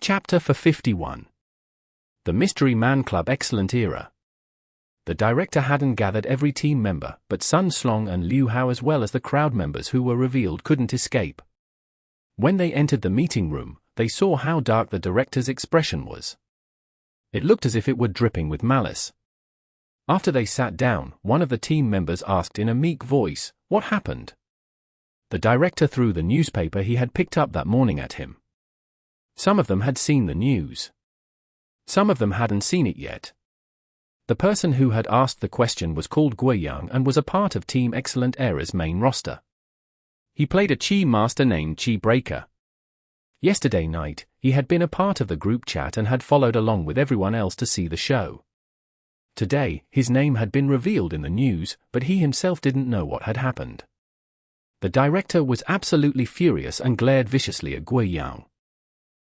Chapter 51. The Mystery Man Club Excellent Era. The director hadn't gathered every team member, but Sun Slong and Liu Hao as well as the crowd members who were revealed couldn't escape. When they entered the meeting room, they saw how dark the director's expression was. It looked as if it were dripping with malice. After they sat down, one of the team members asked in a meek voice, "What happened?" The director threw the newspaper he had picked up that morning at him. Some of them had seen the news. Some of them hadn't seen it yet. The person who had asked the question was called Xiang and was a part of Team Excellent Era's main roster. He played a Chi master named Chi Breaker. Yesterday night, he had been a part of the group chat and had followed along with everyone else to see the show. Today, his name had been revealed in the news, but he himself didn't know what had happened. The director was absolutely furious and glared viciously at Xiang.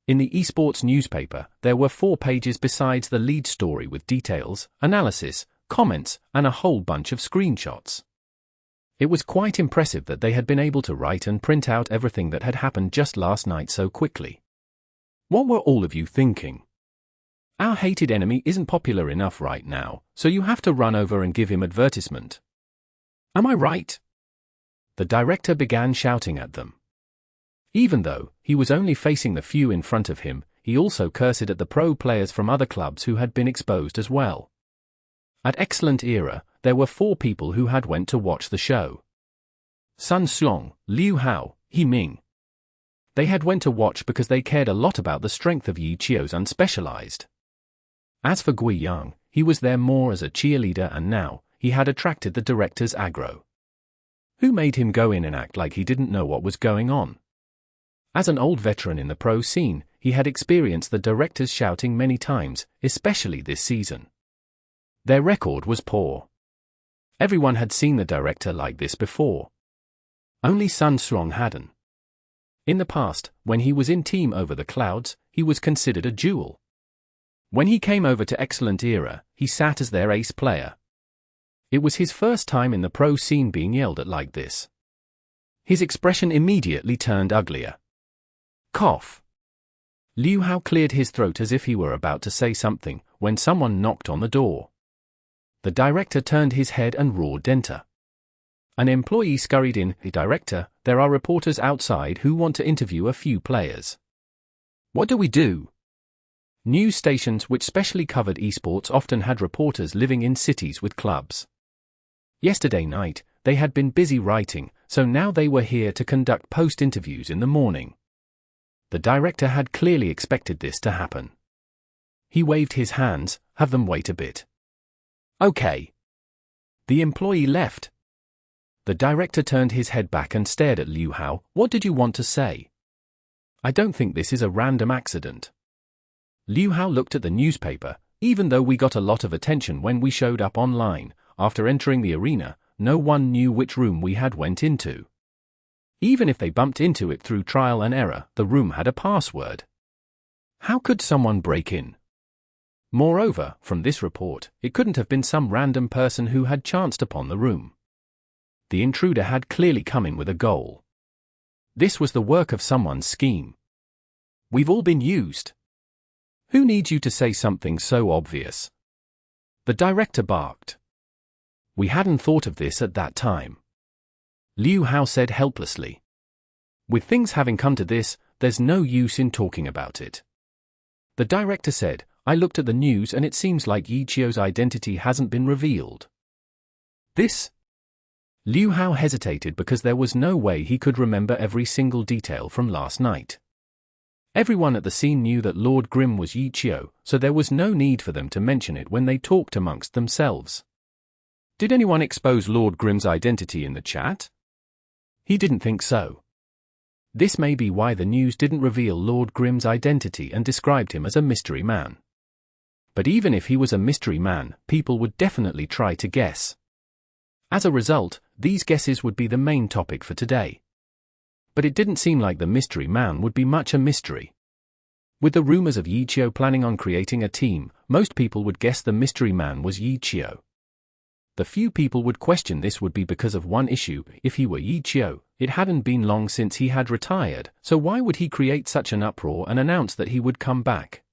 In the esports newspaper, there were 4 pages besides the lead story with details, analysis, comments, and a whole bunch of screenshots. It was quite impressive that they had been able to write and print out everything that had happened just last night so quickly. What were all of you thinking? Our hated enemy isn't popular enough right now, so you have to run over and give him advertisement. Am I right? The director began shouting at them. Even though he was only facing the few in front of him, he also cursed at the pro players from other clubs who had been exposed as well. At Excellent Era, there were 4 people who had went to watch the show. Sun Slong, Liu Hao, He Ming. They had went to watch because they cared a lot about the strength of Yi Chio's unspecialized. As for Xiang, he was there more as a cheerleader and now, he had attracted the director's aggro. Who made him go in and act like he didn't know what was going on? As an old veteran in the pro scene, he had experienced the directors shouting many times, especially this season. Their record was poor. Everyone had seen the director like this before. Only Sun Slong hadn't. In the past, when he was in Team Over the Clouds, he was considered a jewel. When he came over to Excellent Era, he sat as their ace player. It was his first time in the pro scene being yelled at like this. His expression immediately turned uglier. Cough. Liu Hao cleared his throat as if he were about to say something, when someone knocked on the door. The director turned his head and roared, "Enter." An employee scurried in. "The director, there are reporters outside who want to interview a few players." "What do we do?" News stations which specially covered esports often had reporters living in cities with clubs. Yesterday night, they had been busy writing, so now they were here to conduct post-interviews in the morning. The director had clearly expected this to happen. He waved his hands, "Have them wait a bit." "Okay." The employee left. The director turned his head back and stared at Liu Hao. "What did you want to say?" "I don't think this is a random accident." Liu Hao looked at the newspaper. "Even though we got a lot of attention when we showed up online, after entering the arena, no one knew which room we had went into. Even if they bumped into it through trial and error, the room had a password. How could someone break in? Moreover, from this report, it couldn't have been some random person who had chanced upon the room. The intruder had clearly come in with a goal. This was the work of someone's scheme. We've all been used. Who needs you to say something so obvious? The director barked. We hadn't thought of this at that time. Liu Hao said helplessly. With things having come to this, there's no use in talking about it. The director said, I looked at the news and it seems like Yi Chio's identity hasn't been revealed. This? Liu Hao hesitated because there was no way he could remember every single detail from last night. Everyone at the scene knew that Lord Grimm was Yi Chio, so there was no need for them to mention it when they talked amongst themselves. Did anyone expose Lord Grimm's identity in the chat? He didn't think so. This may be why the news didn't reveal Lord Grimm's identity and described him as a mystery man. But even if he was a mystery man, people would definitely try to guess. As a result, these guesses would be the main topic for today. But it didn't seem like the mystery man would be much a mystery. With the rumors of Yi Chio planning on creating a team, most people would guess the mystery man was Yi Chio. The few people would question this would be because of one issue: if he were Yi Qiu, it hadn't been long since he had retired, so why would he create such an uproar and announce that he would come back?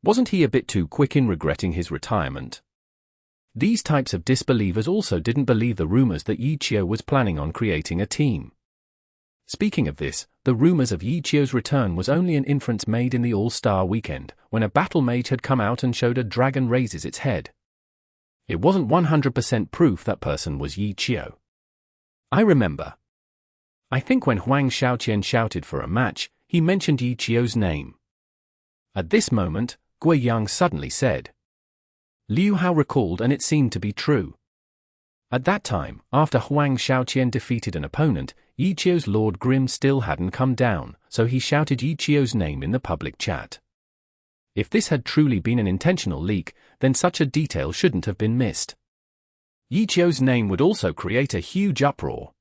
Wasn't he a bit too quick in regretting his retirement? These types of disbelievers also didn't believe the rumors that Yi Qiu was planning on creating a team. Speaking of this, the rumors of Yi Qiu's return was only an inference made in the All-Star weekend, when a battle mage had come out and showed a dragon raises its head. It wasn't 100% proof that person was Yi Qiu. I remember. I think when Huang Xiaoqian shouted for a match, he mentioned Yi Qiu's name. At this moment, Guiyang suddenly said. Liu Hao recalled, and it seemed to be true. At that time, after Huang Xiaoqian defeated an opponent, Yi Qiu's Lord Grimm still hadn't come down, so he shouted Yi Qiu's name in the public chat. If this had truly been an intentional leak, then such a detail shouldn't have been missed. Yi Qiu's name would also create a huge uproar.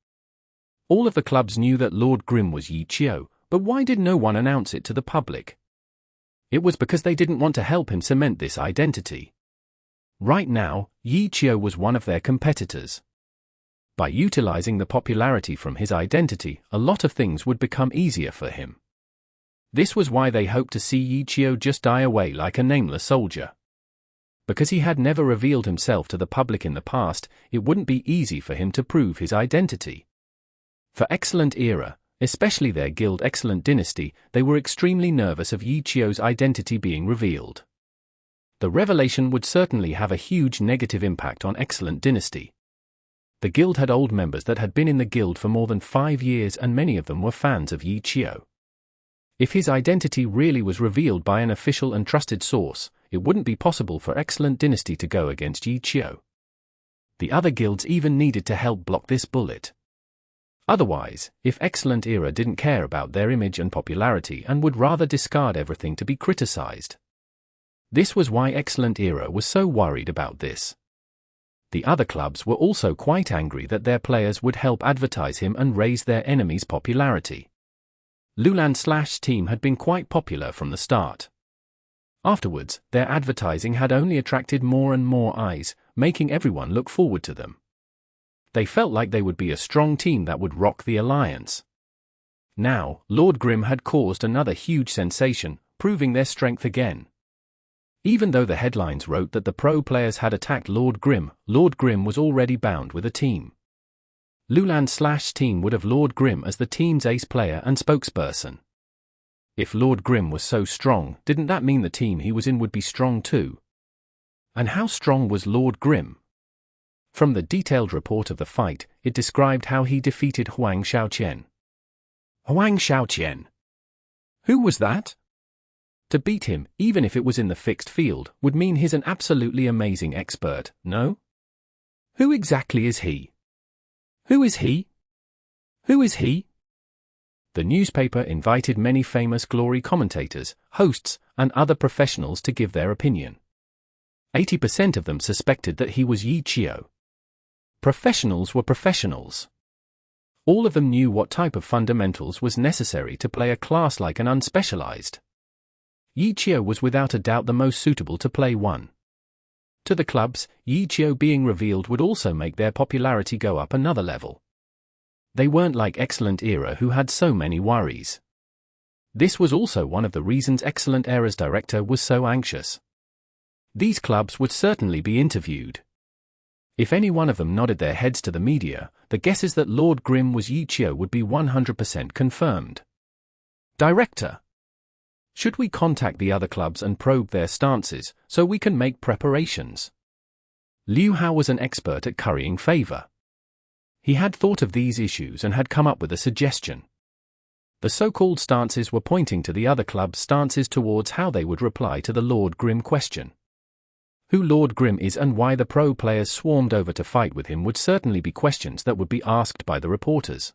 All of the clubs knew that Lord Grimm was Yi Qiu, but why did no one announce it to the public? It was because they didn't want to help him cement this identity. Right now, Yi Qiu was one of their competitors. By utilizing the popularity from his identity, a lot of things would become easier for him. This was why they hoped to see Yi Qiu just die away like a nameless soldier. Because he had never revealed himself to the public in the past, it wouldn't be easy for him to prove his identity. For Excellent Era, especially their guild Excellent Dynasty, they were extremely nervous of Yi Qiu's identity being revealed. The revelation would certainly have a huge negative impact on Excellent Dynasty. The guild had old members that had been in the guild for more than 5 years, and many of them were fans of Yi Qiu. If his identity really was revealed by an official and trusted source, it wouldn't be possible for Excellent Dynasty to go against Yi Qiu. The other guilds even needed to help block this bullet. Otherwise, if Excellent Era didn't care about their image and popularity and would rather discard everything to be criticized. This was why Excellent Era was so worried about this. The other clubs were also quite angry that their players would help advertise him and raise their enemies' popularity. Lulan's team had been quite popular from the start. Afterwards, their advertising had only attracted more and more eyes, making everyone look forward to them. They felt like they would be a strong team that would rock the alliance. Now, Lord Grimm had caused another huge sensation, proving their strength again. Even though the headlines wrote that the pro players had attacked Lord Grimm was already bound with a team. Lulan's team would have Lord Grimm as the team's ace player and spokesperson. If Lord Grimm was so strong, didn't that mean the team he was in would be strong too? And how strong was Lord Grimm? From the detailed report of the fight, it described how he defeated Huang Xiaoqian. Huang Xiaoqian? Who was that? To beat him, even if it was in the fixed field, would mean he's an absolutely amazing expert, no? Who exactly is he? Who is he? Who is he? The newspaper invited many famous glory commentators, hosts, and other professionals to give their opinion. 80% of them suspected that he was Yi Qiu. Professionals were professionals. All of them knew what type of fundamentals was necessary to play a class like an unspecialized. Yi Qiu was without a doubt the most suitable to play one. To the clubs, Yi Qiu being revealed would also make their popularity go up another level. They weren't like Excellent Era, who had so many worries. This was also one of the reasons Excellent Era's director was so anxious. These clubs would certainly be interviewed. If any one of them nodded their heads to the media, the guesses that Lord Grimm was Yi Qiu would be 100% confirmed. Director, should we contact the other clubs and probe their stances, so we can make preparations? Liu Hao was an expert at currying favor. He had thought of these issues and had come up with a suggestion. The so-called stances were pointing to the other clubs' stances towards how they would reply to the Lord Grimm question. Who Lord Grimm is and why the pro players swarmed over to fight with him would certainly be questions that would be asked by the reporters.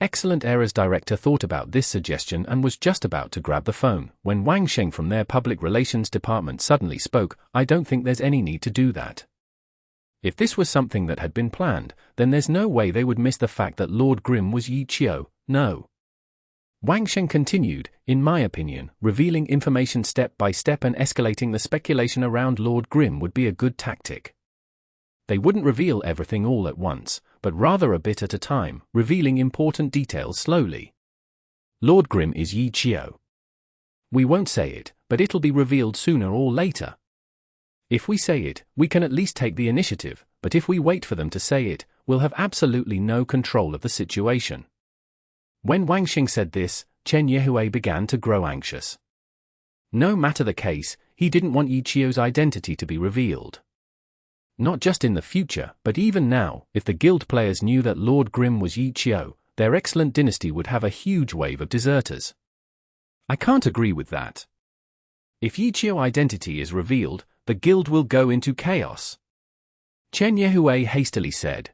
Excellent Era's director thought about this suggestion and was just about to grab the phone, when Wang Sheng from their public relations department suddenly spoke. I don't think there's any need to do that. If this was something that had been planned, then there's no way they would miss the fact that Lord Grimm was Yi Qiu, no. Wang Sheng continued, in my opinion, revealing information step by step and escalating the speculation around Lord Grimm would be a good tactic. They wouldn't reveal everything all at once, but rather a bit at a time, revealing important details slowly. Lord Grimm is Yi Qiu. We won't say it, but it'll be revealed sooner or later. If we say it, we can at least take the initiative, but if we wait for them to say it, we'll have absolutely no control of the situation. When Wang Xing said this, Chen Yehui began to grow anxious. No matter the case, he didn't want Yi Qiu's identity to be revealed. Not just in the future, but even now, if the guild players knew that Lord Grimm was Yi Qiu, their excellent dynasty would have a huge wave of deserters. I can't agree with that. If Yi Qiu's identity is revealed, the guild will go into chaos. Chen Yehui hastily said.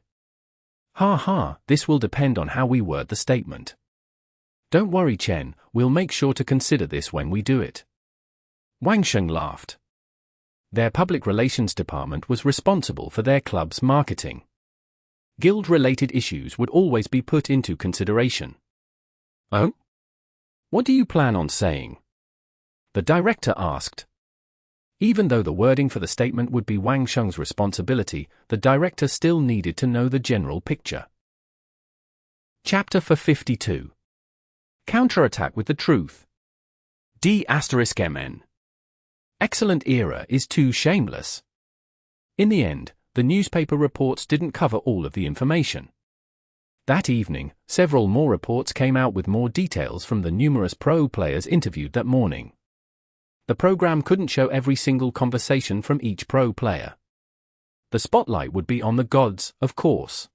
Ha ha, this will depend on how we word the statement. Don't worry, Chen, we'll make sure to consider this when we do it. Wang Xing laughed. Their public relations department was responsible for their club's marketing. Guild-related issues would always be put into consideration. Oh? What do you plan on saying? The director asked. Even though the wording for the statement would be Wang Xing's responsibility, the director still needed to know the general picture. Chapter 52. Counterattack with the truth. D*MN. Excellent era is too shameless. In the end, the newspaper reports didn't cover all of the information. That evening, several more reports came out with more details from the numerous pro players interviewed that morning. The program couldn't show every single conversation from each pro player. The spotlight would be on the gods, of course.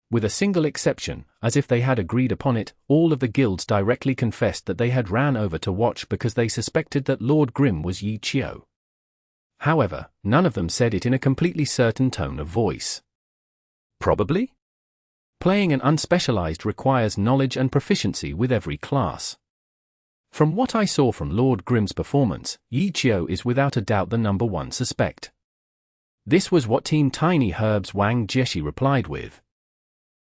With a single exception, as if they had agreed upon it, all of the guilds directly confessed that they had ran over to watch because they suspected that Lord Grimm was Yi Qiu. However, none of them said it in a completely certain tone of voice. Probably? Playing an unspecialized requires knowledge and proficiency with every class. From what I saw from Lord Grimm's performance, Yi Qiu is without a doubt the #1 suspect. This was what Team Tiny Herb's Wang Jieshi replied with.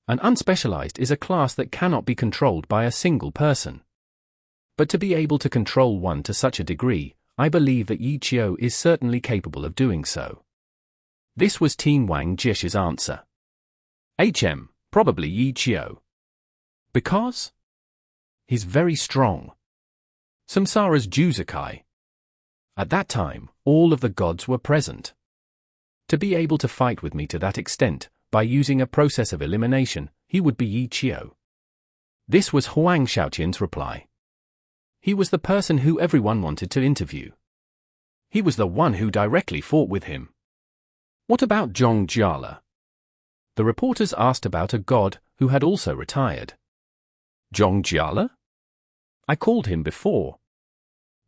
An unspecialized is a class that cannot be controlled by a single person. But to be able to control one to such a degree, I believe that Yi Qiu is certainly capable of doing so. This was Team Wang Jieshi's answer. Probably Yi Qiu. Because? He's very strong. Samsara's Juzakai. At that time, all of the gods were present. To be able to fight with me to that extent, by using a process of elimination, he would be Yi Qiu. This was Huang Xiaoqian's reply. He was the person who everyone wanted to interview. He was the one who directly fought with him. What about Zhong Jiala? The reporters asked about a god who had also retired. Zhong Jiala? I called him before.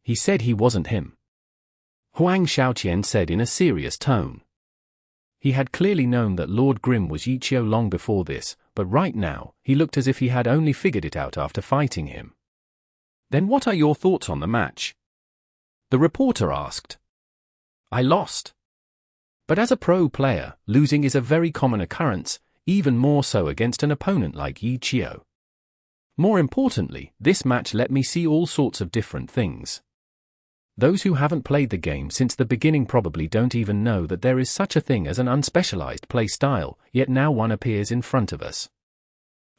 He said he wasn't him. Huang Xiaoqian said in a serious tone. He had clearly known that Lord Grimm was Yi Qiu long before this, but right now, he looked as if he had only figured it out after fighting him. Then what are your thoughts on the match? The reporter asked. I lost. But as a pro player, losing is a very common occurrence, even more so against an opponent like Yi Qiu. More importantly, this match let me see all sorts of different things. Those who haven't played the game since the beginning probably don't even know that there is such a thing as an unspecialized play style, yet now one appears in front of us.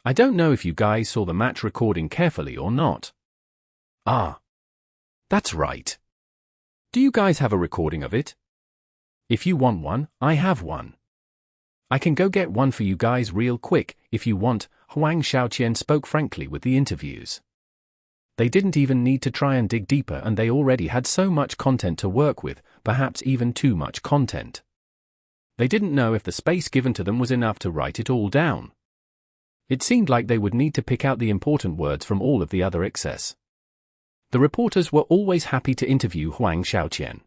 I don't know if you guys saw the match recording carefully or not. Ah. That's right. Do you guys have a recording of it? If you want one, I have one. I can go get one for you guys real quick, if you want. Huang Xiaoqian spoke frankly with the interviews. They didn't even need to try and dig deeper, and they already had so much content to work with, perhaps even too much content. They didn't know if the space given to them was enough to write it all down. It seemed like they would need to pick out the important words from all of the other excess. The reporters were always happy to interview Huang Xiaoqian.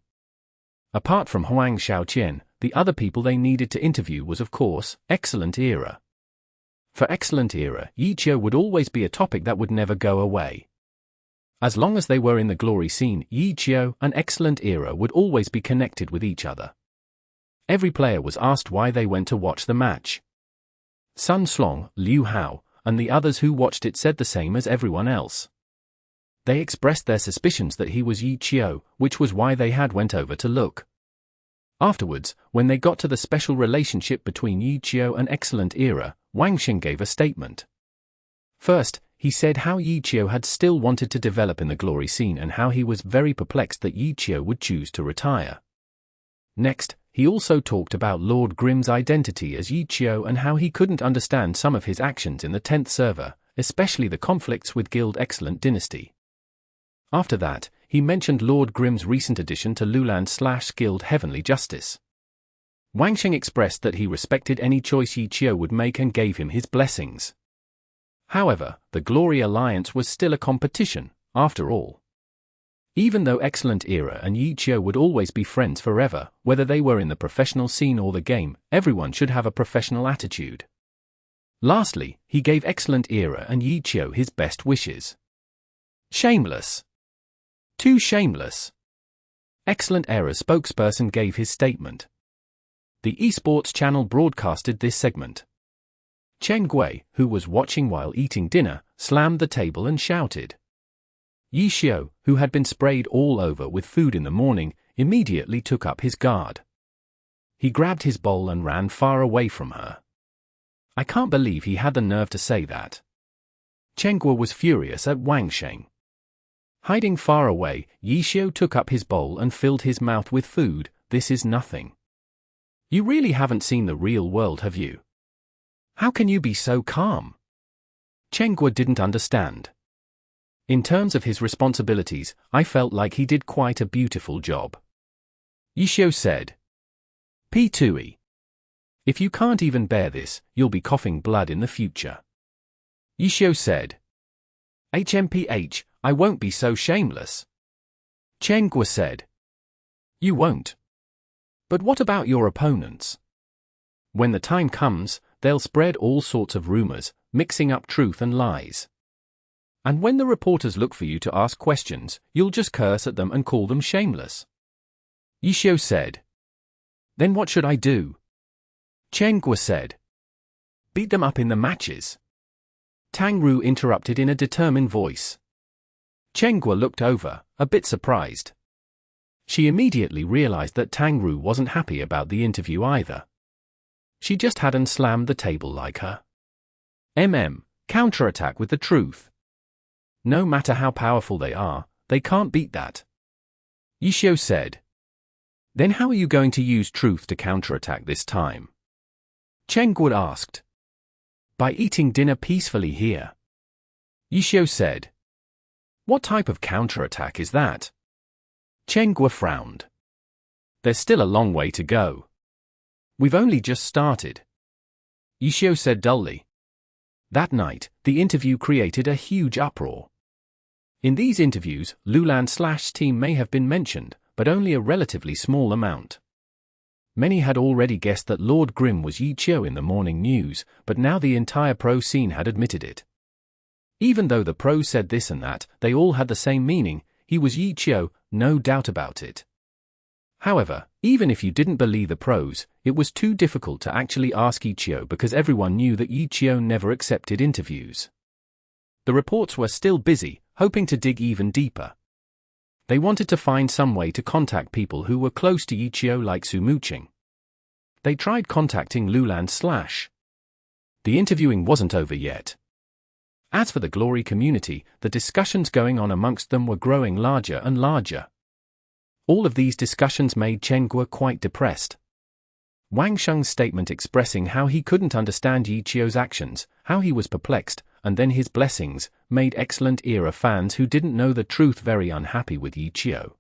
Apart from Huang Xiaoqian, the other people they needed to interview was, of course, Excellent Era. For Excellent Era, Yi Qiu would always be a topic that would never go away. As long as they were in the glory scene, Yi Qiu and Excellent Era would always be connected with each other. Every player was asked why they went to watch the match. Sun Slong, Liu Hao, and the others who watched it said the same as everyone else. They expressed their suspicions that he was Yi Qiu, which was why they had went over to look. Afterwards, when they got to the special relationship between Yichio and Excellent Era, Wang Xiang gave a statement. First, he said how Yichio had still wanted to develop in the glory scene and how he was very perplexed that Yichio would choose to retire. Next, he also talked about Lord Grimm's identity as Yichio and how he couldn't understand some of his actions in the 10th server, especially the conflicts with Guild Excellent Dynasty. After that, he mentioned Lord Grimm's recent addition to Luland/Guild Heavenly Justice. Wang Xiang expressed that he respected any choice Yichio would make and gave him his blessings. However, the Glory Alliance was still a competition, after all. Even though Excellent Era and Yichio would always be friends forever, whether they were in the professional scene or the game, everyone should have a professional attitude. Lastly, he gave Excellent Era and Yichio his best wishes. Shameless. Too shameless. Excellent Era spokesperson gave his statement. The esports channel broadcasted this segment. Chen, who was watching while eating dinner, slammed the table and shouted. Yichio, who had been sprayed all over with food in the morning, immediately took up his guard. He grabbed his bowl and ran far away from her. I can't believe he had the nerve to say that. Chen was furious at Wang Xiang. Hiding far away, Yichio took up his bowl and filled his mouth with food. This is nothing. You really haven't seen the real world, have you? How can you be so calm? Chen didn't understand. In terms of his responsibilities, I felt like he did quite a beautiful job. Yichio said. P2E. If you can't even bear this, you'll be coughing blood in the future. Yichio said. HMPH, I won't be so shameless. Chen said. You won't. But what about your opponents? When the time comes, they'll spread all sorts of rumors, mixing up truth and lies. And when the reporters look for you to ask questions, you'll just curse at them and call them shameless. Yichio said. Then what should I do? Chen said. Beat them up in the matches. Tang Ru interrupted in a determined voice. Chen looked over, a bit surprised. She immediately realized that Tang Ru wasn't happy about the interview either. She just hadn't slammed the table like her. Counterattack with the truth. No matter how powerful they are, they can't beat that. Yichio said. Then how are you going to use truth to counterattack this time? Chen asked. By eating dinner peacefully here. Yichio said. What type of counterattack is that? Chen frowned. There's still a long way to go. We've only just started. Yichio said dully. That night, the interview created a huge uproar. In these interviews, Luland/team may have been mentioned, but only a relatively small amount. Many had already guessed that Lord Grimm was Yichio in the morning news, but now the entire pro scene had admitted it. Even though the pros said this and that, they all had the same meaning. He was Yichio, no doubt about it. However, even if you didn't believe the pros, it was too difficult to actually ask Yichio because everyone knew that Yichio never accepted interviews. The reports were still busy, hoping to dig even deeper. They wanted to find some way to contact people who were close to Yichio like Sumuching. They tried contacting Luland/. The interviewing wasn't over yet. As for the Glory community, the discussions going on amongst them were growing larger and larger. All of these discussions made Chen quite depressed. Wang Xiang's statement expressing how he couldn't understand Yichio's actions, how he was perplexed, and then his blessings, made Excellent Era fans who didn't know the truth very unhappy with Yichio.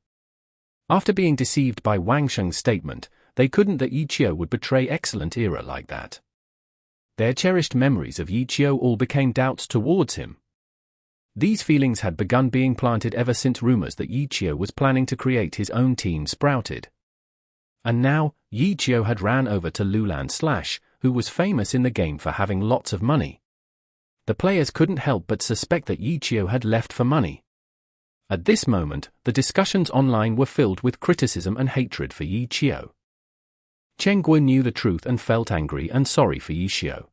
After being deceived by Wang Xiang's statement, they couldn't that Yichio would betray Excellent Era like that. Their cherished memories of Yichio all became doubts towards him. These feelings had begun being planted ever since rumors that Yichio was planning to create his own team sprouted. And now, Yichio had ran over to Luland/, who was famous in the game for having lots of money. The players couldn't help but suspect that Yichio had left for money. At this moment, the discussions online were filled with criticism and hatred for Yichio. Chen knew the truth and felt angry and sorry for Yichio.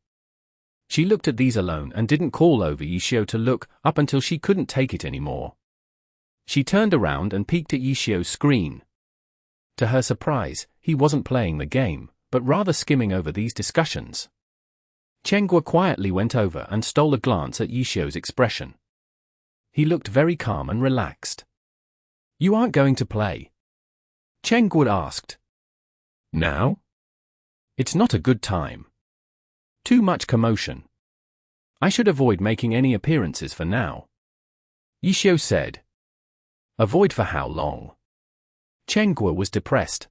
She looked at these alone and didn't call over Yichio to look up until she couldn't take it anymore. She turned around and peeked at Yichio's screen. To her surprise, he wasn't playing the game, but rather skimming over these discussions. Chen quietly went over and stole a glance at Yishio's expression. He looked very calm and relaxed. "You aren't going to play?" Chen asked. "Now? It's not a good time. Too much commotion. I should avoid making any appearances for now," Yishio said. "Avoid for how long?" Chen was depressed.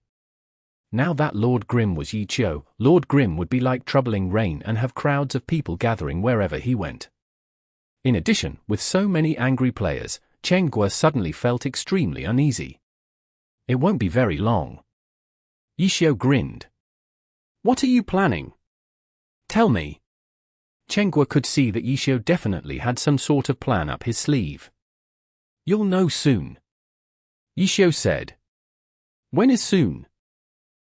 Now that Lord Grimm was Yishio, Lord Grimm would be like troubling rain and have crowds of people gathering wherever he went. In addition, with so many angry players, Chen suddenly felt extremely uneasy. "It won't be very long." Yishio grinned. "What are you planning? Tell me." Chen could see that Yishio definitely had some sort of plan up his sleeve. "You'll know soon," Yishio said. "When is soon?"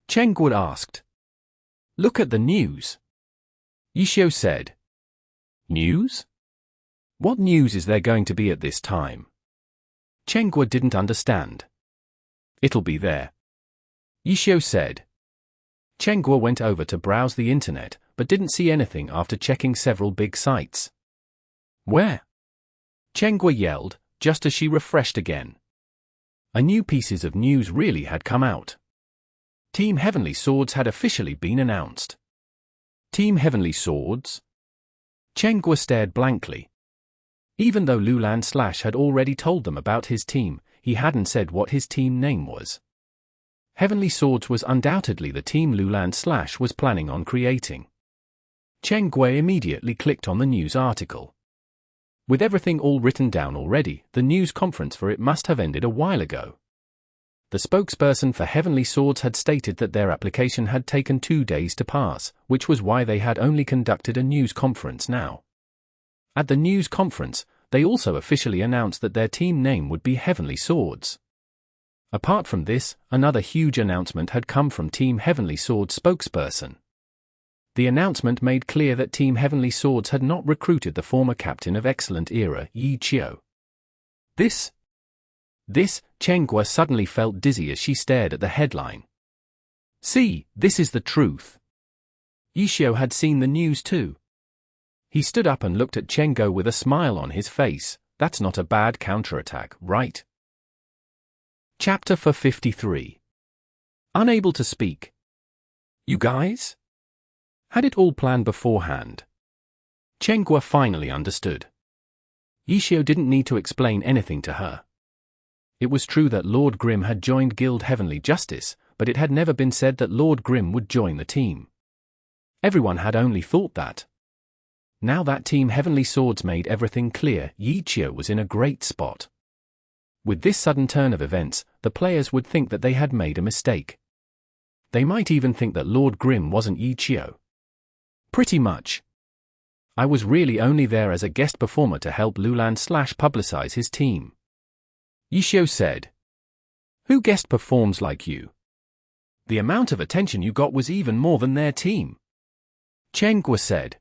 Chen asked. "Look at the news," Yishio said. "News? What news is there going to be at this time?" Chen didn't understand. "It'll be there," Yishio said. Chen went over to browse the internet, but didn't see anything after checking several big sites. "Where?" Chen yelled, just as she refreshed again. A new pieces of news really had come out. Team Heavenly Swords had officially been announced. Team Heavenly Swords? Chen stared blankly. Even though Lulan had already told them about his team, he hadn't said what his team name was. Heavenly Swords was undoubtedly the team Lulan was planning on creating. Chen immediately clicked on the news article. With everything all written down already, the news conference for it must have ended a while ago. The spokesperson for Heavenly Swords had stated that their application had taken 2 days to pass, which was why they had only conducted a news conference now. At the news conference, they also officially announced that their team name would be Heavenly Swords. Apart from this, another huge announcement had come from Team Heavenly Swords spokesperson. The announcement made clear that Team Heavenly Swords had not recruited the former captain of Excellent Era, Yishio. This, Chen suddenly felt dizzy as she stared at the headline. "See, this is the truth." Yishio had seen the news too. He stood up and looked at Chen with a smile on his face. "That's not a bad counterattack, right?" Chapter 53. Unable to speak. "You guys had it all planned beforehand." Chen finally understood. Yishio didn't need to explain anything to her. It was true that Lord Grimm had joined Guild Heavenly Justice, but it had never been said that Lord Grimm would join the team. Everyone had only thought that. Now that Team Heavenly Swords made everything clear, Yishio was in a great spot. With this sudden turn of events, the players would think that they had made a mistake. They might even think that Lord Grimm wasn't Yishio. "Pretty much. I was really only there as a guest performer to help Lulan publicize his team," Yishio said. "Who guest performs like you? The amount of attention you got was even more than their team," Chen said.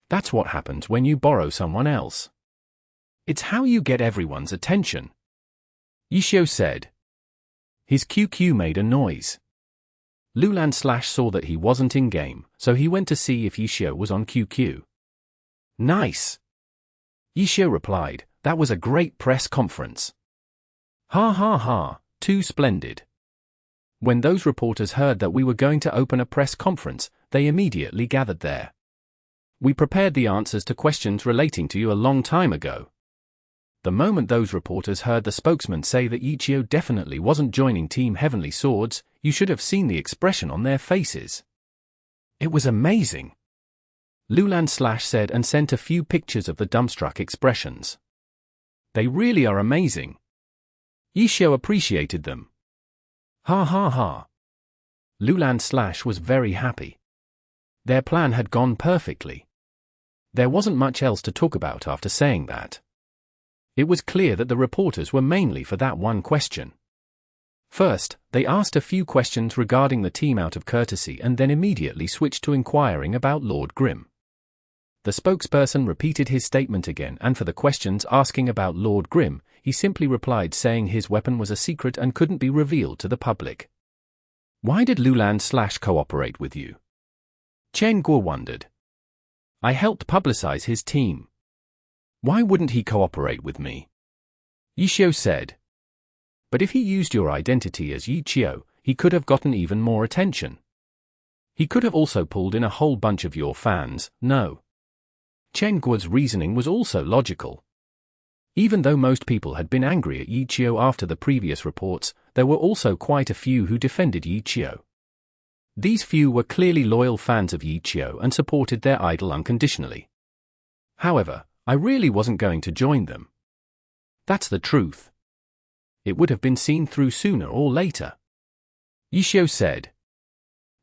"That's what happens when you borrow someone else. It's how you get everyone's attention," Yishio said. His QQ made a noise. Lulan saw that he wasn't in-game, so he went to see if Yishio was on QQ. "Nice," Yishio replied. "That was a great press conference." "Ha ha ha, too splendid." When those reporters heard that we were going to open a press conference, they immediately gathered there. "We prepared the answers to questions relating to you a long time ago." The moment those reporters heard the spokesman say that Yishio definitely wasn't joining Team Heavenly Swords, you should have seen the expression on their faces. "It was amazing," Lulan said and sent a few pictures of the dumbstruck expressions. "They really are amazing." Yishio appreciated them. Ha ha ha. Lulan was very happy. Their plan had gone perfectly. There wasn't much else to talk about after saying that. It was clear that the reporters were mainly for that one question. First, they asked a few questions regarding the team out of courtesy and then immediately switched to inquiring about Lord Grimm. The spokesperson repeated his statement again, and for the questions asking about Lord Grimm, he simply replied saying his weapon was a secret and couldn't be revealed to the public. Why did Lulan cooperate with you? Chen Guo wondered. I helped publicize his team. Why wouldn't he cooperate with me? Yixiao said. But if he used your identity as Yixiao, he could have gotten even more attention. He could have also pulled in a whole bunch of your fans, no. Chen Guo's reasoning was also logical. Even though most people had been angry at Yixiao after the previous reports, there were also quite a few who defended Yixiao. These few were clearly loyal fans of Yixiao and supported their idol unconditionally. However, I really wasn't going to join them. That's the truth. It would have been seen through sooner or later. Yixiao said.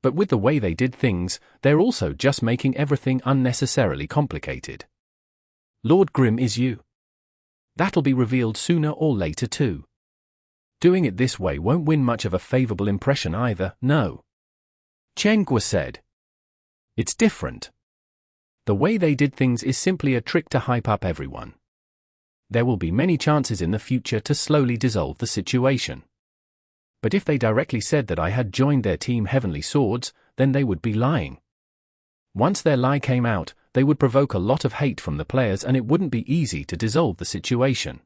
But with the way they did things, they're also just making everything unnecessarily complicated. Lord Grimm is you. That'll be revealed sooner or later too. Doing it this way won't win much of a favorable impression either, no. Chen Guo said. It's different. The way they did things is simply a trick to hype up everyone. There will be many chances in the future to slowly dissolve the situation. But if they directly said that I had joined their team Heavenly Swords, then they would be lying. Once their lie came out, they would provoke a lot of hate from the players and it wouldn't be easy to dissolve the situation.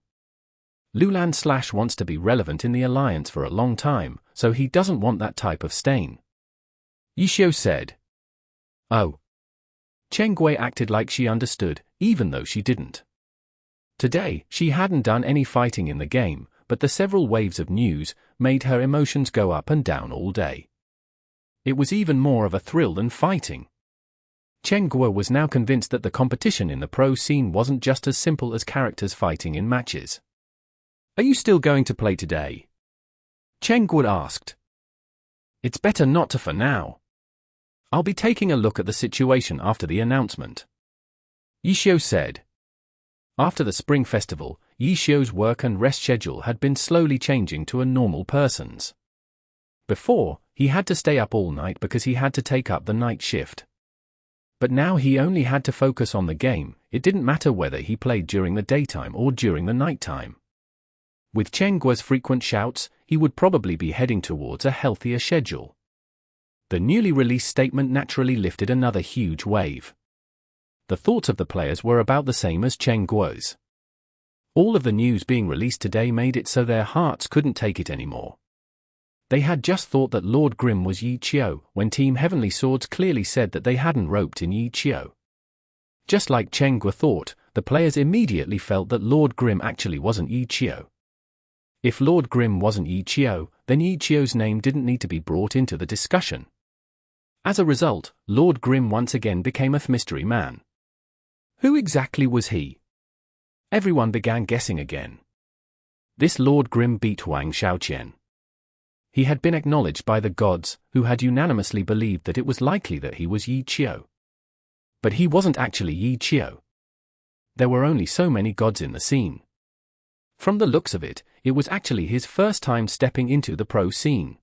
Lulan wants to be relevant in the alliance for a long time, so he doesn't want that type of stain. Yixiao said. Oh. Chen Guo acted like she understood, even though she didn't. Today, she hadn't done any fighting in the game, but the several waves of news made her emotions go up and down all day. It was even more of a thrill than fighting. Chen Guo was now convinced that the competition in the pro scene wasn't just as simple as characters fighting in matches. Are you still going to play today? Chen Guo asked. It's better not to for now. I'll be taking a look at the situation after the announcement. Yixiao said. After the Spring Festival, Yixiao's work and rest schedule had been slowly changing to a normal person's. Before, he had to stay up all night because he had to take up the night shift. But now he only had to focus on the game, it didn't matter whether he played during the daytime or during the nighttime. With Chen Guo's frequent shouts, he would probably be heading towards a healthier schedule. The newly released statement naturally lifted another huge wave. The thoughts of the players were about the same as Chen Guo's. All of the news being released today made it so their hearts couldn't take it anymore. They had just thought that Lord Grimm was Yixiao, when Team Heavenly Swords clearly said that they hadn't roped in Yixiao. Just like Chen Guo thought, the players immediately felt that Lord Grimm actually wasn't Yixiao. If Lord Grimm wasn't Yixiao, then Yixiao's name didn't need to be brought into the discussion. As a result, Lord Grimm once again became a mystery man. Who exactly was he? Everyone began guessing again. This Lord Grimm beat Huang Shaoqian. He had been acknowledged by the gods, who had unanimously believed that it was likely that he was Yixiao. But he wasn't actually Yixiao. There were only so many gods in the scene. From the looks of it, it was actually his first time stepping into the pro scene.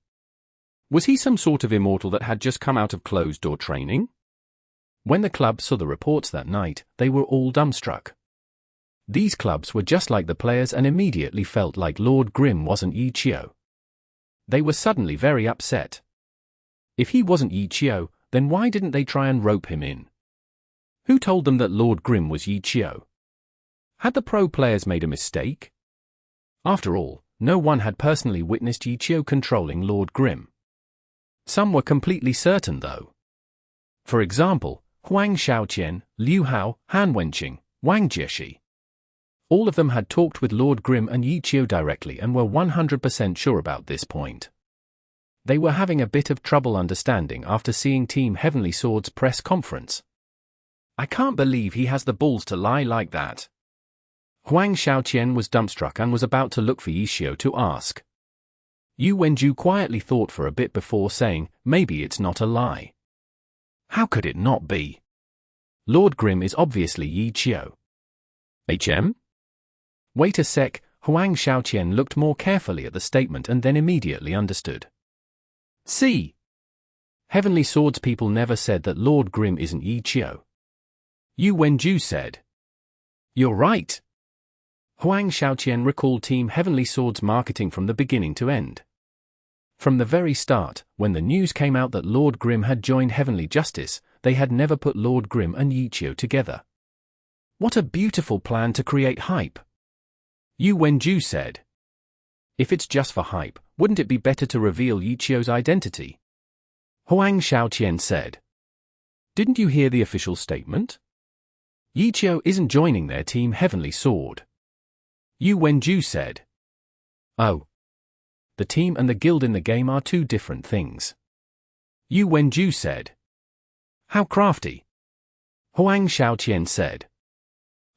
Was he some sort of immortal that had just come out of closed-door training? When the club saw the reports that night, they were all dumbstruck. These clubs were just like the players and immediately felt like Lord Grimm wasn't Yixiao. They were suddenly very upset. If he wasn't Yixiao, then why didn't they try and rope him in? Who told them that Lord Grimm was Yixiao? Had the pro players made a mistake? After all, no one had personally witnessed Yixiao controlling Lord Grimm. Some were completely certain though. For example, Huang Shaoqian, Liu Hao, Han Wenqing, Wang Jieshi. All of them had talked with Lord Grimm and Yixiao directly and were 100% sure about this point. They were having a bit of trouble understanding after seeing Team Heavenly Swords' press conference. I can't believe he has the balls to lie like that. Huang Shaoqian was dumbstruck and was about to look for Yixiao to ask. Yu Wenju quietly thought for a bit before saying, maybe it's not a lie. How could it not be? Lord Grimm is obviously Yixiao. HM? Wait a sec, Huang Shaoqian looked more carefully at the statement and then immediately understood. See? Heavenly Swords people never said that Lord Grimm isn't Yixiao. Yu Wenju said. You're right. Huang Shaoqian recalled Team Heavenly Swords marketing from the beginning to end. From the very start, when the news came out that Lord Grimm had joined Heavenly Justice, they had never put Lord Grimm and Yichio together. What a beautiful plan to create hype! Yu Wenju said. If it's just for hype, wouldn't it be better to reveal Yichio's identity? Huang Xiaoqian said. Didn't you hear the official statement? Yichio isn't joining their team Heavenly Sword. Yu Wenju said. Oh. The team and the guild in the game are two different things. Yu Wenju said. How crafty. Huang Xiaoqian said.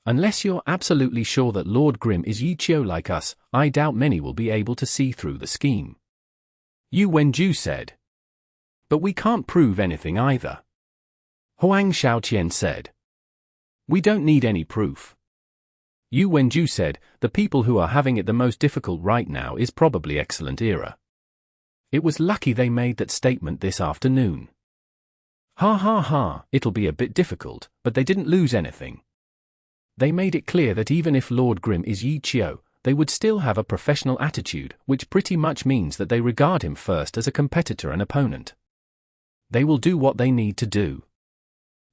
Unless you're absolutely sure that Lord Grimm is Yichio like us, I doubt many will be able to see through the scheme. Yu Wenju said. But we can't prove anything either. Huang Xiaoqian said. We don't need any proof. Yu Wenju said, the people who are having it the most difficult right now is probably Excellent Era. It was lucky they made that statement this afternoon. Ha ha ha, it'll be a bit difficult, but they didn't lose anything. They made it clear that even if Lord Grimm is Yichio, they would still have a professional attitude, which pretty much means that they regard him first as a competitor and opponent. They will do what they need to do.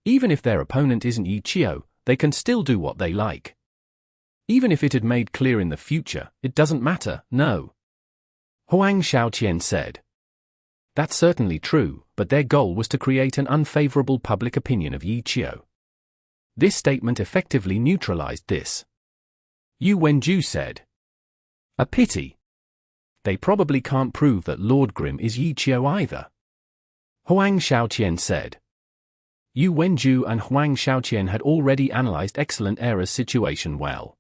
Even if their opponent isn't Yichio, they can still do what they like. Even if it had made clear in the future, it doesn't matter, no. Huang Xiaoqian said. That's certainly true, but their goal was to create an unfavorable public opinion of Yichio. This statement effectively neutralized this. Yu Wenju said. A pity. They probably can't prove that Lord Grimm is Yichio either. Huang Xiaoqian said. Yu Wenju and Huang Xiaoqian had already analyzed Excellent Era's situation well.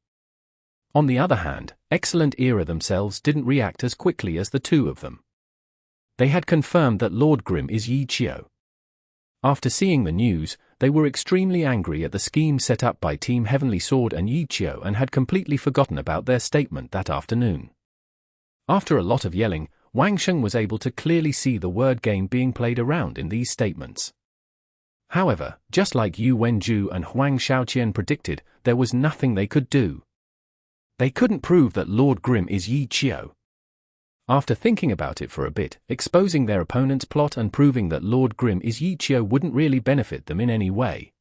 On the other hand, Excellent Era themselves didn't react as quickly as the two of them. They had confirmed that Lord Grimm is Yichio. After seeing the news, they were extremely angry at the scheme set up by Team Heavenly Sword and Yichio and had completely forgotten about their statement that afternoon. After a lot of yelling, Wang Sheng was able to clearly see the word game being played around in these statements. However, just like Yu Wenju and Huang Xiaoqian predicted, there was nothing they could do. They couldn't prove that Lord Grimm is Yichio. After thinking about it for a bit, exposing their opponent's plot and proving that Lord Grimm is Yichio wouldn't really benefit them in any way.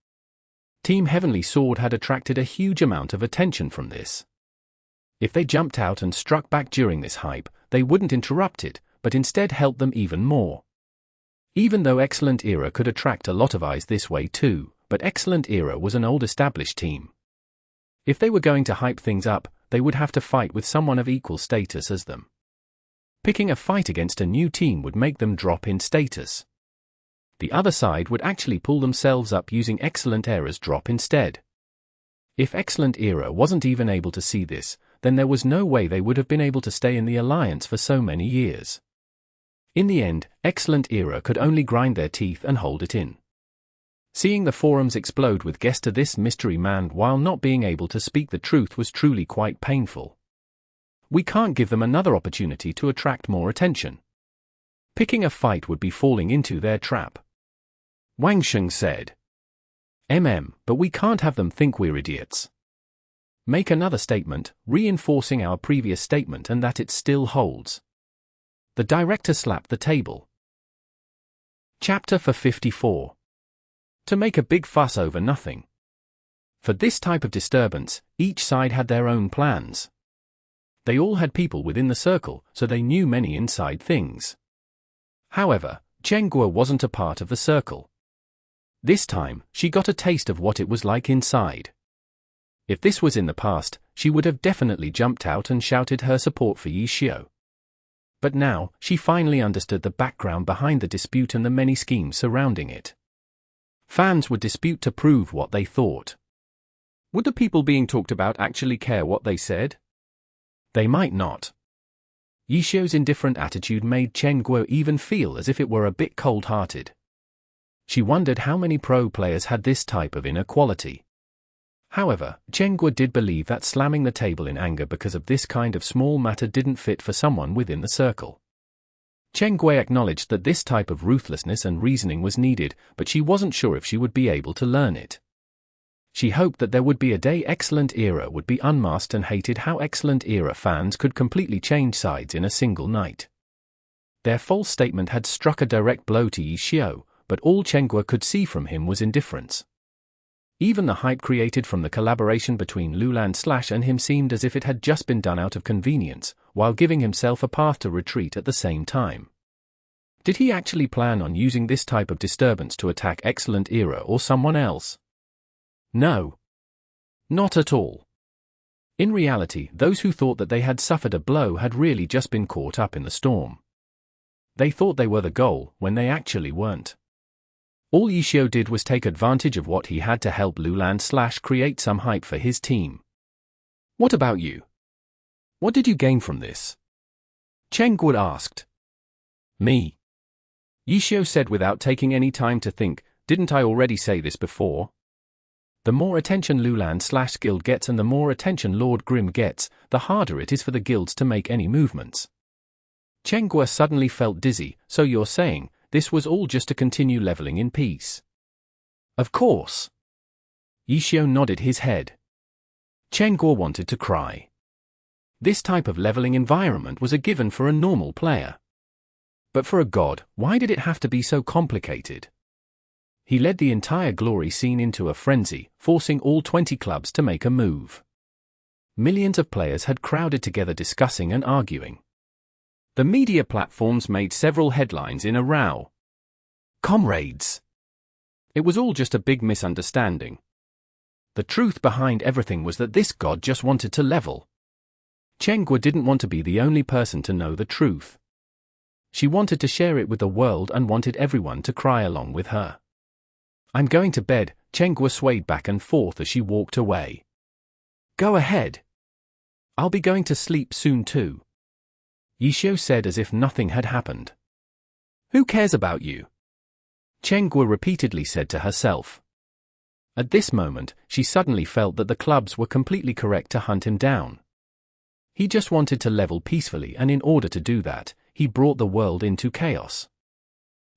Team Heavenly Sword had attracted a huge amount of attention from this. If they jumped out and struck back during this hype, they wouldn't interrupt it, but instead help them even more. Even though Excellent Era could attract a lot of eyes this way too, but Excellent Era was an old established team. If they were going to hype things up, they would have to fight with someone of equal status as them. Picking a fight against a new team would make them drop in status. The other side would actually pull themselves up using Excellent Era's drop instead. If Excellent Era wasn't even able to see this, then there was no way they would have been able to stay in the alliance for so many years. In the end, Excellent Era could only grind their teeth and hold it in. Seeing the forums explode with guests to this mystery man while not being able to speak the truth was truly quite painful. We can't give them another opportunity to attract more attention. Picking a fight would be falling into their trap. Wang Sheng said. But we can't have them think we're idiots. Make another statement, reinforcing our previous statement and that it still holds. The director slapped the table. Chapter 54. To make a big fuss over nothing. For this type of disturbance, each side had their own plans. They all had people within the circle, so they knew many inside things. However, Chen wasn't a part of the circle. This time, she got a taste of what it was like inside. If this was in the past, she would have definitely jumped out and shouted her support for Yichio. But now, she finally understood the background behind the dispute and the many schemes surrounding it. Fans would dispute to prove what they thought. Would the people being talked about actually care what they said? They might not. Yichio's indifferent attitude made Chen Guo even feel as if it were a bit cold-hearted. She wondered how many pro players had this type of inner quality. However, Chen Guo did believe that slamming the table in anger because of this kind of small matter didn't fit for someone within the circle. Chen Guo acknowledged that this type of ruthlessness and reasoning was needed, but she wasn't sure if she would be able to learn it. She hoped that there would be a day Excellent Era would be unmasked and hated how Excellent Era fans could completely change sides in a single night. Their false statement had struck a direct blow to Yi Xiao, but all Chen Guo could see from him was indifference. Even the hype created from the collaboration between Lulan and him seemed as if it had just been done out of convenience, while giving himself a path to retreat at the same time. Did he actually plan on using this type of disturbance to attack Excellent Era or someone else? No. Not at all. In reality, those who thought that they had suffered a blow had really just been caught up in the storm. They thought they were the goal, when they actually weren't. All Yi Xiao did was take advantage of what he had to help Lulan create some hype for his team. What about you? What did you gain from this? Chen Guo asked. Me. Yi Xiao said without taking any time to think, didn't I already say this before? The more attention Lulan guild gets and the more attention Lord Grimm gets, the harder it is for the guilds to make any movements. Chen Guo suddenly felt dizzy. So you're saying, this was all just to continue leveling in peace? Of course. Yi Xiao nodded his head. Chen Guo wanted to cry. This type of leveling environment was a given for a normal player. But for a god, why did it have to be so complicated? He led the entire glory scene into a frenzy, forcing all 20 clubs to make a move. Millions of players had crowded together discussing and arguing. The media platforms made several headlines in a row. Comrades! It was all just a big misunderstanding. The truth behind everything was that this god just wanted to level. Chen Guo didn't want to be the only person to know the truth. She wanted to share it with the world and wanted everyone to cry along with her. I'm going to bed, Chen Guo swayed back and forth as she walked away. Go ahead. I'll be going to sleep soon too. Yi Xiao said as if nothing had happened. Who cares about you? Chen Guo repeatedly said to herself. At this moment, she suddenly felt that the clubs were completely correct to hunt him down. He just wanted to level peacefully, and in order to do that, he brought the world into chaos.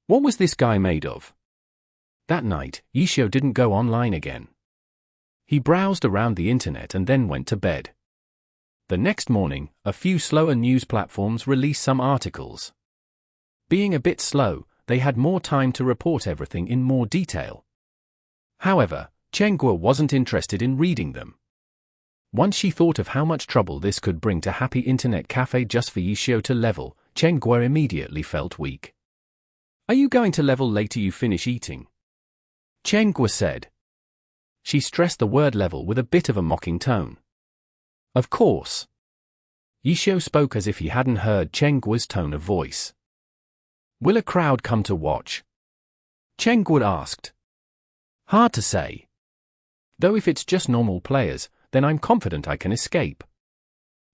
What was this guy made of? That night, Yi Xiao didn't go online again. He browsed around the internet and then went to bed. The next morning, a few slower news platforms released some articles. Being a bit slow, they had more time to report everything in more detail. However, Chen Guo wasn't interested in reading them. Once she thought of how much trouble this could bring to Happy Internet Cafe just for Yi Xiao to level, Chen Guo immediately felt weak. Are you going to level later you finish eating? Chen Guo said. She stressed the word level with a bit of a mocking tone. Of course. Yi Xiao spoke as if he hadn't heard Chen Guo's tone of voice. Will a crowd come to watch? Chen Guo asked. Hard to say. Though if it's just normal players, then I'm confident I can escape.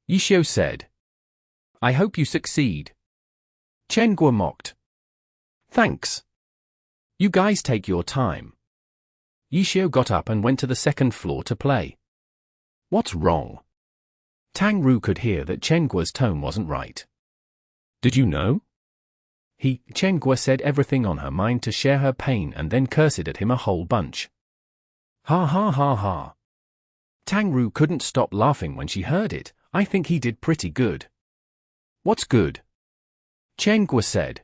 Yi Xiao said. I hope you succeed. Chen Guo mocked. Thanks. You guys take your time. Yi Xiao got up and went to the second floor to play. What's wrong? Tang Ru could hear that Chen Guo's tone wasn't right. Did you know? Chen Guo said everything on her mind to share her pain and then cursed at him a whole bunch. Ha ha ha ha. Tang Ru couldn't stop laughing when she heard it. I think he did pretty good. What's good? Chen Guo said.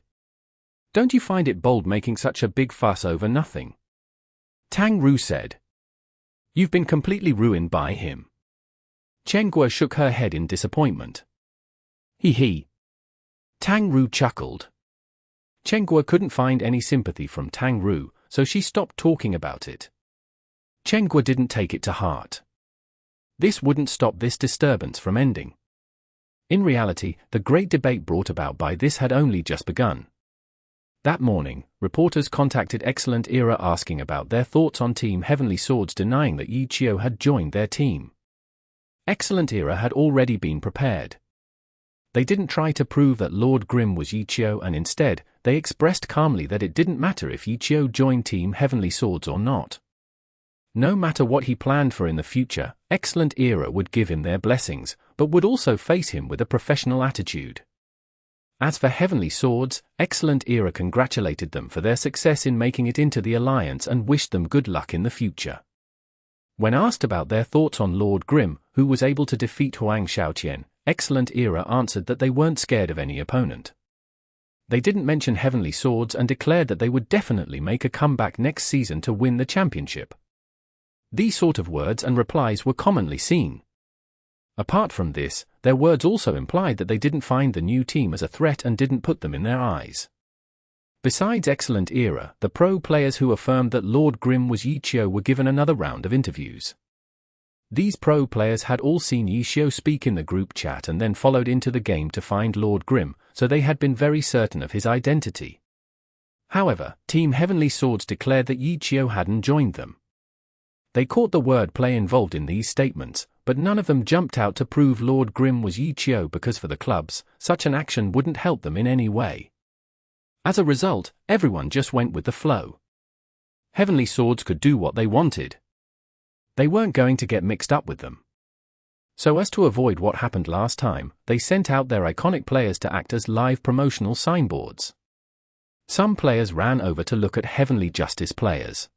Don't you find it bold making such a big fuss over nothing? Tang Ru said. You've been completely ruined by him. Chen Guo shook her head in disappointment. He. Tang Ru chuckled. Chen Guo couldn't find any sympathy from Tang Ru, so she stopped talking about it. Chen Guo didn't take it to heart. This wouldn't stop this disturbance from ending. In reality, the great debate brought about by this had only just begun. That morning, reporters contacted Excellent Era asking about their thoughts on Team Heavenly Swords denying that Yi Xiao had joined their team. Excellent Era had already been prepared. They didn't try to prove that Lord Grimm was Yi Xiao, and instead, they expressed calmly that it didn't matter if Yi Xiao joined Team Heavenly Swords or not. No matter what he planned for in the future, Excellent Era would give him their blessings, but would also face him with a professional attitude. As for Heavenly Swords, Excellent Era congratulated them for their success in making it into the Alliance and wished them good luck in the future. When asked about their thoughts on Lord Grimm, who was able to defeat Huang Shaoqian, Excellent Era answered that they weren't scared of any opponent. They didn't mention Heavenly Swords and declared that they would definitely make a comeback next season to win the championship. These sort of words and replies were commonly seen. Apart from this, their words also implied that they didn't find the new team as a threat and didn't put them in their eyes. Besides Excellent Era, the pro players who affirmed that Lord Grimm was Yichio were given another round of interviews. These pro players had all seen Yichio speak in the group chat and then followed into the game to find Lord Grimm, so they had been very certain of his identity. However, Team Heavenly Swords declared that Yichio hadn't joined them. They caught the wordplay involved in these statements, but none of them jumped out to prove Lord Grimm was Yichio because for the clubs, such an action wouldn't help them in any way. As a result, everyone just went with the flow. Heavenly Swords could do what they wanted. They weren't going to get mixed up with them. So as to avoid what happened last time, they sent out their iconic players to act as live promotional signboards. Some players ran over to look at Heavenly Justice players.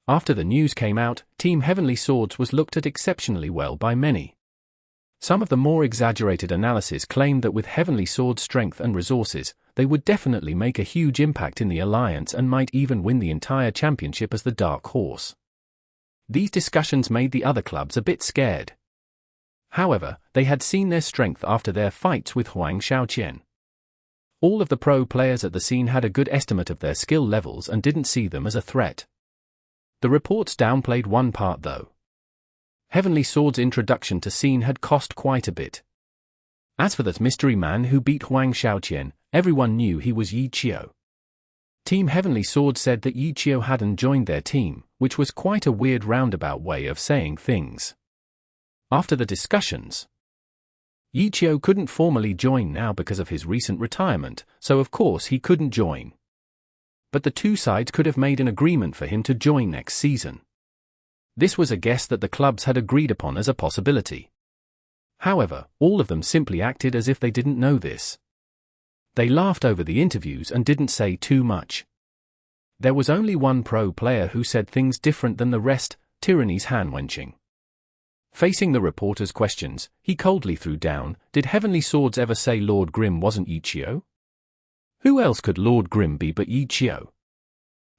After the news came out, Team Heavenly Swords was looked at exceptionally well by many. Some of the more exaggerated analysis claimed that with Heavenly Swords' strength and resources, they would definitely make a huge impact in the alliance and might even win the entire championship as the dark horse. These discussions made the other clubs a bit scared. However, they had seen their strength after their fights with Huang Xiaoqian. All of the pro players at the scene had a good estimate of their skill levels and didn't see them as a threat. The reports downplayed one part though. Heavenly Swords' introduction to scene had cost quite a bit. As for that mystery man who beat Huang Xiaoqian, everyone knew he was Yichio. Team Heavenly Swords said that Yichio hadn't joined their team, which was quite a weird roundabout way of saying things. After the discussions, Yichio couldn't formally join now because of his recent retirement, so of course he couldn't join. But the two sides could have made an agreement for him to join next season. This was a guess that the clubs had agreed upon as a possibility. However, all of them simply acted as if they didn't know this. They laughed over the interviews and didn't say too much. There was only one pro player who said things different than the rest, Tyranny's Han Wenqing. Facing the reporters' questions, he coldly threw down, "Did Heavenly Swords ever say Lord Grimm wasn't Yichio? Who else could Lord Grimm be but Yichio?"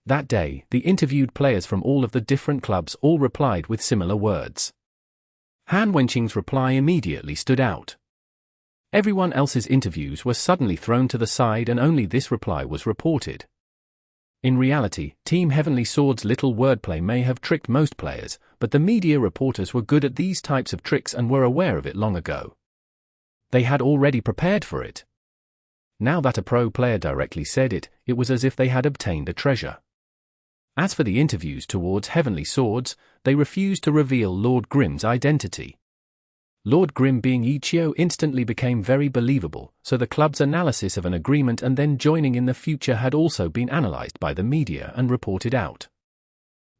That day, the interviewed players from all of the different clubs all replied with similar words. Han Wenqing's reply immediately stood out. Everyone else's interviews were suddenly thrown to the side and only this reply was reported. In reality, Team Heavenly Swords' little wordplay may have tricked most players, but the media reporters were good at these types of tricks and were aware of it long ago. They had already prepared for it. Now that a pro player directly said it, it was as if they had obtained a treasure. As for the interviews towards Heavenly Swords, they refused to reveal Lord Grimm's identity. Lord Grimm being Yichio instantly became very believable, so the club's analysis of an agreement and then joining in the future had also been analyzed by the media and reported out.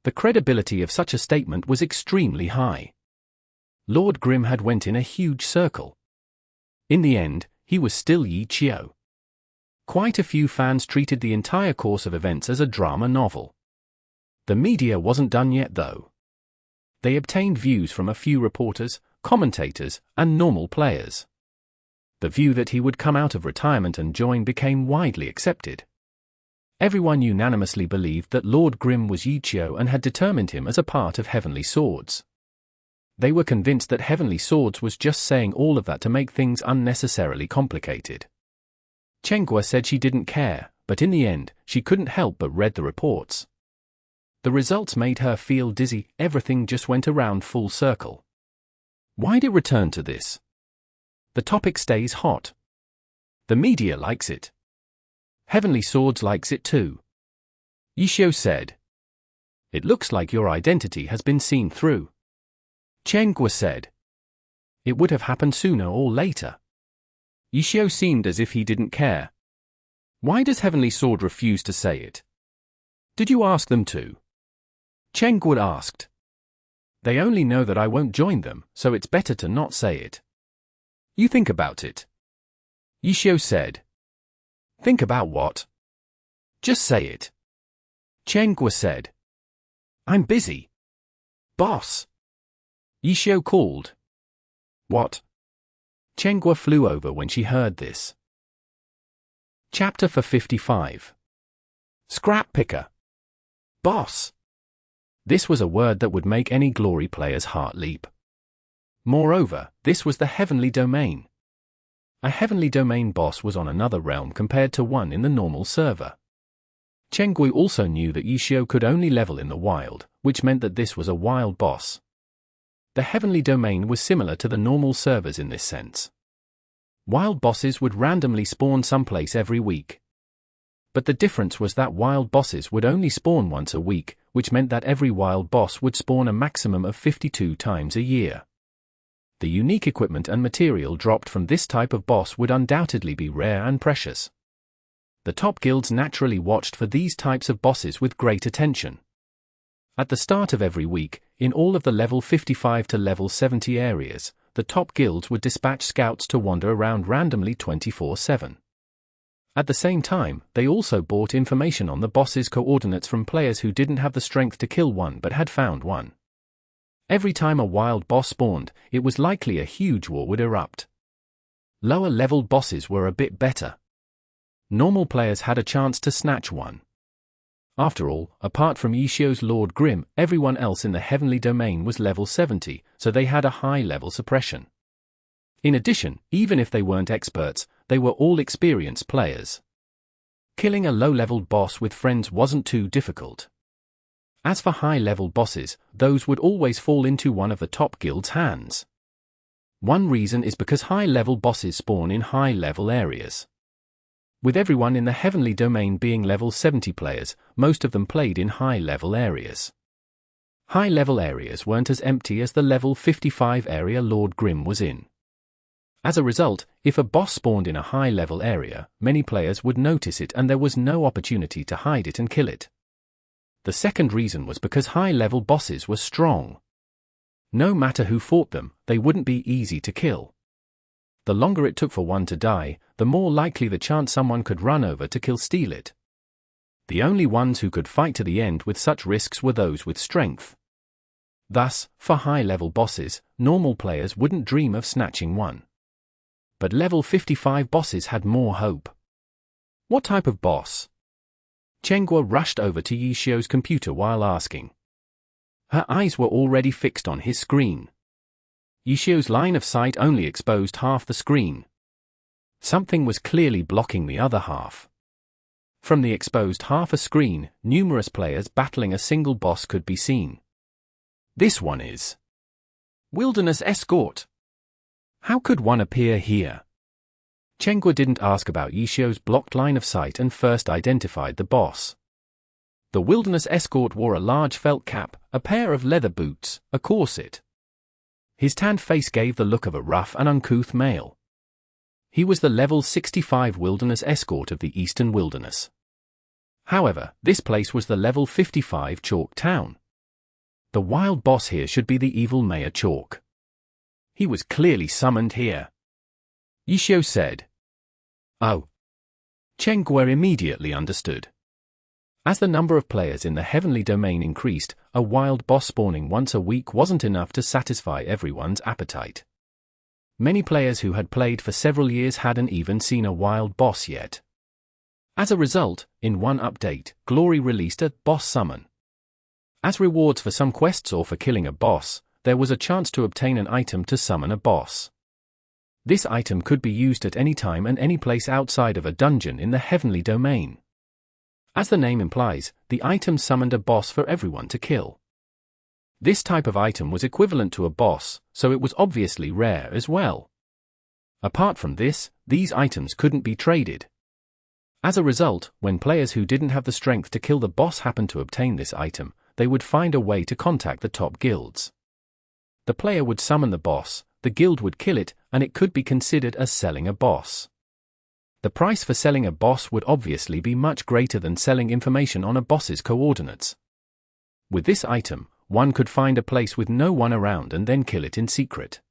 The credibility of such a statement was extremely high. Lord Grimm had went in a huge circle. In the end, he was still Yichio. Quite a few fans treated the entire course of events as a drama novel. The media wasn't done yet though. They obtained views from a few reporters, commentators, and normal players. The view that he would come out of retirement and join became widely accepted. Everyone unanimously believed that Lord Grimm was Yichio and had determined him as a part of Heavenly Swords. They were convinced that Heavenly Swords was just saying all of that to make things unnecessarily complicated. Chen said she didn't care, but in the end, she couldn't help but read the reports. The results made her feel dizzy, everything just went around full circle. Why'd it return to this? The topic stays hot. The media likes it. Heavenly Swords likes it too. Yichio said. It looks like your identity has been seen through. Chen said. It would have happened sooner or later. Yichio seemed as if he didn't care. Why does Heavenly Sword refuse to say it? Did you ask them to? Chen asked. They only know that I won't join them, so it's better to not say it. You think about it. Yichio said. Think about what? Just say it. Chen said. I'm busy. Boss. Yichio called. What? Chen flew over when she heard this. Chapter 55. Scrap Picker. Boss. This was a word that would make any Glory player's heart leap. Moreover, this was the Heavenly Domain. A Heavenly Domain boss was on another realm compared to one in the normal server. Chen also knew that Yishio could only level in the wild, which meant that this was a wild boss. The Heavenly Domain was similar to the normal servers in this sense. Wild bosses would randomly spawn someplace every week. But the difference was that wild bosses would only spawn once a week, which meant that every wild boss would spawn a maximum of 52 times a year. The unique equipment and material dropped from this type of boss would undoubtedly be rare and precious. The top guilds naturally watched for these types of bosses with great attention. At the start of every week, in all of the level 55 to level 70 areas, the top guilds would dispatch scouts to wander around randomly 24/7. At the same time, they also bought information on the boss's coordinates from players who didn't have the strength to kill one but had found one. Every time a wild boss spawned, it was likely a huge war would erupt. Lower-leveled bosses were a bit better. Normal players had a chance to snatch one. After all, apart from Yishio's Lord Grim, everyone else in the Heavenly Domain was level 70, so they had a high-level suppression. In addition, even if they weren't experts, they were all experienced players. Killing a low-leveled boss with friends wasn't too difficult. As for high-level bosses, those would always fall into one of the top guilds' hands. One reason is because high-level bosses spawn in high-level areas. With everyone in the Heavenly Domain being level 70 players, most of them played in high-level areas. High-level areas weren't as empty as the level 55 area Lord Grim was in. As a result, if a boss spawned in a high-level area, many players would notice it and there was no opportunity to hide it and kill it. The second reason was because high-level bosses were strong. No matter who fought them, they wouldn't be easy to kill. The longer it took for one to die, the more likely the chance someone could run over to steal it. The only ones who could fight to the end with such risks were those with strength. Thus, for high-level bosses, normal players wouldn't dream of snatching one. But level 55 bosses had more hope. What type of boss? Chen rushed over to Yishio's computer while asking. Her eyes were already fixed on his screen. Yishio's line of sight only exposed half the screen. Something was clearly blocking the other half. From the exposed half a screen, numerous players battling a single boss could be seen. This one is Wilderness Escort. How could one appear here? Chen didn't ask about Yishio's blocked line of sight and first identified the boss. The Wilderness Escort wore a large felt cap, a pair of leather boots, a corset. His tanned face gave the look of a rough and uncouth male. He was the level 65 Wilderness Escort of the Eastern Wilderness. However, this place was the level 55 Chalk Town. The wild boss here should be the evil Mayor Chalk. He was clearly summoned here. Yishio said. Oh. Chen immediately understood. As the number of players in the Heavenly Domain increased, a wild boss spawning once a week wasn't enough to satisfy everyone's appetite. Many players who had played for several years hadn't even seen a wild boss yet. As a result, in one update, Glory released a boss summon. As rewards for some quests or for killing a boss, there was a chance to obtain an item to summon a boss. This item could be used at any time and any place outside of a dungeon in the Heavenly Domain. As the name implies, the item summoned a boss for everyone to kill. This type of item was equivalent to a boss, so it was obviously rare as well. Apart from this, these items couldn't be traded. As a result, when players who didn't have the strength to kill the boss happened to obtain this item, they would find a way to contact the top guilds. The player would summon the boss, the guild would kill it, and it could be considered as selling a boss. The price for selling a boss would obviously be much greater than selling information on a boss's coordinates. With this item, one could find a place with no one around and then kill it in secret.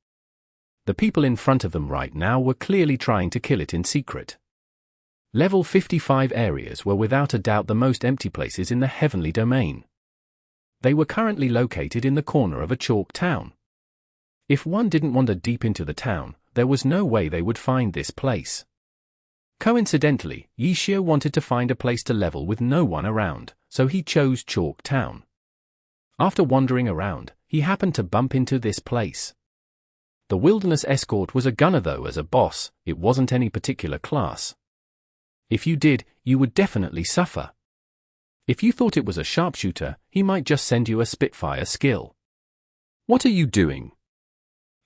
The people in front of them right now were clearly trying to kill it in secret. Level 55 areas were without a doubt the most empty places in the Heavenly Domain. They were currently located in the corner of a chalk town. If one didn't wander deep into the town, there was no way they would find this place. Coincidentally, Yishio wanted to find a place to level with no one around, so he chose Chalk Town. After wandering around, he happened to bump into this place. The Wilderness Escort was a gunner though. As a boss, it wasn't any particular class. If you did, you would definitely suffer. If you thought it was a sharpshooter, he might just send you a Spitfire skill. What are you doing?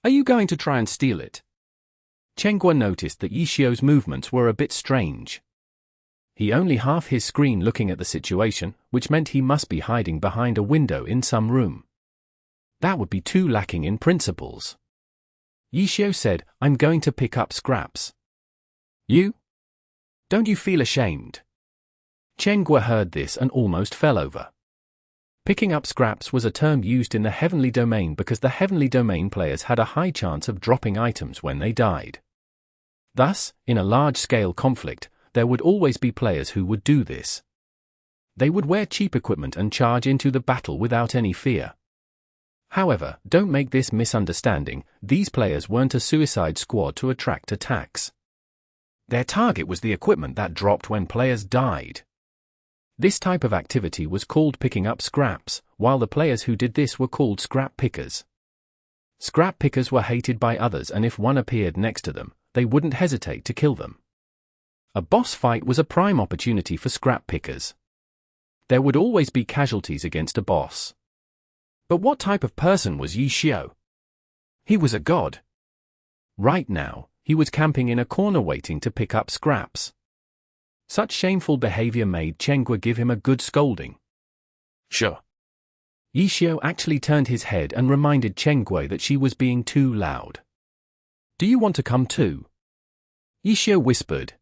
Are you going to try and steal it? Chengguo noticed that Yishio's movements were a bit strange. He only half his screen looking at the situation, which meant he must be hiding behind a window in some room. That would be too lacking in principles. Yishio said, "I'm going to pick up scraps." You? Don't you feel ashamed? Chengguo heard this and almost fell over. Picking up scraps was a term used in the Heavenly Domain because the Heavenly Domain players had a high chance of dropping items when they died. Thus, in a large-scale conflict, there would always be players who would do this. They would wear cheap equipment and charge into the battle without any fear. However, don't make this misunderstanding, these players weren't a suicide squad to attract attacks. Their target was the equipment that dropped when players died. This type of activity was called picking up scraps, while the players who did this were called scrap pickers. Scrap pickers were hated by others, and if one appeared next to them, they wouldn't hesitate to kill them. A boss fight was a prime opportunity for scrap pickers. There would always be casualties against a boss. But what type of person was Yishio? He was a god. Right now, he was camping in a corner waiting to pick up scraps. Such shameful behavior made Chengguo give him a good scolding. Sure. Yishio actually turned his head and reminded Chengguo that she was being too loud. Do you want to come too? Yishio whispered.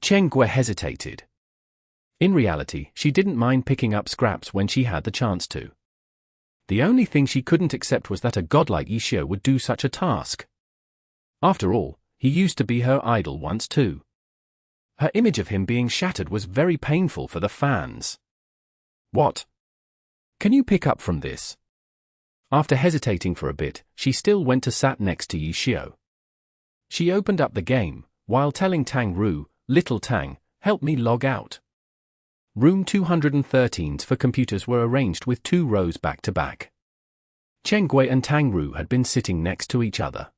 Chengguo hesitated. In reality, she didn't mind picking up scraps when she had the chance to. The only thing she couldn't accept was that a god like Yishio would do such a task. After all, he used to be her idol once too. Her image of him being shattered was very painful for the fans. What? Can you pick up from this? After hesitating for a bit, she still went to sat next to Yishio. She opened up the game, while telling Tang Ru, "Little Tang, help me log out." Room 213s for computers were arranged with 2 rows back to back. Chengguo and Tang Ru had been sitting next to each other.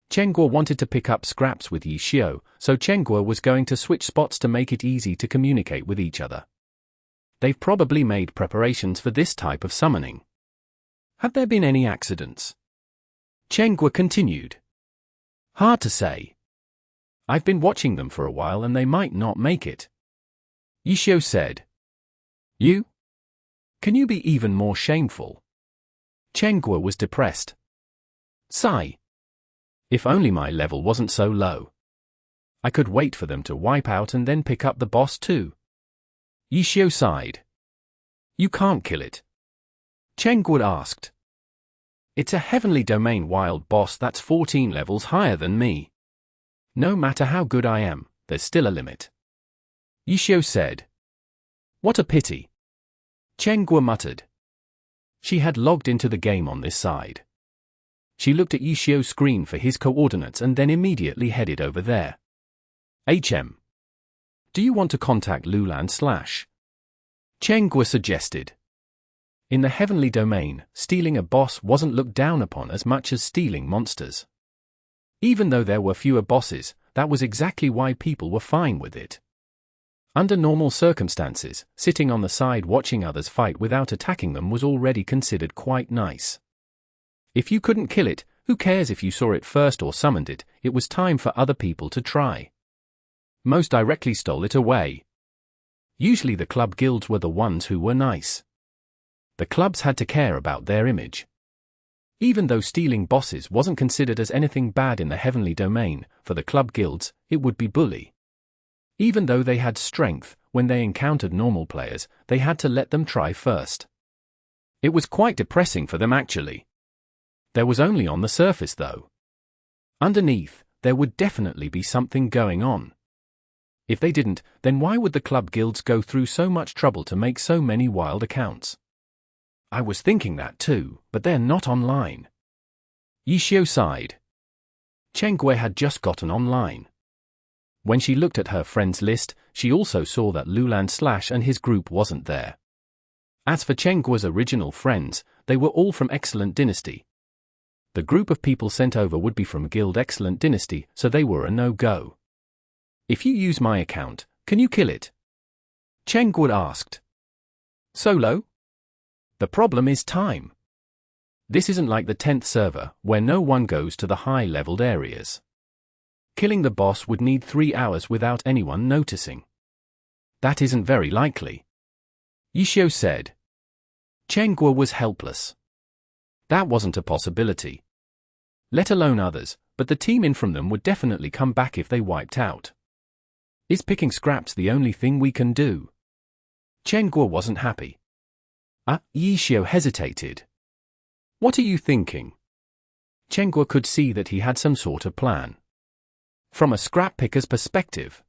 Chengguo wanted to pick up scraps with Yishio, so Chengguo was going to switch spots to make it easy to communicate with each other. They've probably made preparations for this type of summoning. Have there been any accidents? Chengguo continued. Hard to say. I've been watching them for a while and they might not make it. Yishio said. You? Can you be even more shameful? Chengguo was depressed. Sigh. If only my level wasn't so low. I could wait for them to wipe out and then pick up the boss too. Yishio sighed. You can't kill it. Chengguo asked. It's a Heavenly Domain wild boss that's 14 levels higher than me. No matter how good I am, there's still a limit. Yishio said. What a pity. Chengguo muttered. She had logged into the game on this side. She looked at Yishio's screen for his coordinates and then immediately headed over there. HM. Do you want to contact Lulan / Chengguo suggested. In the Heavenly Domain, stealing a boss wasn't looked down upon as much as stealing monsters. Even though there were fewer bosses, that was exactly why people were fine with it. Under normal circumstances, sitting on the side watching others fight without attacking them was already considered quite nice. If you couldn't kill it, who cares if you saw it first or summoned it, it was time for other people to try. Most directly stole it away. Usually the club guilds were the ones who were nice. The clubs had to care about their image. Even though stealing bosses wasn't considered as anything bad in the Heavenly Domain, for the club guilds, it would be bully. Even though they had strength, when they encountered normal players, they had to let them try first. It was quite depressing for them actually. There was only on the surface though. Underneath, there would definitely be something going on. If they didn't, then why would the club guilds go through so much trouble to make so many wild accounts? I was thinking that too, but they're not online. Yishio sighed. Chengguo had just gotten online. When she looked at her friends list, she also saw that Lulan Slash and his group wasn't there. As for Chen Guo's original friends, they were all from Excellent Dynasty. The group of people sent over would be from Guild Excellent Dynasty, so they were a no-go. If you use my account, can you kill it? Chen Guo asked. Solo? The problem is time. This isn't like the 10th server, where no one goes to the high-leveled areas. Killing the boss would need 3 hours without anyone noticing. That isn't very likely. Yishio said. Chen Guo was helpless. That wasn't a possibility. Let alone others, but the team in from them would definitely come back if they wiped out. Is picking scraps the only thing we can do? Chen Guo wasn't happy. Yishio hesitated. What are you thinking? Chen Guo could see that he had some sort of plan. From a scrap picker's perspective.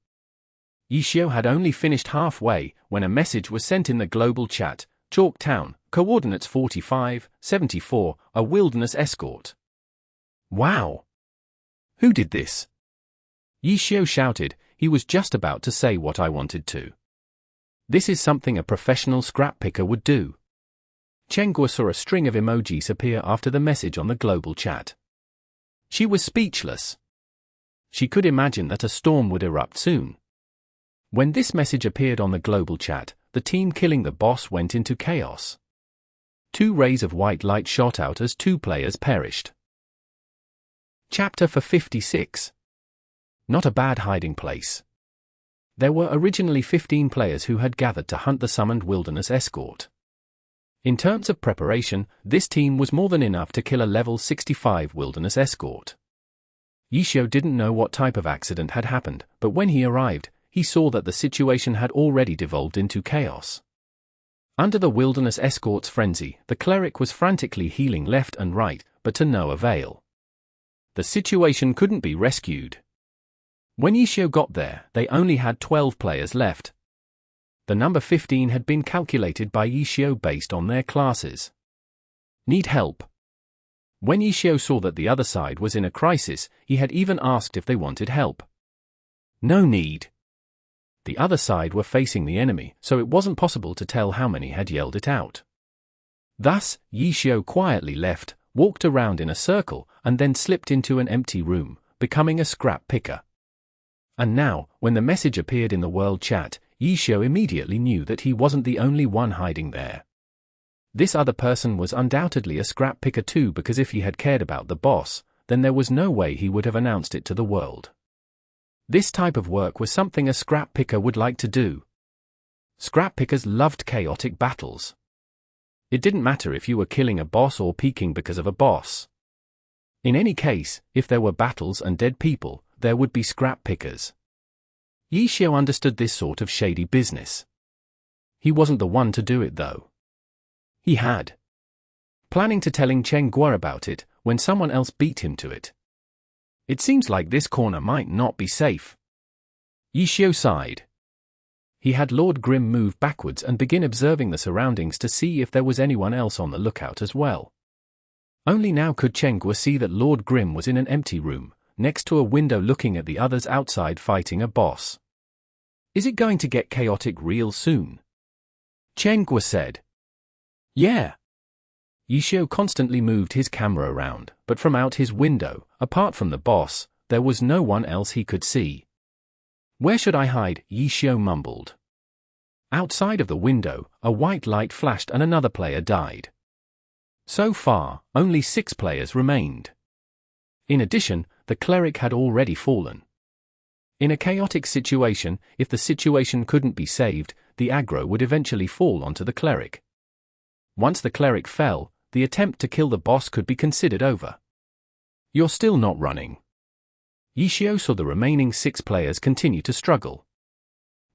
Yishio had only finished halfway when a message was sent in the global chat, Chalk Town, coordinates 4574, a wilderness escort. Wow! Who did this? Yishio shouted. He was just about to say what I wanted to. This is something a professional scrap picker would do. Chen Guo saw a string of emojis appear after the message on the global chat. She was speechless. She could imagine that a storm would erupt soon. When this message appeared on the global chat, the team killing the boss went into chaos. 2 rays of white light shot out as 2 players perished. Chapter 56. Not a bad hiding place. There were originally 15 players who had gathered to hunt the summoned wilderness escort. In terms of preparation, this team was more than enough to kill a level 65 wilderness escort. Yishio didn't know what type of accident had happened, but when he arrived, he saw that the situation had already devolved into chaos. Under the wilderness escort's frenzy, the cleric was frantically healing left and right, but to no avail. The situation couldn't be rescued. When Yishio got there, they only had 12 players left. The number 15 had been calculated by Yishio based on their classes. Need help? When Yishio saw that the other side was in a crisis, he had even asked if they wanted help. No need. The other side were facing the enemy, so it wasn't possible to tell how many had yelled it out. Thus, Yishio quietly left, walked around in a circle, and then slipped into an empty room, becoming a scrap picker. And now, when the message appeared in the world chat, Yishio immediately knew that he wasn't the only one hiding there. This other person was undoubtedly a scrap picker too, because if he had cared about the boss, then there was no way he would have announced it to the world. This type of work was something a scrap picker would like to do. Scrap pickers loved chaotic battles. It didn't matter if you were killing a boss or peeking because of a boss. In any case, if there were battles and dead people, there would be scrap pickers. Yishio understood this sort of shady business. He wasn't the one to do it though. He had. Planning to telling Chen Guo about it, when someone else beat him to it. It seems like this corner might not be safe. Yishio sighed. He had Lord Grimm move backwards and begin observing the surroundings to see if there was anyone else on the lookout as well. Only now could Chen Guo see that Lord Grimm was in an empty room, next to a window looking at the others outside fighting a boss. Is it going to get chaotic real soon? Chen Guo said. Yeah. Yishio constantly moved his camera around, but from out his window, apart from the boss, there was no one else he could see. Where should I hide? Yishio mumbled. Outside of the window, a white light flashed and another player died. So far, only 6 players remained. In addition, the cleric had already fallen. In a chaotic situation, if the situation couldn't be saved, the aggro would eventually fall onto the cleric. Once the cleric fell, the attempt to kill the boss could be considered over. You're still not running. Yishio saw the remaining 6 players continue to struggle.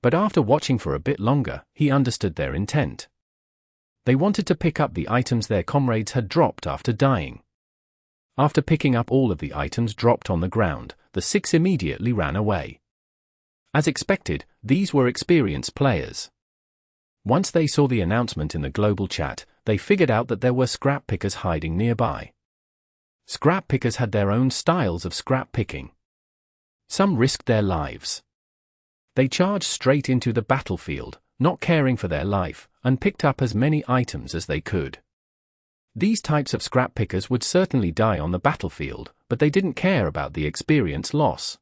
But after watching for a bit longer, he understood their intent. They wanted to pick up the items their comrades had dropped after dying. After picking up all of the items dropped on the ground, the 6 immediately ran away. As expected, these were experienced players. Once they saw the announcement in the global chat, they figured out that there were scrap pickers hiding nearby. Scrap pickers had their own styles of scrap picking. Some risked their lives. They charged straight into the battlefield, not caring for their life, and picked up as many items as they could. These types of scrap pickers would certainly die on the battlefield, but they didn't care about the experience loss.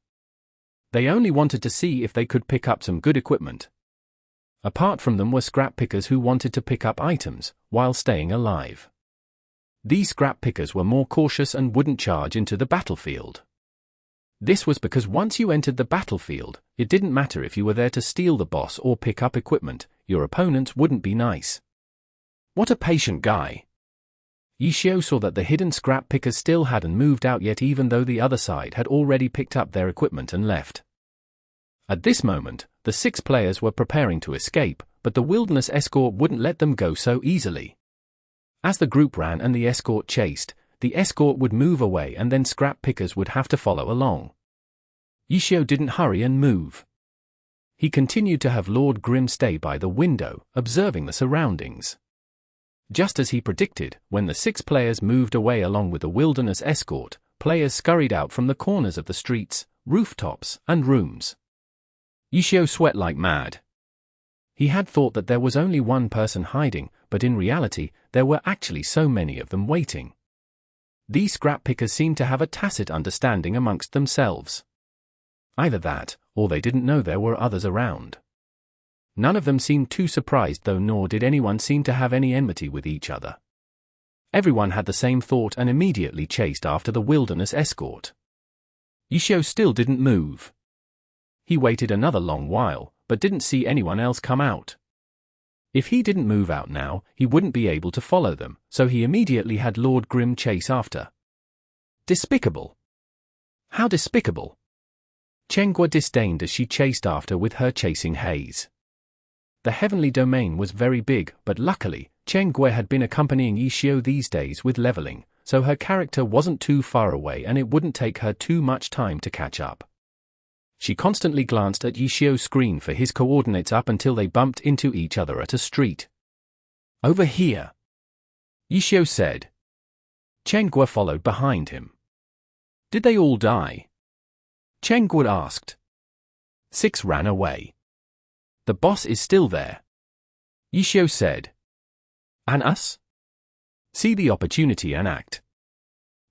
They only wanted to see if they could pick up some good equipment. Apart from them were scrap pickers who wanted to pick up items, while staying alive. These scrap pickers were more cautious and wouldn't charge into the battlefield. This was because once you entered the battlefield, it didn't matter if you were there to steal the boss or pick up equipment, your opponents wouldn't be nice. What a patient guy. Xiao saw that the hidden scrap pickers still hadn't moved out yet, even though the other side had already picked up their equipment and left. At this moment, the 6 players were preparing to escape, but the wilderness escort wouldn't let them go so easily. As the group ran and the escort chased, the escort would move away and then scrap pickers would have to follow along. Xiao didn't hurry and move. He continued to have Lord Grimm stay by the window, observing the surroundings. Just as he predicted, when the 6 players moved away along with the wilderness escort, players scurried out from the corners of the streets, rooftops, and rooms. Xiao sweat like mad. He had thought that there was only one person hiding, but in reality, there were actually so many of them waiting. These scrap pickers seemed to have a tacit understanding amongst themselves. Either that, or they didn't know there were others around. None of them seemed too surprised though, nor did anyone seem to have any enmity with each other. Everyone had the same thought and immediately chased after the wilderness escort. Xiao still didn't move. He waited another long while, but didn't see anyone else come out. If he didn't move out now, he wouldn't be able to follow them, so he immediately had Lord Grimm chase after. Despicable. How despicable. Chen disdained as she chased after with her chasing haze. The heavenly domain was very big, but luckily, Chen had been accompanying Xiao these days with leveling, so her character wasn't too far away and it wouldn't take her too much time to catch up. She constantly glanced at Xiao's screen for his coordinates up until they bumped into each other at a street. Over here, Xiao said. Chen followed behind him. Did they all die? Chen asked. 6 ran away. The boss is still there. Xiao said. And us? See the opportunity and act.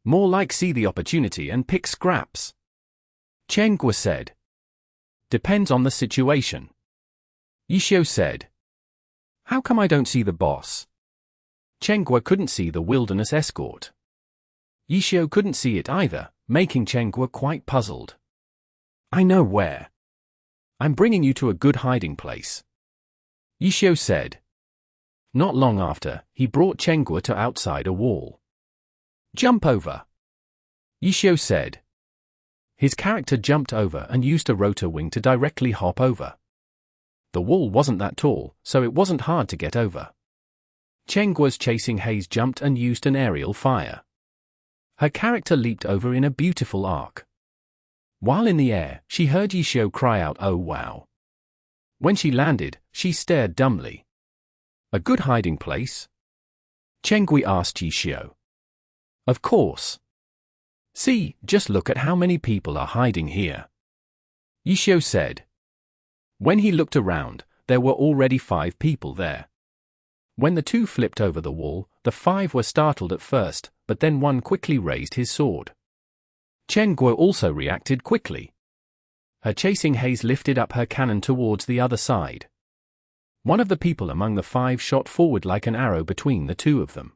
More like see the opportunity and pick scraps. Chen said. Depends on the situation. Xiao said. How come I don't see the boss? Chen couldn't see the wilderness escort. Xiao couldn't see it either, making Chen quite puzzled. I know where. I'm bringing you to a good hiding place. Xiao said. Not long after, he brought Chen to outside a wall. Jump over. Xiao said. His character jumped over and used a rotor wing to directly hop over. The wall wasn't that tall, so it wasn't hard to get over. Chen chasing haze jumped and used an aerial fire. Her character leaped over in a beautiful arc. While in the air, she heard Xiao cry out, "Oh wow." When she landed, she stared dumbly. A good hiding place? Chen asked Xiao. Of course. See, just look at how many people are hiding here. Xiao said. When he looked around, there were already 5 people there. When the 2 flipped over the wall, the 5 were startled at first, but then one quickly raised his sword. Chen also reacted quickly. Her chasing haze lifted up her cannon towards the other side. One of the people among the 5 shot forward like an arrow between the 2 of them.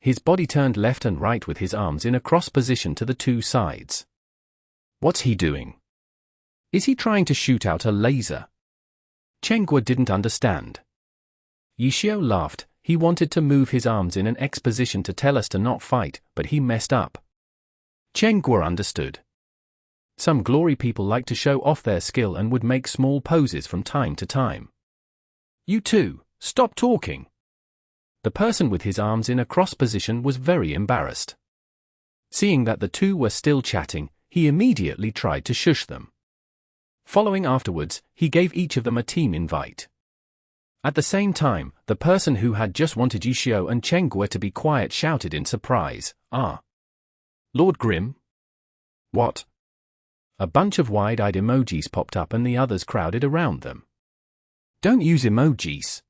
His body turned left and right with his arms in a cross position to the 2 sides. What's he doing? Is he trying to shoot out a laser? Chen didn't understand. Xiao laughed. He wanted to move his arms in an X position to tell us to not fight, but he messed up. Chen understood. Some glory people like to show off their skill and would make small poses from time to time. You two, stop talking. The person with his arms in a cross position was very embarrassed. Seeing that the 2 were still chatting, he immediately tried to shush them. Following afterwards, he gave each of them a team invite. At the same time, the person who had just wanted Xiao and Chen to be quiet shouted in surprise, "Ah! Lord Grimm? What? A bunch of wide-eyed emojis popped up and the others crowded around them. Don't use emojis.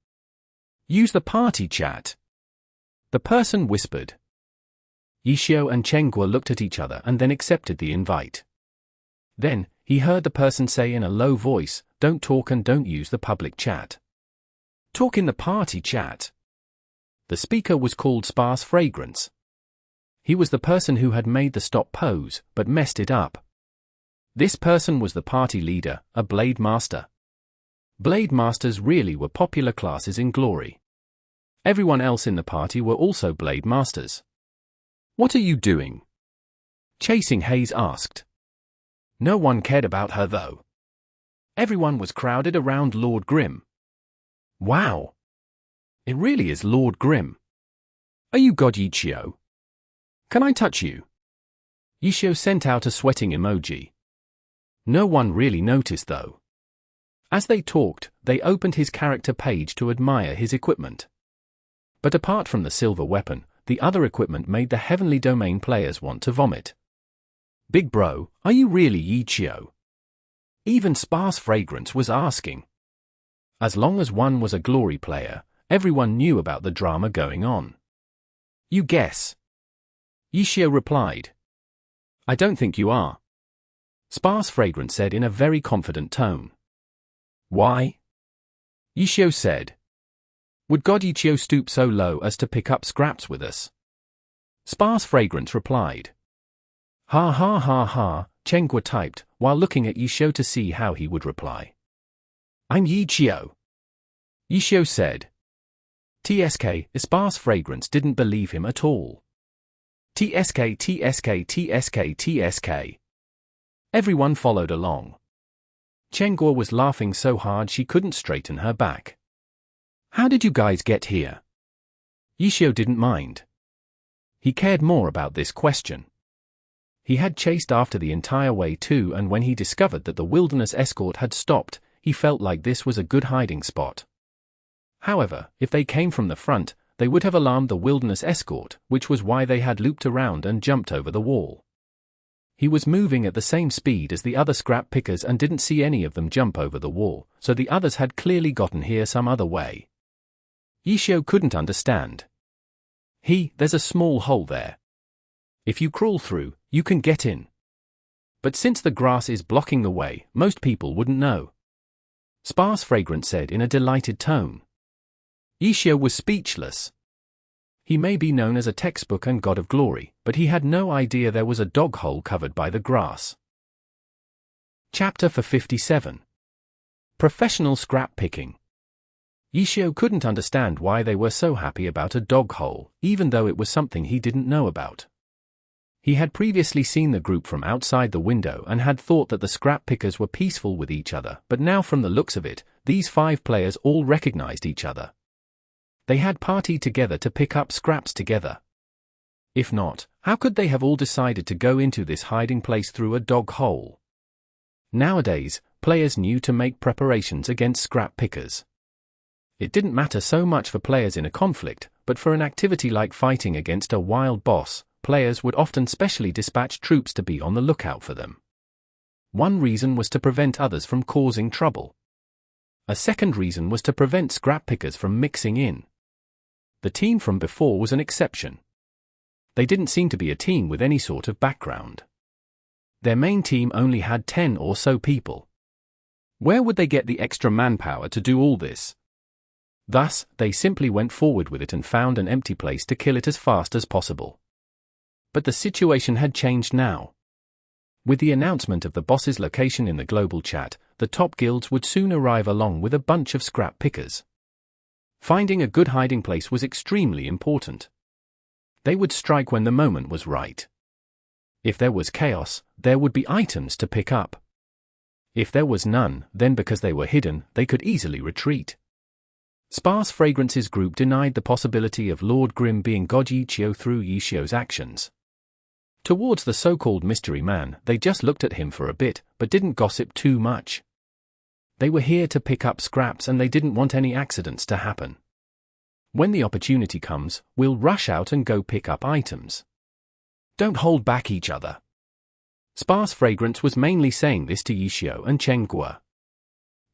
Use the party chat. The person whispered. Yishio and Chen looked at each other and then accepted the invite. Then, he heard the person say in a low voice, "Don't talk and don't use the public chat. Talk in the party chat." The speaker was called Sparse Fragrance. He was the person who had made the stop pose, but messed it up. This person was the party leader, a Blade Master. Blade Masters really were popular classes in Glory. Everyone else in the party were also Blade Masters. "What are you doing?" Chasing Haze asked. No one cared about her though. Everyone was crowded around Lord Grim. Wow! It really is Lord Grim. Are you God Yishio? Can I touch you? Yishio sent out a sweating emoji. No one really noticed though. As they talked, they opened his character page to admire his equipment. But apart from the silver weapon, the other equipment made the Heavenly Domain players want to vomit. Big bro, are you really Yishio? Even Sparse Fragrance was asking. As long as one was a Glory player, everyone knew about the drama going on. You guess. Yishio replied. I don't think you are. Sparse Fragrance said in a very confident tone. Why? Yishio said. Would God Yishio stoop so low as to pick up scraps with us? Sparse Fragrance replied. Ha ha ha ha, Chen typed, while looking at Yishio to see how he would reply. I'm Yishio. Yishio said. TSK, Sparse Fragrance didn't believe him at all. TSK, TSK, TSK, TSK. Everyone followed along. Chen was laughing so hard she couldn't straighten her back. How did you guys get here? Yishio didn't mind. He cared more about this question. He had chased after the entire way too, and when he discovered that the wilderness escort had stopped, he felt like this was a good hiding spot. However, if they came from the front, they would have alarmed the wilderness escort, which was why they had looped around and jumped over the wall. He was moving at the same speed as the other scrap pickers and didn't see any of them jump over the wall, so the others had clearly gotten here some other way. Yishio couldn't understand. There's a small hole there. If you crawl through, you can get in. But since the grass is blocking the way, most people wouldn't know. Sparse Fragrance said in a delighted tone. Yishio was speechless. He may be known as a textbook and god of glory, but he had no idea there was a dog hole covered by the grass. Chapter 57. Professional Scrap Picking. Yishio couldn't understand why they were so happy about a dog hole, even though it was something he didn't know about. He had previously seen the group from outside the window and had thought that the scrap pickers were peaceful with each other, but now from the looks of it, these 5 players all recognized each other. They had partied together to pick up scraps together. If not, how could they have all decided to go into this hiding place through a dog hole? Nowadays, players knew to make preparations against scrap pickers. It didn't matter so much for players in a conflict, but for an activity like fighting against a wild boss, players would often specially dispatch troops to be on the lookout for them. One reason was to prevent others from causing trouble. A second reason was to prevent scrap pickers from mixing in. The team from before was an exception. They didn't seem to be a team with any sort of background. Their main team only had 10 or so people. Where would they get the extra manpower to do all this? Thus, they simply went forward with it and found an empty place to kill it as fast as possible. But the situation had changed now. With the announcement of the boss's location in the global chat, the top guilds would soon arrive along with a bunch of scrap pickers. Finding a good hiding place was extremely important. They would strike when the moment was right. If there was chaos, there would be items to pick up. If there was none, then because they were hidden, they could easily retreat. Sparse Fragrance's group denied the possibility of Lord Grim being God Yishio through Yishio's actions. Towards the so-called mystery man, they just looked at him for a bit, but didn't gossip too much. They were here to pick up scraps and they didn't want any accidents to happen. When the opportunity comes, we'll rush out and go pick up items. Don't hold back each other. Sparse Fragrance was mainly saying this to Yishio and Chen.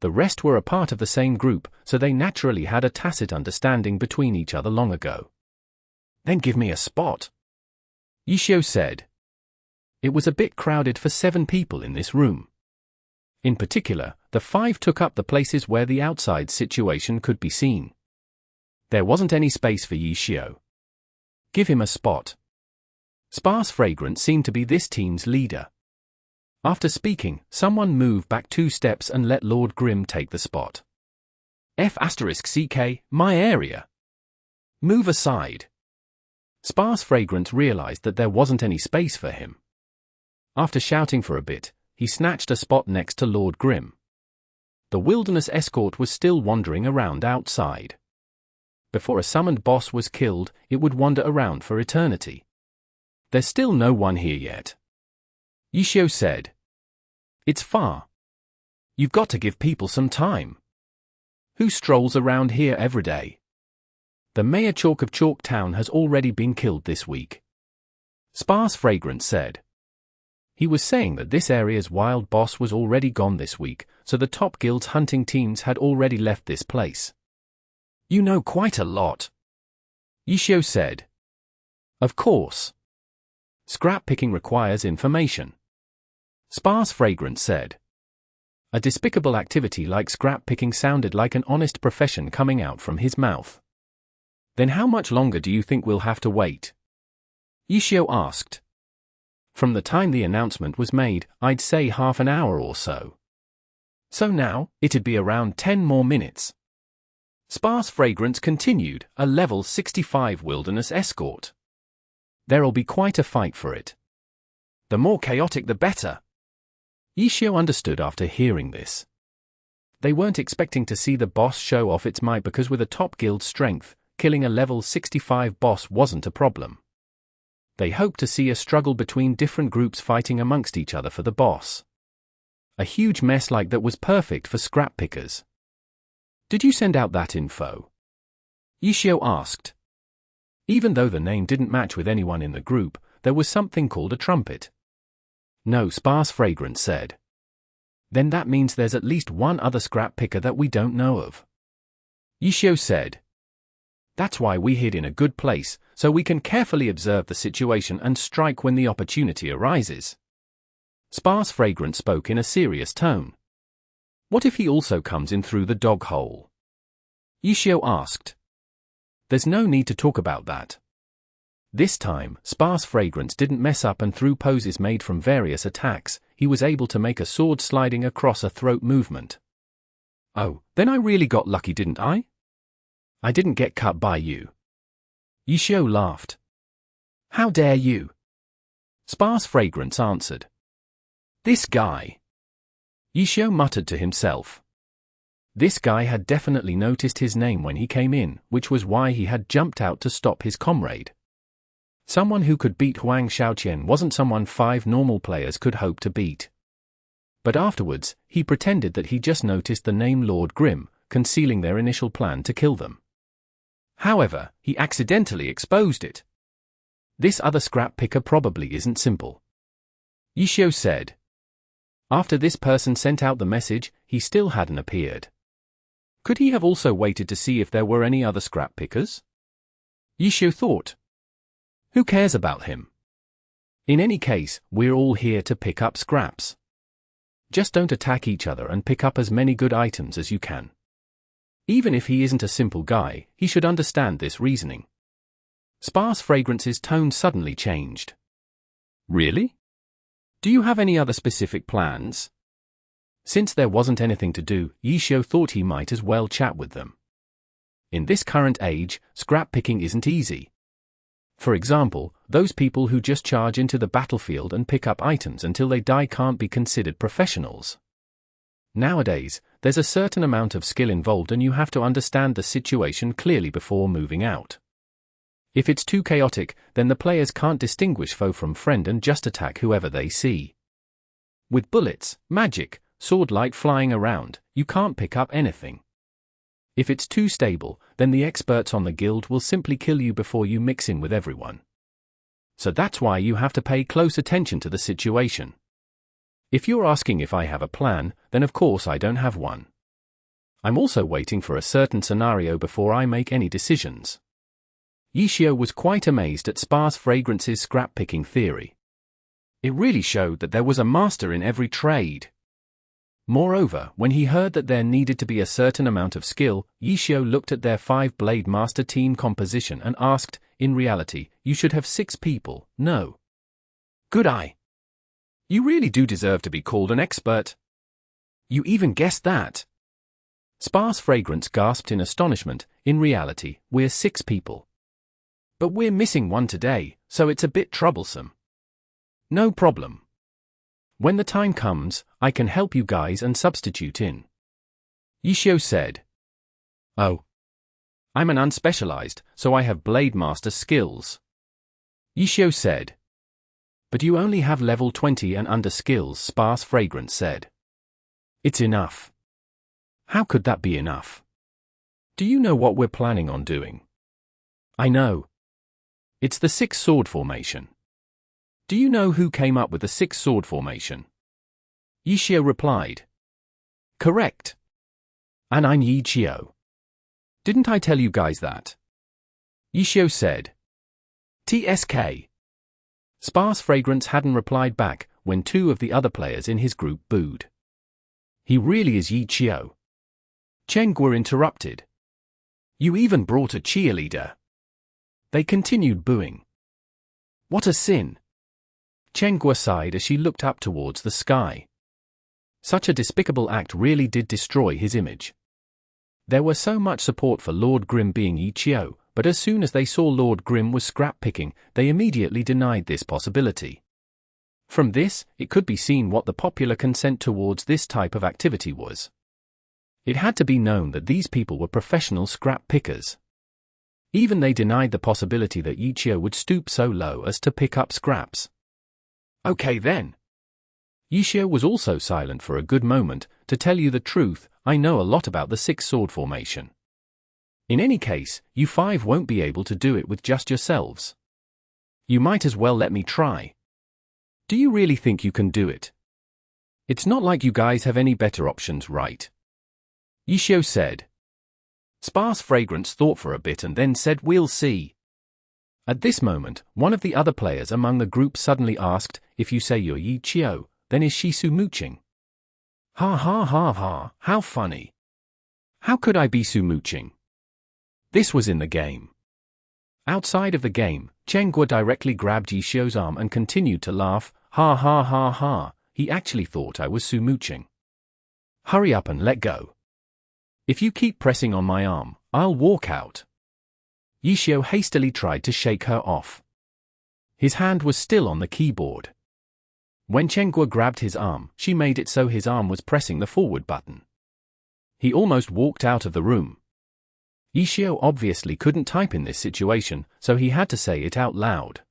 The rest were a part of the same group, so they naturally had a tacit understanding between each other long ago. Then give me a spot, Yishio said. It was a bit crowded for 7 people in this room. In particular, the 5 took up the places where the outside situation could be seen. There wasn't any space for Yishio. Give him a spot. Sparse Fragrance seemed to be this team's leader. After speaking, someone moved back 2 steps and let Lord Grimm take the spot. F***CK, my area. Move aside. Sparse Fragrance realized that there wasn't any space for him. After shouting for a bit, he snatched a spot next to Lord Grimm. The wilderness escort was still wandering around outside. Before a summoned boss was killed, it would wander around for eternity. There's still no one here yet, Yishio said. It's far. You've got to give people some time. Who strolls around here every day? The mayor Chalk of Chalk Town has already been killed this week, Sparse Fragrance said. He was saying that this area's wild boss was already gone this week, so the top guild's hunting teams had already left this place. You know quite a lot, Yishio said. Of course. Scrap picking requires information, Sparse Fragrance said. A despicable activity like scrap picking sounded like an honest profession coming out from his mouth. Then how much longer do you think we'll have to wait? Yishio asked. From the time the announcement was made, I'd say half an hour or so. So now, it'd be around 10 more minutes. Sparse Fragrance continued, a level 65 wilderness escort. There'll be quite a fight for it. The more chaotic the better. Yishio understood after hearing this. They weren't expecting to see the boss show off its might because with a top guild strength, killing a level 65 boss wasn't a problem. They hoped to see a struggle between different groups fighting amongst each other for the boss. A huge mess like that was perfect for scrap pickers. Did you send out that info? Yishio asked. Even though the name didn't match with anyone in the group, there was something called a trumpet. No, Sparse Fragrance said. Then that means there's at least one other scrap picker that we don't know of, Yishio said. That's why we hid in a good place, so we can carefully observe the situation and strike when the opportunity arises. Sparse Fragrance spoke in a serious tone. What if he also comes in through the dog hole? Yishio asked. There's no need to talk about that. This time, Sparse Fragrance didn't mess up and through poses made from various attacks, he was able to make a sword sliding across a throat movement. Oh, then I really got lucky, didn't I? I didn't get cut by you. Yishio laughed. How dare you? Sparse Fragrance answered. This guy. Yishio muttered to himself. This guy had definitely noticed his name when he came in, which was why he had jumped out to stop his comrade. Someone who could beat Huang Shaoqian wasn't someone 5 normal players could hope to beat. But afterwards, he pretended that he just noticed the name Lord Grimm, concealing their initial plan to kill them. However, he accidentally exposed it. This other scrap picker probably isn't simple, Yishio said. After this person sent out the message, he still hadn't appeared. Could he have also waited to see if there were any other scrap pickers? Yishio thought. Who cares about him? In any case, we're all here to pick up scraps. Just don't attack each other and pick up as many good items as you can. Even if he isn't a simple guy, he should understand this reasoning. Sparse Fragrance's tone suddenly changed. Really? Do you have any other specific plans? Since there wasn't anything to do, Yishio thought he might as well chat with them. In this current age, scrap picking isn't easy. For example, those people who just charge into the battlefield and pick up items until they die can't be considered professionals. Nowadays, there's a certain amount of skill involved and you have to understand the situation clearly before moving out. If it's too chaotic, then the players can't distinguish foe from friend and just attack whoever they see. With bullets, magic, sword light flying around, you can't pick up anything. If it's too stable, then the experts on the guild will simply kill you before you mix in with everyone. So that's why you have to pay close attention to the situation. If you're asking if I have a plan, then of course I don't have one. I'm also waiting for a certain scenario before I make any decisions. Yixiao was quite amazed at Sparse Fragrance's scrap-picking theory. It really showed that there was a master in every trade. Moreover, when he heard that there needed to be a certain amount of skill, Yixiao looked at their 5-blade master team composition and asked, in reality, you should have 6 people, no? Good eye. You really do deserve to be called an expert. You even guessed that. Sparse Fragrance gasped in astonishment. In reality, we're 6 people. But we're missing one today, so it's a bit troublesome. No problem. When the time comes, I can help you guys and substitute in. Yixiao said. Oh. I'm an unspecialized, so I have Blade Master skills. Yixiao said. But you only have level 20 and under skills, Sparse Fragrance said. It's enough. How could that be enough? Do you know what we're planning on doing? I know. It's the 6-sword formation. Do you know who came up with the 6-sword formation? Yixiao replied. Correct. And I'm Yixiao. Didn't I tell you guys that? Yixiao said. TSK. Sparse Fragrance hadn't replied back when 2 of the other players in his group booed. He really is Yixiao. Chen interrupted. You even brought a cheerleader. They continued booing. What a sin. Chen sighed as she looked up towards the sky. Such a despicable act really did destroy his image. There was so much support for Lord Grimm being Yixiao, but as soon as they saw Lord Grimm was scrap-picking, they immediately denied this possibility. From this, it could be seen what the popular consent towards this type of activity was. It had to be known that these people were professional scrap-pickers. Even they denied the possibility that Yixiao would stoop so low as to pick up scraps. Okay then. Yixiao was also silent for a good moment. To tell you the truth, I know a lot about the 6-sword formation. In any case, you 5 won't be able to do it with just yourselves. You might as well let me try. Do you really think you can do it? It's not like you guys have any better options, right? Yixiao said. Sparse Fragrance thought for a bit and then said, we'll see. At this moment, one of the other players among the group suddenly asked, if you say you're Yixiao, then is she mooching? Ha ha ha ha, how funny. How could I be mooching? This was in the game. Outside of the game, Chen directly grabbed Yixiao's arm and continued to laugh, ha ha ha ha, he actually thought I was mooching. Hurry up and let go. If you keep pressing on my arm, I'll walk out. Yixiao hastily tried to shake her off. His hand was still on the keyboard. When Chen grabbed his arm, she made it so his arm was pressing the forward button. He almost walked out of the room. Yixiao obviously couldn't type in this situation, so he had to say it out loud.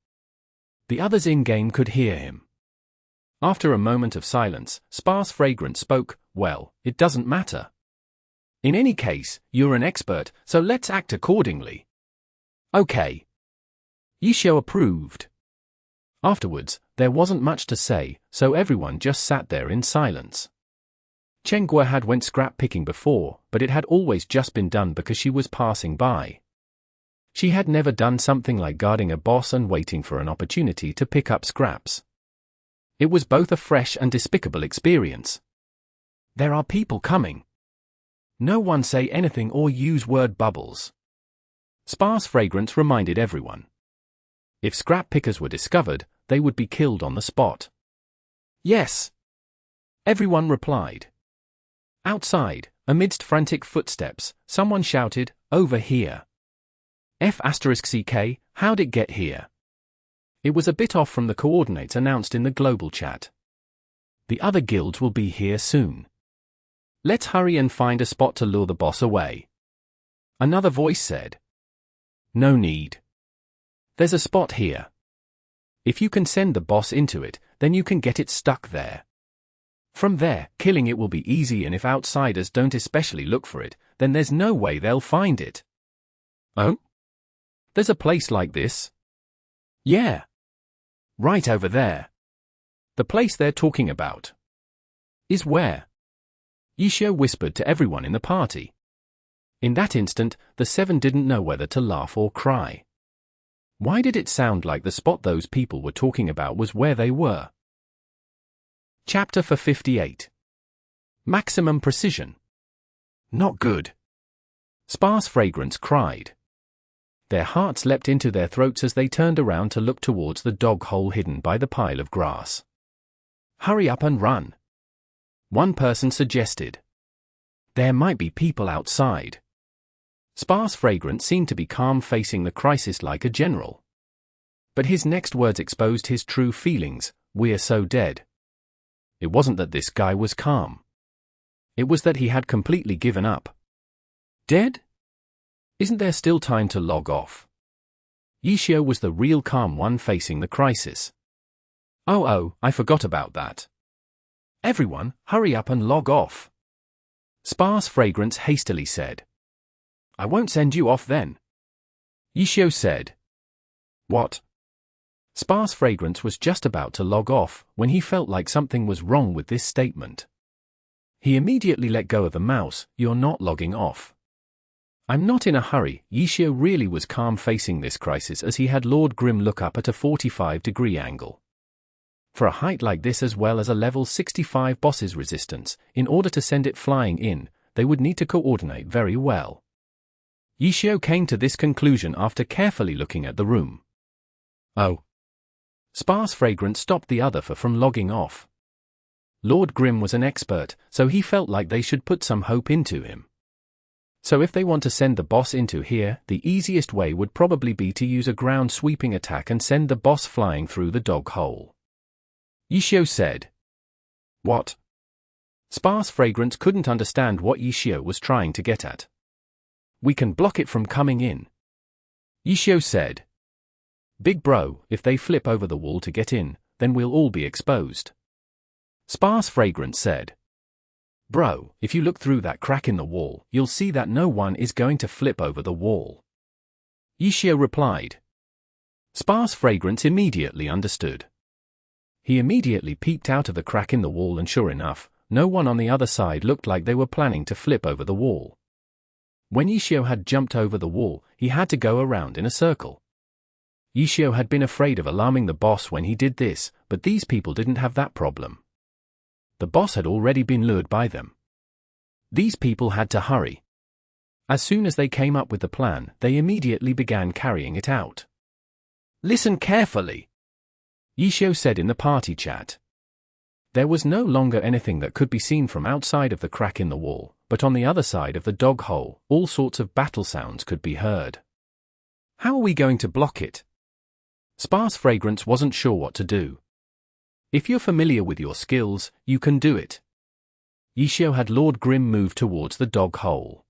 The others in-game could hear him. After a moment of silence, Sparse Fragrance spoke, well, it doesn't matter. In any case, you're an expert, so let's act accordingly. Okay. Yixiao approved. Afterwards, there wasn't much to say, so everyone just sat there in silence. Chen had went scrap-picking before, but it had always just been done because she was passing by. She had never done something like guarding a boss and waiting for an opportunity to pick up scraps. It was both a fresh and despicable experience. There are people coming. No one say anything or use word bubbles. Sparse Fragrance reminded everyone. If scrap pickers were discovered, they would be killed on the spot. Yes. Everyone replied. Outside, amidst frantic footsteps, someone shouted, over here. F*CK, how'd it get here? It was a bit off from the coordinates announced in the global chat. The other guilds will be here soon. Let's hurry and find a spot to lure the boss away. Another voice said. No need. There's a spot here. If you can send the boss into it, then you can get it stuck there. From there, killing it will be easy, and if outsiders don't especially look for it, then there's no way they'll find it. Oh? There's a place like this? Yeah. Right over there. The place they're talking about. Is where? Yishio whispered to everyone in the party. In that instant, the 7 didn't know whether to laugh or cry. Why did it sound like the spot those people were talking about was where they were? Chapter 58. Maximum Precision. Not good. Sparse Fragrance cried. Their hearts leapt into their throats as they turned around to look towards the dog hole hidden by the pile of grass. Hurry up and run. One person suggested. There might be people outside. Sparse Fragrance seemed to be calm, facing the crisis like a general. But his next words exposed his true feelings. We're so dead. It wasn't that this guy was calm. It was that he had completely given up. Dead? Isn't there still time to log off? Yishio was the real calm one facing the crisis. Oh, I forgot about that. Everyone, hurry up and log off. Sparse Fragrance hastily said. I won't send you off then. Yishio said. What? Sparse Fragrance was just about to log off when he felt like something was wrong with this statement. He immediately let go of the mouse. You're not logging off. I'm not in a hurry. Yishio really was calm facing this crisis as he had Lord Grim look up at a 45-degree angle. For a height like this, as well as a level 65 boss's resistance, in order to send it flying in, they would need to coordinate very well. Yishio came to this conclusion after carefully looking at the room. Oh. Sparse Fragrance stopped the other from logging off. Lord Grim was an expert, so he felt like they should put some hope into him. So if they want to send the boss into here, the easiest way would probably be to use a ground sweeping attack and send the boss flying through the dog hole. Yishio said. What? Sparse Fragrance couldn't understand what Yishio was trying to get at. We can block it from coming in. Yishio said. Big bro, if they flip over the wall to get in, then we'll all be exposed. Sparse Fragrance said. Bro, if you look through that crack in the wall, you'll see that no one is going to flip over the wall. Yishio replied. Sparse Fragrance immediately understood. He immediately peeked out of the crack in the wall, and sure enough, no one on the other side looked like they were planning to flip over the wall. When Yishio had jumped over the wall, he had to go around in a circle. Yishio had been afraid of alarming the boss when he did this, but these people didn't have that problem. The boss had already been lured by them. These people had to hurry. As soon as they came up with the plan, they immediately began carrying it out. Listen carefully, Yishio said in the party chat. There was no longer anything that could be seen from outside of the crack in the wall, but on the other side of the dog hole, all sorts of battle sounds could be heard. How are we going to block it? Sparse Fragrance wasn't sure what to do. If you're familiar with your skills, you can do it. Yishio had Lord Grim move towards the dog hole.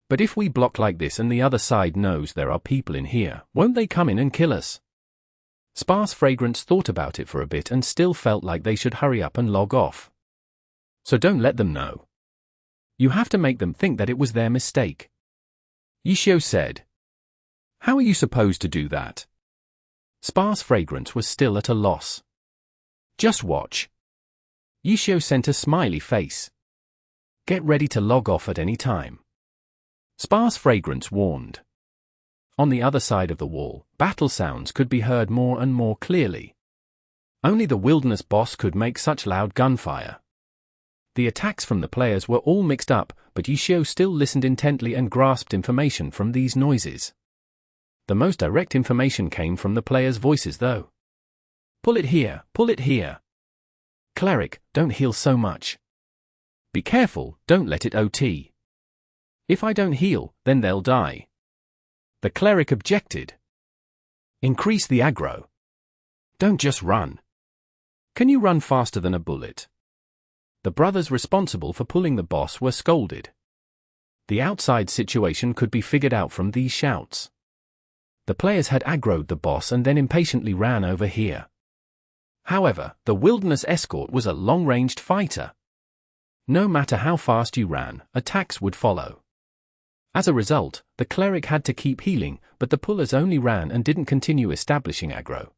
But if we block like this and the other side knows there are people in here, won't they come in and kill us? Sparse Fragrance thought about it for a bit and still felt like they should hurry up and log off. So don't let them know. You have to make them think that it was their mistake. Yishio said. How are you supposed to do that? Sparse Fragrance was still at a loss. Just watch. Yishio sent a smiley face. Get ready to log off at any time. Sparse Fragrance warned. On the other side of the wall, battle sounds could be heard more and more clearly. Only the wilderness boss could make such loud gunfire. The attacks from the players were all mixed up, but Yishio still listened intently and grasped information from these noises. The most direct information came from the players' voices though. Pull it here, pull it here. Cleric, don't heal so much. Be careful, don't let it OT. If I don't heal, then they'll die. The cleric objected. Increase the aggro. Don't just run. Can you run faster than a bullet? The brothers responsible for pulling the boss were scolded. The outside situation could be figured out from these shouts. The players had aggroed the boss and then impatiently ran over here. However, the wilderness escort was a long-ranged fighter. No matter how fast you ran, attacks would follow. As a result, the cleric had to keep healing, but the pullers only ran and didn't continue establishing aggro.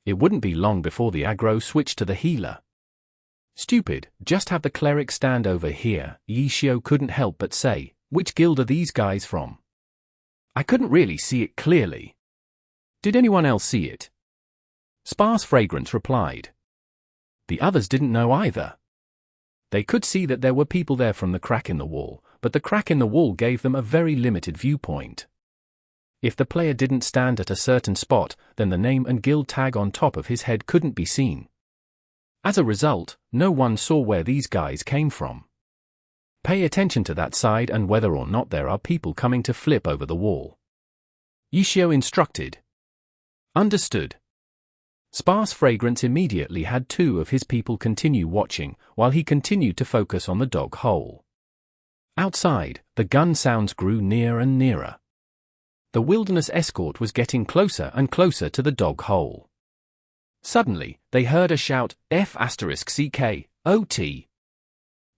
It wouldn't be long before the aggro switched to the healer. Stupid, just have the cleric stand over here, Yishio couldn't help but say. Which guild are these guys from? I couldn't really see it clearly. Did anyone else see it? Sparse Fragrance replied. The others didn't know either. They could see that there were people there from the crack in the wall, but the crack in the wall gave them a very limited viewpoint. If the player didn't stand at a certain spot, then the name and guild tag on top of his head couldn't be seen. As a result, no one saw where these guys came from. Pay attention to that side and whether or not there are people coming to flip over the wall. Yishio instructed. Understood. Sparse Fragrance immediately had two of his people continue watching, while he continued to focus on the dog hole. Outside, the gun sounds grew nearer and nearer. The wilderness escort was getting closer and closer to the dog hole. Suddenly, they heard a shout, F***CK,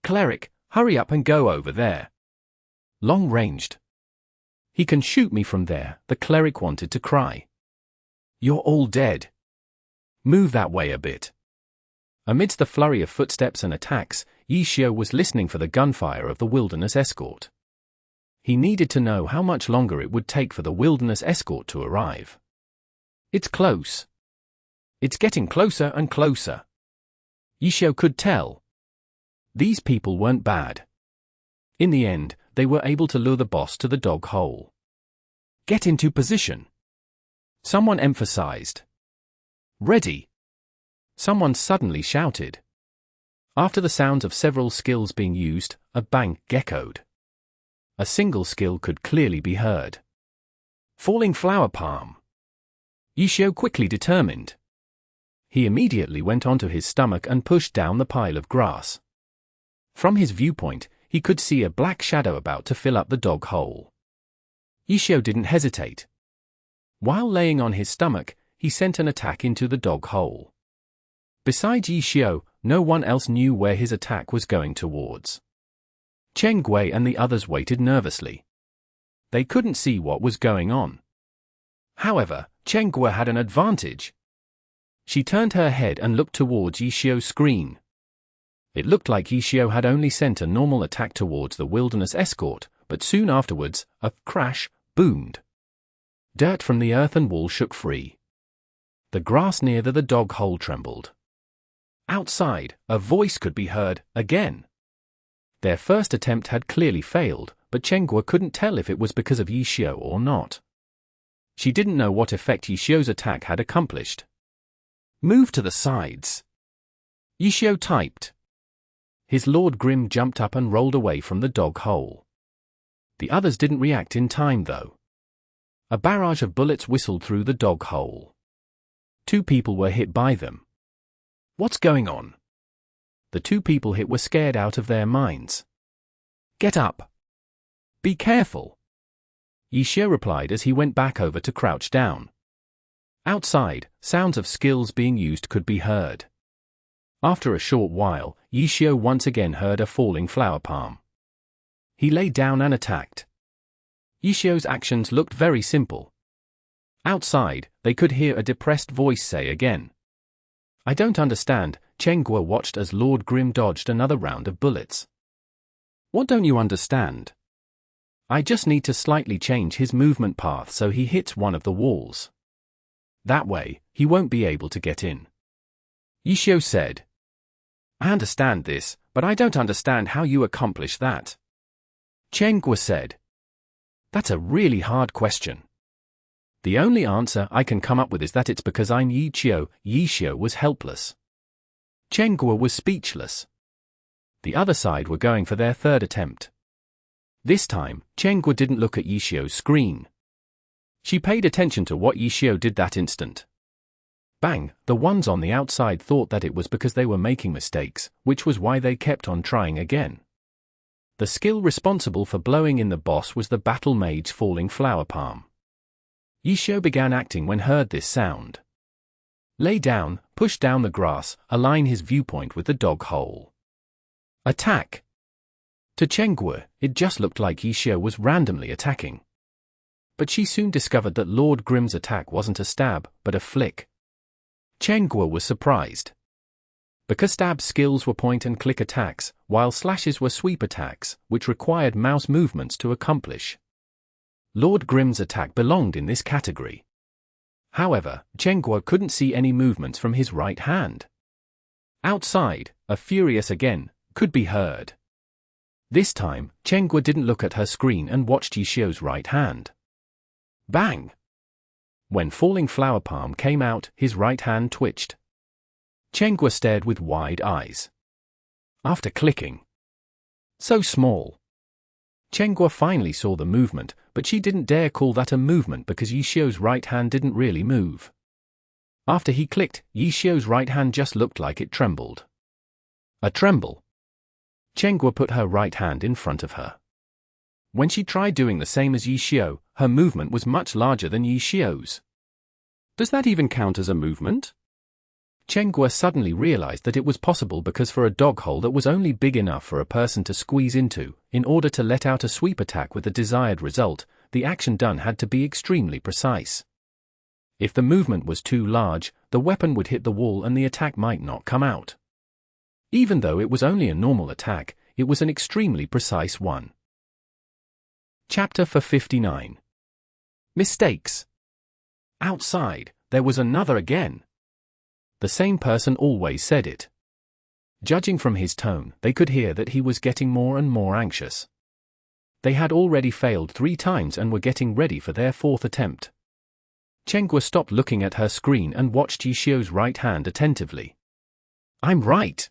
Cleric, hurry up and go over there. Long ranged. He can shoot me from there, the cleric wanted to cry. You're all dead. Move that way a bit. Amidst the flurry of footsteps and attacks, Yishio was listening for the gunfire of the wilderness escort. He needed to know how much longer it would take for the wilderness escort to arrive. It's close. It's getting closer and closer. Yishio could tell. These people weren't bad. In the end, they were able to lure the boss to the dog hole. Get into position. Someone emphasized. Ready. Someone suddenly shouted. After the sounds of several skills being used, a bang echoed. A single skill could clearly be heard. Falling flower palm. Yishio quickly determined. He immediately went onto his stomach and pushed down the pile of grass. From his viewpoint, he could see a black shadow about to fill up the dog hole. Yishio didn't hesitate. While laying on his stomach, he sent an attack into the dog hole. Besides Yishio, no one else knew where his attack was going towards. Chen and the others waited nervously. They couldn't see what was going on. However, Chen had an advantage. She turned her head and looked towards Yishio's screen. It looked like Yishio had only sent a normal attack towards the wilderness escort, but soon afterwards, a crash boomed. Dirt from the earthen wall shook free. The grass near the dog hole trembled. Outside, a voice could be heard, again. Their first attempt had clearly failed, but Chen couldn't tell if it was because of Yishio or not. She didn't know what effect Yishio's attack had accomplished. Move to the sides. Yishio typed. His Lord Grim jumped up and rolled away from the dog hole. The others didn't react in time though. A barrage of bullets whistled through the dog hole. 2 people were hit by them. What's going on? The 2 people hit were scared out of their minds. Get up. Be careful. Yishio replied as he went back over to crouch down. Outside, sounds of skills being used could be heard. After a short while, Yishio once again heard a falling flower palm. He lay down and attacked. Yishio's actions looked very simple. Outside, they could hear a depressed voice say again. I don't understand. Chen watched as Lord Grim dodged another round of bullets. What don't you understand? I just need to slightly change his movement path so he hits one of the walls. That way, he won't be able to get in. Yishio said. I understand this, but I don't understand how you accomplish that. Chen said. That's a really hard question. The only answer I can come up with is that it's because I'm Yishio. Yishio was helpless. Chen was speechless. The other side were going for their third attempt. This time, Chen didn't look at Yishio's screen. She paid attention to what Yishio did that instant. Bang, the ones on the outside thought that it was because they were making mistakes, which was why they kept on trying again. The skill responsible for blowing in the boss was the battle mage's falling flower palm. Yishio began acting when heard this sound. Lay down, push down the grass, align his viewpoint with the dog hole. Attack. To Chen it just looked like Yishio was randomly attacking. But she soon discovered that Lord Grim's attack wasn't a stab, but a flick. Chen was surprised. Because stab skills were point-and-click attacks, while slashes were sweep attacks, which required mouse movements to accomplish. Lord Grimm's attack belonged in this category. However, Chen couldn't see any movements from his right hand. Outside, a furious again, could be heard. This time, Chen didn't look at her screen and watched Yi Xiao's right hand. Bang! When Falling Flower Palm came out, his right hand twitched. Chen stared with wide eyes. After clicking. So small. Chen finally saw the movement, but she didn't dare call that a movement because Yi Xiao's right hand didn't really move. After he clicked, Yi Xiao's right hand just looked like it trembled. A tremble. Chen put her right hand in front of her. When she tried doing the same as Yi Xiao, her movement was much larger than Yi Xiao's. Does that even count as a movement? Chen suddenly realized that it was possible because for a dog hole that was only big enough for a person to squeeze into, in order to let out a sweep attack with the desired result, the action done had to be extremely precise. If the movement was too large, the weapon would hit the wall and the attack might not come out. Even though it was only a normal attack, it was an extremely precise one. Chapter 59. Mistakes. Outside, there was another again. The same person always said it. Judging from his tone, they could hear that he was getting more and more anxious. They had already failed 3 times and were getting ready for their 4th attempt. Chen stopped looking at her screen and watched Yi Xiao's right hand attentively. I'm right.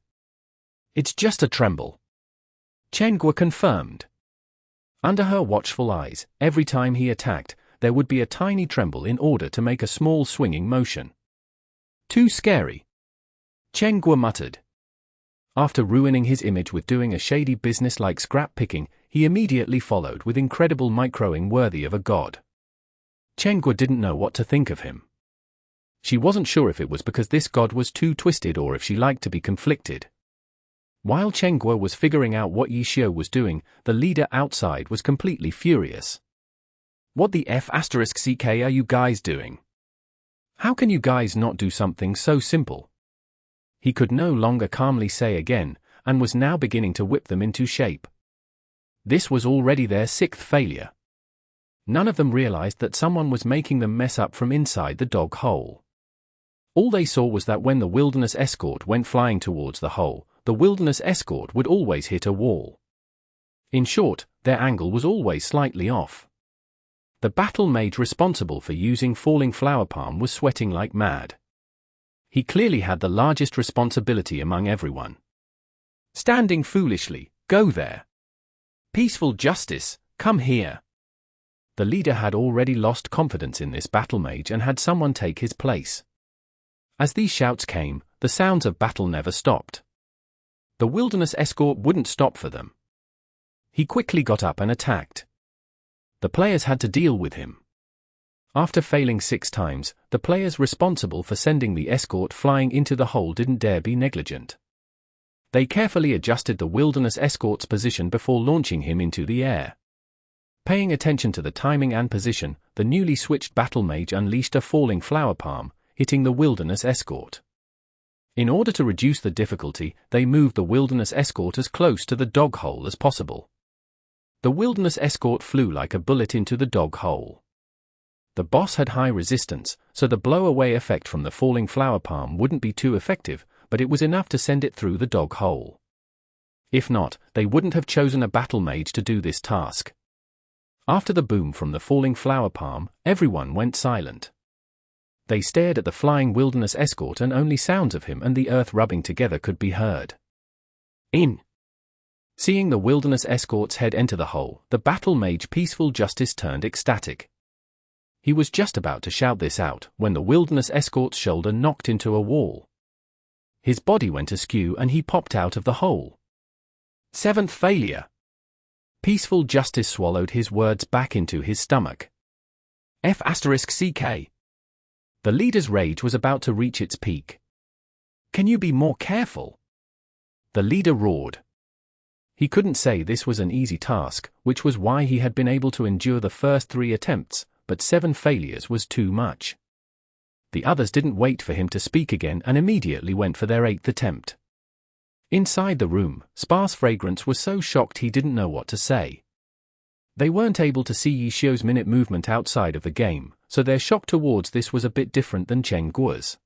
It's just a tremble. Chen confirmed. Under her watchful eyes, every time he attacked, there would be a tiny tremble in order to make a small swinging motion. Too scary. Chen muttered. After ruining his image with doing a shady business like scrap picking, he immediately followed with incredible microing worthy of a god. Chen didn't know what to think of him. She wasn't sure if it was because this god was too twisted or if she liked to be conflicted. While Chen was figuring out what Yi Xiao was doing, the leader outside was completely furious. What the F***ck are you guys doing? How can you guys not do something so simple? He could no longer calmly say again, and was now beginning to whip them into shape. This was already their 6th failure. None of them realized that someone was making them mess up from inside the dog hole. All they saw was that when the wilderness escort went flying towards the hole, the wilderness escort would always hit a wall. In short, their angle was always slightly off. The battle mage responsible for using Falling Flower Palm was sweating like mad. He clearly had the largest responsibility among everyone. Standing foolishly, go there. Peaceful justice, come here. The leader had already lost confidence in this battle mage and had someone take his place. As these shouts came, the sounds of battle never stopped. The wilderness escort wouldn't stop for them. He quickly got up and attacked. The players had to deal with him. After failing 6 times, the players responsible for sending the escort flying into the hole didn't dare be negligent. They carefully adjusted the wilderness escort's position before launching him into the air. Paying attention to the timing and position, the newly switched battle mage unleashed a Falling Flower Palm, hitting the wilderness escort. In order to reduce the difficulty, they moved the wilderness escort as close to the dog hole as possible. The wilderness escort flew like a bullet into the dog hole. The boss had high resistance, so the blow-away effect from the Falling Flower Palm wouldn't be too effective, but it was enough to send it through the dog hole. If not, they wouldn't have chosen a battle mage to do this task. After the boom from the Falling Flower Palm, everyone went silent. They stared at the flying wilderness escort and only sounds of him and the earth rubbing together could be heard. Seeing the wilderness escort's head enter the hole, the battle mage Peaceful Justice turned ecstatic. He was just about to shout this out when the wilderness escort's shoulder knocked into a wall. His body went askew and he popped out of the hole. 7th failure. Peaceful Justice swallowed his words back into his stomach. F***ck. The leader's rage was about to reach its peak. Can you be more careful? The leader roared. He couldn't say this was an easy task, which was why he had been able to endure the first 3 attempts, but 7 failures was too much. The others didn't wait for him to speak again and immediately went for their 8th attempt. Inside the room, Sparse Fragrance was so shocked he didn't know what to say. They weren't able to see Yishio's minute movement outside of the game, so their shock towards this was a bit different than Chen Guo's.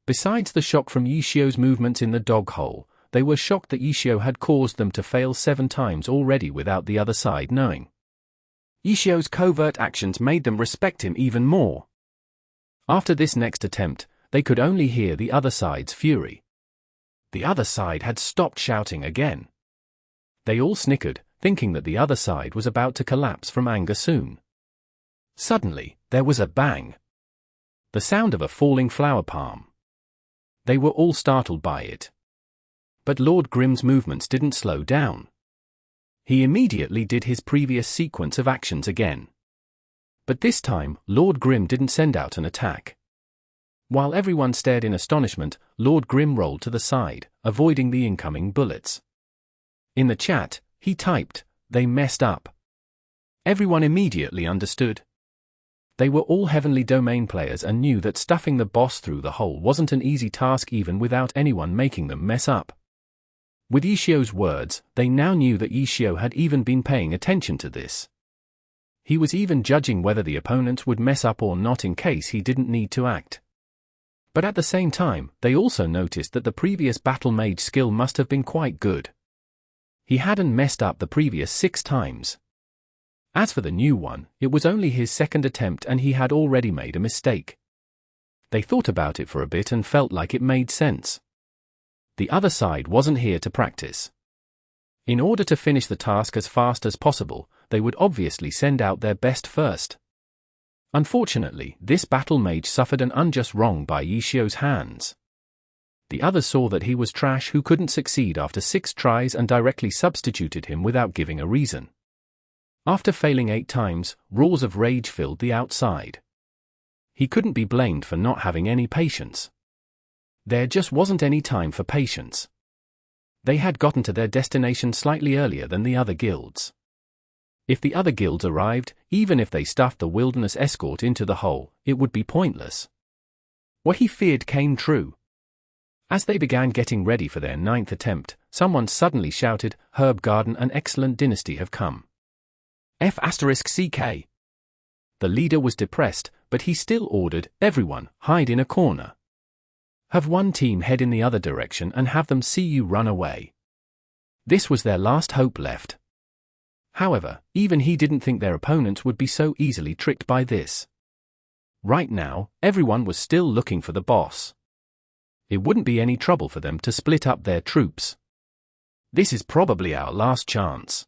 Besides the shock from Yishio's movements in the dog hole, they were shocked that Yishio had caused them to fail 7 times already without the other side knowing. Yishio's covert actions made them respect him even more. After this next attempt, they could only hear the other side's fury. The other side had stopped shouting again. They all snickered, thinking that the other side was about to collapse from anger soon. Suddenly, there was a bang. The sound of a falling flower palm. They were all startled by it. But Lord Grimm's movements didn't slow down. He immediately did his previous sequence of actions again. But this time, Lord Grimm didn't send out an attack. While everyone stared in astonishment, Lord Grimm rolled to the side, avoiding the incoming bullets. In the chat, he typed, "They messed up." Everyone immediately understood. They were all Heavenly Domain players and knew that stuffing the boss through the hole wasn't an easy task even without anyone making them mess up. With Yishio's words, they now knew that Yishio had even been paying attention to this. He was even judging whether the opponents would mess up or not in case he didn't need to act. But at the same time, they also noticed that the previous Battle Mage skill must have been quite good. He hadn't messed up the previous 6 times. As for the new one, it was only his second attempt and he had already made a mistake. They thought about it for a bit and felt like it made sense. The other side wasn't here to practice. In order to finish the task as fast as possible, they would obviously send out their best first. Unfortunately, this battle mage suffered an unjust wrong by Yishio's hands. The others saw that he was trash who couldn't succeed after 6 tries and directly substituted him without giving a reason. After failing 8 times, roars of rage filled the outside. He couldn't be blamed for not having any patience. There just wasn't any time for patience. They had gotten to their destination slightly earlier than the other guilds. If the other guilds arrived, even if they stuffed the wilderness escort into the hole, it would be pointless. What he feared came true. As they began getting ready for their 9th attempt, someone suddenly shouted, "Herb Garden and Excellent Dynasty have come. F***CK. The leader was depressed, but he still ordered, "Everyone, hide in a corner. Have one team head in the other direction and have them see you run away." This was their last hope left. However, even he didn't think their opponents would be so easily tricked by this. Right now, everyone was still looking for the boss. It wouldn't be any trouble for them to split up their troops. "This is probably our last chance,"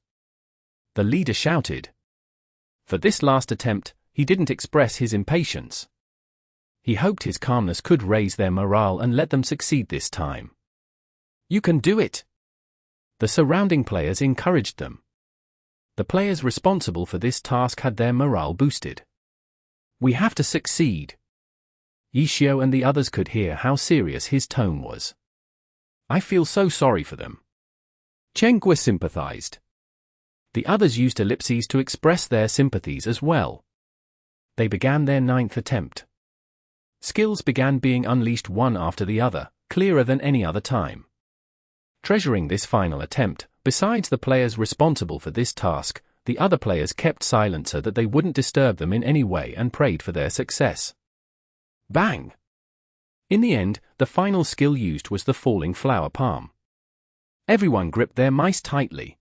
the leader shouted. For this last attempt, he didn't express his impatience. He hoped his calmness could raise their morale and let them succeed this time. "You can do it!" The surrounding players encouraged them. The players responsible for this task had their morale boosted. "We have to succeed." Yishio and the others could hear how serious his tone was. "I feel so sorry for them." Chen Guo sympathized. The others used ellipses to express their sympathies as well. They began their 9th attempt. Skills began being unleashed one after the other, clearer than any other time. Treasuring this final attempt, besides the players responsible for this task, the other players kept silent so that they wouldn't disturb them in any way and prayed for their success. Bang! In the end, the final skill used was the falling flower palm. Everyone gripped their mice tightly.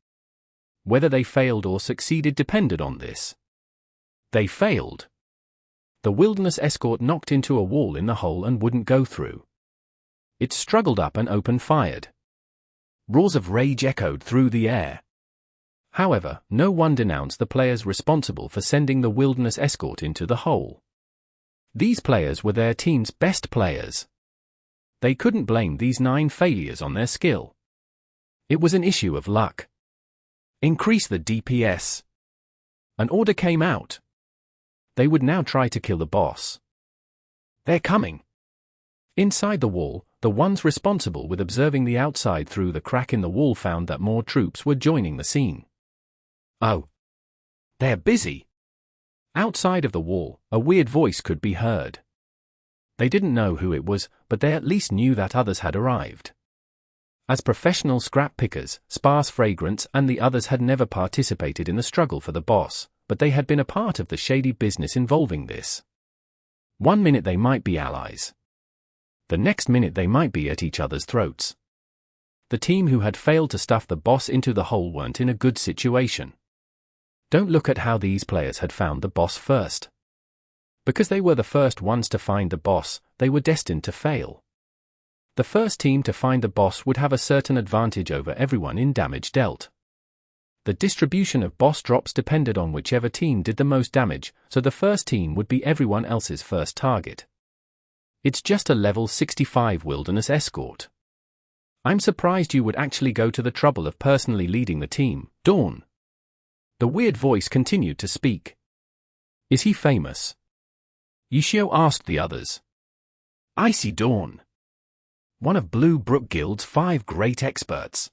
Whether they failed or succeeded depended on this. They failed. The wilderness escort knocked into a wall in the hole and wouldn't go through. It struggled up and open-fired. Roars of rage echoed through the air. However, no one denounced the players responsible for sending the wilderness escort into the hole. These players were their team's best players. They couldn't blame these 9 failures on their skill. It was an issue of luck. Increase the DPS. An order came out. They would now try to kill the boss. "They're coming." Inside the wall, the ones responsible with observing the outside through the crack in the wall found that more troops were joining the scene. "Oh. They're busy." Outside of the wall, a weird voice could be heard. They didn't know who it was, but they at least knew that others had arrived. As professional scrap pickers, Sparse Fragrance and the others had never participated in the struggle for the boss, but they had been a part of the shady business involving this. One minute they might be allies. The next minute they might be at each other's throats. The team who had failed to stuff the boss into the hole weren't in a good situation. Don't look at how these players had found the boss first. Because they were the first ones to find the boss, they were destined to fail. The first team to find the boss would have a certain advantage over everyone in damage dealt. The distribution of boss drops depended on whichever team did the most damage, so the first team would be everyone else's first target. It's just a level 65 wilderness escort. I'm surprised you would actually go to the trouble of personally leading the team, Dawn. The weird voice continued to speak. Is he famous? Yishio asked the others. I see Dawn. One of Blue Brook Guild's 5 great experts.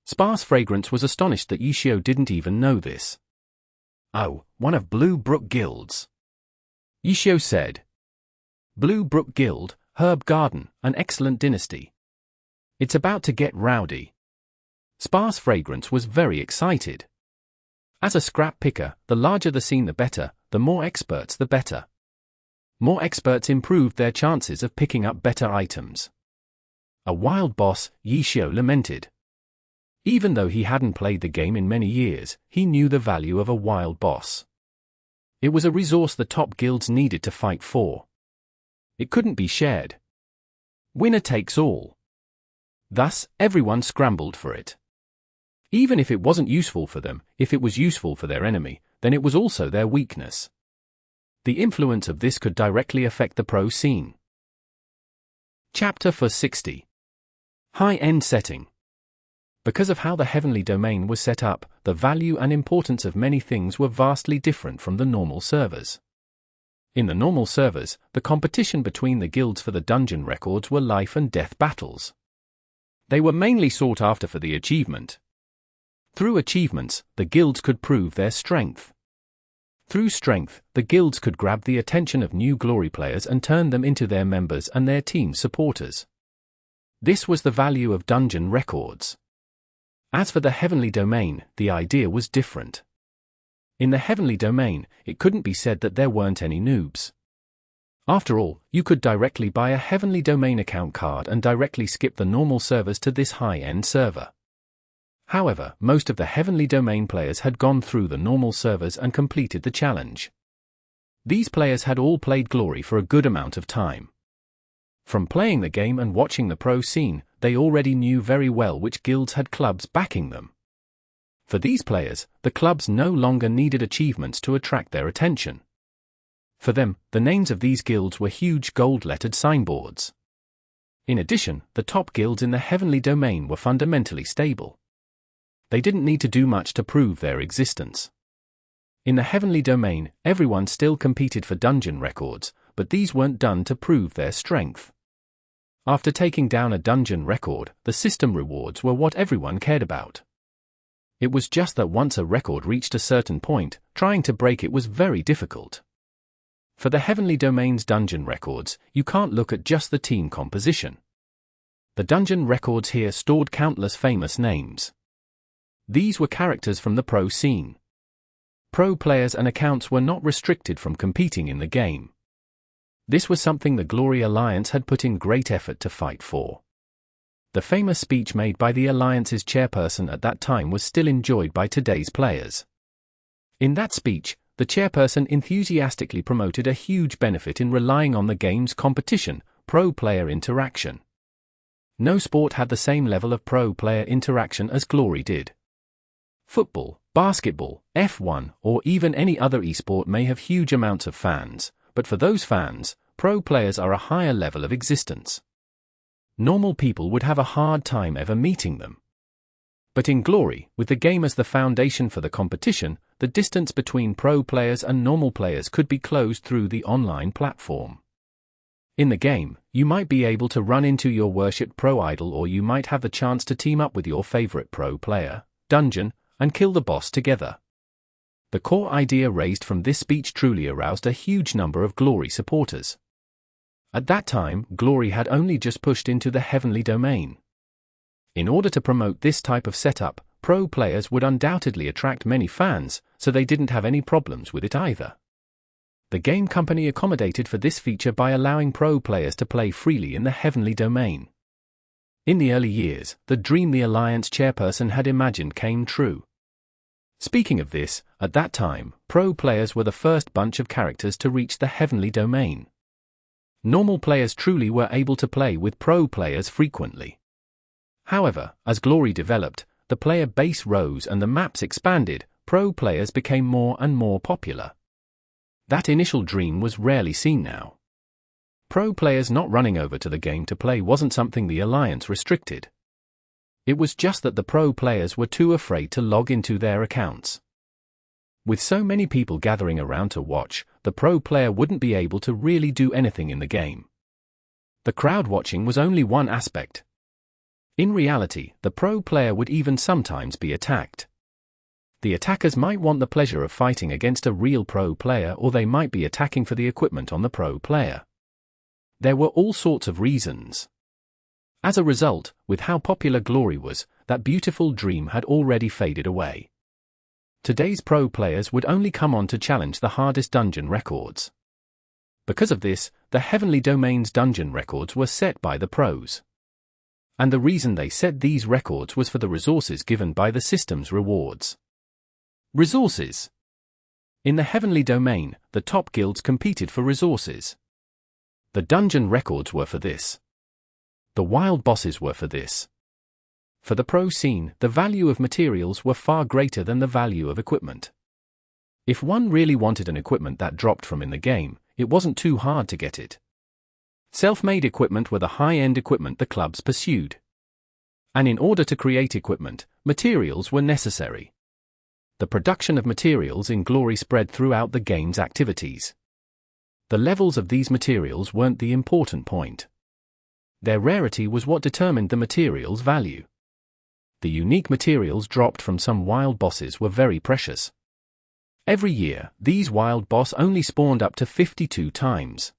Sparse Fragrance was astonished that Yishio didn't even know this. Oh, one of Blue Brook Guild's. Yishio said. Blue Brook Guild, Herb Garden, an excellent dynasty. It's about to get rowdy. Sparse Fragrance was very excited. As a scrap picker, the larger the scene the better, the more experts the better. More experts improved their chances of picking up better items. A wild boss, Yishio lamented. Even though he hadn't played the game in many years, he knew the value of a wild boss. It was a resource the top guilds needed to fight for. It couldn't be shared. Winner takes all. Thus, everyone scrambled for it. Even if it wasn't useful for them, if it was useful for their enemy, then it was also their weakness. The influence of this could directly affect the pro scene. Chapter 460. High-end setting. Because of how the heavenly domain was set up, the value and importance of many things were vastly different from the normal servers. In the normal servers, the competition between the guilds for the dungeon records were life and death battles. They were mainly sought after for the achievement. Through achievements, the guilds could prove their strength. Through strength, the guilds could grab the attention of new glory players and turn them into their members and their team supporters. This was the value of dungeon records. As for the heavenly domain, the idea was different. In the heavenly domain, it couldn't be said that there weren't any noobs. After all, you could directly buy a heavenly domain account card and directly skip the normal servers to this high-end server. However, most of the heavenly domain players had gone through the normal servers and completed the challenge. These players had all played Glory for a good amount of time. From playing the game and watching the pro scene, they already knew very well which guilds had clubs backing them. For these players, the clubs no longer needed achievements to attract their attention. For them, the names of these guilds were huge gold-lettered signboards. In addition, the top guilds in the heavenly domain were fundamentally stable. They didn't need to do much to prove their existence. In the heavenly domain, everyone still competed for dungeon records, but these weren't done to prove their strength. After taking down a dungeon record, the system rewards were what everyone cared about. It was just that once a record reached a certain point, trying to break it was very difficult. For the heavenly domain's dungeon records, you can't look at just the team composition. The dungeon records here stored countless famous names. These were characters from the pro scene. Pro players and accounts were not restricted from competing in the game. This was something the Glory Alliance had put in great effort to fight for. The famous speech made by the Alliance's chairperson at that time was still enjoyed by today's players. In that speech, the chairperson enthusiastically promoted a huge benefit in relying on the game's competition, pro-player interaction. No sport had the same level of pro-player interaction as Glory did. Football, basketball, F1, or even any other esport may have huge amounts of fans, but for those fans, pro players are a higher level of existence. Normal people would have a hard time ever meeting them. But in Glory, with the game as the foundation for the competition, the distance between pro players and normal players could be closed through the online platform. In the game, you might be able to run into your worshipped pro idol, or you might have the chance to team up with your favorite pro player, dungeon, and kill the boss together. The core idea raised from this speech truly aroused a huge number of Glory supporters. At that time, Glory had only just pushed into the heavenly domain. In order to promote this type of setup, pro players would undoubtedly attract many fans, so they didn't have any problems with it either. The game company accommodated for this feature by allowing pro players to play freely in the heavenly domain. In the early years, the dream the Alliance chairperson had imagined came true. Speaking of this, at that time, pro players were the first bunch of characters to reach the heavenly domain. Normal players truly were able to play with pro players frequently. However, as glory developed, the player base rose and the maps expanded, pro players became more and more popular. That initial dream was rarely seen now. Pro players not running over to the game to play wasn't something the Alliance restricted. It was just that the pro players were too afraid to log into their accounts. With so many people gathering around to watch, the pro player wouldn't be able to really do anything in the game. The crowd watching was only one aspect. In reality, the pro player would even sometimes be attacked. The attackers might want the pleasure of fighting against a real pro player, or they might be attacking for the equipment on the pro player. There were all sorts of reasons. As a result, with how popular glory was, that beautiful dream had already faded away. Today's pro players would only come on to challenge the hardest dungeon records. Because of this, the Heavenly Domain's dungeon records were set by the pros. And the reason they set these records was for the resources given by the system's rewards. Resources. In the Heavenly Domain, the top guilds competed for resources. The dungeon records were for this. The wild bosses were for this. For the pro scene, the value of materials were far greater than the value of equipment. If one really wanted an equipment that dropped from in the game, it wasn't too hard to get it. Self-made equipment were the high-end equipment the clubs pursued. And in order to create equipment, materials were necessary. The production of materials in glory spread throughout the game's activities. The levels of these materials weren't the important point. Their rarity was what determined the material's value. The unique materials dropped from some wild bosses were very precious. Every year, these wild boss only spawned up to 52 times.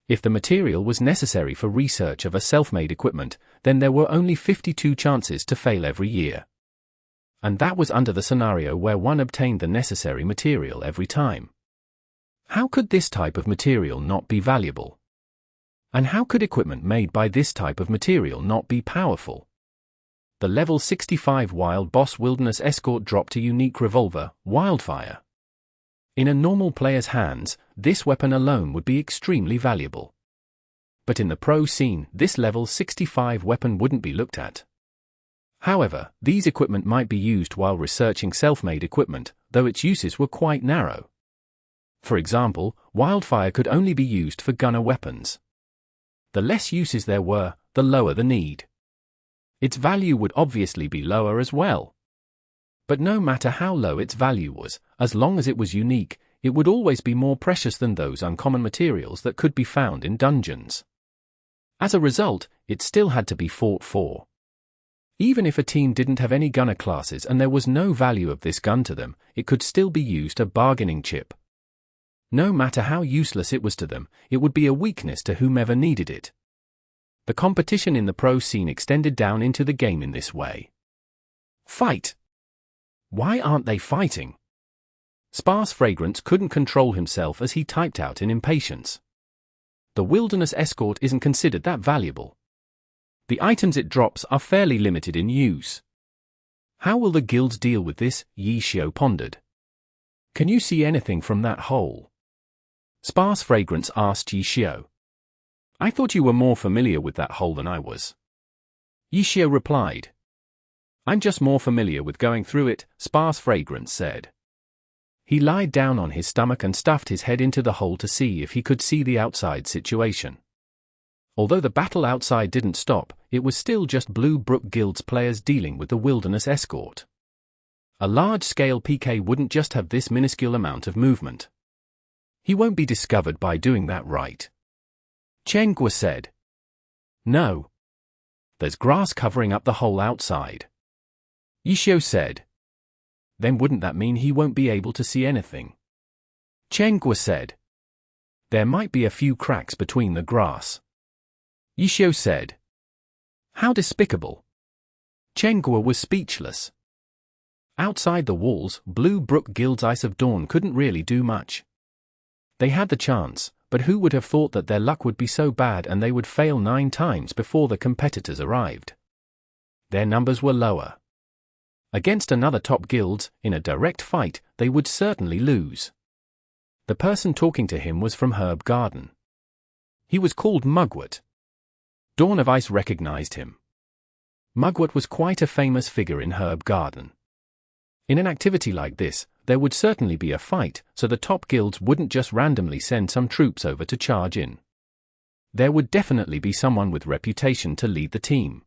If the material was necessary for research of a self-made equipment, then there were only 52 chances to fail every year. And that was under the scenario where one obtained the necessary material every time. How could this type of material not be valuable? And how could equipment made by this type of material not be powerful? The level 65 wild boss Wilderness Escort dropped a unique revolver, Wildfire. In a normal player's hands, this weapon alone would be extremely valuable. But in the pro scene, this level 65 weapon wouldn't be looked at. However, these equipment might be used while researching self-made equipment, though its uses were quite narrow. For example, Wildfire could only be used for gunner weapons. The less uses there were, the lower the need. Its value would obviously be lower as well. But no matter how low its value was, as long as it was unique, it would always be more precious than those uncommon materials that could be found in dungeons. As a result, it still had to be fought for. Even if a team didn't have any gunner classes and there was no value of this gun to them, it could still be used as a bargaining chip. No matter how useless it was to them, it would be a weakness to whomever needed it. The competition in the pro scene extended down into the game in this way. Fight! Why aren't they fighting? Sparse Fragrance couldn't control himself as he typed out in impatience. The Wilderness Escort isn't considered that valuable. The items it drops are fairly limited in use. How will the guilds deal with this? Xiao pondered. Can you see anything from that hole? Sparse Fragrance asked Xiao. I thought you were more familiar with that hole than I was. Xiao replied. I'm just more familiar with going through it, Sparse Fragrance said. He lied down on his stomach and stuffed his head into the hole to see if he could see the outside situation. Although the battle outside didn't stop, it was still just Blue Brook Guild's players dealing with the Wilderness Escort. A large-scale PK wouldn't just have this minuscule amount of movement. He won't be discovered by doing that, right? Chen said. No. There's grass covering up the hole outside. Xiao said. Then wouldn't that mean he won't be able to see anything? Chen said. There might be a few cracks between the grass. Xiao said. How despicable. Chen was speechless. Outside the walls, Blue Brook Guild's Ice of Dawn couldn't really do much. They had the chance, but who would have thought that their luck would be so bad and they would fail 9 times before the competitors arrived? Their numbers were lower. Against another top guilds, in a direct fight, they would certainly lose. The person talking to him was from Herb Garden. He was called Mugwort. Dawn of Ice recognized him. Mugwort was quite a famous figure in Herb Garden. In an activity like this, there would certainly be a fight, so the top guilds wouldn't just randomly send some troops over to charge in. There would definitely be someone with reputation to lead the team.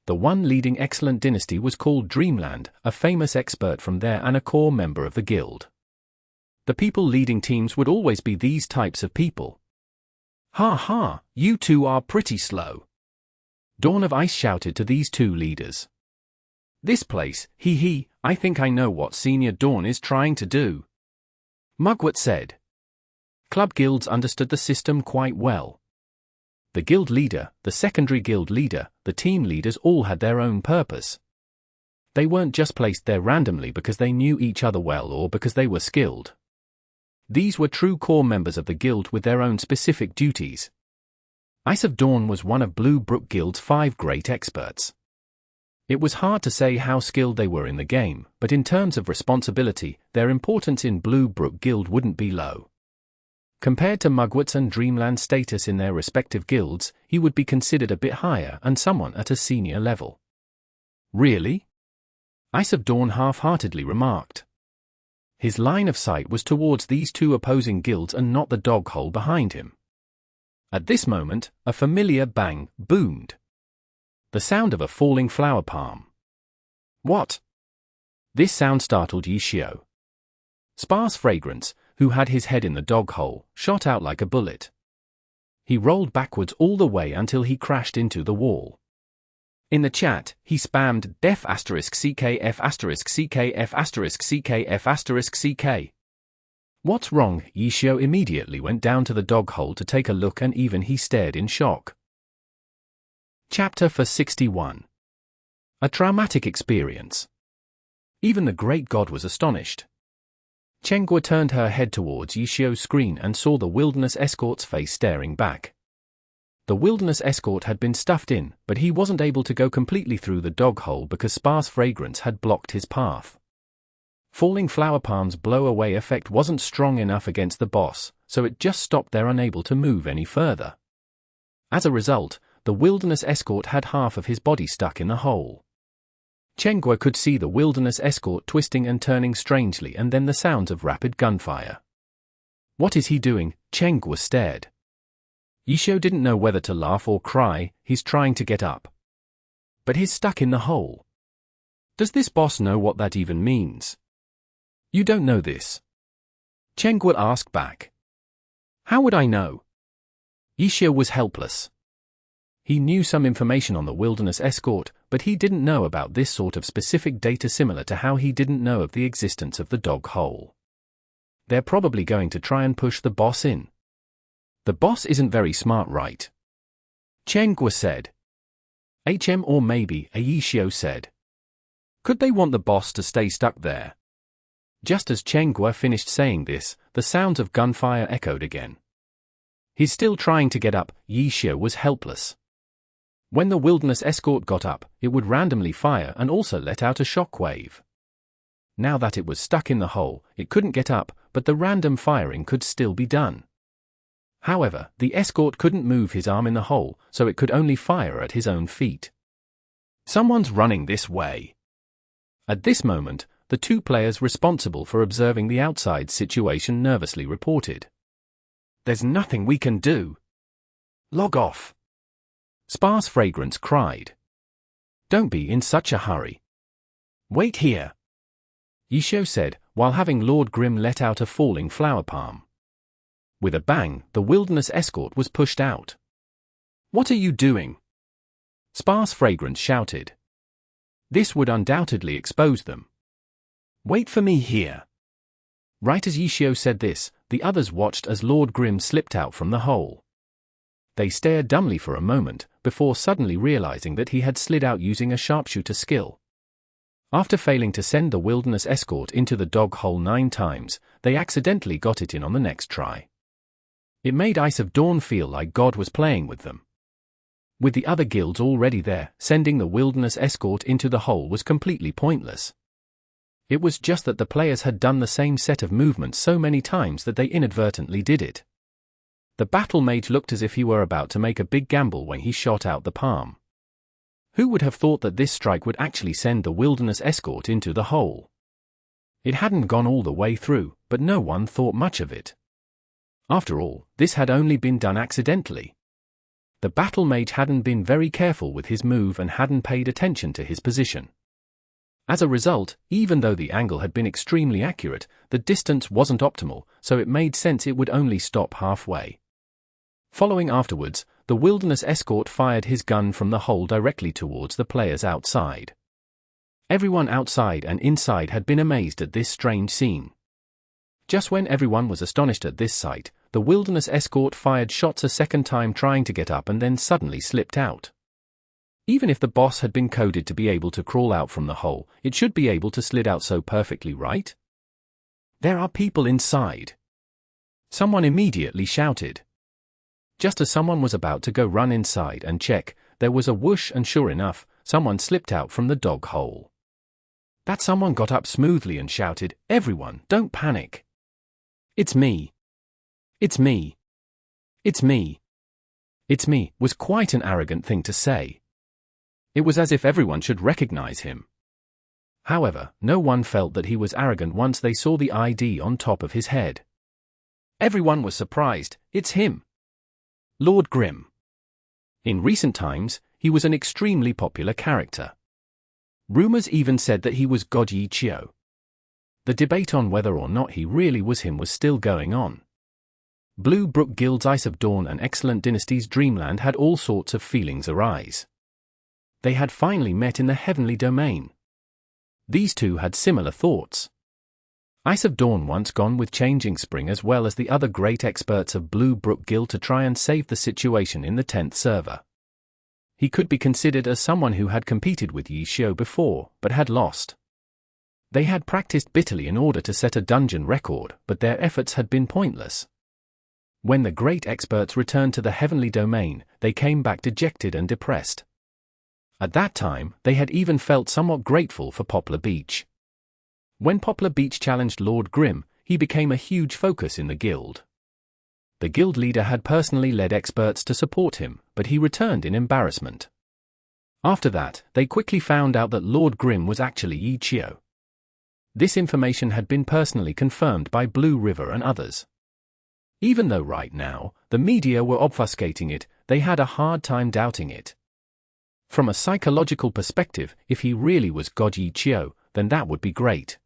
The one leading Excellent Dynasty was called Dreamland, a famous expert from there and a core member of the guild. The people leading teams would always be these types of people. "Ha ha, you two are pretty slow," Dawn of Ice shouted to these 2 leaders. "This place, hee hee, I think I know what Senior Dawn is trying to do," Mugwort said. Club guilds understood the system quite well. The guild leader, the secondary guild leader, the team leaders all had their own purpose. They weren't just placed there randomly because they knew each other well or because they were skilled. These were true core members of the guild with their own specific duties. Ice of Dawn was one of Blue Brook Guild's 5 great experts. It was hard to say how skilled they were in the game, but in terms of responsibility, their importance in Blue Brook Guild wouldn't be low. Compared to Mugwort's and Dreamland's status in their respective guilds, he would be considered a bit higher and someone at a senior level. "Really?" Ice of Dawn half-heartedly remarked. His line of sight was towards these 2 opposing guilds and not the dog hole behind him. At this moment, a familiar bang boomed. The sound of a falling flower palm. "What?" This sound startled Yishio. Sparse Fragrance, who had his head in the dog hole, shot out like a bullet. He rolled backwards all the way until he crashed into the wall. In the chat, he spammed def *CKF *CKF *CK. "What's wrong?" Yishio immediately went down to the dog hole to take a look and even he stared in shock. Chapter 61. A traumatic experience. Even the great god was astonished. Chen turned her head towards Yishio's screen and saw the wilderness escort's face staring back. The wilderness escort had been stuffed in, but he wasn't able to go completely through the dog hole because Sparse Fragrance had blocked his path. Falling flower palms blow away effect wasn't strong enough against the boss, so it just stopped there unable to move any further. As a result, the wilderness escort had half of his body stuck in the hole. Chen could see the wilderness escort twisting and turning strangely and then the sounds of rapid gunfire. "What is he doing?" Chen stared. Yishio didn't know whether to laugh or cry. "He's trying to get up. But he's stuck in the hole. Does this boss know what that even means?" "You don't know this?" Chen asked back. "How would I know?" Yishio was helpless. He knew some information on the wilderness escort, but he didn't know about this sort of specific data, similar to how he didn't know of the existence of the dog hole. They're probably going to try and push the boss in. "The boss isn't very smart, right?" Chen said. "HM or maybe," Yishio said. "Could they want the boss to stay stuck there?" Just as Chen finished saying this, the sounds of gunfire echoed again. "He's still trying to get up." Yishio was helpless. When the wilderness escort got up, it would randomly fire and also let out a shockwave. Now that it was stuck in the hole, it couldn't get up, but the random firing could still be done. However, the escort couldn't move his arm in the hole, so it could only fire at his own feet. "Someone's running this way." At this moment, the 2 players responsible for observing the outside situation nervously reported. "There's nothing we can do. Log off." Sparse Fragrance cried. "Don't be in such a hurry. Wait here," Yishio said, while having Lord Grim let out a falling flower palm. With a bang, the wilderness escort was pushed out. "What are you doing?" Sparse Fragrance shouted. This would undoubtedly expose them. "Wait for me here." Right as Yishio said this, the others watched as Lord Grim slipped out from the hole. They stared dumbly for a moment, before suddenly realizing that he had slid out using a sharpshooter skill. After failing to send the wilderness escort into the dog hole 9 times, they accidentally got it in on the next try. It made Ice of Dawn feel like God was playing with them. With the other guilds already there, sending the wilderness escort into the hole was completely pointless. It was just that the players had done the same set of movements so many times that they inadvertently did it. The battle mage looked as if he were about to make a big gamble when he shot out the palm. Who would have thought that this strike would actually send the wilderness escort into the hole? It hadn't gone all the way through, but no one thought much of it. After all, this had only been done accidentally. The battle mage hadn't been very careful with his move and hadn't paid attention to his position. As a result, even though the angle had been extremely accurate, the distance wasn't optimal, so it made sense it would only stop halfway. Following afterwards, the wilderness escort fired his gun from the hole directly towards the players outside. Everyone outside and inside had been amazed at this strange scene. Just when everyone was astonished at this sight, the wilderness escort fired shots a second time trying to get up and then suddenly slipped out. Even if the boss had been coded to be able to crawl out from the hole, it should be able to slid out so perfectly, right? There are people inside. Someone immediately shouted. Just as someone was about to go run inside and check, there was a whoosh and sure enough, someone slipped out from the dog hole. That someone got up smoothly and shouted, "Everyone, don't panic. It's me. It's me. It's me. It's me," was quite an arrogant thing to say. It was as if everyone should recognize him. However, no one felt that he was arrogant once they saw the ID on top of his head. Everyone was surprised. It's him. Lord Grimm. In recent times, he was an extremely popular character. Rumors even said that he was God Yi Chio. The debate on whether or not he really was him was still going on. Blue Brook Guild's Ice of Dawn and Excellent Dynasty's Dreamland had all sorts of feelings arise. They had finally met in the heavenly domain. These two had similar thoughts. Ice of Dawn once gone with Changing Spring as well as the other great experts of Blue Brook Guild to try and save the situation in the 10th server. He could be considered as someone who had competed with Yi Xiu before, but had lost. They had practiced bitterly in order to set a dungeon record, but their efforts had been pointless. When the great experts returned to the heavenly domain, they came back dejected and depressed. At that time, they had even felt somewhat grateful for Poplar Beach. When Poplar Beach challenged Lord Grimm, he became a huge focus in the guild. The guild leader had personally led experts to support him, but he returned in embarrassment. After that, they quickly found out that Lord Grimm was actually Yi Xiu. This information had been personally confirmed by Blue River and others. Even though right now, the media were obfuscating it, they had a hard time doubting it. From a psychological perspective, if he really was God Yi Xiu, then that would be great.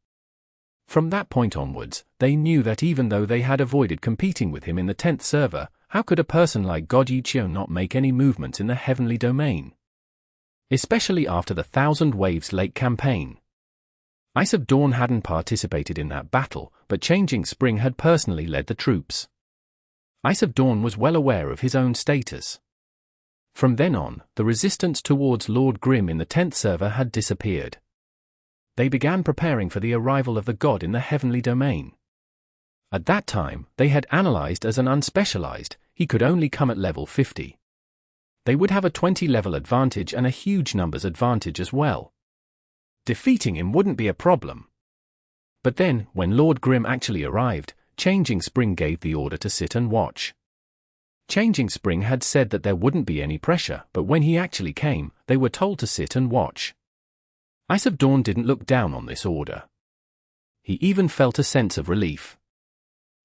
From that point onwards, they knew that even though they had avoided competing with him in the 10th server, how could a person like God Yi Xiu not make any movements in the heavenly domain? Especially after the Thousand Waves Lake campaign. Ice of Dawn hadn't participated in that battle, but Changing Spring had personally led the troops. Ice of Dawn was well aware of his own status. From then on, the resistance towards Lord Grimm in the 10th server had disappeared. They began preparing for the arrival of the god in the heavenly domain. At that time, they had analyzed as an unspecialized, he could only come at level 50. They would have a 20-level advantage and a huge numbers advantage as well. Defeating him wouldn't be a problem. But then, when Lord Grimm actually arrived, Changing Spring gave the order to sit and watch. Changing Spring had said that there wouldn't be any pressure, but when he actually came, they were told to sit and watch. Ice of Dawn didn't look down on this order. He even felt a sense of relief.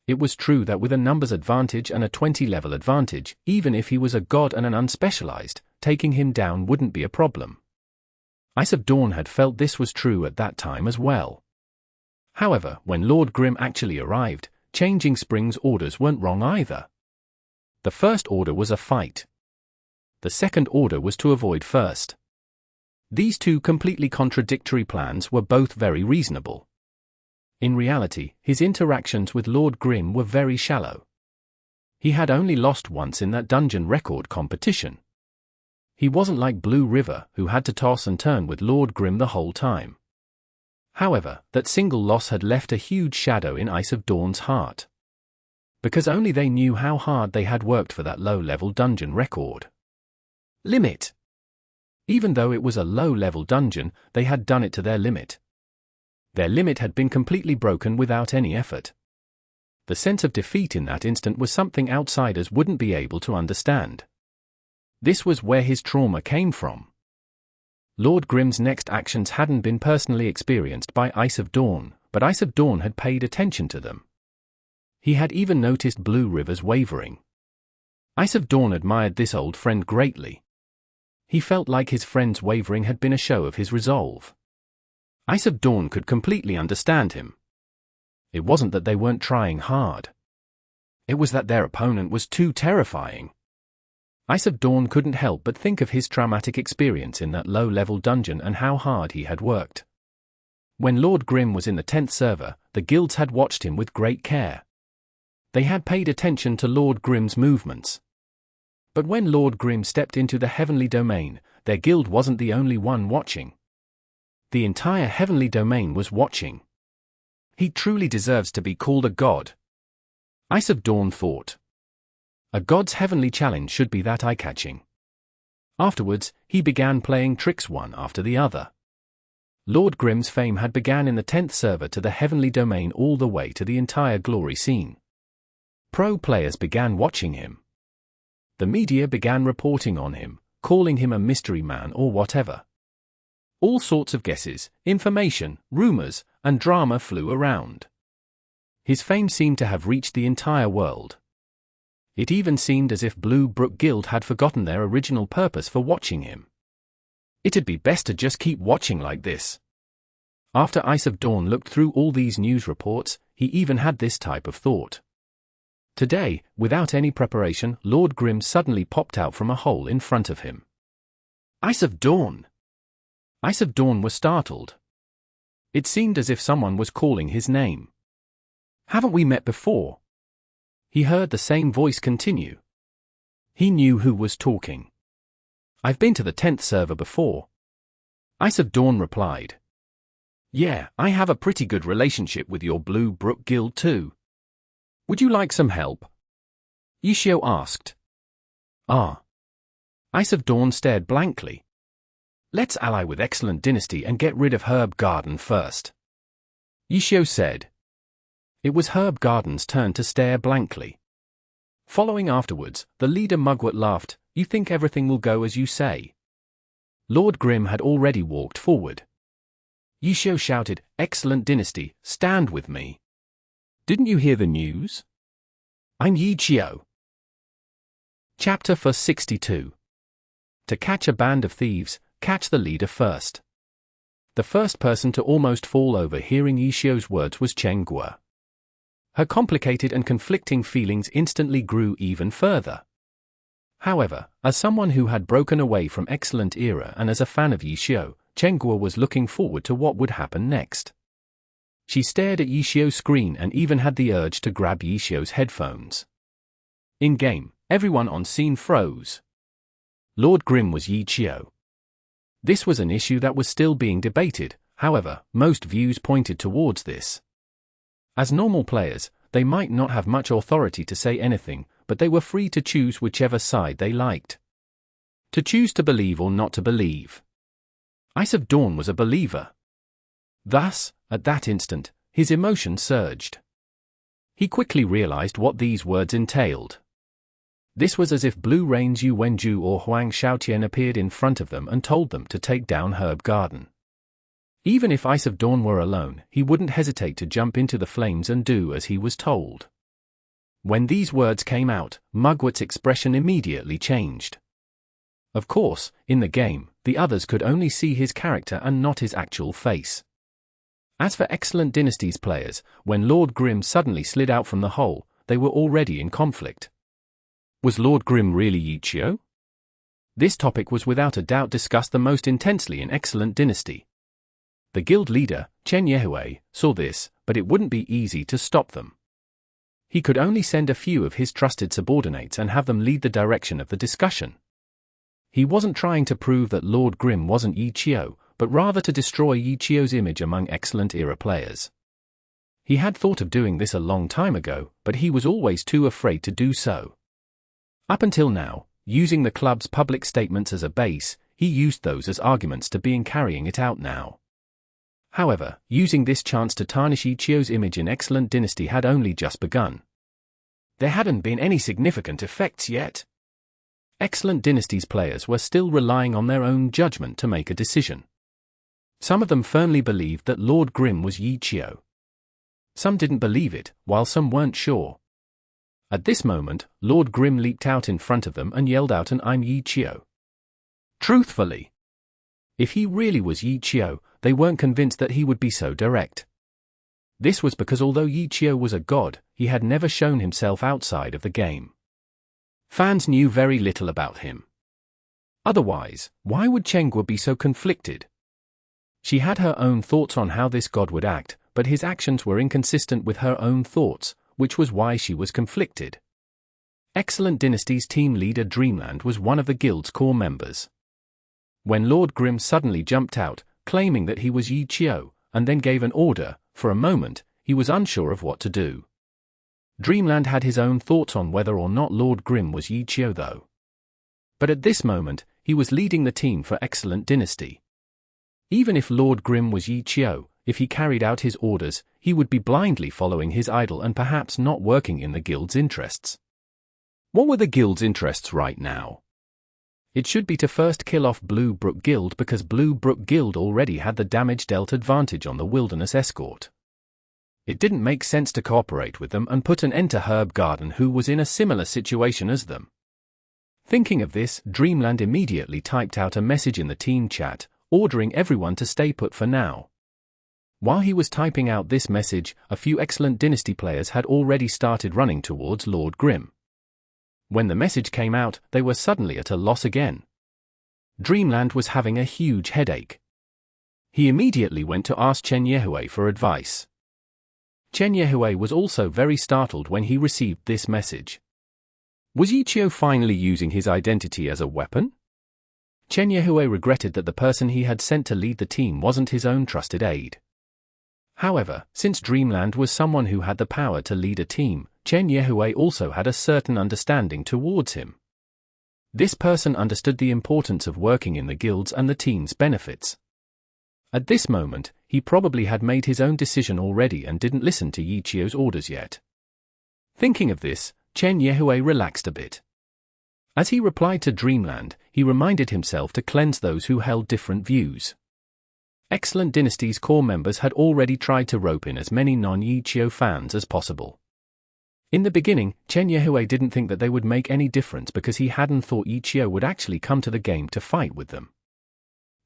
It was true that with a numbers advantage and a 20-level advantage, even if he was a god and an unspecialized, taking him down wouldn't be a problem. Ice of Dawn had felt this was true at that time as well. However, when Lord Grimm actually arrived, Changing Spring's orders weren't wrong either. The first order was a fight. The second order was to avoid first. These two completely contradictory plans were both very reasonable. In reality, his interactions with Lord Grimm were very shallow. He had only lost once in that dungeon record competition. He wasn't like Blue River, who had to toss and turn with Lord Grim the whole time. However, that single loss had left a huge shadow in Ice of Dawn's heart. Because only they knew how hard they had worked for that low-level dungeon record. Limit. Even though it was a low-level dungeon, they had done it to their limit. Their limit had been completely broken without any effort. The sense of defeat in that instant was something outsiders wouldn't be able to understand. This was where his trauma came from. Lord Grim's next actions hadn't been personally experienced by Ice of Dawn, but Ice of Dawn had paid attention to them. He had even noticed Blue River's wavering. Ice of Dawn admired this old friend greatly. He felt like his friend's wavering had been a show of his resolve. Ice of Dawn could completely understand him. It wasn't that they weren't trying hard. It was that their opponent was too terrifying. Ice of Dawn couldn't help but think of his traumatic experience in that low-level dungeon and how hard he had worked. When Lord Grim was in the 10th server, the guilds had watched him with great care. They had paid attention to Lord Grim's movements. But when Lord Grim stepped into the heavenly domain, their guild wasn't the only one watching. The entire heavenly domain was watching. He truly deserves to be called a god. Ice of Dawn thought. A god's heavenly challenge should be that eye-catching. Afterwards, he began playing tricks one after the other. Lord Grim's fame had begun in the 10th server to the heavenly domain all the way to the entire glory scene. Pro players began watching him. The media began reporting on him, calling him a mystery man or whatever. All sorts of guesses, information, rumors, and drama flew around. His fame seemed to have reached the entire world. It even seemed as if Blue Brook Guild had forgotten their original purpose for watching him. It'd be best to just keep watching like this. After Ice of Dawn looked through all these news reports, he even had this type of thought. Today, without any preparation, Lord Grim suddenly popped out from a hole in front of him. Ice of Dawn! Ice of Dawn was startled. It seemed as if someone was calling his name. Haven't we met before? He heard the same voice continue. He knew who was talking. I've been to the 10th server before. Ice of Dawn replied. Yeah, I have a pretty good relationship with your Blue Brook Guild too. Would you like some help? Yishio asked. Ah. Ice of Dawn stared blankly. Let's ally with Excellent Dynasty and get rid of Herb Garden first. Yishio said. It was Herb Garden's turn to stare blankly. Following afterwards, the leader Mugwort laughed. You think everything will go as you say? Lord Grim had already walked forward. Yishio shouted, Excellent Dynasty, stand with me. Didn't you hear the news? I'm Yishio. Chapter 62. To catch a band of thieves, catch the leader first. The first person to almost fall over hearing Yishio's words was Chen. Her complicated and conflicting feelings instantly grew even further. However, as someone who had broken away from Excellent Era and as a fan of Yishio, Chen was looking forward to what would happen next. She stared at Yishio's screen and even had the urge to grab Yishio's headphones. In-game, everyone on scene froze. Lord Grim was Yishio. This was an issue that was still being debated, however, most views pointed towards this. As normal players, they might not have much authority to say anything, but they were free to choose whichever side they liked. To choose to believe or not to believe. Ice of Dawn was a believer. Thus, at that instant, his emotion surged. He quickly realized what these words entailed. This was as if Blue Rain's Yu Wenju or Huang Xiaotian appeared in front of them and told them to take down Herb Garden. Even if Ice of Dawn were alone, he wouldn't hesitate to jump into the flames and do as he was told. When these words came out, Mugwort's expression immediately changed. Of course, in the game, the others could only see his character and not his actual face. As for Excellent Dynasty's players, when Lord Grim suddenly slid out from the hole, they were already in conflict. Was Lord Grim really Yishio? This topic was without a doubt discussed the most intensely in Excellent Dynasty. The guild leader, Chen Yehue, saw this, but it wouldn't be easy to stop them. He could only send a few of his trusted subordinates and have them lead the direction of the discussion. He wasn't trying to prove that Lord Grimm wasn't Yi Qiu, but rather to destroy Yi Qiu's image among excellent era players. He had thought of doing this a long time ago, but he was always too afraid to do so. Up until now, using the club's public statements as a base, he used those as arguments to being carrying it out now. However, using this chance to tarnish Yi Qiu's image in Excellent Dynasty had only just begun. There hadn't been any significant effects yet. Excellent Dynasty's players were still relying on their own judgment to make a decision. Some of them firmly believed that Lord Grimm was Yi Qiu. Some didn't believe it, while some weren't sure. At this moment, Lord Grimm leaped out in front of them and yelled out an "I'm Yi Qiu." Truthfully, if he really was Yi Qiu, they weren't convinced that he would be so direct. This was because although Yi Qiu was a god, he had never shown himself outside of the game. Fans knew very little about him. Otherwise, why would Chen be so conflicted? She had her own thoughts on how this god would act, but his actions were inconsistent with her own thoughts, which was why she was conflicted. Excellent Dynasty's team leader Dreamland was one of the guild's core members. When Lord Grimm suddenly jumped out, claiming that he was Yi Qiu, and then gave an order, for a moment, he was unsure of what to do. Dreamland had his own thoughts on whether or not Lord Grimm was Yi Qiu though. But at this moment, he was leading the team for Excellent Dynasty. Even if Lord Grimm was Yi Qiu, if he carried out his orders, he would be blindly following his idol and perhaps not working in the guild's interests. What were the guild's interests right now? It should be to first kill off Blue Brook Guild because Blue Brook Guild already had the damage dealt advantage on the Wilderness Escort. It didn't make sense to cooperate with them and put an end to Herb Garden, who was in a similar situation as them. Thinking of this, Dreamland immediately typed out a message in the team chat, ordering everyone to stay put for now. While he was typing out this message, a few Excellent Dynasty players had already started running towards Lord Grimm. When the message came out, they were suddenly at a loss again. Dreamland was having a huge headache. He immediately went to ask Chen Yehui for advice. Chen Yehui was also very startled when he received this message. Was Yi Qiu finally using his identity as a weapon? Chen Yehui regretted that the person he had sent to lead the team wasn't his own trusted aide. However, since Dreamland was someone who had the power to lead a team, Chen Yehui also had a certain understanding towards him. This person understood the importance of working in the guilds and the team's benefits. At this moment, he probably had made his own decision already and didn't listen to Yi Qiu's orders yet. Thinking of this, Chen Yehui relaxed a bit. As he replied to Dreamland, he reminded himself to cleanse those who held different views. Excellent Dynasty's core members had already tried to rope in as many non-Yi Qiu fans as possible. In the beginning, Chen Yehui didn't think that they would make any difference because he hadn't thought Yi Qiu would actually come to the game to fight with them.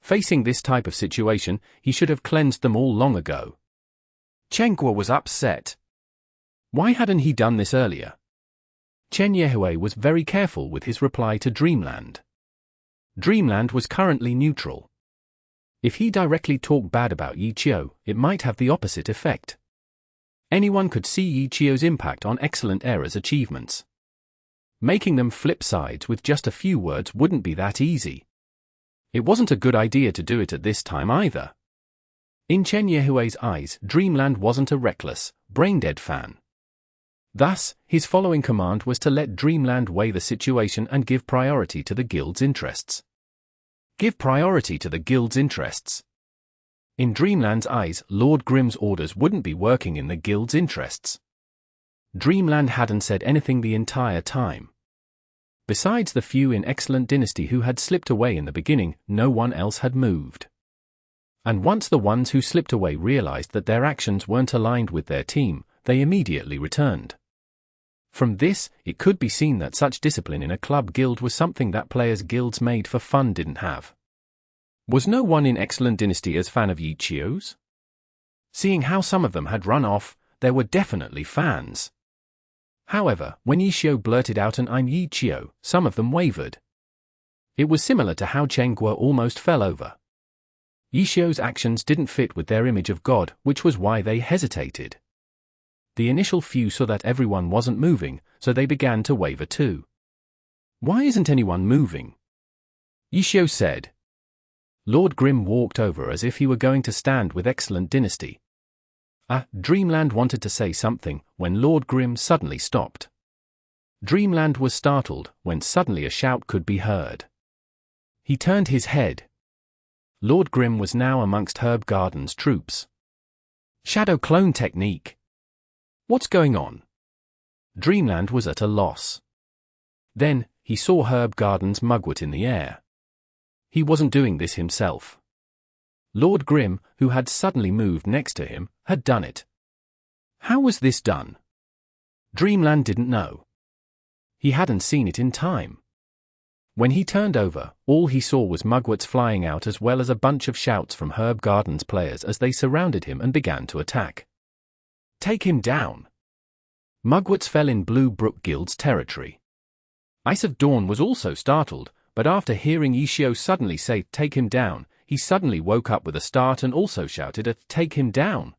Facing this type of situation, he should have cleansed them all long ago. Chen was upset. Why hadn't he done this earlier? Chen Yehui was very careful with his reply to Dreamland. Dreamland was currently neutral. If he directly talked bad about Yi Qiu, it might have the opposite effect. Anyone could see Yi Qiu's impact on Excellent Era's achievements. Making them flip sides with just a few words wouldn't be that easy. It wasn't a good idea to do it at this time either. In Chen Yehui's eyes, Dreamland wasn't a reckless, brain-dead fan. Thus, his following command was to let Dreamland weigh the situation and give priority to the guild's interests. Give priority to the guild's interests. In Dreamland's eyes, Lord Grimm's orders wouldn't be working in the guild's interests. Dreamland hadn't said anything the entire time. Besides the few in Excellent Dynasty who had slipped away in the beginning, no one else had moved. And once the ones who slipped away realized that their actions weren't aligned with their team, they immediately returned. From this, it could be seen that such discipline in a club guild was something that players guilds made for fun didn't have. Was no one in Excellent Dynasty as fan of Yi Qiu's? Seeing how some of them had run off, there were definitely fans. However, when Yi Qiu blurted out an "I'm Yi Qiu," some of them wavered. It was similar to how Chen almost fell over. Yi Qiu's actions didn't fit with their image of God, which was why they hesitated. The initial few saw that everyone wasn't moving, so they began to waver too. "Why isn't anyone moving?" Xiang said. Lord Grim walked over as if he were going to stand with Excellent Dynasty. Dreamland wanted to say something, when Lord Grim suddenly stopped. Dreamland was startled, when suddenly a shout could be heard. He turned his head. Lord Grim was now amongst Herb Garden's troops. "Shadow clone technique. What's going on?" Dreamland was at a loss. Then, he saw Herb Garden's mugwort in the air. He wasn't doing this himself. Lord Grim, who had suddenly moved next to him, had done it. How was this done? Dreamland didn't know. He hadn't seen it in time. When he turned over, all he saw was mugworts flying out as well as a bunch of shouts from Herb Garden's players as they surrounded him and began to attack. "Take him down!" Mugworts fell in Blue Brook Guild's territory. Ice of Dawn was also startled, but after hearing Xiang suddenly say, "Take him down," he suddenly woke up with a start and also shouted "Take him down!"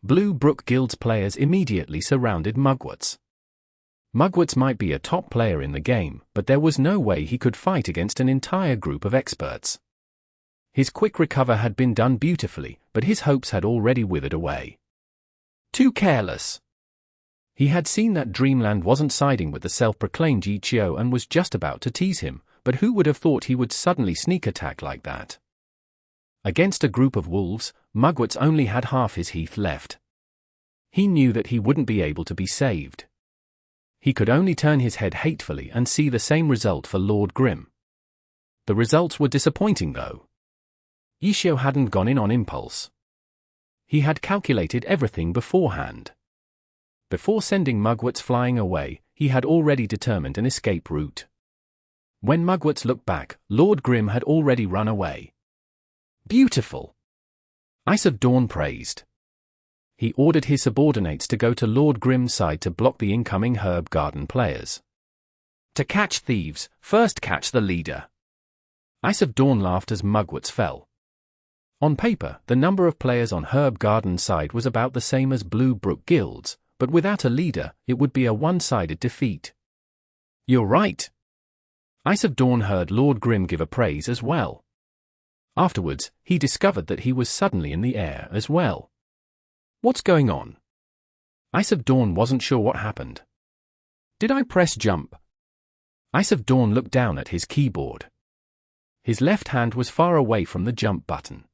Blue Brook Guild's players immediately surrounded Mugworts. Mugworts might be a top player in the game, but there was no way he could fight against an entire group of experts. His quick recover had been done beautifully, but his hopes had already withered away. Too careless. He had seen that Dreamland wasn't siding with the self-proclaimed Xiang and was just about to tease him, but who would have thought he would suddenly sneak attack like that? Against a group of wolves, Mugworts only had half his heath left. He knew that he wouldn't be able to be saved. He could only turn his head hatefully and see the same result for Lord Grim. The results were disappointing though. Xiang hadn't gone in on impulse. He had calculated everything beforehand. Before sending Mugworts flying away, he had already determined an escape route. When Mugworts looked back, Lord Grim had already run away. Beautiful! Ice of Dawn praised. He ordered his subordinates to go to Lord Grim's side to block the incoming Herb Garden players. To catch thieves, first catch the leader. Ice of Dawn laughed as Mugworts fell. On paper, the number of players on Herb Garden's side was about the same as Blue Brook Guild's, but without a leader, it would be a one-sided defeat. You're right. Ice of Dawn heard Lord Grim give a praise as well. Afterwards, he discovered that he was suddenly in the air as well. What's going on? Ice of Dawn wasn't sure what happened. Did I press jump? Ice of Dawn looked down at his keyboard. His left hand was far away from the jump button.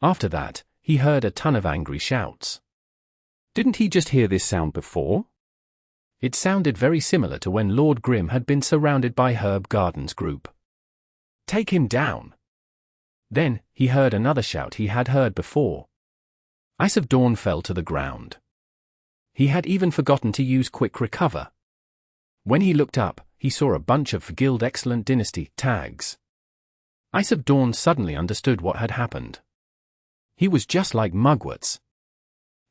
After that, he heard a ton of angry shouts. Didn't he just hear this sound before? It sounded very similar to when Lord Grim had been surrounded by Herb Garden's group. Take him down! Then, he heard another shout he had heard before. Ice of Dawn fell to the ground. He had even forgotten to use quick recover. When he looked up, he saw a bunch of Guild Excellent Dynasty tags. Ice of Dawn suddenly understood what had happened. He was just like Mugworts.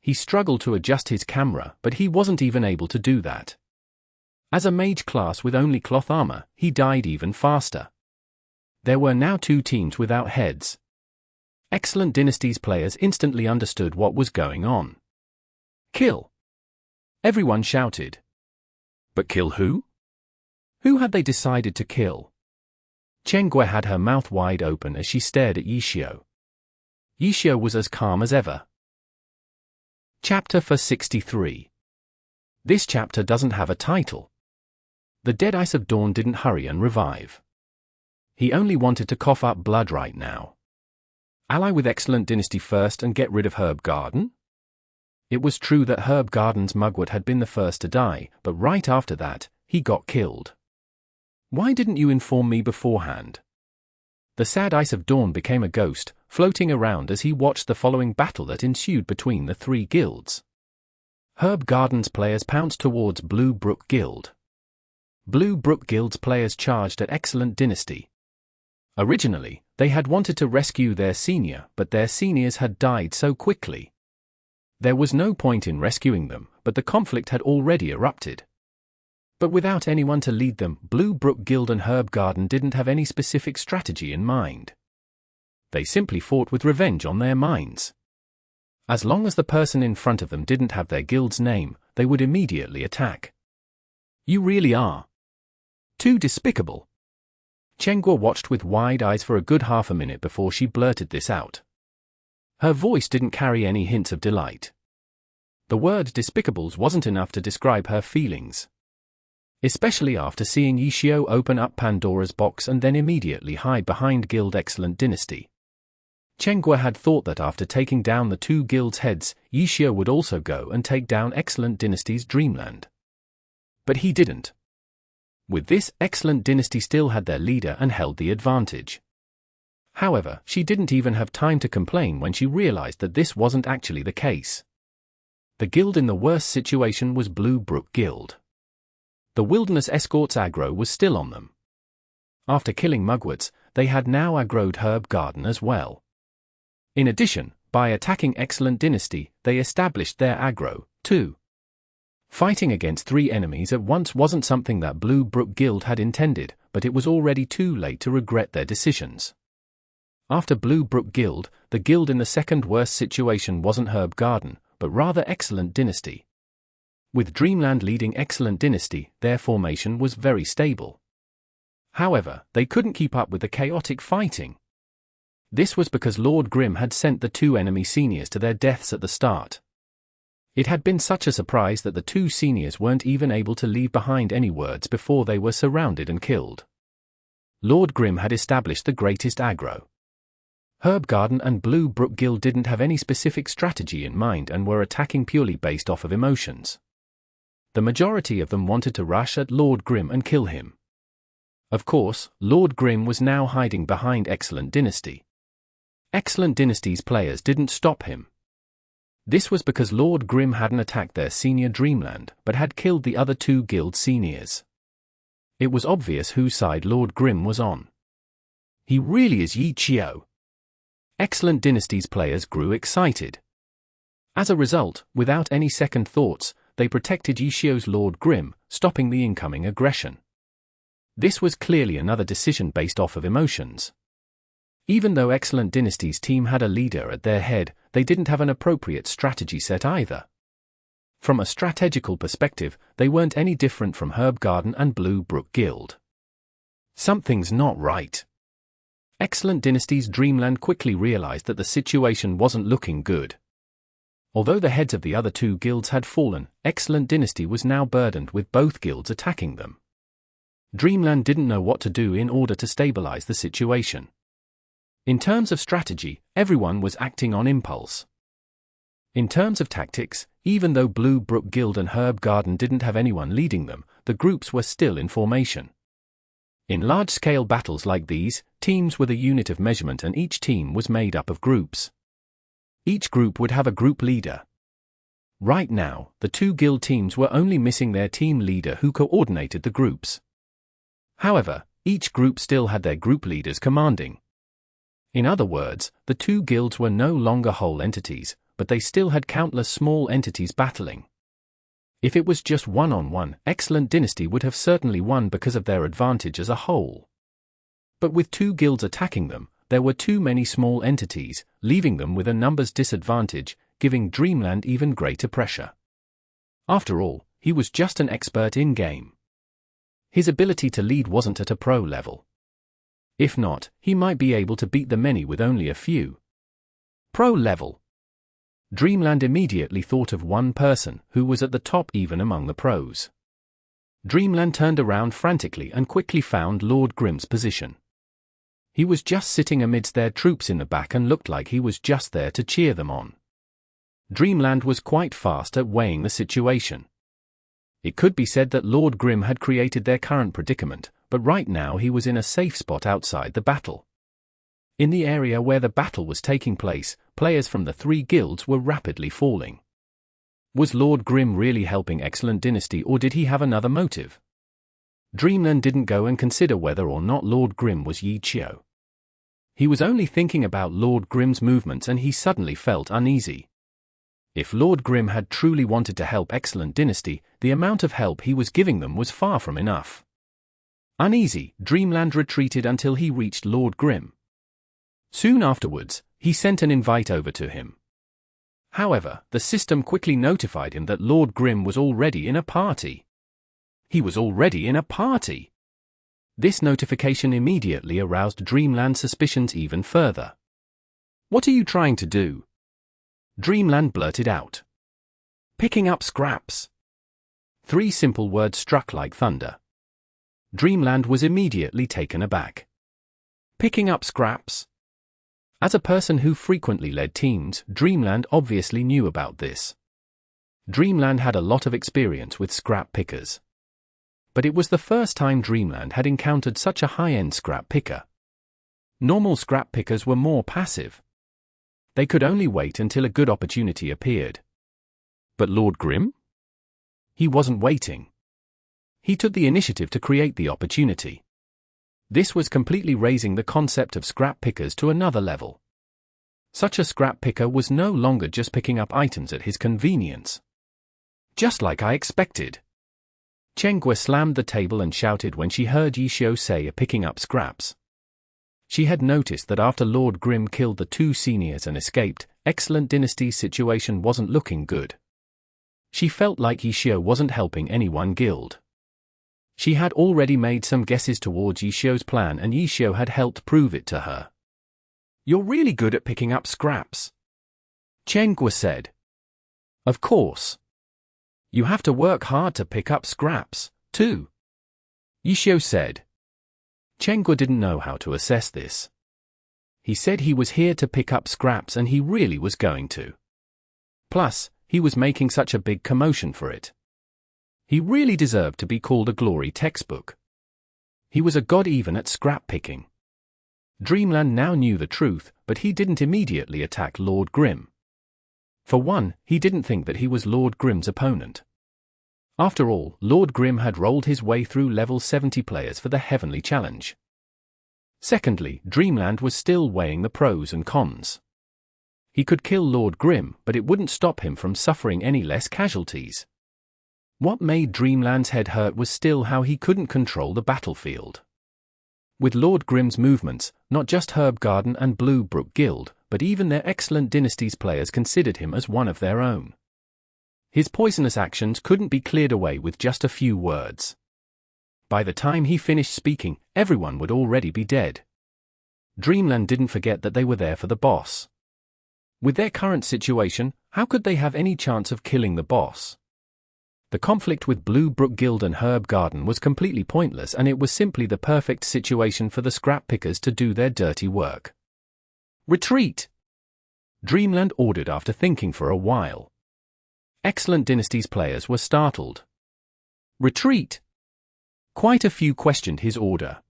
He struggled to adjust his camera, but he wasn't even able to do that. As a mage class with only cloth armor, he died even faster. There were now two teams without heads. Excellent Dynasty's players instantly understood what was going on. Kill! Everyone shouted. But kill who? Who had they decided to kill? Chen had her mouth wide open as she stared at Xiang. Xiang was as calm as ever. Chapter 63. This chapter doesn't have a title. The dead Ice of Dawn didn't hurry and revive. He only wanted to cough up blood right now. Ally with Excellent Dynasty first and get rid of Herb Garden? It was true that Herb Garden's mugwort had been the first to die, but right after that, he got killed. Why didn't you inform me beforehand? The sad Ice of Dawn became a ghost, floating around as he watched the following battle that ensued between the three guilds. Herb Garden's players pounced towards Blue Brook Guild. Blue Brook Guild's players charged at Excellent Dynasty. Originally, they had wanted to rescue their senior, but their seniors had died so quickly. There was no point in rescuing them, but the conflict had already erupted. But without anyone to lead them, Blue Brook Guild and Herb Garden didn't have any specific strategy in mind. They simply fought with revenge on their minds. As long as the person in front of them didn't have their guild's name, they would immediately attack. You really are too despicable. Chen watched with wide eyes for a good half a minute before she blurted this out. Her voice didn't carry any hints of delight. The word despicables wasn't enough to describe her feelings. Especially after seeing Yixiao open up Pandora's box and then immediately hide behind Guild Excellent Dynasty. Chen had thought that after taking down the two guilds' heads, Yixiao would also go and take down Excellent Dynasty's Dreamland. But he didn't. With this, Excellent Dynasty still had their leader and held the advantage. However, she didn't even have time to complain when she realized that this wasn't actually the case. The guild in the worst situation was Blue Brook Guild. The Wilderness Escort's aggro was still on them. After killing Mugworts, they had now aggroed Herb Garden as well. In addition, by attacking Excellent Dynasty, they established their aggro, too. Fighting against three enemies at once wasn't something that Blue Brook Guild had intended, but it was already too late to regret their decisions. After Blue Brook Guild, the guild in the second worst situation wasn't Herb Garden, but rather Excellent Dynasty. With Dreamland leading Excellent Dynasty, their formation was very stable. However, they couldn't keep up with the chaotic fighting. This was because Lord Grim had sent the two enemy seniors to their deaths at the start. It had been such a surprise that the two seniors weren't even able to leave behind any words before they were surrounded and killed. Lord Grim had established the greatest aggro. Herb Garden and Blue Brook Guild didn't have any specific strategy in mind and were attacking purely based off of emotions. The majority of them wanted to rush at Lord Grim and kill him. Of course, Lord Grim was now hiding behind Excellent Dynasty. Excellent Dynasty's players didn't stop him. This was because Lord Grim hadn't attacked their senior Dreamland, but had killed the other two guild seniors. It was obvious whose side Lord Grim was on. He really is Yixiao. Excellent Dynasty's players grew excited. As a result, without any second thoughts, they protected Yixiao's Lord Grim, stopping the incoming aggression. This was clearly another decision based off of emotions. Even though Excellent Dynasty's team had a leader at their head, they didn't have an appropriate strategy set either. From a strategical perspective, they weren't any different from Herb Garden and Blue Brook Guild. Something's not right. Excellent Dynasty's Dreamland quickly realized that the situation wasn't looking good. Although the heads of the other two guilds had fallen, Excellent Dynasty was now burdened with both guilds attacking them. Dreamland didn't know what to do in order to stabilize the situation. In terms of strategy, everyone was acting on impulse. In terms of tactics, even though Blue Brook Guild and Herb Garden didn't have anyone leading them, the groups were still in formation. In large-scale battles like these, teams were the unit of measurement and each team was made up of groups. Each group would have a group leader. Right now, the two guild teams were only missing their team leader who coordinated the groups. However, each group still had their group leaders commanding. In other words, the two guilds were no longer whole entities, but they still had countless small entities battling. If it was just one-on-one, Excellent Dynasty would have certainly won because of their advantage as a whole. But with two guilds attacking them, there were too many small entities, leaving them with a numbers disadvantage, giving Dreamland even greater pressure. After all, he was just an expert in-game. His ability to lead wasn't at a pro level. If not, he might be able to beat the many with only a few. Pro level. Dreamland immediately thought of one person who was at the top even among the pros. Dreamland turned around frantically and quickly found Lord Grim's position. He was just sitting amidst their troops in the back and looked like he was just there to cheer them on. Dreamland was quite fast at weighing the situation. It could be said that Lord Grim had created their current predicament, but right now he was in a safe spot outside the battle. In the area where the battle was taking place, players from the three guilds were rapidly falling. Was Lord Grim really helping Excellent Dynasty or did he have another motive? Dreamland didn't go and consider whether or not Lord Grim was Yixiao. He was only thinking about Lord Grim's movements and he suddenly felt uneasy. If Lord Grim had truly wanted to help Excellent Dynasty, the amount of help he was giving them was far from enough. Uneasy, Dreamland retreated until he reached Lord Grim. Soon afterwards, he sent an invite over to him. However, the system quickly notified him that Lord Grimm was already in a party. He was already in a party! This notification immediately aroused Dreamland's suspicions even further. "What are you trying to do?" Dreamland blurted out. "Picking up scraps." 3 simple words struck like thunder. Dreamland was immediately taken aback. Picking up scraps? As a person who frequently led teams, Dreamland obviously knew about this. Dreamland had a lot of experience with scrap pickers. But it was the first time Dreamland had encountered such a high-end scrap picker. Normal scrap pickers were more passive. They could only wait until a good opportunity appeared. But Lord Grimm? He wasn't waiting. He took the initiative to create the opportunity. This was completely raising the concept of scrap pickers to another level. Such a scrap picker was no longer just picking up items at his convenience. Just like I expected. Chen slammed the table and shouted when she heard Yishio say picking up scraps. She had noticed that after Lord Grimm killed the 2 seniors and escaped, Excellent Dynasty's situation wasn't looking good. She felt like Yishio wasn't helping any one guild. She had already made some guesses towards Yishio's plan and Yishio had helped prove it to her. "You're really good at picking up scraps," Chen said. "Of course. You have to work hard to pick up scraps, too," Yishio said. Chen didn't know how to assess this. He said he was here to pick up scraps and he really was going to. Plus, he was making such a big commotion for it. He really deserved to be called a glory textbook. He was a god even at scrap picking. Dreamland now knew the truth, but he didn't immediately attack Lord Grimm. For one, he didn't think that he was Lord Grimm's opponent. After all, Lord Grimm had rolled his way through level 70 players for the Heavenly Challenge. Secondly, Dreamland was still weighing the pros and cons. He could kill Lord Grimm, but it wouldn't stop him from suffering any less casualties. What made Dreamland's head hurt was still how he couldn't control the battlefield. With Lord Grimm's movements, not just Herb Garden and Blue Brook Guild, but even their Excellent Dynasty's players considered him as one of their own. His poisonous actions couldn't be cleared away with just a few words. By the time he finished speaking, everyone would already be dead. Dreamland didn't forget that they were there for the boss. With their current situation, how could they have any chance of killing the boss? The conflict with Blue Brook Guild and Herb Garden was completely pointless and it was simply the perfect situation for the scrap pickers to do their dirty work. "Retreat!" Dreamland ordered after thinking for a while. Excellent Dynasty's players were startled. "Retreat!" Quite a few questioned his order.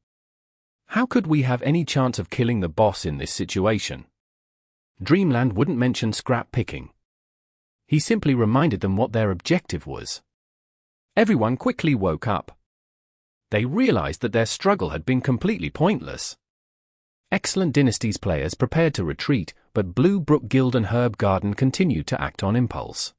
How could we have any chance of killing the boss in this situation? Dreamland wouldn't mention scrap picking. He simply reminded them what their objective was. Everyone quickly woke up. They realized that their struggle had been completely pointless. Excellent Dynasty's players prepared to retreat, but Blue Brook Guild and Herb Garden continued to act on impulse.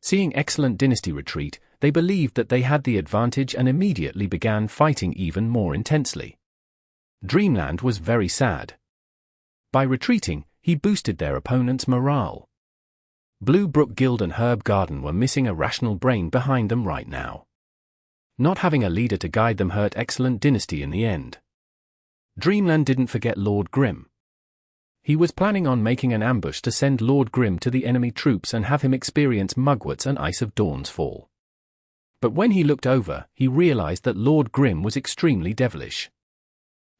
Seeing Excellent Dynasty retreat, they believed that they had the advantage and immediately began fighting even more intensely. Dreamland was very sad. By retreating, he boosted their opponent's morale. Blue Brook Guild and Herb Garden were missing a rational brain behind them right now. Not having a leader to guide them hurt Excellent Dynasty in the end. Dreamland didn't forget Lord Grimm. He was planning on making an ambush to send Lord Grimm to the enemy troops and have him experience Mugworts and Ice of Dawn's fall. But when he looked over, he realized that Lord Grimm was extremely devilish.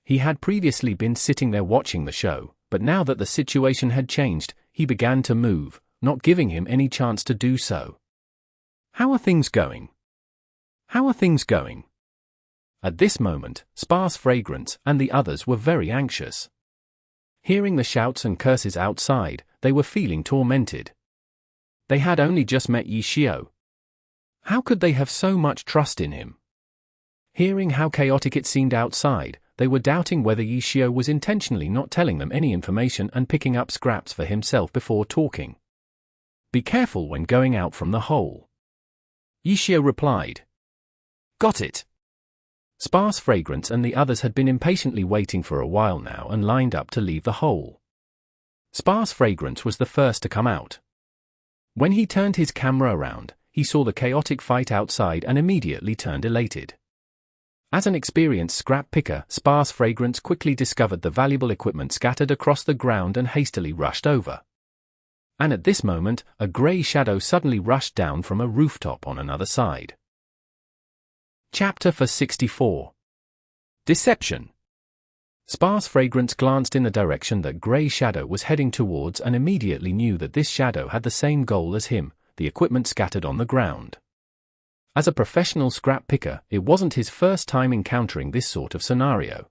He had previously been sitting there watching the show, but now that the situation had changed, he began to move, not giving him any chance to do so. "How are things going? How are things going?" At this moment, Sparse Fragrance and the others were very anxious. Hearing the shouts and curses outside, they were feeling tormented. They had only just met Yishio. How could they have so much trust in him? Hearing how chaotic it seemed outside, they were doubting whether Yishio was intentionally not telling them any information and picking up scraps for himself before talking. "Be careful when going out from the hole," Yishio replied. "Got it." Sparse Fragrance and the others had been impatiently waiting for a while now and lined up to leave the hole. Sparse Fragrance was the first to come out. When he turned his camera around, he saw the chaotic fight outside and immediately turned elated. As an experienced scrap picker, Sparse Fragrance quickly discovered the valuable equipment scattered across the ground and hastily rushed over. And at this moment, a grey shadow suddenly rushed down from a rooftop on another side. Chapter 64. Deception. Sparse Fragrance glanced in the direction that grey shadow was heading towards and immediately knew that this shadow had the same goal as him, the equipment scattered on the ground. As a professional scrap picker, it wasn't his first time encountering this sort of scenario.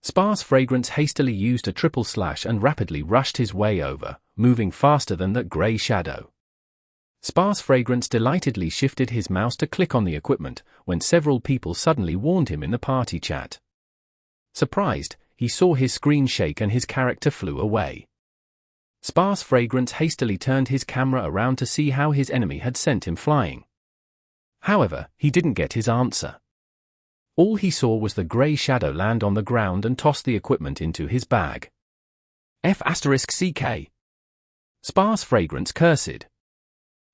Sparse Fragrance hastily used a triple slash and rapidly rushed his way over, moving faster than that grey shadow. Sparse Fragrance delightedly shifted his mouse to click on the equipment, when several people suddenly warned him in the party chat. Surprised, he saw his screen shake and his character flew away. Sparse Fragrance hastily turned his camera around to see how his enemy had sent him flying. However, he didn't get his answer. All he saw was the grey shadow land on the ground and toss the equipment into his bag. F***CK. Sparse Fragrance cursed.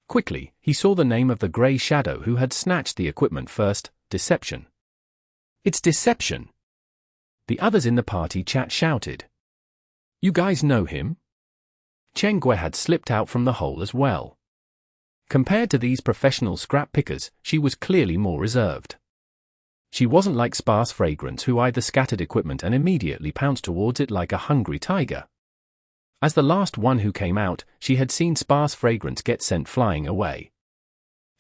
Quickly, he saw the name of the grey shadow who had snatched the equipment first, Deception. It's Deception! The others in the party chat shouted. You guys know him? Chen had slipped out from the hole as well. Compared to these professional scrap pickers, she was clearly more reserved. She wasn't like Sparse Fragrance, who eyed the scattered equipment and immediately pounced towards it like a hungry tiger. As the last one who came out, she had seen Sparse Fragrance get sent flying away.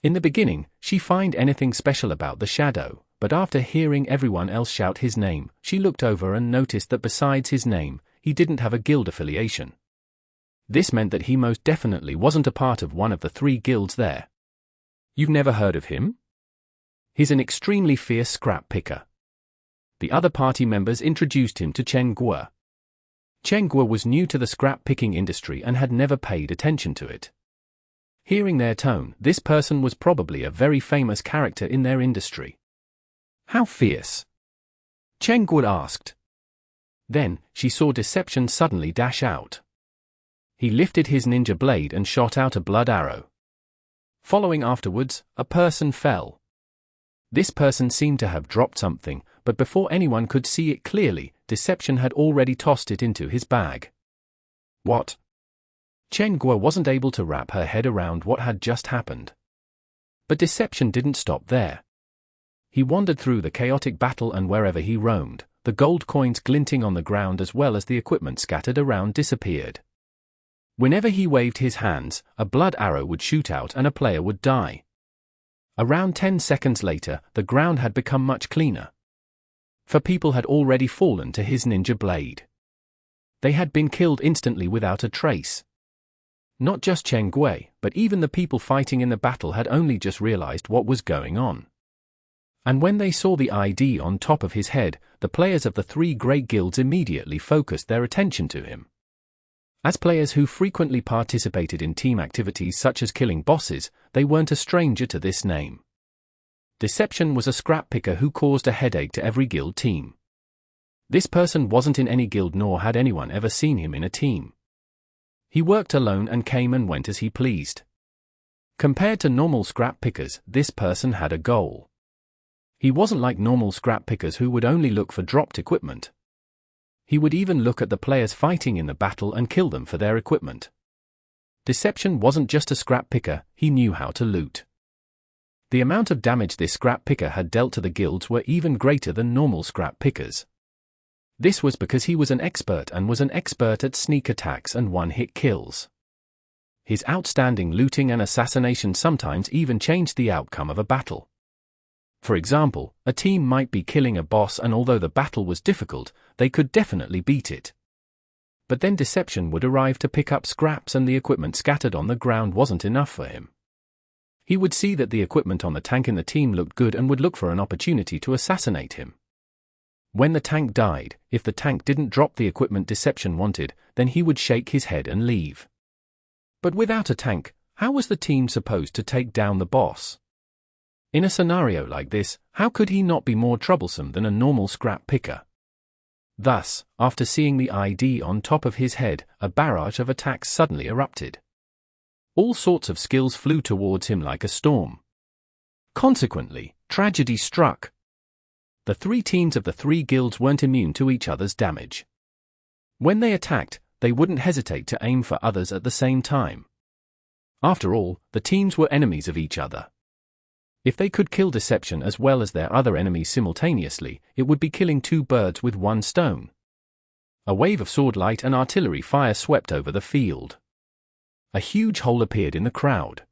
In the beginning, she found anything special about the shadow, but after hearing everyone else shout his name, she looked over and noticed that besides his name, he didn't have a guild affiliation. This meant that he most definitely wasn't a part of one of the 3 guilds there. You've never heard of him? He's an extremely fierce scrap picker. The other party members introduced him to Chen. Chen was new to the scrap picking industry and had never paid attention to it. Hearing their tone, this person was probably a very famous character in their industry. How fierce? Chen asked. Then, she saw Deception suddenly dash out. He lifted his ninja blade and shot out a blood arrow. Following afterwards, a person fell. This person seemed to have dropped something, but before anyone could see it clearly, Deception had already tossed it into his bag. What? Chen wasn't able to wrap her head around what had just happened. But Deception didn't stop there. He wandered through the chaotic battle, and wherever he roamed, the gold coins glinting on the ground as well as the equipment scattered around disappeared. Whenever he waved his hands, a blood arrow would shoot out and a player would die. Around 10 seconds later, the ground had become much cleaner. For people had already fallen to his ninja blade. They had been killed instantly without a trace. Not just Chen, but even the people fighting in the battle had only just realized what was going on. And when they saw the ID on top of his head, the players of the 3 great guilds immediately focused their attention to him. As players who frequently participated in team activities such as killing bosses, they weren't a stranger to this name. Deception was a scrap picker who caused a headache to every guild team. This person wasn't in any guild, nor had anyone ever seen him in a team. He worked alone and came and went as he pleased. Compared to normal scrap pickers, this person had a goal. He wasn't like normal scrap pickers who would only look for dropped equipment. He would even look at the players fighting in the battle and kill them for their equipment. Deception wasn't just a scrap picker, he knew how to loot. The amount of damage this scrap picker had dealt to the guilds were even greater than normal scrap pickers. This was because he was an expert and was an expert at sneak attacks and one-hit kills. His outstanding looting and assassination sometimes even changed the outcome of a battle. For example, a team might be killing a boss, and although the battle was difficult, they could definitely beat it. But then Deception would arrive to pick up scraps, and the equipment scattered on the ground wasn't enough for him. He would see that the equipment on the tank in the team looked good and would look for an opportunity to assassinate him. When the tank died, if the tank didn't drop the equipment Deception wanted, then he would shake his head and leave. But without a tank, how was the team supposed to take down the boss? In a scenario like this, how could he not be more troublesome than a normal scrap picker? Thus, after seeing the ID on top of his head, a barrage of attacks suddenly erupted. All sorts of skills flew towards him like a storm. Consequently, tragedy struck. The three teams of the three guilds weren't immune to each other's damage. When they attacked, they wouldn't hesitate to aim for others at the same time. After all, the teams were enemies of each other. If they could kill Deception as well as their other enemies simultaneously, it would be killing two birds with one stone. A wave of swordlight and artillery fire swept over the field. A huge hole appeared in the crowd.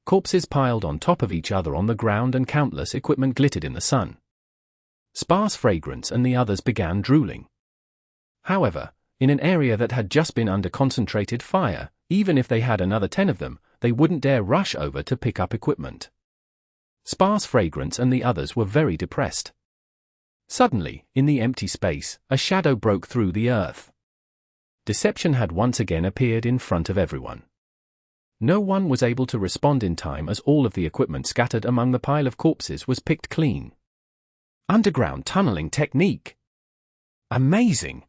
Corpses piled on top of each other on the ground and countless equipment glittered in the sun. Sparse fragrance and the others began drooling. However, in an area that had just been under concentrated fire, even if they had another 10 of them, they wouldn't dare rush over to pick up equipment. Sparse fragrance and the others were very depressed. Suddenly, in the empty space, a shadow broke through the earth. Deception had once again appeared in front of everyone. No one was able to respond in time as all of the equipment scattered among the pile of corpses was picked clean. Underground tunneling technique! Amazing!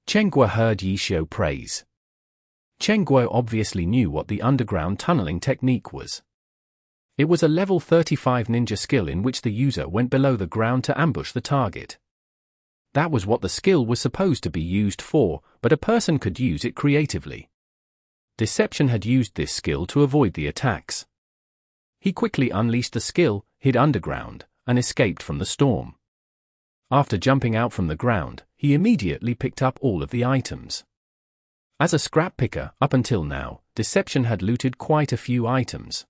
Chen heard Yishio praise. Chen obviously knew what the underground tunneling technique was. It was a level 35 ninja skill in which the user went below the ground to ambush the target. That was what the skill was supposed to be used for, but a person could use it creatively. Deception had used this skill to avoid the attacks. He quickly unleashed the skill, hid underground, and escaped from the storm. After jumping out from the ground, he immediately picked up all of the items. As a scrap picker, up until now, Deception had looted quite a few items.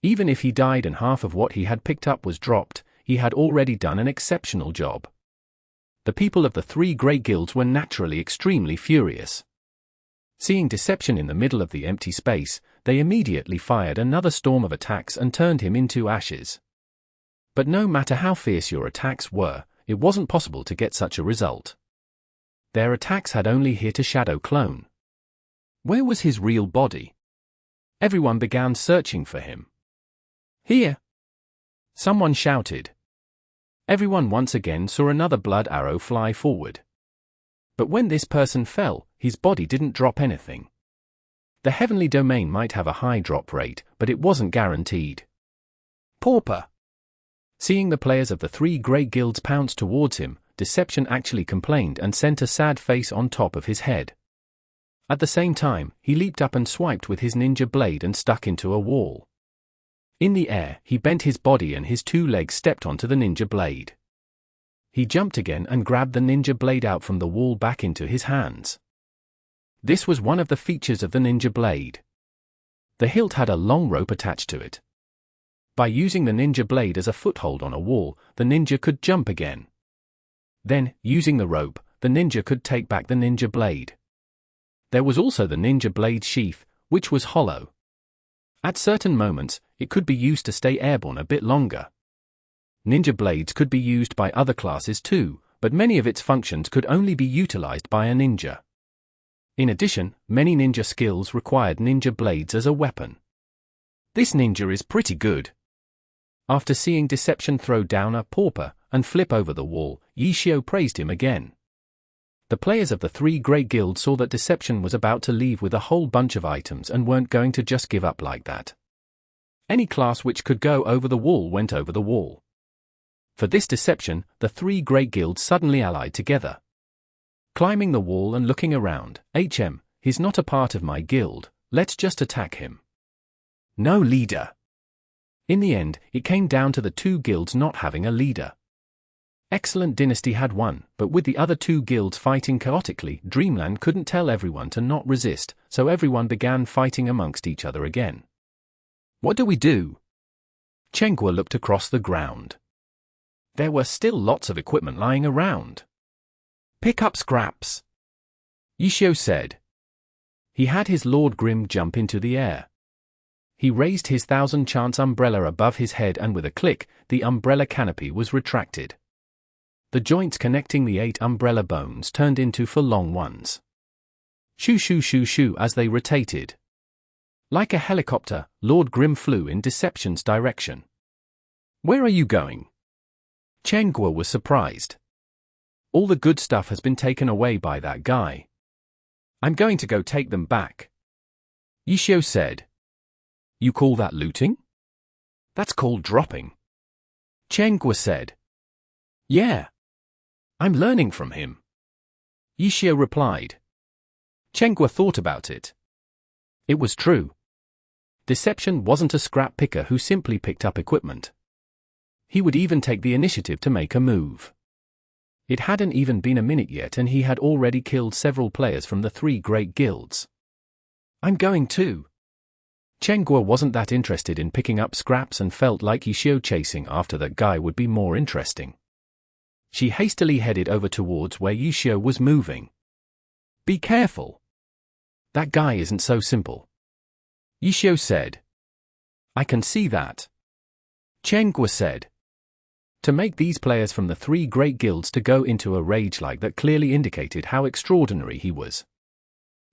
Even if he died and half of what he had picked up was dropped, he had already done an exceptional job. The people of the three great guilds were naturally extremely furious. Seeing Deception in the middle of the empty space, they immediately fired another storm of attacks and turned him into ashes. But no matter how fierce your attacks were, it wasn't possible to get such a result. Their attacks had only hit a shadow clone. Where was his real body? Everyone began searching for him. Here! Someone shouted. Everyone once again saw another blood arrow fly forward. But when this person fell, his body didn't drop anything. The heavenly domain might have a high drop rate, but it wasn't guaranteed. Pauper! Seeing the players of the three great guilds pounce towards him, Deception actually complained and sent a sad face on top of his head. At the same time, he leaped up and swiped with his ninja blade and stuck into a wall. In the air, he bent his body and his two legs stepped onto the ninja blade. He jumped again and grabbed the ninja blade out from the wall back into his hands. This was one of the features of the ninja blade. The hilt had a long rope attached to it. By using the ninja blade as a foothold on a wall, the ninja could jump again. Then, using the rope, the ninja could take back the ninja blade. There was also the ninja blade sheath, which was hollow. At certain moments, it could be used to stay airborne a bit longer. Ninja blades could be used by other classes too, but many of its functions could only be utilized by a ninja. In addition, many ninja skills required ninja blades as a weapon. This ninja is pretty good. After seeing Deception throw down a pauper and flip over the wall, Yishio praised him again. The players of the three great guilds saw that Deception was about to leave with a whole bunch of items and weren't going to just give up like that. Any class which could go over the wall went over the wall. For this Deception, the three great guilds suddenly allied together. Climbing the wall and looking around, he's not a part of my guild, let's just attack him. No leader. In the end, it came down to the two guilds not having a leader. Excellent Dynasty had won, but with the other two guilds fighting chaotically, Dreamland couldn't tell everyone to not resist, so everyone began fighting amongst each other again. What do we do? Chen looked across the ground. There were still lots of equipment lying around. Pick up scraps, Yishio said. He had his Lord Grim jump into the air. He raised his 1000 chance umbrella above his head and with a click, the umbrella canopy was retracted. The joints connecting the 8 umbrella bones turned into 4 long ones. Shoo shoo shoo shoo as they rotated. Like a helicopter, Lord Grim flew in Deception's direction. Where are you going? Chen was surprised. All the good stuff has been taken away by that guy. I'm going to go take them back. Yishio said. You call that looting? That's called dropping. Chen said. Yeah. I'm learning from him. Yishio replied. Chen thought about it. It was true. Deception wasn't a scrap picker who simply picked up equipment. He would even take the initiative to make a move. It hadn't even been a minute yet and he had already killed several players from the 3 great guilds. I'm going too. Chen wasn't that interested in picking up scraps and felt like Yishio chasing after that guy would be more interesting. She hastily headed over towards where Yishio was moving. Be careful. That guy isn't so simple. Yishio said. I can see that. Chen said. To make these players from the 3 great guilds to go into a rage like that clearly indicated how extraordinary he was.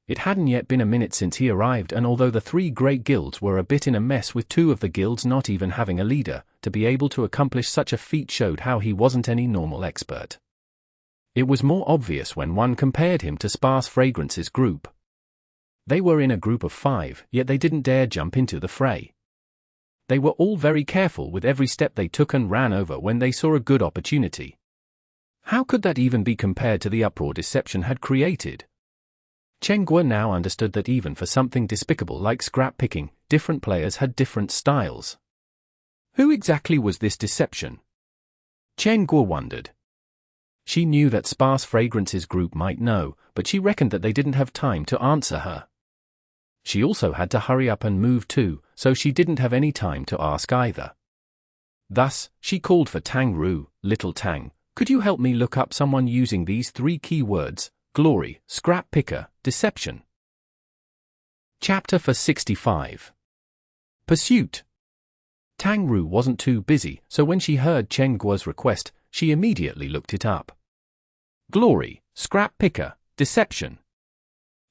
It hadn't yet been a minute since he arrived, and although the 3 great guilds were a bit in a mess with 2 of the guilds not even having a leader, to be able to accomplish such a feat showed how he wasn't any normal expert. It was more obvious when one compared him to Sparse Fragrance's group. They were in a group of 5, yet they didn't dare jump into the fray. They were all very careful with every step they took and ran over when they saw a good opportunity. How could that even be compared to the uproar deception had created? Chen now understood that even for something despicable like scrap picking, different players had different styles. Who exactly was this deception? Chen wondered. She knew that Sparse Fragrance's group might know, but she reckoned that they didn't have time to answer her. She also had to hurry up and move too, so she didn't have any time to ask either. Thus, she called for Tang Ru. Little Tang, could you help me look up someone using these 3 keywords: glory, scrap picker, deception? Chapter 65. Pursuit. Tang Ru wasn't too busy, so when she heard Chen request, she immediately looked it up. Glory, scrap picker, deception.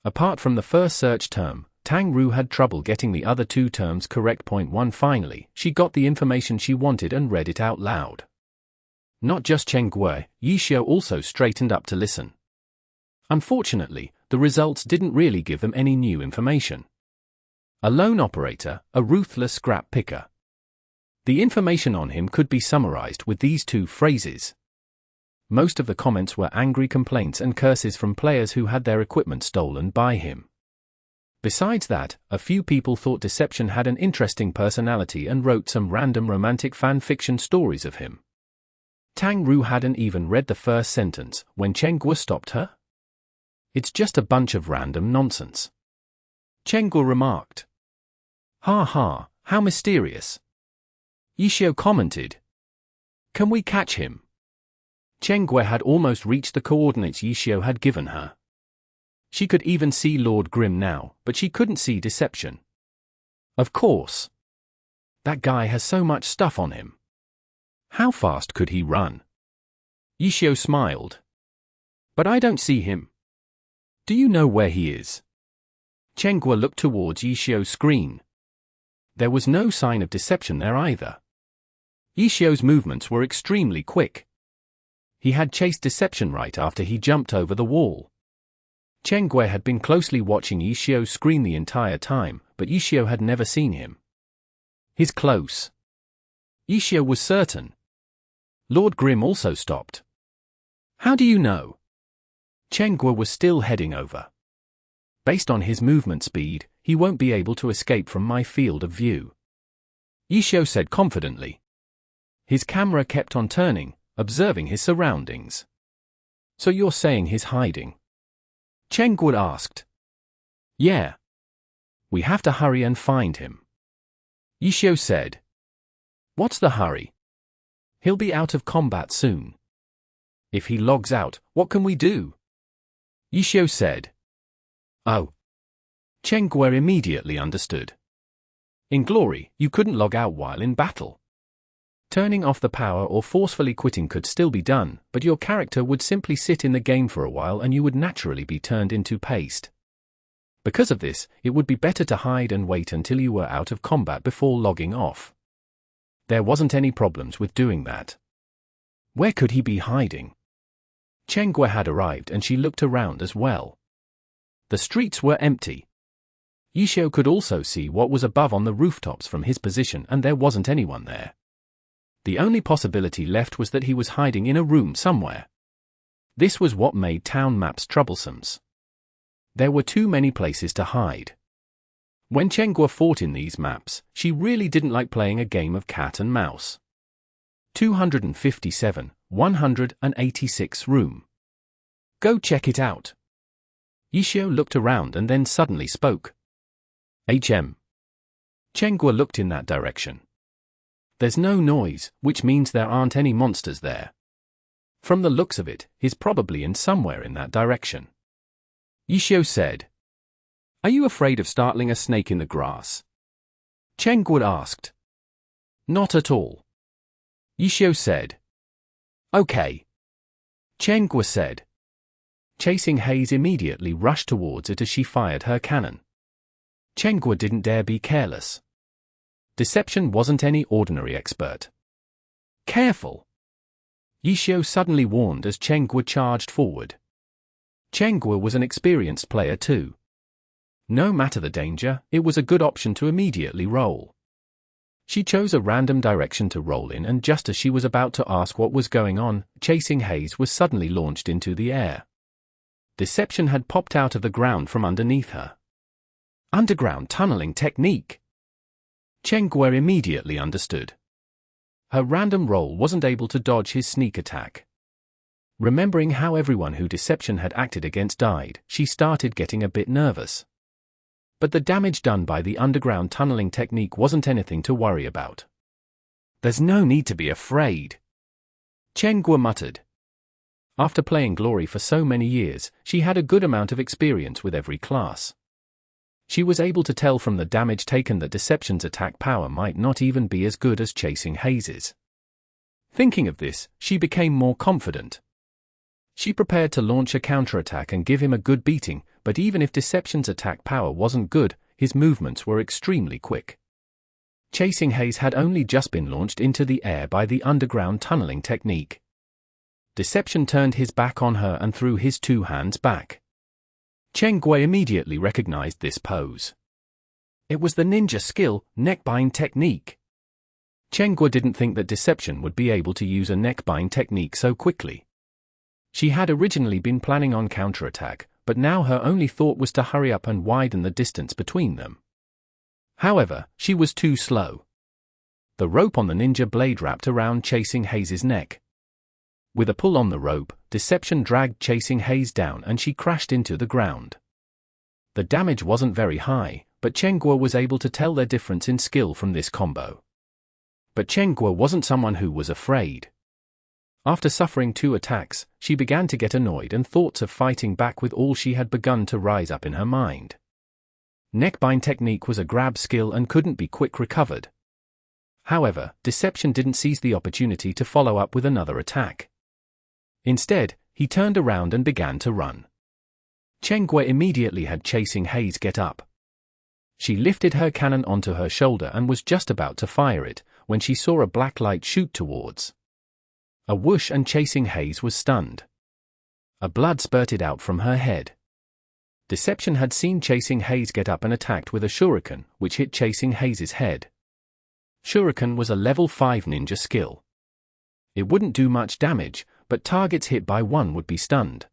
Apart from the first search term, Tang Ru had trouble getting the other 2 terms correct. Point 1. Finally, she got the information she wanted and read it out loud. Not just Chen Yishio also straightened up to listen. Unfortunately, the results didn't really give them any new information. A lone operator, a ruthless scrap picker. The information on him could be summarized with these 2 phrases. Most of the comments were angry complaints and curses from players who had their equipment stolen by him. Besides that, a few people thought Deception had an interesting personality and wrote some random romantic fan fiction stories of him. Tang Ru hadn't even read the first sentence when Chen stopped her. It's just a bunch of random nonsense. Chen remarked. Ha ha, how mysterious. Yishio commented. Can we catch him? Chen had almost reached the coordinates Yishio had given her. She could even see Lord Grimm now, but she couldn't see Deception. Of course. That guy has so much stuff on him. How fast could he run? Yishio smiled. But I don't see him. Do you know where he is? Chen looked towards Yishio's screen. There was no sign of Deception there either. Yishio's movements were extremely quick. He had chased Deception right after he jumped over the wall. Chen had been closely watching Yishio's screen the entire time, but Yishio had never seen him. He's close. Yishio was certain. Lord Grimm also stopped. How do you know? Chen was still heading over. Based on his movement speed, he won't be able to escape from my field of view. Yishio said confidently. His camera kept on turning, observing his surroundings. So you're saying he's hiding? Chen asked. Yeah. We have to hurry and find him. Yishio said. What's the hurry? He'll be out of combat soon. If he logs out, what can we do? Yishio said. Oh. Chen immediately understood. In Glory, you couldn't log out while in battle. Turning off the power or forcefully quitting could still be done, but your character would simply sit in the game for a while and you would naturally be turned into paste. Because of this, it would be better to hide and wait until you were out of combat before logging off. There wasn't any problems with doing that. Where could he be hiding? Chen had arrived and she looked around as well. The streets were empty. Yishio could also see what was above on the rooftops from his position, and there wasn't anyone there. The only possibility left was that he was hiding in a room somewhere. This was what made town maps troublesome. There were too many places to hide. When Chen fought in these maps, she really didn't like playing a game of cat and mouse. 257, 186 room. Go check it out. Yishio looked around and then suddenly spoke. HM. Chen looked in that direction. There's no noise, which means there aren't any monsters there. From the looks of it, he's probably in somewhere in that direction. Yishio said. Are you afraid of startling a snake in the grass? Chen asked. Not at all. Yishio said. Okay. Chen said. Chasing Haze immediately rushed towards it as she fired her cannon. Chen didn't dare be careless. Deception wasn't any ordinary expert. Careful! Yishio suddenly warned as Chen charged forward. Chen was an experienced player too. No matter the danger, it was a good option to immediately roll. She chose a random direction to roll in, and just as she was about to ask what was going on, Chasing Haze was suddenly launched into the air. Deception had popped out of the ground from underneath her. Underground tunneling technique! Chen immediately understood. Her random roll wasn't able to dodge his sneak attack. Remembering how everyone who Deception had acted against died, she started getting a bit nervous. But the damage done by the underground tunneling technique wasn't anything to worry about. There's no need to be afraid, Chen muttered. After playing Glory for so many years, she had a good amount of experience with every class. She was able to tell from the damage taken that Deception's attack power might not even be as good as Chasing Haze's. Thinking of this, she became more confident. She prepared to launch a counterattack and give him a good beating, but even if Deception's attack power wasn't good, his movements were extremely quick. Chasing Haze had only just been launched into the air by the underground tunneling technique. Deception turned his back on her and threw his two hands back. Chen immediately recognized this pose. It was the ninja skill, neckbind technique. Chen didn't think that Deception would be able to use a neckbind technique so quickly. She had originally been planning on counterattack, but now her only thought was to hurry up and widen the distance between them. However, she was too slow. The rope on the ninja blade wrapped around Chasing Haze's neck. With a pull on the rope, Deception dragged Chasing Haze down and she crashed into the ground. The damage wasn't very high, but Chen was able to tell their difference in skill from this combo. But Chen wasn't someone who was afraid. After suffering 2 attacks, she began to get annoyed and thoughts of fighting back with all she had begun to rise up in her mind. Neckbind technique was a grab skill and couldn't be quick recovered. However, Deception didn't seize the opportunity to follow up with another attack. Instead, he turned around and began to run. Chen immediately had Chasing Haze get up. She lifted her cannon onto her shoulder and was just about to fire it, when she saw a black light shoot towards. A whoosh and Chasing Haze was stunned. A blood spurted out from her head. Deception had seen Chasing Haze get up and attacked with a shuriken, which hit Chasing Haze's head. Shuriken was a level 5 ninja skill. It wouldn't do much damage, but targets hit by one would be stunned.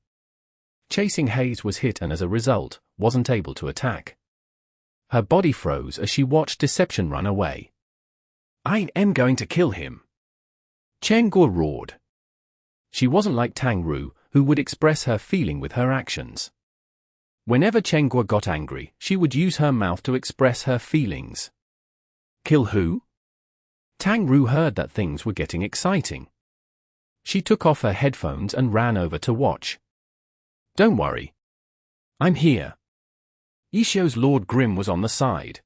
Chasing Haze was hit and as a result, wasn't able to attack. Her body froze as she watched Deception run away. I am going to kill him, Chen roared. She wasn't like Tang Ru, who would express her feeling with her actions. Whenever Chen got angry, she would use her mouth to express her feelings. Kill who? Tang Ru heard that things were getting exciting. She took off her headphones and ran over to watch. Don't worry. I'm here. Yishio's Lord Grimm was on the side.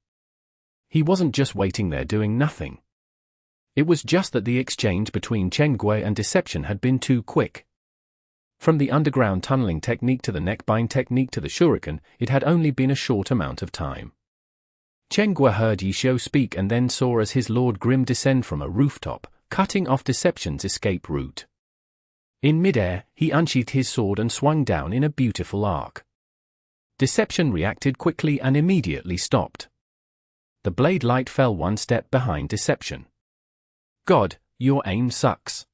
He wasn't just waiting there doing nothing. It was just that the exchange between Chen and Deception had been too quick. From the underground tunneling technique to the neckbind technique to the shuriken, it had only been a short amount of time. Chen heard Yishio speak and then saw as his Lord Grimm descend from a rooftop, cutting off Deception's escape route. In midair, he unsheathed his sword and swung down in a beautiful arc. Deception reacted quickly and immediately stopped. The blade light fell one step behind Deception. "God, your aim sucks,"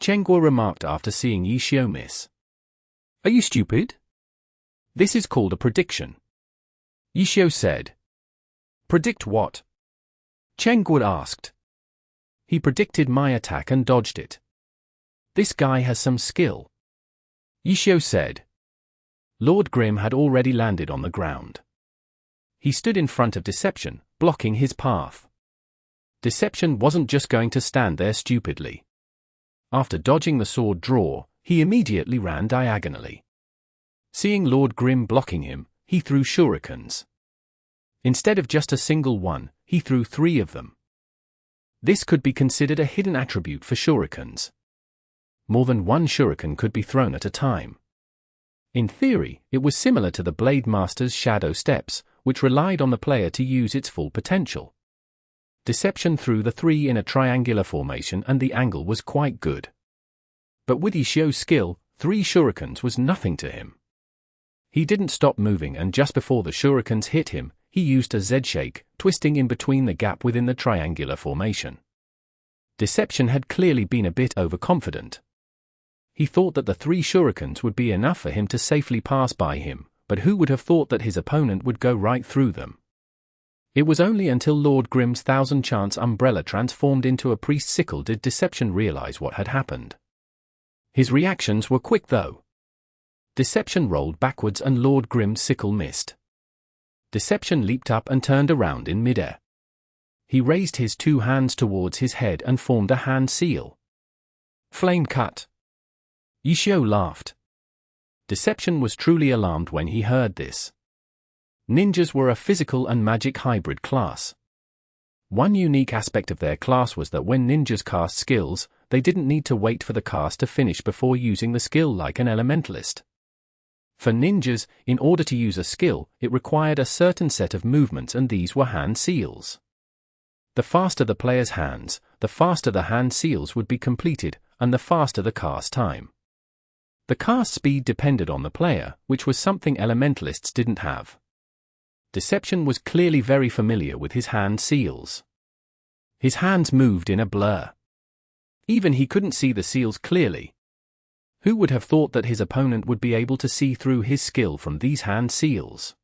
Chen remarked after seeing Xiao miss. "Are you stupid?" "This is called a prediction," Xiao said. "Predict what?" Chen asked. "He predicted my attack and dodged it. This guy has some skill," Xiao said. Lord Grim had already landed on the ground. He stood in front of Deception, blocking his path. Deception wasn't just going to stand there stupidly. After dodging the sword draw, he immediately ran diagonally. Seeing Lord Grim blocking him, he threw shurikens. Instead of just a single one, he threw 3 of them. This could be considered a hidden attribute for shurikens. More than one shuriken could be thrown at a time. In theory, it was similar to the Blade Master's Shadow Steps, which relied on the player to use its full potential. Deception threw the 3 in a triangular formation and the angle was quite good. But with Xiao's skill, 3 shurikens was nothing to him. He didn't stop moving, and just before the shurikens hit him, he used a Z-shake, twisting in between the gap within the triangular formation. Deception had clearly been a bit overconfident. He thought that the 3 shurikens would be enough for him to safely pass by him, but who would have thought that his opponent would go right through them? It was only until Lord Grim's 1000-chance umbrella transformed into a priest's sickle did Deception realize what had happened. His reactions were quick though. Deception rolled backwards and Lord Grim's sickle missed. Deception leaped up and turned around in midair. He raised his 2 hands towards his head and formed a hand seal. "Flame cut." Xiao laughed. Deception was truly alarmed when he heard this. Ninjas were a physical and magic hybrid class. One unique aspect of their class was that when ninjas cast skills, they didn't need to wait for the cast to finish before using the skill like an elementalist. For ninjas, in order to use a skill, it required a certain set of movements, and these were hand seals. The faster the player's hands, the faster the hand seals would be completed, and the faster the cast time. The cast speed depended on the player, which was something elementalists didn't have. Deception was clearly very familiar with his hand seals. His hands moved in a blur. Even he couldn't see the seals clearly. Who would have thought that his opponent would be able to see through his skill from these hand seals?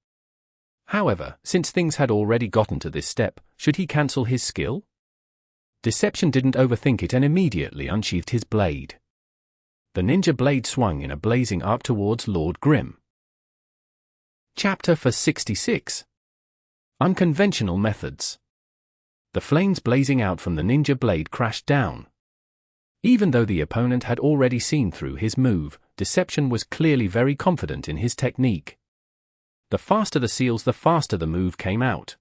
However, since things had already gotten to this step, should he cancel his skill? Deception didn't overthink it and immediately unsheathed his blade. The ninja blade swung in a blazing arc towards Lord Grim. Chapter 66. Unconventional Methods. The flames blazing out from the ninja blade crashed down. Even though the opponent had already seen through his move, Deception was clearly very confident in his technique. The faster the seals, the faster the move came out.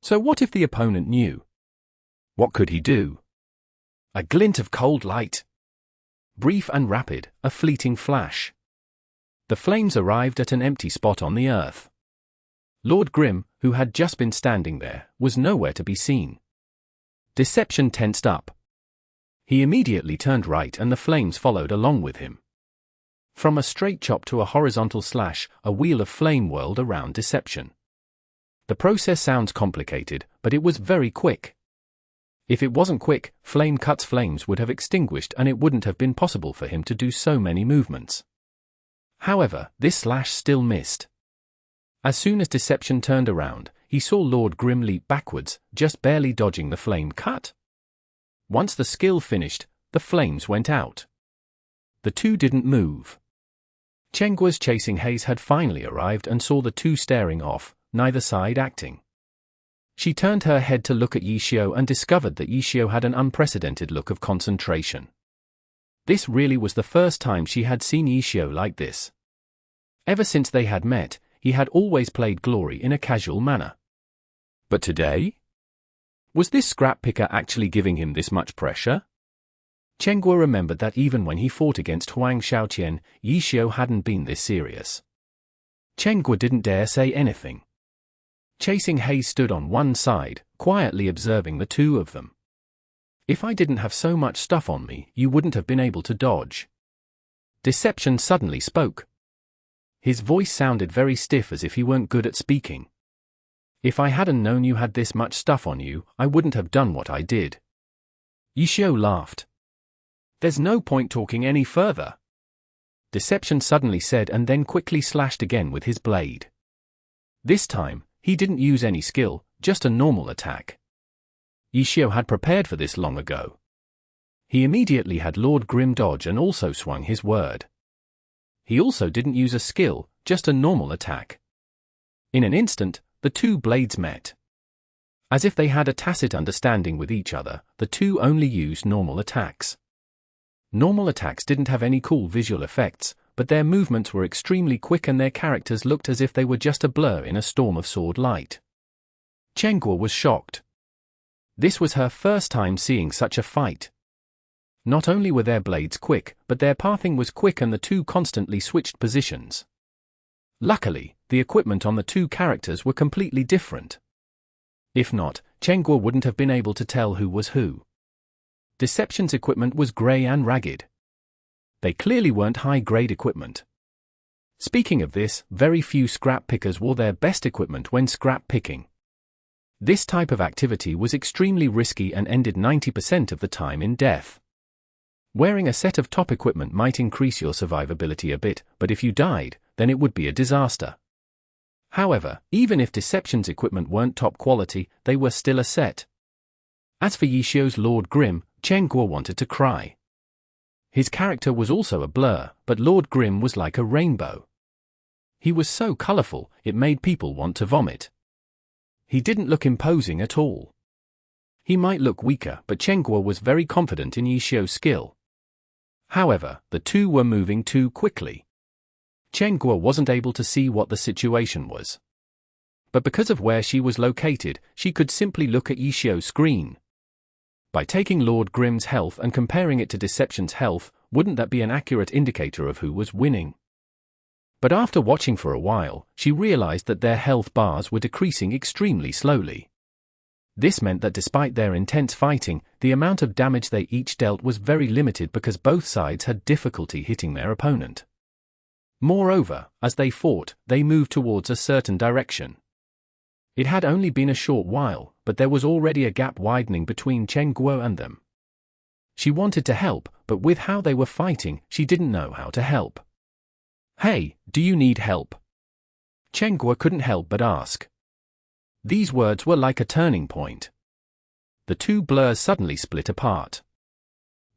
So what if the opponent knew? What could he do? A glint of cold light. Brief and rapid, a fleeting flash. The flames arrived at an empty spot on the earth. Lord Grim, who had just been standing there, was nowhere to be seen. Deception tensed up. He immediately turned right and the flames followed along with him. From a straight chop to a horizontal slash, a wheel of flame whirled around Deception. The process sounds complicated, but it was very quick. If it wasn't quick, Flame Cut's flames would have extinguished and it wouldn't have been possible for him to do so many movements. However, this slash still missed. As soon as Deception turned around, he saw Lord Grim leap backwards, just barely dodging the flame cut. Once the skill finished, the flames went out. The two didn't move. Chengua's chasing haze had finally arrived and saw the two staring off, neither side acting. She turned her head to look at Xiao and discovered that Xiao had an unprecedented look of concentration. This really was the first time she had seen Xiao like this. Ever since they had met, he had always played Glory in a casual manner. But today? Was this scrap picker actually giving him this much pressure? Chenghua remembered that even when he fought against Huang Shaoqian, Xiao hadn't been this serious. Chenghua didn't dare say anything. Chasing Haze stood on one side, quietly observing the two of them. If I didn't have so much stuff on me, you wouldn't have been able to dodge. Deception suddenly spoke. His voice sounded very stiff, as if he weren't good at speaking. "If I hadn't known you had this much stuff on you, I wouldn't have done what I did." Yishio laughed. "There's no point talking any further," Deception suddenly said, and then quickly slashed again with his blade. This time, he didn't use any skill, just a normal attack. Yishio had prepared for this long ago. He immediately had Lord Grim dodge and also swung his word. He also didn't use a skill, just a normal attack. In an instant, the two blades met. As if they had a tacit understanding with each other, the two only used normal attacks. Normal attacks didn't have any cool visual effects, but their movements were extremely quick and their characters looked as if they were just a blur in a storm of sword light. Chen was shocked. This was her first time seeing such a fight. Not only were their blades quick, but their pathing was quick and the two constantly switched positions. Luckily, the equipment on the two characters were completely different. If not, Chen wouldn't have been able to tell who was who. Deception's equipment was grey and ragged. They clearly weren't high-grade equipment. Speaking of this, very few scrap pickers wore their best equipment when scrap picking. This type of activity was extremely risky and ended 90% of the time in death. Wearing a set of top equipment might increase your survivability a bit, but if you died, then it would be a disaster. However, even if Deception's equipment weren't top quality, they were still a set. As for Yishio's Lord Grim, Chen wanted to cry. His character was also a blur, but Lord Grim was like a rainbow. He was so colorful, it made people want to vomit. He didn't look imposing at all. He might look weaker, but Chen was very confident in Yishio's skill. However, the two were moving too quickly. Chen wasn't able to see what the situation was. But because of where she was located, she could simply look at Yishio's screen. By taking Lord Grim's health and comparing it to Deception's health, wouldn't that be an accurate indicator of who was winning? But after watching for a while, she realized that their health bars were decreasing extremely slowly. This meant that despite their intense fighting, the amount of damage they each dealt was very limited because both sides had difficulty hitting their opponent. Moreover, as they fought, they moved towards a certain direction. It had only been a short while, but there was already a gap widening between Chen and them. She wanted to help, but with how they were fighting, she didn't know how to help. "Hey, do you need help?" Chen couldn't help but ask. These words were like a turning point. The two blurs suddenly split apart.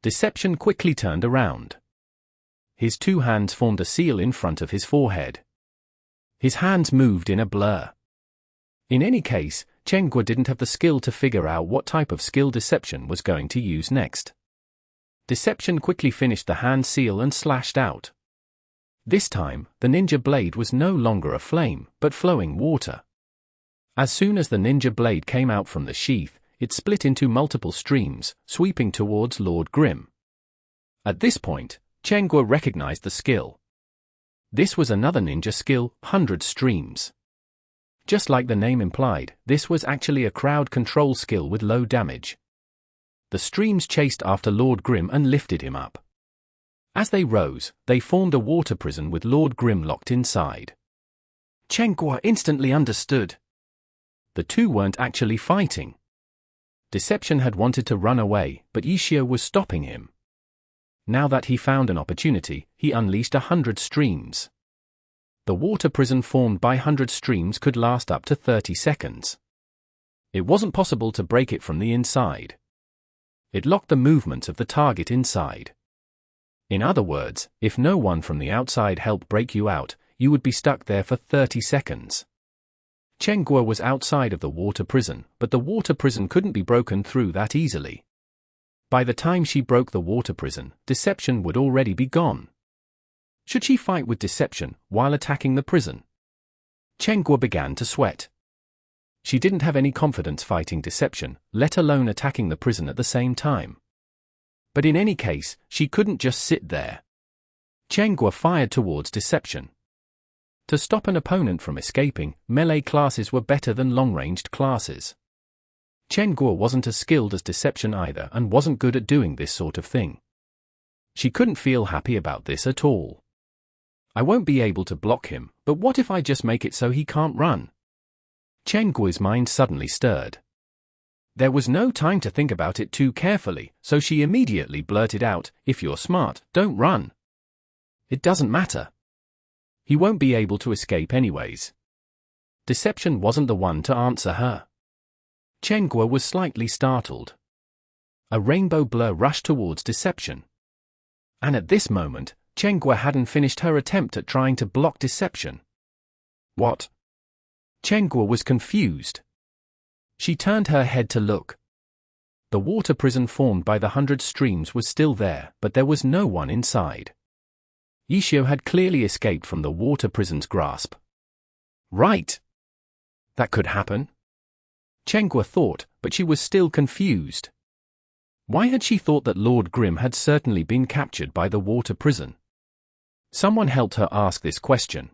Deception quickly turned around. His two hands formed a seal in front of his forehead. His hands moved in a blur. In any case, Chen didn't have the skill to figure out what type of skill Deception was going to use next. Deception quickly finished the hand seal and slashed out. This time, the ninja blade was no longer a flame, but flowing water. As soon as the ninja blade came out from the sheath, it split into multiple streams, sweeping towards Lord Grim. At this point, Chen recognized the skill. This was another ninja skill, 100 streams. Just like the name implied, this was actually a crowd control skill with low damage. The streams chased after Lord Grim and lifted him up. As they rose, they formed a water prison with Lord Grim locked inside. Chen instantly understood. The two weren't actually fighting. Deception had wanted to run away, but Yishio was stopping him. Now that he found an opportunity, he unleashed 100 streams. The water prison formed by 100 streams could last up to 30 seconds. It wasn't possible to break it from the inside. It locked the movements of the target inside. In other words, if no one from the outside helped break you out, you would be stuck there for 30 seconds. Chen was outside of the water prison, but the water prison couldn't be broken through that easily. By the time she broke the water prison, Deception would already be gone. Should she fight with Deception while attacking the prison? Chen began to sweat. She didn't have any confidence fighting Deception, let alone attacking the prison at the same time. But in any case, she couldn't just sit there. Chen fired towards Deception. To stop an opponent from escaping, melee classes were better than long-ranged classes. Chen wasn't as skilled as Deception either and wasn't good at doing this sort of thing. She couldn't feel happy about this at all. I won't be able to block him, but what if I just make it so he can't run? Chen Guo's mind suddenly stirred. There was no time to think about it too carefully, so she immediately blurted out, "If you're smart, don't run. It doesn't matter. He won't be able to escape anyways." Deception wasn't the one to answer her. Chen Guo was slightly startled. A rainbow blur rushed towards Deception. And at this moment, Chen Guo hadn't finished her attempt at trying to block Deception. What? Chen Guo was confused. She turned her head to look. The water prison formed by the 100 streams was still there, but there was no one inside. Yishio had clearly escaped from the water prison's grasp. Right. That could happen. Chen Guo thought, but she was still confused. Why had she thought that Lord Grimm had certainly been captured by the water prison? Someone helped her ask this question.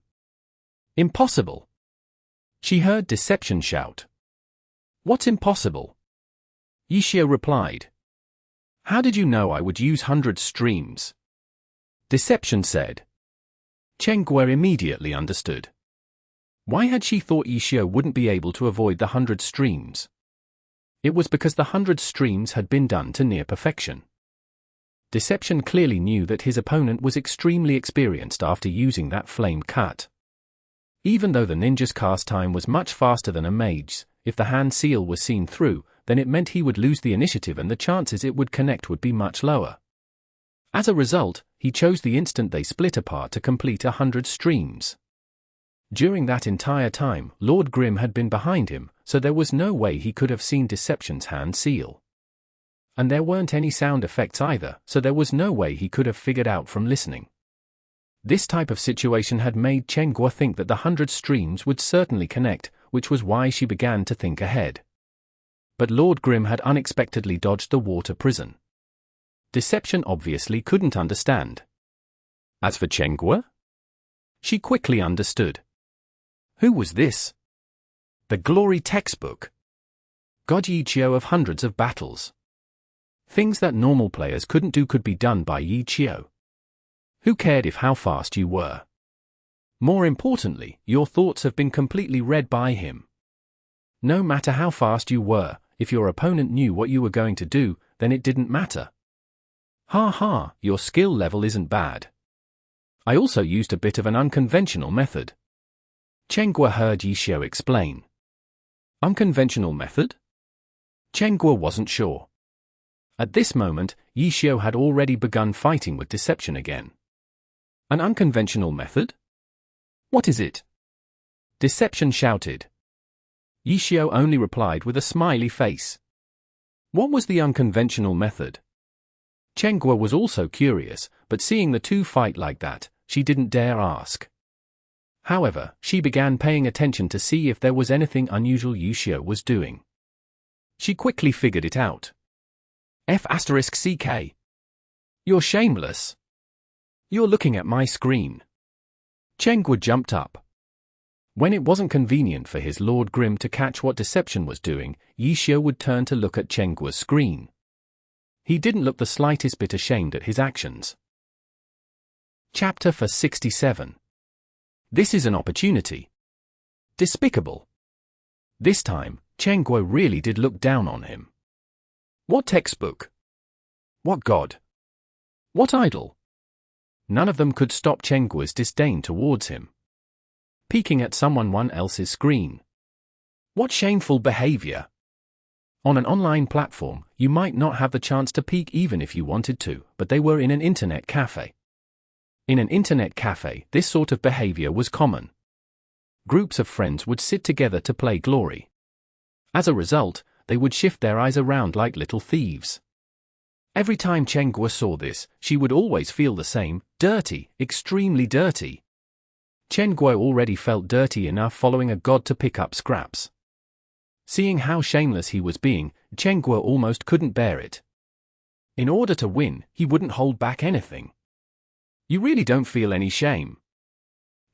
Impossible. She heard Deception shout. What's impossible? Yishio replied. How did you know I would use 100 streams? Deception said. Chen Guo immediately understood. Why had she thought Yishio wouldn't be able to avoid the 100 streams? It was because the 100 streams had been done to near perfection. Deception clearly knew that his opponent was extremely experienced after using that flame cut. Even though the ninja's cast time was much faster than a mage's, if the hand seal was seen through, then it meant he would lose the initiative and the chances it would connect would be much lower. As a result, he chose the instant they split apart to complete 100 streams. During that entire time, Lord Grimm had been behind him, so there was no way he could have seen Deception's hand seal. And there weren't any sound effects either, so there was no way he could have figured out from listening. This type of situation had made Chen Guo think that the 100 streams would certainly connect, which was why she began to think ahead. But Lord Grimm had unexpectedly dodged the water prison. Deception obviously couldn't understand. As for Chen Guo, she quickly understood. Who was this? The glory textbook. God Yichio of hundreds of battles. Things that normal players couldn't do could be done by Yichio. Who cared if how fast you were? More importantly, your thoughts have been completely read by him. No matter how fast you were, if your opponent knew what you were going to do, then it didn't matter. Ha ha, your skill level isn't bad. I also used a bit of an unconventional method. Chen Guo heard Yishio explain. Unconventional method? Chen Guo wasn't sure. At this moment, Yishio had already begun fighting with Deception again. An unconventional method? What is it? Deception shouted. Yishio only replied with a smiley face. What was the unconventional method? Chen Guo was also curious, but seeing the two fight like that, she didn't dare ask. However, she began paying attention to see if there was anything unusual Yishio was doing. She quickly figured it out. F*CK. You're shameless. You're looking at my screen. Chen Guo jumped up. When it wasn't convenient for his Lord Grimm to catch what Deception was doing, Yishio would turn to look at Chen Guo's screen. He didn't look the slightest bit ashamed at his actions. Chapter 67. This is an opportunity. Despicable. This time, Chen Guo really did look down on him. What textbook? What god? What idol? None of them could stop Chen Guo's disdain towards him. Peeking at someone else's screen. What shameful behavior! On an online platform, you might not have the chance to peek even if you wanted to, but they were in an internet cafe. In an internet cafe, this sort of behavior was common. Groups of friends would sit together to play Glory. As a result, they would shift their eyes around like little thieves. Every time Chen Guo saw this, she would always feel the same, dirty, extremely dirty. Chen Guo already felt dirty enough following a god to pick up scraps. Seeing how shameless he was being, Chen Guo almost couldn't bear it. In order to win, he wouldn't hold back anything. You really don't feel any shame.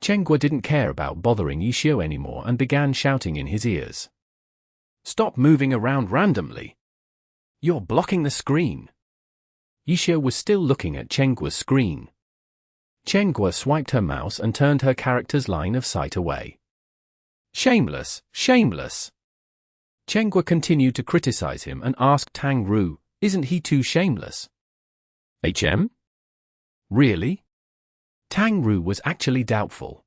Chen Guo didn't care about bothering Yishio anymore and began shouting in his ears. Stop moving around randomly. You're blocking the screen. Yishio was still looking at Chen Guo's screen. Chen Guo swiped her mouse and turned her character's line of sight away. Shameless, shameless. Chen Guo continued to criticize him and asked Tang Ru, isn't he too shameless? HM? Really? Tang Ru was actually doubtful.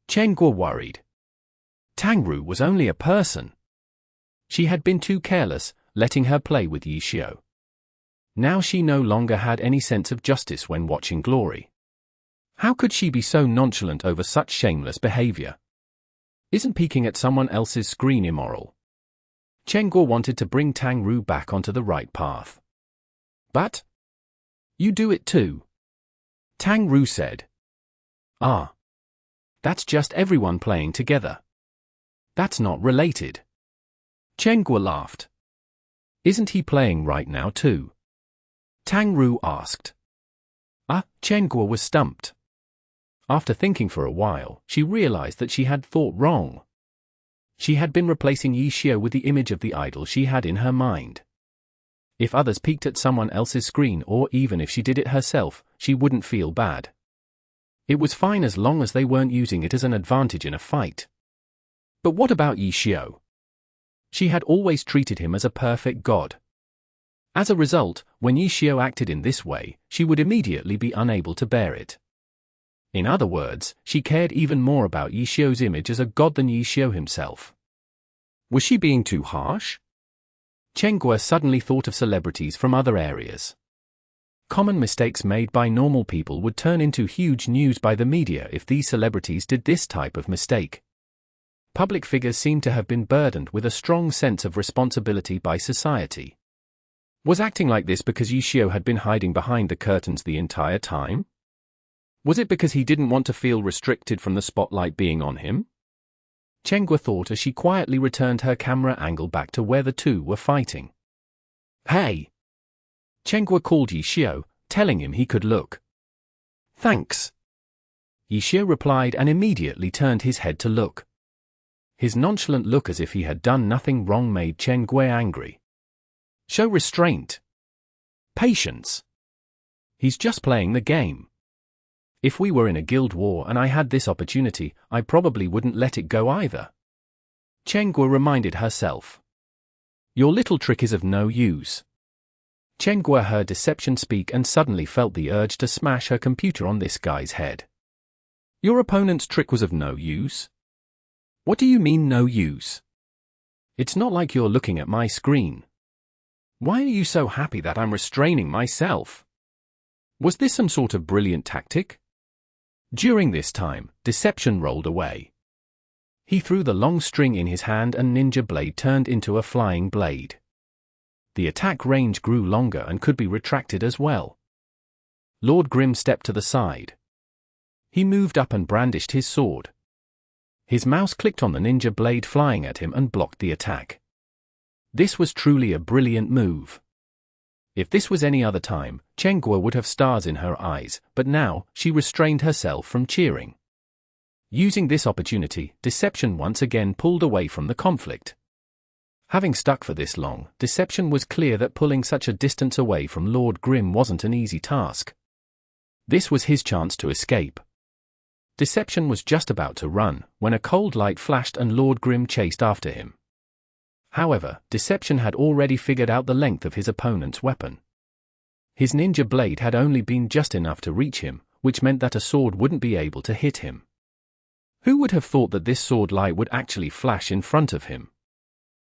Chen Guo worried. Tang Ru was only a person. She had been too careless, letting her play with Yi Xiao. Now she no longer had any sense of justice when watching Glory. How could she be so nonchalant over such shameless behavior? Isn't peeking at someone else's screen immoral? Chen Guo wanted to bring Tang Ru back onto the right path. But you do it too. Tang Ru said. Ah. That's just everyone playing together. That's not related. Chen Guo laughed. Isn't he playing right now too? Tang Ru asked. Chen Guo was stumped. After thinking for a while, she realized that she had thought wrong. She had been replacing Yi Xiao with the image of the idol she had in her mind. If others peeked at someone else's screen or even if she did it herself, she wouldn't feel bad. It was fine as long as they weren't using it as an advantage in a fight. But what about Yi Xiao? She had always treated him as a perfect god. As a result, when Yi Xiao acted in this way, she would immediately be unable to bear it. In other words, she cared even more about Yi Xiao's image as a god than Yi Xiao himself. Was she being too harsh? Chen Guo suddenly thought of celebrities from other areas. Common mistakes made by normal people would turn into huge news by the media if these celebrities did this type of mistake. Public figures seem to have been burdened with a strong sense of responsibility by society. Was acting like this because Yi Xiao had been hiding behind the curtains the entire time? Was it because he didn't want to feel restricted from the spotlight being on him? Chen Guo thought as she quietly returned her camera angle back to where the two were fighting. Hey! Chen Guo called Yi Xiao, telling him he could look. Thanks. Yi Xiao replied and immediately turned his head to look. His nonchalant look as if he had done nothing wrong made Chen Guo angry. Show restraint. Patience. He's just playing the game. If we were in a guild war and I had this opportunity, I probably wouldn't let it go either. Chen Guo reminded herself. Your little trick is of no use. Chen Guo heard Deception speak and suddenly felt the urge to smash her computer on this guy's head. Your opponent's trick was of no use? What do you mean no use? It's not like you're looking at my screen. Why are you so happy that I'm restraining myself? Was this some sort of brilliant tactic? During this time, Deception rolled away. He threw the long string in his hand and Ninja Blade turned into a flying blade. The attack range grew longer and could be retracted as well. Lord Grimm stepped to the side. He moved up and brandished his sword. His mouse clicked on the Ninja Blade flying at him and blocked the attack. This was truly a brilliant move. If this was any other time, Chen Guo would have stars in her eyes, but now, she restrained herself from cheering. Using this opportunity, Deception once again pulled away from the conflict. Having stuck for this long, Deception was clear that pulling such a distance away from Lord Grimm wasn't an easy task. This was his chance to escape. Deception was just about to run, when a cold light flashed and Lord Grimm chased after him. However, Deception had already figured out the length of his opponent's weapon. His ninja blade had only been just enough to reach him, which meant that a sword wouldn't be able to hit him. Who would have thought that this sword light would actually flash in front of him?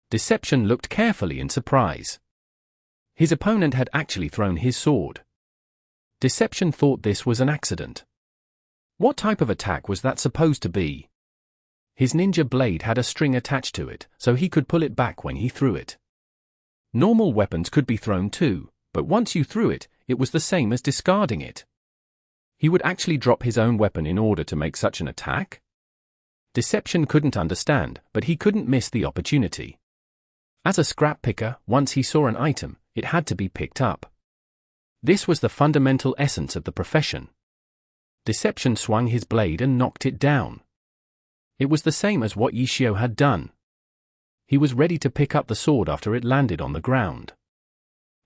Deception looked carefully in surprise. His opponent had actually thrown his sword. Deception thought this was an accident. What type of attack was that supposed to be? His ninja blade had a string attached to it, so he could pull it back when he threw it. Normal weapons could be thrown too, but once you threw it, it was the same as discarding it. He would actually drop his own weapon in order to make such an attack? Deception couldn't understand, but he couldn't miss the opportunity. As a scrap picker, once he saw an item, it had to be picked up. This was the fundamental essence of the profession. Deception swung his blade and knocked it down. It was the same as what Yi Xiao had done. He was ready to pick up the sword after it landed on the ground.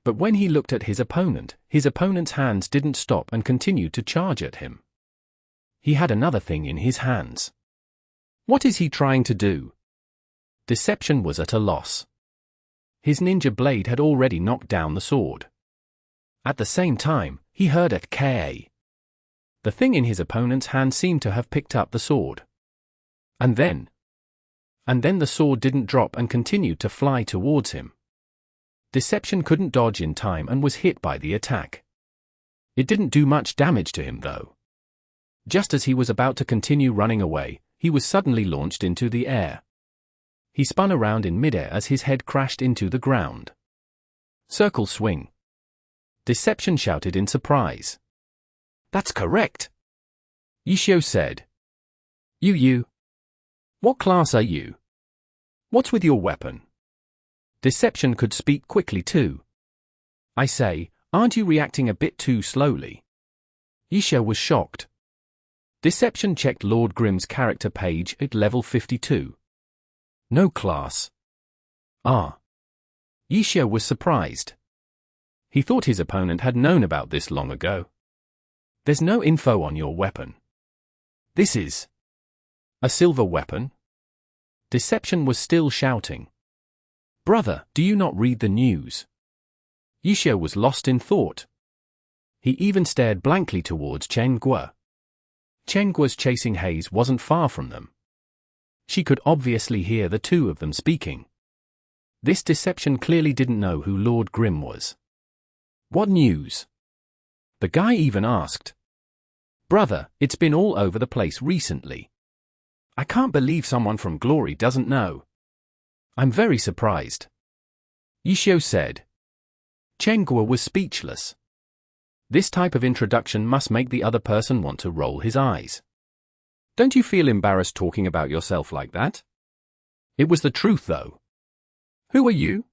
But when he looked at his opponent's hands didn't stop and continued to charge at him. He had another thing in his hands. What is he trying to do? Deception was at a loss. His ninja blade had already knocked down the sword. At the same time, he heard a K. The thing in his opponent's hand seemed to have picked up the sword. And then the sword didn't drop and continued to fly towards him. Deception couldn't dodge in time and was hit by the attack. It didn't do much damage to him though. Just as he was about to continue running away, he was suddenly launched into the air. He spun around in midair as his head crashed into the ground. Circle swing. Deception shouted in surprise. That's correct, Yishio said. You. What class are you? What's with your weapon? Deception could speak quickly too. I say, aren't you reacting a bit too slowly? Yishio was shocked. Deception checked Lord Grimm's character page at level 52. No class. Ah. Yishio was surprised. He thought his opponent had known about this long ago. There's no info on your weapon. This is a silver weapon? Deception was still shouting. Brother, do you not read the news? Yishio was lost in thought. He even stared blankly towards Chen. Chen chasing haze wasn't far from them. She could obviously hear the two of them speaking. This Deception clearly didn't know who Lord Grimm was. What news? The guy even asked. Brother, it's been all over the place recently. I can't believe someone from Glory doesn't know. I'm very surprised. Yishio said. Chen was speechless. This type of introduction must make the other person want to roll his eyes. Don't you feel embarrassed talking about yourself like that? It was the truth though. Who are you?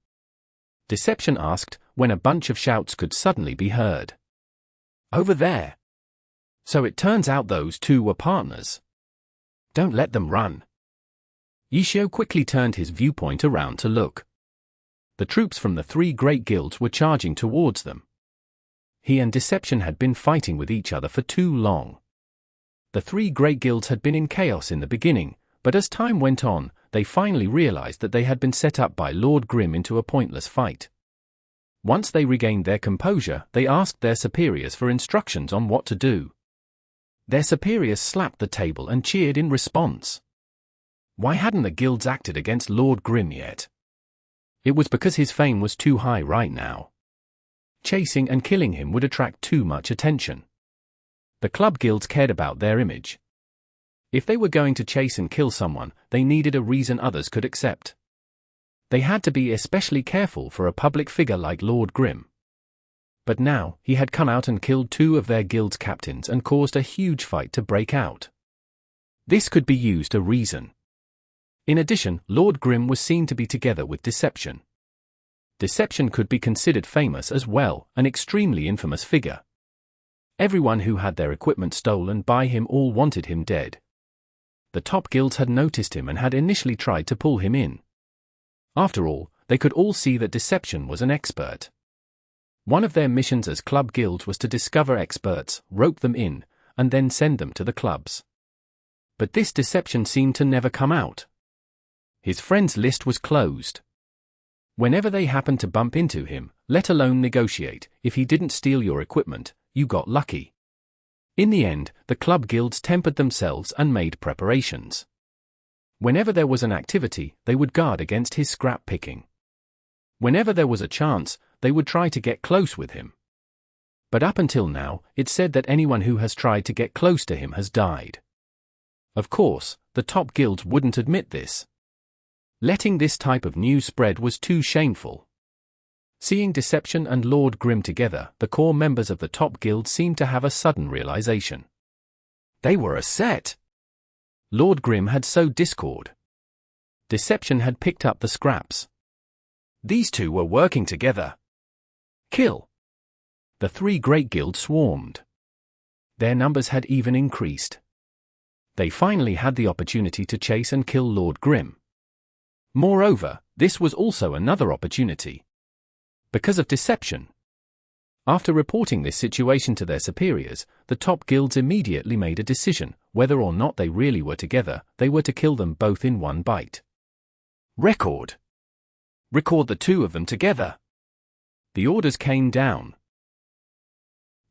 Deception asked, when a bunch of shouts could suddenly be heard. Over there. So it turns out those two were partners. Don't let them run. Yishio quickly turned his viewpoint around to look. The troops from the three great guilds were charging towards them. He and Deception had been fighting with each other for too long. The three great guilds had been in chaos in the beginning, but as time went on, they finally realized that they had been set up by Lord Grimm into a pointless fight. Once they regained their composure, they asked their superiors for instructions on what to do. Their superiors slapped the table and cheered in response. Why hadn't the guilds acted against Lord Grimm yet? It was because his fame was too high right now. Chasing and killing him would attract too much attention. The club guilds cared about their image. If they were going to chase and kill someone, they needed a reason others could accept. They had to be especially careful for a public figure like Lord Grimm. But now, he had come out and killed two of their guild's captains and caused a huge fight to break out. This could be used as a reason. In addition, Lord Grimm was seen to be together with Deception. Deception could be considered famous as well, an extremely infamous figure. Everyone who had their equipment stolen by him all wanted him dead. The top guilds had noticed him and had initially tried to pull him in. After all, they could all see that Deception was an expert. One of their missions as club guilds was to discover experts, rope them in, and then send them to the clubs. But this Deception seemed to never come out. His friends list was closed. Whenever they happened to bump into him, let alone negotiate, if he didn't steal your equipment, you got lucky. In the end, the club guilds tempered themselves and made preparations. Whenever there was an activity, they would guard against his scrap picking. Whenever there was a chance, they would try to get close with him. But up until now, it's said that anyone who has tried to get close to him has died. Of course, the top guilds wouldn't admit this. Letting this type of news spread was too shameful. Seeing Deception and Lord Grimm together, the core members of the top guild seemed to have a sudden realization. They were a set. Lord Grimm had sowed discord. Deception had picked up the scraps. These two were working together. Kill. The three great guilds swarmed. Their numbers had even increased. They finally had the opportunity to chase and kill Lord Grimm. Moreover, this was also another opportunity. Because of Deception. After reporting this situation to their superiors, the top guilds immediately made a decision: whether or not they really were together, they were to kill them both in one bite. Record the two of them together. The orders came down.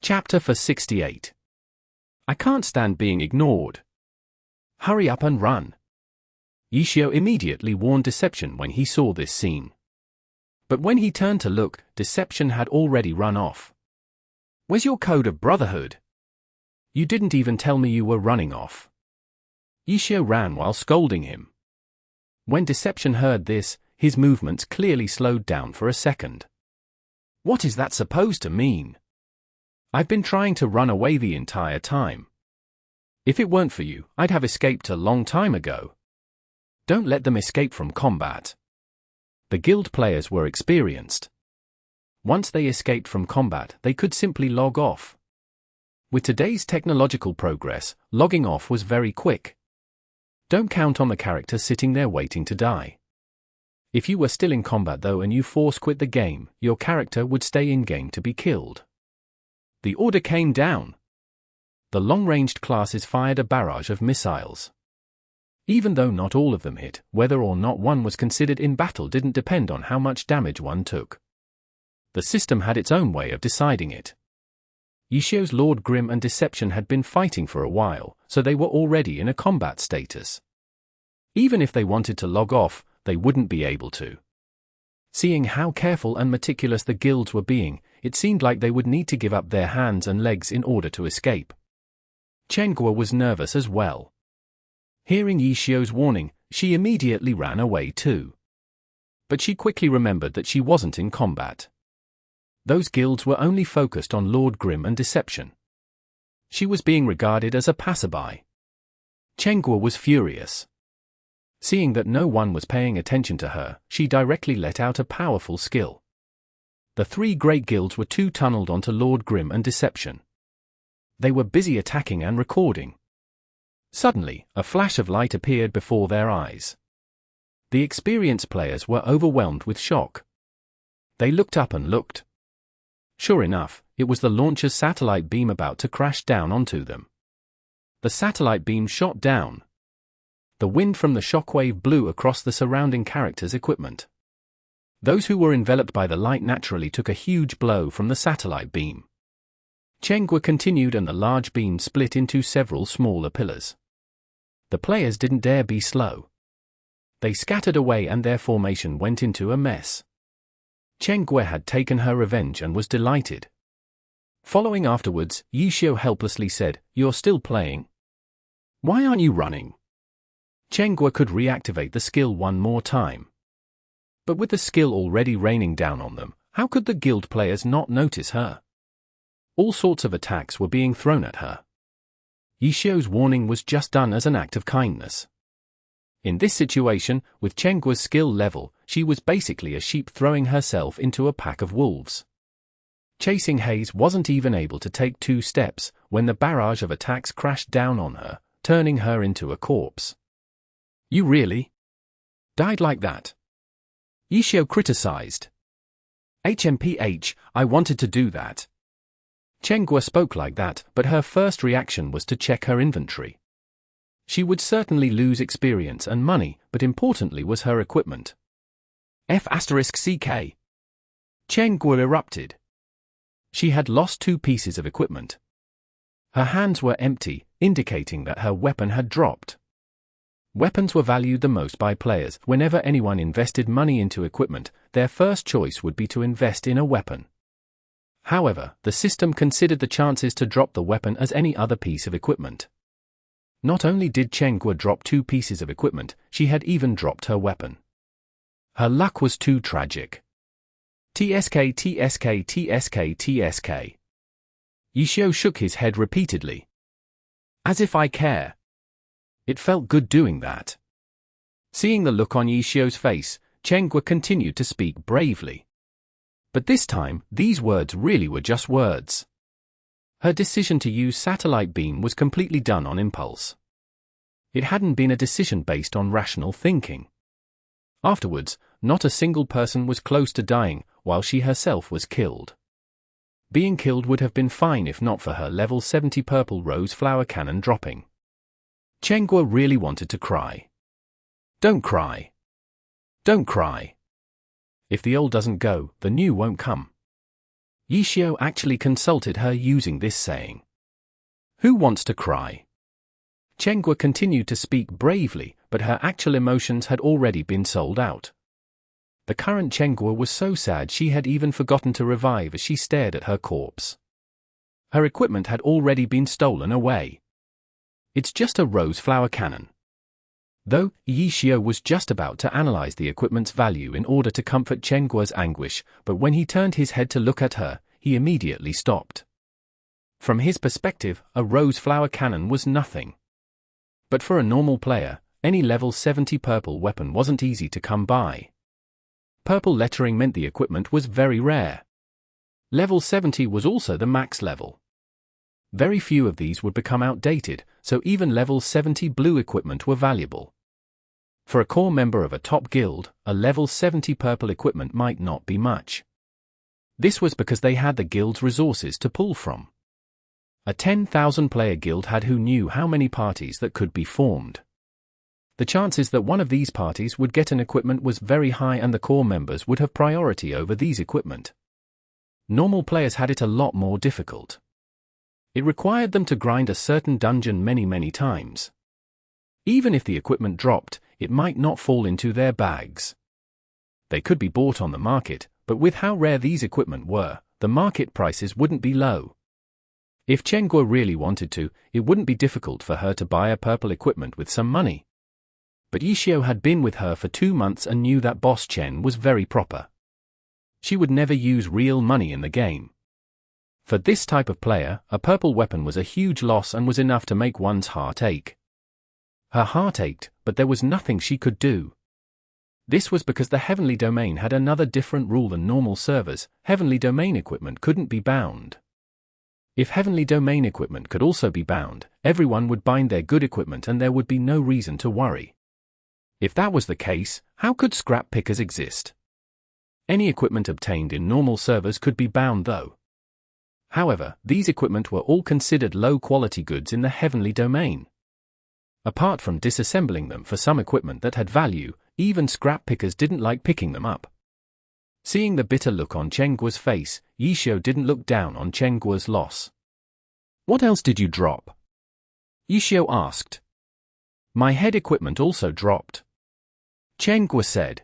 Chapter 68. I can't stand being ignored. Hurry up and run. Yishio immediately warned Deception when he saw this scene. But when he turned to look, Deception had already run off. Where's your code of brotherhood? You didn't even tell me you were running off. Yishio ran while scolding him. When Deception heard this, his movements clearly slowed down for a second. What is that supposed to mean? I've been trying to run away the entire time. If it weren't for you, I'd have escaped a long time ago. Don't let them escape from combat. The guild players were experienced. Once they escaped from combat, they could simply log off. With today's technological progress, logging off was very quick. Don't count on the character sitting there waiting to die. If you were still in combat though and you force quit the game, your character would stay in game to be killed. The order came down. The long-ranged classes fired a barrage of missiles. Even though not all of them hit, whether or not one was considered in battle didn't depend on how much damage one took. The system had its own way of deciding it. Yishio's Lord Grimm and Deception had been fighting for a while, so they were already in a combat status. Even if they wanted to log off, they wouldn't be able to. Seeing how careful and meticulous the guilds were being, it seemed like they would need to give up their hands and legs in order to escape. Chen was nervous as well. Hearing Yishio's warning, she immediately ran away too. But she quickly remembered that she wasn't in combat. Those guilds were only focused on Lord Grimm and Deception. She was being regarded as a passerby. Chen was furious. Seeing that no one was paying attention to her, she directly let out a powerful skill. The three great guilds were too tunneled onto Lord Grimm and Deception. They were busy attacking and recording. Suddenly, a flash of light appeared before their eyes. The experienced players were overwhelmed with shock. They looked up and looked. Sure enough, it was the launcher's satellite beam about to crash down onto them. The satellite beam shot down. The wind from the shockwave blew across the surrounding characters' equipment. Those who were enveloped by the light naturally took a huge blow from the satellite beam. Chen continued and the large beam split into several smaller pillars. The players didn't dare be slow. They scattered away and their formation went into a mess. Chen had taken her revenge and was delighted. Following afterwards, Yishio helplessly said, "You're still playing? Why aren't you running?" Chen could reactivate the skill one more time. But with the skill already raining down on them, how could the guild players not notice her? All sorts of attacks were being thrown at her. Yishio's warning was just done as an act of kindness. In this situation, with Chen skill level, she was basically a sheep throwing herself into a pack of wolves. Chasing Haze wasn't even able to take 2 steps when the barrage of attacks crashed down on her, turning her into a corpse. "You really died like that?" Yishio criticized. "HMPH, I wanted to do that." Chen spoke like that, but her first reaction was to check her inventory. She would certainly lose experience and money, but importantly was her equipment. F***CK. Chen erupted. She had lost 2 pieces of equipment. Her hands were empty, indicating that her weapon had dropped. Weapons were valued the most by players. Whenever anyone invested money into equipment, their first choice would be to invest in a weapon. However, the system considered the chances to drop the weapon as any other piece of equipment. Not only did Chen drop 2 pieces of equipment, she had even dropped her weapon. Her luck was too tragic. TSK. Yishio shook his head repeatedly. As if I care. It felt good doing that. Seeing the look on Yishio's face, Chen continued to speak bravely. But this time, these words really were just words. Her decision to use satellite beam was completely done on impulse. It hadn't been a decision based on rational thinking. Afterwards, not a single person was close to dying, while she herself was killed. Being killed would have been fine if not for her level 70 purple rose flower cannon dropping. Chen really wanted to cry. Don't cry. Don't cry. If the old doesn't go, the new won't come. Xiao actually consulted her using this saying. Who wants to cry? Chen continued to speak bravely, but her actual emotions had already been sold out. The current Chen was so sad she had even forgotten to revive as she stared at her corpse. Her equipment had already been stolen away. It's just a rose flower cannon. Though, Xiao was just about to analyze the equipment's value in order to comfort Chen anguish, but when he turned his head to look at her, he immediately stopped. From his perspective, a rose flower cannon was nothing. But for a normal player, any level 70 purple weapon wasn't easy to come by. Purple lettering meant the equipment was very rare. Level 70 was also the max level. Very few of these would become outdated, so even level 70 blue equipment were valuable. For a core member of a top guild, a level 70 purple equipment might not be much. This was because they had the guild's resources to pull from. A 10,000 player guild had who knew how many parties that could be formed. The chances that one of these parties would get an equipment was very high and the core members would have priority over these equipment. Normal players had it a lot more difficult. It required them to grind a certain dungeon many times. Even if the equipment dropped, it might not fall into their bags. They could be bought on the market, but with how rare these equipment were, the market prices wouldn't be low. If Chen really wanted to, it wouldn't be difficult for her to buy a purple equipment with some money. But Xiao had been with her for 2 months and knew that boss Chen was very proper. She would never use real money in the game. For this type of player, a purple weapon was a huge loss and was enough to make one's heart ache. Her heart ached, but there was nothing she could do. This was because the Heavenly Domain had another different rule than normal servers. Heavenly Domain equipment couldn't be bound. If Heavenly Domain equipment could also be bound, everyone would bind their good equipment and there would be no reason to worry. If that was the case, how could scrap pickers exist? Any equipment obtained in normal servers could be bound though. However, these equipment were all considered low-quality goods in the Heavenly Domain. Apart from disassembling them for some equipment that had value, even scrap pickers didn't like picking them up. Seeing the bitter look on Chen face, Xiao didn't look down on Chen loss. What else did you drop? Xiao asked. My head equipment also dropped. Chen said.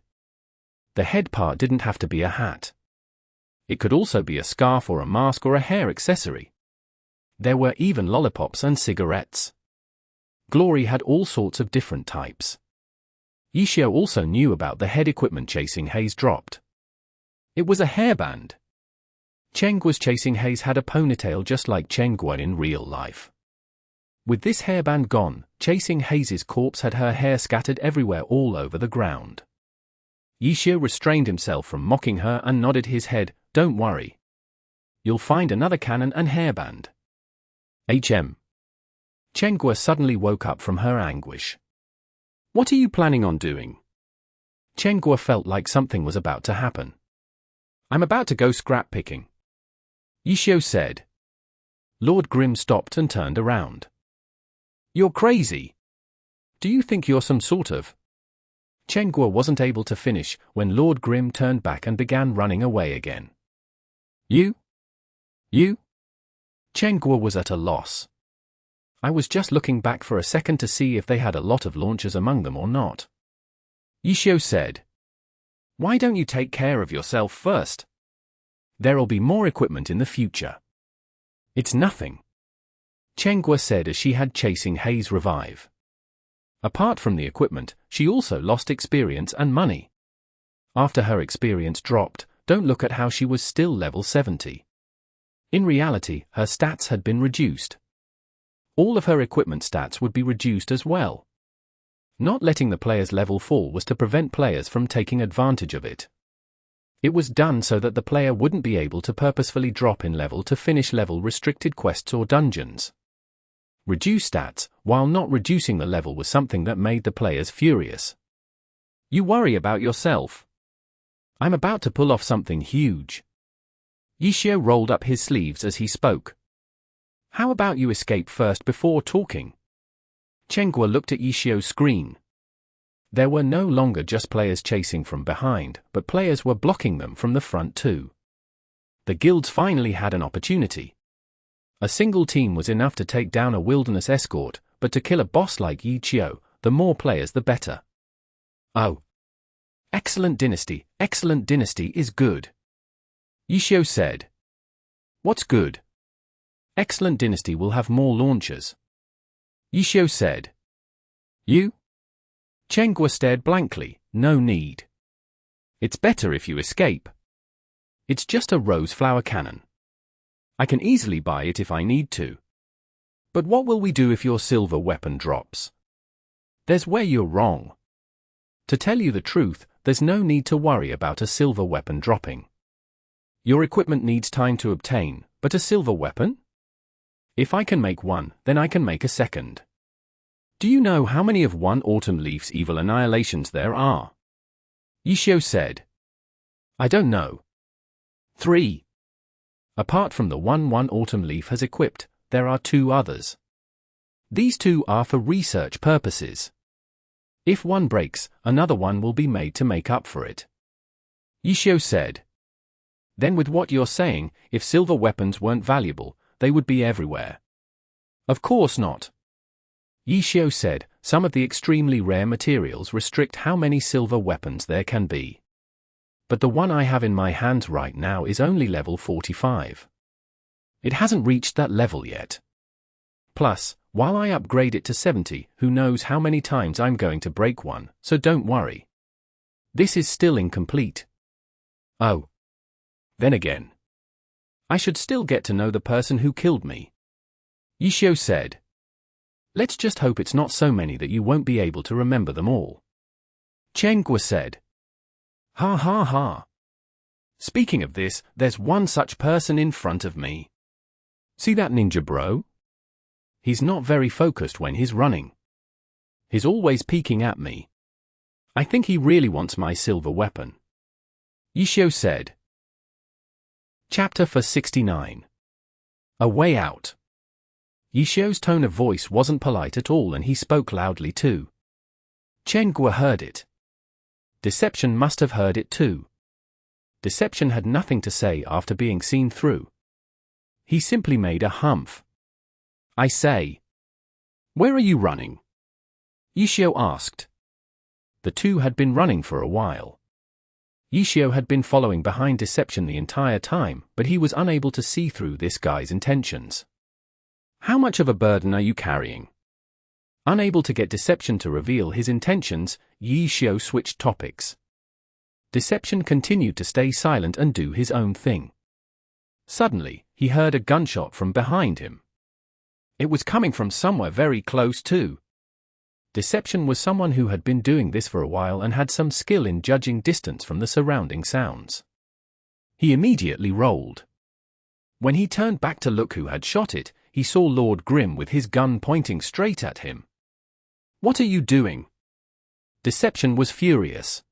The head part didn't have to be a hat. It could also be a scarf or a mask or a hair accessory. There were even lollipops and cigarettes. Glory had all sorts of different types. Xiao also knew about the head equipment Chasing Haze dropped. It was a hairband. Chen Chasing Haze had a ponytail just like Chen in real life. With this hairband gone, Chasing Haze's corpse had her hair scattered everywhere all over the ground. Xiao restrained himself from mocking her and nodded his head. Don't worry. You'll find another cannon and hairband. Chen suddenly woke up from her anguish. What are you planning on doing? Chen felt like something was about to happen. I'm about to go scrap picking. Xiao said. Lord Grimm stopped and turned around. You're crazy. Do you think you're some sort of... Chen wasn't able to finish when Lord Grimm turned back and began running away again. You? Chen was at a loss. I was just looking back for a second to see if they had a lot of launchers among them or not. Xiao said. Why don't you take care of yourself first? There'll be more equipment in the future. It's nothing. Chen said as she had Chasing Haze revive. Apart from the equipment, she also lost experience and money. After her experience dropped, don't look at how she was still level 70. In reality, her stats had been reduced. All of her equipment stats would be reduced as well. Not letting the player's level fall was to prevent players from taking advantage of it. It was done so that the player wouldn't be able to purposefully drop in level to finish level-restricted quests or dungeons. Reduce stats, while not reducing the level, was something that made the players furious. You worry about yourself. I'm about to pull off something huge. Xiao rolled up his sleeves as he spoke. How about you escape first before talking? Chen looked at Yishio's screen. There were no longer just players chasing from behind, but players were blocking them from the front too. The guilds finally had an opportunity. A single team was enough to take down a wilderness escort, but to kill a boss like Yishio, the more players the better. Oh. Excellent dynasty is good. Yishio said. What's good? Excellent dynasty will have more launchers. Yishio said. You? Chen stared blankly. No need. It's better if you escape. It's just a rose flower cannon. I can easily buy it if I need to. But what will we do if your silver weapon drops? There's where you're wrong. To tell you the truth, there's no need to worry about a silver weapon dropping. Your equipment needs time to obtain, but a silver weapon? If I can make one, then I can make a second. Do you know how many of one Autumn Leaf's evil annihilations there are? Yishio said. I don't know. 3. Apart from the one Autumn Leaf has equipped, there are 2 others. These 2 are for research purposes. If one breaks, another one will be made to make up for it. Yishio said. Then with what you're saying, if silver weapons weren't valuable, they would be everywhere. Of course not. Yishio said, some of the extremely rare materials restrict how many silver weapons there can be. But the one I have in my hands right now is only level 45. It hasn't reached that level yet. Plus, while I upgrade it to 70, who knows how many times I'm going to break one, so don't worry. This is still incomplete. Oh. Then again. I should still get to know the person who killed me. Yishio said. Let's just hope it's not so many that you won't be able to remember them all. Chen said. Ha ha ha. Speaking of this, there's one such person in front of me. See that ninja bro? He's not very focused when he's running. He's always peeking at me. I think he really wants my silver weapon. Yishio said. Chapter 69. A Way Out. Yishio's tone of voice wasn't polite at all and he spoke loudly too. Chen heard it. Deception must have heard it too. Deception had nothing to say after being seen through. He simply made a humph. I say. Where are you running? Yishio asked. The two had been running for a while. Yishio had been following behind Deception the entire time, but he was unable to see through this guy's intentions. How much of a burden are you carrying? Unable to get Deception to reveal his intentions, Yishio switched topics. Deception continued to stay silent and do his own thing. Suddenly, he heard a gunshot from behind him. It was coming from somewhere very close too. Deception was someone who had been doing this for a while and had some skill in judging distance from the surrounding sounds. He immediately rolled. When he turned back to look who had shot it, he saw Lord Grim with his gun pointing straight at him. What are you doing? Deception was furious.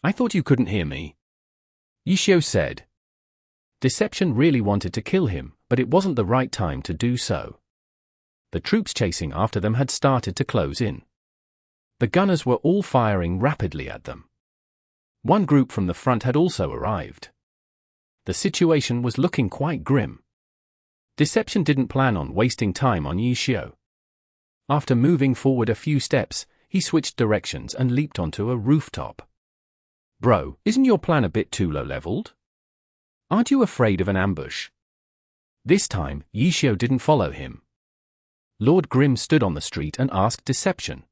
I thought you couldn't hear me. Yishio said. Deception really wanted to kill him, but it wasn't the right time to do so. The troops chasing after them had started to close in. The gunners were all firing rapidly at them. One group from the front had also arrived. The situation was looking quite grim. Deception didn't plan on wasting time on Yishio. After moving forward a few steps, he switched directions and leaped onto a rooftop. Bro, isn't your plan a bit too low-leveled? Aren't you afraid of an ambush? This time, Yishio didn't follow him. Lord Grim stood on the street and asked Deception.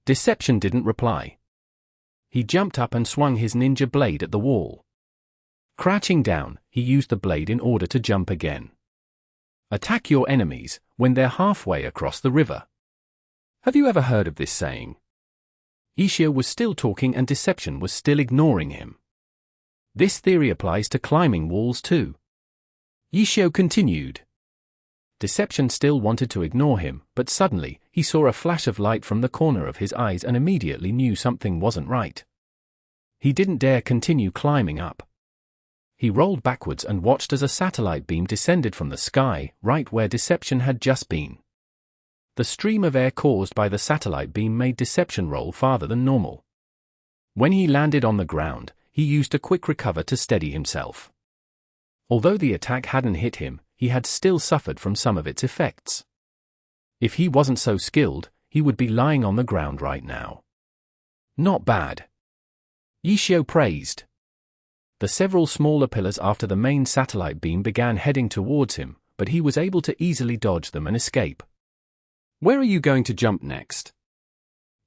Deception didn't reply. He jumped up and swung his ninja blade at the wall. Crouching down, he used the blade in order to jump again. Attack your enemies when they're halfway across the river. Have you ever heard of this saying? Yishio was still talking and Deception was still ignoring him. This theory applies to climbing walls too. Yishio continued. Deception still wanted to ignore him, but suddenly, he saw a flash of light from the corner of his eyes and immediately knew something wasn't right. He didn't dare continue climbing up. He rolled backwards and watched as a satellite beam descended from the sky, right where Deception had just been. The stream of air caused by the satellite beam made Deception roll farther than normal. When he landed on the ground, he used a quick recover to steady himself. Although the attack hadn't hit him, he had still suffered from some of its effects. If he wasn't so skilled, he would be lying on the ground right now. Not bad. Yishio praised. The several smaller pillars after the main satellite beam began heading towards him, but he was able to easily dodge them and escape. Where are you going to jump next?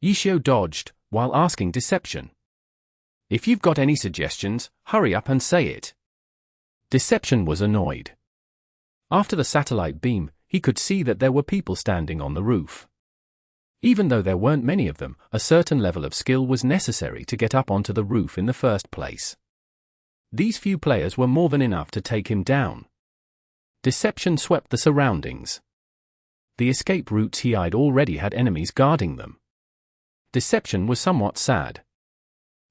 Yishio dodged, while asking Deception. If you've got any suggestions, hurry up and say it. Deception was annoyed. After the satellite beam, he could see that there were people standing on the roof. Even though there weren't many of them, a certain level of skill was necessary to get up onto the roof in the first place. These few players were more than enough to take him down. Deception swept the surroundings. The escape routes he eyed already had enemies guarding them. Deception was somewhat sad.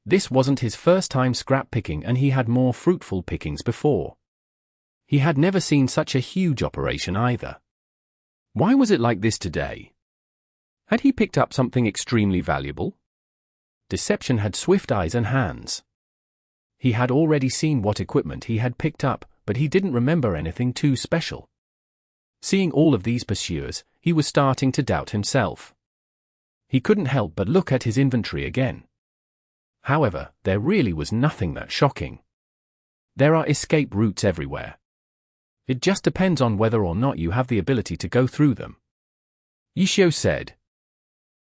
This wasn't his first time scrap picking, and he had more fruitful pickings before. He had never seen such a huge operation either. Why was it like this today? Had he picked up something extremely valuable? Deception had swift eyes and hands. He had already seen what equipment he had picked up, but he didn't remember anything too special. Seeing all of these pursuers, he was starting to doubt himself. He couldn't help but look at his inventory again. However, there really was nothing that shocking. There are escape routes everywhere. It just depends on whether or not you have the ability to go through them. Yishio said.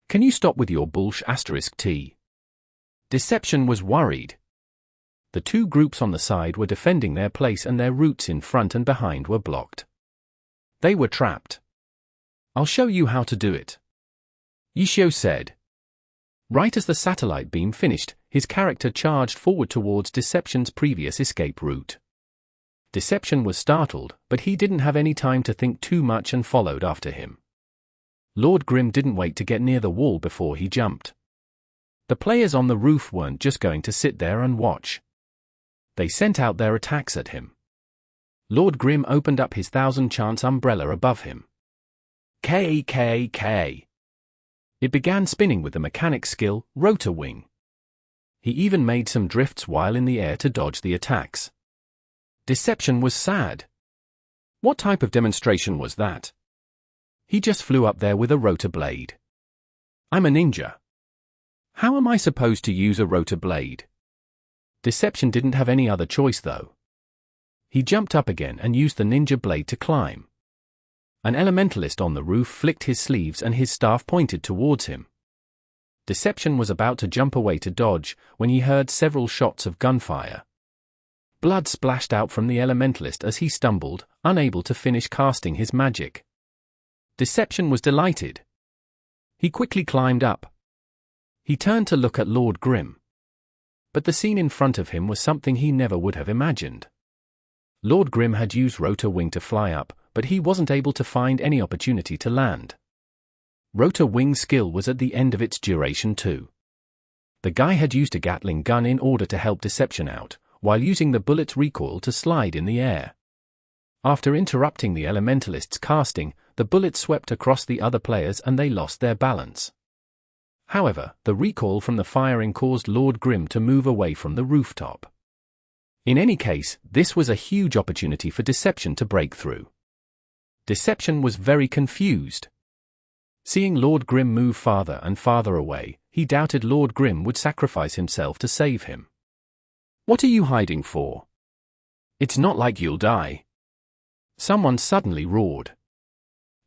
Can you stop with your bullsh**T? Deception was worried. The two groups on the side were defending their place, and their routes in front and behind were blocked. They were trapped. I'll show you how to do it. Yishio said. Right as the satellite beam finished, his character charged forward towards Deception's previous escape route. Deception was startled, but he didn't have any time to think too much and followed after him. Lord Grimm didn't wait to get near the wall before he jumped. The players on the roof weren't just going to sit there and watch. They sent out their attacks at him. Lord Grimm opened up his 1000-chance umbrella above him. K. It began spinning with the mechanic skill, Rotor Wing. He even made some drifts while in the air to dodge the attacks. Deception was sad. What type of demonstration was that? He just flew up there with a rotor blade. I'm a ninja. How am I supposed to use a rotor blade? Deception didn't have any other choice though. He jumped up again and used the ninja blade to climb. An elementalist on the roof flicked his sleeves and his staff pointed towards him. Deception was about to jump away to dodge when he heard several shots of gunfire. Blood splashed out from the elementalist as he stumbled, unable to finish casting his magic. Deception was delighted. He quickly climbed up. He turned to look at Lord Grimm. But the scene in front of him was something he never would have imagined. Lord Grimm had used Rotor Wing to fly up, but he wasn't able to find any opportunity to land. Rotor Wing skill was at the end of its duration too. The guy had used a Gatling gun in order to help Deception out, while using the bullet's recoil to slide in the air. After interrupting the elementalist's casting, the bullet swept across the other players and they lost their balance. However, the recoil from the firing caused Lord Grimm to move away from the rooftop. In any case, this was a huge opportunity for Deception to break through. Deception was very confused. Seeing Lord Grimm move farther and farther away, he doubted Lord Grimm would sacrifice himself to save him. What are you hiding for? It's not like you'll die. Someone suddenly roared.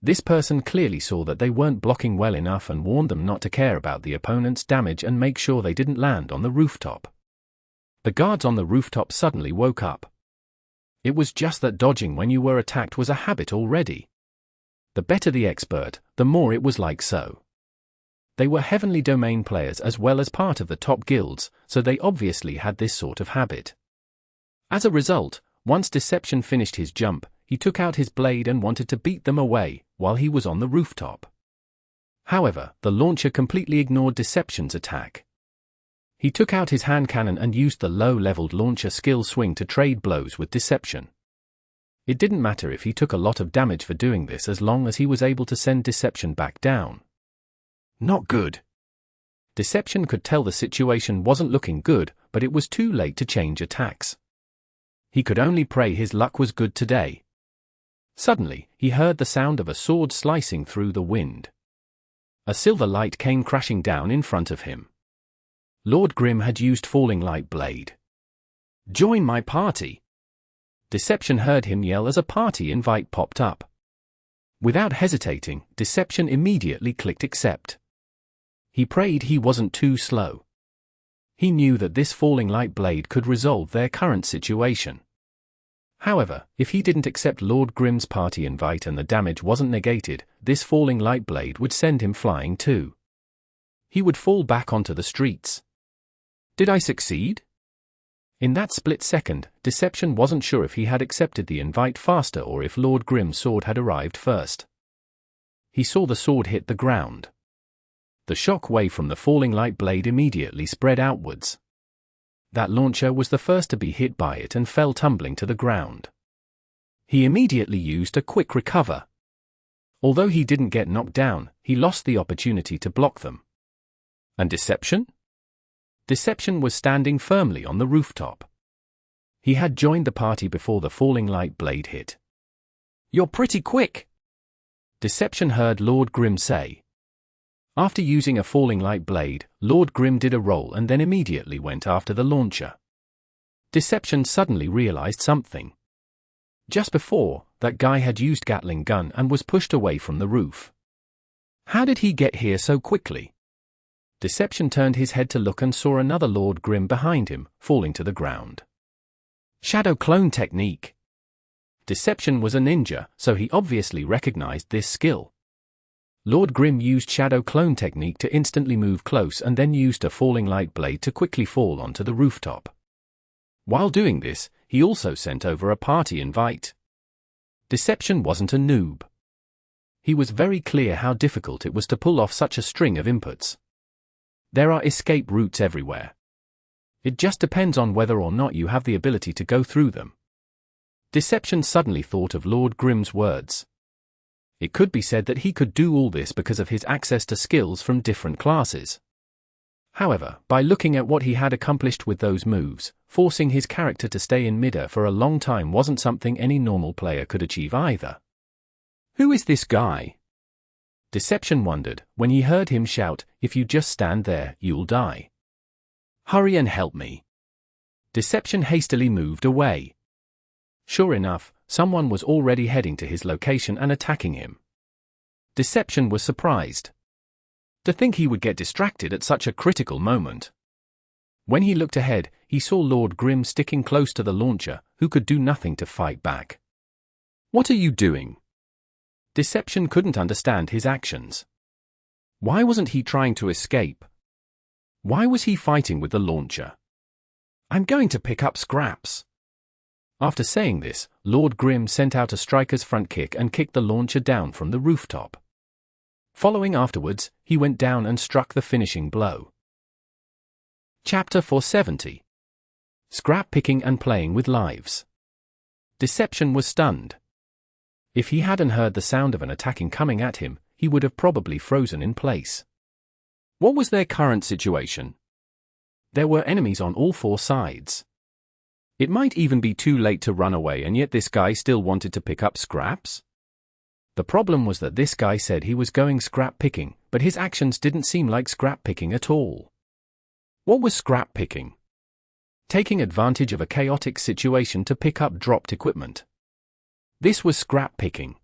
This person clearly saw that they weren't blocking well enough and warned them not to care about the opponent's damage and make sure they didn't land on the rooftop. The guards on the rooftop suddenly woke up. It was just that dodging when you were attacked was a habit already. The better the expert, the more it was like so. They were Heavenly Domain players as well as part of the top guilds, so they obviously had this sort of habit. As a result, once Deception finished his jump, he took out his blade and wanted to beat them away, while he was on the rooftop. However, the launcher completely ignored Deception's attack. He took out his hand cannon and used the low-leveled launcher skill swing to trade blows with Deception. It didn't matter if he took a lot of damage for doing this as long as he was able to send Deception back down. Not good. Deception could tell the situation wasn't looking good, but it was too late to change attacks. He could only pray his luck was good today. Suddenly, he heard the sound of a sword slicing through the wind. A silver light came crashing down in front of him. Lord Grim had used Falling Light Blade. "Join my party!" Deception heard him yell as a party invite popped up. Without hesitating, Deception immediately clicked accept. He prayed he wasn't too slow. He knew that this Falling Light Blade could resolve their current situation. However, if he didn't accept Lord Grim's party invite and the damage wasn't negated, this Falling Light Blade would send him flying too. He would fall back onto the streets. Did I succeed? In that split second, Deception wasn't sure if he had accepted the invite faster or if Lord Grim's sword had arrived first. He saw the sword hit the ground. The shock wave from the Falling Light Blade immediately spread outwards. That launcher was the first to be hit by it and fell tumbling to the ground. He immediately used a quick recover. Although he didn't get knocked down, he lost the opportunity to block them. And Deception? Deception was standing firmly on the rooftop. He had joined the party before the Falling Light Blade hit. "You're pretty quick," Deception heard Lord Grim say. After using a Falling Light Blade, Lord Grim did a roll and then immediately went after the launcher. Deception suddenly realized something. Just before, that guy had used Gatling gun and was pushed away from the roof. How did he get here so quickly? Deception turned his head to look and saw another Lord Grim behind him, falling to the ground. Shadow clone technique. Deception was a ninja, so he obviously recognized this skill. Lord Grim used Shadow clone technique to instantly move close and then used a Falling Light Blade to quickly fall onto the rooftop. While doing this, he also sent over a party invite. Deception wasn't a noob. He was very clear how difficult it was to pull off such a string of inputs. There are escape routes everywhere. It just depends on whether or not you have the ability to go through them. Deception suddenly thought of Lord Grim's words. It could be said that he could do all this because of his access to skills from different classes. However, by looking at what he had accomplished with those moves, forcing his character to stay in midair for a long time wasn't something any normal player could achieve either. Who is this guy? Deception wondered, when he heard him shout, "If you just stand there, you'll die. Hurry and help me." Deception hastily moved away. Sure enough, someone was already heading to his location and attacking him. Deception was surprised. To think he would get distracted at such a critical moment. When he looked ahead, he saw Lord Grim sticking close to the launcher, who could do nothing to fight back. "What are you doing?" Deception couldn't understand his actions. Why wasn't he trying to escape? Why was he fighting with the launcher? "I'm going to pick up scraps." After saying this, Lord Grim sent out a striker's front kick and kicked the launcher down from the rooftop. Following afterwards, he went down and struck the finishing blow. Chapter 470. Scrap Picking and Playing with Lives. Deception was stunned. If he hadn't heard the sound of an attacking coming at him, he would have probably frozen in place. What was their current situation? There were enemies on all four sides. It might even be too late to run away, and yet this guy still wanted to pick up scraps? The problem was that this guy said he was going scrap picking, but his actions didn't seem like scrap picking at all. What was scrap picking? Taking advantage of a chaotic situation to pick up dropped equipment. This was scrap picking.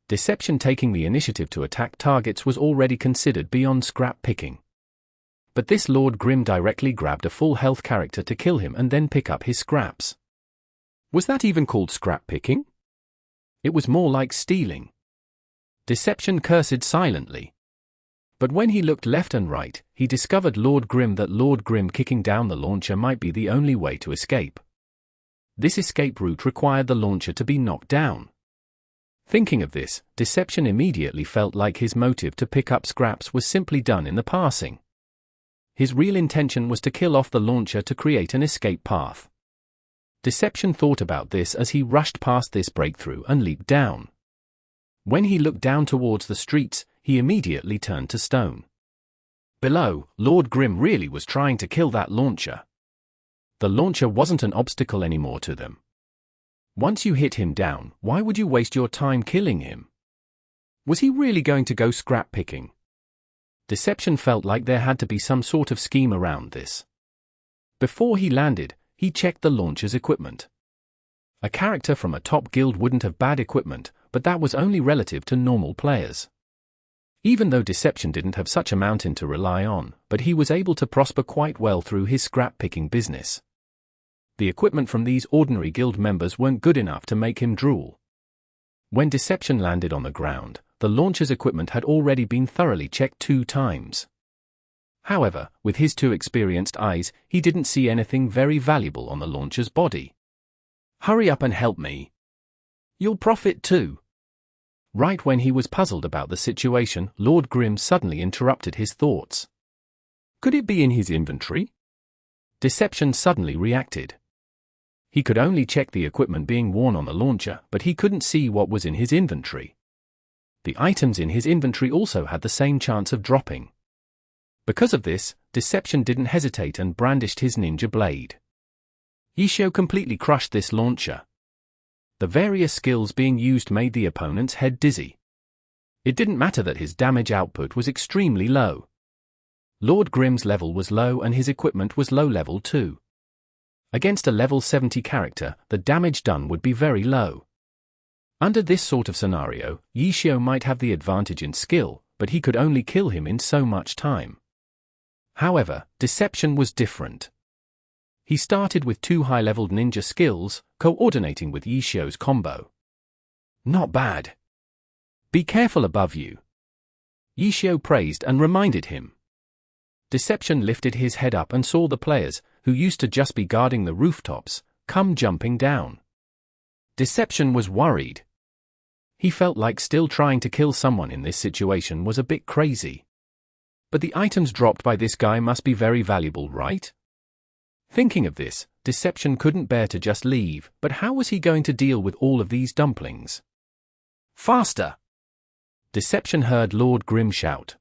Deception taking the initiative to attack targets was already considered beyond scrap picking. But this Lord Grim directly grabbed a full health character to kill him and then pick up his scraps. Was that even called scrap picking? It was more like stealing. Deception cursed silently. But when he looked left and right, he discovered Lord Grim kicking down the launcher might be the only way to escape. This escape route required the launcher to be knocked down. Thinking of this, Deception immediately felt like his motive to pick up scraps was simply done in the passing. His real intention was to kill off the launcher to create an escape path. Deception thought about this as he rushed past this breakthrough and leaped down. When he looked down towards the streets, he immediately turned to stone. Below, Lord Grimm really was trying to kill that launcher. The launcher wasn't an obstacle anymore to them. Once you hit him down, why would you waste your time killing him? Was he really going to go scrap picking? Deception felt like there had to be some sort of scheme around this. Before he landed, he checked the launcher's equipment. A character from a top guild wouldn't have bad equipment, but that was only relative to normal players. Even though Deception didn't have such a mountain to rely on, but he was able to prosper quite well through his scrap-picking business. The equipment from these ordinary guild members weren't good enough to make him drool. When Deception landed on the ground, the launcher's equipment had already been thoroughly checked 2 times. However, with his 2 experienced eyes, he didn't see anything very valuable on the launcher's body. "Hurry up and help me. You'll profit too." Right when he was puzzled about the situation, Lord Grimm suddenly interrupted his thoughts. Could it be in his inventory? Deception suddenly reacted. He could only check the equipment being worn on the launcher, but he couldn't see what was in his inventory. The items in his inventory also had the same chance of dropping. Because of this, Deception didn't hesitate and brandished his ninja blade. Yishio completely crushed this launcher. The various skills being used made the opponent's head dizzy. It didn't matter that his damage output was extremely low. Lord Grimm's level was low and his equipment was low level too. Against a level 70 character, the damage done would be very low. Under this sort of scenario, Yishio might have the advantage in skill, but he could only kill him in so much time. However, Deception was different. He started with 2 high-leveled ninja skills, coordinating with Yishio's combo. Not bad. Be careful above you. Yishio praised and reminded him. Deception lifted his head up and saw the players, who used to just be guarding the rooftops, come jumping down. Deception was worried. He felt like still trying to kill someone in this situation was a bit crazy. But the items dropped by this guy must be very valuable, right? Thinking of this, Deception couldn't bear to just leave, but how was he going to deal with all of these dumplings? Faster! Deception heard Lord Grimm shout.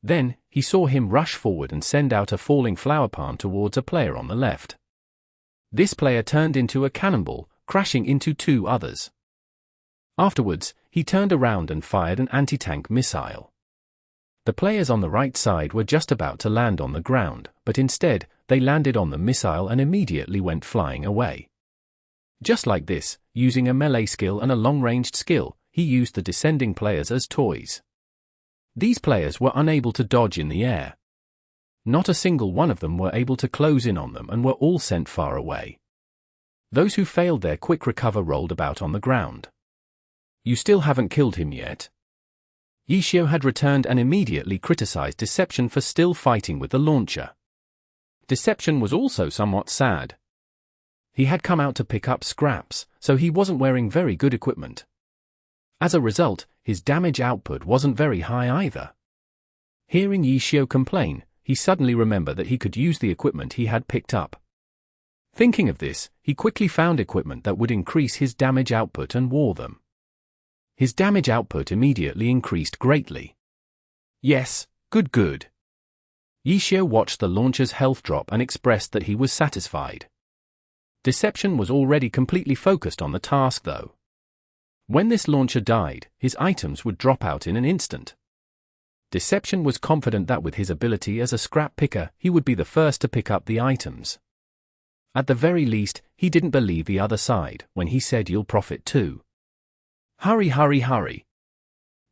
Then, he saw him rush forward and send out a falling flower palm towards a player on the left. This player turned into a cannonball, crashing into 2 others. Afterwards, he turned around and fired an anti-tank missile. The players on the right side were just about to land on the ground, but instead, they landed on the missile and immediately went flying away. Just like this, using a melee skill and a long-ranged skill, he used the descending players as toys. These players were unable to dodge in the air. Not a single one of them were able to close in on them and were all sent far away. Those who failed their quick recover rolled about on the ground. You still haven't killed him yet? Yishio had returned and immediately criticized Deception for still fighting with the launcher. Deception was also somewhat sad. He had come out to pick up scraps, so he wasn't wearing very good equipment. As a result, his damage output wasn't very high either. Hearing Yishio complain, he suddenly remembered that he could use the equipment he had picked up. Thinking of this, he quickly found equipment that would increase his damage output and wore them. His damage output immediately increased greatly. Yes, good. Yishio watched the launcher's health drop and expressed that he was satisfied. Deception was already completely focused on the task though. When this launcher died, his items would drop out in an instant. Deception was confident that with his ability as a scrap picker, he would be the first to pick up the items. At the very least, he didn't believe the other side when he said you'll profit too. Hurry.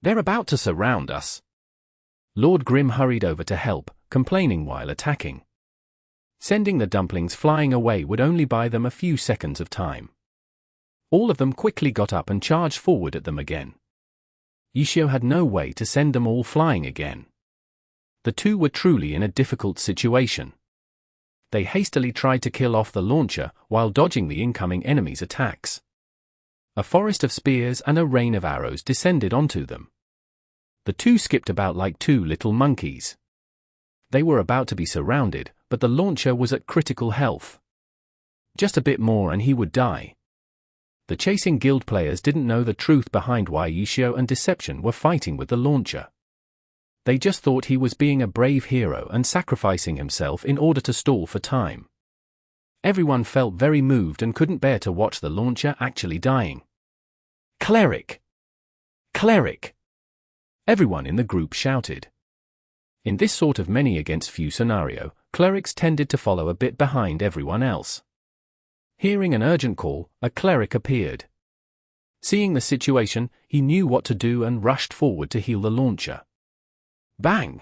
They're about to surround us. Lord Grimm hurried over to help, complaining while attacking. Sending the dumplings flying away would only buy them a few seconds of time. All of them quickly got up and charged forward at them again. Yishio had no way to send them all flying again. The 2 were truly in a difficult situation. They hastily tried to kill off the launcher while dodging the incoming enemy's attacks. A forest of spears and a rain of arrows descended onto them. The 2 skipped about like 2 little monkeys. They were about to be surrounded, but the launcher was at critical health. Just a bit more and he would die. The chasing guild players didn't know the truth behind why Yishio and Deception were fighting with the launcher. They just thought he was being a brave hero and sacrificing himself in order to stall for time. Everyone felt very moved and couldn't bear to watch the launcher actually dying. Cleric! Cleric! Everyone in the group shouted. In this sort of many against few scenario, clerics tended to follow a bit behind everyone else. Hearing an urgent call, a cleric appeared. Seeing the situation, he knew what to do and rushed forward to heal the launcher. Bang!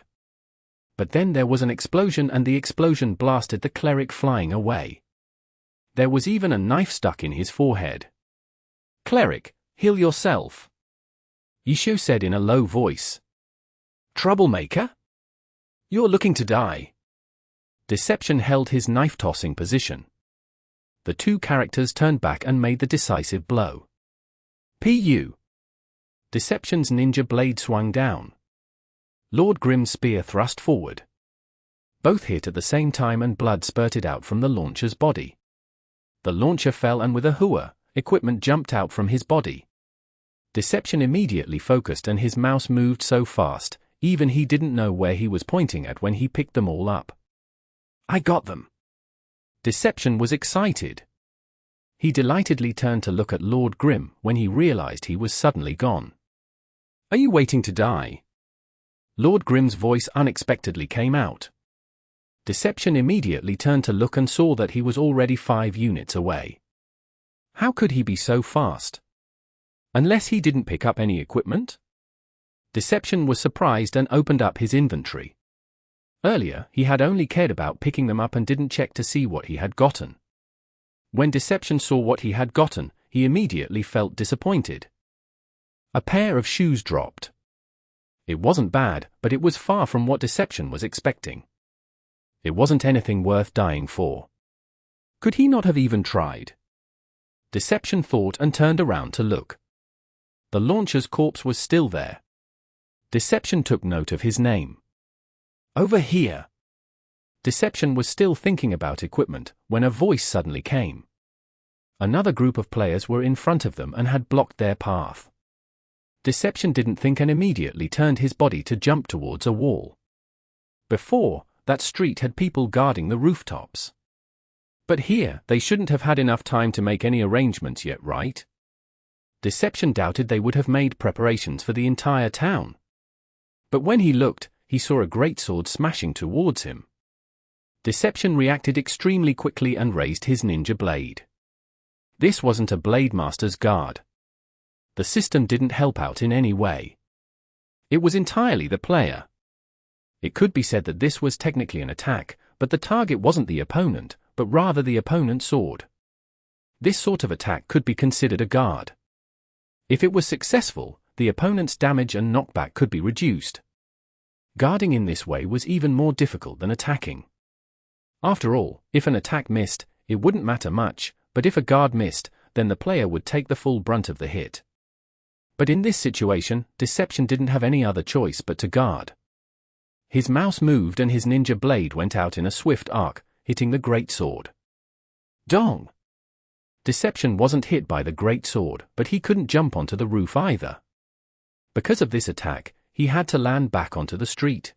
But then there was an explosion and the explosion blasted the cleric flying away. There was even a knife stuck in his forehead. Cleric, heal yourself, Yishio said in a low voice. Troublemaker? You're looking to die. Deception held his knife-tossing position. The two characters turned back and made the decisive blow. Pu! Deception's ninja blade swung down. Lord Grimm's spear thrust forward. Both hit at the same time and blood spurted out from the launcher's body. The launcher fell and with a hooah, equipment jumped out from his body. Deception immediately focused and his mouse moved so fast, even he didn't know where he was pointing at when he picked them all up. I got them! Deception was excited. He delightedly turned to look at Lord Grimm when he realized he was suddenly gone. Are you waiting to die? Lord Grimm's voice unexpectedly came out. Deception immediately turned to look and saw that he was already 5 units away. How could he be so fast? Unless he didn't pick up any equipment? Deception was surprised and opened up his inventory. Earlier, he had only cared about picking them up and didn't check to see what he had gotten. When Deception saw what he had gotten, he immediately felt disappointed. A pair of shoes dropped. It wasn't bad, but it was far from what Deception was expecting. It wasn't anything worth dying for. Could he not have even tried? Deception thought and turned around to look. The launcher's corpse was still there. Deception took note of his name. Over here. Deception was still thinking about equipment when a voice suddenly came. Another group of players were in front of them and had blocked their path. Deception didn't think and immediately turned his body to jump towards a wall. Before, that street had people guarding the rooftops. But here, they shouldn't have had enough time to make any arrangements yet, right? Deception doubted they would have made preparations for the entire town. But when he looked, he saw a greatsword smashing towards him. Deception reacted extremely quickly and raised his ninja blade. This wasn't a blade master's guard. The system didn't help out in any way. It was entirely the player. It could be said that this was technically an attack, but the target wasn't the opponent, but rather the opponent's sword. This sort of attack could be considered a guard. If it was successful, the opponent's damage and knockback could be reduced. Guarding in this way was even more difficult than attacking. After all, if an attack missed, it wouldn't matter much, but if a guard missed, then the player would take the full brunt of the hit. But in this situation, Deception didn't have any other choice but to guard. His mouse moved and his ninja blade went out in a swift arc, hitting the greatsword. Dong! Deception wasn't hit by the greatsword, but he couldn't jump onto the roof either. Because of this attack, he had to land back onto the street.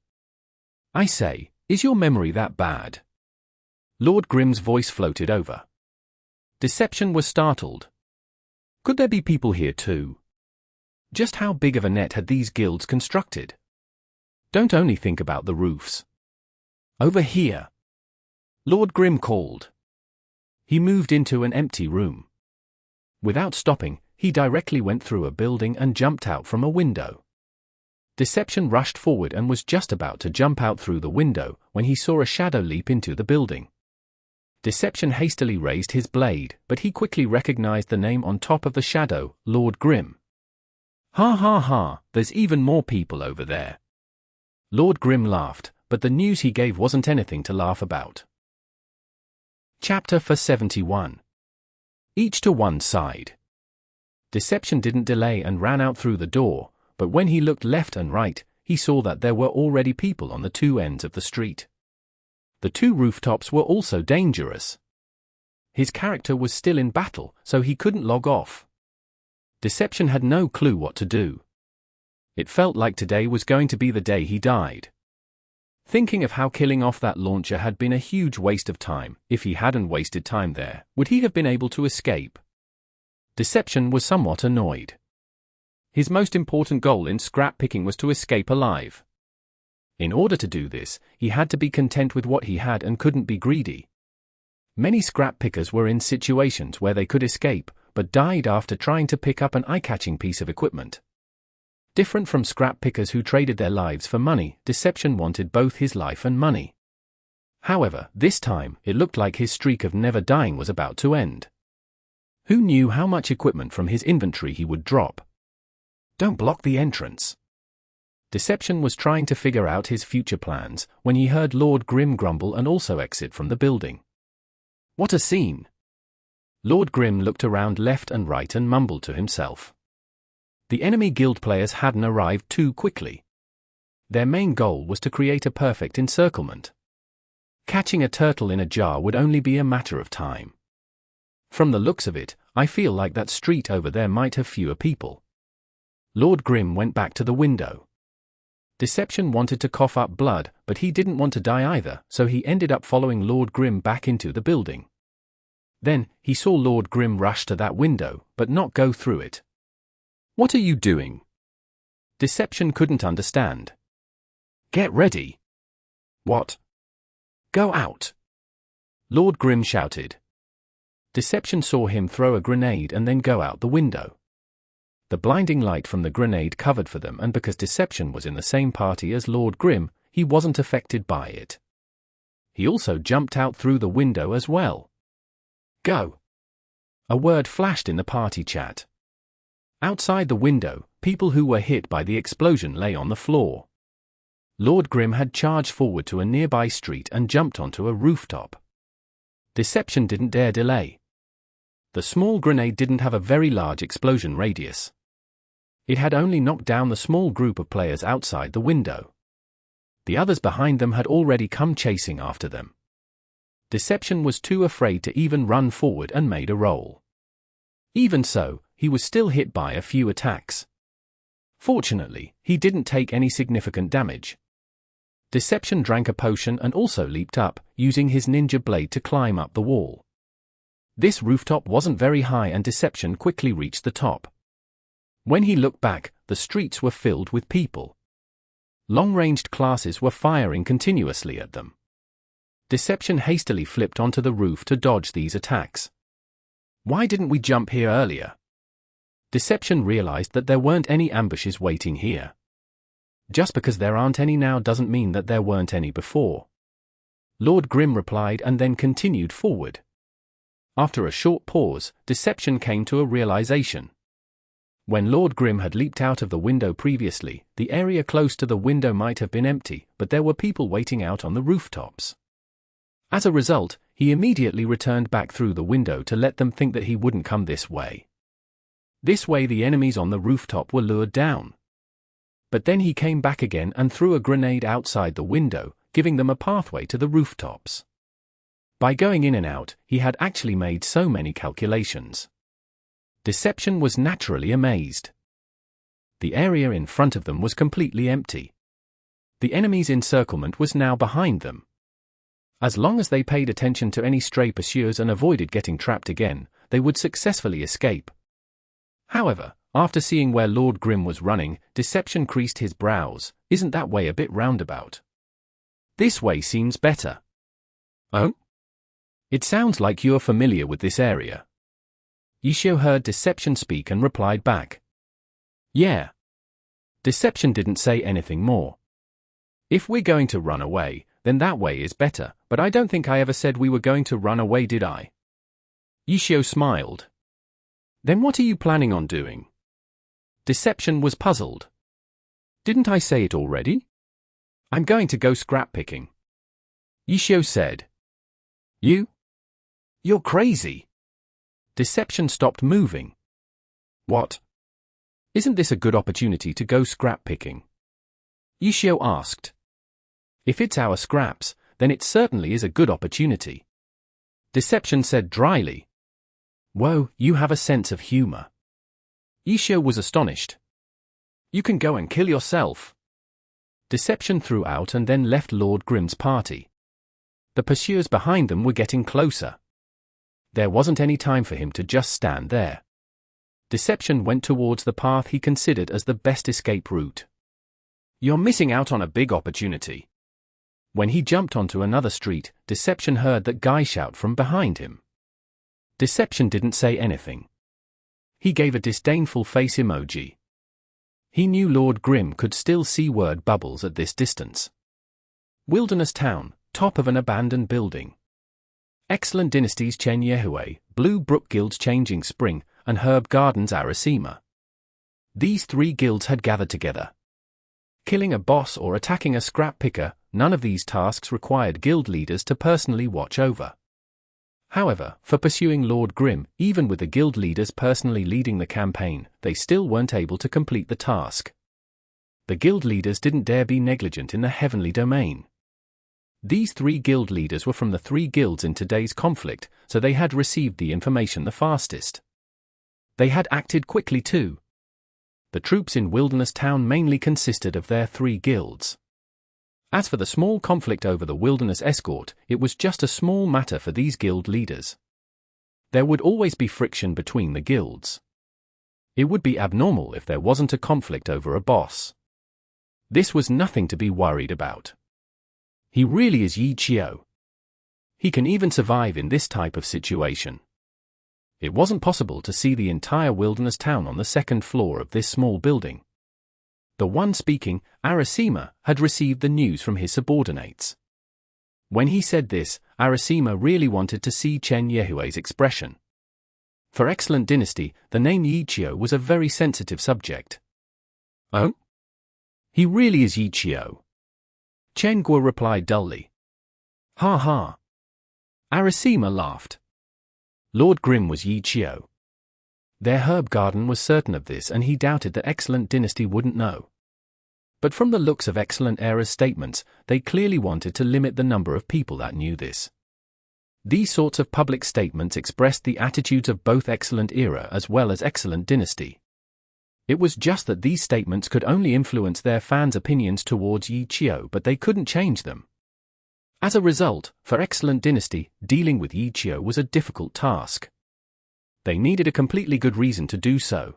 I say, is your memory that bad? Lord Grimm's voice floated over. Deception was startled. Could there be people here too? Just how big of a net had these guilds constructed? Don't only think about the roofs. Over here. Lord Grimm called. He moved into an empty room. Without stopping, he directly went through a building and jumped out from a window. Deception rushed forward and was just about to jump out through the window when he saw a shadow leap into the building. Deception hastily raised his blade, but he quickly recognized the name on top of the shadow, Lord Grimm. Ha ha ha, there's even more people over there. Lord Grimm laughed, but the news he gave wasn't anything to laugh about. Chapter 471. Each to one side. Deception didn't delay and ran out through the door, but when he looked left and right, he saw that there were already people on the two ends of the street. The two rooftops were also dangerous. his character was still in battle, so he couldn't log off. Deception had no clue what to do. It felt like today was going to be the day he died. Thinking of how killing off that launcher had been a huge waste of time, if he hadn't wasted time there, would he have been able to escape? Deception was somewhat annoyed. His most important goal in scrap picking was to escape alive. In order to do this, he had to be content with what he had and couldn't be greedy. Many scrap pickers were in situations where they could escape, but died after trying to pick up an eye-catching piece of equipment. Different from scrap pickers who traded their lives for money, Deception wanted both his life and money. However, this time, it looked like his streak of never dying was about to end. Who knew how much equipment from his inventory he would drop? Don't block the entrance. Deception was trying to figure out his future plans when he heard Lord Grimm grumble and also exit from the building. What a scene! Lord Grimm looked around left and right and mumbled to himself. The enemy guild players hadn't arrived too quickly. Their main goal was to create a perfect encirclement. Catching a turtle in a jar would only be a matter of time. From the looks of it, I feel like that street over there might have fewer people. Lord Grimm went back to the window. Deception wanted to cough up blood, but he didn't want to die either, so he ended up following Lord Grimm back into the building. Then, he saw Lord Grimm rush to that window, but not go through it. What are you doing? Deception couldn't understand. Get ready. What? Go out. Lord Grimm shouted. Deception saw him throw a grenade and then go out the window. The blinding light from the grenade covered for them, and because Deception was in the same party as Lord Grimm, he wasn't affected by it. He also jumped out through the window as well. Go. A word flashed in the party chat. Outside the window, people who were hit by the explosion lay on the floor. Lord Grimm had charged forward to a nearby street and jumped onto a rooftop. Deception didn't dare delay. The small grenade didn't have a very large explosion radius. It had only knocked down the small group of players outside the window. The others behind them had already come chasing after them. Deception was too afraid to even run forward and made a roll. Even so, he was still hit by a few attacks. Fortunately, he didn't take any significant damage. Deception drank a potion and also leaped up, using his ninja blade to climb up the wall. This rooftop wasn't very high and Deception quickly reached the top. When he looked back, the streets were filled with people. Long-ranged classes were firing continuously at them. Deception hastily flipped onto the roof to dodge these attacks. Why didn't we jump here earlier? Deception realized that there weren't any ambushes waiting here. Just because there aren't any now doesn't mean that there weren't any before. Lord Grimm replied and then continued forward. After a short pause, Deception came to a realization. When Lord Grimm had leaped out of the window previously, the area close to the window might have been empty, but there were people waiting out on the rooftops. As a result, he immediately returned back through the window to let them think that he wouldn't come this way. This way the enemies on the rooftop were lured down. But then he came back again and threw a grenade outside the window, giving them a pathway to the rooftops. By going in and out, he had actually made so many calculations. Deception was naturally amazed. The area in front of them was completely empty. The enemy's encirclement was now behind them. As long as they paid attention to any stray pursuers and avoided getting trapped again, they would successfully escape. However, after seeing where Lord Grimm was running, Deception creased his brows. Isn't that way a bit roundabout? This way seems better. Oh? It sounds like you're familiar with this area. Yishio heard Deception speak and replied back. Yeah. Deception didn't say anything more. If we're going to run away, then that way is better, but I don't think I ever said we were going to run away, did I? Yishio smiled. Then what are you planning on doing? Deception was puzzled. Didn't I say it already? I'm going to go scrap picking. Yishio said. You? You're crazy. Deception stopped moving. What? Isn't this a good opportunity to go scrap picking? Yishio asked. If it's our scraps, then it certainly is a good opportunity. Deception said dryly. Whoa, you have a sense of humor. Yixiao was astonished. You can go and kill yourself. Deception threw out and then left Lord Grimm's party. The pursuers behind them were getting closer. There wasn't any time for him to just stand there. Deception went towards the path he considered as the best escape route. You're missing out on a big opportunity. When he jumped onto another street, Deception heard that guy shout from behind him. Deception didn't say anything. He gave a disdainful face emoji. He knew Lord Grimm could still see word bubbles at this distance. Wilderness Town, top of an abandoned building. Excellent Dynasties Chen Yehui, Blue Brook Guild's Changing Spring, and Herb Gardens Arasima. These three guilds had gathered together. Killing a boss or attacking a scrap picker, none of these tasks required guild leaders to personally watch over. However, for pursuing Lord Grimm, even with the guild leaders personally leading the campaign, they still weren't able to complete the task. The guild leaders didn't dare be negligent in the heavenly domain. These three guild leaders were from the three guilds in today's conflict, so they had received the information the fastest. They had acted quickly too. The troops in Wilderness Town mainly consisted of their three guilds. As for the small conflict over the Wilderness Escort, it was just a small matter for these guild leaders. There would always be friction between the guilds. It would be abnormal if there wasn't a conflict over a boss. This was nothing to be worried about. He really is Yixiao. He can even survive in this type of situation. It wasn't possible to see the entire Wilderness Town on the second floor of this small building. The one speaking, Arasima, had received the news from his subordinates. When he said this, Arasima really wanted to see Chen Yehui's expression. For Excellent Dynasty, the name Yixiao was a very sensitive subject. Oh? He really is Yixiao. Chen Guo replied dully. Ha ha. Arasima laughed. Lord Grimm was Yixiao. Their herb garden was certain of this, and he doubted that Excellent Dynasty wouldn't know. But from the looks of Excellent Era's statements, they clearly wanted to limit the number of people that knew this. These sorts of public statements expressed the attitudes of both Excellent Era as well as Excellent Dynasty. It was just that these statements could only influence their fans' opinions towards Yixiao, but they couldn't change them. As a result, for Excellent Dynasty, dealing with Yixiao was a difficult task. They needed a completely good reason to do so.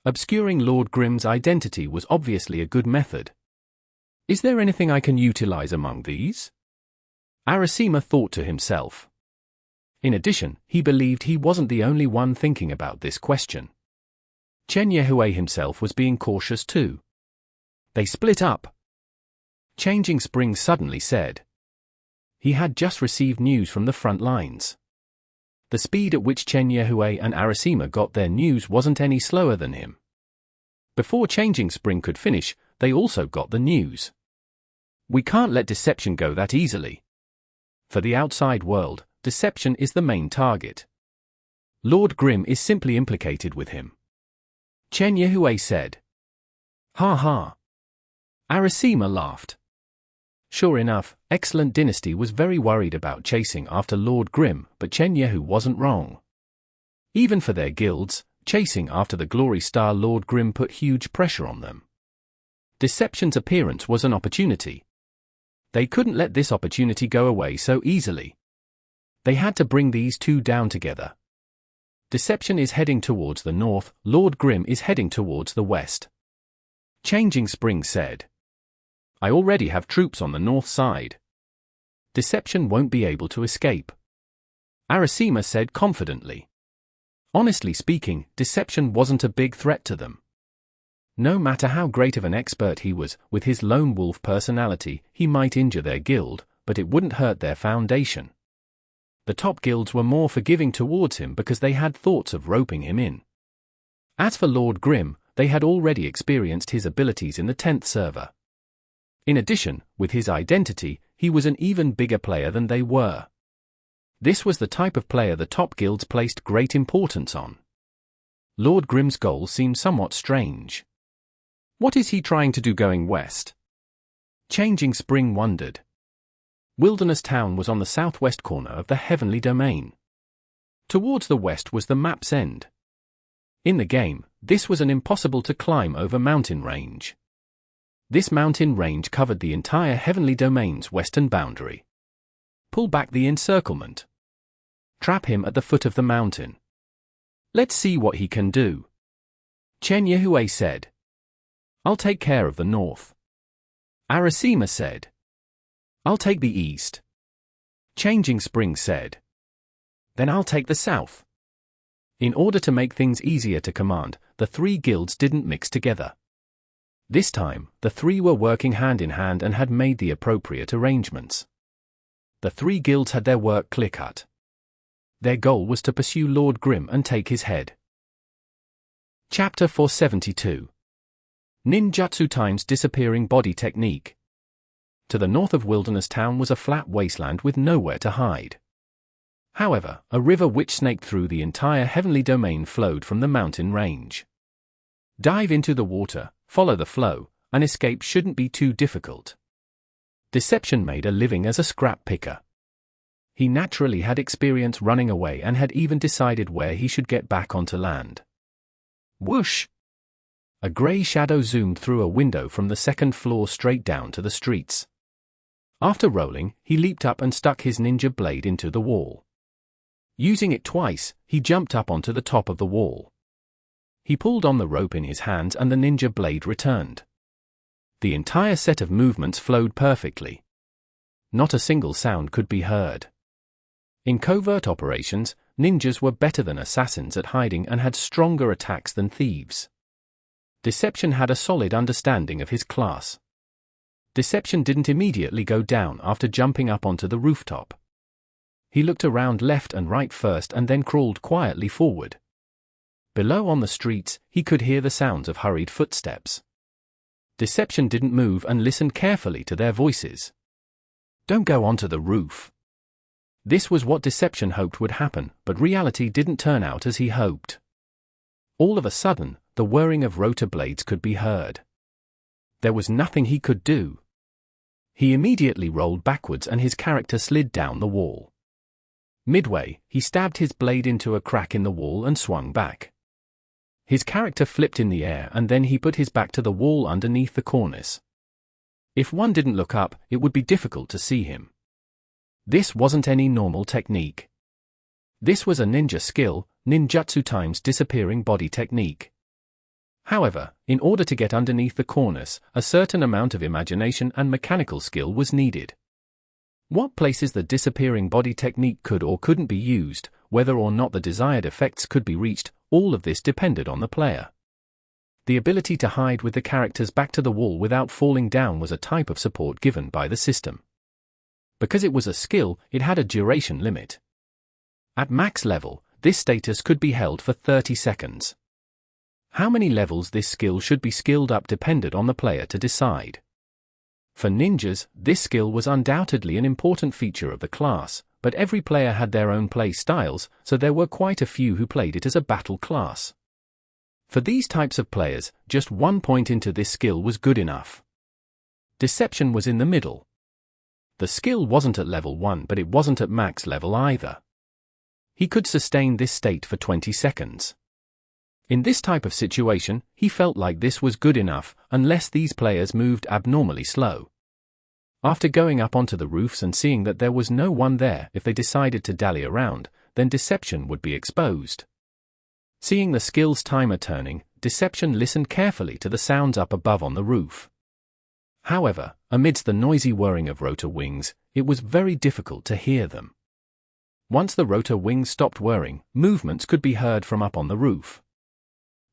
Obscuring Lord Grimm's identity was obviously a good method. Is there anything I can utilize among these? Arasima thought to himself. In addition, he believed he wasn't the only one thinking about this question. Chen Yehui himself was being cautious too. They split up. Changing Spring suddenly said. He had just received news from the front lines. The speed at which Chen Yehui and Arasima got their news wasn't any slower than him. Before Changing Spring could finish, they also got the news. We can't let Deception go that easily. For the outside world, Deception is the main target. Lord Grimm is simply implicated with him. Chen Yehui said. Ha ha. Arasima laughed. Sure enough, Excellent Dynasty was very worried about chasing after Lord Grimm, but Chen Yehui wasn't wrong. Even for their guilds, chasing after the Glory Star Lord Grimm put huge pressure on them. Deception's appearance was an opportunity. They couldn't let this opportunity go away so easily. They had to bring these two down together. Deception is heading towards the north, Lord Grimm is heading towards the west. Changing Spring said. I already have troops on the north side. Deception won't be able to escape. Arasima said confidently. Honestly speaking, Deception wasn't a big threat to them. No matter how great of an expert he was, with his lone wolf personality, he might injure their guild, but it wouldn't hurt their foundation. The top guilds were more forgiving towards him because they had thoughts of roping him in. As for Lord Grimm, they had already experienced his abilities in the 10th server. In addition, with his identity, he was an even bigger player than they were. This was the type of player the top guilds placed great importance on. Lord Grimm's goal seemed somewhat strange. What is he trying to do going west? Changing Spring wondered. Wilderness Town was on the southwest corner of the Heavenly Domain. Towards the west was the map's end. In the game, this was an impossible-to-climb over mountain range. This mountain range covered the entire Heavenly Domain's western boundary. Pull back the encirclement. Trap him at the foot of the mountain. Let's see what he can do. Chen Yehue said. I'll take care of the north. Arasima said. I'll take the east. Changing Spring said. Then I'll take the south. In order to make things easier to command, the three guilds didn't mix together. This time, the three were working hand in hand and had made the appropriate arrangements. The three guilds had their work clear-cut. Their goal was to pursue Lord Grim and take his head. Chapter 472. Ninjutsu times disappearing body technique. To the north of Wilderness Town was a flat wasteland with nowhere to hide. However, a river which snaked through the entire Heavenly Domain flowed from the mountain range. Dive into the water, follow the flow, and escape shouldn't be too difficult. Deception made a living as a scrap picker. He naturally had experience running away and had even decided where he should get back onto land. Whoosh! A grey shadow zoomed through a window from the second floor straight down to the streets. After rolling, he leaped up and stuck his ninja blade into the wall. Using it twice, he jumped up onto the top of the wall. He pulled on the rope in his hands and the ninja blade returned. The entire set of movements flowed perfectly. Not a single sound could be heard. In covert operations, ninjas were better than assassins at hiding and had stronger attacks than thieves. Deception had a solid understanding of his class. Deception didn't immediately go down after jumping up onto the rooftop. He looked around left and right first and then crawled quietly forward. Below on the streets, he could hear the sounds of hurried footsteps. Deception didn't move and listened carefully to their voices. Don't go onto the roof. This was what Deception hoped would happen, but reality didn't turn out as he hoped. All of a sudden, the whirring of rotor blades could be heard. There was nothing he could do. He immediately rolled backwards and his character slid down the wall. Midway, he stabbed his blade into a crack in the wall and swung back. His character flipped in the air and then he put his back to the wall underneath the cornice. If one didn't look up, it would be difficult to see him. This wasn't any normal technique. This was a ninja skill, ninjutsu times disappearing body technique. However, in order to get underneath the cornice, a certain amount of imagination and mechanical skill was needed. What places the disappearing body technique could or couldn't be used, whether or not the desired effects could be reached, all of this depended on the player. The ability to hide with the character's back to the wall without falling down was a type of support given by the system. Because it was a skill, it had a duration limit. At max level, this status could be held for 30 seconds. How many levels this skill should be skilled up depended on the player to decide. For ninjas, this skill was undoubtedly an important feature of the class, but every player had their own play styles, so there were quite a few who played it as a battle class. For these types of players, just 1 point into this skill was good enough. Deception was in the middle. The skill wasn't at level 1, but it wasn't at max level either. He could sustain this state for 20 seconds. In this type of situation, he felt like this was good enough, unless these players moved abnormally slow. After going up onto the roofs and seeing that there was no one there, if they decided to dally around, then Deception would be exposed. Seeing the skill's timer turning, Deception listened carefully to the sounds up above on the roof. However, amidst the noisy whirring of rotor wings, it was very difficult to hear them. Once the rotor wings stopped whirring, movements could be heard from up on the roof.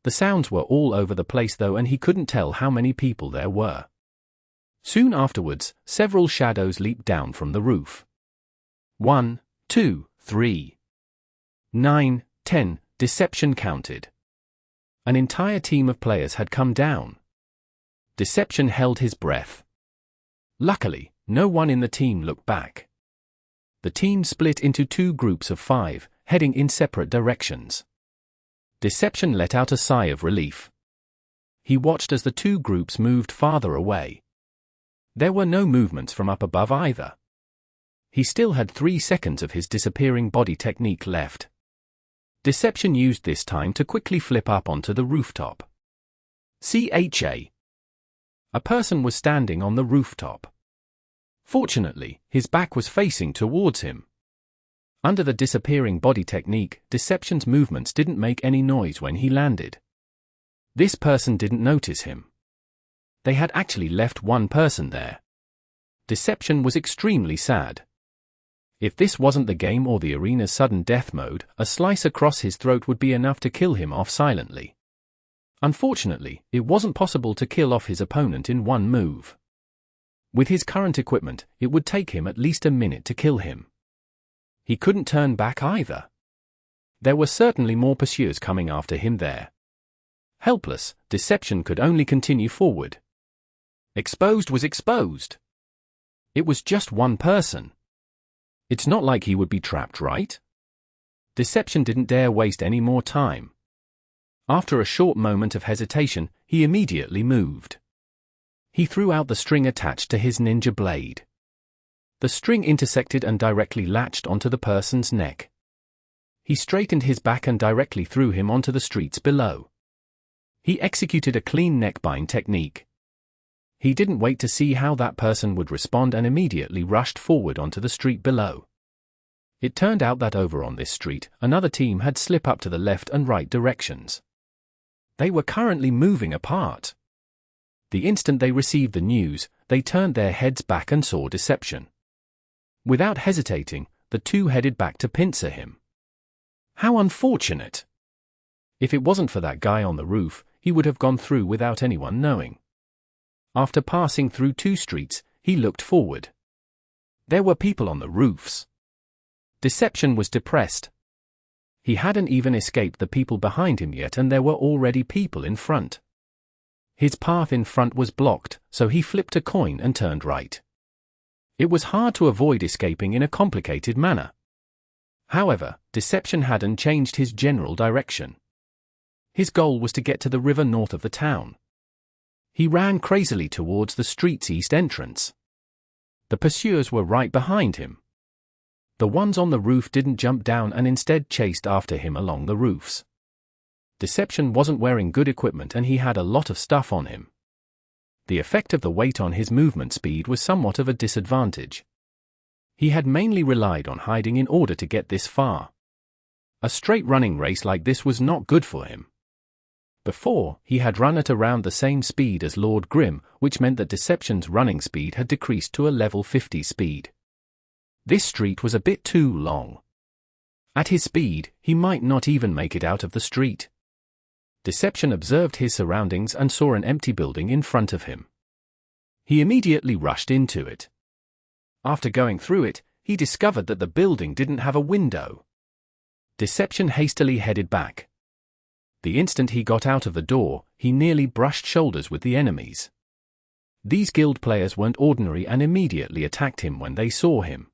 The sounds were all over the place though, and he couldn't tell how many people there were. Soon afterwards, several shadows leaped down from the roof. 1, 2, 3, 9, 10, Deception counted. An entire team of players had come down. Deception held his breath. Luckily, no one in the team looked back. The team split into 2 groups of 5, heading in separate directions. Deception let out a sigh of relief. He watched as the 2 groups moved farther away. There were no movements from up above either. He still had 3 seconds of his disappearing body technique left. Deception used this time to quickly flip up onto the rooftop. CHA. A person was standing on the rooftop. Fortunately, his back was facing towards him. Under the disappearing body technique, Deception's movements didn't make any noise when he landed. This person didn't notice him. They had actually left one person there. Deception was extremely sad. If this wasn't the game or the arena's sudden death mode, a slice across his throat would be enough to kill him off silently. Unfortunately, it wasn't possible to kill off his opponent in one move. With his current equipment, it would take him at least a minute to kill him. He couldn't turn back either. There were certainly more pursuers coming after him there. Helpless, Deception could only continue forward. Exposed was exposed. It was just one person. It's not like he would be trapped, right? Deception didn't dare waste any more time. After a short moment of hesitation, he immediately moved. He threw out the string attached to his ninja blade. The string intersected and directly latched onto the person's neck. He straightened his back and directly threw him onto the streets below. He executed a clean neckbind technique. He didn't wait to see how that person would respond and immediately rushed forward onto the street below. It turned out that over on this street, another team had slipped up to the left and right directions. They were currently moving apart. The instant they received the news, they turned their heads back and saw Deception. Without hesitating, the two headed back to pincer him. How unfortunate! If it wasn't for that guy on the roof, he would have gone through without anyone knowing. After passing through 2 streets, he looked forward. There were people on the roofs. Deception was depressed. He hadn't even escaped the people behind him yet, and there were already people in front. His path in front was blocked, so he flipped a coin and turned right. It was hard to avoid escaping in a complicated manner. However, Deception hadn't changed his general direction. His goal was to get to the river north of the town. He ran crazily towards the street's east entrance. The pursuers were right behind him. The ones on the roof didn't jump down and instead chased after him along the roofs. Deception wasn't wearing good equipment and he had a lot of stuff on him. The effect of the weight on his movement speed was somewhat of a disadvantage. He had mainly relied on hiding in order to get this far. A straight running race like this was not good for him. Before, he had run at around the same speed as Lord Grimm, which meant that Deception's running speed had decreased to a level 50 speed. This street was a bit too long. At his speed, he might not even make it out of the street. Deception observed his surroundings and saw an empty building in front of him. He immediately rushed into it. After going through it, he discovered that the building didn't have a window. Deception hastily headed back. The instant he got out of the door, he nearly brushed shoulders with the enemies. These guild players weren't ordinary and immediately attacked him when they saw him.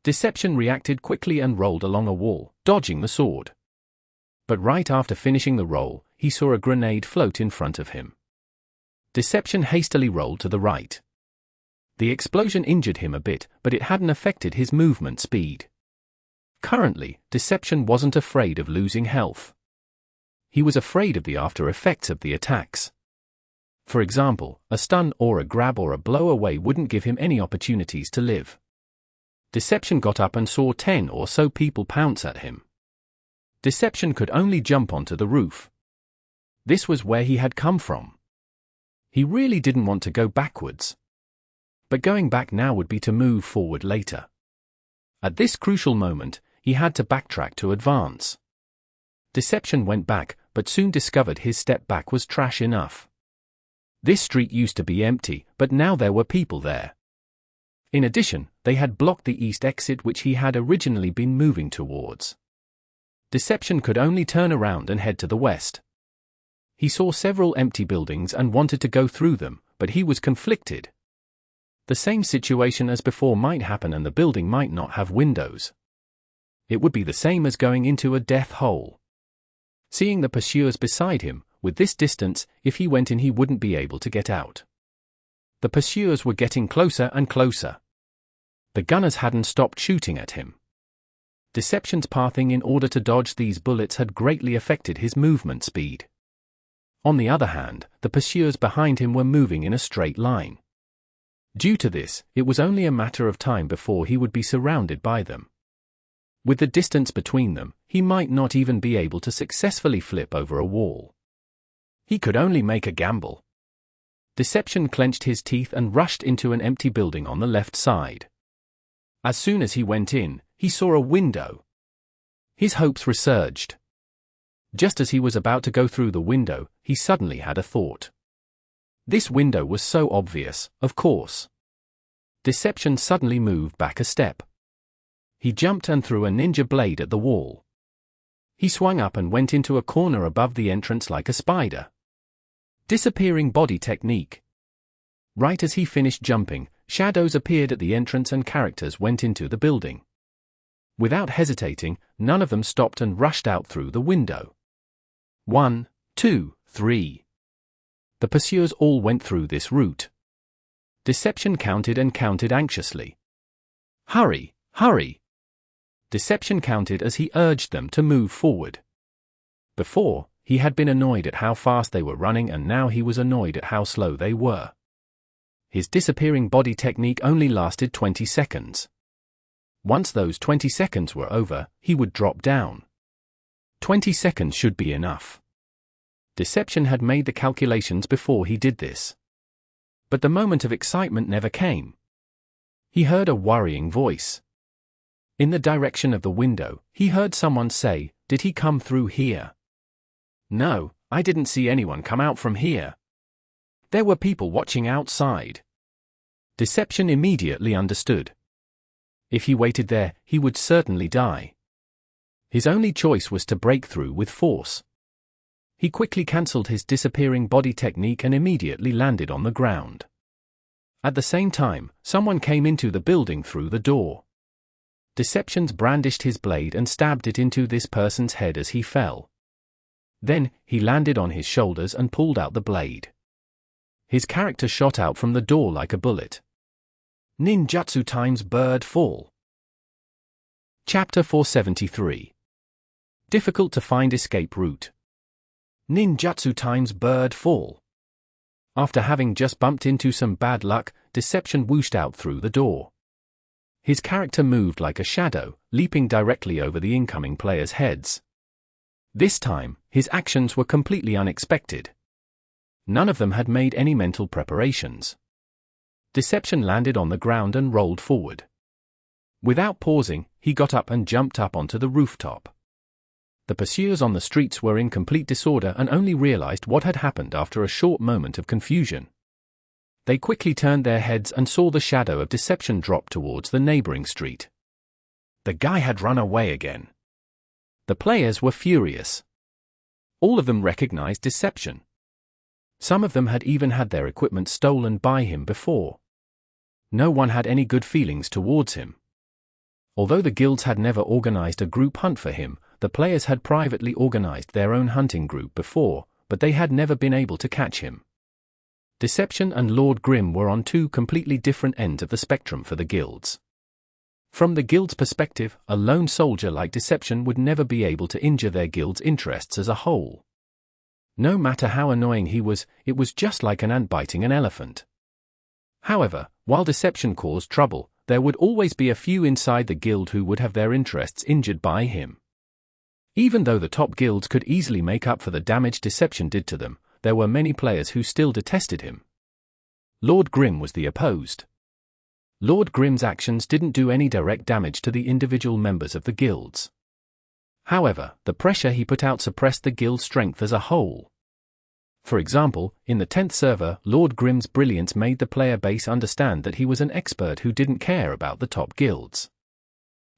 Deception reacted quickly and rolled along a wall, dodging the sword. But right after finishing the roll, he saw a grenade float in front of him. Deception hastily rolled to the right. The explosion injured him a bit, but it hadn't affected his movement speed. Currently, Deception wasn't afraid of losing health. He was afraid of the after effects of the attacks. For example, a stun or a grab or a blow away wouldn't give him any opportunities to live. Deception got up and saw 10 or so people pounce at him. Deception could only jump onto the roof. This was where he had come from. He really didn't want to go backwards. But going back now would be to move forward later. At this crucial moment, he had to backtrack to advance. Deception went back, but soon discovered his step back was trash enough. This street used to be empty, but now there were people there. In addition, they had blocked the east exit which he had originally been moving towards. Deception could only turn around and head to the west. He saw several empty buildings and wanted to go through them, but he was conflicted. The same situation as before might happen and the building might not have windows. It would be the same as going into a death hole. Seeing the pursuers beside him, with this distance, if he went in he wouldn't be able to get out. The pursuers were getting closer and closer. The gunners hadn't stopped shooting at him. Deception's pathing in order to dodge these bullets had greatly affected his movement speed. On the other hand, the pursuers behind him were moving in a straight line. Due to this, it was only a matter of time before he would be surrounded by them. With the distance between them, he might not even be able to successfully flip over a wall. He could only make a gamble. Deception clenched his teeth and rushed into an empty building on the left side. As soon as he went in, he saw a window. His hopes resurged. Just as he was about to go through the window, he suddenly had a thought. This window was so obvious, of course. Deception suddenly moved back a step. He jumped and threw a ninja blade at the wall. He swung up and went into a corner above the entrance like a spider. Disappearing body technique. Right as he finished jumping, shadows appeared at the entrance and characters went into the building. Without hesitating, none of them stopped and rushed out through the window. 1, 2, 3. The pursuers all went through this route. Deception counted and counted anxiously. Hurry, hurry! Deception counted as he urged them to move forward. Before, he had been annoyed at how fast they were running, and now he was annoyed at how slow they were. His disappearing body technique only lasted 20 seconds. Once those 20 seconds were over, he would drop down. 20 seconds should be enough. Deception had made the calculations before he did this. But the moment of excitement never came. He heard a worrying voice. In the direction of the window, he heard someone say, "Did he come through here?" "No, I didn't see anyone come out from here. There were people watching outside." Deception immediately understood. If he waited there, he would certainly die. His only choice was to break through with force. He quickly cancelled his disappearing body technique and immediately landed on the ground. At the same time, someone came into the building through the door. Deception brandished his blade and stabbed it into this person's head as he fell. Then, he landed on his shoulders and pulled out the blade. His character shot out from the door like a bullet. Ninjutsu times bird fall. Chapter 473. Difficult to find escape route. Ninjutsu times bird fall. After having just bumped into some bad luck, Deception whooshed out through the door. His character moved like a shadow, leaping directly over the incoming players' heads. This time, his actions were completely unexpected. None of them had made any mental preparations. Deception landed on the ground and rolled forward. Without pausing, he got up and jumped up onto the rooftop. The pursuers on the streets were in complete disorder and only realized what had happened after a short moment of confusion. They quickly turned their heads and saw the shadow of Deception drop towards the neighboring street. The guy had run away again. The players were furious. All of them recognized Deception. Some of them had even had their equipment stolen by him before. No one had any good feelings towards him. Although the guilds had never organized a group hunt for him, the players had privately organized their own hunting group before, but they had never been able to catch him. Deception and Lord Grimm were on two completely different ends of the spectrum for the guilds. From the guild's perspective, a lone soldier like Deception would never be able to injure their guild's interests as a whole. No matter how annoying he was, it was just like an ant biting an elephant. However, while Deception caused trouble, there would always be a few inside the guild who would have their interests injured by him. Even though the top guilds could easily make up for the damage Deception did to them, there were many players who still detested him. Lord Grimm was the opposed. Lord Grimm's actions didn't do any direct damage to the individual members of the guilds. However, the pressure he put out suppressed the guild's strength as a whole. For example, in the 10th server, Lord Grimm's brilliance made the player base understand that he was an expert who didn't care about the top guilds.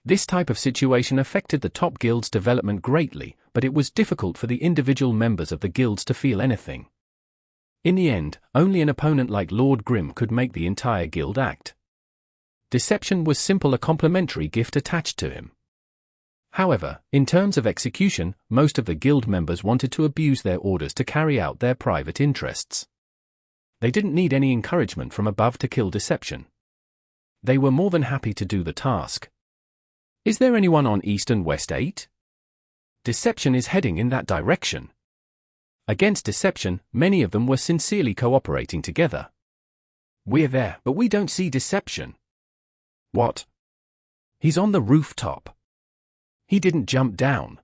This type of situation affected the top guild's development greatly, but it was difficult for the individual members of the guilds to feel anything. In the end, only an opponent like Lord Grimm could make the entire guild act. Deception was simply a complimentary gift attached to him. However, in terms of execution, most of the guild members wanted to abuse their orders to carry out their private interests. They didn't need any encouragement from above to kill Deception. They were more than happy to do the task. Is there anyone on East and West 8? Deception is heading in that direction. Against Deception, many of them were sincerely cooperating together. We're there, but we don't see Deception. What? He's on the rooftop. He didn't jump down.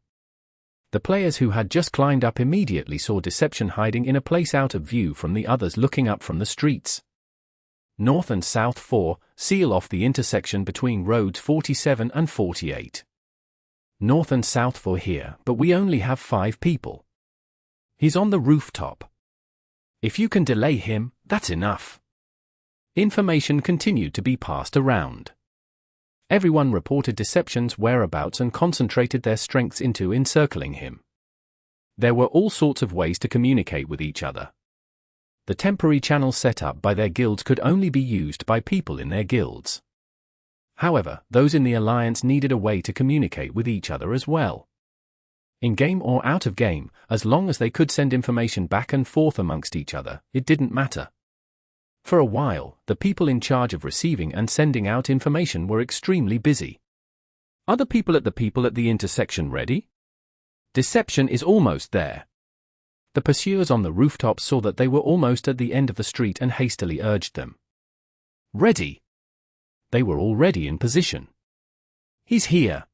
The players who had just climbed up immediately saw Deception hiding in a place out of view from the others looking up from the streets. North and South 4 seal off the intersection between roads 47 and 48. North and South 4 here, but we only have 5 people. He's on the rooftop. If you can delay him, that's enough. Information continued to be passed around. Everyone reported Deception's whereabouts and concentrated their strengths into encircling him. There were all sorts of ways to communicate with each other. The temporary channel set up by their guilds could only be used by people in their guilds. However, those in the alliance needed a way to communicate with each other as well. In-game or out of game, as long as they could send information back and forth amongst each other, it didn't matter. For a while, the people in charge of receiving and sending out information were extremely busy. Are the people at the intersection ready? Deception is almost there. The pursuers on the rooftop saw that they were almost at the end of the street and hastily urged them. Ready. They were already in position. He's here.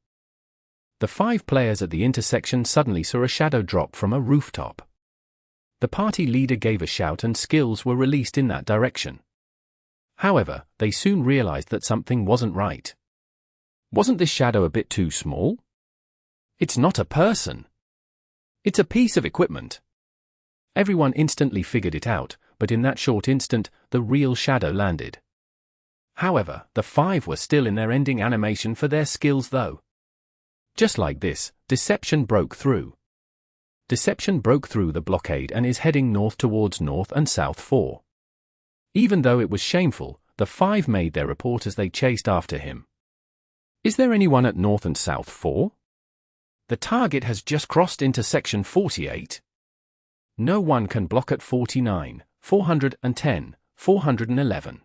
The 5 players at the intersection suddenly saw a shadow drop from a rooftop. The party leader gave a shout and skills were released in that direction. However, they soon realized that something wasn't right. Wasn't this shadow a bit too small? It's not a person. It's a piece of equipment. Everyone instantly figured it out, but in that short instant, the real shadow landed. However, the 5 were still in their ending animation for their skills though. Just like this, Deception broke through. Deception broke through the blockade and is heading north towards North and South 4. Even though it was shameful, the 5 made their report as they chased after him. Is there anyone at North and South 4? The target has just crossed into section 48. No one can block at 49, 410, 411.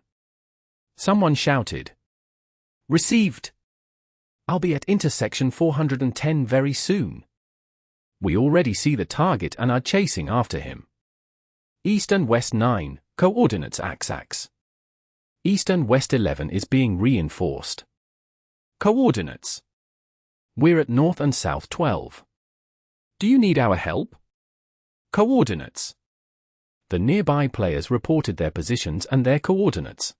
Someone shouted. Received. I'll be at intersection 410 very soon. We already see the target and are chasing after him. East and West 9, coordinates axis. East and West 11 is being reinforced. Coordinates. We're at North and South 12. Do you need our help? Coordinates. The nearby players reported their positions and their coordinates.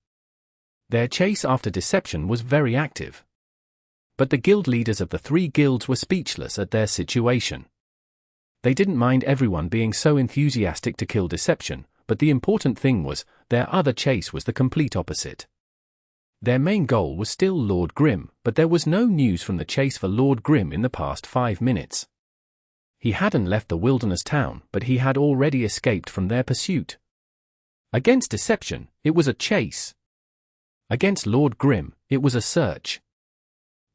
Their chase after Deception was very active. But the guild leaders of the 3 guilds were speechless at their situation. They didn't mind everyone being so enthusiastic to kill Deception, but the important thing was, their other chase was the complete opposite. Their main goal was still Lord Grimm, but there was no news from the chase for Lord Grimm in the past 5 minutes. He hadn't left the wilderness town, but he had already escaped from their pursuit. Against Deception, it was a chase. Against Lord Grimm, it was a search.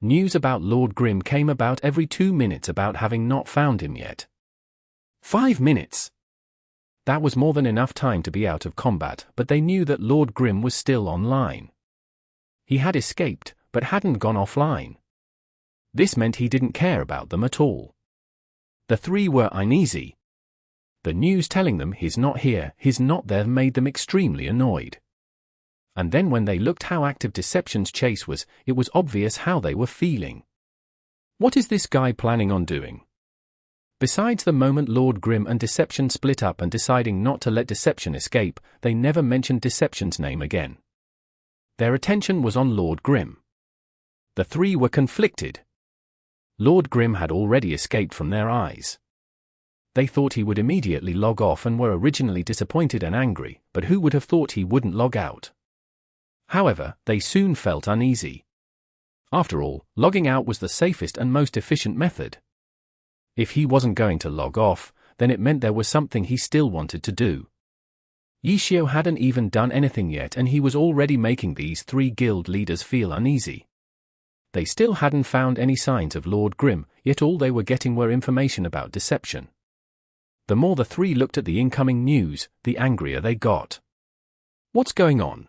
News about Lord Grimm came about every 2 minutes about having not found him yet. 5 minutes! That was more than enough time to be out of combat, but they knew that Lord Grimm was still online. He had escaped, but hadn't gone offline. This meant he didn't care about them at all. The 3 were uneasy. The news telling them he's not here, he's not there made them extremely annoyed. And then when they looked how active Deception's chase was, it was obvious how they were feeling. What is this guy planning on doing? Besides the moment Lord Grimm and Deception split up and deciding not to let Deception escape, they never mentioned Deception's name again. Their attention was on Lord Grimm. The 3 were conflicted. Lord Grimm had already escaped from their eyes. They thought he would immediately log off and were originally disappointed and angry, but who would have thought he wouldn't log out? However, they soon felt uneasy. After all, logging out was the safest and most efficient method. If he wasn't going to log off, then it meant there was something he still wanted to do. Yishio hadn't even done anything yet and he was already making these 3 guild leaders feel uneasy. They still hadn't found any signs of Lord Grimm, yet all they were getting were information about Deception. The more the 3 looked at the incoming news, the angrier they got. What's going on?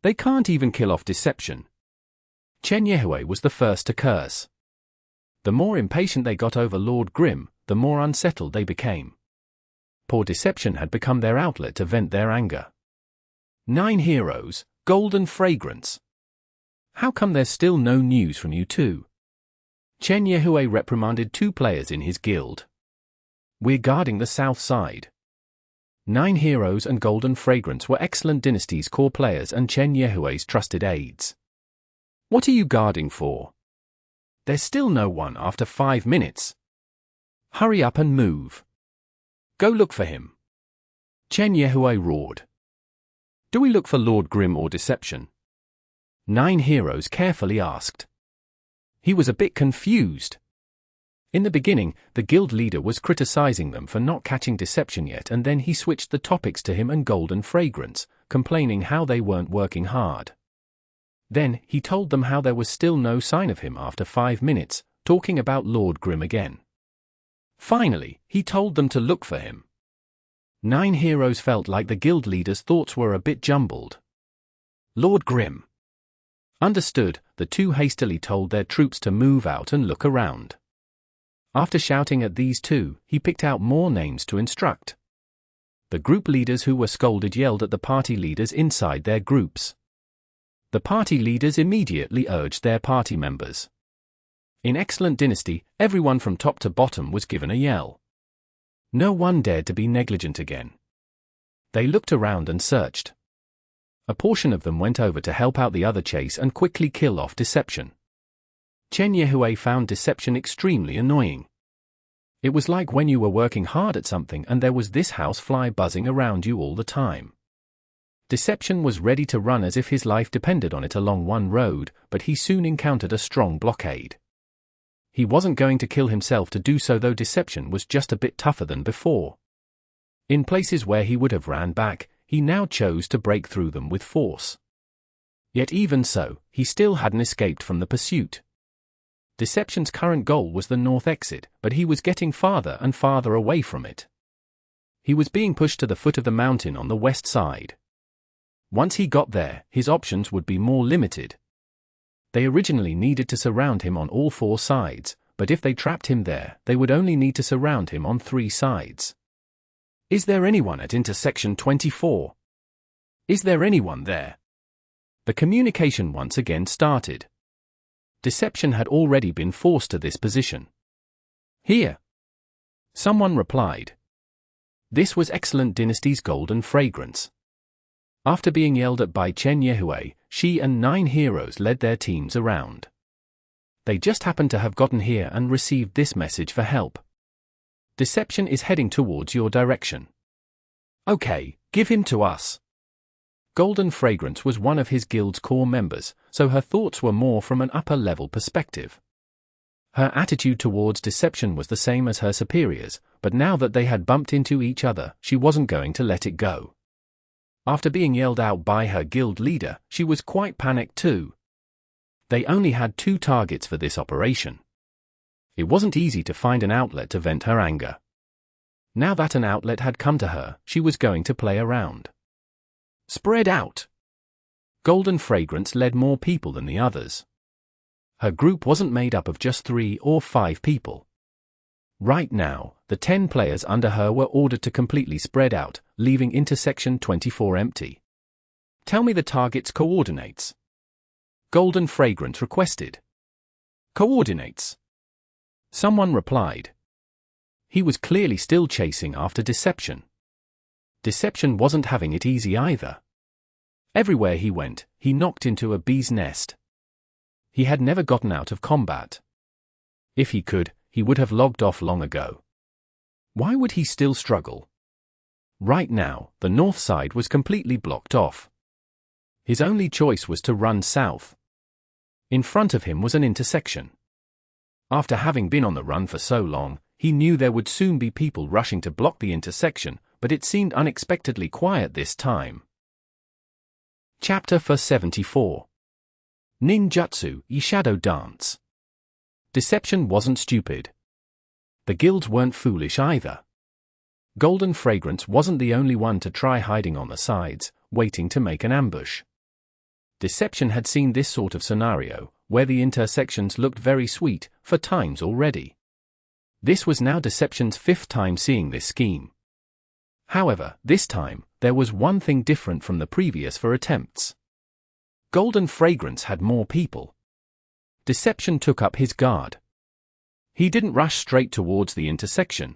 They can't even kill off Deception. Chen Yehue was the first to curse. The more impatient they got over Lord Grimm, the more unsettled they became. Poor Deception had become their outlet to vent their anger. 9 heroes, golden fragrance. How come there's still no news from you two? Chen Yehue reprimanded 2 players in his guild. We're guarding the south side. 9 heroes and golden fragrance were Excellent Dynasty's core players and Chen Yehue's trusted aides. What are you guarding for? There's still no one after 5 minutes. Hurry up and move. Go look for him. Chen Yehue roared. Do we look for Lord Grimm or Deception? 9 heroes carefully asked. He was a bit confused. In the beginning, the guild leader was criticizing them for not catching Deception yet, and then he switched the topics to him and golden fragrance, complaining how they weren't working hard. Then, he told them how there was still no sign of him after 5 minutes, talking about Lord Grimm again. Finally, he told them to look for him. 9 heroes felt like the guild leader's thoughts were a bit jumbled. Lord Grimm. Understood, the 2 hastily told their troops to move out and look around. After shouting at these 2, he picked out more names to instruct. The group leaders who were scolded yelled at the party leaders inside their groups. The party leaders immediately urged their party members. In Excellent Dynasty, everyone from top to bottom was given a yell. No one dared to be negligent again. They looked around and searched. A portion of them went over to help out the other chase and quickly kill off Deception. Chen Yehue found Deception extremely annoying. It was like when you were working hard at something and there was this housefly buzzing around you all the time. Deception was ready to run as if his life depended on it along one road, but he soon encountered a strong blockade. He wasn't going to kill himself to do so, though Deception was just a bit tougher than before. In places where he would have ran back, he now chose to break through them with force. Yet even so, he still hadn't escaped from the pursuit. Deception's current goal was the north exit, but he was getting farther and farther away from it. He was being pushed to the foot of the mountain on the west side. Once he got there, his options would be more limited. They originally needed to surround him on all 4 sides, but if they trapped him there, they would only need to surround him on 3 sides. Is there anyone at intersection 24? Is there anyone there? The communication once again started. Deception had already been forced to this position. Here. Someone replied. This was Excellent Dynasty's golden fragrance. After being yelled at by Chen Yehue, she and 9 heroes led their teams around. They just happened to have gotten here and received this message for help. Deception is heading towards your direction. Okay, give him to us. Golden Fragrance was one of his guild's core members, so her thoughts were more from an upper-level perspective. Her attitude towards Deception was the same as her superiors, but now that they had bumped into each other, she wasn't going to let it go. After being yelled out by her guild leader, she was quite panicked too. They only had 2 targets for this operation. It wasn't easy to find an outlet to vent her anger. Now that an outlet had come to her, she was going to play around. Spread out. Golden Fragrance led more people than the others. Her group wasn't made up of just 3 or 5 people. Right now, the 10 players under her were ordered to completely spread out, leaving intersection 24 empty. Tell me the target's coordinates. Golden Fragrance requested. Coordinates. Someone replied. He was clearly still chasing after Deception. Deception wasn't having it easy either. Everywhere he went, he knocked into a bee's nest. He had never gotten out of combat. If he could, he would have logged off long ago. Why would he still struggle? Right now, the north side was completely blocked off. His only choice was to run south. In front of him was an intersection. After having been on the run for so long, he knew there would soon be people rushing to block the intersection, but it seemed unexpectedly quiet this time. Chapter 74. Ninjutsu, Shadow Dance. Deception wasn't stupid. The guilds weren't foolish either. Golden Fragrance wasn't the only one to try hiding on the sides, waiting to make an ambush. Deception had seen this sort of scenario, where the intersections looked very sweet, for times already. This was now Deception's 5th time seeing this scheme. However, this time, there was one thing different from the previous 4 attempts. Golden Fragrance had more people. Deception took up his guard. He didn't rush straight towards the intersection.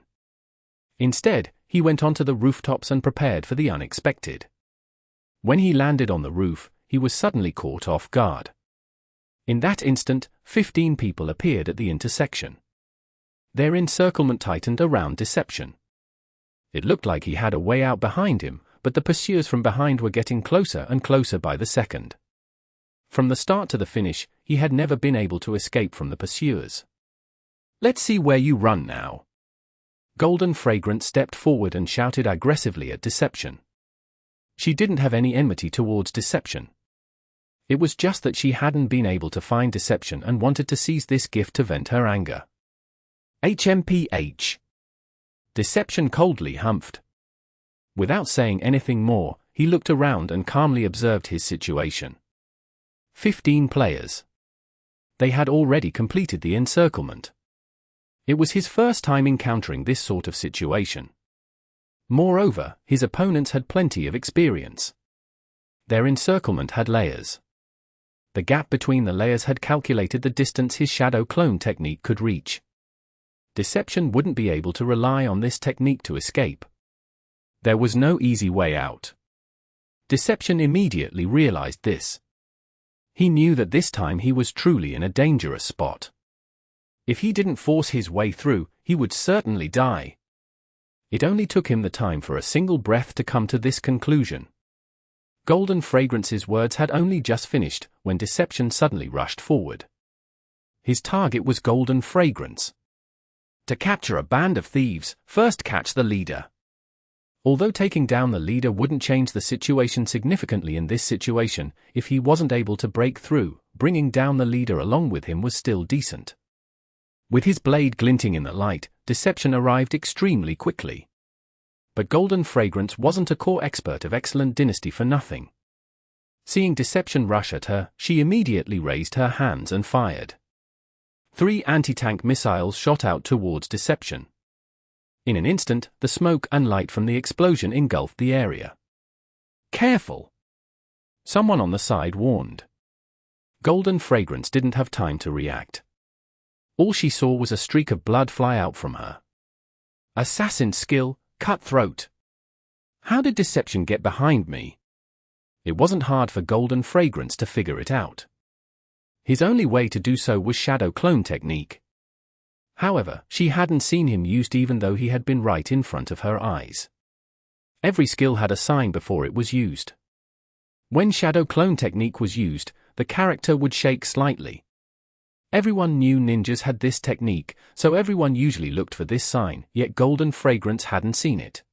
Instead, he went onto the rooftops and prepared for the unexpected. When he landed on the roof, he was suddenly caught off guard. In that instant, 15 people appeared at the intersection. Their encirclement tightened around Deception. It looked like he had a way out behind him, but the pursuers from behind were getting closer and closer by the second. From the start to the finish, he had never been able to escape from the pursuers. "Let's see where you run now." Golden Fragrance stepped forward and shouted aggressively at Deception. She didn't have any enmity towards Deception. It was just that she hadn't been able to find Deception and wanted to seize this gift to vent her anger. HMPH. Deception coldly humphed. Without saying anything more, he looked around and calmly observed his situation. 15 players. They had already completed the encirclement. It was his first time encountering this sort of situation. Moreover, his opponents had plenty of experience. Their encirclement had layers. The gap between the layers had calculated the distance his shadow clone technique could reach. Deception wouldn't be able to rely on this technique to escape. There was no easy way out. Deception immediately realized this. He knew that this time he was truly in a dangerous spot. If he didn't force his way through, he would certainly die. It only took him the time for a single breath to come to this conclusion. Golden Fragrance's words had only just finished when Deception suddenly rushed forward. His target was Golden Fragrance. To capture a band of thieves, first catch the leader. Although taking down the leader wouldn't change the situation significantly in this situation, if he wasn't able to break through, bringing down the leader along with him was still decent. With his blade glinting in the light, Deception arrived extremely quickly. But Golden Fragrance wasn't a core expert of excellent dynasty for nothing. Seeing Deception rush at her, she immediately raised her hands and fired. 3 anti-tank missiles shot out towards Deception. In an instant, the smoke and light from the explosion engulfed the area. "Careful!" someone on the side warned. Golden Fragrance didn't have time to react. All she saw was a streak of blood fly out from her. Assassin skill, cutthroat. How did Deception get behind me? It wasn't hard for Golden Fragrance to figure it out. His only way to do so was shadow clone technique. However, she hadn't seen him used even though he had been right in front of her eyes. Every skill had a sign before it was used. When shadow clone technique was used, the character would shake slightly. Everyone knew ninjas had this technique, so everyone usually looked for this sign, yet Golden Fragrance hadn't seen it.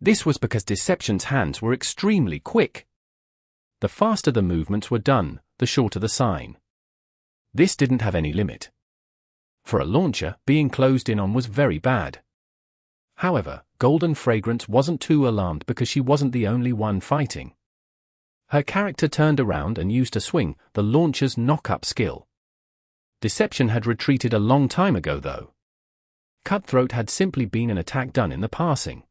This was because Deception's hands were extremely quick. The faster the movements were done, the shorter the sign. This didn't have any limit. For a launcher, being closed in on was very bad. However, Golden Fragrance wasn't too alarmed because she wasn't the only one fighting. Her character turned around and used a swing, the launcher's knock-up skill. Deception had retreated a long time ago though. Cutthroat had simply been an attack done in the passing.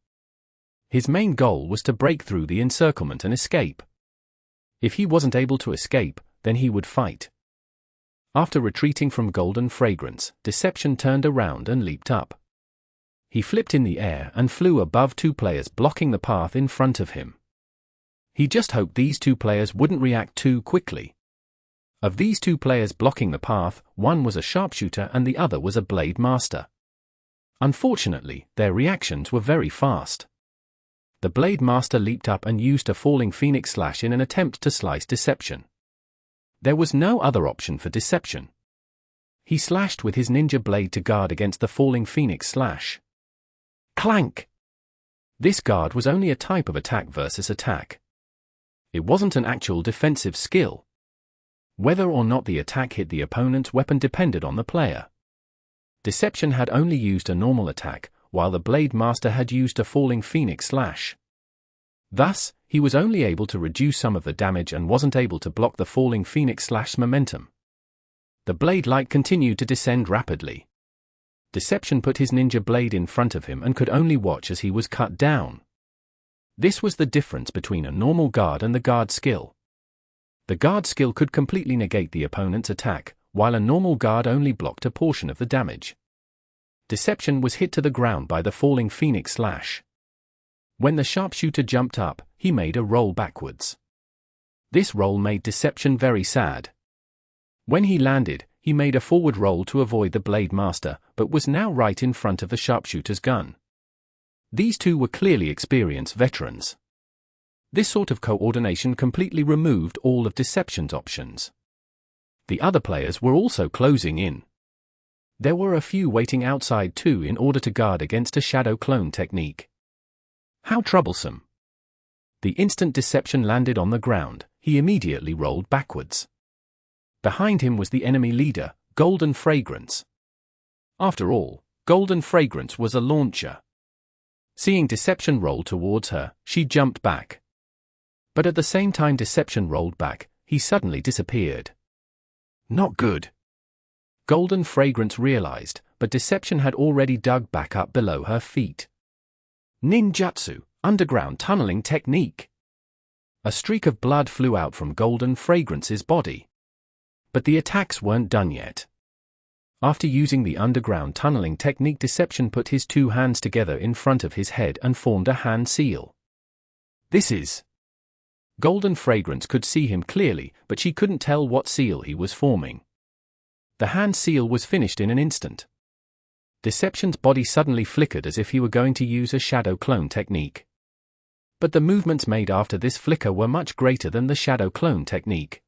His main goal was to break through the encirclement and escape. If he wasn't able to escape, then he would fight. After retreating from Golden Fragrance, Deception turned around and leaped up. He flipped in the air and flew above 2 players blocking the path in front of him. He just hoped these 2 players wouldn't react too quickly. Of these 2 players blocking the path, one was a sharpshooter and the other was a blade master. Unfortunately, their reactions were very fast. The blade master leaped up and used a falling phoenix slash in an attempt to slice Deception. There was no other option for Deception. He slashed with his ninja blade to guard against the falling phoenix slash. Clank! This guard was only a type of attack versus attack. It wasn't an actual defensive skill. Whether or not the attack hit the opponent's weapon depended on the player. Deception had only used a normal attack, while the blade master had used a falling phoenix slash. Thus, he was only able to reduce some of the damage and wasn't able to block the falling Phoenix/Slash's momentum. The blade light continued to descend rapidly. Deception put his ninja blade in front of him and could only watch as he was cut down. This was the difference between a normal guard and the guard skill. The guard skill could completely negate the opponent's attack, while a normal guard only blocked a portion of the damage. Deception was hit to the ground by the falling Phoenix/Slash. When the sharpshooter jumped up, he made a roll backwards. This roll made Deception very sad. When he landed, he made a forward roll to avoid the Blade Master, but was now right in front of the sharpshooter's gun. These two were clearly experienced veterans. This sort of coordination completely removed all of Deception's options. The other players were also closing in. There were a few waiting outside too in order to guard against a shadow clone technique. How troublesome! The instant Deception landed on the ground, he immediately rolled backwards. Behind him was the enemy leader, Golden Fragrance. After all, Golden Fragrance was a launcher. Seeing Deception roll towards her, she jumped back. But at the same time Deception rolled back, he suddenly disappeared. Not good. Golden Fragrance realized, but Deception had already dug back up below her feet. Ninjutsu, underground tunneling technique. A streak of blood flew out from Golden Fragrance's body. But the attacks weren't done yet. After using the underground tunneling technique, Deception put his two hands together in front of his head and formed a hand seal. This is... Golden Fragrance could see him clearly, but she couldn't tell what seal he was forming. The hand seal was finished in an instant. Deception's body suddenly flickered as if he were going to use a shadow clone technique. But the movements made after this flicker were much greater than the shadow clone technique.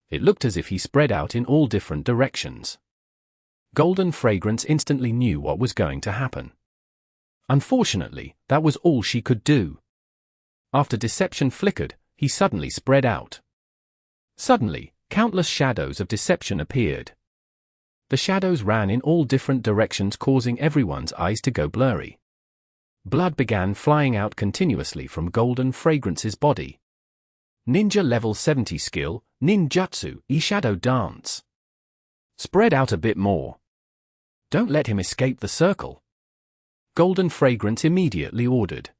It looked as if he spread out in all different directions. Golden Fragrance instantly knew what was going to happen. Unfortunately, that was all she could do. After Deception flickered, he suddenly spread out. Suddenly, countless shadows of Deception appeared. The shadows ran in all different directions, causing everyone's eyes to go blurry. Blood began flying out continuously from Golden Fragrance's body. Ninja level 70 skill, Ninjutsu, shadow dance. Spread out a bit more. Don't let him escape the circle. Golden Fragrance immediately ordered.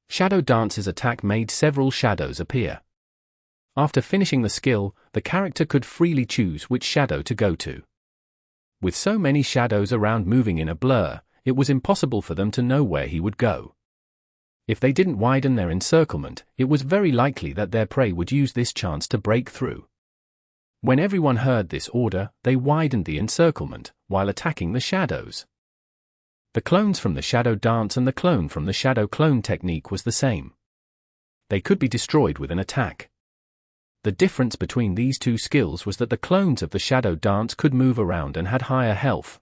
Shadow Dance's attack made several shadows appear. After finishing the skill, the character could freely choose which shadow to go to. With so many shadows around moving in a blur, it was impossible for them to know where he would go. If they didn't widen their encirclement, it was very likely that their prey would use this chance to break through. When everyone heard this order, they widened the encirclement, while attacking the shadows. The clones from the Shadow Dance and the clone from the Shadow Clone technique was the same. They could be destroyed with an attack. The difference between these two skills was that the clones of the Shadow Dance could move around and had higher health.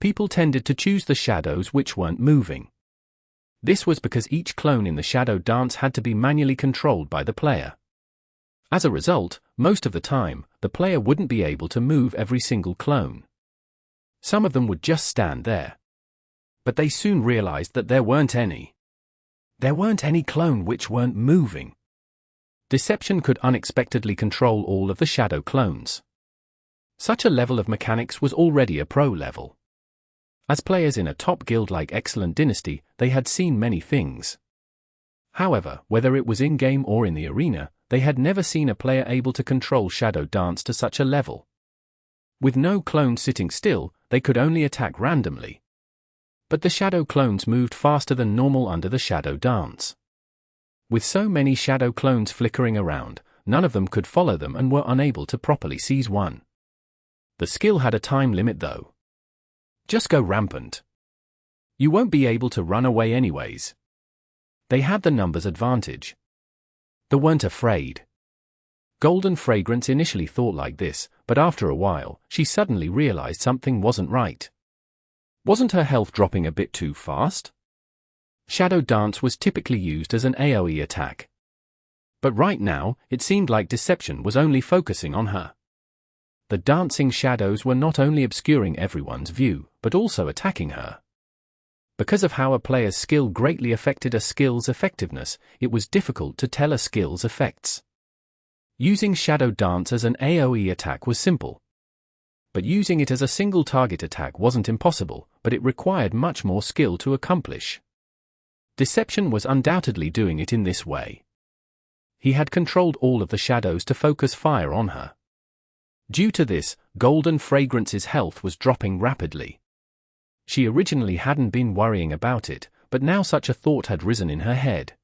People tended to choose the shadows which weren't moving. This was because each clone in the Shadow Dance had to be manually controlled by the player. As a result, most of the time, the player wouldn't be able to move every single clone. Some of them would just stand there. But they soon realized that there weren't any. There weren't any clone which weren't moving. Deception could unexpectedly control all of the shadow clones. Such a level of mechanics was already a pro level. As players in a top guild like Excellent Dynasty, they had seen many things. However, whether it was in-game or in the arena, they had never seen a player able to control Shadow Dance to such a level. With no clone sitting still, they could only attack randomly. But the shadow clones moved faster than normal under the Shadow Dance. With so many shadow clones flickering around, none of them could follow them and were unable to properly seize one. The skill had a time limit though. Just go rampant. You won't be able to run away anyways. They had the numbers advantage. They weren't afraid. Golden Fragrance initially thought like this, but after a while, she suddenly realized something wasn't right. Wasn't her health dropping a bit too fast? Shadow Dance was typically used as an AoE attack. But right now, it seemed like Deception was only focusing on her. The dancing shadows were not only obscuring everyone's view, but also attacking her. Because of how a player's skill greatly affected a skill's effectiveness, it was difficult to tell a skill's effects. Using Shadow Dance as an AoE attack was simple. But using it as a single target attack wasn't impossible, but it required much more skill to accomplish. Deception was undoubtedly doing it in this way. He had controlled all of the shadows to focus fire on her. Due to this, Golden Fragrance's health was dropping rapidly. She originally hadn't been worrying about it, but now such a thought had risen in her head.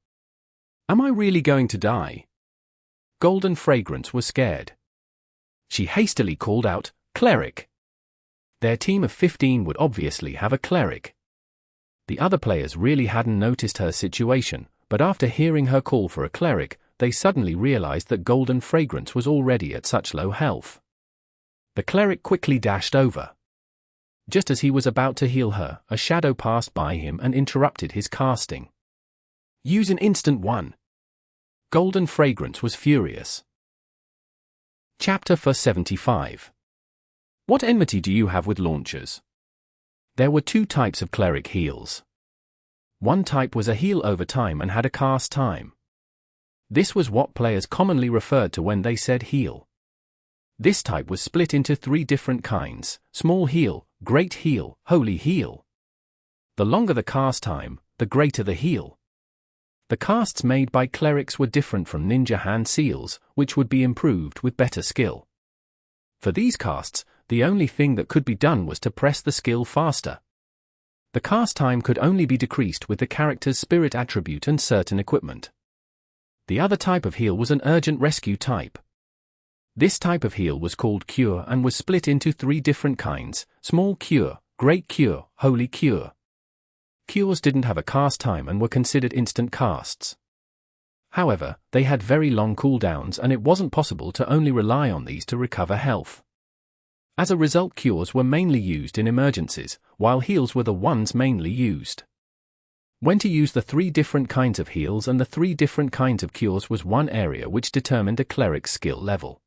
Am I really going to die? Golden Fragrance was scared. She hastily called out, "Cleric!" Their team of 15 would obviously have a cleric. The other players really hadn't noticed her situation, but after hearing her call for a cleric, they suddenly realized that Golden Fragrance was already at such low health. The cleric quickly dashed over. Just as he was about to heal her, a shadow passed by him and interrupted his casting. Use an instant one. Golden Fragrance was furious. Chapter 475. What enmity do you have with launchers? There were two types of cleric heals. One type was a heal over time and had a cast time. This was what players commonly referred to when they said heal. This type was split into three different kinds: small heal, great heal, holy heal. The longer the cast time, the greater the heal. The casts made by clerics were different from ninja hand seals, which would be improved with better skill. For these casts, the only thing that could be done was to press the skill faster. The cast time could only be decreased with the character's spirit attribute and certain equipment. The other type of heal was an urgent rescue type. This type of heal was called cure and was split into three different kinds: small cure, great cure, holy cure. Cures didn't have a cast time and were considered instant casts. However, they had very long cooldowns and it wasn't possible to only rely on these to recover health. As a result, cures were mainly used in emergencies, while heals were the ones mainly used. When to use the three different kinds of heals and the three different kinds of cures was one area which determined a cleric's skill level.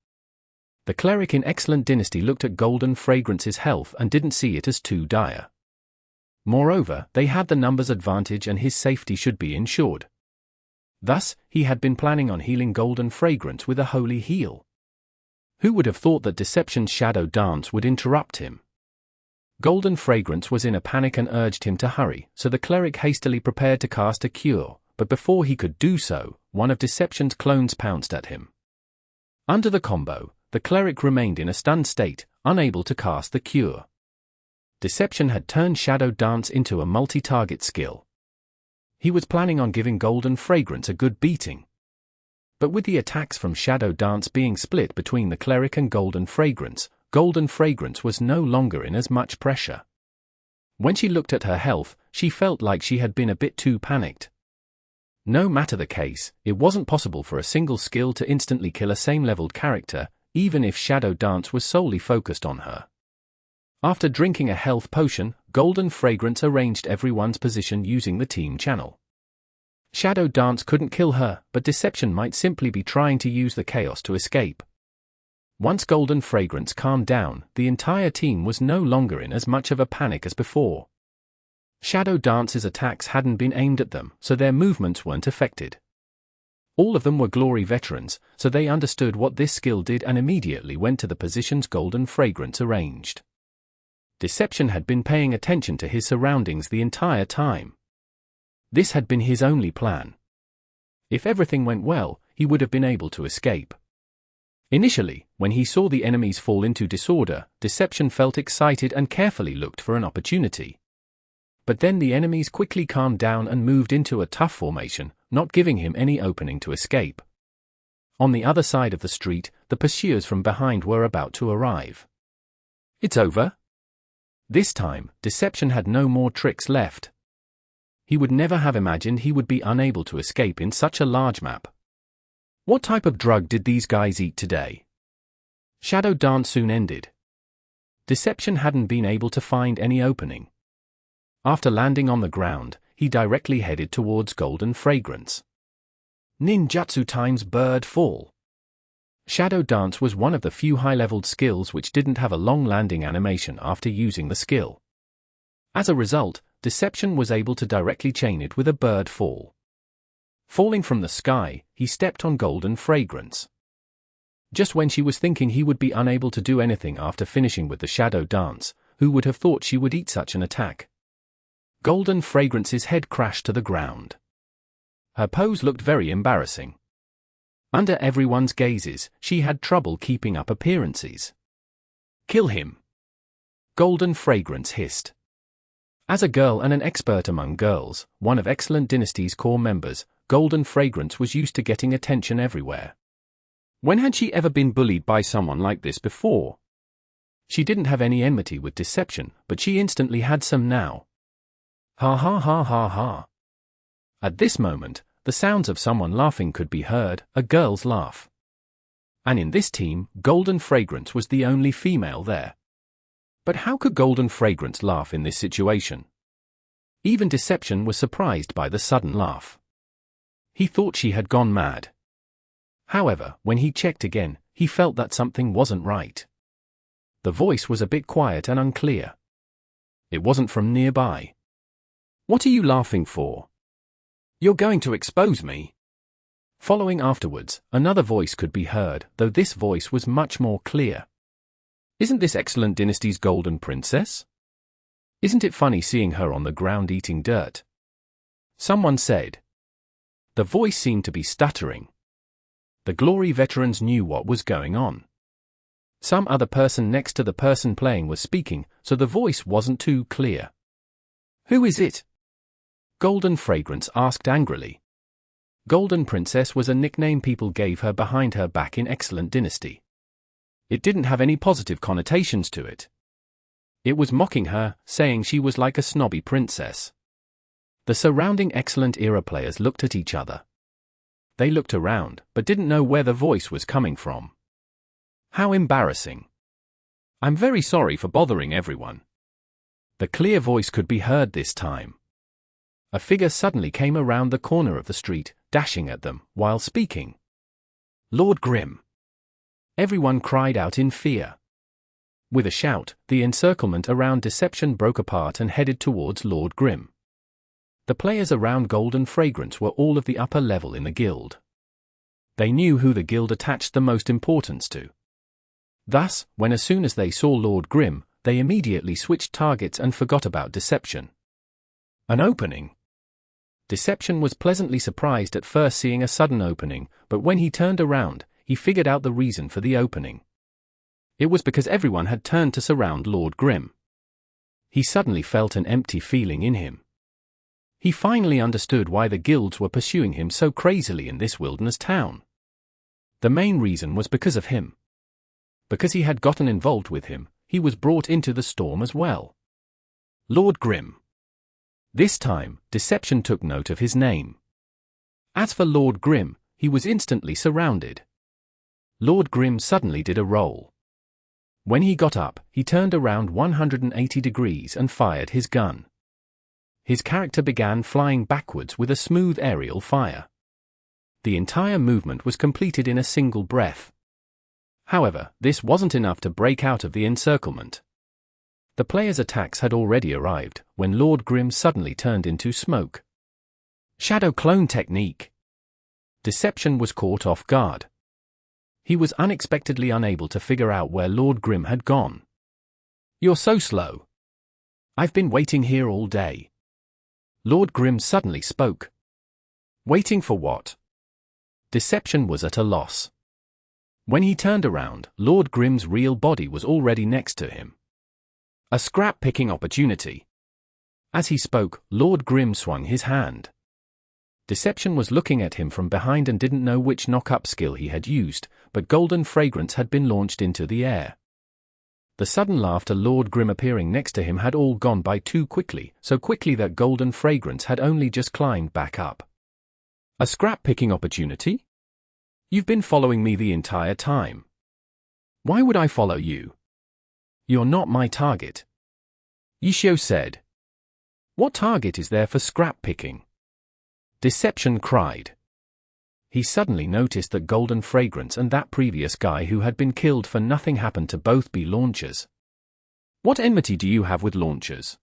The cleric in Excellent Dynasty looked at Golden Fragrance's health and didn't see it as too dire. Moreover, they had the numbers advantage and his safety should be ensured. Thus, he had been planning on healing Golden Fragrance with a holy heal. Who would have thought that Deception's Shadow Dance would interrupt him? Golden Fragrance was in a panic and urged him to hurry, so the cleric hastily prepared to cast a cure, but before he could do so, one of Deception's clones pounced at him. Under the combo, the cleric remained in a stunned state, unable to cast the cure. Deception had turned Shadow Dance into a multi-target skill. He was planning on giving Golden Fragrance a good beating. But with the attacks from Shadow Dance being split between the cleric and Golden Fragrance was no longer in as much pressure. When she looked at her health, she felt like she had been a bit too panicked. No matter the case, it wasn't possible for a single skill to instantly kill a same-leveled character, even if Shadow Dance was solely focused on her. After drinking a health potion, Golden Fragrance arranged everyone's position using the team channel. Shadow Dance couldn't kill her, but Deception might simply be trying to use the chaos to escape. Once Golden Fragrance calmed down, the entire team was no longer in as much of a panic as before. Shadow Dance's attacks hadn't been aimed at them, so their movements weren't affected. All of them were Glory veterans, so they understood what this skill did and immediately went to the positions Golden Fragrance arranged. Deception had been paying attention to his surroundings the entire time. This had been his only plan. If everything went well, he would have been able to escape. Initially, when he saw the enemies fall into disorder, Deception felt excited and carefully looked for an opportunity. But then the enemies quickly calmed down and moved into a tough formation, not giving him any opening to escape. On the other side of the street, the pursuers from behind were about to arrive. It's over? This time, Deception had no more tricks left. He would never have imagined he would be unable to escape in such a large map. What type of drug did these guys eat today? Shadow Dance soon ended. Deception hadn't been able to find any opening. After landing on the ground, he directly headed towards Golden Fragrance. Ninjutsu times bird fall. Shadow Dance was one of the few high-leveled skills which didn't have a long landing animation after using the skill. As a result, Deception was able to directly chain it with a bird fall. Falling from the sky, he stepped on Golden Fragrance. Just when she was thinking he would be unable to do anything after finishing with the shadow dance, who would have thought she would eat such an attack? Golden Fragrance's head crashed to the ground. Her pose looked very embarrassing. Under everyone's gazes, she had trouble keeping up appearances. "Kill him!" Golden Fragrance hissed. As a girl and an expert among girls, one of Excellent Dynasty's core members, Golden Fragrance was used to getting attention everywhere. When had she ever been bullied by someone like this before? She didn't have any enmity with Deception, but she instantly had some now. Ha ha ha ha ha. At this moment, the sounds of someone laughing could be heard, a girl's laugh. And in this team, Golden Fragrance was the only female there. But how could Golden Fragrance laugh in this situation? Even Deception was surprised by the sudden laugh. He thought she had gone mad. However, when he checked again, he felt that something wasn't right. The voice was a bit quiet and unclear. It wasn't from nearby. "What are you laughing for? You're going to expose me." Following afterwards, another voice could be heard, though this voice was much more clear. "Isn't this Excellent Dynasty's Golden Princess? Isn't it funny seeing her on the ground eating dirt?" Someone said. The voice seemed to be stuttering. The Glory veterans knew what was going on. Some other person next to the person playing was speaking, so the voice wasn't too clear. "Who is it?" Golden Fragrance asked angrily. Golden Princess was a nickname people gave her behind her back in Excellent Dynasty. It didn't have any positive connotations to it. It was mocking her, saying she was like a snobby princess. The surrounding Excellent Era players looked at each other. They looked around, but didn't know where the voice was coming from. How embarrassing. "I'm very sorry for bothering everyone." The clear voice could be heard this time. A figure suddenly came around the corner of the street, dashing at them, while speaking. "Lord Grimm!" Everyone cried out in fear. With a shout, the encirclement around Deception broke apart and headed towards Lord Grimm. The players around Golden Fragrance were all of the upper level in the guild. They knew who the guild attached the most importance to. Thus, as soon as they saw Lord Grimm, they immediately switched targets and forgot about Deception. An opening. Deception was pleasantly surprised at first seeing a sudden opening, but when he turned around, he figured out the reason for the opening. It was because everyone had turned to surround Lord Grimm. He suddenly felt an empty feeling in him. He finally understood why the guilds were pursuing him so crazily in this wilderness town. The main reason was because of him. Because he had gotten involved with him, he was brought into the storm as well. Lord Grimm. This time, Deception took note of his name. As for Lord Grimm, he was instantly surrounded. Lord Grimm suddenly did a roll. When he got up, he turned around 180 degrees and fired his gun. His character began flying backwards with a smooth aerial fire. The entire movement was completed in a single breath. However, this wasn't enough to break out of the encirclement. The players' attacks had already arrived, when Lord Grimm suddenly turned into smoke. Shadow clone technique. Deception was caught off guard. He was unexpectedly unable to figure out where Lord Grimm had gone. "You're so slow. I've been waiting here all day." Lord Grimm suddenly spoke. Waiting for what? Deception was at a loss. When he turned around, Lord Grimm's real body was already next to him. A scrap-picking opportunity. As he spoke, Lord Grimm swung his hand. Deception was looking at him from behind and didn't know which knock-up skill he had used, but Golden Fragrance had been launched into the air. The sudden laughter Lord Grimm appearing next to him had all gone by too quickly, so quickly that Golden Fragrance had only just climbed back up. A scrap-picking opportunity? You've been following me the entire time. Why would I follow you? You're not my target. Yishio said. What target is there for scrap-picking? Deception cried. He suddenly noticed that Golden Fragrance and that previous guy who had been killed for nothing happened to both be launchers. What enmity do you have with launchers?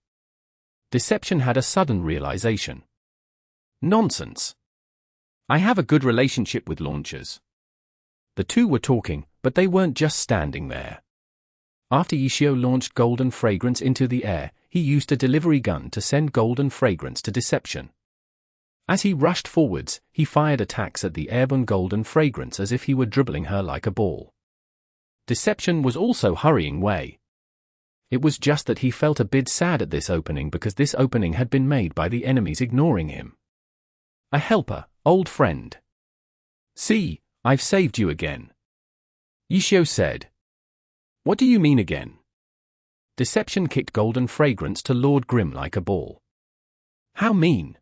Deception had a sudden realization. Nonsense. I have a good relationship with launchers. The two were talking, but they weren't just standing there. After Yishio launched golden fragrance into the air, he used a delivery gun to send golden fragrance to Deception. As he rushed forwards, he fired attacks at the airborne golden fragrance as if he were dribbling her like a ball. Deception was also hurrying away. It was just that he felt a bit sad at this opening because this opening had been made by the enemies ignoring him. A helper, old friend. See, I've saved you again. Yishio said. What do you mean again? Deception kicked golden fragrance to Lord Grim like a ball. How mean?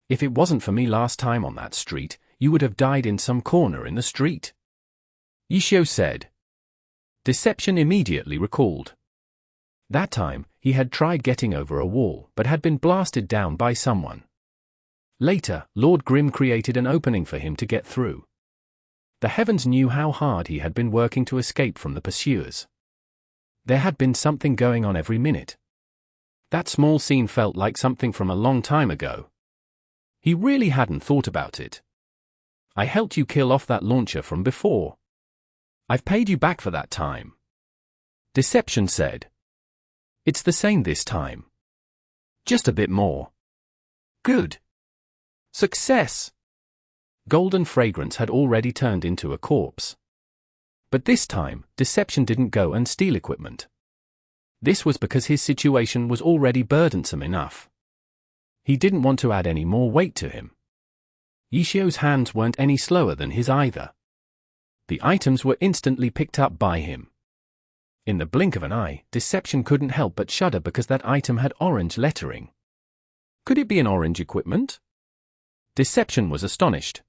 If it wasn't for me last time on that street, you would have died in some corner in the street. Yishio said. Deception immediately recalled. That time, he had tried getting over a wall but had been blasted down by someone. Later, Lord Grim created an opening for him to get through. The heavens knew how hard he had been working to escape from the pursuers. There had been something going on every minute. That small scene felt like something from a long time ago. He really hadn't thought about it. I helped you kill off that launcher from before. I've paid you back for that time. Deception said. It's the same this time. Just a bit more. Good. Success. Golden fragrance had already turned into a corpse. But this time, Deception didn't go and steal equipment. This was because his situation was already burdensome enough. He didn't want to add any more weight to him. Yishio's hands weren't any slower than his either. The items were instantly picked up by him. In the blink of an eye, Deception couldn't help but shudder because that item had orange lettering. Could it be an orange equipment? Deception was astonished.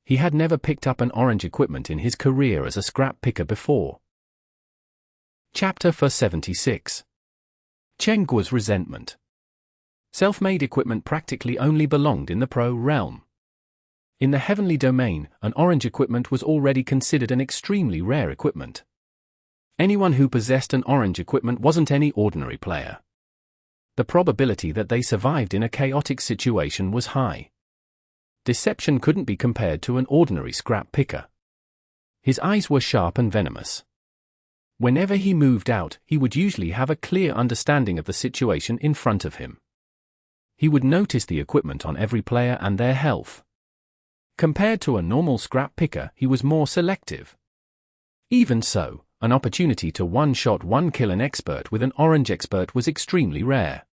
He had never picked up an orange equipment in his career as a scrap picker before. Chapter 476. Chen Guo's resentment. Self-made equipment practically only belonged in the pro realm. In the heavenly domain, an orange equipment was already considered an extremely rare equipment. Anyone who possessed an orange equipment wasn't any ordinary player. The probability that they survived in a chaotic situation was high. Deception couldn't be compared to an ordinary scrap picker. His eyes were sharp and venomous. Whenever he moved out, he would usually have a clear understanding of the situation in front of him. He would notice the equipment on every player and their health. Compared to a normal scrap picker, he was more selective. Even so, an opportunity to one-shot one-kill an expert with an orange expert was extremely rare.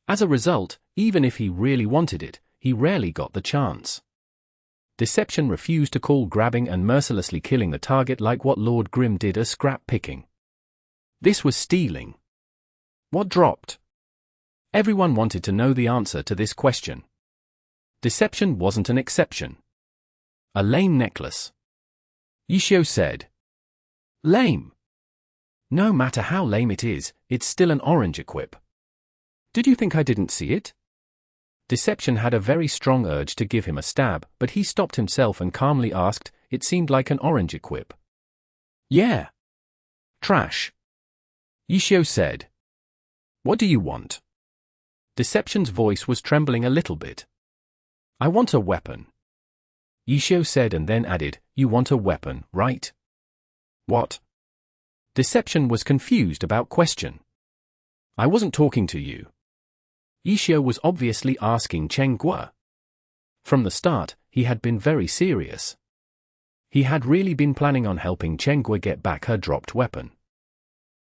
As a result, even if he really wanted it, he rarely got the chance. Deception refused to call grabbing and mercilessly killing the target like what Lord Grim did as scrap picking. This was stealing. What dropped? Everyone wanted to know the answer to this question. Deception wasn't an exception. A lame necklace. Yishio said. Lame. No matter how lame it is, it's still an orange equip. Did you think I didn't see it? Deception had a very strong urge to give him a stab, but he stopped himself and calmly asked, it seemed like an orange equip. Yeah. Trash. Yishio said. What do you want? Deception's voice was trembling a little bit. I want a weapon. Yishio said and then added, you want a weapon, right? What? Deception was confused about question. I wasn't talking to you. Yishio was obviously asking Chen Guo. From the start, he had been very serious. He had really been planning on helping Chen Guo get back her dropped weapon.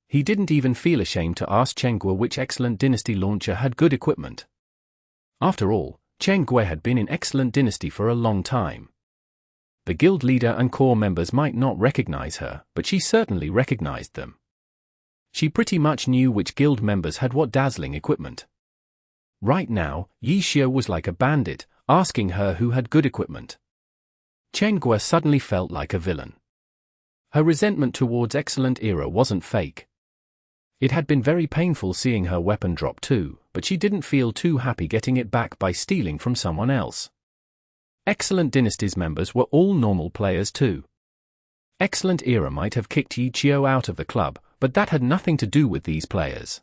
He didn't even feel ashamed to ask Chen Guo which excellent dynasty launcher had good equipment. After all, Chen Guo had been in excellent dynasty for a long time. The guild leader and core members might not recognize her, but she certainly recognized them. She pretty much knew which guild members had what dazzling equipment. Right now, Yishio was like a bandit, asking her who had good equipment. Chen Guo suddenly felt like a villain. Her resentment towards Excellent Era wasn't fake. It had been very painful seeing her weapon drop too, but she didn't feel too happy getting it back by stealing from someone else. Excellent Dynasty's members were all normal players too. Excellent Era might have kicked Yishio out of the club, but that had nothing to do with these players.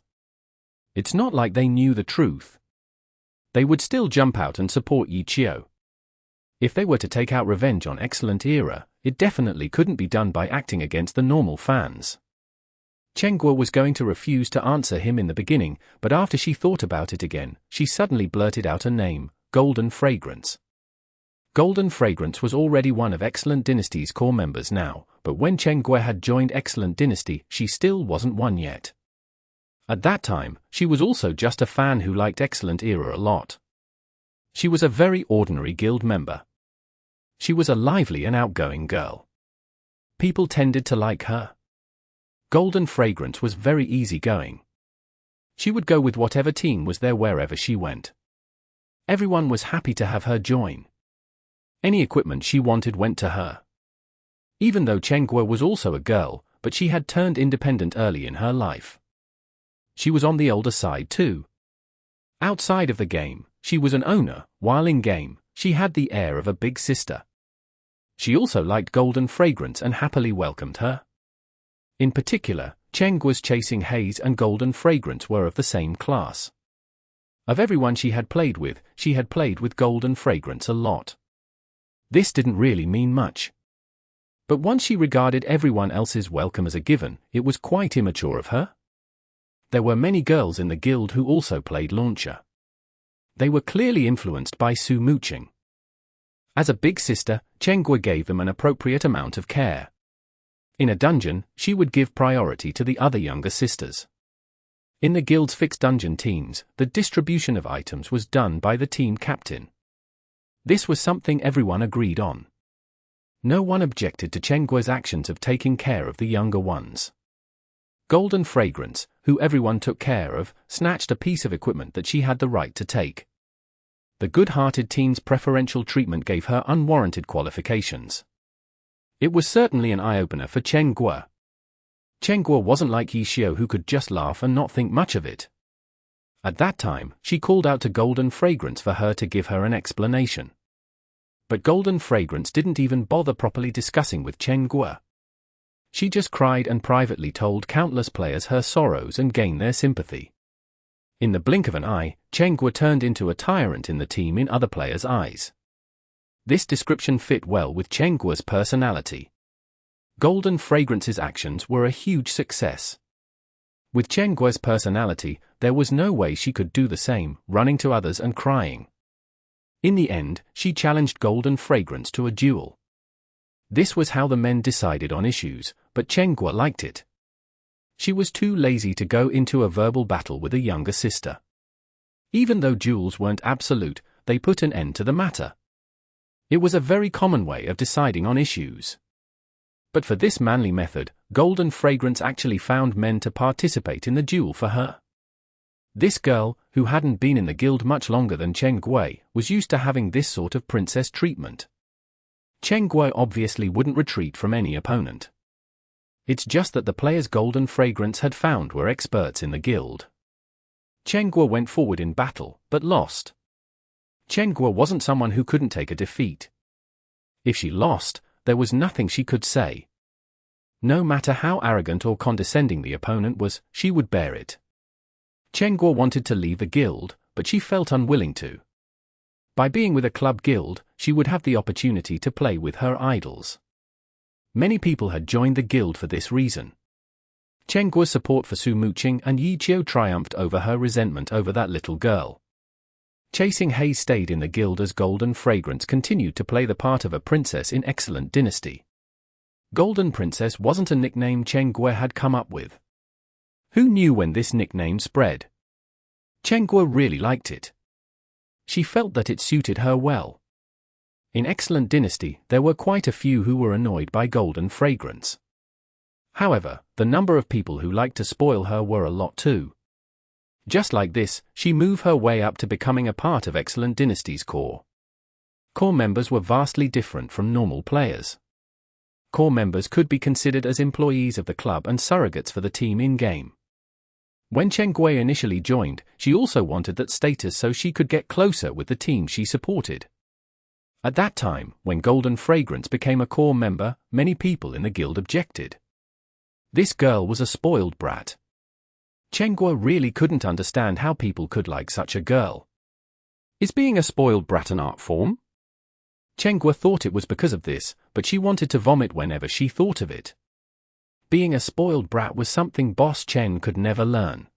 It's not like they knew the truth. They would still jump out and support Yi Qiu. If they were to take out revenge on Excellent Era, it definitely couldn't be done by acting against the normal fans. Chen Guo was going to refuse to answer him in the beginning, but after she thought about it again, she suddenly blurted out a name, Golden Fragrance. Golden Fragrance was already one of Excellent Dynasty's core members now, but when Chen Guo had joined Excellent Dynasty, she still wasn't one yet. At that time, she was also just a fan who liked Excellent Era a lot. She was a very ordinary guild member. She was a lively and outgoing girl. People tended to like her. Golden Fragrance was very easygoing. She would go with whatever team was there wherever she went. Everyone was happy to have her join. Any equipment she wanted went to her. Even though Chen Guo was also a girl, but she had turned independent early in her life. She was on the older side too. Outside of the game, she was an owner, while in-game, she had the air of a big sister. She also liked Golden Fragrance and happily welcomed her. In particular, Chen Guo's Chasing Haze and Golden Fragrance were of the same class. Of everyone she had played with Golden Fragrance a lot. This didn't really mean much. But once she regarded everyone else's welcome as a given, it was quite immature of her. There were many girls in the guild who also played Launcher. They were clearly influenced by Su Muqing. As a big sister, Chen Guo gave them an appropriate amount of care. In a dungeon, she would give priority to the other younger sisters. In the guild's fixed dungeon teams, the distribution of items was done by the team captain. This was something everyone agreed on. No one objected to Chen Guo's actions of taking care of the younger ones. Golden Fragrance, who everyone took care of, snatched a piece of equipment that she had the right to take. The good-hearted teen's preferential treatment gave her unwarranted qualifications. It was certainly an eye-opener for Chen Guo. Chen Guo wasn't like Yi Qiu who could just laugh and not think much of it. At that time, she called out to Golden Fragrance for her to give her an explanation. But Golden Fragrance didn't even bother properly discussing with Chen Guo. She just cried and privately told countless players her sorrows and gained their sympathy. In the blink of an eye, Chen Guo turned into a tyrant in the team in other players' eyes. This description fit well with Chen Guo's personality. Golden Fragrance's actions were a huge success. With Chen Guo's personality, there was no way she could do the same, running to others and crying. In the end, she challenged Golden Fragrance to a duel. This was how the men decided on issues, but Chen Guo liked it. She was too lazy to go into a verbal battle with a younger sister. Even though duels weren't absolute, they put an end to the matter. It was a very common way of deciding on issues. But for this manly method, Golden Fragrance actually found men to participate in the duel for her. This girl, who hadn't been in the guild much longer than Chen Guo, was used to having this sort of princess treatment. Chen Guo obviously wouldn't retreat from any opponent. It's just that the players Golden Fragrance had found were experts in the guild. Chen Guo went forward in battle, but lost. Chen Guo wasn't someone who couldn't take a defeat. If she lost, there was nothing she could say. No matter how arrogant or condescending the opponent was, she would bear it. Chen Guo wanted to leave the guild, but she felt unwilling to. By being with a club guild, she would have the opportunity to play with her idols. Many people had joined the guild for this reason. Chen Guo's support for Su Muqing and Yi Qiu triumphed over her resentment over that little girl. Chasing Haze stayed in the guild as Golden Fragrance continued to play the part of a princess in Excellent Dynasty. Golden Princess wasn't a nickname Chen Guo had come up with. Who knew when this nickname spread? Chen Guo really liked it. She felt that it suited her well. In Excellent Dynasty, there were quite a few who were annoyed by Golden Fragrance. However, the number of people who liked to spoil her were a lot too. Just like this, she moved her way up to becoming a part of Excellent Dynasty's core. Core members were vastly different from normal players. Core members could be considered as employees of the club and surrogates for the team in-game. When Chen Guo initially joined, she also wanted that status so she could get closer with the team she supported. At that time, when Golden Fragrance became a core member, many people in the guild objected. This girl was a spoiled brat. Chen Guo really couldn't understand how people could like such a girl. Is being a spoiled brat an art form? Chen Guo thought it was because of this, but she wanted to vomit whenever she thought of it. Being a spoiled brat was something Boss Chen could never learn.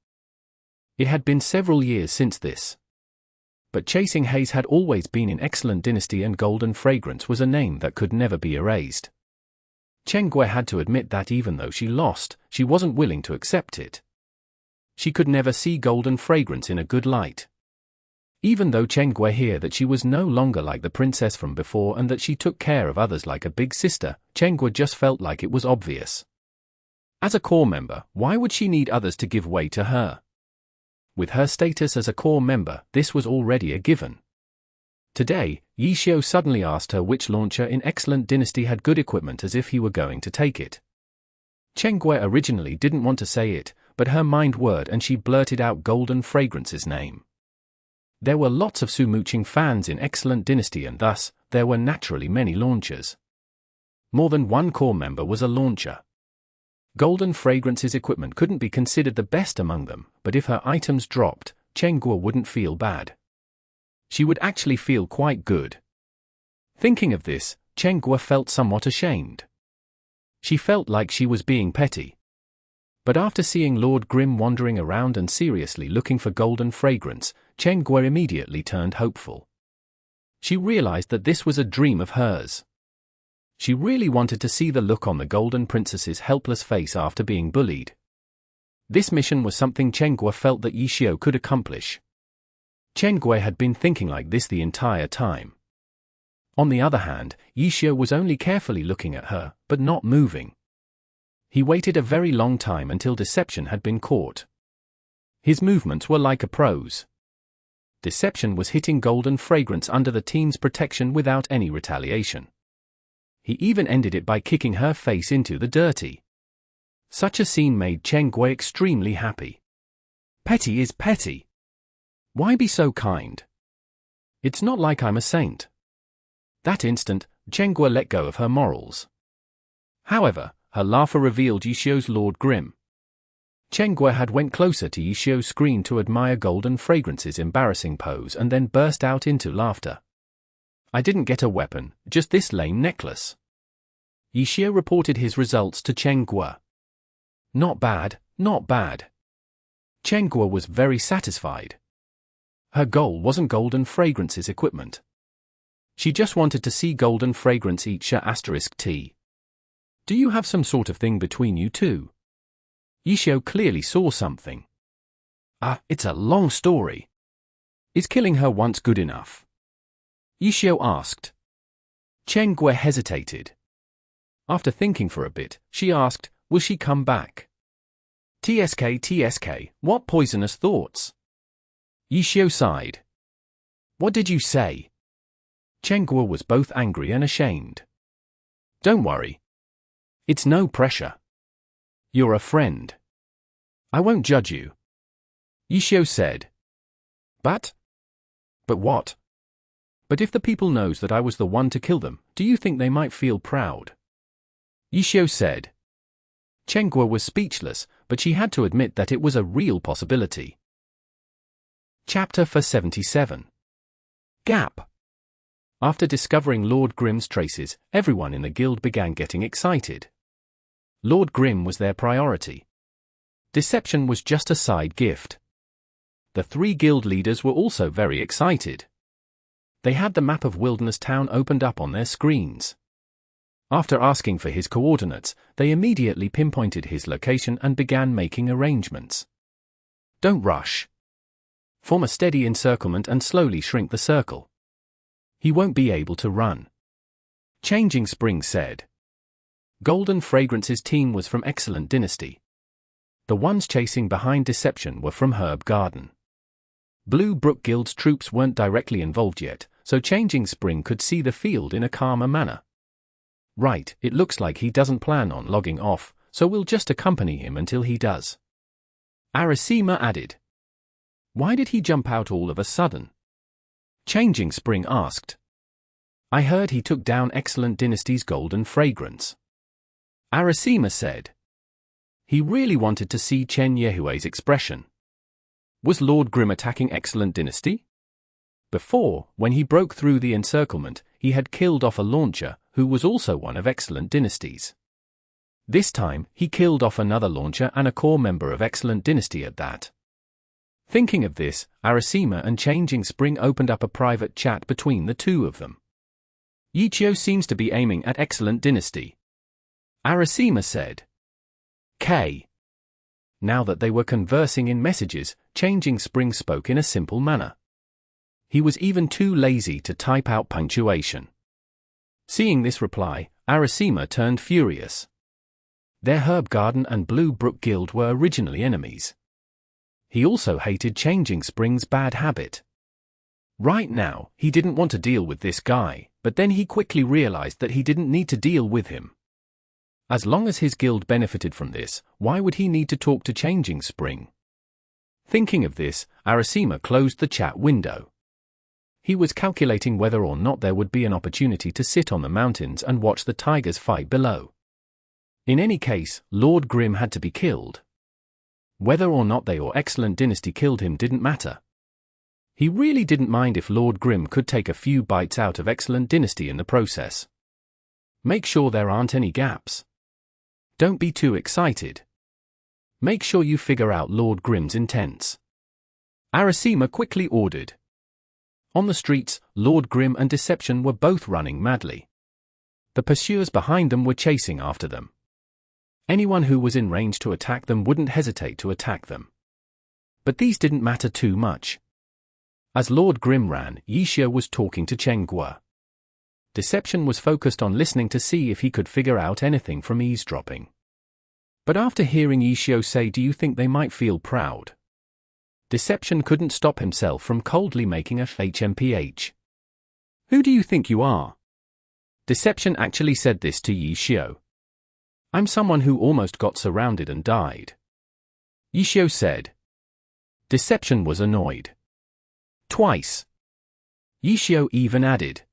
It had been several years since this. But Chasing Haze had always been in excellent dynasty, and Golden Fragrance was a name that could never be erased. Chen Guo had to admit that even though she lost, she wasn't willing to accept it. She could never see Golden Fragrance in a good light. Even though Chen Guo heard that she was no longer like the princess from before and that she took care of others like a big sister, Chen Guo just felt like it was obvious. As a core member, why would she need others to give way to her? With her status as a core member, this was already a given. Today, Yixiao suddenly asked her which launcher in Excellent Dynasty had good equipment, as if he were going to take it. Chen Guo originally didn't want to say it, but her mind whirred and she blurted out Golden Fragrance's name. There were lots of Sumuching fans in Excellent Dynasty, and thus, there were naturally many launchers. More than one core member was a launcher. Golden Fragrance's equipment couldn't be considered the best among them, but if her items dropped, Chen Guo wouldn't feel bad. She would actually feel quite good. Thinking of this, Chen Guo felt somewhat ashamed. She felt like she was being petty. But after seeing Lord Grimm wandering around and seriously looking for Golden Fragrance, Chen Guo immediately turned hopeful. She realized that this was a dream of hers. She really wanted to see the look on the Golden Princess's helpless face after being bullied. This mission was something Chen Guo felt that Yixiao could accomplish. Chen Guo had been thinking like this the entire time. On the other hand, Yixiao was only carefully looking at her, but not moving. He waited a very long time until Deception had been caught. His movements were like a pro's. Deception was hitting Golden Fragrance under the team's protection without any retaliation. He even ended it by kicking her face into the dirty. Such a scene made Chen Guo extremely happy. Petty is petty. Why be so kind? It's not like I'm a saint. That instant, Chen Guo let go of her morals. However, her laughter revealed Yixiao's Lord Grimm. Chen Guo had went closer to Yixiao's screen to admire Golden Fragrance's embarrassing pose and then burst out into laughter. I didn't get a weapon, just this lame necklace. Yixiao reported his results to Chen Guo. Not bad, not bad. Chen Guo was very satisfied. Her goal wasn't Golden Fragrance's equipment. She just wanted to see Golden Fragrance eat *T. Do you have some sort of thing between you two? Yixiao clearly saw something. It's a long story. Is killing her once good enough? Yixiao asked. Chen Guo hesitated. After thinking for a bit, she asked, will she come back? TSK, what poisonous thoughts? Yixiao sighed. What did you say? Chen Guo was both angry and ashamed. Don't worry. It's no pressure. You're a friend. I won't judge you. Yixiao said. But what? But if the people knows that I was the one to kill them, do you think they might feel proud? Yixiao said. Chen Guo was speechless, but she had to admit that it was a real possibility. Chapter 477. Gap. After discovering Lord Grimm's traces, everyone in the guild began getting excited. Lord Grimm was their priority. Deception was just a side gift. The three guild leaders were also very excited. They had the map of Wilderness Town opened up on their screens. After asking for his coordinates, they immediately pinpointed his location and began making arrangements. Don't rush. Form a steady encirclement and slowly shrink the circle. He won't be able to run. Changing Spring said. Golden Fragrance's team was from Excellent Dynasty. The ones chasing behind Deception were from Herb Garden. Blue Brook Guild's troops weren't directly involved yet, so Changing Spring could see the field in a calmer manner. Right, it looks like he doesn't plan on logging off, so we'll just accompany him until he does. Arasima added. Why did he jump out all of a sudden? Changing Spring asked. I heard he took down Excellent Dynasty's Golden Fragrance. Arasima said. He really wanted to see Chen Yehue's expression. Was Lord Grim attacking Excellent Dynasty? Before, when he broke through the encirclement, he had killed off a launcher, who was also one of Excellent Dynasty's. This time, he killed off another launcher and a core member of Excellent Dynasty at that. Thinking of this, Arasima and Changing Spring opened up a private chat between the two of them. Yichio seems to be aiming at Excellent Dynasty. Arasima said. K. Now that they were conversing in messages, Changing Spring spoke in a simple manner. He was even too lazy to type out punctuation. Seeing this reply, Arasima turned furious. Their Herb Garden and Blue Brook Guild were originally enemies. He also hated Changing Spring's bad habit. Right now, he didn't want to deal with this guy, but then he quickly realized that he didn't need to deal with him. As long as his guild benefited from this, why would he need to talk to Changing Spring? Thinking of this, Arasima closed the chat window. He was calculating whether or not there would be an opportunity to sit on the mountains and watch the tigers fight below. In any case, Lord Grim had to be killed. Whether or not they or Excellent Dynasty killed him didn't matter. He really didn't mind if Lord Grim could take a few bites out of Excellent Dynasty in the process. Make sure there aren't any gaps. Don't be too excited. Make sure you figure out Lord Grim's intents. Arasima quickly ordered. On the streets, Lord Grim and Deception were both running madly. The pursuers behind them were chasing after them. Anyone who was in range to attack them wouldn't hesitate to attack them. But these didn't matter too much. As Lord Grim ran, Yichio was talking to Chengguo. Deception was focused on listening to see if he could figure out anything from eavesdropping. But after hearing Yichio say, "Do you think they might feel proud?" Deception couldn't stop himself from coldly making a HMPH. "Who do you think you are?" Deception actually said this to Yichio. "I'm someone who almost got surrounded and died," Yichio said. Deception was annoyed. Twice. Yichio even added,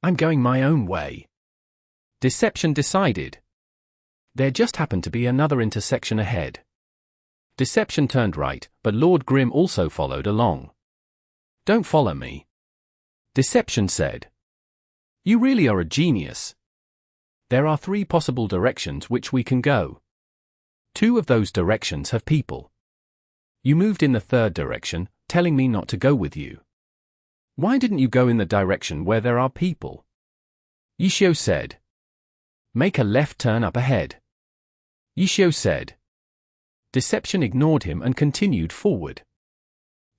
"I'm going my own way." Deception decided. There just happened to be another intersection ahead. Deception turned right, but Lord Grim also followed along. "Don't follow me," Deception said. "You really are a genius. There are 3 possible directions which we can go. 2 of those directions have people. You moved in the 3rd direction, telling me not to go with you. Why didn't you go in the direction where there are people?" Yichio said. "Make a left turn up ahead," Yichio said. Deception ignored him and continued forward.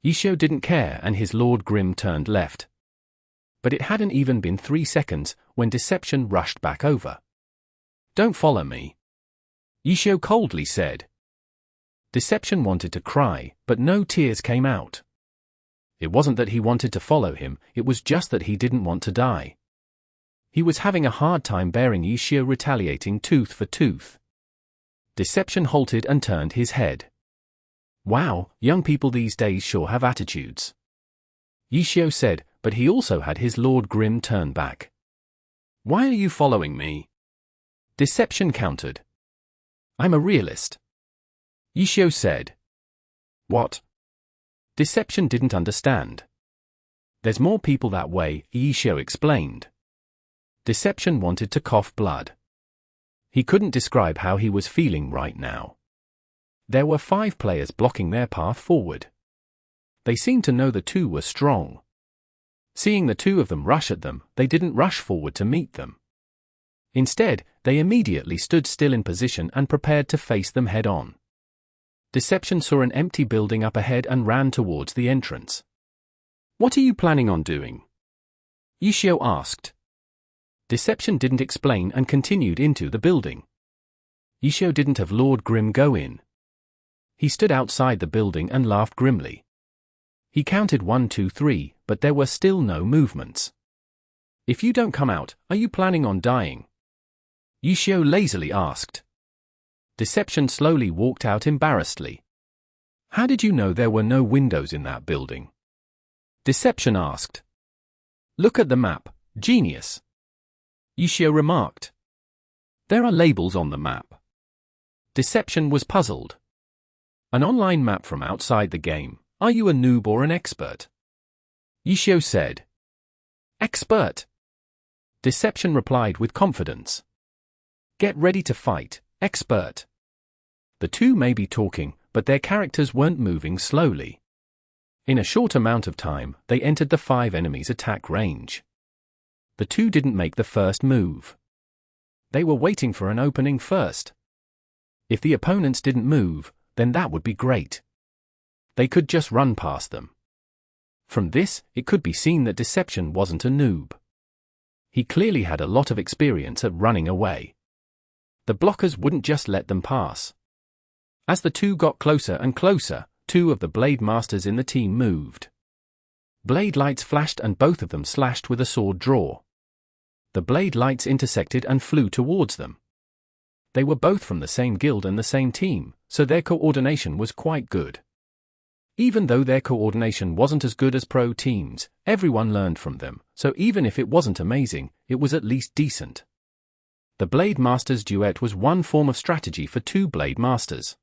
Yichio didn't care and his Lord Grim turned left. But it hadn't even been 3 seconds when Deception rushed back over. "Don't follow me," Yichio coldly said. Deception wanted to cry, but no tears came out. It wasn't that he wanted to follow him, it was just that he didn't want to die. He was having a hard time bearing Yichio retaliating tooth for tooth. Deception halted and turned his head. "Wow, young people these days sure have attitudes," Yichio said, but he also had his Lord Grim turn back. "Why are you following me?" Deception countered. "I'm a realist," Yichio said. "What?" Deception didn't understand. "There's more people that way," Yichio explained. Deception wanted to cough blood. He couldn't describe how he was feeling right now. There were 5 players blocking their path forward. They seemed to know the 2 were strong. Seeing the 2 of them rush at them, they didn't rush forward to meet them. Instead, they immediately stood still in position and prepared to face them head-on. Deception saw an empty building up ahead and ran towards the entrance. "What are you planning on doing?" Yichio asked. Deception didn't explain and continued into the building. Yichio didn't have Lord Grim go in. He stood outside the building and laughed grimly. He counted 1, 2, 3, but there were still no movements. "If you don't come out, are you planning on dying?" Yichio lazily asked. Deception slowly walked out embarrassedly. "How did you know there were no windows in that building?" Deception asked. "Look at the map, genius," Yichio remarked. "There are labels on the map." Deception was puzzled. An online map from outside the game. Are you a noob or an expert? Xiang said. Expert. Deception replied with confidence. Get ready to fight, expert. The two may be talking, but their characters weren't moving slowly. In a short amount of time, they entered the 5 enemies' attack range. The two didn't make the first move. They were waiting for an opening first. If the opponents didn't move, then that would be great. They could just run past them. From this, it could be seen that Deception wasn't a noob. He clearly had a lot of experience at running away. The blockers wouldn't just let them pass. As the two got closer and closer, 2 of the blade masters in the team moved. Blade lights flashed and both of them slashed with a sword draw. The blade lights intersected and flew towards them. They were both from the same guild and the same team, so their coordination was quite good. Even though their coordination wasn't as good as pro teams, everyone learned from them, so even if it wasn't amazing, it was at least decent. The Blade Masters duet was one form of strategy for 2 Blade Masters.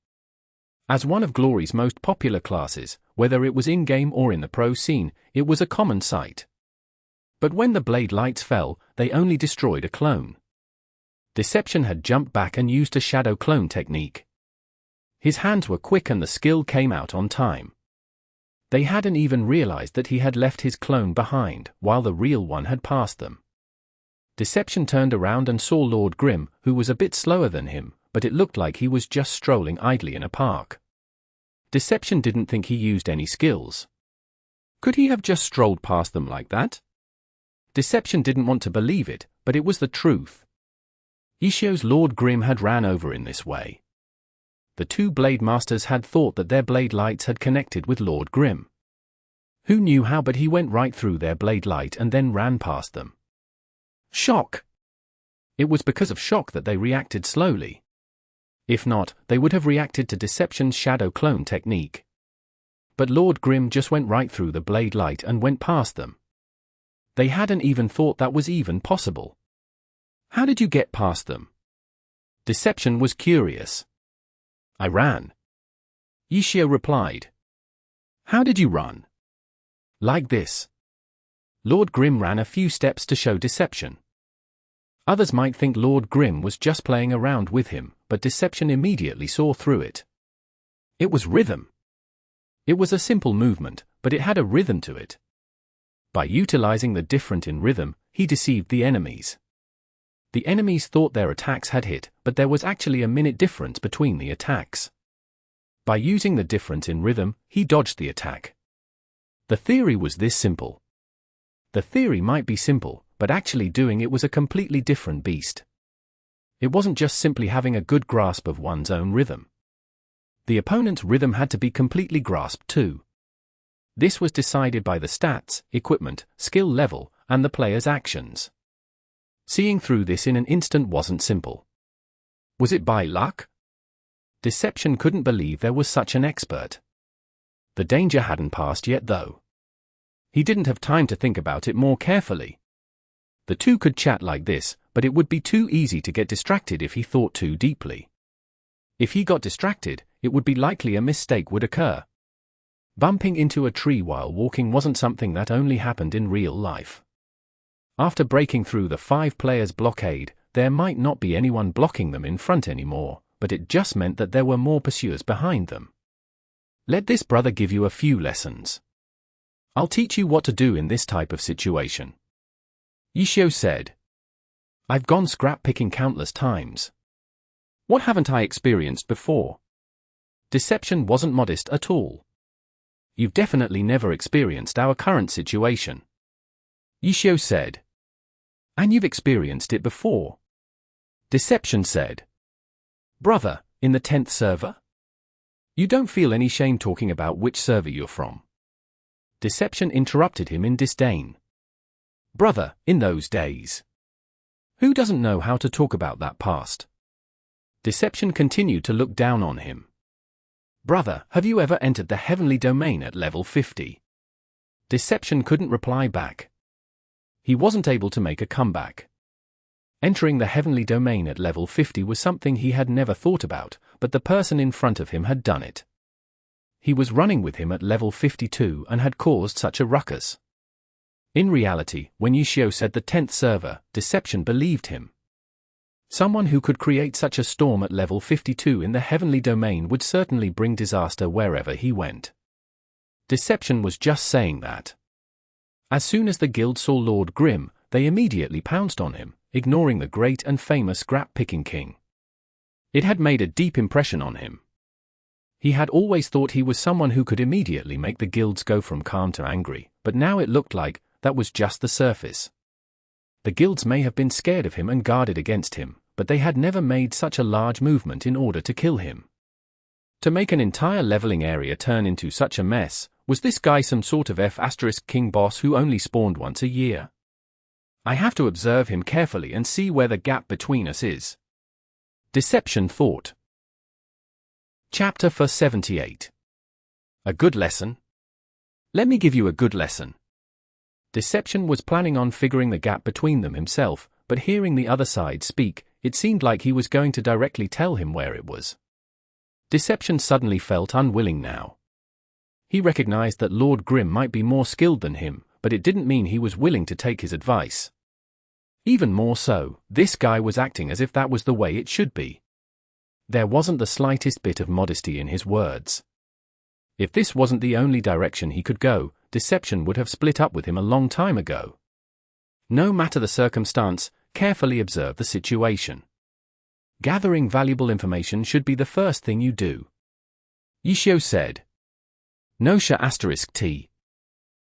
As one of Glory's most popular classes, whether it was in-game or in the pro scene, it was a common sight. But when the blade lights fell, they only destroyed a clone. Deception had jumped back and used a shadow clone technique. His hands were quick and the skill came out on time. They hadn't even realized that he had left his clone behind, while the real one had passed them. Deception turned around and saw Lord Grimm, who was a bit slower than him, but it looked like he was just strolling idly in a park. Deception didn't think he used any skills. Could he have just strolled past them like that? Deception didn't want to believe it, but it was the truth. Xiang's Lord Grimm had ran over in this way. The 2 Blade Masters had thought that their blade lights had connected with Lord Grimm. Who knew how, but he went right through their blade light and then ran past them. Shock! It was because of shock that they reacted slowly. If not, they would have reacted to Deception's shadow clone technique. But Lord Grimm just went right through the blade light and went past them. They hadn't even thought that was even possible. How did you get past them? Deception was curious. I ran. Xiang replied. How did you run? Like this. Lord Grimm ran a few steps to show Deception. Others might think Lord Grimm was just playing around with him, but Deception immediately saw through it. It was rhythm. It was a simple movement, but it had a rhythm to it. By utilizing the difference in rhythm, he deceived the enemies. The enemies thought their attacks had hit, but there was actually a minute difference between the attacks. By using the difference in rhythm, he dodged the attack. The theory was this simple. The theory might be simple, but actually doing it was a completely different beast. It wasn't just simply having a good grasp of one's own rhythm. The opponent's rhythm had to be completely grasped too. This was decided by the stats, equipment, skill level, and the player's actions. Seeing through this in an instant wasn't simple. Was it by luck? Deception couldn't believe there was such an expert. The danger hadn't passed yet though. He didn't have time to think about it more carefully. The two could chat like this, but it would be too easy to get distracted if he thought too deeply. If he got distracted, it would be likely a mistake would occur. Bumping into a tree while walking wasn't something that only happened in real life. After breaking through the 5 players' blockade, there might not be anyone blocking them in front anymore, but it just meant that there were more pursuers behind them. Let this brother give you a few lessons. I'll teach you what to do in this type of situation. Xiang said. I've gone scrap picking countless times. What haven't I experienced before? Deception wasn't modest at all. You've definitely never experienced our current situation. Xiang said. And you've experienced it before. Deception said. Brother, in the 10th server? You don't feel any shame talking about which server you're from. Deception interrupted him in disdain. Brother, in those days. Who doesn't know how to talk about that past? Deception continued to look down on him. Brother, have you ever entered the heavenly domain at level 50? Deception couldn't reply back. He wasn't able to make a comeback. Entering the heavenly domain at level 50 was something he had never thought about, but the person in front of him had done it. He was running with him at level 52 and had caused such a ruckus. In reality, when Yushio said the 10th server, Deception believed him. Someone who could create such a storm at level 52 in the heavenly domain would certainly bring disaster wherever he went. Deception was just saying that. As soon as the guild saw Lord Grimm, they immediately pounced on him, ignoring the great and famous scrap-picking king. It had made a deep impression on him. He had always thought he was someone who could immediately make the guilds go from calm to angry, but now it looked like that was just the surface. The guilds may have been scared of him and guarded against him, but they had never made such a large movement in order to kill him. To make an entire leveling area turn into such a mess, was this guy some sort of F*king boss who only spawned once a year? I have to observe him carefully and see where the gap between us is. Deception thought. Chapter 78. A good lesson? Let me give you a good lesson. Deception was planning on figuring the gap between them himself, but hearing the other side speak, it seemed like he was going to directly tell him where it was. Deception suddenly felt unwilling now. He recognized that Lord Grimm might be more skilled than him, but it didn't mean he was willing to take his advice. Even more so, this guy was acting as if that was the way it should be. There wasn't the slightest bit of modesty in his words. If this wasn't the only direction he could go, Deception would have split up with him a long time ago. No matter the circumstance, carefully observe the situation. Gathering valuable information should be the first thing you do. Yushio said. Nosha *T.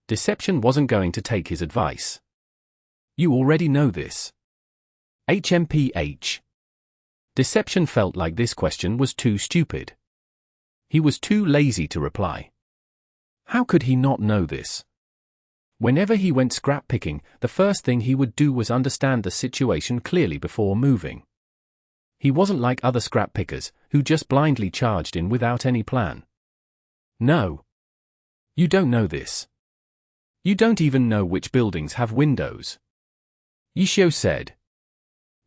Deception wasn't going to take his advice. You already know this. HMPH. Deception felt like this question was too stupid. He was too lazy to reply. How could he not know this? Whenever he went scrap picking, the first thing he would do was understand the situation clearly before moving. He wasn't like other scrap pickers, who just blindly charged in without any plan. No. You don't know this. You don't even know which buildings have windows. Yushio said.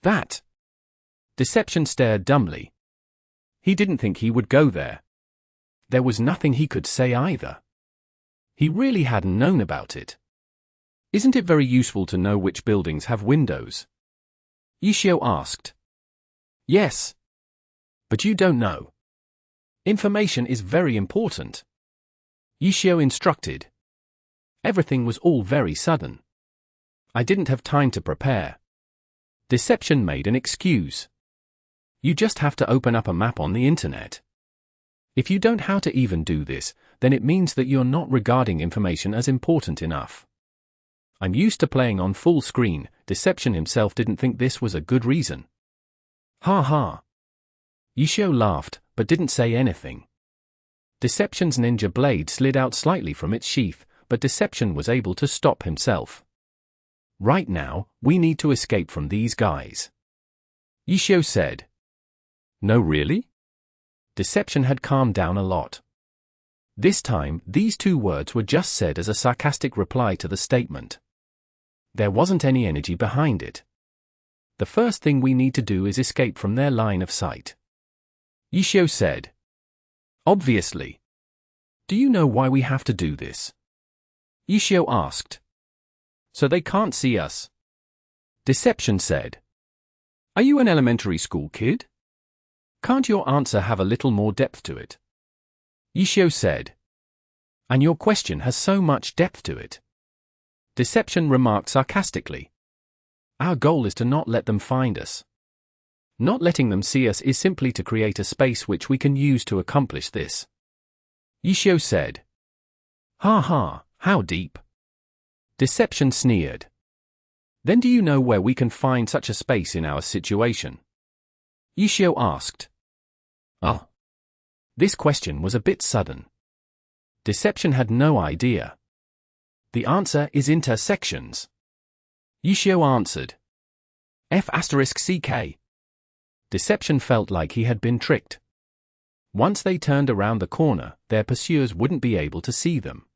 That. Deception stared dumbly. He didn't think he would go there. There was nothing he could say either. He really hadn't known about it. Isn't it very useful to know which buildings have windows? Yushio asked. Yes. But you don't know. Information is very important. Yushio instructed. Everything was all very sudden. I didn't have time to prepare. Deception made an excuse. You just have to open up a map on the internet. If you don't know how to even do this, then it means that you're not regarding information as important enough. I'm used to playing on full screen. Deception himself didn't think this was a good reason. Ha ha. Yushio laughed, but didn't say anything. Deception's ninja blade slid out slightly from its sheath, but Deception was able to stop himself. Right now, we need to escape from these guys. Yushio said. No really? Deception had calmed down a lot. This time, these two words were just said as a sarcastic reply to the statement. There wasn't any energy behind it. The first thing we need to do is escape from their line of sight. Yushio said. Obviously. Do you know why we have to do this? Yushio asked. So they can't see us. Deception said. Are you an elementary school kid? Can't your answer have a little more depth to it? Yushio said. And your question has so much depth to it. Deception remarked sarcastically. Our goal is to not let them find us. Not letting them see us is simply to create a space which we can use to accomplish this. Yushio said. Ha ha, how deep? Deception sneered. Then do you know where we can find such a space in our situation? Yushio asked. Oh. This question was a bit sudden. Deception had no idea. The answer is intersections. Yushio answered. F***CK. Deception felt like he had been tricked. Once they turned around the corner, their pursuers wouldn't be able to see them.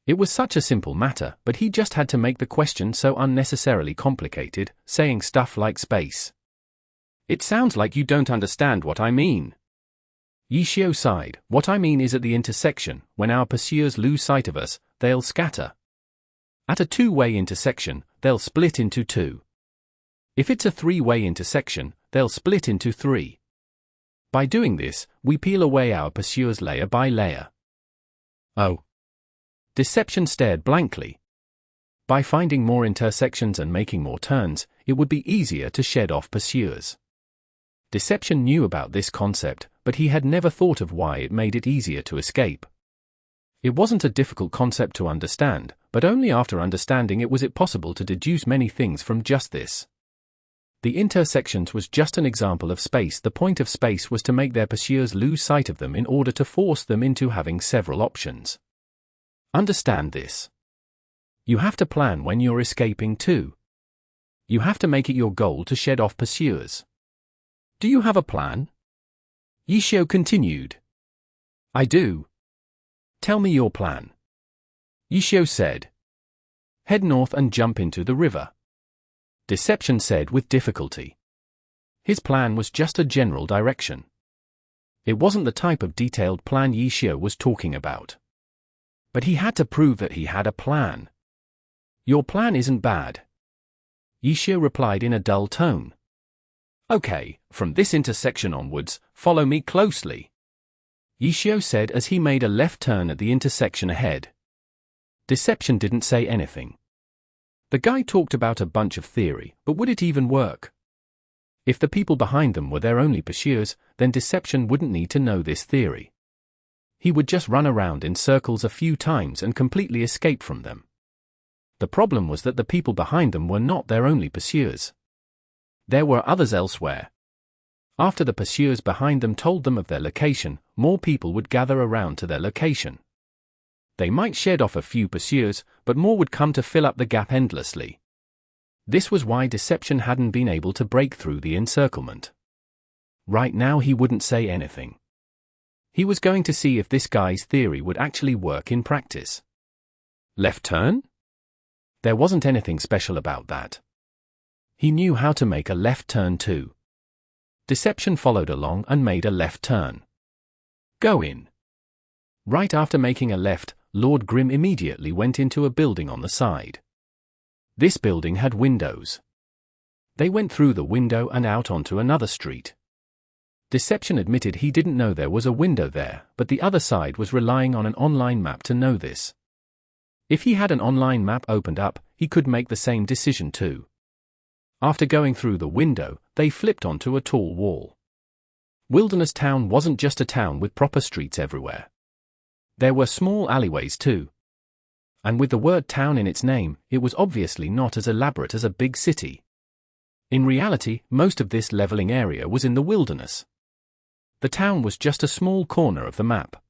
It was such a simple matter, but he just had to make the question so unnecessarily complicated, saying stuff like space. It sounds like you don't understand what I mean. Yixiao sighed. What I mean is at the intersection, when our pursuers lose sight of us, they'll scatter. At a two-way intersection, they'll split into two. If it's a three-way intersection, they'll split into three. By doing this, we peel away our pursuers layer by layer. Oh. Deception stared blankly. By finding more intersections and making more turns, it would be easier to shed off pursuers. Deception knew about this concept, but he had never thought of why it made it easier to escape. It wasn't a difficult concept to understand, but only after understanding it was it possible to deduce many things from just this. The intersections was just an example of space. The point of space was to make their pursuers lose sight of them in order to force them into having several options. Understand this. You have to plan when you're escaping too. You have to make it your goal to shed off pursuers. Do you have a plan? Yixiao continued. I do. Tell me your plan. Yixiao said. Head north and jump into the river. Deception said with difficulty. His plan was just a general direction. It wasn't the type of detailed plan Yixiao was talking about. But he had to prove that he had a plan. Your plan isn't bad. Yixiao replied in a dull tone. Okay, from this intersection onwards, follow me closely. Yixiao said as he made a left turn at the intersection ahead. Deception didn't say anything. The guy talked about a bunch of theory, but would it even work? If the people behind them were their only pursuers, then Deception wouldn't need to know this theory. He would just run around in circles a few times and completely escape from them. The problem was that the people behind them were not their only pursuers. There were others elsewhere. After the pursuers behind them told them of their location, more people would gather around to their location. They might shed off a few pursuers, but more would come to fill up the gap endlessly. This was why Deception hadn't been able to break through the encirclement. Right now he wouldn't say anything. He was going to see if this guy's theory would actually work in practice. Left turn? There wasn't anything special about that. He knew how to make a left turn too. Deception followed along and made a left turn. Go in. Right after making a left, Lord Grimm immediately went into a building on the side. This building had windows. They went through the window and out onto another street. Deception admitted he didn't know there was a window there, but the other side was relying on an online map to know this. If he had an online map opened up, he could make the same decision too. After going through the window, they flipped onto a tall wall. Wilderness Town wasn't just a town with proper streets everywhere. There were small alleyways too. And with the word town in its name, it was obviously not as elaborate as a big city. In reality, most of this leveling area was in the wilderness. The town was just a small corner of the map.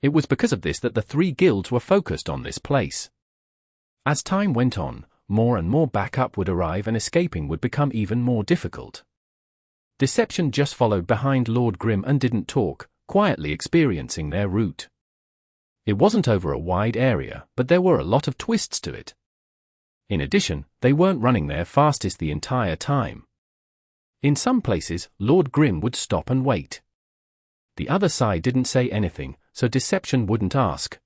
It was because of this that the three guilds were focused on this place. As time went on, more and more backup would arrive and escaping would become even more difficult. Deception just followed behind Lord Grimm and didn't talk, quietly experiencing their route. It wasn't over a wide area, but there were a lot of twists to it. In addition, they weren't running their fastest the entire time. In some places, Lord Grimm would stop and wait. The other side didn't say anything, so Deception wouldn't ask.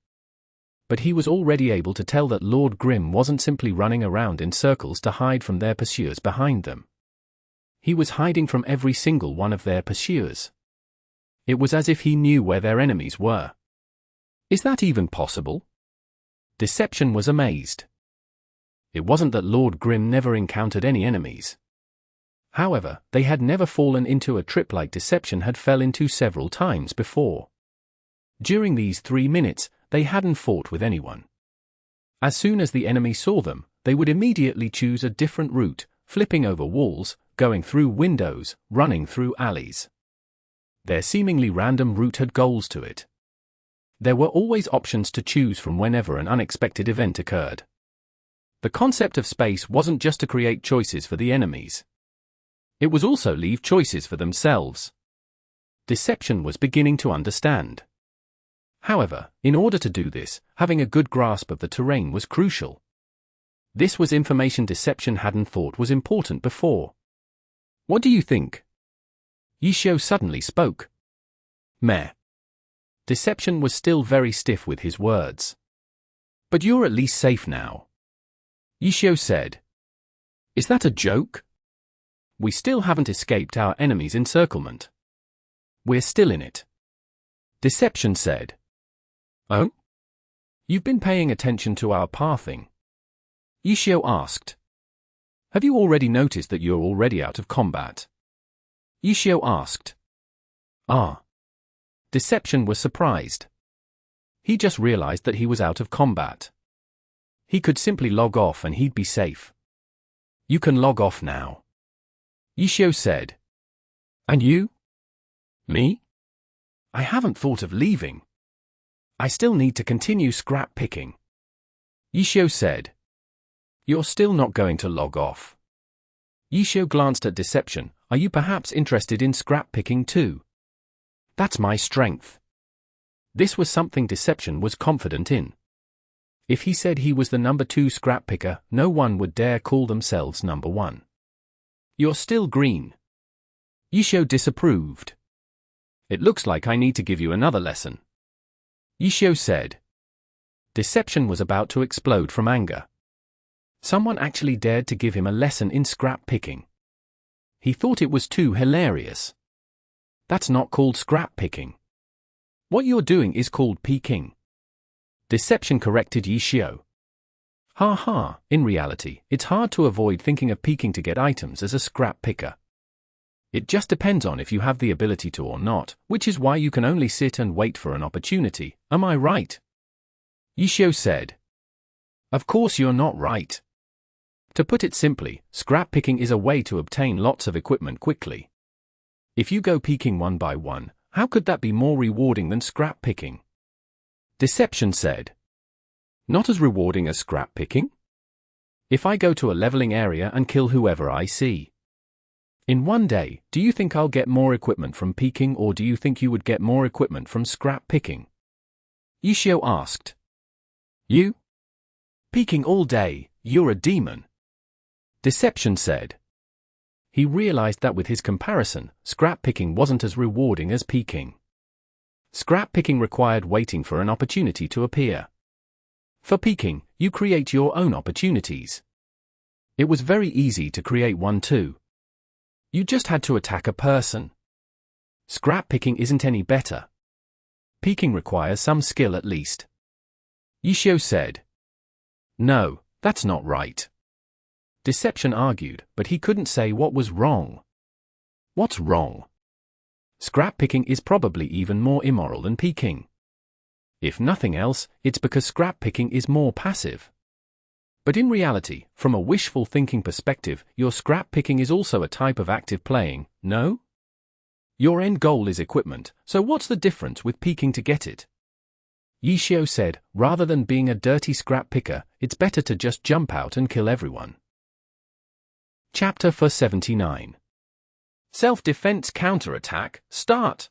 But he was already able to tell that Lord Grimm wasn't simply running around in circles to hide from their pursuers behind them. He was hiding from every single one of their pursuers. It was as if he knew where their enemies were. Is that even possible? Deception was amazed. It wasn't that Lord Grimm never encountered any enemies. However, they had never fallen into a trip like Deception had fell into several times before. During these 3 minutes, they hadn't fought with anyone. As soon as the enemy saw them, they would immediately choose a different route, flipping over walls, going through windows, running through alleys. Their seemingly random route had goals to it. There were always options to choose from whenever an unexpected event occurred. The concept of space wasn't just to create choices for the enemies. It was also leave choices for themselves. Deception was beginning to understand. However, in order to do this, having a good grasp of the terrain was crucial. This was information Deception hadn't thought was important before. What do you think? Yishio suddenly spoke. Meh. Deception was still very stiff with his words. But you're at least safe now. Yishio said. Is that a joke? We still haven't escaped our enemy's encirclement. We're still in it. Deception said. Oh? You've been paying attention to our pathing? Yishio asked. Have you already noticed that you're already out of combat? Yishio asked. Ah. Deception was surprised. He just realized that he was out of combat. He could simply log off and he'd be safe. You can log off now. Yishio said. And you? Me? I haven't thought of leaving. I still need to continue scrap picking. Yishio said. You're still not going to log off. Yishio glanced at Deception. Are you perhaps interested in scrap picking too? That's my strength. This was something Deception was confident in. If he said he was the number 2 scrap picker, no one would dare call themselves number 1. You're still green. Yishio disapproved. It looks like I need to give you another lesson. Yishio said. Deception was about to explode from anger. Someone actually dared to give him a lesson in scrap picking. He thought it was too hilarious. That's not called scrap picking. What you're doing is called peeking. Deception corrected Yishio. Ha ha, in reality, it's hard to avoid thinking of peeking to get items as a scrap picker. It just depends on if you have the ability to or not, which is why you can only sit and wait for an opportunity, am I right? Yishio said. Of course you're not right. To put it simply, scrap picking is a way to obtain lots of equipment quickly. If you go peeking one by one, how could that be more rewarding than scrap picking? Deception said. Not as rewarding as scrap picking? If I go to a leveling area and kill whoever I see. In one day, do you think I'll get more equipment from peeking or do you think you would get more equipment from scrap picking? Yishio asked. You? Peeking all day, you're a demon. Deception said. He realized that with his comparison, scrap picking wasn't as rewarding as peeking. Scrap picking required waiting for an opportunity to appear. For peeking, you create your own opportunities. It was very easy to create one too. You just had to attack a person. Scrap picking isn't any better. Peeking requires some skill at least. Yishio said. No, that's not right. Deception argued, but he couldn't say what was wrong. What's wrong? Scrap picking is probably even more immoral than peeking. If nothing else, it's because scrap picking is more passive. But in reality, from a wishful thinking perspective, your scrap picking is also a type of active playing, no? Your end goal is equipment, so what's the difference with peeking to get it? Yishio said, rather than being a dirty scrap picker, it's better to just jump out and kill everyone. Chapter 479. Self-defense counterattack, start!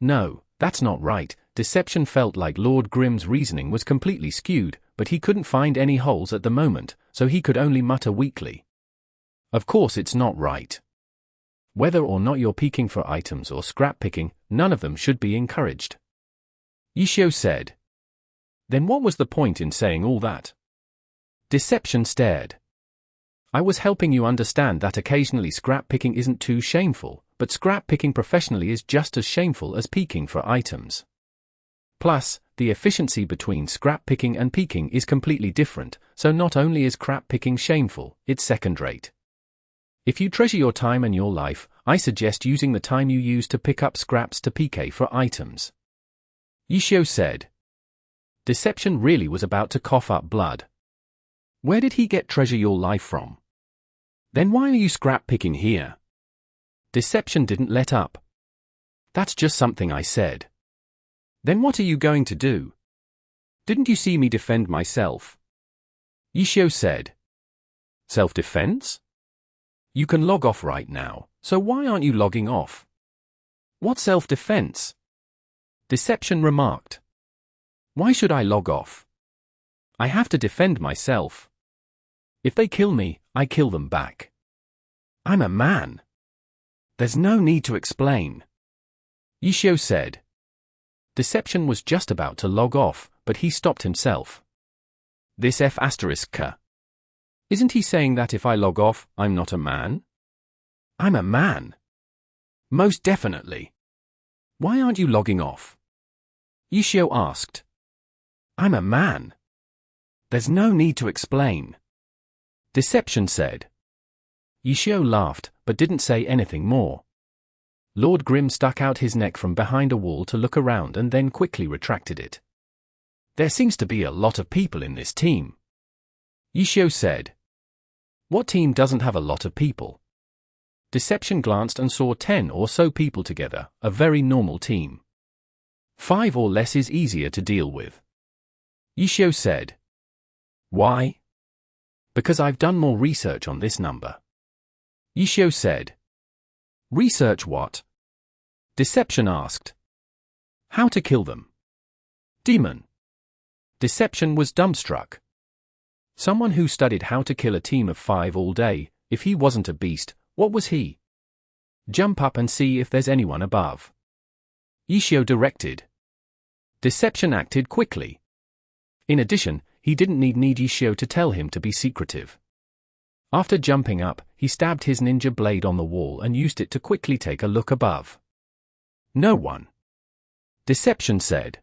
No, that's not right. Deception felt like Lord Grimm's reasoning was completely skewed, but he couldn't find any holes at the moment, so he could only mutter weakly. Of course it's not right. Whether or not you're peeking for items or scrap picking, none of them should be encouraged. Yishio said. Then what was the point in saying all that? Deception stared. I was helping you understand that occasionally scrap picking isn't too shameful, but scrap picking professionally is just as shameful as peeking for items. Plus, the efficiency between scrap picking and peeking is completely different, so not only is scrap picking shameful, it's second-rate. If you treasure your time and your life, I suggest using the time you use to pick up scraps to PK for items. Yishio said. Deception really was about to cough up blood. Where did he get treasure your life from? Then why are you scrap picking here? Deception didn't let up. That's just something I said. Then what are you going to do? Didn't you see me defend myself? Yishio said. Self-defense? You can log off right now, so why aren't you logging off? What self-defense? Deception remarked. Why should I log off? I have to defend myself. If they kill me, I kill them back. I'm a man. There's no need to explain. Yishio said. Deception was just about to log off, but he stopped himself. This F***K. Isn't he saying that if I log off, I'm not a man? I'm a man. Most definitely. Why aren't you logging off? Yishio asked. I'm a man. There's no need to explain. Deception said. Yishio laughed, but didn't say anything more. Lord Grimm stuck out his neck from behind a wall to look around and then quickly retracted it. There seems to be a lot of people in this team. Yishio said. What team doesn't have a lot of people? Deception glanced and saw 10 or so people together, a very normal team. 5 or less is easier to deal with. Yishio said. Why? Because I've done more research on this number. Yishio said. Research what? Deception asked. How to kill them. Demon. Deception was dumbstruck. Someone who studied how to kill a team of 5 all day, if he wasn't a beast, what was he? Jump up and see if there's anyone above. Yishio directed. Deception acted quickly. In addition, he didn't need Yishio to tell him to be secretive. After jumping up, he stabbed his ninja blade on the wall and used it to quickly take a look above. No one. Deception said.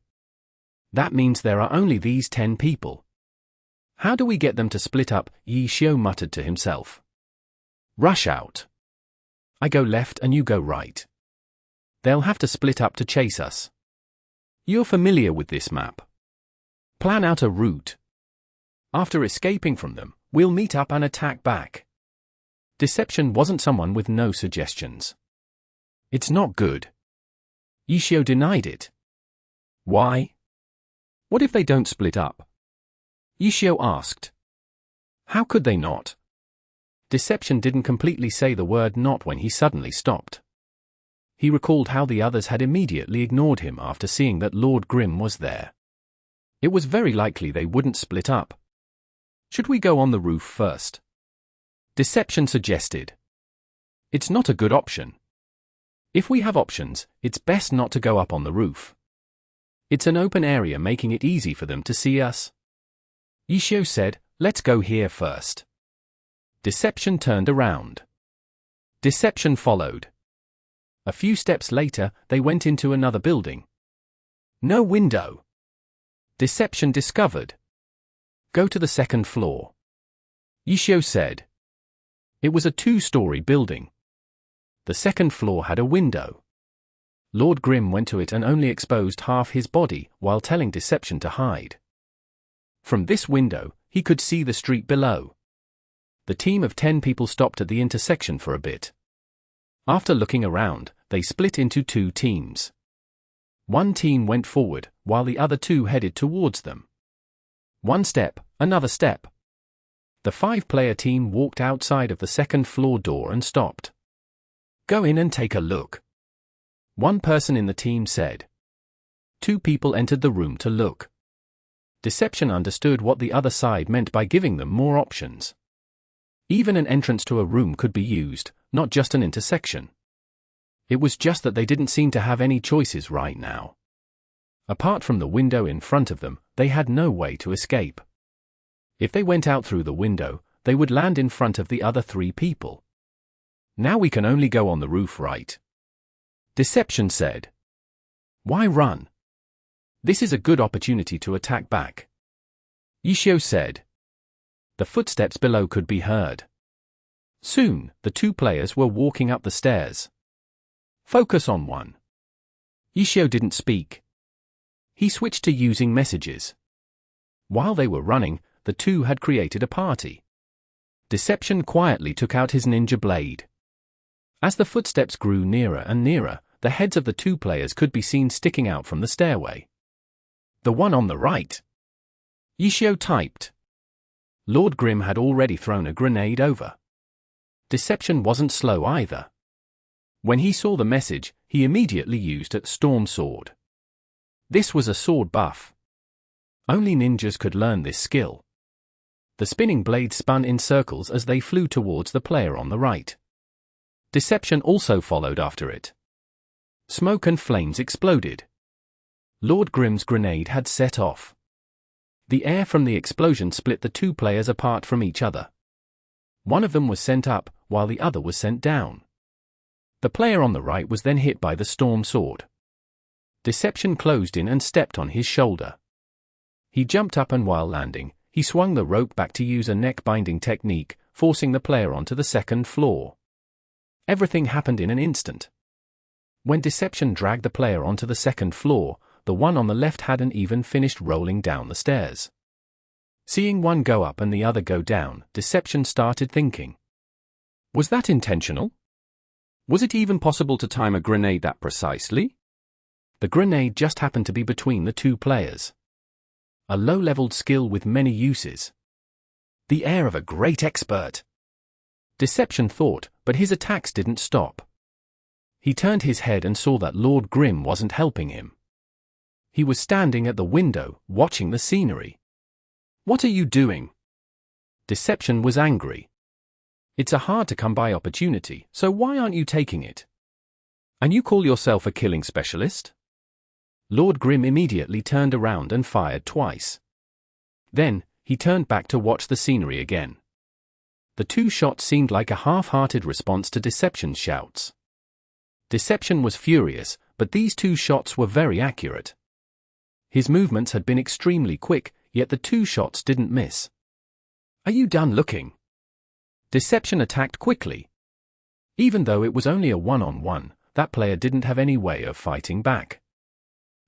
That means there are only these 10 people. How do we get them to split up? Yishio muttered to himself. Rush out. I go left and you go right. They'll have to split up to chase us. You're familiar with this map. Plan out a route. After escaping from them, we'll meet up and attack back. Deception wasn't someone with no suggestions. It's not good. Yishio denied it. Why? What if they don't split up? Yishio asked. How could they not? Deception didn't completely say the word not when he suddenly stopped. He recalled how the others had immediately ignored him after seeing that Lord Grimm was there. It was very likely they wouldn't split up. Should we go on the roof first? Deception suggested. It's not a good option. If we have options, it's best not to go up on the roof. It's an open area, making it easy for them to see us. Yishio said, let's go here first. Deception turned around. Deception followed. A few steps later, they went into another building. No window. Deception discovered. Go to the second floor. Yishio said. It was a 2-story building. The second floor had a window. Lord Grimm went to it and only exposed half his body while telling Deception to hide. From this window, he could see the street below. The team of 10 people stopped at the intersection for a bit. After looking around, they split into 2 teams. One team went forward, while the other 2 headed towards them. One step, another step. The 5-player team walked outside of the second floor door and stopped. Go in and take a look. One person in the team said. 2 people entered the room to look. Deception understood what the other side meant by giving them more options. Even an entrance to a room could be used, not just an intersection. It was just that they didn't seem to have any choices right now. Apart from the window in front of them, they had no way to escape. If they went out through the window, they would land in front of the other 3 people. Now we can only go on the roof, right? Deception said. Why run? This is a good opportunity to attack back. Yishio said. The footsteps below could be heard. Soon, the 2 players were walking up the stairs. Focus on one. Yishio didn't speak. He switched to using messages. While they were running, the 2 had created a party. Deception quietly took out his ninja blade. As the footsteps grew nearer and nearer, the heads of the 2 players could be seen sticking out from the stairway. The one on the right. Yishio typed. Lord Grimm had already thrown a grenade over. Deception wasn't slow either. When he saw the message, he immediately used a storm sword. This was a sword buff. Only ninjas could learn this skill. The spinning blades spun in circles as they flew towards the player on the right. Deception also followed after it. Smoke and flames exploded. Lord Grimm's grenade had set off. The air from the explosion split the two players apart from each other. One of them was sent up, while the other was sent down. The player on the right was then hit by the storm sword. Deception closed in and stepped on his shoulder. He jumped up and while landing, he swung the rope back to use a neck-binding technique, forcing the player onto the second floor. Everything happened in an instant. When Deception dragged the player onto the second floor, the one on the left hadn't even finished rolling down the stairs. Seeing one go up and the other go down, Deception started thinking. Was that intentional? Was it even possible to time a grenade that precisely? The grenade just happened to be between the two players. A low-leveled skill with many uses. The air of a great expert. Deception thought, but his attacks didn't stop. He turned his head and saw that Lord Grimm wasn't helping him. He was standing at the window, watching the scenery. What are you doing? Deception was angry. It's a hard-to-come-by opportunity, so why aren't you taking it? And you call yourself a killing specialist? Lord Grimm immediately turned around and fired twice. Then, he turned back to watch the scenery again. The two shots seemed like a half-hearted response to Deception's shouts. Deception was furious, but these two shots were very accurate. His movements had been extremely quick, yet the two shots didn't miss. Are you done looking? Deception attacked quickly. Even though it was only a one-on-one, that player didn't have any way of fighting back.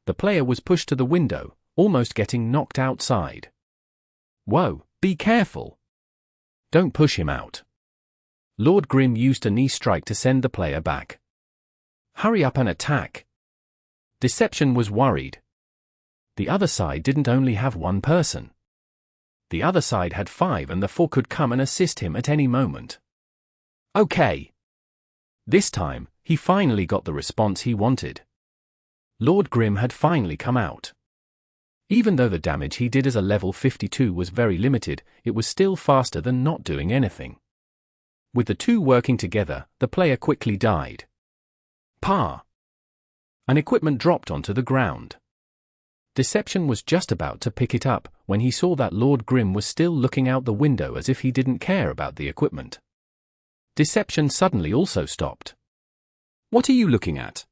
The player was pushed to the window, almost getting knocked outside. Whoa, be careful. Don't push him out. Lord Grimm used a knee strike to send the player back. Hurry up and attack. Deception was worried. The other side didn't only have one person. The other side had 5 and the 4 could come and assist him at any moment. Okay. This time, he finally got the response he wanted. Lord Grimm had finally come out. Even though the damage he did as a level 52 was very limited, it was still faster than not doing anything. With the two working together, the player quickly died. Pa! An equipment dropped onto the ground. Deception was just about to pick it up, when he saw that Lord Grimm was still looking out the window as if he didn't care about the equipment. Deception suddenly also stopped. What are you looking at?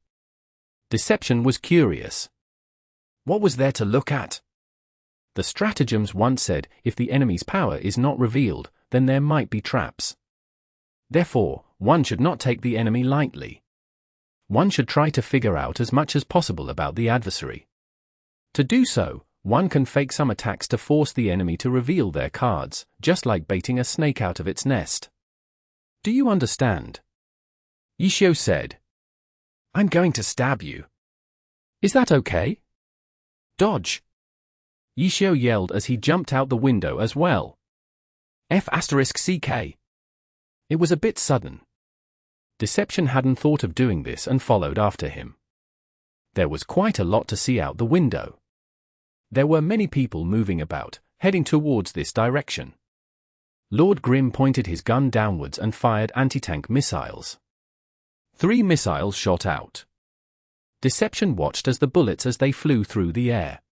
Deception was curious. What was there to look at? The stratagems once said, if the enemy's power is not revealed, then there might be traps. Therefore, one should not take the enemy lightly. One should try to figure out as much as possible about the adversary. To do so, one can fake some attacks to force the enemy to reveal their cards, just like baiting a snake out of its nest. Do you understand? Yishio said. I'm going to stab you. Is that okay? Dodge! Yishio yelled as he jumped out the window as well. F***CK. It was a bit sudden. Deception hadn't thought of doing this and followed after him. There was quite a lot to see out the window. There were many people moving about, heading towards this direction. Lord Grimm pointed his gun downwards and fired anti-tank missiles. 3 missiles shot out. Deception watched as the bullets as they flew through the air.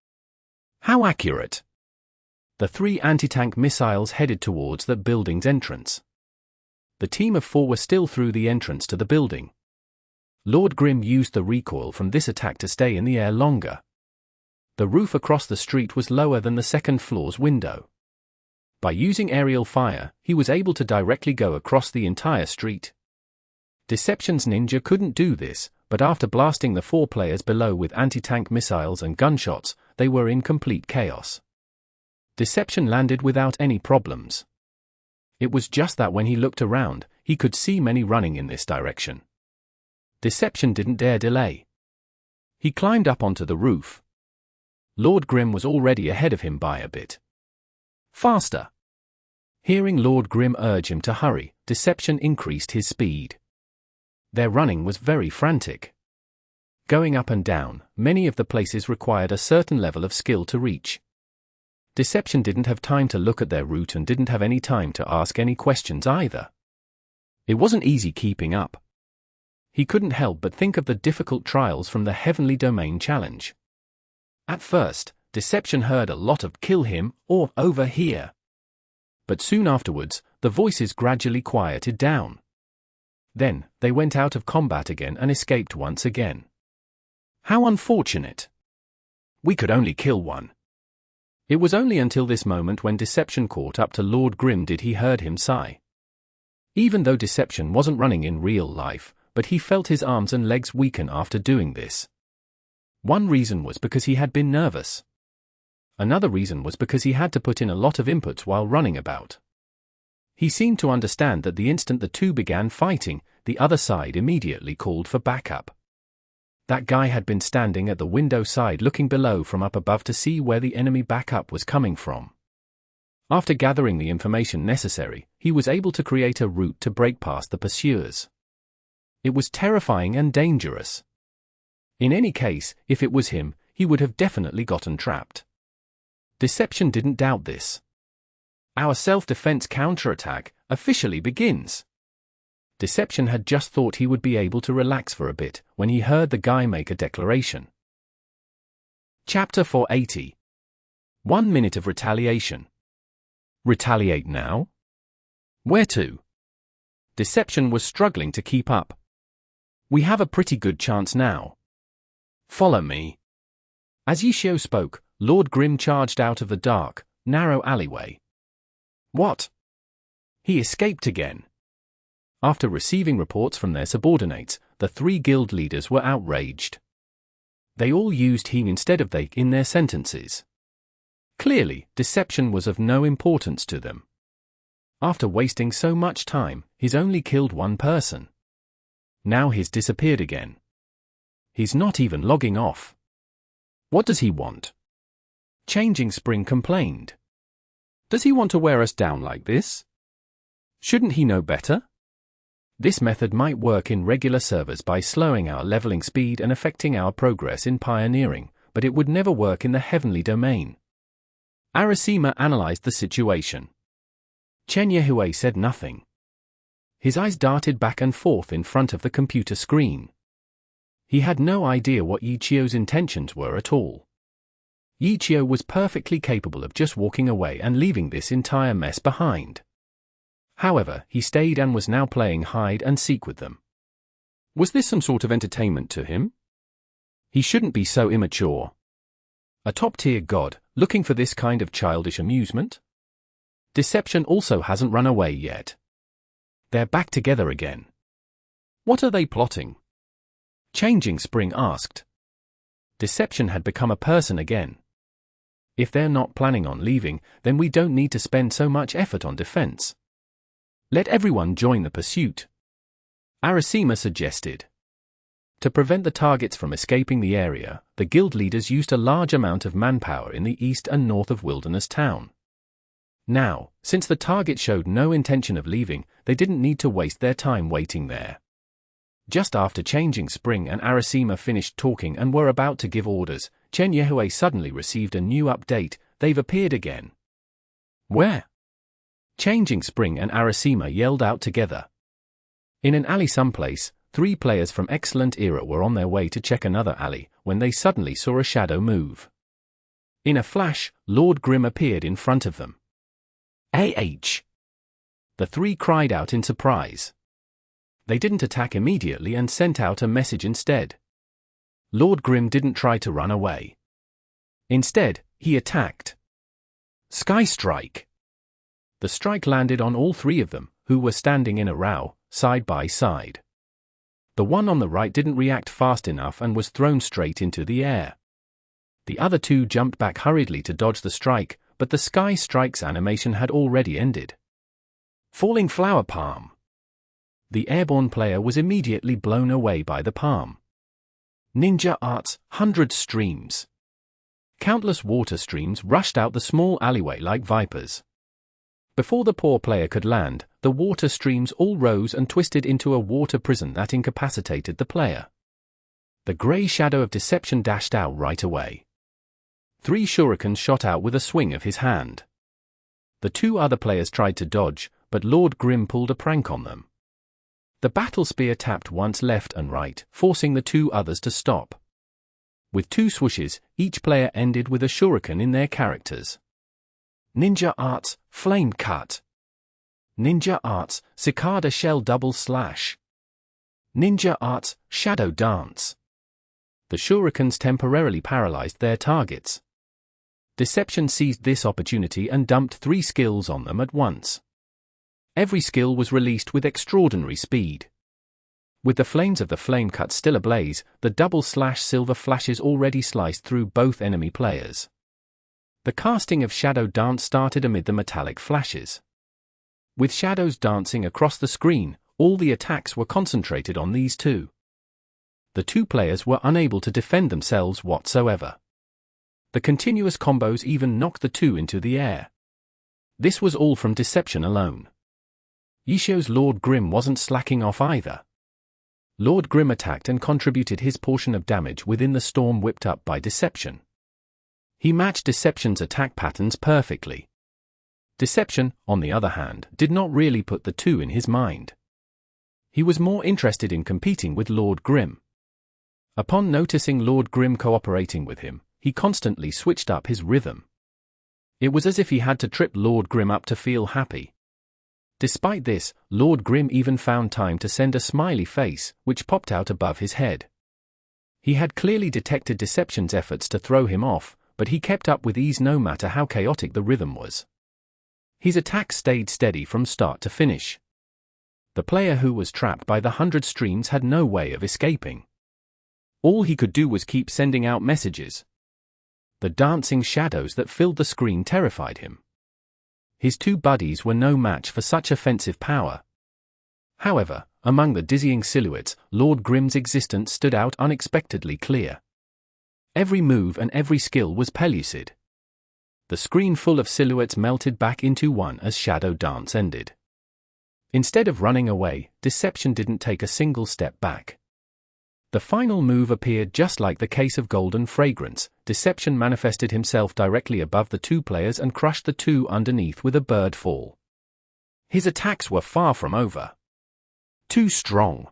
How accurate! The 3 anti-tank missiles headed towards the building's entrance. The team of 4 were still through the entrance to the building. Lord Grimm used the recoil from this attack to stay in the air longer. The roof across the street was lower than the second floor's window. By using aerial fire, he was able to directly go across the entire street. Deception's ninja couldn't do this, but after blasting the 4 players below with anti-tank missiles and gunshots, they were in complete chaos. Deception landed without any problems. It was just that when he looked around, he could see many running in this direction. Deception didn't dare delay. He climbed up onto the roof. Lord Grimm was already ahead of him by a bit. Faster! Hearing Lord Grimm urge him to hurry, Deception increased his speed. Their running was very frantic. Going up and down, many of the places required a certain level of skill to reach. Deception didn't have time to look at their route and didn't have any time to ask any questions either. It wasn't easy keeping up. He couldn't help but think of the difficult trials from the Heavenly Domain challenge. At first, Deception heard a lot of "kill him" or "over here." But soon afterwards, the voices gradually quieted down. Then, they went out of combat again and escaped once again. How unfortunate. We could only kill one. It was only until this moment when Deception caught up to Lord Grim did he heard him sigh. Even though Deception wasn't running in real life, but he felt his arms and legs weaken after doing this. One reason was because he had been nervous. Another reason was because he had to put in a lot of inputs while running about. He seemed to understand that the instant the two began fighting, the other side immediately called for backup. That guy had been standing at the window side looking below from up above to see where the enemy backup was coming from. After gathering the information necessary, he was able to create a route to break past the pursuers. It was terrifying and dangerous. In any case, if it was him, he would have definitely gotten trapped. Deception didn't doubt this. Our self-defense counterattack officially begins. Deception had just thought he would be able to relax for a bit when he heard the guy make a declaration. Chapter 480. 1 minute of retaliation. Retaliate now? Where to? Deception was struggling to keep up. We have a pretty good chance now. Follow me. As Yishio spoke, Lord Grim charged out of the dark, narrow alleyway. What? He escaped again. After receiving reports from their subordinates, the 3 guild leaders were outraged. They all used he instead of they in their sentences. Clearly, Deception was of no importance to them. After wasting so much time, he's only killed one person. Now he's disappeared again. He's not even logging off. What does he want? Changing Spring complained. Does he want to wear us down like this? Shouldn't he know better? This method might work in regular servers by slowing our leveling speed and affecting our progress in pioneering, but it would never work in the Heavenly Domain. Arasima analyzed the situation. Chen Yehue said nothing. His eyes darted back and forth in front of the computer screen. He had no idea what Yichio's intentions were at all. Yichio was perfectly capable of just walking away and leaving this entire mess behind. However, he stayed and was now playing hide and seek with them. Was this some sort of entertainment to him? He shouldn't be so immature. A top-tier god, looking for this kind of childish amusement? Deception also hasn't run away yet. They're back together again. What are they plotting? Changing Spring asked. Deception had become a person again. If they're not planning on leaving, then we don't need to spend so much effort on defense. Let everyone join the pursuit. Arasima suggested. To prevent the targets from escaping the area, the guild leaders used a large amount of manpower in the east and north of Wilderness Town. Now, since the target showed no intention of leaving, they didn't need to waste their time waiting there. Just after Changing Spring and Arasima finished talking and were about to give orders, Chen Yehue suddenly received a new update. They've appeared again. Where? Changing Spring and Arasima yelled out together. In an alley someplace, 3 players from Excellent Era were on their way to check another alley when they suddenly saw a shadow move. In a flash, Lord Grim appeared in front of them. AH! The 3 cried out in surprise. They didn't attack immediately and sent out a message instead. Lord Grim didn't try to run away. Instead, he attacked. Sky Strike! The strike landed on all 3 of them, who were standing in a row, side by side. The one on the right didn't react fast enough and was thrown straight into the air. The other 2 jumped back hurriedly to dodge the strike, but the Sky Strike's animation had already ended. Falling Flower Palm. The airborne player was immediately blown away by the palm. Ninja Arts, 100 streams. Countless water streams rushed out the small alleyway like vipers. Before the poor player could land, the water streams all rose and twisted into a water prison that incapacitated the player. The grey shadow of Deception dashed out right away. 3 shurikens shot out with a swing of his hand. The 2 other players tried to dodge, but Lord Grim pulled a prank on them. The battle spear tapped once left and right, forcing the 2 others to stop. With 2 swooshes, each player ended with a shuriken in their characters. Ninja Arts, Flame Cut. Ninja Arts, Cicada Shell Double Slash. Ninja Arts, Shadow Dance. The shurikens temporarily paralyzed their targets. Deception seized this opportunity and dumped 3 skills on them at once. Every skill was released with extraordinary speed. With the flames of the flame cut still ablaze, the double slash silver flashes already sliced through both enemy players. The casting of Shadow Dance started amid the metallic flashes. With shadows dancing across the screen, all the attacks were concentrated on these 2. The 2 players were unable to defend themselves whatsoever. The continuous combos even knocked the 2 into the air. This was all from deception alone. Yishio's Lord Grim wasn't slacking off either. Lord Grim attacked and contributed his portion of damage within the storm whipped up by deception. He matched deception's attack patterns perfectly. Deception, on the other hand, did not really put the 2 in his mind. He was more interested in competing with Lord Grim. Upon noticing Lord Grim cooperating with him, he constantly switched up his rhythm. It was as if he had to trip Lord Grim up to feel happy. Despite this, Lord Grim even found time to send a smiley face, which popped out above his head. He had clearly detected Deception's efforts to throw him off, but he kept up with ease no matter how chaotic the rhythm was. His attack stayed steady from start to finish. The player who was trapped by the 100 streams had no way of escaping. All he could do was keep sending out messages. The dancing shadows that filled the screen terrified him. His 2 buddies were no match for such offensive power. However, among the dizzying silhouettes, Lord Grim's existence stood out unexpectedly clear. Every move and every skill was pellucid. The screen full of silhouettes melted back into one as Shadow Dance ended. Instead of running away, Deception didn't take a single step back. The final move appeared just like the case of Golden Fragrance. Deception manifested himself directly above the 2 players and crushed the 2 underneath with a bird fall. His attacks were far from over. Too strong.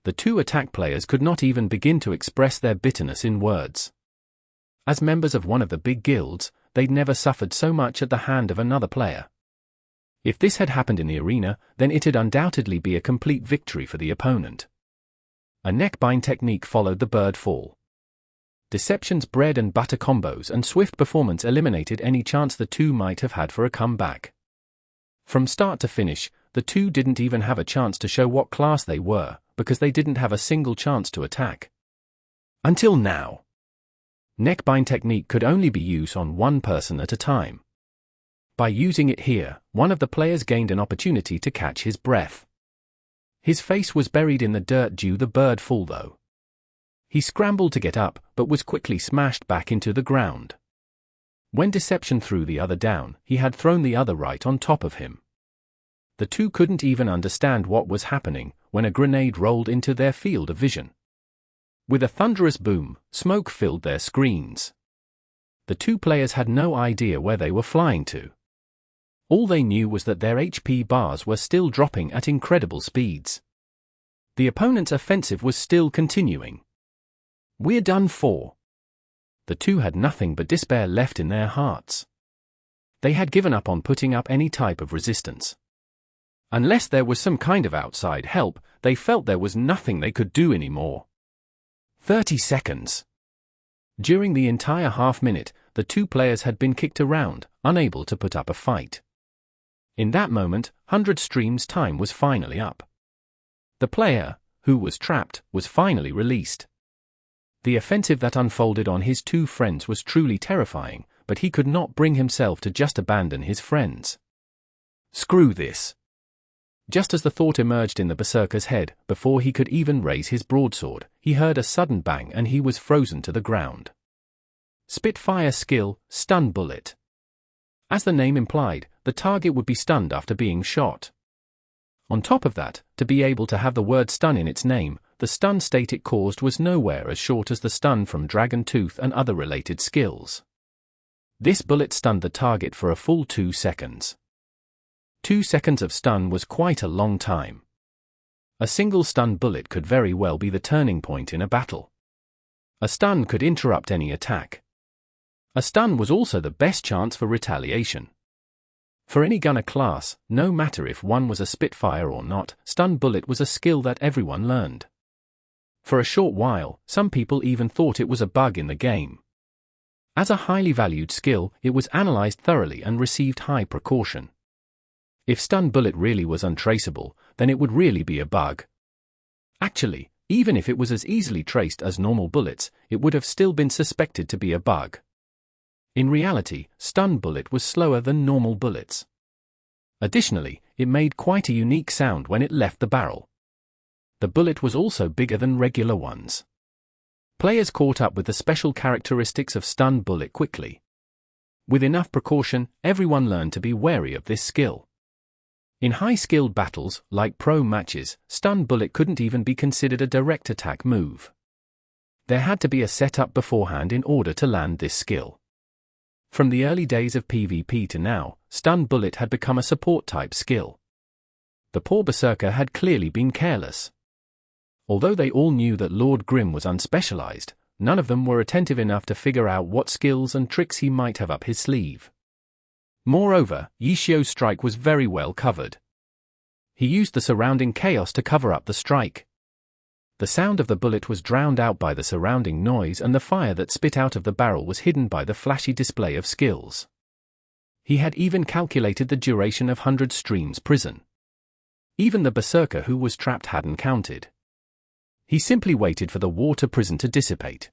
The 2 attack players could not even begin to express their bitterness in words. As members of one of the big guilds, they'd never suffered so much at the hand of another player. If this had happened in the arena, then it'd undoubtedly be a complete victory for the opponent. A neckbind technique followed the bird fall. Deception's bread and butter combos and swift performance eliminated any chance the 2 might have had for a comeback. From start to finish, the 2 didn't even have a chance to show what class they were, because they didn't have a single chance to attack. Until now. Neckbind technique could only be used on one person at a time. By using it here, one of the players gained an opportunity to catch his breath. His face was buried in the dirt due to the bird fall though. He scrambled to get up, but was quickly smashed back into the ground. When Deception threw the other down, he had thrown the other right on top of him. The 2 couldn't even understand what was happening when a grenade rolled into their field of vision. With a thunderous boom, smoke filled their screens. The 2 players had no idea where they were flying to. All they knew was that their HP bars were still dropping at incredible speeds. The opponent's offensive was still continuing. We're done for. The 2 had nothing but despair left in their hearts. They had given up on putting up any type of resistance. Unless there was some kind of outside help, they felt there was nothing they could do anymore. 30 seconds. During the entire half-minute, the 2 players had been kicked around, unable to put up a fight. In that moment, 100 streams time was finally up. The player, who was trapped, was finally released. The offensive that unfolded on his 2 friends was truly terrifying, but he could not bring himself to just abandon his friends. Screw this. Just as the thought emerged in the berserker's head, before he could even raise his broadsword, he heard a sudden bang and he was frozen to the ground. Spitfire skill, Stun Bullet. As the name implied, the target would be stunned after being shot. On top of that, to be able to have the word stun in its name, the stun state it caused was nowhere as short as the stun from Dragon Tooth and other related skills. This bullet stunned the target for a full 2 seconds. 2 seconds of stun was quite a long time. A single stun bullet could very well be the turning point in a battle. A stun could interrupt any attack. A stun was also the best chance for retaliation. For any gunner class, no matter if one was a Spitfire or not, stun bullet was a skill that everyone learned. For a short while, some people even thought it was a bug in the game. As a highly valued skill, it was analyzed thoroughly and received high precaution. If stun bullet really was untraceable, then it would really be a bug. Actually, even if it was as easily traced as normal bullets, it would have still been suspected to be a bug. In reality, stun bullet was slower than normal bullets. Additionally, it made quite a unique sound when it left the barrel. The bullet was also bigger than regular ones. Players caught up with the special characteristics of stun bullet quickly. With enough precaution, everyone learned to be wary of this skill. In high-skilled battles, like pro matches, stun bullet couldn't even be considered a direct attack move. There had to be a setup beforehand in order to land this skill. From the early days of PvP to now, stun bullet had become a support-type skill. The poor Berserker had clearly been careless. Although they all knew that Lord Grim was unspecialized, none of them were attentive enough to figure out what skills and tricks he might have up his sleeve. Moreover, Yishio's strike was very well covered. He used the surrounding chaos to cover up the strike. The sound of the bullet was drowned out by the surrounding noise, and the fire that spit out of the barrel was hidden by the flashy display of skills. He had even calculated the duration of 100 streams prison. Even the Berserker who was trapped hadn't counted. He simply waited for the water prison to dissipate.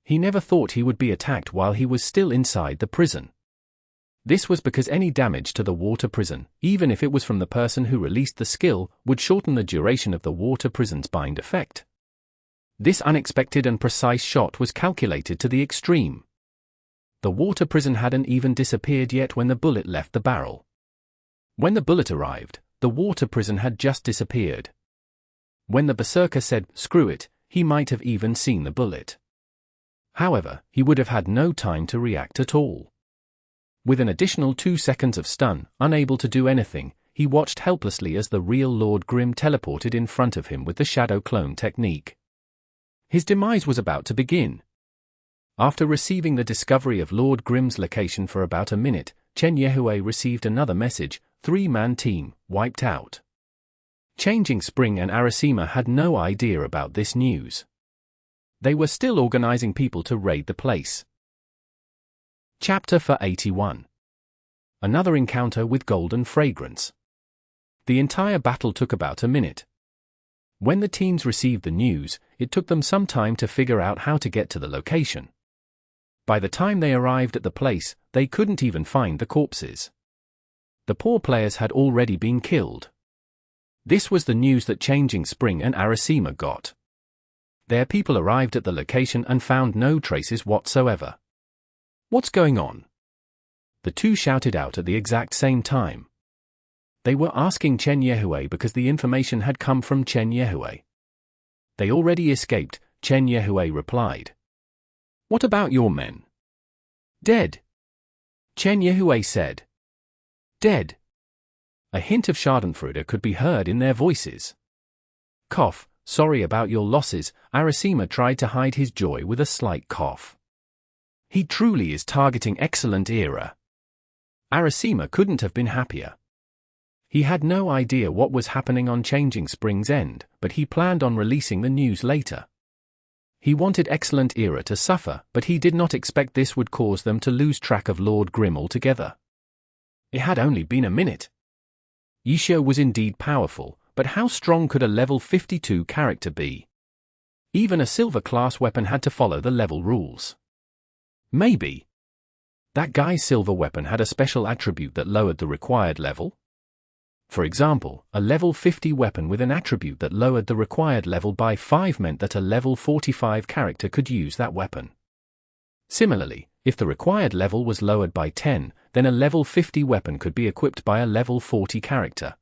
He never thought he would be attacked while he was still inside the prison. This was because any damage to the water prison, even if it was from the person who released the skill, would shorten the duration of the water prison's bind effect. This unexpected and precise shot was calculated to the extreme. The water prison hadn't even disappeared yet when the bullet left the barrel. When the bullet arrived, the water prison had just disappeared. When the Berserker said, "Screw it," he might have even seen the bullet. However, he would have had no time to react at all. With an additional 2 seconds of stun, unable to do anything, he watched helplessly as the real Lord Grim teleported in front of him with the shadow clone technique. His demise was about to begin. After receiving the discovery of Lord Grim's location for about a minute, Chen Yehue received another message: 3-man team, wiped out. Changing Spring and Arasima had no idea about this news. They were still organizing people to raid the place. Chapter 81. Another encounter with Golden Fragrance. The entire battle took about a minute. When the teams received the news, it took them some time to figure out how to get to the location. By the time they arrived at the place, they couldn't even find the corpses. The poor players had already been killed. This was the news that Changing Spring and Arasima got. Their people arrived at the location and found no traces whatsoever. "What's going on?" The two shouted out at the exact same time. They were asking Chen Yehue because the information had come from Chen Yehue. "They already escaped," Chen Yehue replied. "What about your men?" "Dead," Chen Yehue said. "Dead." A hint of schadenfreude could be heard in their voices. Cough, "Sorry about your losses." Arasima tried to hide his joy with a slight cough. "He truly is targeting excellent era." Arasima couldn't have been happier. He had no idea what was happening on Changing Spring's end, but he planned on releasing the news later. He wanted excellent era to suffer, but he did not expect this would cause them to lose track of Lord Grim altogether. It had only been a minute. Yishio was indeed powerful, but how strong could a level 52 character be? Even a silver class weapon had to follow the level rules. Maybe that guy's silver weapon had a special attribute that lowered the required level? For example, a level 50 weapon with an attribute that lowered the required level by 5 meant that a level 45 character could use that weapon. Similarly, if the required level was lowered by 10, then a level 50 weapon could be equipped by a level 40 character.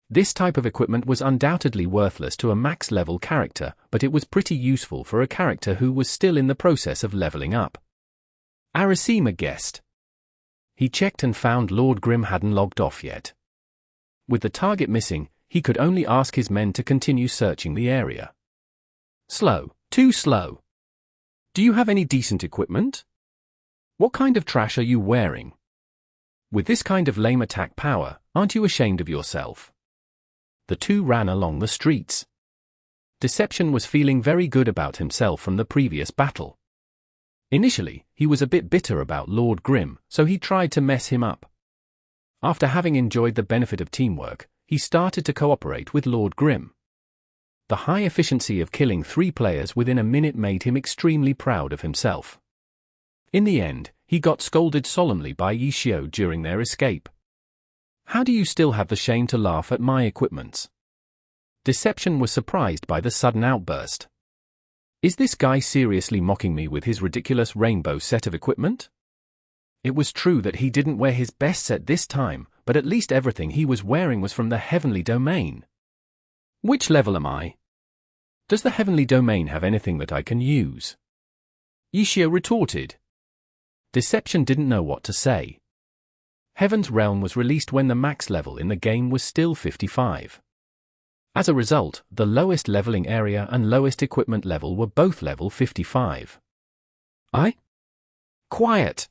This type of equipment was undoubtedly worthless to a max-level character, but it was pretty useful for a character who was still in the process of leveling up. Arasima guessed. He checked and found Lord Grim hadn't logged off yet. With the target missing, he could only ask his men to continue searching the area. Slow, too slow. Do you have any decent equipment? What kind of trash are you wearing? With this kind of lame attack power, aren't you ashamed of yourself? The two ran along the streets. Deception was feeling very good about himself from the previous battle. Initially, he was a bit bitter about Lord Grim, so he tried to mess him up. After having enjoyed the benefit of teamwork, he started to cooperate with Lord Grim. The high efficiency of killing 3 players within a minute made him extremely proud of himself. In the end, he got scolded solemnly by Xiang during their escape. How do you still have the shame to laugh at my equipments? Deception was surprised by the sudden outburst. Is this guy seriously mocking me with his ridiculous rainbow set of equipment? It was true that he didn't wear his best set this time, but at least everything he was wearing was from the heavenly domain. Which level am I? Does the heavenly domain have anything that I can use? Xiang retorted. Deception didn't know what to say. Heaven's Realm was released when the max level in the game was still 55. As a result, the lowest leveling area and lowest equipment level were both level 55. Quiet!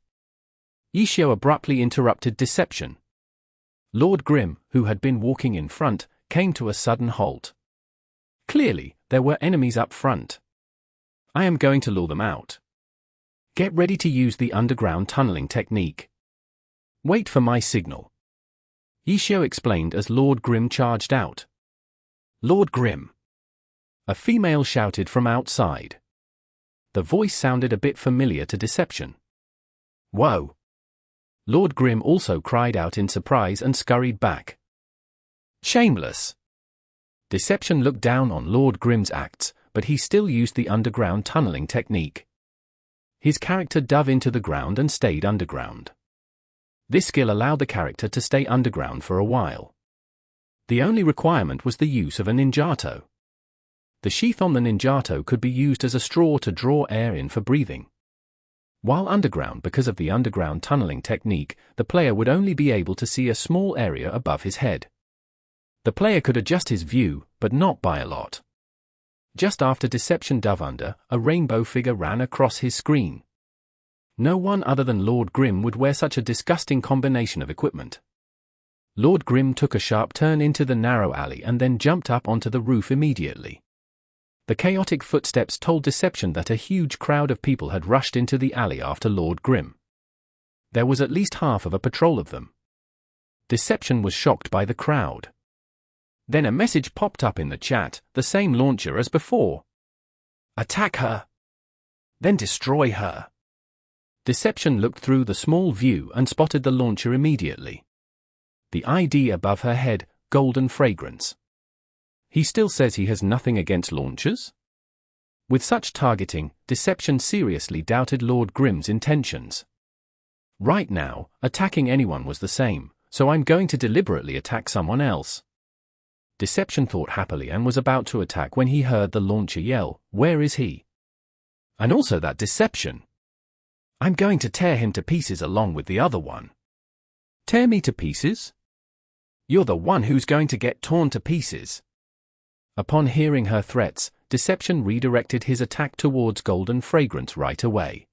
Xiang abruptly interrupted Deception. Lord Grim, who had been walking in front, came to a sudden halt. Clearly, there were enemies up front. I am going to lure them out. Get ready to use the underground tunneling technique. Wait for my signal. Xiang explained as Lord Grim charged out. Lord Grim! A female shouted from outside. The voice sounded a bit familiar to Deception. Whoa! Lord Grim also cried out in surprise and scurried back. Shameless! Deception looked down on Lord Grim's acts, but he still used the underground tunneling technique. His character dove into the ground and stayed underground. This skill allowed the character to stay underground for a while. The only requirement was the use of a ninjutsu. The sheath on the ninjutsu could be used as a straw to draw air in for breathing. While underground, because of the underground tunneling technique, the player would only be able to see a small area above his head. The player could adjust his view, but not by a lot. Just after Deception dove under, a rainbow figure ran across his screen. No one other than Lord Grim would wear such a disgusting combination of equipment. Lord Grim took a sharp turn into the narrow alley and then jumped up onto the roof immediately. The chaotic footsteps told Deception that a huge crowd of people had rushed into the alley after Lord Grim. There was at least half of a patrol of them. Deception was shocked by the crowd. Then a message popped up in the chat, the same launcher as before. Attack her! Then destroy her! Deception looked through the small view and spotted the launcher immediately. The ID above her head, Golden Fragrance. He still says he has nothing against launchers? With such targeting, Deception seriously doubted Lord Grim's intentions. Right now, attacking anyone was the same, so I'm going to deliberately attack someone else. Deception thought happily and was about to attack when he heard the launcher yell, "Where is he?" And also that Deception. I'm going to tear him to pieces along with the other one. Tear me to pieces? You're the one who's going to get torn to pieces. Upon hearing her threats, Deception redirected his attack towards Golden Fragrance right away.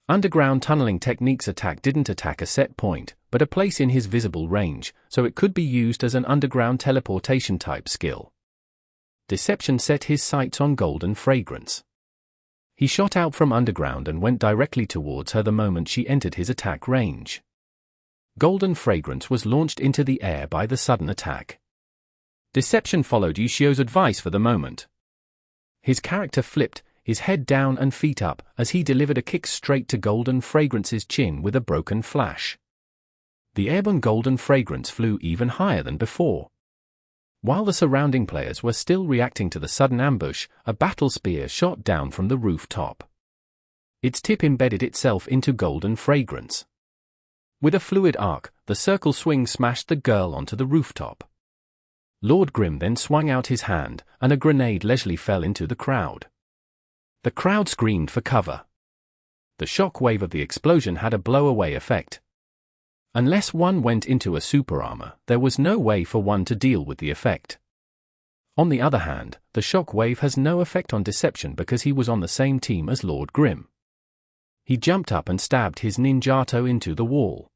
Underground tunneling technique's attack didn't attack a set point, but a place in his visible range, so it could be used as an underground teleportation type skill. Deception set his sights on Golden Fragrance. He shot out from underground and went directly towards her the moment she entered his attack range. Golden Fragrance was launched into the air by the sudden attack. Deception followed Xiang's advice for the moment. His character flipped, his head down and feet up, as he delivered a kick straight to Golden Fragrance's chin with a broken flash. The airborne Golden Fragrance flew even higher than before. While the surrounding players were still reacting to the sudden ambush, a battle spear shot down from the rooftop. Its tip embedded itself into Golden Fragrance. With a fluid arc, the circle swing smashed the girl onto the rooftop. Lord Grim then swung out his hand, and a grenade leisurely fell into the crowd. The crowd screamed for cover. The shock wave of the explosion had a blow-away effect. Unless one went into a super armor, there was no way for one to deal with the effect. On the other hand, the shock wave has no effect on Deception because he was on the same team as Lord Grimm. He jumped up and stabbed his ninjato into the wall.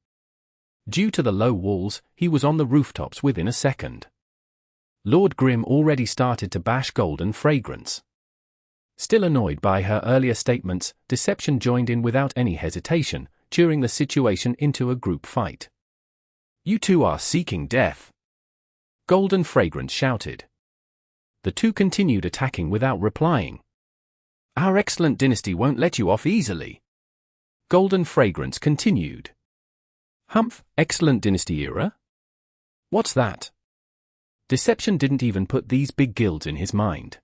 Due to the low walls, he was on the rooftops within a second. Lord Grimm already started to bash Golden Fragrance. Still annoyed by her earlier statements, Deception joined in without any hesitation, cheering the situation into a group fight. "You two are seeking death," Golden Fragrance shouted. The two continued attacking without replying. "Our excellent dynasty won't let you off easily," Golden Fragrance continued. "Humph, excellent dynasty era? What's that?" Deception didn't even put these big guilds in his mind.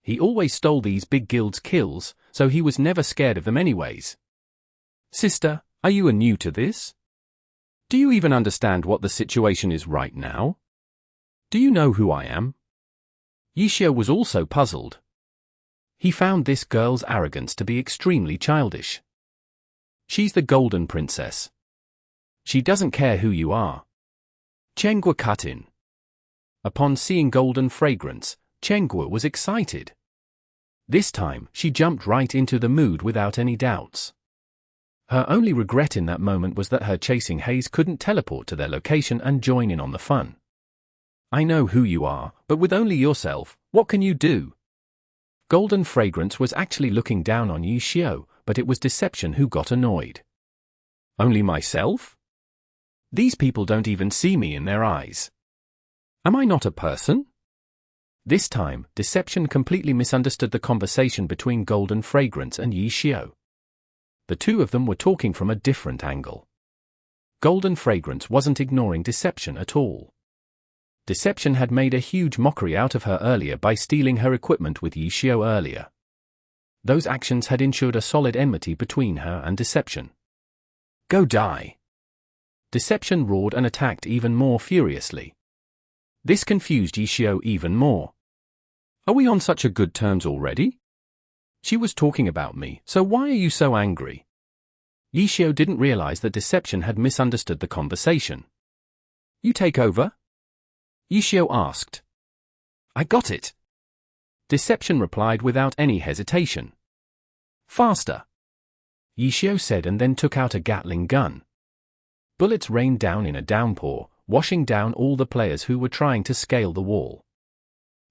He always stole these big guilds' kills, so he was never scared of them anyways. "Sister, are you new to this? Do you even understand what the situation is right now? Do you know who I am?" Yishio was also puzzled. He found this girl's arrogance to be extremely childish. She's the Golden Princess. She doesn't care who you are. Chengwa cut in. Upon seeing Golden Fragrance, Chengwa was excited. This time, she jumped right into the mood without any doubts. Her only regret in that moment was that her chasing haze couldn't teleport to their location and join in on the fun. "I know who you are, but with only yourself, what can you do?" Golden Fragrance was actually looking down on Yishio, but it was Deception who got annoyed. "Only myself? These people don't even see me in their eyes. Am I not a person?" This time, Deception completely misunderstood the conversation between Golden Fragrance and Yishio. The two of them were talking from a different angle. Golden Fragrance wasn't ignoring Deception at all. Deception had made a huge mockery out of her earlier by stealing her equipment with Yishio earlier. Those actions had ensured a solid enmity between her and Deception. "Go die!" Deception roared and attacked even more furiously. This confused Yishio even more. "Are we on such a good terms already? She was talking about me, so why are you so angry?" Yishio didn't realize that Deception had misunderstood the conversation. "You take over?" Yishio asked. "I got it." Deception replied without any hesitation. "Faster," Yishio said and then took out a Gatling gun. Bullets rained down in a downpour, washing down all the players who were trying to scale the wall.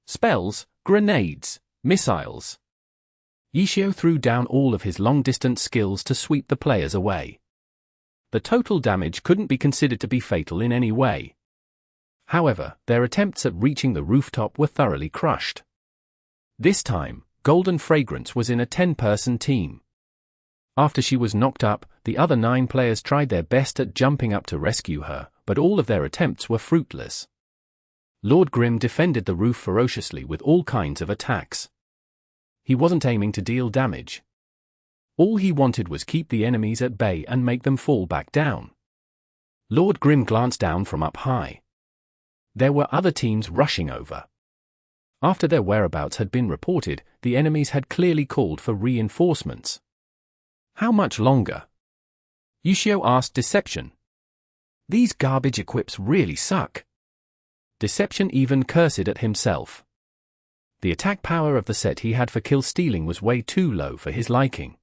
Spells, grenades, missiles. Yishio threw down all of his long-distance skills to sweep the players away. The total damage couldn't be considered to be fatal in any way. However, their attempts at reaching the rooftop were thoroughly crushed. This time, Golden Fragrance was in a 10-person team. After she was knocked up, the other 9 players tried their best at jumping up to rescue her, but all of their attempts were fruitless. Lord Grimm defended the roof ferociously with all kinds of attacks. He wasn't aiming to deal damage. All he wanted was keep the enemies at bay and make them fall back down. Lord Grimm glanced down from up high. There were other teams rushing over. After their whereabouts had been reported, the enemies had clearly called for reinforcements. "How much longer?" Yishio asked Deception. "These garbage equips really suck." Deception even cursed at himself. The attack power of the set he had for kill stealing was way too low for his liking.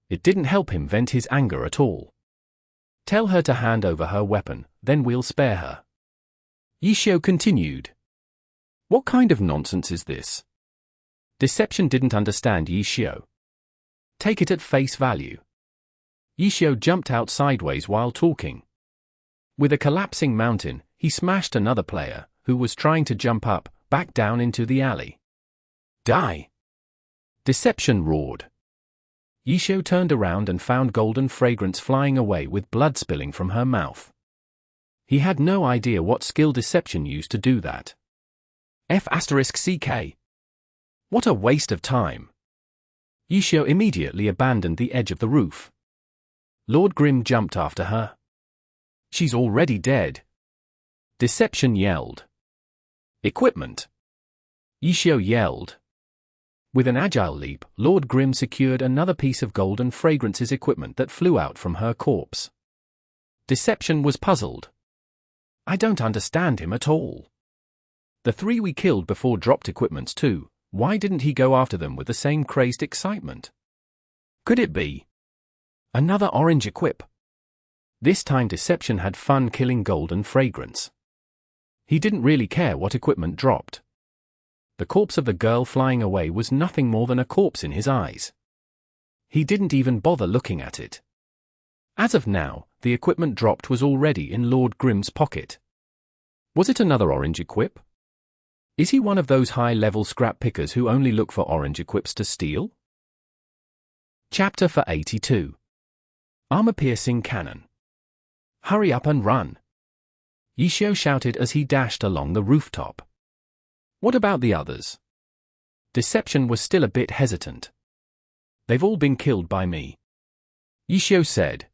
It didn't help him vent his anger at all. "Tell her to hand over her weapon, then we'll spare her," Yishio continued. "What kind of nonsense is this?" Deception didn't understand Yishio. "Take it at face value." Yishio jumped out sideways while talking. With a collapsing mountain, he smashed another player, who was trying to jump up, back down into the alley. "Die!" Deception roared. Yishio turned around and found Golden Fragrance flying away with blood spilling from her mouth. He had no idea what skill Deception used to do that. F***CK. What a waste of time. Yishio immediately abandoned the edge of the roof. Lord Grimm jumped after her. "She's already dead," Deception yelled. "Equipment!" Yishio yelled. With an agile leap, Lord Grimm secured another piece of Golden Fragrance's equipment that flew out from her corpse. Deception was puzzled. I don't understand him at all. The 3 we killed before dropped equipments too. Why didn't he go after them with the same crazed excitement? Could it be another orange equip? This time Deception had fun killing Golden Fragrance. He didn't really care what equipment dropped. The corpse of the girl flying away was nothing more than a corpse in his eyes. He didn't even bother looking at it. As of now, the equipment dropped was already in Lord Grimm's pocket. Was it another orange equip? Is he one of those high-level scrap pickers who only look for orange equips to steal? Chapter 82. Armor-piercing cannon. Hurry up and run! Yishio shouted as he dashed along the rooftop. What about the others? Deception was still a bit hesitant. They've all been killed by me. Yishio said.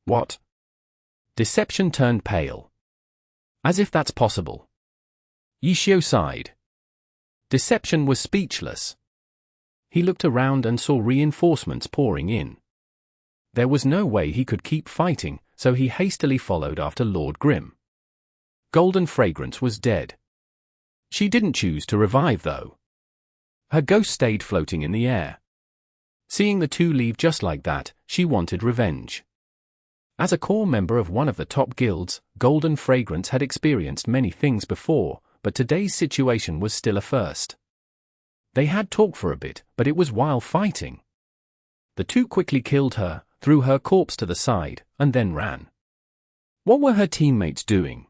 What? Deception turned pale. As if that's possible. Yishio sighed. Deception was speechless. He looked around and saw reinforcements pouring in. There was no way he could keep fighting, so he hastily followed after Lord Grimm. Golden Fragrance was dead. She didn't choose to revive though. Her ghost stayed floating in the air. Seeing the 2 leave just like that, she wanted revenge. As a core member of one of the top guilds, Golden Fragrance had experienced many things before, but today's situation was still a first. They had talked for a bit, but it was while fighting. The 2 quickly killed her, threw her corpse to the side, and then ran. What were her teammates doing?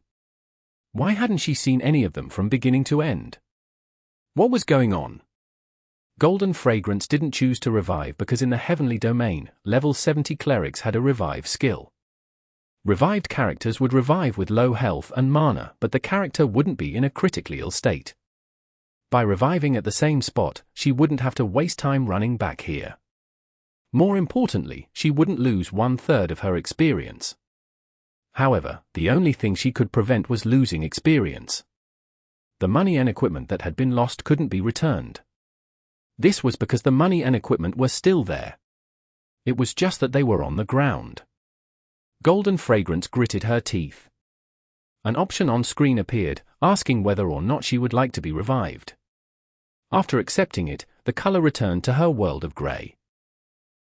Why hadn't she seen any of them from beginning to end? What was going on? Golden Fragrance didn't choose to revive because in the Heavenly Domain, level 70 clerics had a revive skill. Revived characters would revive with low health and mana, but the character wouldn't be in a critically ill state. By reviving at the same spot, she wouldn't have to waste time running back here. More importantly, she wouldn't lose 1/3 of her experience. However, the only thing she could prevent was losing experience. The money and equipment that had been lost couldn't be returned. This was because the money and equipment were still there. It was just that they were on the ground. Golden Fragrance gritted her teeth. An option on screen appeared, asking whether or not she would like to be revived. After accepting it, the color returned to her world of gray.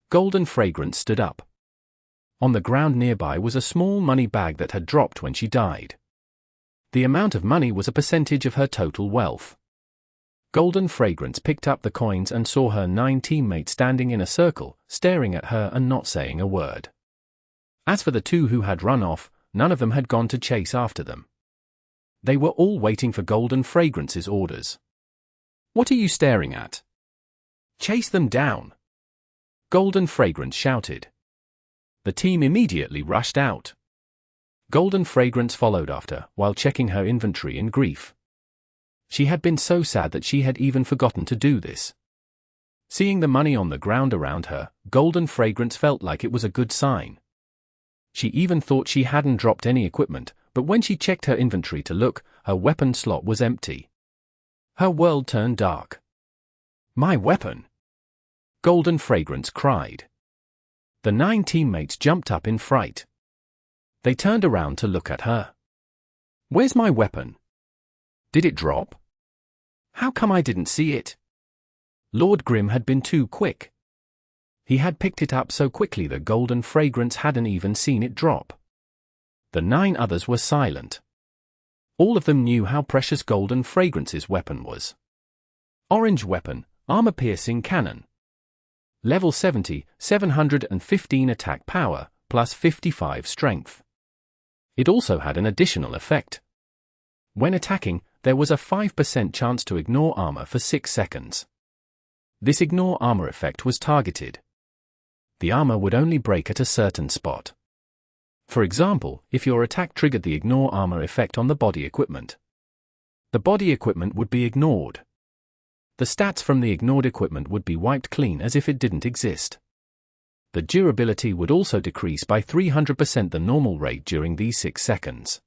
Golden Fragrance stood up. On the ground nearby was a small money bag that had dropped when she died. The amount of money was a percentage of her total wealth. Golden Fragrance picked up the coins and saw her 9 teammates standing in a circle, staring at her and not saying a word. As for the 2 who had run off, none of them had gone to chase after them. They were all waiting for Golden Fragrance's orders. What are you staring at? Chase them down! Golden Fragrance shouted. The team immediately rushed out. Golden Fragrance followed after, while checking her inventory in grief. She had been so sad that she had even forgotten to do this. Seeing the money on the ground around her, Golden Fragrance felt like it was a good sign. She even thought she hadn't dropped any equipment, but when she checked her inventory to look, her weapon slot was empty. Her world turned dark. My weapon! Golden Fragrance cried. The 9 teammates jumped up in fright. They turned around to look at her. Where's my weapon? Did it drop? How come I didn't see it? Lord Grimm had been too quick. He had picked it up so quickly that Golden Fragrance hadn't even seen it drop. The 9 others were silent. All of them knew how precious Golden Fragrance's weapon was. Orange weapon, armor-piercing cannon. Level 70, 715 attack power, plus 55 strength. It also had an additional effect. When attacking, there was a 5% chance to ignore armor for 6 seconds. This ignore armor effect was targeted. The armor would only break at a certain spot. For example, if your attack triggered the ignore armor effect on the body equipment, the body equipment would be ignored. The stats from the ignored equipment would be wiped clean as if it didn't exist. The durability would also decrease by 300% the normal rate during these 6 seconds.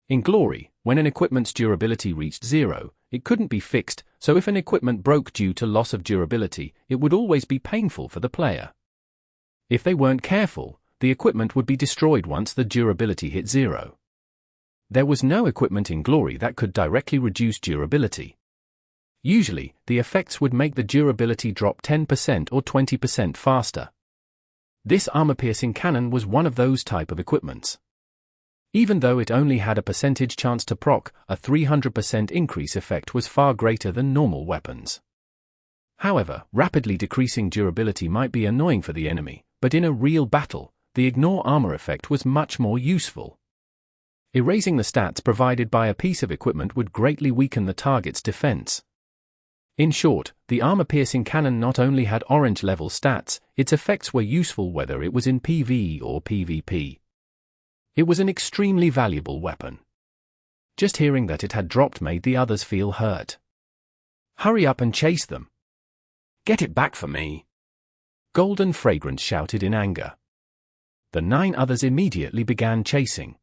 In Glory, when an equipment's durability reached 0, it couldn't be fixed, so if an equipment broke due to loss of durability, it would always be painful for the player. If they weren't careful, the equipment would be destroyed once the durability hit 0. There was no equipment in Glory that could directly reduce durability. Usually, the effects would make the durability drop 10% or 20% faster. This armor-piercing cannon was one of those type of equipments. Even though it only had a percentage chance to proc, a 300% increase effect was far greater than normal weapons. However, rapidly decreasing durability might be annoying for the enemy, but in a real battle, the ignore armor effect was much more useful. Erasing the stats provided by a piece of equipment would greatly weaken the target's defense. In short, the armor-piercing cannon not only had orange-level stats, its effects were useful whether it was in PvE or PvP. It was an extremely valuable weapon. Just hearing that it had dropped made the others feel hurt. Hurry up and chase them. Get it back for me. Golden Fragrance shouted in anger. The 9 others immediately began chasing.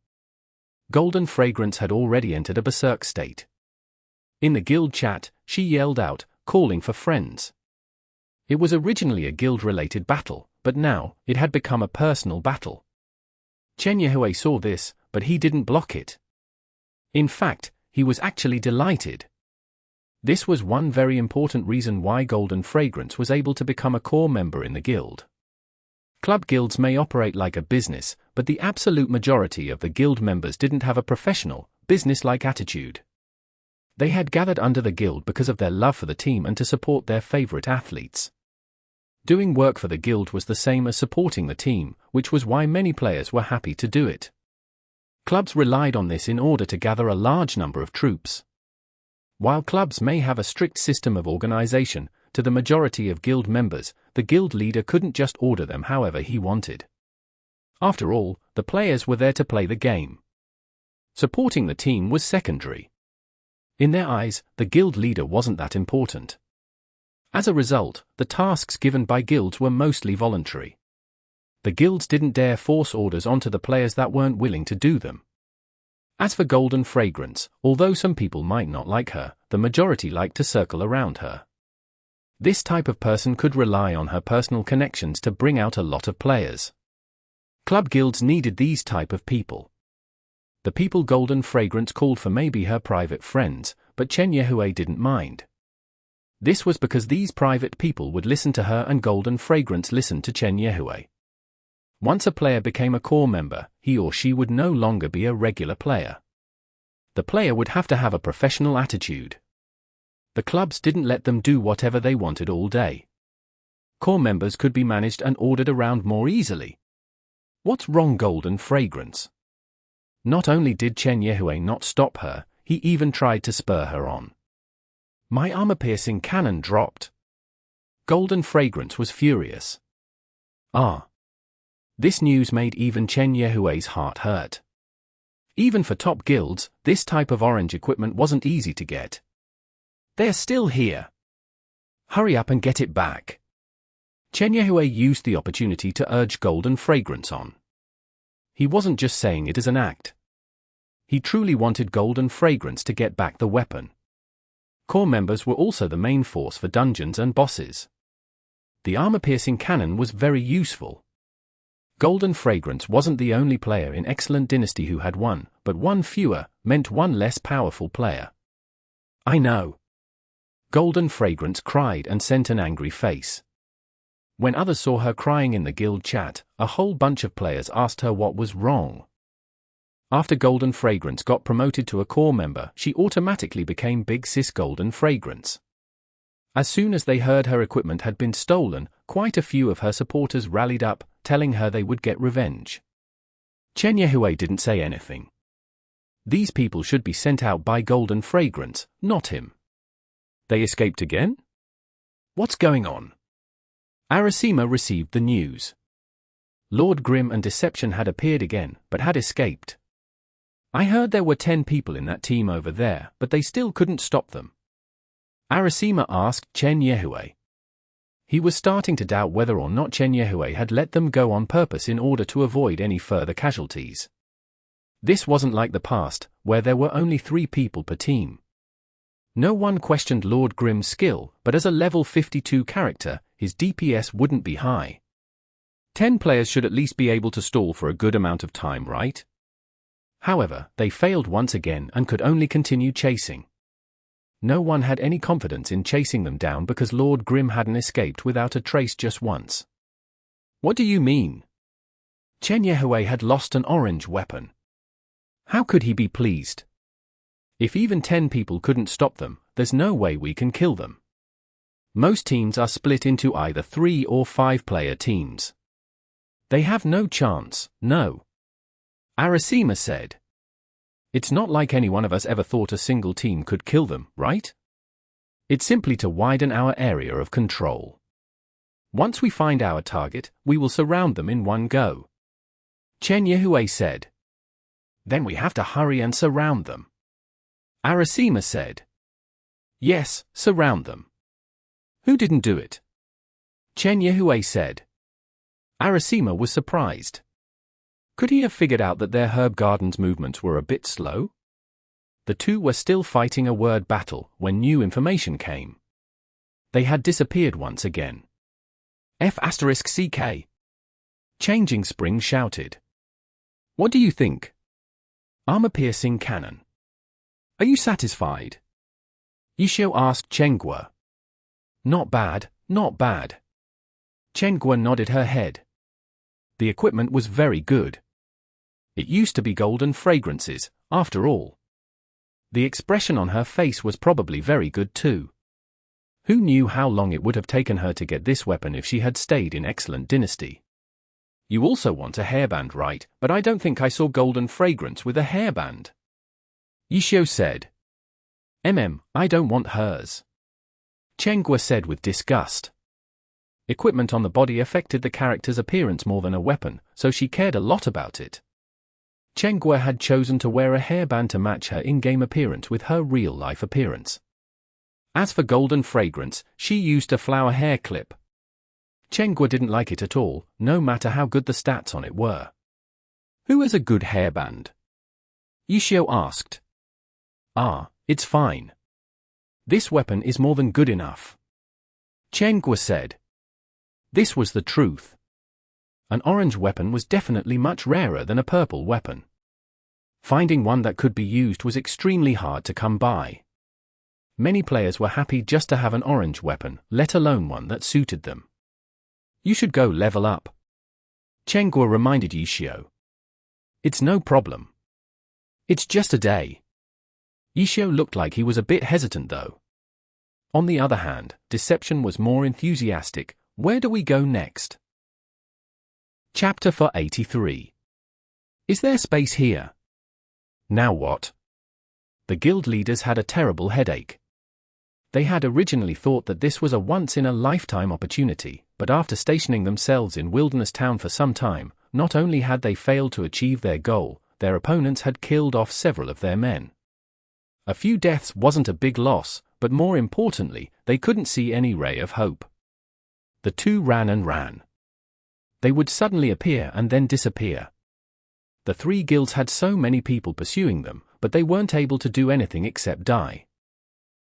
Golden Fragrance had already entered a berserk state. In the guild chat, she yelled out, calling for friends. It was originally a guild-related battle, but now, it had become a personal battle. Chen Yehue saw this, but he didn't block it. In fact, he was actually delighted. This was one very important reason why Golden Fragrance was able to become a core member in the guild. Club guilds may operate like a business, but the absolute majority of the guild members didn't have a professional, business-like attitude. They had gathered under the guild because of their love for the team and to support their favorite athletes. Doing work for the guild was the same as supporting the team, which was why many players were happy to do it. Clubs relied on this in order to gather a large number of troops. While clubs may have a strict system of organization, to the majority of guild members, the guild leader couldn't just order them however he wanted. After all, the players were there to play the game. Supporting the team was secondary. In their eyes, the guild leader wasn't that important. As a result, the tasks given by guilds were mostly voluntary. The guilds didn't dare force orders onto the players that weren't willing to do them. As for Golden Fragrance, although some people might not like her, the majority liked to circle around her. This type of person could rely on her personal connections to bring out a lot of players. Club guilds needed these type of people. The people Golden Fragrance called for may be her private friends, but Chen Yehue didn't mind. This was because these private people would listen to her and Golden Fragrance listened to Chen Yehue. Once a player became a core member, he or she would no longer be a regular player. The player would have to have a professional attitude. The clubs didn't let them do whatever they wanted all day. Core members could be managed and ordered around more easily. What's wrong, Golden Fragrance? Not only did Chen Yehue not stop her, he even tried to spur her on. My armor-piercing cannon dropped. Golden Fragrance was furious. This news made even Chen Yehue's heart hurt. Even for top guilds, this type of orange equipment wasn't easy to get. They're still here. Hurry up and get it back. Chen Yehue used the opportunity to urge Golden Fragrance on. He wasn't just saying it as an act. He truly wanted Golden Fragrance to get back the weapon. Core members were also the main force for dungeons and bosses. The armor-piercing cannon was very useful. Golden Fragrance wasn't the only player in Excellent Dynasty who had one, but one fewer meant one less powerful player. I know. Golden Fragrance cried and sent an angry face. When others saw her crying in the guild chat, a whole bunch of players asked her what was wrong. After Golden Fragrance got promoted to a core member, she automatically became Big Sis Golden Fragrance. As soon as they heard her equipment had been stolen, quite a few of her supporters rallied up, telling her they would get revenge. Chen Yehue didn't say anything. These people should be sent out by Golden Fragrance, not him. They escaped again? What's going on? Arasima received the news. Lord Grim and Deception had appeared again, but had escaped. I heard there were 10 people in that team over there, but they still couldn't stop them. Arasima asked Chen Yehue. He was starting to doubt whether or not Chen Yehue had let them go on purpose in order to avoid any further casualties. This wasn't like the past, where there were only 3 people per team. No one questioned Lord Grimm's skill, but as a level 52 character, his DPS wouldn't be high. 10 players should at least be able to stall for a good amount of time, right? However, they failed once again and could only continue chasing. No one had any confidence in chasing them down because Lord Grimm hadn't escaped without a trace just once. What do you mean? Chen Yehue had lost an orange weapon. How could he be pleased? If even 10 people couldn't stop them, there's no way we can kill them. Most teams are split into either 3 or 5-player teams. They have no chance, no. Arasima said. It's not like any one of us ever thought a single team could kill them, right? It's simply to widen our area of control. Once we find our target, we will surround them in one go. Chen Yehue said. Then we have to hurry and surround them. Arasima said. Yes, surround them. Who didn't do it? Chen Yehue said. Arasima was surprised. Could he have figured out that their herb garden's movements were a bit slow? The two were still fighting a word battle when new information came. They had disappeared once again. F***CK. Changing Spring shouted. What do you think? Armor-piercing cannon. Are you satisfied? Yishio asked Chengguo. Not bad, not bad. Chengguo nodded her head. The equipment was very good. It used to be golden fragrances, after all. The expression on her face was probably very good too. Who knew how long it would have taken her to get this weapon if she had stayed in excellent dynasty? You also want a hairband, right? But I don't think I saw golden fragrance with a hairband. Yishio said. I don't want hers. Chengguo said with disgust. Equipment on the body affected the character's appearance more than a weapon, so she cared a lot about it. Chengguo had chosen to wear a hairband to match her in-game appearance with her real-life appearance. As for golden fragrance, she used a flower hair clip. Chengguo didn't like it at all, no matter how good the stats on it were. Who has a good hairband? Yishio asked. It's fine. This weapon is more than good enough. Chengguo said. This was the truth. An orange weapon was definitely much rarer than a purple weapon. Finding one that could be used was extremely hard to come by. Many players were happy just to have an orange weapon, let alone one that suited them. You should go level up. Chengguo reminded Yishio. It's no problem. It's just a day. Yishio looked like he was a bit hesitant though. On the other hand, Deception was more enthusiastic. Where do we go next? Chapter 483. Is there space here? Now what? The guild leaders had a terrible headache. They had originally thought that this was a once-in-a-lifetime opportunity, but after stationing themselves in Wilderness Town for some time, not only had they failed to achieve their goal, their opponents had killed off several of their men. A few deaths wasn't a big loss, but more importantly, they couldn't see any ray of hope. The two ran and ran. They would suddenly appear and then disappear. The three guilds had so many people pursuing them, but they weren't able to do anything except die.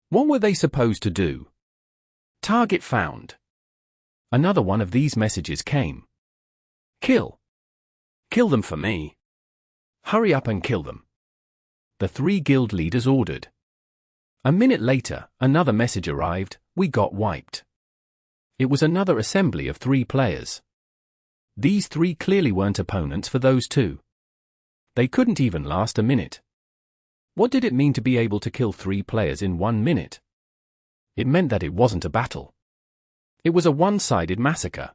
What were they supposed to do? Target found. Another one of these messages came. Kill. Kill them for me. Hurry up and kill them. The three guild leaders ordered. A minute later, another message arrived. We got wiped. It was another assembly of 3 players. These 3 clearly weren't opponents for those 2. They couldn't even last a minute. What did it mean to be able to kill 3 players in 1 minute? It meant that it wasn't a battle. It was a one-sided massacre.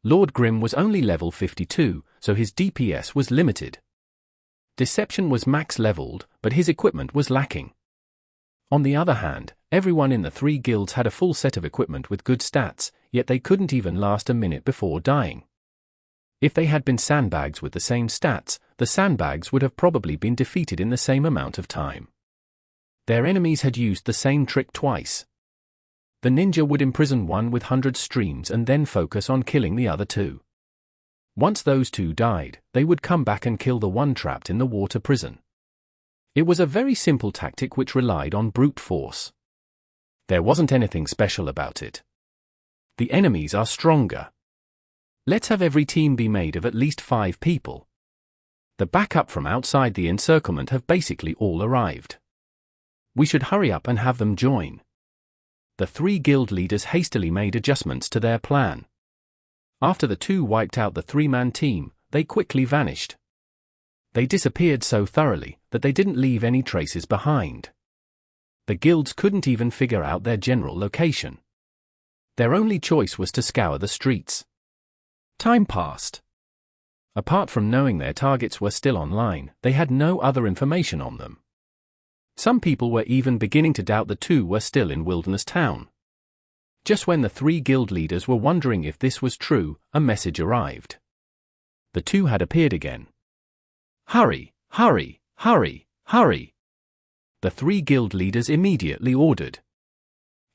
Lord Grimm was only level 52, so his DPS was limited. Deception was max leveled, but his equipment was lacking. On the other hand, everyone in the 3 guilds had a full set of equipment with good stats, yet they couldn't even last a minute before dying. If they had been sandbags with the same stats, the sandbags would have probably been defeated in the same amount of time. Their enemies had used the same trick twice. The ninja would imprison one with 100 streams and then focus on killing the other 2. Once those 2 died, they would come back and kill the one trapped in the water prison. It was a very simple tactic which relied on brute force. There wasn't anything special about it. The enemies are stronger. Let's have every team be made of at least 5 people. The backup from outside the encirclement have basically all arrived. We should hurry up and have them join. The 3 guild leaders hastily made adjustments to their plan. After the 2 wiped out the 3-man team, they quickly vanished. They disappeared so thoroughly that they didn't leave any traces behind. The guilds couldn't even figure out their general location. Their only choice was to scour the streets. Time passed. Apart from knowing their targets were still online, they had no other information on them. Some people were even beginning to doubt the 2 were still in Wilderness Town. Just when the 3 guild leaders were wondering if this was true, a message arrived. The 2 had appeared again. Hurry, hurry, hurry, hurry! The 3 guild leaders immediately ordered.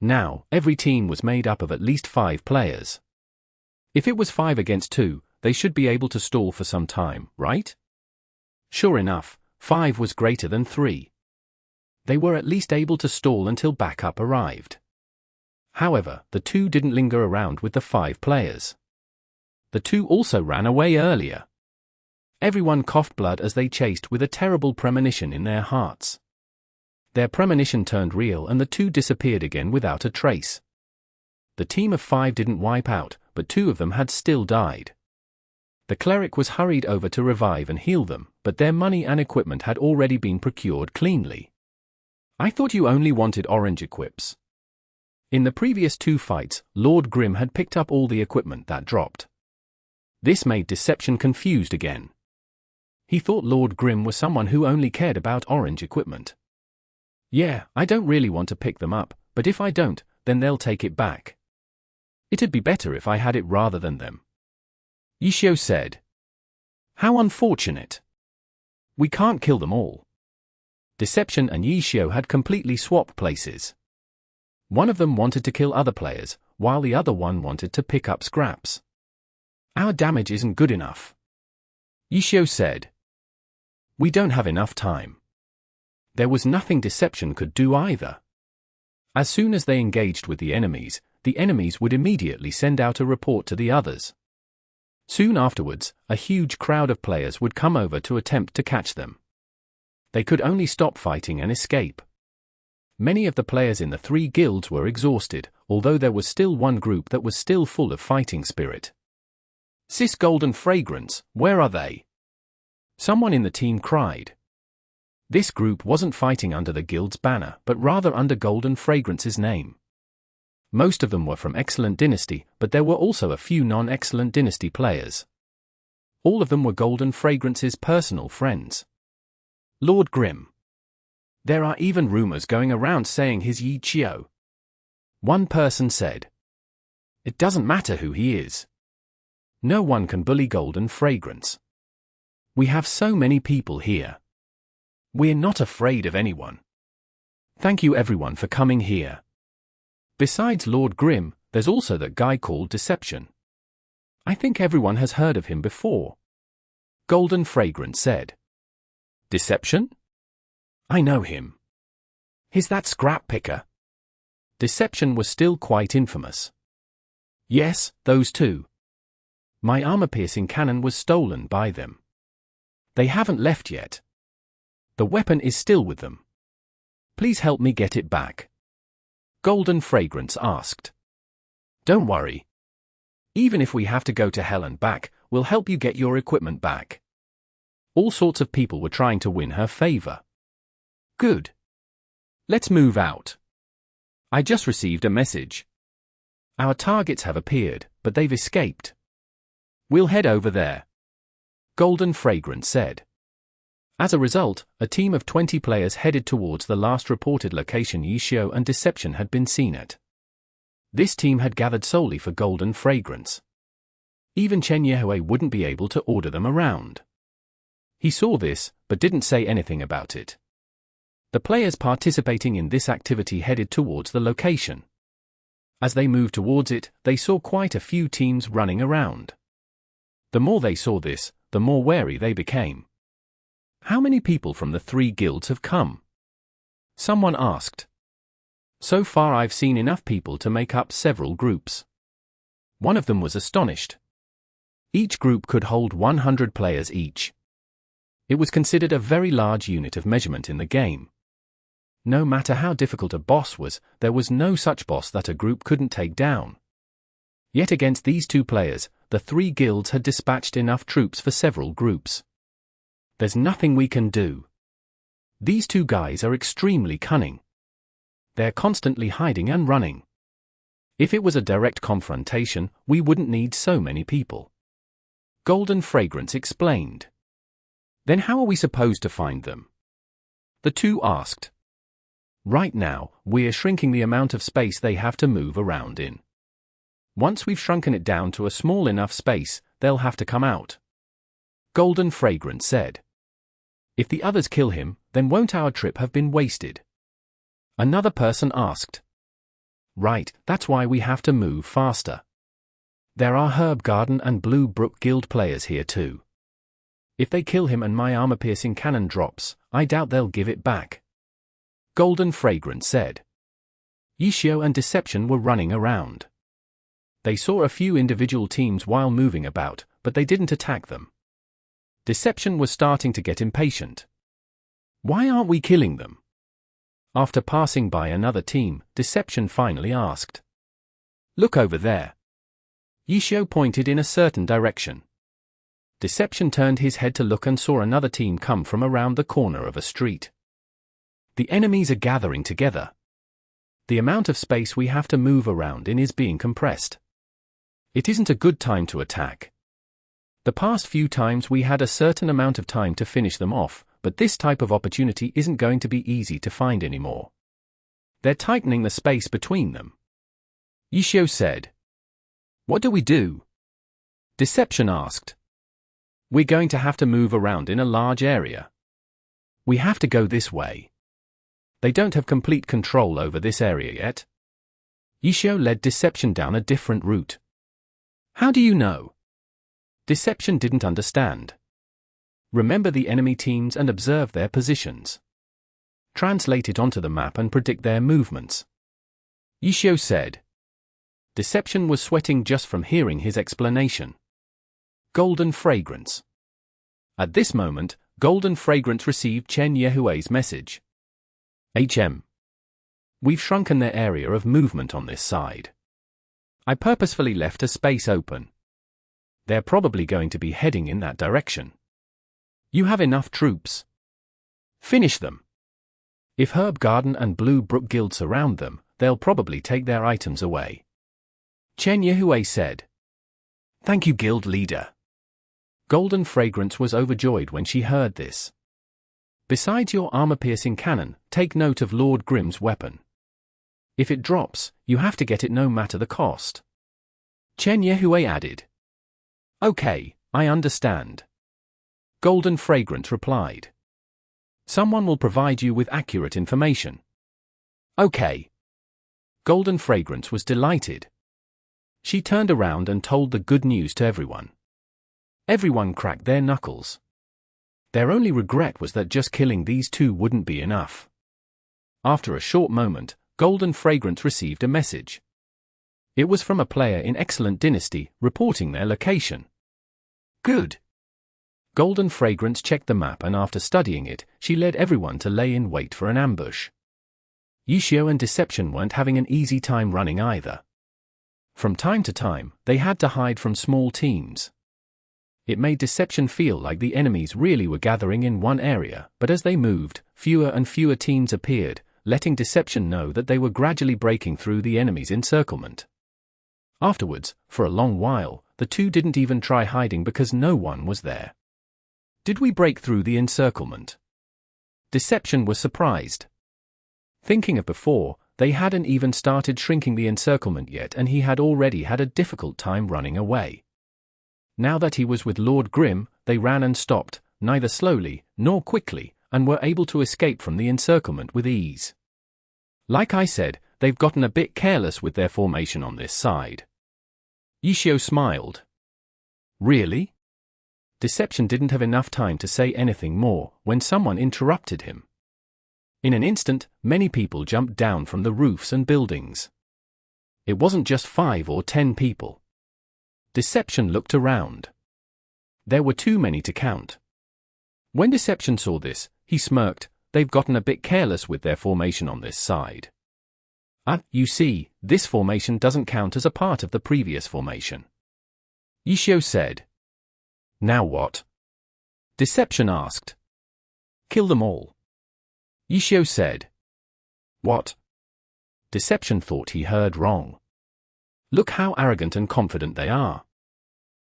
Now, every team was made up of at least 5 players. If it was 5 against 2, they should be able to stall for some time, right? Sure enough, 5 was greater than 3. They were at least able to stall until backup arrived. However, the 2 didn't linger around with the 5 players. The 2 also ran away earlier. Everyone coughed blood as they chased with a terrible premonition in their hearts. Their premonition turned real and the 2 disappeared again without a trace. The team of 5 didn't wipe out, but 2 of them had still died. The cleric was hurried over to revive and heal them, but their money and equipment had already been procured cleanly. I thought you only wanted orange equips. In the previous 2 fights, Lord Grimm had picked up all the equipment that dropped. This made Deception confused again. He thought Lord Grimm was someone who only cared about orange equipment. Yeah, I don't really want to pick them up, but if I don't, then they'll take it back. It'd be better if I had it rather than them. Yishio said. How unfortunate. We can't kill them all. Deception and Yishio had completely swapped places. One of them wanted to kill other players, while the other one wanted to pick up scraps. Our damage isn't good enough. Yishio said. We don't have enough time. There was nothing Deception could do either. As soon as they engaged with the enemies would immediately send out a report to the others. Soon afterwards, a huge crowd of players would come over to attempt to catch them. They could only stop fighting and escape. Many of the players in the 3 guilds were exhausted, although there was still one group that was still full of fighting spirit. Sis Golden Fragrance, where are they? Someone in the team cried. This group wasn't fighting under the guild's banner, but rather under Golden Fragrance's name. Most of them were from Excellent Dynasty, but there were also a few non-Excellent Dynasty players. All of them were Golden Fragrance's personal friends. Lord Grimm. There are even rumors going around saying he's Yi Chio. One person said. It doesn't matter who he is. No one can bully Golden Fragrance. We have so many people here. We're not afraid of anyone. Thank you everyone for coming here. Besides Lord Grimm, there's also that guy called Deception. I think everyone has heard of him before. Golden Fragrance said. Deception? I know him. He's that scrap picker. Deception was still quite infamous. Yes, those 2. My armor-piercing cannon was stolen by them. They haven't left yet. The weapon is still with them. Please help me get it back. Golden Fragrance asked. Don't worry. Even if we have to go to hell and back, we'll help you get your equipment back. All sorts of people were trying to win her favor. Good. Let's move out. I just received a message. Our targets have appeared, but they've escaped. We'll head over there. Golden Fragrance said. As a result, a team of 20 players headed towards the last reported location Yishio and Deception had been seen at. This team had gathered solely for Golden Fragrance. Even Chen Yehue wouldn't be able to order them around. He saw this, but didn't say anything about it. The players participating in this activity headed towards the location. As they moved towards it, they saw quite a few teams running around. The more they saw this, the more wary they became. How many people from the 3 guilds have come? Someone asked. So far I've seen enough people to make up several groups. One of them was astonished. Each group could hold 100 players each. It was considered a very large unit of measurement in the game. No matter how difficult a boss was, there was no such boss that a group couldn't take down. Yet against these 2 players, the 3 guilds had dispatched enough troops for several groups. There's nothing we can do. These 2 guys are extremely cunning. They're constantly hiding and running. If it was a direct confrontation, we wouldn't need so many people. Golden Fragrance explained. Then how are we supposed to find them? The 2 asked. Right now, we're shrinking the amount of space they have to move around in. Once we've shrunken it down to a small enough space, they'll have to come out. Golden Fragrance said. If the others kill him, then won't our trip have been wasted? Another person asked. Right, that's why we have to move faster. There are Herb Garden and Blue Brook Guild players here too. If they kill him and my armor-piercing cannon drops, I doubt they'll give it back. Golden Fragrance said. Yishio and Deception were running around. They saw a few individual teams while moving about, but they didn't attack them. Deception was starting to get impatient. Why aren't we killing them? After passing by another team, Deception finally asked. Look over there. Yishio pointed in a certain direction. Deception turned his head to look and saw another team come from around the corner of a street. The enemies are gathering together. The amount of space we have to move around in is being compressed. It isn't a good time to attack. The past few times we had a certain amount of time to finish them off, but this type of opportunity isn't going to be easy to find anymore. They're tightening the space between them. Yishio said. What do we do? Deception asked. We're going to have to move around in a large area. We have to go this way. They don't have complete control over this area yet. Yishio led Deception down a different route. How do you know? Deception didn't understand. Remember the enemy teams and observe their positions. Translate it onto the map and predict their movements. Yishio said. Deception was sweating just from hearing his explanation. Golden Fragrance. At this moment, Golden Fragrance received Chen Yehui's message. HM. We've shrunken their area of movement on this side. I purposefully left a space open. They're probably going to be heading in that direction. You have enough troops. Finish them. If Herb Garden and Blue Brook Guild surround them, they'll probably take their items away. Chen Yehui said. Thank you, guild leader. Golden Fragrance was overjoyed when she heard this. Besides your armor-piercing cannon, take note of Lord Grimm's weapon. If it drops, you have to get it no matter the cost. Chen Yehui added. Okay, I understand. Golden Fragrance replied. Someone will provide you with accurate information. Okay. Golden Fragrance was delighted. She turned around and told the good news to everyone. Everyone cracked their knuckles. Their only regret was that just killing these 2 wouldn't be enough. After a short moment, Golden Fragrance received a message. It was from a player in Excellent Dynasty, reporting their location. Good. Golden Fragrance checked the map and after studying it, she led everyone to lay in wait for an ambush. Yishio and Deception weren't having an easy time running either. From time to time, they had to hide from small teams. It made Deception feel like the enemies really were gathering in one area, but as they moved, fewer and fewer teams appeared, letting Deception know that they were gradually breaking through the enemy's encirclement. Afterwards, for a long while, the 2 didn't even try hiding because no one was there. Did we break through the encirclement? Deception was surprised. Thinking of before, they hadn't even started shrinking the encirclement yet and he had already had a difficult time running away. Now that he was with Lord Grimm, they ran and stopped, neither slowly nor quickly, and were able to escape from the encirclement with ease. Like I said, they've gotten a bit careless with their formation on this side. Yishio smiled. Really? Deception didn't have enough time to say anything more when someone interrupted him. In an instant, many people jumped down from the roofs and buildings. It wasn't just 5 or 10 people. Deception looked around. There were too many to count. When Deception saw this, he smirked. They've gotten a bit careless with their formation on this side. You see, this formation doesn't count as a part of the previous formation. Xiang said. Now what? Deception asked. Kill them all. Xiang said. What? Deception thought he heard wrong. Look how arrogant and confident they are.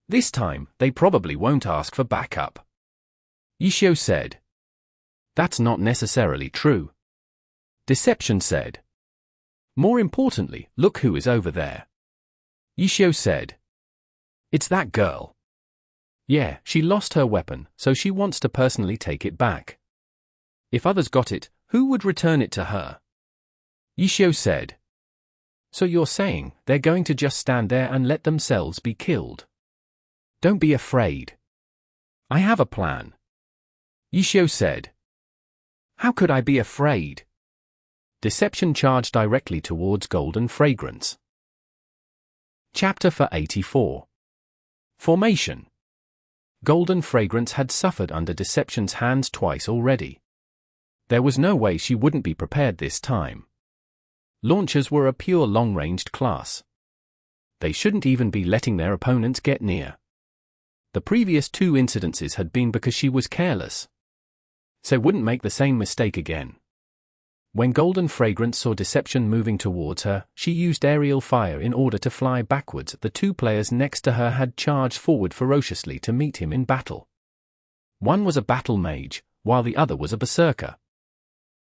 This time, they probably won't ask for backup. Xiang said. That's not necessarily true. Deception said. More importantly, look who is over there. Xiang said. It's that girl. Yeah, she lost her weapon, so she wants to personally take it back. If others got it, who would return it to her? Xiang said. So you're saying they're going to just stand there and let themselves be killed? Don't be afraid. I have a plan. Xiang said. How could I be afraid? Deception charged directly towards Golden Fragrance. Chapter 84. Formation. Golden Fragrance had suffered under Deception's hands twice already. There was no way she wouldn't be prepared this time. Launchers were a pure long-ranged class. They shouldn't even be letting their opponents get near. The previous 2 incidences had been because she was careless. So wouldn't make the same mistake again. When Golden Fragrance saw Deception moving towards her, she used aerial fire in order to fly backwards. The 2 players next to her had charged forward ferociously to meet him in battle. One was a battle mage, while the other was a berserker.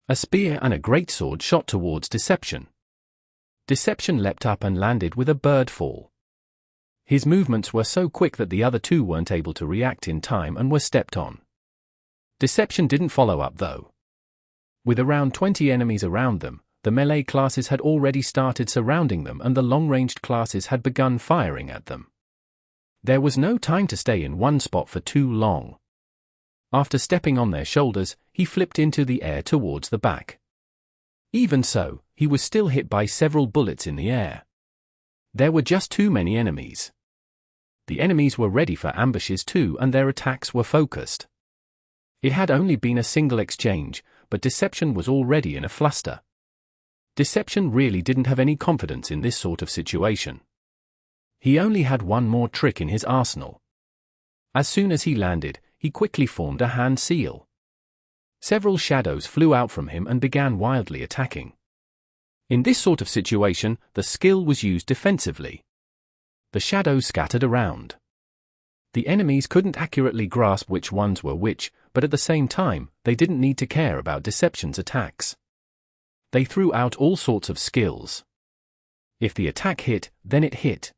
A spear and a greatsword shot towards Deception. Deception leapt up and landed with a bird fall. His movements were so quick that the other 2 weren't able to react in time and were stepped on. Deception didn't follow up though. With around 20 enemies around them, the melee classes had already started surrounding them and the long-ranged classes had begun firing at them. There was no time to stay in one spot for too long. After stepping on their shoulders, he flipped into the air towards the back. Even so, he was still hit by several bullets in the air. There were just too many enemies. The enemies were ready for ambushes too and their attacks were focused. It had only been a single exchange, but Deception was already in a fluster. Deception really didn't have any confidence in this sort of situation. He only had one more trick in his arsenal. As soon as he landed, he quickly formed a hand seal. Several shadows flew out from him and began wildly attacking. In this sort of situation, the skill was used defensively. The shadows scattered around. The enemies couldn't accurately grasp which ones were which, but at the same time, they didn't need to care about Deception's attacks. They threw out all sorts of skills. If the attack hit, then it hit.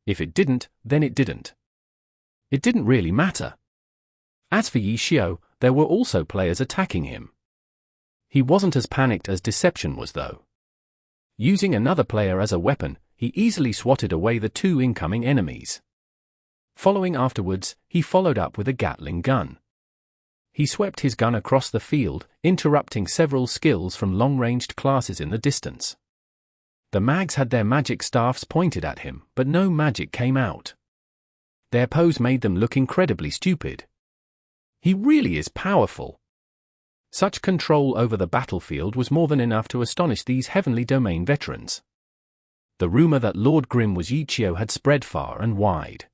If it didn't, then it didn't. It didn't really matter. As for Xiang, there were also players attacking him. He wasn't as panicked as Deception was though. Using another player as a weapon, he easily swatted away the 2 incoming enemies. Following afterwards, he followed up with a Gatling gun. He swept his gun across the field, interrupting several skills from long-ranged classes in the distance. The mags had their magic staffs pointed at him, but no magic came out. Their pose made them look incredibly stupid. He really is powerful. Such control over the battlefield was more than enough to astonish these Heavenly Domain veterans. The rumor that Lord Grimm was Xiang had spread far and wide.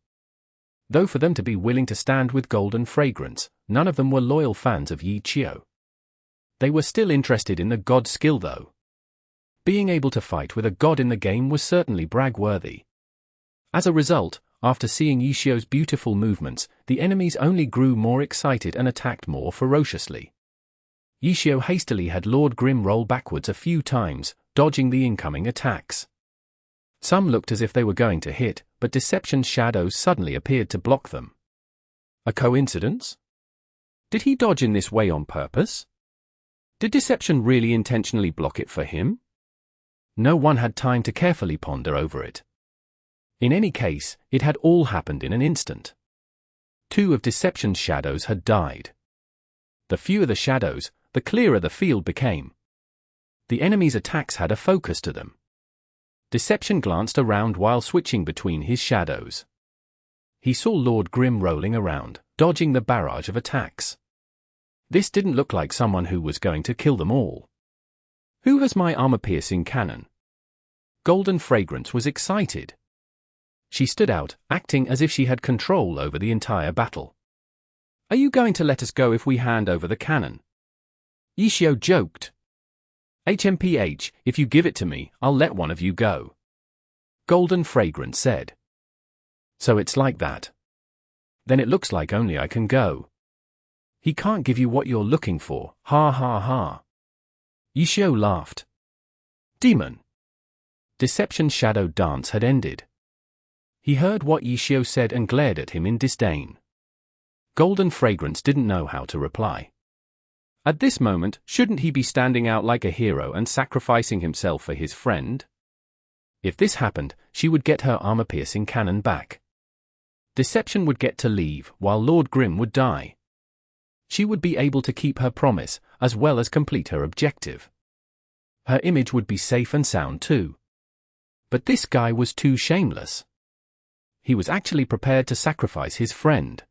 Though for them to be willing to stand with Golden Fragrance, none of them were loyal fans of Xiang. They were still interested in the god skill though. Being able to fight with a god in the game was certainly brag-worthy. As a result, after seeing Xiang's beautiful movements, the enemies only grew more excited and attacked more ferociously. Xiang hastily had Lord Grimm roll backwards a few times, dodging the incoming attacks. Some looked as if they were going to hit, but Deception's shadows suddenly appeared to block them. A coincidence? Did he dodge in this way on purpose? Did Deception really intentionally block it for him? No one had time to carefully ponder over it. In any case, it had all happened in an instant. 2 of Deception's shadows had died. The fewer the shadows, the clearer the field became. The enemy's attacks had a focus to them. Deception glanced around while switching between his shadows. He saw Lord Grim rolling around, dodging the barrage of attacks. This didn't look like someone who was going to kill them all. "Who has my armor-piercing cannon?" Golden Fragrance was excited. She stood out, acting as if she had control over the entire battle. "Are you going to let us go if we hand over the cannon?" Yishio joked. "HMPH, if you give it to me, I'll let one of you go," Golden Fragrance said. "So it's like that. Then it looks like only I can go." "He can't give you what you're looking for, ha ha ha." Yishio laughed. "Demon." Deception's shadow dance had ended. He heard what Yishio said and glared at him in disdain. Golden Fragrance didn't know how to reply. At this moment, shouldn't he be standing out like a hero and sacrificing himself for his friend? If this happened, she would get her armor-piercing cannon back. Deception would get to leave, while Lord Grim would die. She would be able to keep her promise, as well as complete her objective. Her image would be safe and sound too. But this guy was too shameless. He was actually prepared to sacrifice his friend.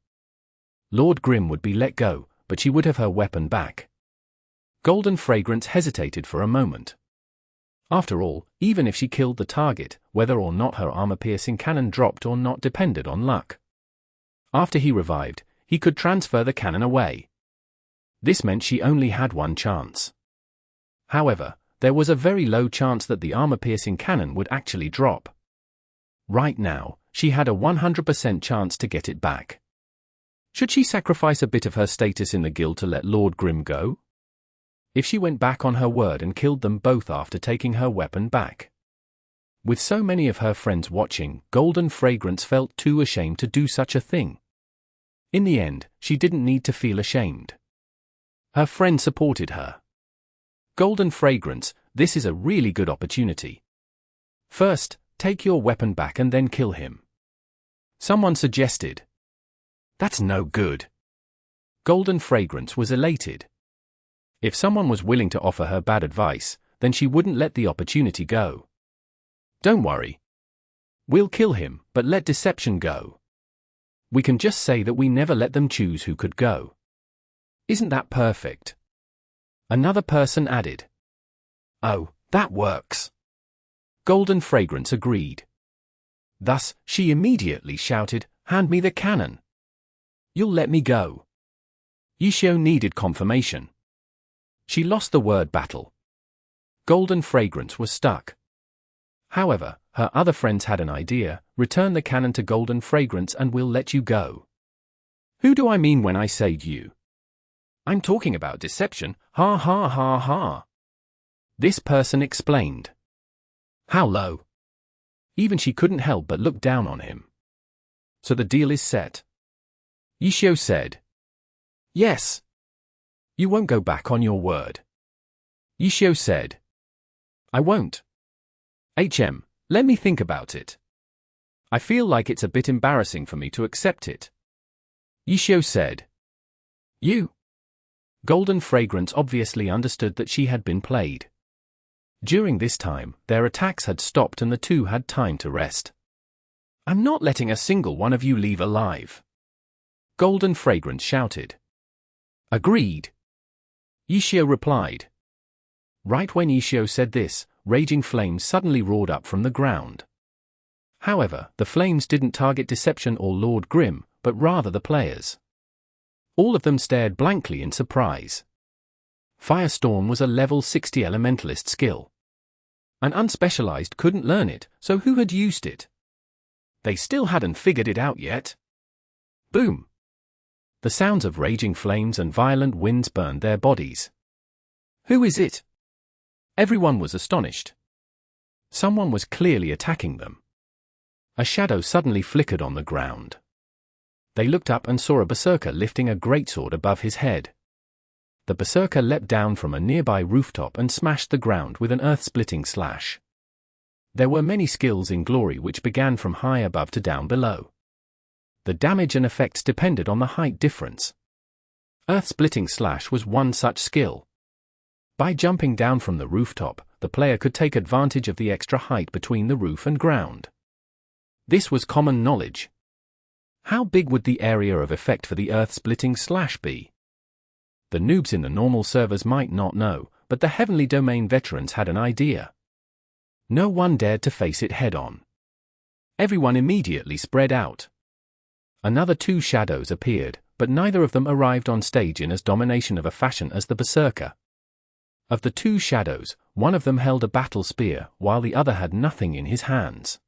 Lord Grim would be let go, but she would have her weapon back. Golden Fragrance hesitated for a moment. After all, even if she killed the target, whether or not her armor-piercing cannon dropped or not depended on luck. After he revived, he could transfer the cannon away. This meant she only had one chance. However, there was a very low chance that the armor-piercing cannon would actually drop. Right now, she had a 100% chance to get it back. Should she sacrifice a bit of her status in the guild to let Lord Grim go? If she went back on her word and killed them both after taking her weapon back? With so many of her friends watching, Golden Fragrance felt too ashamed to do such a thing. In the end, she didn't need to feel ashamed. Her friend supported her. "Golden Fragrance, this is a really good opportunity. First, take your weapon back and then kill him," someone suggested. "That's no good." Golden Fragrance was elated. If someone was willing to offer her bad advice, then she wouldn't let the opportunity go. "Don't worry. We'll kill him, but let Deception go. We can just say that we never let them choose who could go. Isn't that perfect?" Another person added. "Oh, that works." Golden Fragrance agreed. Thus, she immediately shouted, "Hand me the cannon. You'll let me go." Yishio needed confirmation. She lost the word battle. Golden Fragrance was stuck. However, her other friends had an idea: return the cannon to Golden Fragrance and we'll let you go. "Who do I mean when I say you?" "I'm talking about Deception, ha ha ha ha." This person explained. How low? Even she couldn't help but look down on him. "So the deal is set?" Yishio said. "Yes." "You won't go back on your word?" Yishio said. "I won't. Let me think about it. I feel like it's a bit embarrassing for me to accept it." Yishio said. "You?" Golden Fragrance obviously understood that she had been played. During this time, their attacks had stopped and the two had time to rest. "I'm not letting a single one of you leave alive," Golden Fragrance shouted. "Agreed," Yishio replied. Right when Yishio said this, raging flames suddenly roared up from the ground. However, the flames didn't target Deception or Lord Grim, but rather the players. All of them stared blankly in surprise. Firestorm was a level 60 elementalist skill. An unspecialized couldn't learn it, so who had used it? They still hadn't figured it out yet. Boom! The sounds of raging flames and violent winds burned their bodies. "Who is it?" Everyone was astonished. Someone was clearly attacking them. A shadow suddenly flickered on the ground. They looked up and saw a berserker lifting a greatsword above his head. The berserker leapt down from a nearby rooftop and smashed the ground with an earth-splitting slash. There were many skills in Glory which began from high above to down below. The damage and effects depended on the height difference. Earth-splitting slash was one such skill. By jumping down from the rooftop, the player could take advantage of the extra height between the roof and ground. This was common knowledge. How big would the area of effect for the earth-splitting slash be? The noobs in the normal servers might not know, but the Heavenly Domain veterans had an idea. No one dared to face it head-on. Everyone immediately spread out. Another 2 shadows appeared, but neither of them arrived on stage in as domination of a fashion as the Berserker. Of the 2 shadows, one of them held a battle spear, while the other had nothing in his hands.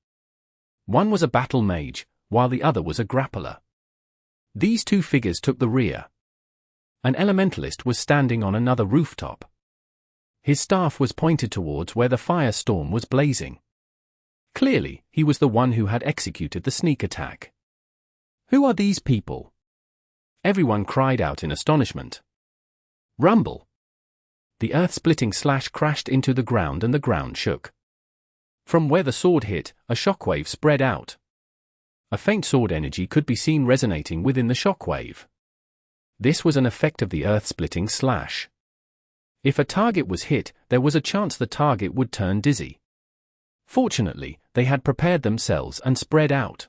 One was a battle mage, while the other was a grappler. These 2 figures took the rear. An elementalist was standing on another rooftop. His staff was pointed towards where the firestorm was blazing. Clearly, he was the one who had executed the sneak attack. Who are these people? Everyone cried out in astonishment. Rumble! The earth-splitting slash crashed into the ground and the ground shook. From where the sword hit, a shockwave spread out. A faint sword energy could be seen resonating within the shockwave. This was an effect of the earth-splitting slash. If a target was hit, there was a chance the target would turn dizzy. Fortunately, they had prepared themselves and spread out.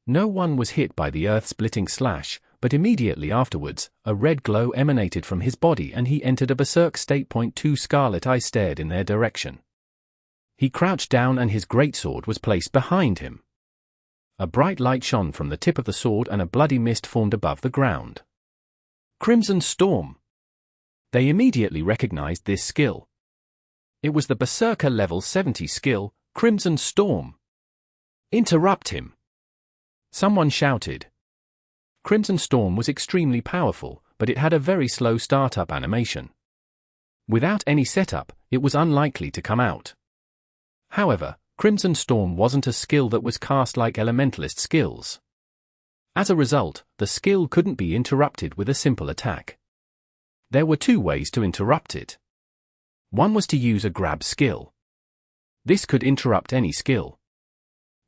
No one was hit by the earth-splitting slash, but immediately afterwards, a red glow emanated from his body and he entered a berserk state. 2 Scarlet Eye stared in their direction. He crouched down and his greatsword was placed behind him. A bright light shone from the tip of the sword and a bloody mist formed above the ground. Crimson Storm! They immediately recognized this skill. It was the Berserker level 70 skill, Crimson Storm. Interrupt him! Someone shouted. Crimson Storm was extremely powerful, but it had a very slow startup animation. Without any setup, it was unlikely to come out. However, Crimson Storm wasn't a skill that was cast like elementalist skills. As a result, the skill couldn't be interrupted with a simple attack. There were 2 ways to interrupt it. One was to use a grab skill. This could interrupt any skill.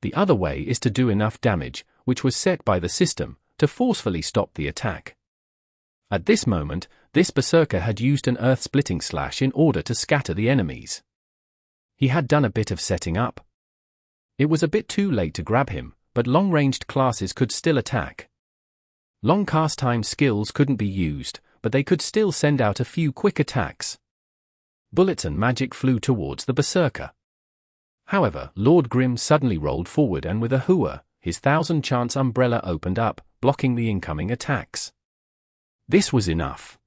The other way is to do enough damage, which was set by the system, to forcefully stop the attack. At this moment, this berserker had used an earth-splitting slash in order to scatter the enemies. He had done a bit of setting up. It was a bit too late to grab him, but long-ranged classes could still attack. Long cast time skills couldn't be used, but they could still send out a few quick attacks. Bullets and magic flew towards the berserker. However, Lord Grimm suddenly rolled forward and with a hooah, his 1000-chance umbrella opened up, blocking the incoming attacks. This was enough.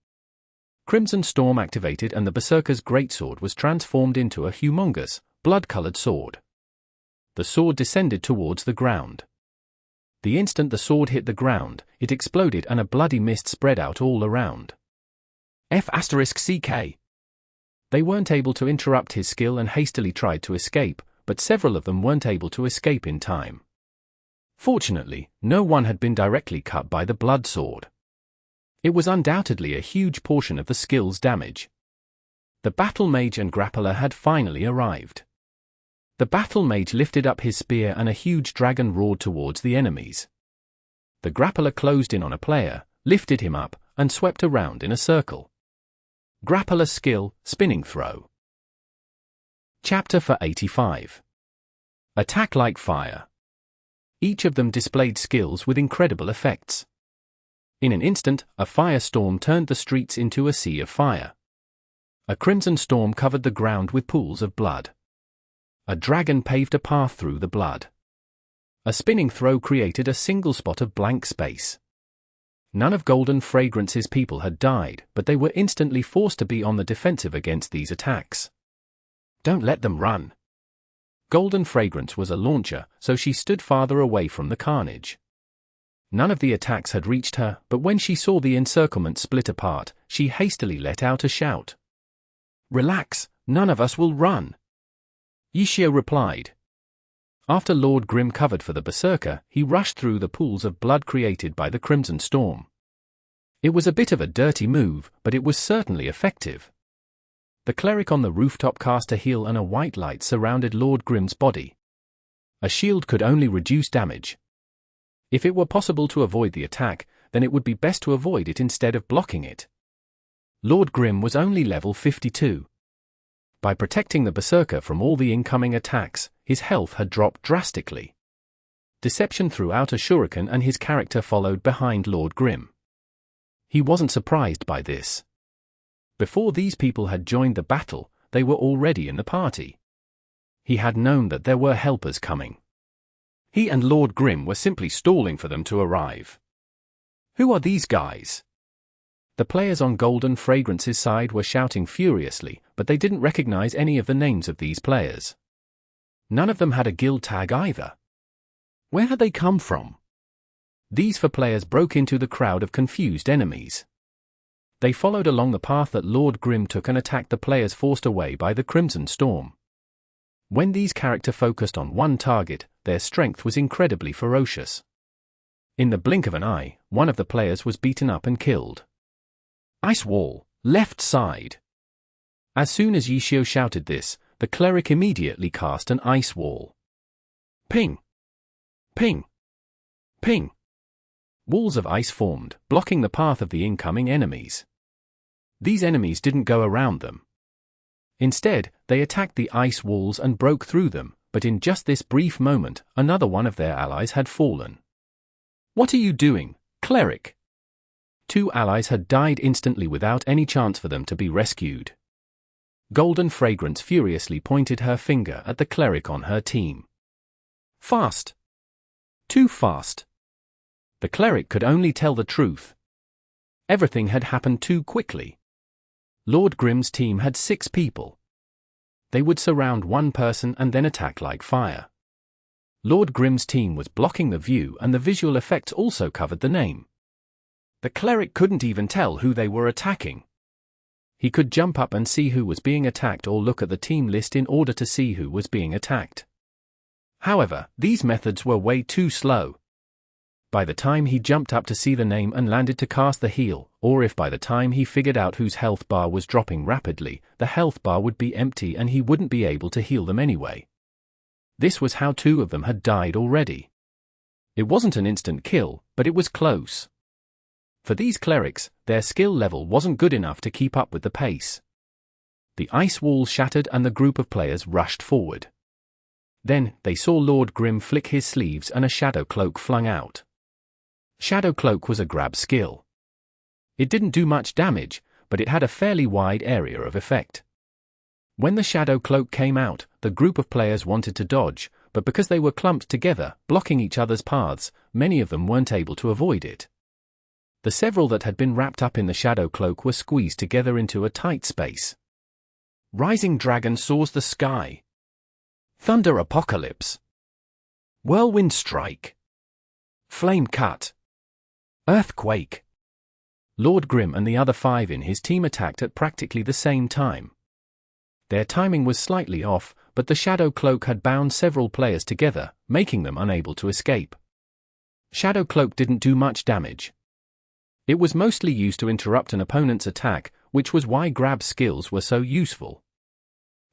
Crimson Storm activated and the berserker's greatsword was transformed into a humongous, blood-colored sword. The sword descended towards the ground. The instant the sword hit the ground, it exploded and a bloody mist spread out all around. F*CK. They weren't able to interrupt his skill and hastily tried to escape, but several of them weren't able to escape in time. Fortunately, no one had been directly cut by the blood sword. It was undoubtedly a huge portion of the skill's damage. The battle mage and grappler had finally arrived. The battle mage lifted up his spear and a huge dragon roared towards the enemies. The grappler closed in on a player, lifted him up, and swept around in a circle. Grappler skill, spinning throw. Chapter 85. Attack like fire. Each of them displayed skills with incredible effects. In an instant, a firestorm turned the streets into a sea of fire. A crimson storm covered the ground with pools of blood. A dragon paved a path through the blood. A spinning throw created a single spot of blank space. None of Golden Fragrance's people had died, but they were instantly forced to be on the defensive against these attacks. Don't let them run. Golden Fragrance was a launcher, so she stood farther away from the carnage. None of the attacks had reached her, but when she saw the encirclement split apart, she hastily let out a shout. Relax, none of us will run. Yixia replied. After Lord Grimm covered for the berserker, he rushed through the pools of blood created by the Crimson Storm. It was a bit of a dirty move, but it was certainly effective. The cleric on the rooftop cast a heal and a white light surrounded Lord Grimm's body. A shield could only reduce damage. If it were possible to avoid the attack, then it would be best to avoid it instead of blocking it. Lord Grim was only level 52. By protecting the Berserker from all the incoming attacks, his health had dropped drastically. Deception threw out a shuriken and his character followed behind Lord Grim. He wasn't surprised by this. Before these people had joined the battle, they were already in the party. He had known that there were helpers coming. He and Lord Grim were simply stalling for them to arrive. Who are these guys? The players on Golden Fragrance's side were shouting furiously, but they didn't recognize any of the names of these players. None of them had a guild tag either. Where had they come from? These four players broke into the crowd of confused enemies. They followed along the path that Lord Grim took and attacked the players forced away by the Crimson Storm. When these characters focused on one target, their strength was incredibly ferocious. In the blink of an eye, one of the players was beaten up and killed. Ice wall, left side. As soon as Yishio shouted this, the cleric immediately cast an ice wall. Ping! Ping! Ping! Walls of ice formed, blocking the path of the incoming enemies. These enemies didn't go around them. Instead, they attacked the ice walls and broke through them, but in just this brief moment, another one of their allies had fallen. What are you doing, cleric? Two allies had died instantly without any chance for them to be rescued. Golden Fragrance furiously pointed her finger at the cleric on her team. Fast! Too fast! The cleric could only tell the truth. Everything had happened too quickly. Lord Grim's team had 6 people. They would surround one person and then attack like fire. Lord Grim's team was blocking the view and the visual effects also covered the name. The cleric couldn't even tell who they were attacking. He could jump up and see who was being attacked or look at the team list in order to see who was being attacked. However, these methods were way too slow. By the time he jumped up to see the name and landed to cast the heal, or if by the time he figured out whose health bar was dropping rapidly, the health bar would be empty and he wouldn't be able to heal them anyway. This was how 2 of them had died already. It wasn't an instant kill, but it was close. For these clerics, their skill level wasn't good enough to keep up with the pace. The ice wall shattered and the group of players rushed forward. Then, they saw Lord Grim flick his sleeves and a shadow cloak flung out. Shadow Cloak was a grab skill. It didn't do much damage, but it had a fairly wide area of effect. When the Shadow Cloak came out, the group of players wanted to dodge, but because they were clumped together, blocking each other's paths, many of them weren't able to avoid it. The several that had been wrapped up in the Shadow Cloak were squeezed together into a tight space. Rising Dragon soars the sky. Thunder Apocalypse. Whirlwind Strike. Flame Cut. Earthquake. Lord Grim and the other 5 in his team attacked at practically the same time. Their timing was slightly off, but the Shadow Cloak had bound several players together, making them unable to escape. Shadow Cloak didn't do much damage. It was mostly used to interrupt an opponent's attack, which was why grab skills were so useful.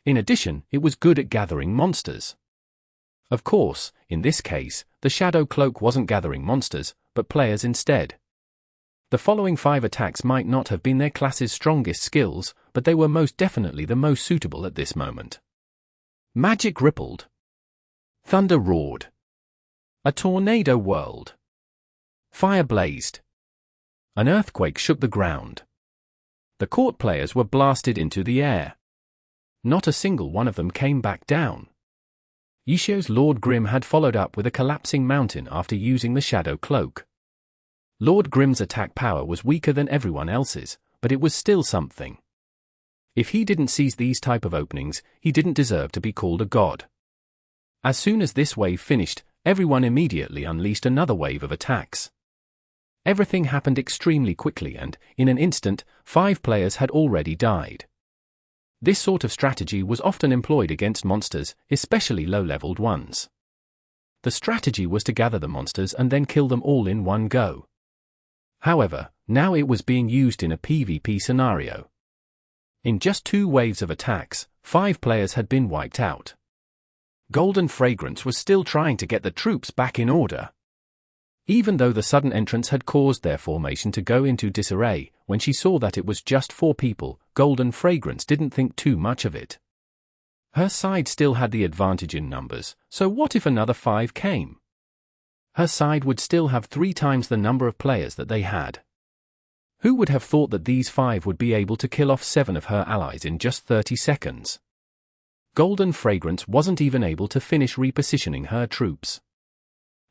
In addition, it was good at gathering monsters. Of course, in this case, the Shadow Cloak wasn't gathering monsters, but players instead. The following 5 attacks might not have been their class's strongest skills, but they were most definitely the most suitable at this moment. Magic rippled. Thunder roared. A tornado whirled. Fire blazed. An earthquake shook the ground. The court players were blasted into the air. Not a single one of them came back down. Yishio's Lord Grim had followed up with a collapsing mountain after using the Shadow Cloak. Lord Grim's attack power was weaker than everyone else's, but it was still something. If he didn't seize these type of openings, he didn't deserve to be called a god. As soon as this wave finished, everyone immediately unleashed another wave of attacks. Everything happened extremely quickly and, in an instant, 5 players had already died. This sort of strategy was often employed against monsters, especially low-leveled ones. The strategy was to gather the monsters and then kill them all in one go. However, now it was being used in a PvP scenario. In just 2 waves of attacks, 5 players had been wiped out. Golden Fragrance was still trying to get the troops back in order. Even though the sudden entrance had caused their formation to go into disarray, when she saw that it was just 4 people, Golden Fragrance didn't think too much of it. Her side still had the advantage in numbers, so what if another 5 came? Her side would still have 3 times the number of players that they had. Who would have thought that these 5 would be able to kill off 7 of her allies in just 30 seconds? Golden Fragrance wasn't even able to finish repositioning her troops.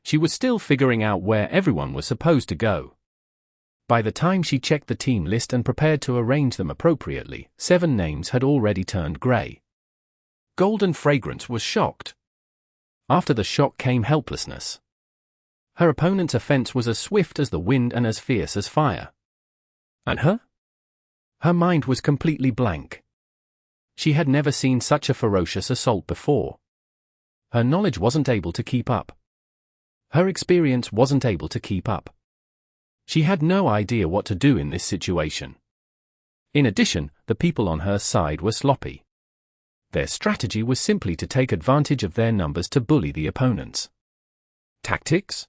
She was still figuring out where everyone was supposed to go. By the time she checked the team list and prepared to arrange them appropriately, 7 names had already turned grey. Golden Fragrance was shocked. After the shock came helplessness. Her opponent's offense was as swift as the wind and as fierce as fire. And her? Her mind was completely blank. She had never seen such a ferocious assault before. Her knowledge wasn't able to keep up. Her experience wasn't able to keep up. She had no idea what to do in this situation. In addition, the people on her side were sloppy. Their strategy was simply to take advantage of their numbers to bully the opponents. Tactics?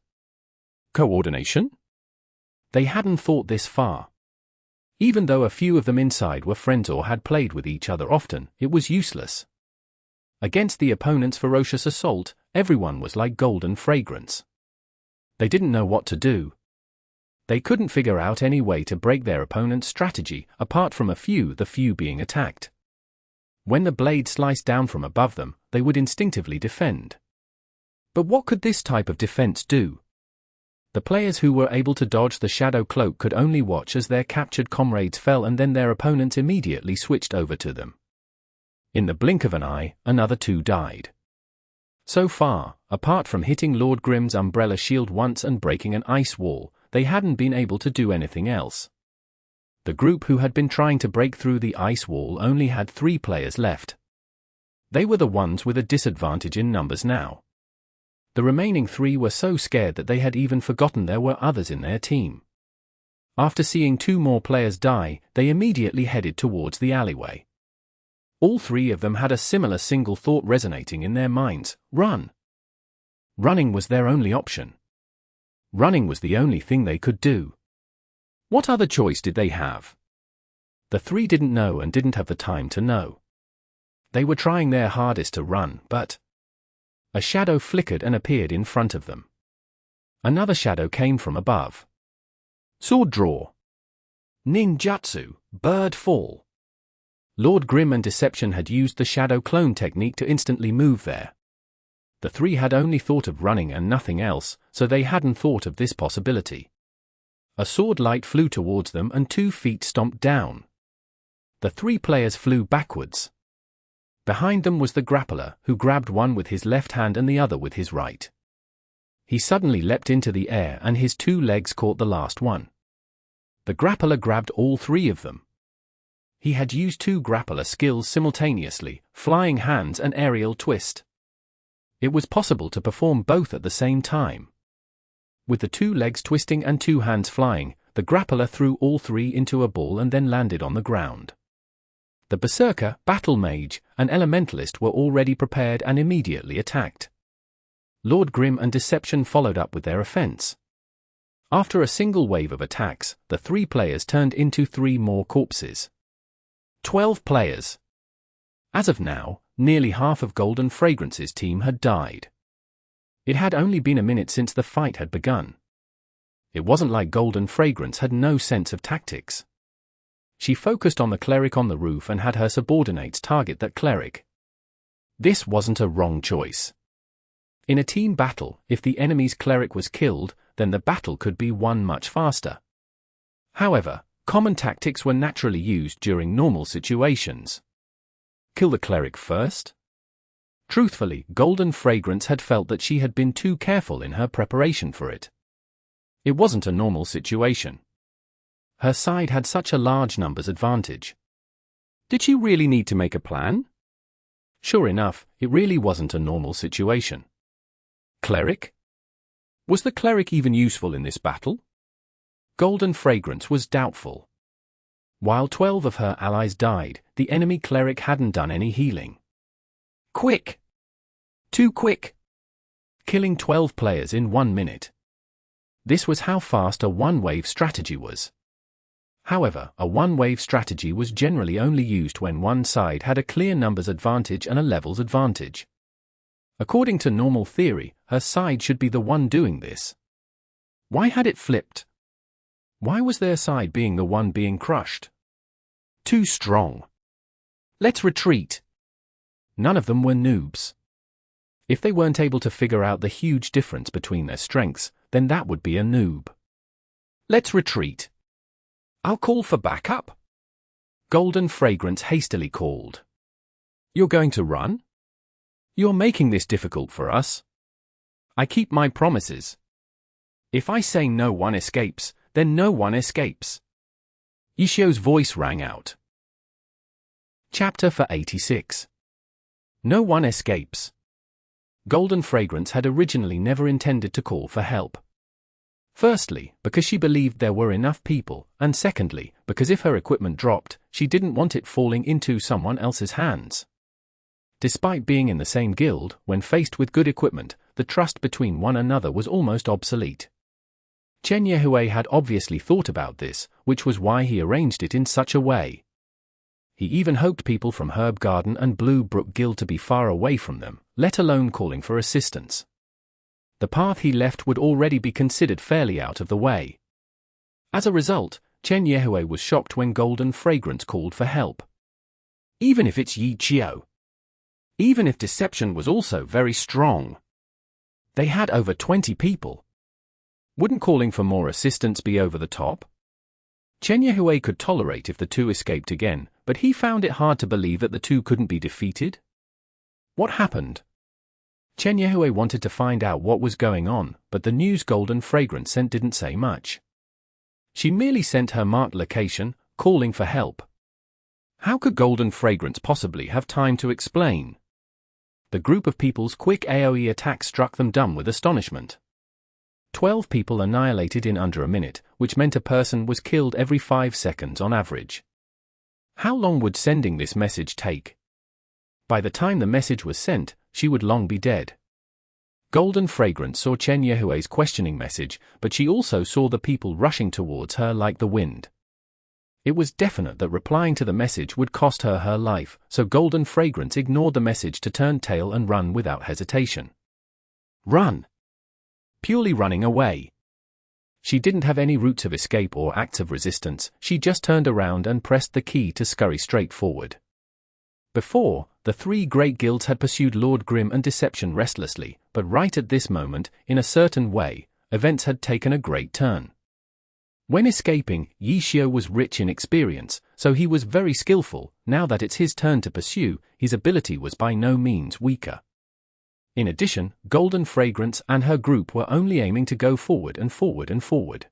Coordination? They hadn't thought this far. Even though a few of them inside were friends or had played with each other often, it was useless. Against the opponent's ferocious assault, everyone was like Golden Fragrance. They didn't know what to do. They couldn't figure out any way to break their opponent's strategy, apart from the few being attacked. When the blade sliced down from above them, they would instinctively defend. But what could this type of defense do? The players who were able to dodge the shadow cloak could only watch as their captured comrades fell, and then their opponents immediately switched over to them. In the blink of an eye, another 2 died. So far, apart from hitting Lord Grimm's umbrella shield once and breaking an ice wall, they hadn't been able to do anything else. The group who had been trying to break through the ice wall only had 3 players left. They were the ones with a disadvantage in numbers now. The remaining 3 were so scared that they had even forgotten there were others in their team. After seeing 2 more players die, they immediately headed towards the alleyway. All 3 of them had a similar single thought resonating in their minds: run. Running was their only option. Running was the only thing they could do. What other choice did they have? The 3 didn't know and didn't have the time to know. They were trying their hardest to run, but a shadow flickered and appeared in front of them. Another shadow came from above. Sword draw. Ninjutsu, bird fall. Lord Grimm and Deception had used the shadow clone technique to instantly move there. The 3 had only thought of running and nothing else, so they hadn't thought of this possibility. A sword light flew towards them and 2 feet stomped down. The 3 players flew backwards. Behind them was the grappler, who grabbed one with his left hand and the other with his right. He suddenly leapt into the air and his 2 legs caught the last one. The grappler grabbed all 3 of them. He had used 2 grappler skills simultaneously, flying hands and aerial twist. It was possible to perform both at the same time. With the 2 legs twisting and 2 hands flying, the grappler threw all 3 into a ball and then landed on the ground. The Berserker, Battle Mage, and Elementalist were already prepared and immediately attacked. Lord Grimm and Deception followed up with their offense. After a single wave of attacks, the 3 players turned into 3 more corpses. 12 players. As of now, nearly half of Golden Fragrance's team had died. It had only been a minute since the fight had begun. It wasn't like Golden Fragrance had no sense of tactics. She focused on the cleric on the roof and had her subordinates target that cleric. This wasn't a wrong choice. In a team battle, if the enemy's cleric was killed, then the battle could be won much faster. However, common tactics were naturally used during normal situations. Kill the cleric first? Truthfully, Golden Fragrance had felt that she had been too careful in her preparation for it. It wasn't a normal situation. Her side had such a large numbers advantage. Did she really need to make a plan? Sure enough, it really wasn't a normal situation. Cleric? Was the cleric even useful in this battle? Golden Fragrance was doubtful. While 12 of her allies died, the enemy cleric hadn't done any healing. Quick! Too quick! Killing 12 players in 1 minute. This was how fast a one-wave strategy was. However, a one-wave strategy was generally only used when one side had a clear numbers advantage and a levels advantage. According to normal theory, her side should be the one doing this. Why had it flipped? Why was their side being the one being crushed? Too strong. Let's retreat. None of them were noobs. If they weren't able to figure out the huge difference between their strengths, then that would be a noob. Let's retreat. I'll call for backup. Golden Fragrance hastily called. You're going to run? You're making this difficult for us. I keep my promises. If I say no one escapes, then no one escapes. Yishio's voice rang out. Chapter 86. No one escapes. Golden Fragrance had originally never intended to call for help. Firstly, because she believed there were enough people, and secondly, because if her equipment dropped, she didn't want it falling into someone else's hands. Despite being in the same guild, when faced with good equipment, the trust between one another was almost obsolete. Chen Yehue had obviously thought about this, which was why he arranged it in such a way. He even hoped people from Herb Garden and Blue Brook Guild to be far away from them, let alone calling for assistance. The path he left would already be considered fairly out of the way. As a result, Chen Yehue was shocked when Golden Fragrance called for help. Even if it's Yi Qiao. Even if deception was also very strong. They had over 20 people. Wouldn't calling for more assistance be over the top? Chen Yehue could tolerate if the two escaped again, but he found it hard to believe that the two couldn't be defeated. What happened? Chen Yehue wanted to find out what was going on, but the news Golden Fragrance sent didn't say much. She merely sent her marked location, calling for help. How could Golden Fragrance possibly have time to explain? The group of people's quick AoE attack struck them dumb with astonishment. 12 people annihilated in under a minute, which meant a person was killed every 5 seconds on average. How long would sending this message take? By the time the message was sent, she would long be dead. Golden Fragrance saw Chen Yehue's questioning message, but she also saw the people rushing towards her like the wind. It was definite that replying to the message would cost her her life, so Golden Fragrance ignored the message to turn tail and run without hesitation. Run! Purely running away. She didn't have any routes of escape or acts of resistance, she just turned around and pressed the key to scurry straight forward. Before, the three great guilds had pursued Lord Grimm and Deception restlessly, but right at this moment, in a certain way, events had taken a great turn. When escaping, Yi Xiao was rich in experience, so he was very skillful. Now that it's his turn to pursue, his ability was by no means weaker. In addition, Golden Fragrance and her group were only aiming to go forward and forward and forward.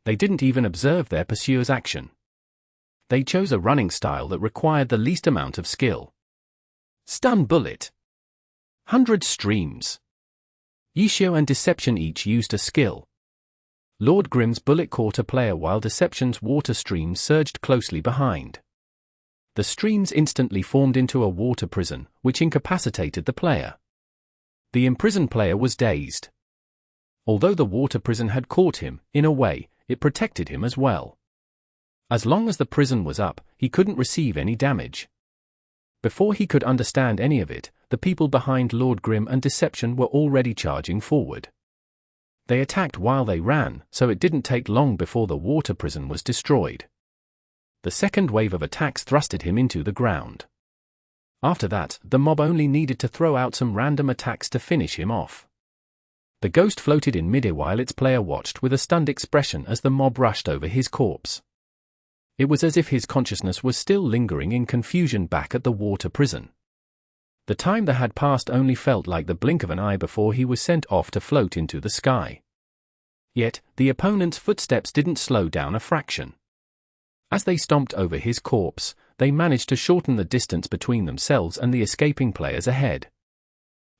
They didn't even observe their pursuer's action. They chose a running style that required the least amount of skill. Stun Bullet. 100 streams. Yi Xiao and Deception each used a skill. Lord Grimm's bullet caught a player while Deception's water streams surged closely behind. The streams instantly formed into a water prison, which incapacitated the player. The imprisoned player was dazed. Although the water prison had caught him, in a way, it protected him as well. As long as the prison was up, he couldn't receive any damage. Before he could understand any of it, the people behind Lord Grimm and Deception were already charging forward. They attacked while they ran, so it didn't take long before the water prison was destroyed. The second wave of attacks thrusted him into the ground. After that, the mob only needed to throw out some random attacks to finish him off. The ghost floated in midair while its player watched with a stunned expression as the mob rushed over his corpse. It was as if his consciousness was still lingering in confusion back at the water prison. The time that had passed only felt like the blink of an eye before he was sent off to float into the sky. Yet, the opponent's footsteps didn't slow down a fraction. As they stomped over his corpse, they managed to shorten the distance between themselves and the escaping players ahead.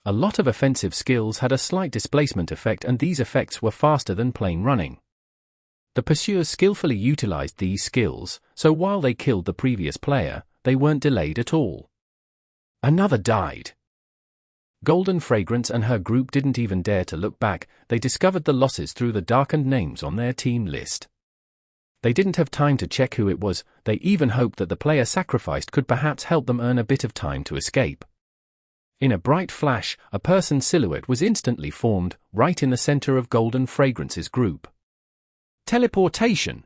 A lot of offensive skills had a slight displacement effect, and these effects were faster than plain running. The pursuers skillfully utilized these skills, so while they killed the previous player, they weren't delayed at all. Another died. Golden Fragrance and her group didn't even dare to look back. They discovered the losses through the darkened names on their team list. They didn't have time to check who it was. They even hoped that the player sacrificed could perhaps help them earn a bit of time to escape. In a bright flash, a person's silhouette was instantly formed, right in the center of Golden Fragrance's group. Teleportation.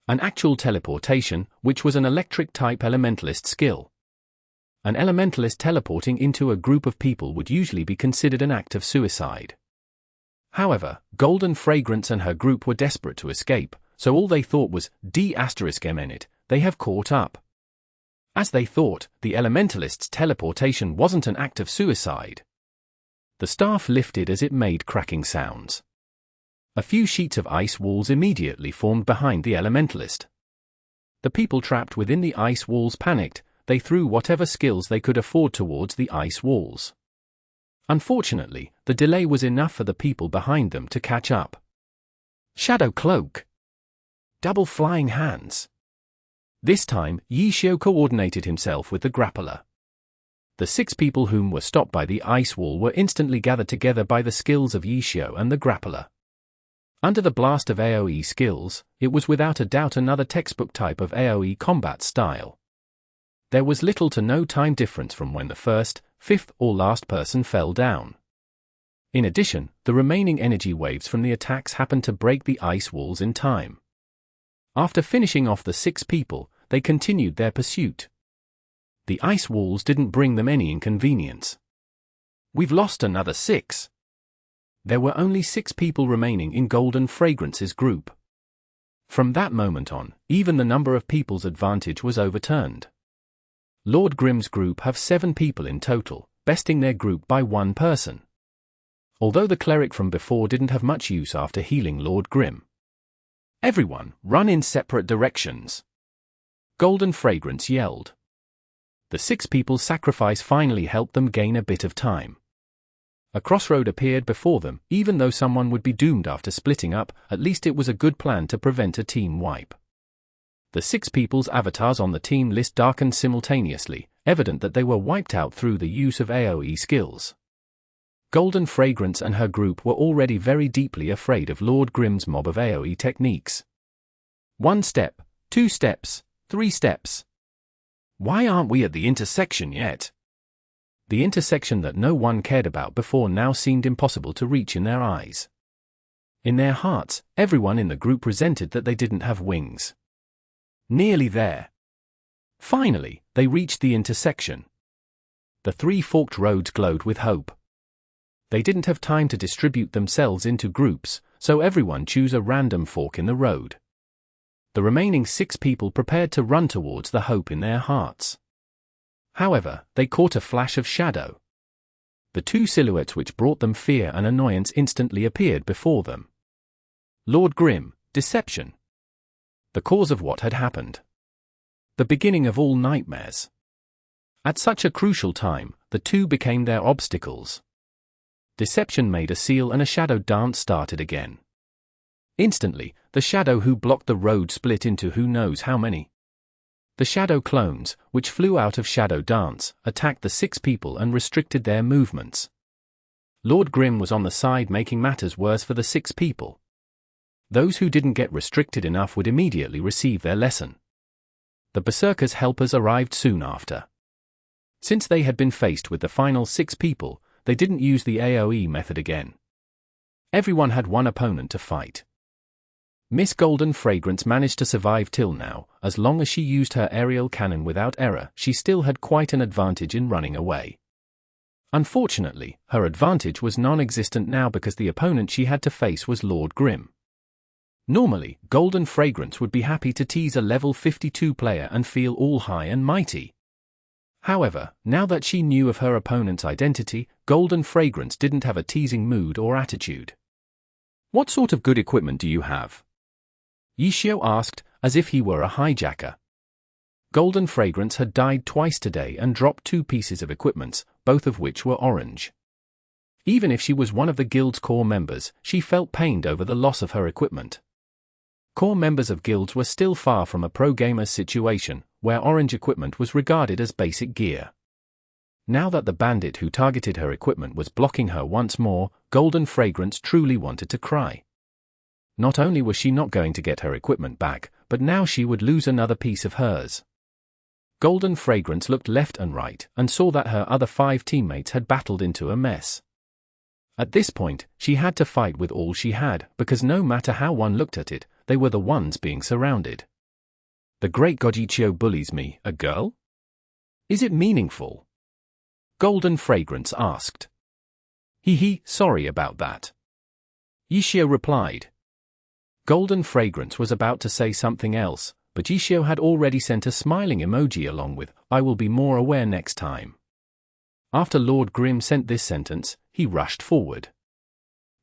An actual teleportation, which was an electric-type elementalist skill. An elementalist teleporting into a group of people would usually be considered an act of suicide. However, Golden Fragrance and her group were desperate to escape, so all they thought was, D***Eminit, they have caught up. As they thought, the elementalist's teleportation wasn't an act of suicide. The staff lifted as it made cracking sounds. A few sheets of ice walls immediately formed behind the elementalist. The people trapped within the ice walls panicked. They threw whatever skills they could afford towards the ice walls. Unfortunately, the delay was enough for the people behind them to catch up. Shadow Cloak. Double Flying Hands. This time, Xiang coordinated himself with the grappler. The 6 people whom were stopped by the ice wall were instantly gathered together by the skills of Xiang and the grappler. Under the blast of AoE skills, it was without a doubt another textbook type of AoE combat style. There was little to no time difference from when the first, 5th, or last person fell down. In addition, the remaining energy waves from the attacks happened to break the ice walls in time. After finishing off the 6 people, they continued their pursuit. The ice walls didn't bring them any inconvenience. We've lost another 6. There were only 6 people remaining in Golden Fragrance's group. From that moment on, even the number of people's advantage was overturned. Lord Grimm's group have 7 people in total, besting their group by 1 person. Although the cleric from before didn't have much use after healing Lord Grimm. Everyone, run in separate directions. Golden Fragrance yelled. The 6 people's sacrifice finally helped them gain a bit of time. A crossroad appeared before them. Even though someone would be doomed after splitting up, at least it was a good plan to prevent a team wipe. The 6 people's avatars on the team list darkened simultaneously, evident that they were wiped out through the use of AoE skills. Golden Fragrance and her group were already very deeply afraid of Lord Grimm's mob of AoE techniques. 1 step, 2 steps, 3 steps. Why aren't we at the intersection yet? The intersection that no one cared about before now seemed impossible to reach in their eyes. In their hearts, everyone in the group resented that they didn't have wings. Nearly there. Finally, they reached the intersection. The 3 forked roads glowed with hope. They didn't have time to distribute themselves into groups, so everyone chose a random fork in the road. The remaining 6 people prepared to run towards the hope in their hearts. However, they caught a flash of shadow. The 2 silhouettes which brought them fear and annoyance instantly appeared before them. Lord Grimm, deception. The cause of what had happened. The beginning of all nightmares. At such a crucial time, the 2 became their obstacles. Deception made a seal and a shadow dance started again. Instantly, the shadow who blocked the road split into who knows how many. The shadow clones, which flew out of Shadow Dance, attacked the 6 people and restricted their movements. Lord Grimm was on the side making matters worse for the 6 people. Those who didn't get restricted enough would immediately receive their lesson. The Berserker's helpers arrived soon after. Since they had been faced with the final 6 people, they didn't use the AoE method again. Everyone had one opponent to fight. Miss Golden Fragrance managed to survive till now. As long as she used her aerial cannon without error, she still had quite an advantage in running away. Unfortunately, her advantage was non-existent now because the opponent she had to face was Lord Grimm. Normally, Golden Fragrance would be happy to tease a level 52 player and feel all high and mighty. However, now that she knew of her opponent's identity, Golden Fragrance didn't have a teasing mood or attitude. "What sort of good equipment do you have?" Xiang asked, as if he were a hijacker. Golden Fragrance had died twice today and dropped 2 pieces of equipment, both of which were orange. Even if she was one of the guild's core members, she felt pained over the loss of her equipment. Core members of guilds were still far from a pro-gamer's situation, where orange equipment was regarded as basic gear. Now that the bandit who targeted her equipment was blocking her once more, Golden Fragrance truly wanted to cry. Not only was she not going to get her equipment back, but now she would lose another piece of hers. Golden Fragrance looked left and right and saw that her other 5 teammates had battled into a mess. At this point, she had to fight with all she had, because no matter how one looked at it, they were the ones being surrounded. The great god Yichio bullies me, a girl? Is it meaningful? Golden Fragrance asked. Sorry about that. Yichio replied. Golden Fragrance was about to say something else, but Yichio had already sent a smiling emoji along with, I will be more aware next time. After Lord Grimm sent this sentence, he rushed forward.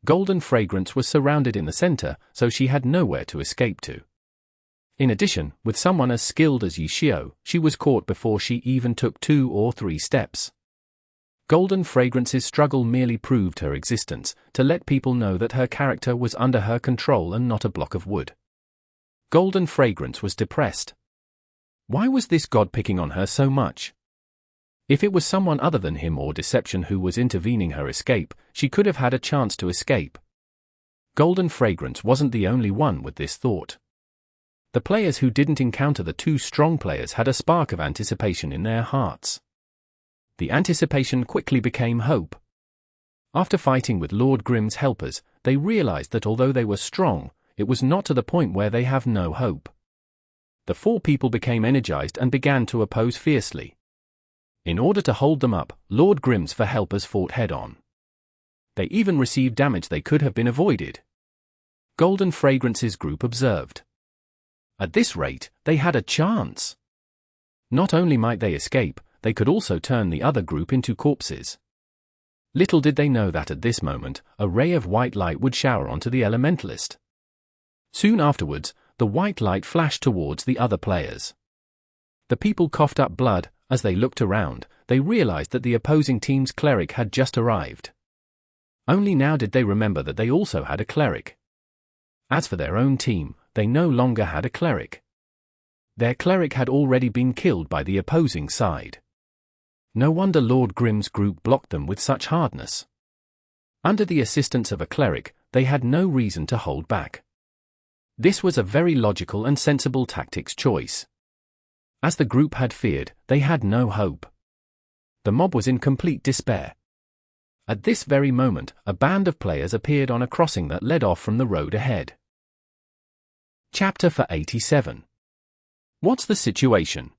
Golden Fragrance was surrounded in the center, so she had nowhere to escape to. In addition, with someone as skilled as Yichio, she was caught before she even took 2 or 3 steps. Golden Fragrance's struggle merely proved her existence, to let people know that her character was under her control and not a block of wood. Golden Fragrance was depressed. Why was this god picking on her so much? If it was someone other than him or Deception who was intervening her escape, she could have had a chance to escape. Golden Fragrance wasn't the only one with this thought. The players who didn't encounter the 2 strong players had a spark of anticipation in their hearts. The anticipation quickly became hope. After fighting with Lord Grimm's helpers, they realized that although they were strong, it was not to the point where they have no hope. The 4 people became energized and began to oppose fiercely. In order to hold them up, Lord Grimm's 4 helpers fought head-on. They even received damage they could have been avoided. Golden Fragrance's group observed. At this rate, they had a chance. Not only might they escape, they could also turn the other group into corpses. Little did they know that at this moment, a ray of white light would shower onto the elementalist. Soon afterwards, the white light flashed towards the other players. The people coughed up blood. As they looked around, they realized that the opposing team's cleric had just arrived. Only now did they remember that they also had a cleric. As for their own team, they no longer had a cleric. Their cleric had already been killed by the opposing side. No wonder Lord Grimm's group blocked them with such hardness. Under the assistance of a cleric, they had no reason to hold back. This was a very logical and sensible tactics choice. As the group had feared, they had no hope. The mob was in complete despair. At this very moment, a band of players appeared on a crossing that led off from the road ahead. Chapter 87. What's the situation?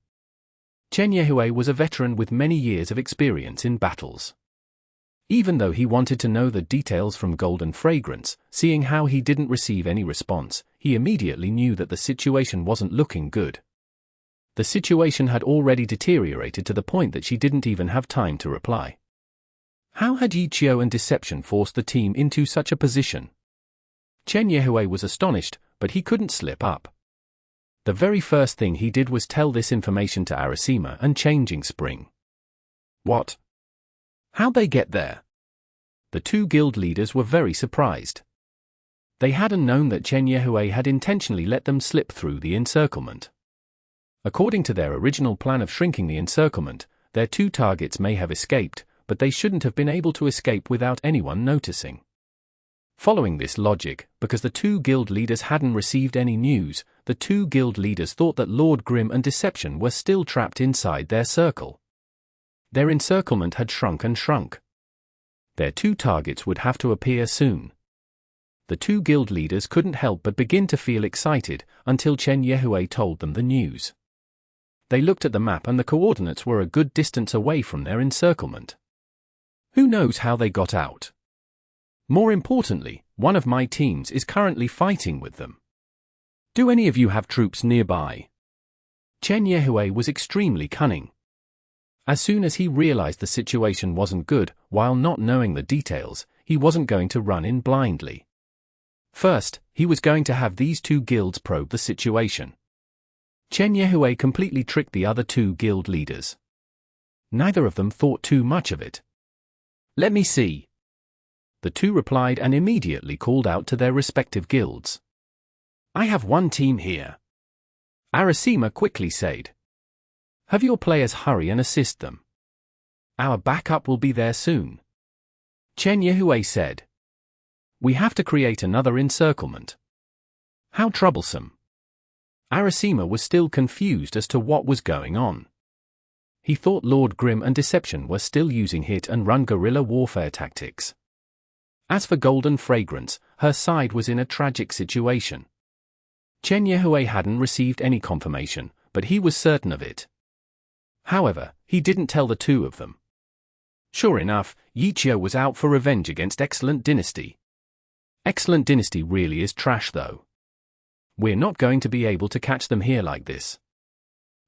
Chen Yehue was a veteran with many years of experience in battles. Even though he wanted to know the details from Golden Fragrance, seeing how he didn't receive any response, he immediately knew that the situation wasn't looking good. The situation had already deteriorated to the point that she didn't even have time to reply. How had Yichio and Deception forced the team into such a position? Chen Yehue was astonished, but he couldn't slip up. The very first thing he did was tell this information to Arasima and Changing Spring. What? How'd they get there? The 2 guild leaders were very surprised. They hadn't known that Chen Yehue had intentionally let them slip through the encirclement. According to their original plan of shrinking the encirclement, their 2 targets may have escaped, but they shouldn't have been able to escape without anyone noticing. Following this logic, because the 2 guild leaders hadn't received any news, the 2 guild leaders thought that Lord Grimm and Deception were still trapped inside their circle. Their encirclement had shrunk and shrunk. Their 2 targets would have to appear soon. The 2 guild leaders couldn't help but begin to feel excited until Chen Yehue told them the news. They looked at the map and the coordinates were a good distance away from their encirclement. Who knows how they got out? More importantly, one of my teams is currently fighting with them. Do any of you have troops nearby? Chen Yehue was extremely cunning. As soon as he realized the situation wasn't good, while not knowing the details, he wasn't going to run in blindly. First, he was going to have these 2 guilds probe the situation. Chen Yehue completely tricked the other 2 guild leaders. Neither of them thought too much of it. Let me see. The 2 replied and immediately called out to their respective guilds. I have 1 team here. Arasima quickly said. Have your players hurry and assist them. Our backup will be there soon. Chen Yehue said. We have to create another encirclement. How troublesome. Arasima was still confused as to what was going on. He thought Lord Grimm and Deception were still using hit-and-run guerrilla warfare tactics. As for Golden Fragrance, her side was in a tragic situation. Chen Yehue hadn't received any confirmation, but he was certain of it. However, he didn't tell the two of them. Sure enough, Yichio was out for revenge against Excellent Dynasty. Excellent Dynasty really is trash though. We're not going to be able to catch them here like this.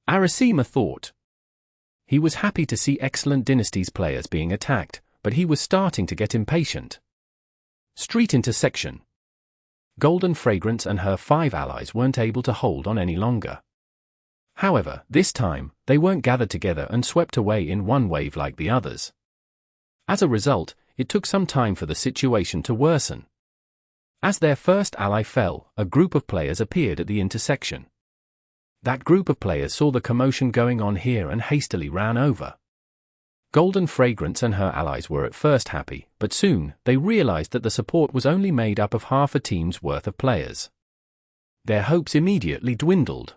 Arasima thought. He was happy to see Excellent Dynasty's players being attacked, but he was starting to get impatient. Street intersection. Golden Fragrance and her 5 allies weren't able to hold on any longer. However, this time, they weren't gathered together and swept away in one wave like the others. As a result, it took some time for the situation to worsen. As their first ally fell, a group of players appeared at the intersection. That group of players saw the commotion going on here and hastily ran over. Golden Fragrance and her allies were at first happy, but soon, they realized that the support was only made up of half a team's worth of players. Their hopes immediately dwindled.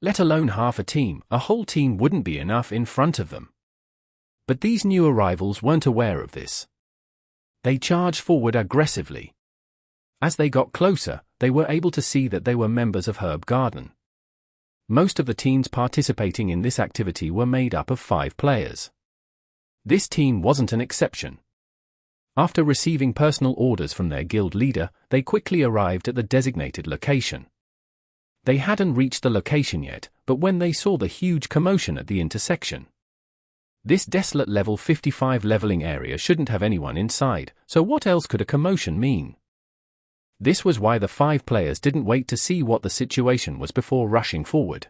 Let alone half a team, a whole team wouldn't be enough in front of them. But these new arrivals weren't aware of this. They charged forward aggressively. As they got closer, they were able to see that they were members of Herb Garden. Most of the teams participating in this activity were made up of 5 players. This team wasn't an exception. After receiving personal orders from their guild leader, they quickly arrived at the designated location. They hadn't reached the location yet, but when they saw the huge commotion at the intersection. This desolate level 55 leveling area shouldn't have anyone inside, so what else could a commotion mean? This was why the 5 players didn't wait to see what the situation was before rushing forward.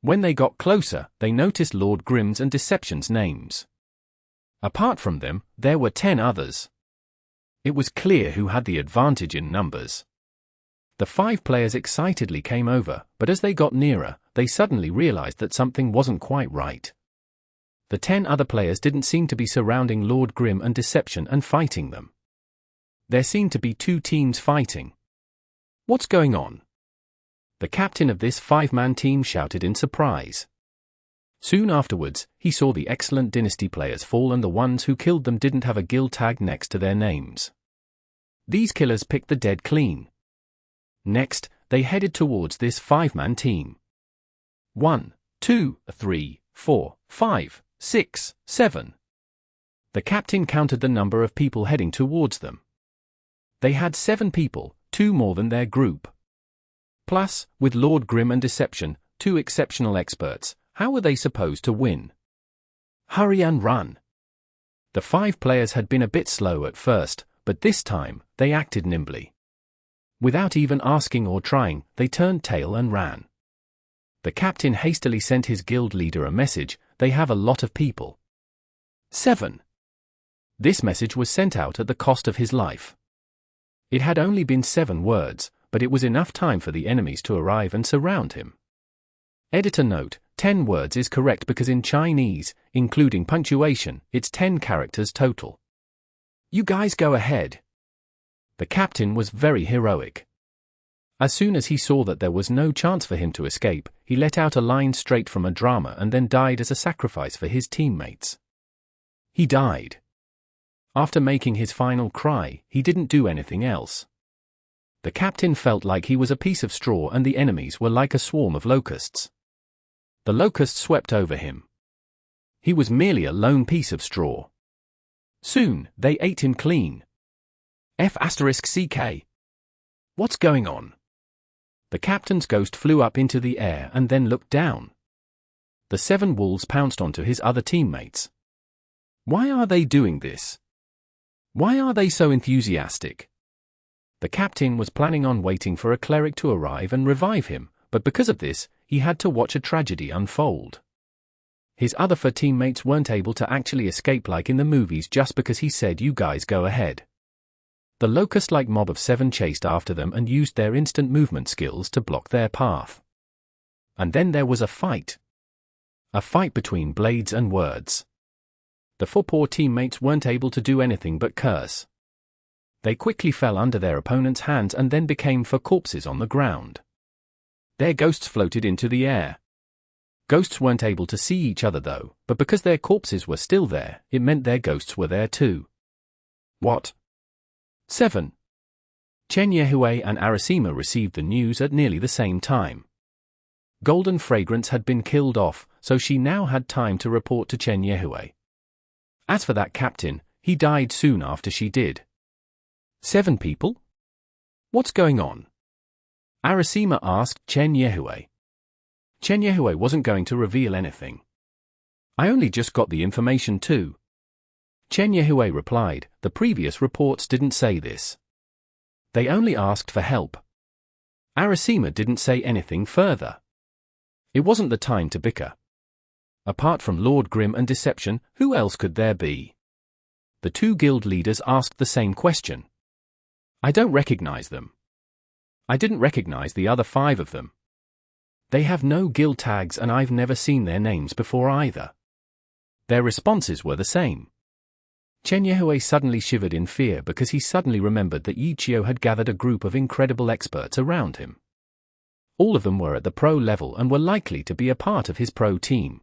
When they got closer, they noticed Lord Grimm's and Deception's names. Apart from them, there were 10 others. It was clear who had the advantage in numbers. The 5 players excitedly came over, but as they got nearer, they suddenly realized that something wasn't quite right. The 10 other players didn't seem to be surrounding Lord Grimm and Deception and fighting them. There seemed to be 2 teams fighting. What's going on? The captain of this 5-man team shouted in surprise. Soon afterwards, he saw the Excellent Dynasty players fall and the ones who killed them didn't have a guild tag next to their names. These killers picked the dead clean. Next, they headed towards this 5-man team. 1, 2, 3, 4, 5, 6, 7. The captain counted the number of people heading towards them. They had 7 people, 2 more than their group. Plus, with Lord Grimm and Deception, 2 exceptional experts, how were they supposed to win? Hurry and run. The 5 players had been a bit slow at first, but this time, they acted nimbly. Without even asking or trying, they turned tail and ran. The captain hastily sent his guild leader a message, they have a lot of people. 7. This message was sent out at the cost of his life. It had only been 7 words, but it was enough time for the enemies to arrive and surround him. Editor note, 10 words is correct because in Chinese, including punctuation, it's 10 characters total. You guys go ahead. The captain was very heroic. As soon as he saw that there was no chance for him to escape, he let out a line straight from a drama and then died as a sacrifice for his teammates. He died. After making his final cry, he didn't do anything else. The captain felt like he was a piece of straw and the enemies were like a swarm of locusts. The locusts swept over him. He was merely a lone piece of straw. Soon, they ate him clean. F***CK. What's going on? The captain's ghost flew up into the air and then looked down. The 7 wolves pounced onto his other teammates. Why are they doing this? Why are they so enthusiastic? The captain was planning on waiting for a cleric to arrive and revive him, but because of this, he had to watch a tragedy unfold. His other 4 teammates weren't able to actually escape like in the movies just because he said you guys go ahead. The locust-like mob of 7 chased after them and used their instant movement skills to block their path. And then there was a fight. A fight between blades and words. The 4 poor teammates weren't able to do anything but curse. They quickly fell under their opponent's hands and then became 4 corpses on the ground. Their ghosts floated into the air. Ghosts weren't able to see each other though, but because their corpses were still there, it meant their ghosts were there too. What? 7. Chen Yehue and Arasima received the news at nearly the same time. Golden Fragrance had been killed off, so she now had time to report to Chen Yehue. As for that captain, he died soon after she did. 7 people? What's going on? Arasima asked Chen Yehue. Chen Yehue wasn't going to reveal anything. I only just got the information too. Chen Yehue replied, the previous reports didn't say this. They only asked for help. Arasima didn't say anything further. It wasn't the time to bicker. Apart from Lord Grimm and Deception, who else could there be? The 2 guild leaders asked the same question. I don't recognize them. I didn't recognize the other 5 of them. They have no guild tags and I've never seen their names before either. Their responses were the same. Chen Yehue suddenly shivered in fear because he suddenly remembered that Yichio had gathered a group of incredible experts around him. All of them were at the pro level and were likely to be a part of his pro team.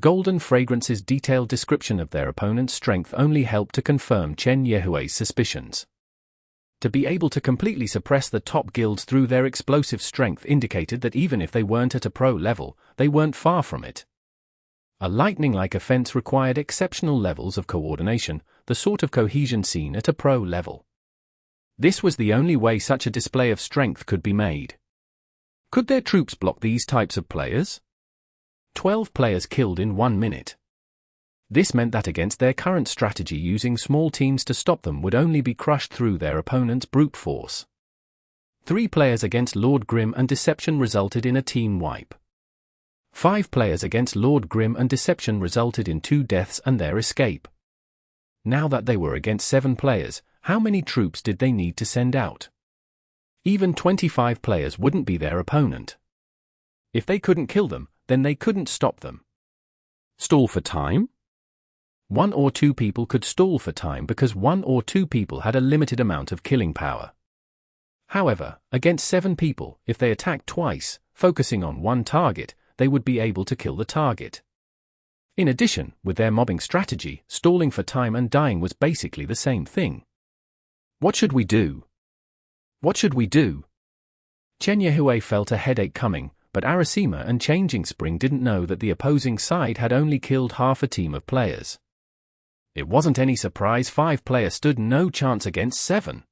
Golden Fragrance's detailed description of their opponent's strength only helped to confirm Chen Yehue's suspicions. To be able to completely suppress the top guilds through their explosive strength indicated that even if they weren't at a pro level, they weren't far from it. A lightning-like offense required exceptional levels of coordination, the sort of cohesion seen at a pro level. This was the only way such a display of strength could be made. Could their troops block these types of players? 12 players killed in 1 minute. This meant that against their current strategy, using small teams to stop them would only be crushed through their opponent's brute force. 3 players against Lord Grimm and Deception resulted in a team wipe. 5 players against Lord Grimm and Deception resulted in 2 deaths and their escape. Now that they were against 7 players, how many troops did they need to send out? Even 25 players wouldn't be their opponent. If they couldn't kill them, then they couldn't stop them. Stall for time? 1 or 2 people could stall for time because 1 or 2 people had a limited amount of killing power. However, against 7 people, if they attacked twice, focusing on 1 target, they would be able to kill the target. In addition, with their mobbing strategy, stalling for time and dying was basically the same thing. What should we do? What should we do? Chen Yehue felt a headache coming, but Arasima and Changing Spring didn't know that the opposing side had only killed half a team of players. It wasn't any surprise 5 players stood no chance against 7.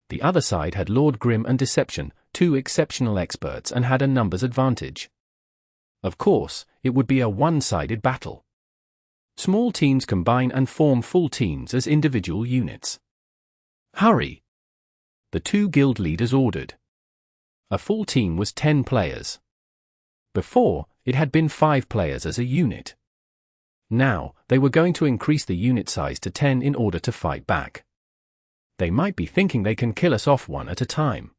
The other side had Lord Grimm and Deception, 2 exceptional experts, and had a numbers advantage. Of course, it would be a one-sided battle. Small teams combine and form full teams as individual units. Hurry! The 2 guild leaders ordered. A full team was 10 players. Before, it had been 5 players as a unit. Now, they were going to increase the unit size to 10 in order to fight back. They might be thinking they can kill us off 1 at a time.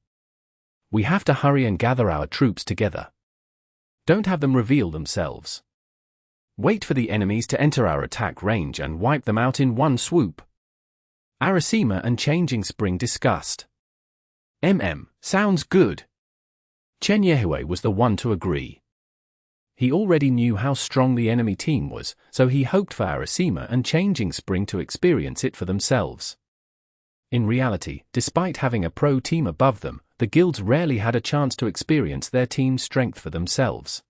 We have to hurry and gather our troops together. Don't have them reveal themselves. Wait for the enemies to enter our attack range and wipe them out in 1 swoop. Arasima and Changing Spring discussed. Sounds good. Chen Yehue was the one to agree. He already knew how strong the enemy team was, so he hoped for Arasima and Changing Spring to experience it for themselves. In reality, despite having a pro team above them, the guilds rarely had a chance to experience their team's strength for themselves.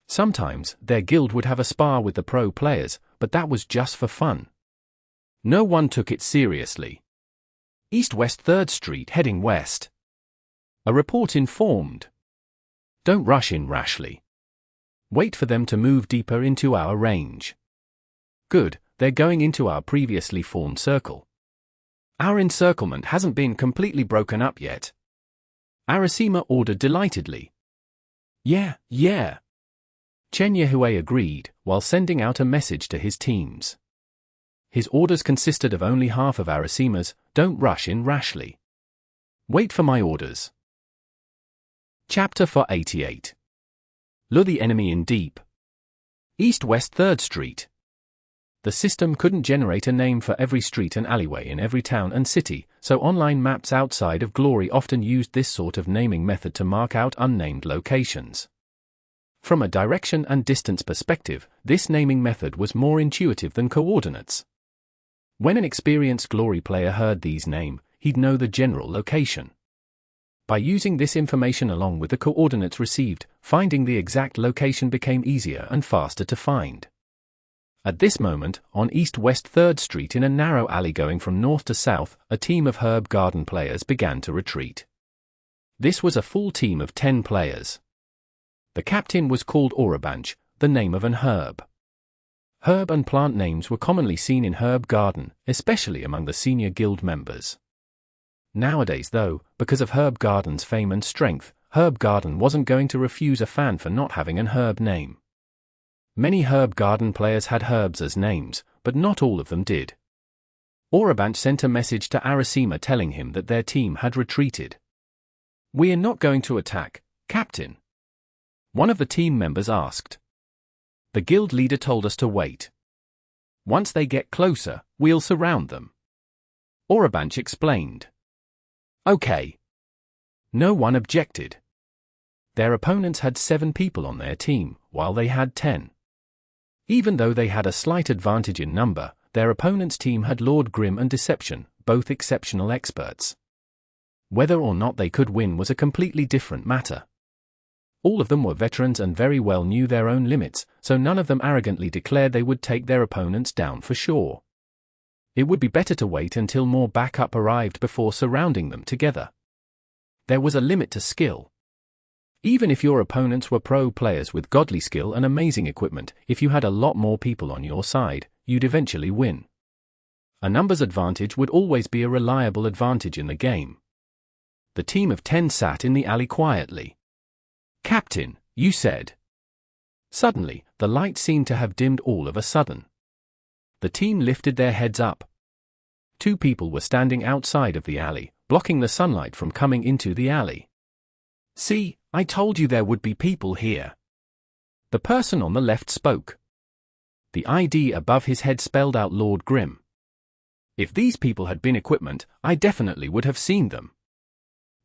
Sometimes, their guild would have a spar with the pro players, but that was just for fun. No one took it seriously. East-West 3rd Street heading west. A report informed. Don't rush in rashly. Wait for them to move deeper into our range. Good, they're going into our previously formed circle. Our encirclement hasn't been completely broken up yet. Arasima ordered delightedly. Yeah. Chen Yehue agreed, while sending out a message to his teams. His orders consisted of only half of Arasima's, don't rush in rashly. Wait for my orders. Chapter 488. Lure the enemy in deep. East-West 3rd Street. The system couldn't generate a name for every street and alleyway in every town and city, so online maps outside of Glory often used this sort of naming method to mark out unnamed locations. From a direction and distance perspective, this naming method was more intuitive than coordinates. When an experienced Glory player heard these names, he'd know the general location. By using this information along with the coordinates received, finding the exact location became easier and faster to find. At this moment, on East-West 3rd Street in a narrow alley going from north to south, a team of Herb Garden players began to retreat. This was a full team of 10 players. The captain was called Orabanch, the name of an herb. Herb and plant names were commonly seen in Herb Garden, especially among the senior guild members. Nowadays though, because of Herb Garden's fame and strength, Herb Garden wasn't going to refuse a fan for not having an herb name. Many Herb Garden players had herbs as names, but not all of them did. Orabanch sent a message to Arasima telling him that their team had retreated. "We're not going to attack, Captain?" one of the team members asked. "The guild leader told us to wait. Once they get closer, we'll surround them," Orabanch explained. "Okay." No one objected. Their opponents had 7 people on their team, while they had 10. Even though they had a slight advantage in number, their opponent's team had Lord Grim and Deception, both exceptional experts. Whether or not they could win was a completely different matter. All of them were veterans and very well knew their own limits, so none of them arrogantly declared they would take their opponents down for sure. It would be better to wait until more backup arrived before surrounding them together. There was a limit to skill. Even if your opponents were pro players with godly skill and amazing equipment, if you had a lot more people on your side, you'd eventually win. A numbers advantage would always be a reliable advantage in the game. The team of 10 sat in the alley quietly. "Captain, you said." Suddenly, the light seemed to have dimmed all of a sudden. The team lifted their heads up. 2 people were standing outside of the alley, blocking the sunlight from coming into the alley. "See, I told you there would be people here." The person on the left spoke. The ID above his head spelled out Lord Grim. "If these people had been equipment, I definitely would have seen them."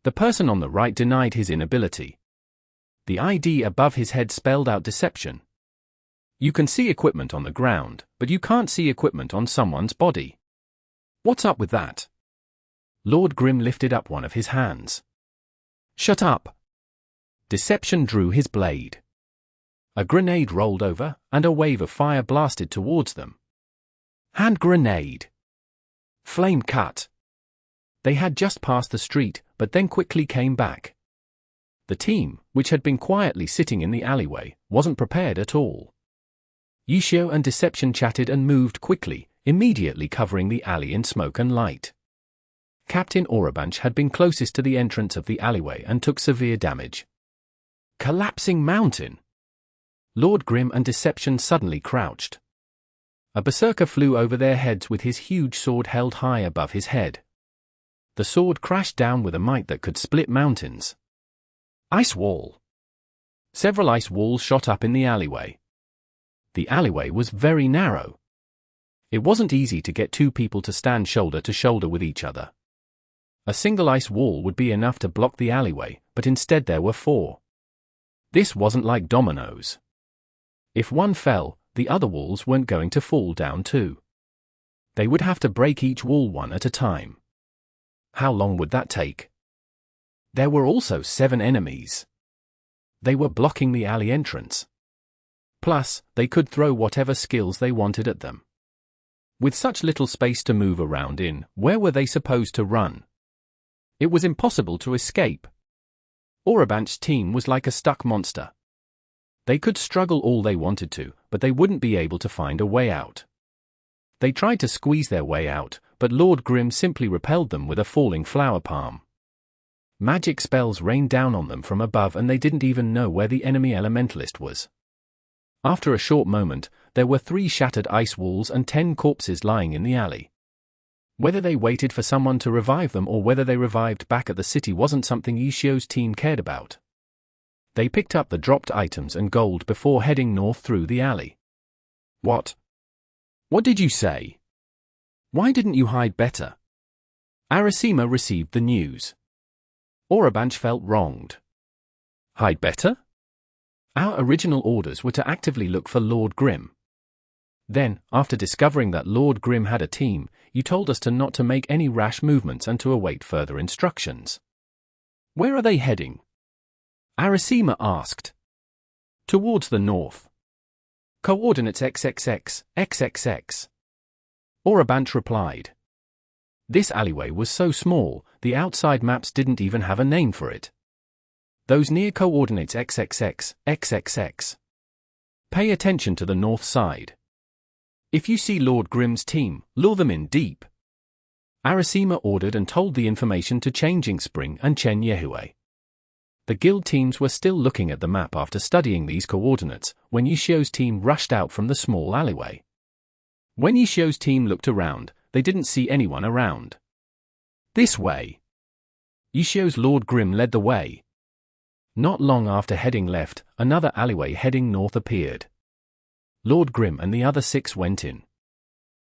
The person on the right denied his inability. The ID above his head spelled out Deception. "You can see equipment on the ground, but you can't see equipment on someone's body. What's up with that?" Lord Grim lifted up one of his hands. "Shut up." Deception drew his blade. A grenade rolled over, and a wave of fire blasted towards them. Hand grenade. Flame cut. They had just passed the street, but then quickly came back. The team, which had been quietly sitting in the alleyway, wasn't prepared at all. Yishio and Deception chatted and moved quickly, immediately covering the alley in smoke and light. Captain Orabanch had been closest to the entrance of the alleyway and took severe damage. Collapsing mountain! Lord Grim and Deception suddenly crouched. A berserker flew over their heads with his huge sword held high above his head. The sword crashed down with a might that could split mountains. Ice wall! Several ice walls shot up in the alleyway. The alleyway was very narrow. It wasn't easy to get 2 people to stand shoulder to shoulder with each other. A single ice wall would be enough to block the alleyway, but instead there were 4. This wasn't like dominoes. If one fell, the other walls weren't going to fall down too. They would have to break each wall one at a time. How long would that take? There were also 7 enemies. They were blocking the alley entrance. Plus, they could throw whatever skills they wanted at them. With such little space to move around in, where were they supposed to run? It was impossible to escape. Orabanch's team was like a stuck monster. They could struggle all they wanted to, but they wouldn't be able to find a way out. They tried to squeeze their way out, but Lord Grim simply repelled them with a falling flower palm. Magic spells rained down on them from above and they didn't even know where the enemy elementalist was. After a short moment, there were 3 shattered ice walls and 10 corpses lying in the alley. Whether they waited for someone to revive them or whether they revived back at the city wasn't something Yishio's team cared about. They picked up the dropped items and gold before heading north through the alley. What? What did you say? Why didn't you hide better? Arasima received the news. Orabanch felt wronged. Hide better? Our original orders were to actively look for Lord Grimm. Then, after discovering that Lord Grimm had a team, you told us not to make any rash movements and to await further instructions. Where are they heading? Arasima asked. Towards the north. Coordinates XXX, XXX. Orabanch replied. This alleyway was so small, the outside maps didn't even have a name for it. Those near coordinates XXX, XXX. Pay attention to the north side. If you see Lord Grimm's team, lure them in deep. Arasima ordered and told the information to Changing Spring and Chen Yehue. The guild teams were still looking at the map after studying these coordinates, when Yishio's team rushed out from the small alleyway. When Yishio's team looked around, they didn't see anyone around. This way. Yishio's Lord Grimm led the way. Not long after heading left, another alleyway heading north appeared. Lord Grimm and the other 6 went in.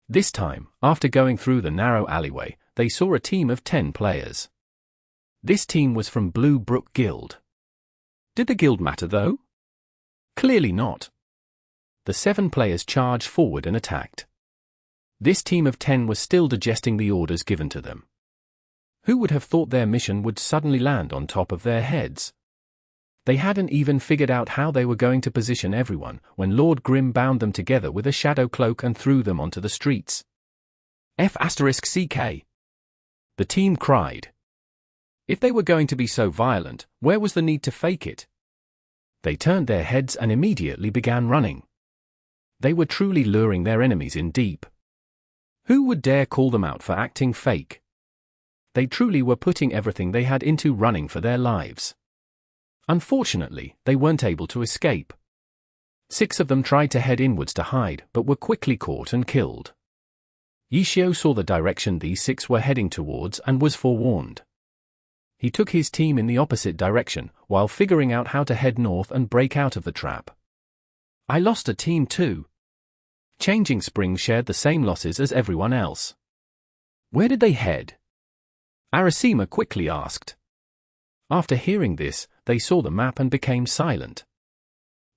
This time, after going through the narrow alleyway, they saw a team of 10 players. This team was from Blue Brook Guild. Did the guild matter though? Clearly not. The 7 players charged forward and attacked. This team of 10 was still digesting the orders given to them. Who would have thought their mission would suddenly land on top of their heads? They hadn't even figured out how they were going to position everyone when Lord Grimm bound them together with a shadow cloak and threw them onto the streets. F***CK. The team cried. If they were going to be so violent, where was the need to fake it? They turned their heads and immediately began running. They were truly luring their enemies in deep. Who would dare call them out for acting fake? They truly were putting everything they had into running for their lives. Unfortunately, they weren't able to escape. 6 of them tried to head inwards to hide, but were quickly caught and killed. Yishio saw the direction these 6 were heading towards and was forewarned. He took his team in the opposite direction, while figuring out how to head north and break out of the trap. I lost a team too. Changing Spring shared the same losses as everyone else. Where did they head? Arasima quickly asked. After hearing this, they saw the map and became silent.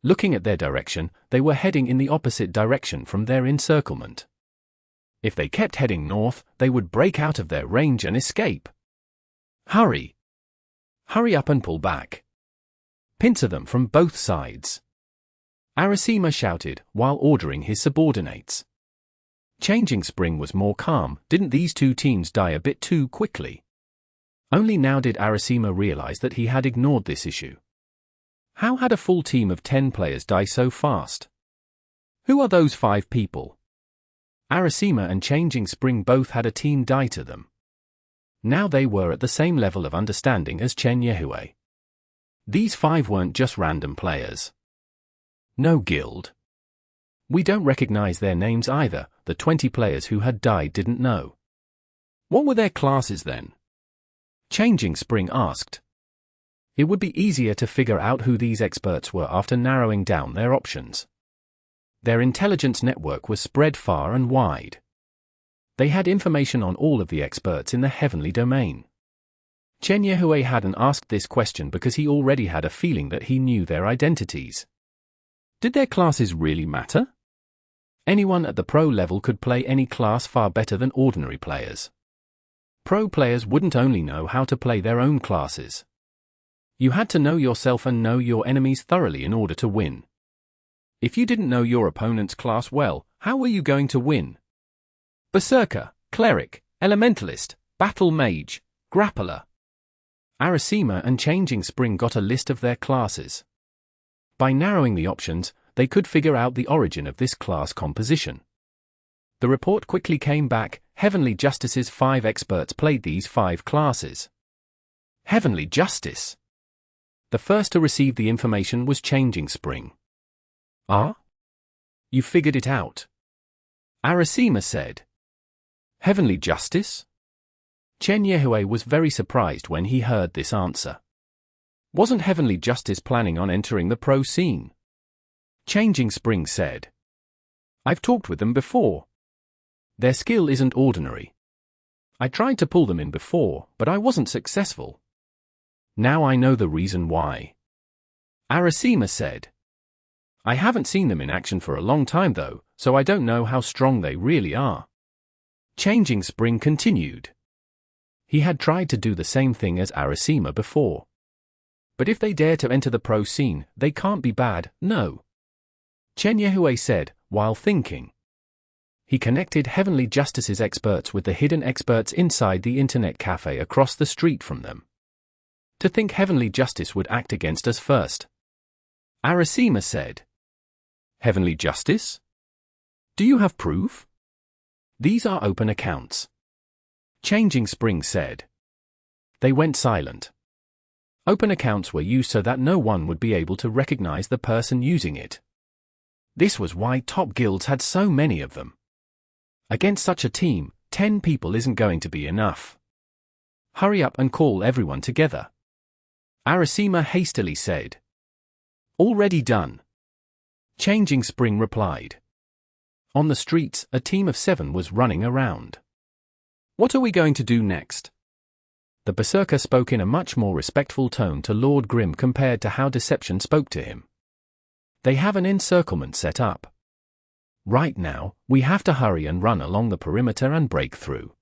Looking at their direction, they were heading in the opposite direction from their encirclement. If they kept heading north, they would break out of their range and escape. Hurry! Hurry up and pull back. Pincer them from both sides. Arasima shouted, while ordering his subordinates. Changing Spring was more calm. Didn't these 2 teams die a bit too quickly? Only now did Arasima realize that he had ignored this issue. How had a full team of 10 players die so fast? Who are those 5 people? Arasima and Changing Spring both had a team die to them. Now they were at the same level of understanding as Chen Yehue. These 5 weren't just random players. No guild. We don't recognize their names either. The 20 players who had died didn't know. What were their classes then? Changing Spring asked. It would be easier to figure out who these experts were after narrowing down their options. Their intelligence network was spread far and wide. They had information on all of the experts in the heavenly domain. Chen Yehue hadn't asked this question because he already had a feeling that he knew their identities. Did their classes really matter? Anyone at the pro level could play any class far better than ordinary players. Pro players wouldn't only know how to play their own classes. You had to know yourself and know your enemies thoroughly in order to win. If you didn't know your opponent's class well, how were you going to win? Berserker, Cleric, Elementalist, Battle Mage, Grappler. Arasima and Changing Spring got a list of their classes. By narrowing the options, they could figure out the origin of this class composition. The report quickly came back. Heavenly Justice's 5 experts played these 5 classes. Heavenly Justice. The first to receive the information was Changing Spring. Ah? You figured it out? Arasima said. Heavenly Justice? Chen Yehue was very surprised when he heard this answer. Wasn't Heavenly Justice planning on entering the pro scene? Changing Spring said. I've talked with them before. Their skill isn't ordinary. I tried to pull them in before, but I wasn't successful. Now I know the reason why. Arasima said. I haven't seen them in action for a long time though, so I don't know how strong they really are. Changing Spring continued. He had tried to do the same thing as Arasima before. But if they dare to enter the pro scene, they can't be bad, no. Chen Yehue said, while thinking. He connected Heavenly Justice's experts with the hidden experts inside the internet cafe across the street from them. To think Heavenly Justice would act against us first. Arasima said. Heavenly Justice? Do you have proof? These are open accounts. Changing Spring said. They went silent. Open accounts were used so that no one would be able to recognize the person using it. This was why top guilds had so many of them. Against such a team, 10 people isn't going to be enough. Hurry up and call everyone together. Arasima hastily said. Already done. Changing Spring replied. On the streets, a team of 7 was running around. What are we going to do next? The Berserker spoke in a much more respectful tone to Lord Grimm compared to how Deception spoke to him. They have an encirclement set up. Right now, we have to hurry and run along the perimeter and break through.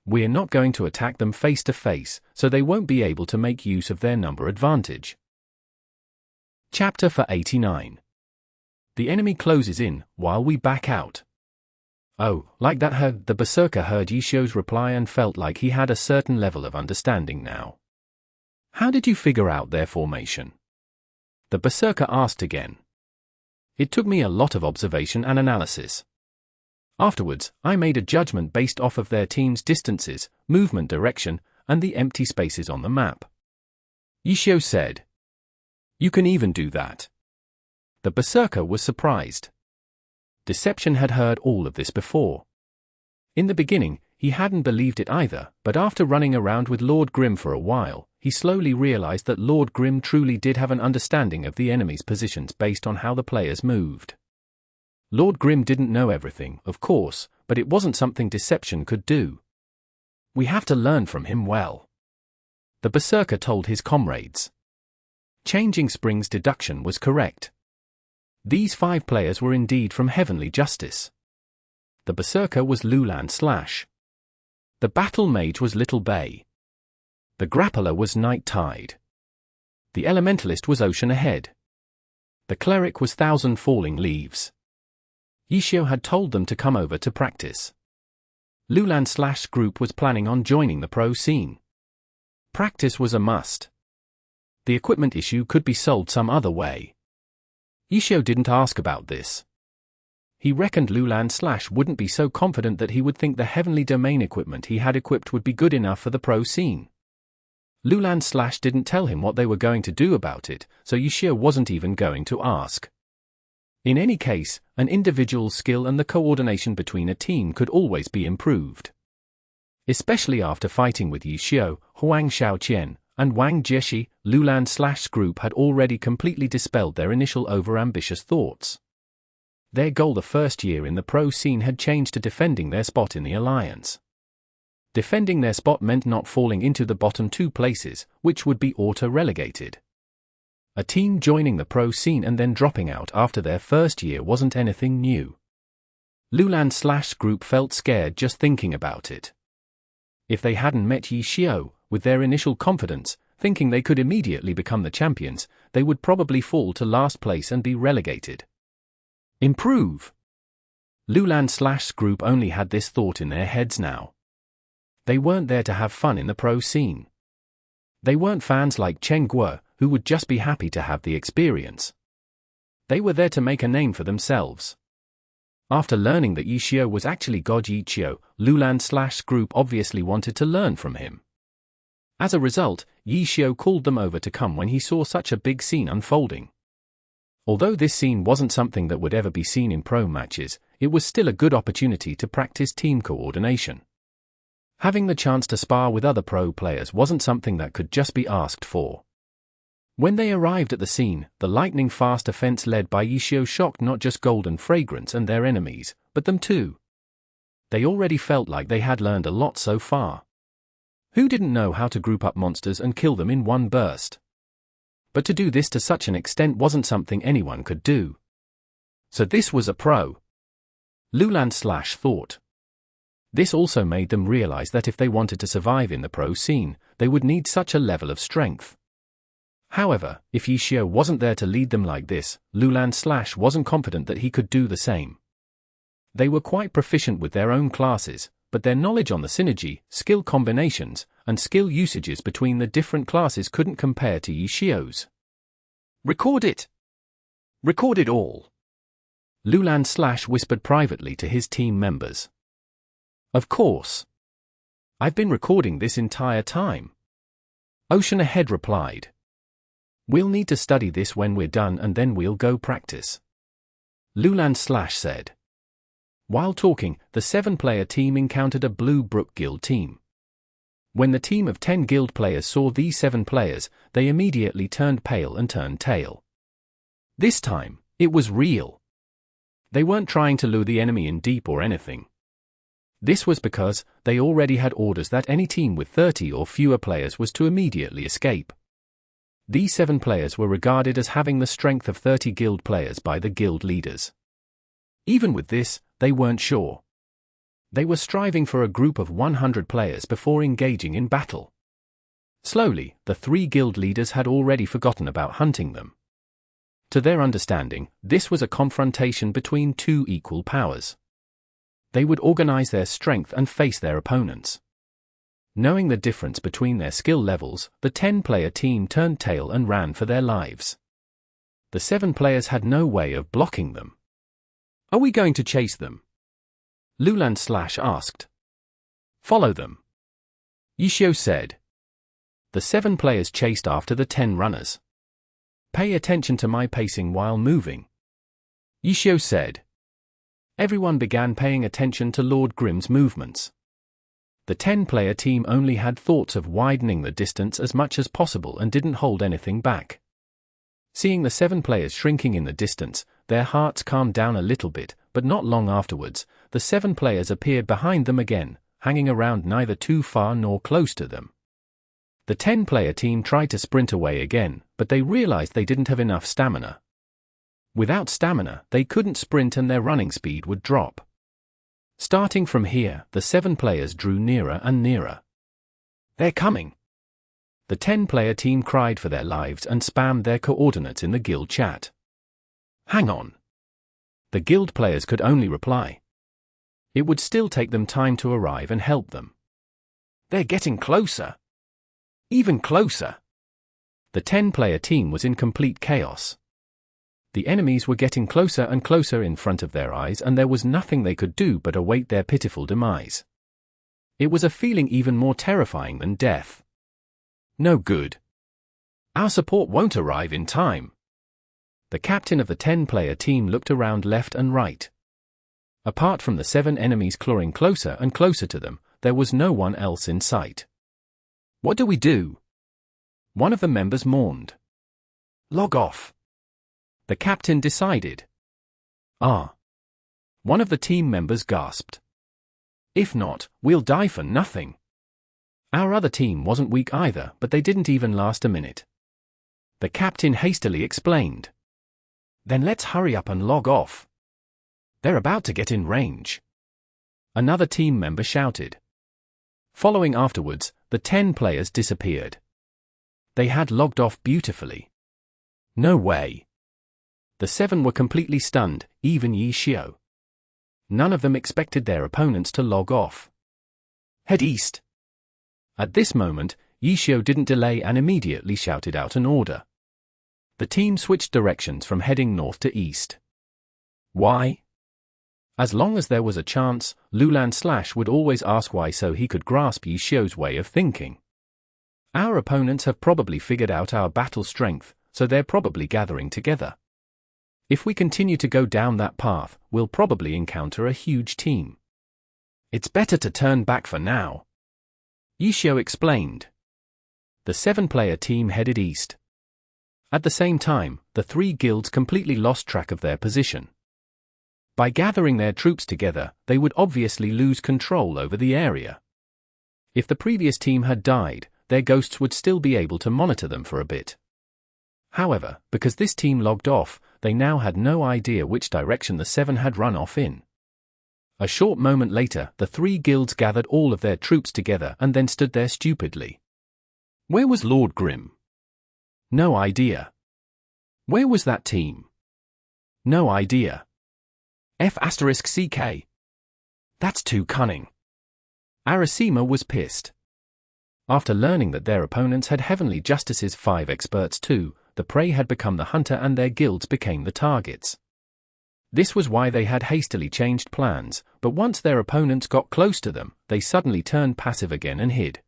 We're not going to attack them face to face, so they won't be able to make use of their number advantage. Chapter 89. The enemy closes in, while we back out. Oh, like that. The Berserker heard Yishio's reply and felt like he had a certain level of understanding now. How did you figure out their formation? The Berserker asked again. It took me a lot of observation and analysis. Afterwards, I made a judgment based off of their team's distances, movement direction, and the empty spaces on the map. Yishio said. You can even do that. The Berserker was surprised. Deception had heard all of this before. In the beginning, he hadn't believed it either, but after running around with Lord Grimm for a while, he slowly realized that Lord Grimm truly did have an understanding of the enemy's positions based on how the players moved. Lord Grimm didn't know everything, of course, but it wasn't something Deception could do. We have to learn from him well. The Berserker told his comrades. Changing Spring's deduction was correct. These 5 players were indeed from Heavenly Justice. The Berserker was Lulan Slash. The Battle Mage was Little Bay. The Grappler was Night Tide. The Elementalist was Ocean Ahead. The Cleric was Thousand Falling Leaves. Yishio had told them to come over to practice. Lulan Slash's group was planning on joining the pro scene. Practice was a must. The equipment issue could be solved some other way. Yishio didn't ask about this. He reckoned Lulan Slash wouldn't be so confident that he would think the heavenly domain equipment he had equipped would be good enough for the pro scene. Lulan Slash didn't tell him what they were going to do about it, so Yishio wasn't even going to ask. In any case, an individual's skill and the coordination between a team could always be improved. Especially after fighting with Yishio, Huang Xiaoqian, and Wang Jieshi, Lulan Slash's group had already completely dispelled their initial overambitious thoughts. Their goal the first year in the pro scene had changed to defending their spot in the alliance. Defending their spot meant not falling into the bottom 2 places, which would be auto-relegated. A team joining the pro scene and then dropping out after their first year wasn't anything new. Lulan Slash's group felt scared just thinking about it. If they hadn't met Yishio, with their initial confidence, thinking they could immediately become the champions, they would probably fall to last place and be relegated. Improve! Lulan Slash's group only had this thought in their heads now. They weren't there to have fun in the pro scene. They weren't fans like Chen Guo, who would just be happy to have the experience. They were there to make a name for themselves. After learning that Yishio was actually God Yichio, Lulan Slash's group obviously wanted to learn from him. As a result, Yishio called them over to come when he saw such a big scene unfolding. Although this scene wasn't something that would ever be seen in pro matches, it was still a good opportunity to practice team coordination. Having the chance to spar with other pro players wasn't something that could just be asked for. When they arrived at the scene, the lightning-fast offense led by Yishio shocked not just Golden Fragrance and their enemies, but them too. They already felt like they had learned a lot so far. Who didn't know how to group up monsters and kill them in one burst? But to do this to such an extent wasn't something anyone could do. So this was a pro. Lulan Slash thought. This also made them realize that if they wanted to survive in the pro scene, they would need such a level of strength. However, if Xiao wasn't there to lead them like this, Lulan Slash wasn't confident that he could do the same. They were quite proficient with their own classes, but their knowledge on the synergy, skill combinations, and skill usages between the different classes couldn't compare to Xiao's. Record it! Record it all! Lulan Slash whispered privately to his team members. Of course. I've been recording this entire time. Ocean Ahead replied. We'll need to study this when we're done and then we'll go practice. Lulan Slash said. While talking, the 7-player team encountered a Blue Brook Guild team. When the team of 10 guild players saw these 7 players, they immediately turned pale and turned tail. This time, it was real. They weren't trying to lure the enemy in deep or anything. This was because they already had orders that any team with 30 or fewer players was to immediately escape. These 7 players were regarded as having the strength of 30 guild players by the guild leaders. Even with this, they weren't sure. They were striving for a group of 100 players before engaging in battle. Slowly, the 3 guild leaders had already forgotten about hunting them. To their understanding, this was a confrontation between 2 equal powers. They would organize their strength and face their opponents. Knowing the difference between their skill levels, the 10-player team turned tail and ran for their lives. The 7 players had no way of blocking them. Are we going to chase them? Lulan Slash asked. Follow them. Xiao said. The 7 players chased after the 10 runners. Pay attention to my pacing while moving. Xiao said. Everyone began paying attention to Lord Grimm's movements. The 10-player team only had thoughts of widening the distance as much as possible and didn't hold anything back. Seeing the 7 players shrinking in the distance, their hearts calmed down a little bit, but not long afterwards, the 7 players appeared behind them again, hanging around neither too far nor close to them. The 10-player team tried to sprint away again, but they realized they didn't have enough stamina. Without stamina, they couldn't sprint and their running speed would drop. Starting from here, the 7 players drew nearer and nearer. They're coming! The 10-player team cried for their lives and spammed their coordinates in the guild chat. Hang on! The guild players could only reply. It would still take them time to arrive and help them. They're getting closer! Even closer! The 10-player team was in complete chaos. The enemies were getting closer and closer in front of their eyes and there was nothing they could do but await their pitiful demise. It was a feeling even more terrifying than death. No good. Our support won't arrive in time. The captain of the 10-player team looked around left and right. Apart from the 7 enemies clawing closer and closer to them, there was no one else in sight. What do we do? One of the members mourned. Log off. The captain decided. One of the team members gasped. If not, we'll die for nothing. Our other team wasn't weak either, but they didn't even last a minute. The captain hastily explained. Then let's hurry up and log off. They're about to get in range. Another team member shouted. Following afterwards, the 10 players disappeared. They had logged off beautifully. No way. The 7 were completely stunned, even Xiao. None of them expected their opponents to log off. Head east. At this moment, Xiao didn't delay and immediately shouted out an order. The team switched directions from heading north to east. Why? As long as there was a chance, Lulan Slash would always ask why so he could grasp Xiao's way of thinking. Our opponents have probably figured out our battle strength, so they're probably gathering together. If we continue to go down that path, we'll probably encounter a huge team. It's better to turn back for now. Xiao explained. The 7-player team headed east. At the same time, the 3 guilds completely lost track of their position. By gathering their troops together, they would obviously lose control over the area. If the previous team had died, their ghosts would still be able to monitor them for a bit. However, because this team logged off, they now had no idea which direction the 7 had run off in. A short moment later, the 3 guilds gathered all of their troops together and then stood there stupidly. Where was Lord Grimm? No idea. Where was that team? No idea. F***CK. That's too cunning. Arasima was pissed. After learning that their opponents had Heavenly Justice's 5 experts too, the prey had become the hunter and their guilds became the targets. This was why they had hastily changed plans, but once their opponents got close to them, they suddenly turned passive again and hid.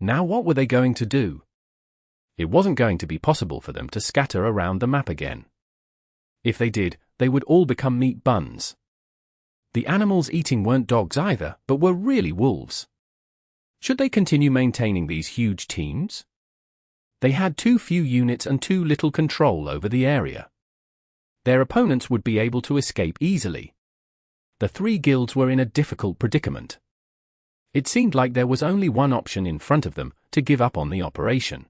Now what were they going to do? It wasn't going to be possible for them to scatter around the map again. If they did, they would all become meat buns. The animals eating weren't dogs either, but were really wolves. Should they continue maintaining these huge teams? They had too few units and too little control over the area. Their opponents would be able to escape easily. The 3 guilds were in a difficult predicament. It seemed like there was only one option in front of them, to give up on the operation.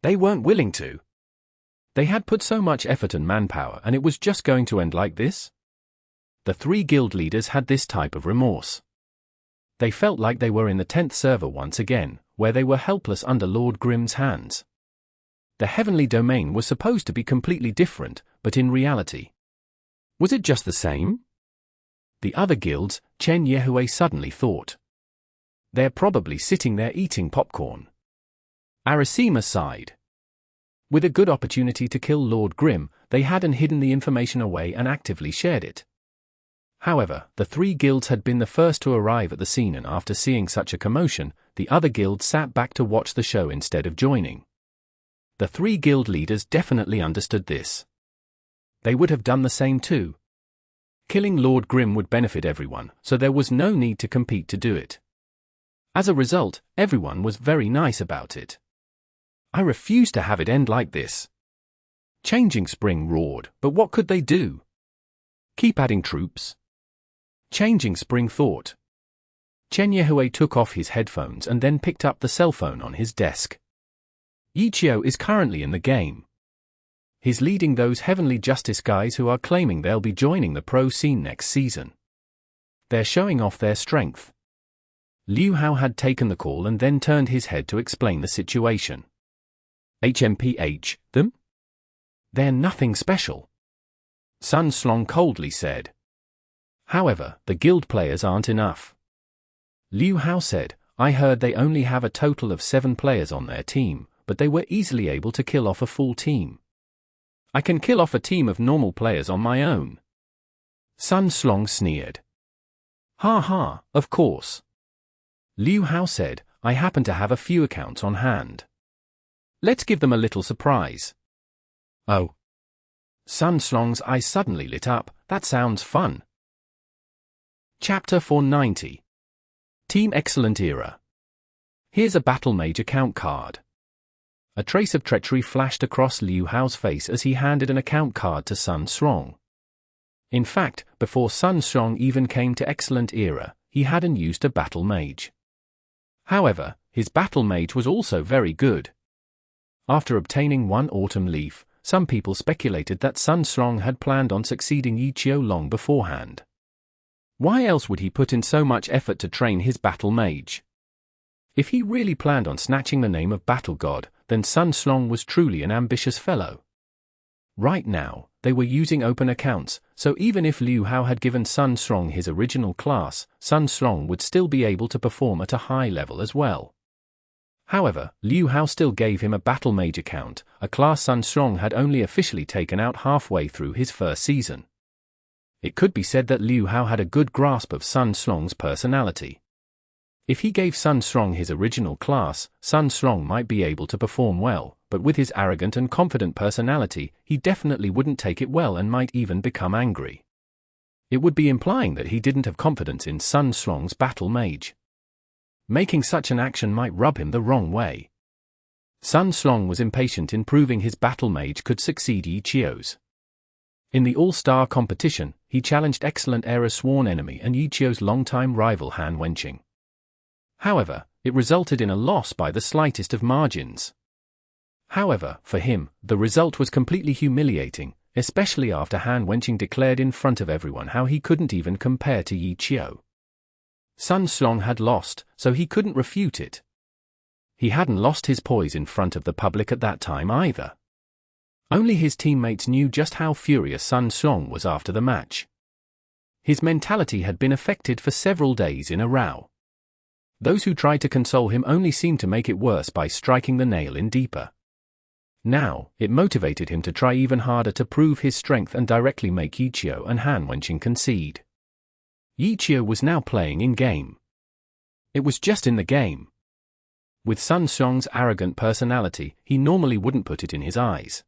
They weren't willing to. They had put so much effort and manpower and it was just going to end like this? The 3 guild leaders had this type of remorse. They felt like they were in the 10th server once again, where they were helpless under Lord Grimm's hands. The heavenly domain was supposed to be completely different, but in reality, was it just the same? The other guilds, Chen Yehue suddenly thought. They're probably sitting there eating popcorn. Arasima sighed. With a good opportunity to kill Lord Grimm, they hadn't hidden the information away and actively shared it. However, the 3 guilds had been the first to arrive at the scene and after seeing such a commotion, the other guilds sat back to watch the show instead of joining. The 3 guild leaders definitely understood this. They would have done the same too. Killing Lord Grimm would benefit everyone, so there was no need to compete to do it. As a result, everyone was very nice about it. I refuse to have it end like this. Changing Spring roared, but what could they do? Keep adding troops? Changing Spring thought. Chen Yehue took off his headphones and then picked up the cell phone on his desk. Ichio is currently in the game. He's leading those Heavenly Justice guys who are claiming they'll be joining the pro scene next season. They're showing off their strength. Liu Hao had taken the call and then turned his head to explain the situation. HMPH, them? They're nothing special. Sun Slong coldly said. However, the guild players aren't enough. Liu Hao said, I heard they only have a total of 7 players on their team, but they were easily able to kill off a full team. I can kill off a team of normal players on my own. Sun Slong sneered. Ha ha, of course. Liu Hao said, I happen to have a few accounts on hand. Let's give them a little surprise. Oh. Sun Slong's eyes suddenly lit up, that sounds fun. Chapter 490. Team Excellent Era. Here's a Battle Mage account card. A trace of treachery flashed across Liu Hao's face as he handed an account card to Sun Strong. In fact, before Sun Strong even came to Excellent Era, he hadn't used a Battle Mage. However, his Battle Mage was also very good. After obtaining 1 Autumn Leaf, some people speculated that Sun Strong had planned on succeeding Ichio long beforehand. Why else would he put in so much effort to train his Battle Mage? If he really planned on snatching the name of Battle God, then Sun Strong was truly an ambitious fellow. Right now, they were using open accounts, so even if Liu Hao had given Sun Strong his original class, Sun Strong would still be able to perform at a high level as well. However, Liu Hao still gave him a Battle Mage account, a class Sun Strong had only officially taken out halfway through his first season. It could be said that Liu Hao had a good grasp of Sun Strong's personality. If he gave Sun Strong his original class, Sun Strong might be able to perform well, but with his arrogant and confident personality, he definitely wouldn't take it well and might even become angry. It would be implying that he didn't have confidence in Sun Strong's Battle Mage. Making such an action might rub him the wrong way. Sun Strong was impatient in proving his Battle Mage could succeed Ichio's. In the All-Star competition, he challenged Excellent Era's sworn enemy and Yichio's longtime rival Han Wenqing. However, it resulted in a loss by the slightest of margins. However, for him, the result was completely humiliating, especially after Han Wenqing declared in front of everyone how he couldn't even compare to Yichio. Sun Xiang had lost, so he couldn't refute it. He hadn't lost his poise in front of the public at that time either. Only his teammates knew just how furious Sun Xiang was after the match. His mentality had been affected for several days in a row. Those who tried to console him only seemed to make it worse by striking the nail in deeper. Now, it motivated him to try even harder to prove his strength and directly make Yichio and Han Wenqing concede. Yichio was now playing in-game. It was just in the game. With Sun Xiang's arrogant personality, he normally wouldn't put it in his eyes.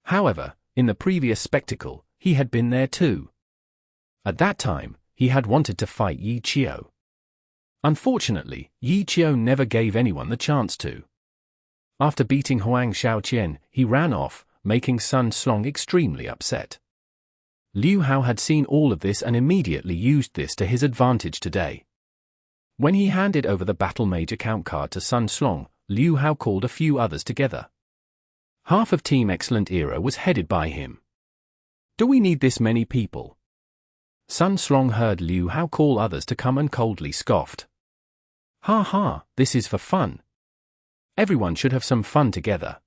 However, in the previous spectacle, he had been there too. At that time, he had wanted to fight Yichio. Unfortunately, Yichio never gave anyone the chance to. After beating Huang Shaoqian, he ran off, making Sun Xiang extremely upset. Liu Hao had seen all of this and immediately used this to his advantage today. When he handed over the Battle Mage account card to Sun Xiang, Liu Hao called a few others together. Half of Team Excellent Era was headed by him. Do we need this many people? Sun Xiang heard Liu Hao call others to come and coldly scoffed. Ha ha, this is for fun. Everyone should have some fun together.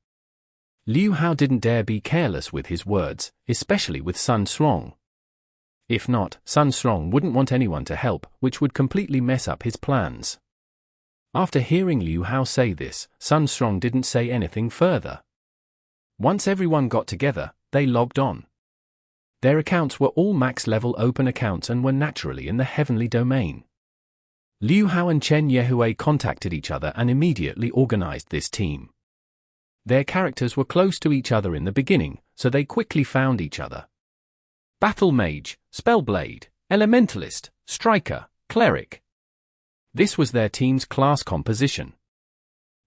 Liu Hao didn't dare be careless with his words, especially with Sun Xiang. If not, Sun Xiang wouldn't want anyone to help, which would completely mess up his plans. After hearing Liu Hao say this, Sun Xiang didn't say anything further. Once everyone got together, they logged on. Their accounts were all max-level open accounts and were naturally in the heavenly domain. Liu Hao and Chen Yehui contacted each other and immediately organized this team. Their characters were close to each other in the beginning, so they quickly found each other. Battle Mage, Spellblade, Elementalist, Striker, Cleric. This was their team's class composition.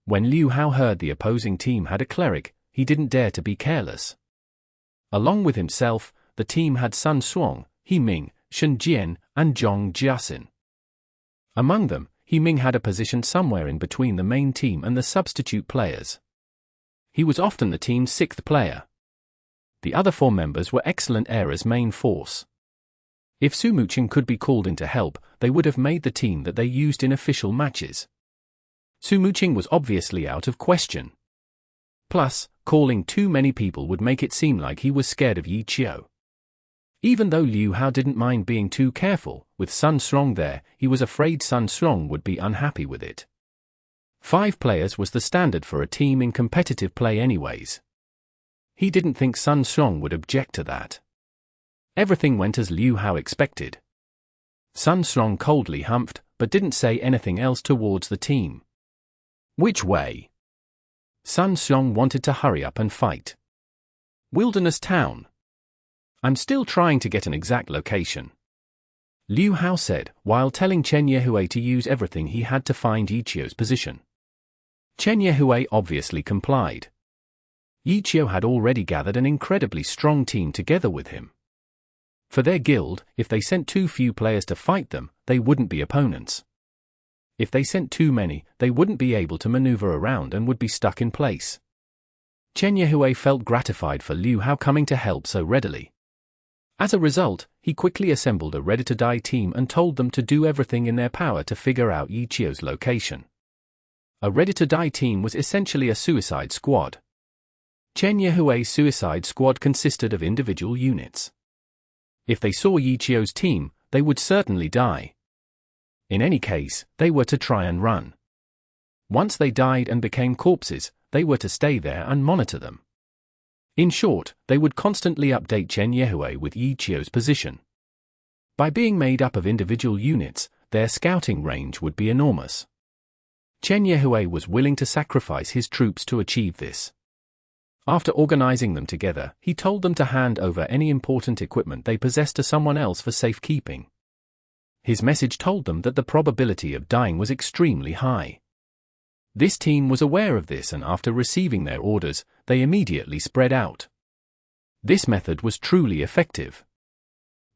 When Liu Hao heard the opposing team had a Cleric, he didn't dare to be careless. Along with himself, the team had Sun Xiang, He Ming, Shen Jian, and Zhong Jiaxin. Among them, He Ming had a position somewhere in between the main team and the substitute players. He was often the team's sixth player. The other four members were Excellent Era's main force. If Su Muqing could be called in to help, they would have made the team that they used in official matches. Su Muqing was obviously out of question. Plus, calling too many people would make it seem like he was scared of Yichio. Even though Liu Hao didn't mind being too careful, with Sun Xiang there, he was afraid Sun Xiang would be unhappy with it. 5 players was the standard for a team in competitive play anyways. He didn't think Sun Xiang would object to that. Everything went as Liu Hao expected. Sun Xiang coldly humphed, but didn't say anything else towards the team. Which way? Sun Xiang wanted to hurry up and fight. Wilderness Town. I'm still trying to get an exact location. Liu Hao said, while telling Chen Yehui to use everything he had to find Yichio's position. Chen Yehui obviously complied. Yichio had already gathered an incredibly strong team together with him. For their guild, if they sent too few players to fight them, they wouldn't be opponents. If they sent too many, they wouldn't be able to maneuver around and would be stuck in place. Chen Yehui felt gratified for Liu Hao coming to help so readily. As a result, he quickly assembled a ready-to-die team and told them to do everything in their power to figure out Yichio's location. A ready-to-die team was essentially a suicide squad. Chen Yehui's suicide squad consisted of individual units. If they saw Yichio's team, they would certainly die. In any case, they were to try and run. Once they died and became corpses, they were to stay there and monitor them. In short, they would constantly update Chen Yehui with Yichio's position. By being made up of individual units, their scouting range would be enormous. Chen Yehui was willing to sacrifice his troops to achieve this. After organizing them together, he told them to hand over any important equipment they possessed to someone else for safekeeping. His message told them that the probability of dying was extremely high. This team was aware of this, and after receiving their orders, they immediately spread out. This method was truly effective.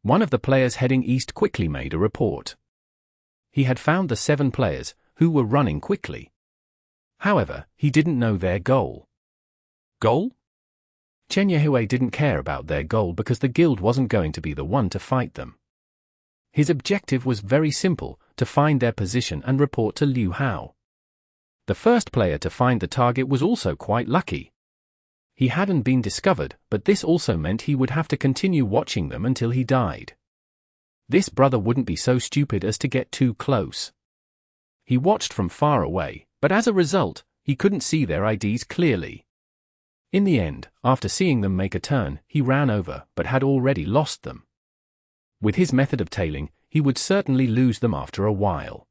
One of the players heading east quickly made a report. He had found the 7 players, who were running quickly. However, he didn't know their goal. Goal? Chen Yehue didn't care about their goal because the guild wasn't going to be the one to fight them. His objective was very simple, to find their position and report to Liu Hao. The first player to find the target was also quite lucky. He hadn't been discovered, but this also meant he would have to continue watching them until he died. This brother wouldn't be so stupid as to get too close. He watched from far away, but as a result, he couldn't see their IDs clearly. In the end, after seeing them make a turn, he ran over, but had already lost them. With his method of tailing, he would certainly lose them after a while.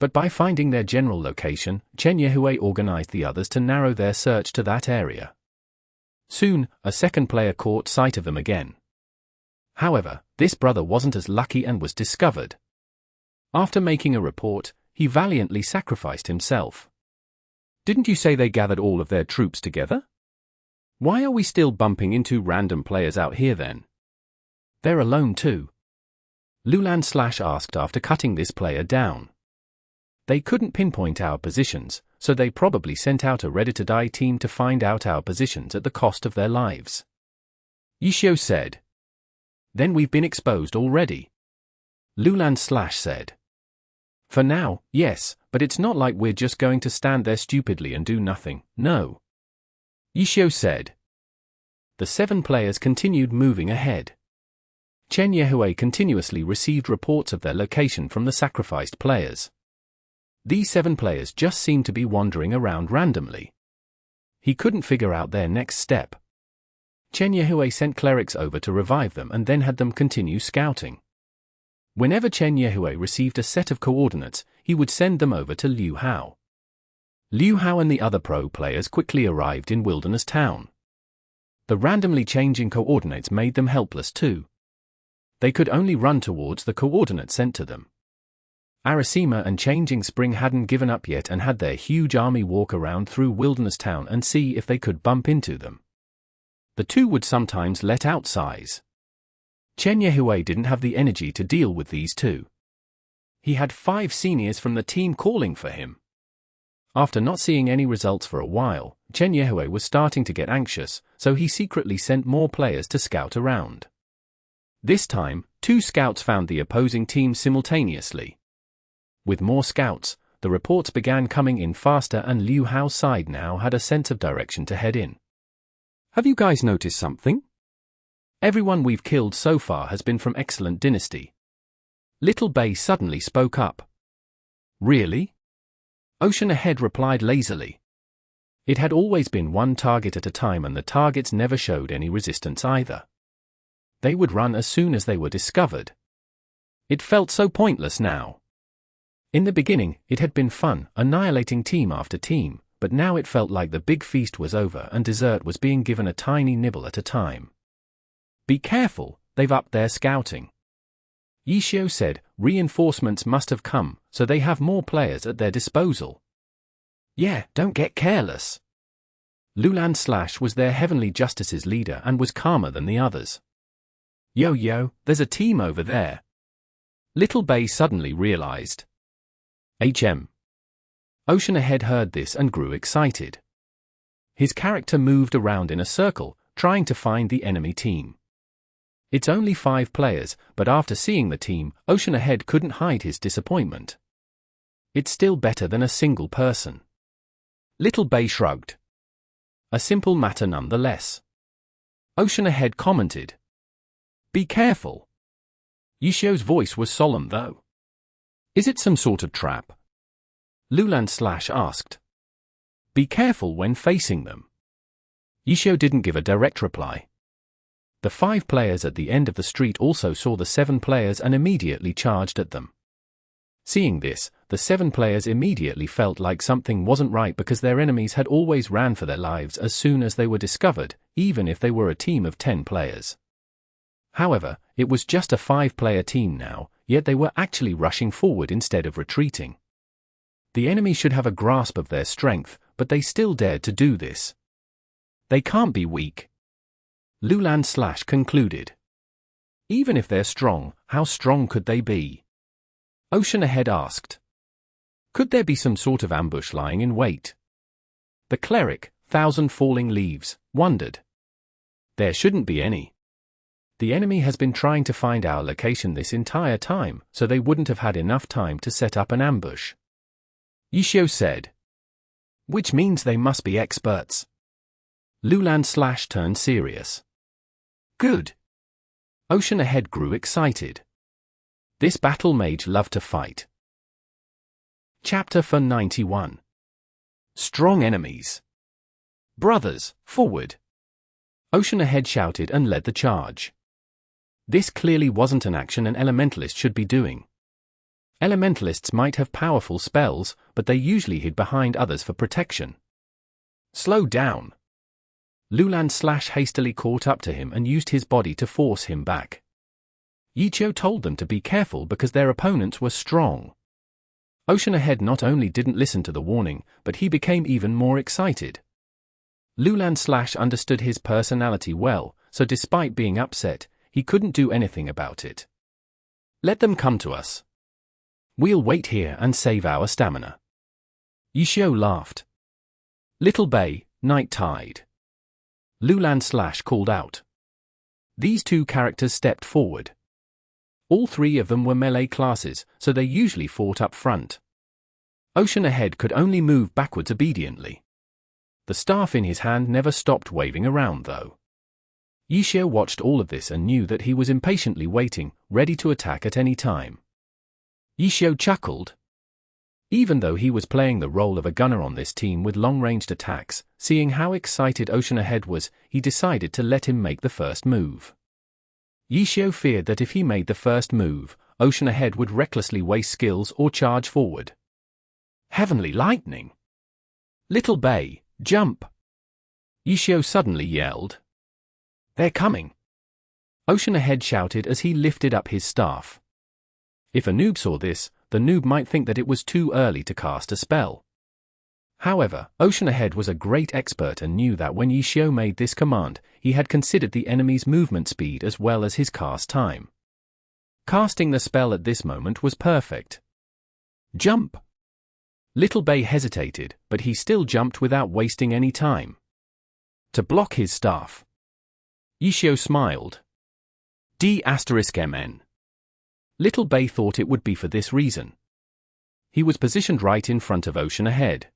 But by finding their general location, Chen Yehue organized the others to narrow their search to that area. Soon, a second player caught sight of them again. However, this brother wasn't as lucky and was discovered. After making a report, he valiantly sacrificed himself. Didn't you say they gathered all of their troops together? Why are we still bumping into random players out here then? They're alone too. Lulan asked after cutting this player down. They couldn't pinpoint our positions, so they probably sent out a ready-to-die team to find out our positions at the cost of their lives. Yishio said. Then we've been exposed already. Lulan said. For now, yes, but it's not like we're just going to stand there stupidly and do nothing, no. Yishio said. The 7 players continued moving ahead. Chen Yehue continuously received reports of their location from the sacrificed players. These 7 players just seemed to be wandering around randomly. He couldn't figure out their next step. Chen Yehue sent clerics over to revive them and then had them continue scouting. Whenever Chen Yehue received a set of coordinates, he would send them over to Liu Hao. Liu Hao and the other pro players quickly arrived in Wilderness Town. The randomly changing coordinates made them helpless too. They could only run towards the coordinates sent to them. Arasima and Changing Spring hadn't given up yet and had their huge army walk around through Wilderness Town and see if they could bump into them. The two would sometimes let out sighs. Chen Yehue didn't have the energy to deal with these two. He had 5 seniors from the team calling for him. After not seeing any results for a while, Chen Yehue was starting to get anxious, so he secretly sent more players to scout around. This time, 2 scouts found the opposing team simultaneously. With more scouts, the reports began coming in faster and Liu Hao's side now had a sense of direction to head in. Have you guys noticed something? Everyone we've killed so far has been from Excellent Dynasty. Little Bay suddenly spoke up. Really? Ocean Ahead replied lazily. It had always been one target at a time and the targets never showed any resistance either. They would run as soon as they were discovered. It felt so pointless now. In the beginning, it had been fun, annihilating team after team, but now it felt like the big feast was over and dessert was being given a tiny nibble at a time. Be careful, they've upped their scouting. Yishio said, reinforcements must have come, so they have more players at their disposal. Yeah, don't get careless. Lulan was their Heavenly Justice's leader and was calmer than the others. Yo, there's a team over there. Little Bay suddenly realized. Ocean Ahead heard this and grew excited. His character moved around in a circle, trying to find the enemy team. It's only 5 players, but after seeing the team, Ocean Ahead couldn't hide his disappointment. It's still better than a single person. Little Bay shrugged. A simple matter nonetheless. Ocean Ahead commented. Be careful. Yishio's voice was solemn though. Is it some sort of trap? Lulan asked. Be careful when facing them. Yishio didn't give a direct reply. The 5 players at the end of the street also saw the 7 players and immediately charged at them. Seeing this, the 7 players immediately felt like something wasn't right because their enemies had always ran for their lives as soon as they were discovered, even if they were a team of 10 players. However, it was just a 5-player team now, yet they were actually rushing forward instead of retreating. The enemy should have a grasp of their strength, but they still dared to do this. They can't be weak. Lulan concluded. Even if they're strong, how strong could they be? Ocean ahead asked. Could there be some sort of ambush lying in wait? The cleric, Thousand Falling Leaves, wondered. There shouldn't be any. The enemy has been trying to find our location this entire time, so they wouldn't have had enough time to set up an ambush. Yishio said. Which means they must be experts. Lulan turned serious. Good. Ocean ahead grew excited. This battle mage loved to fight. Chapter 91. Strong enemies. Brothers, forward. Ocean ahead shouted and led the charge. This clearly wasn't an action an elementalist should be doing. Elementalists might have powerful spells, but they usually hid behind others for protection. Slow down. Lulan hastily caught up to him and used his body to force him back. Yichio told them to be careful because their opponents were strong. Ocean ahead not only didn't listen to the warning, but he became even more excited. Lulan understood his personality well, so despite being upset, he couldn't do anything about it. Let them come to us. We'll wait here and save our stamina. Yichio laughed. Little Bay, Night Tide. Lulan called out. These two characters stepped forward. All three of them were melee classes, so they usually fought up front. Ocean ahead could only move backwards obediently. The staff in his hand never stopped waving around though. Yichio watched all of this and knew that he was impatiently waiting, ready to attack at any time. Yichio chuckled. Even though he was playing the role of a gunner on this team with long-ranged attacks, seeing how excited Ocean ahead was, he decided to let him make the first move. Yichio feared that if he made the first move, Ocean ahead would recklessly waste skills or charge forward. Heavenly lightning! Little Bay, jump! Yichio suddenly yelled. They're coming! Ocean ahead shouted as he lifted up his staff. If a noob saw this, the noob might think that it was too early to cast a spell. However, Ocean ahead was a great expert and knew that when Yichio made this command, he had considered the enemy's movement speed as well as his cast time. Casting the spell at this moment was perfect. Jump! Little Bay hesitated, but he still jumped without wasting any time. To block his staff. Yichio smiled. D*MN. Little Bay thought it would be for this reason. He was positioned right in front of Ocean ahead.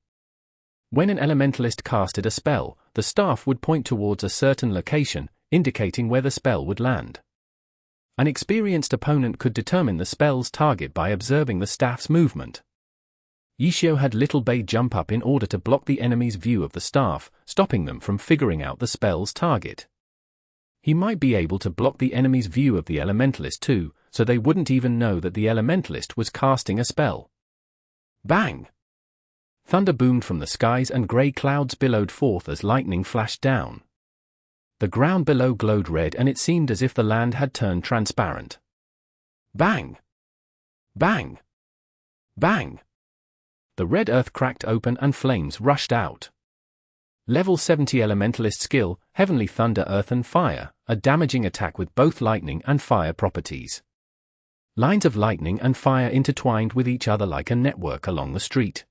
When an elementalist casted a spell, the staff would point towards a certain location, indicating where the spell would land. An experienced opponent could determine the spell's target by observing the staff's movement. Yichio had Little Bay jump up in order to block the enemy's view of the staff, stopping them from figuring out the spell's target. He might be able to block the enemy's view of the elementalist too, so they wouldn't even know that the elementalist was casting a spell. Bang! Thunder boomed from the skies and grey clouds billowed forth as lightning flashed down. The ground below glowed red and it seemed as if the land had turned transparent. Bang! Bang! Bang! The red earth cracked open and flames rushed out. Level 70 Elementalist skill, Heavenly Thunder Earth and Fire, a damaging attack with both lightning and fire properties. Lines of lightning and fire intertwined with each other like a network along the street.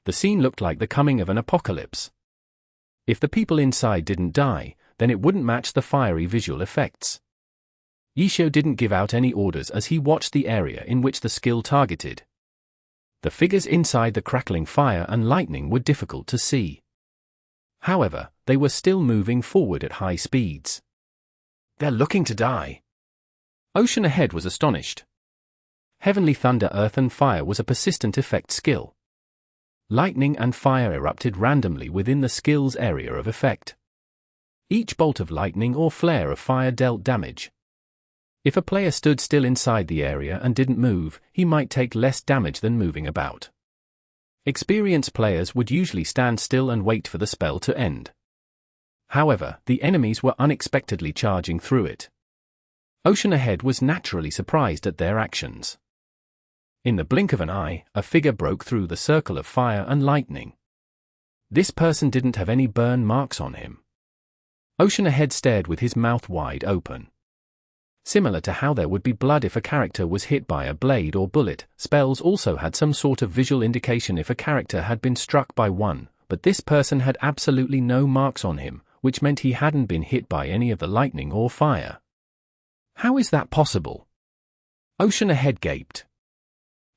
The scene looked like the coming of an apocalypse. If the people inside didn't die, then it wouldn't match the fiery visual effects. Yichio didn't give out any orders as he watched the area in which the skill targeted. The figures inside the crackling fire and lightning were difficult to see. However, they were still moving forward at high speeds. They're looking to die. Ocean ahead was astonished. Heavenly Thunder Earth and Fire was a persistent effect skill. Lightning and fire erupted randomly within the skill's area of effect. Each bolt of lightning or flare of fire dealt damage. If a player stood still inside the area and didn't move, he might take less damage than moving about. Experienced players would usually stand still and wait for the spell to end. However, the enemies were unexpectedly charging through it. Ocean ahead was naturally surprised at their actions. In the blink of an eye, a figure broke through the circle of fire and lightning. This person didn't have any burn marks on him. Ocean ahead stared with his mouth wide open. Similar to how there would be blood if a character was hit by a blade or bullet, spells also had some sort of visual indication if a character had been struck by one, but this person had absolutely no marks on him, which meant he hadn't been hit by any of the lightning or fire. How is that possible? Ocean Ahead gaped.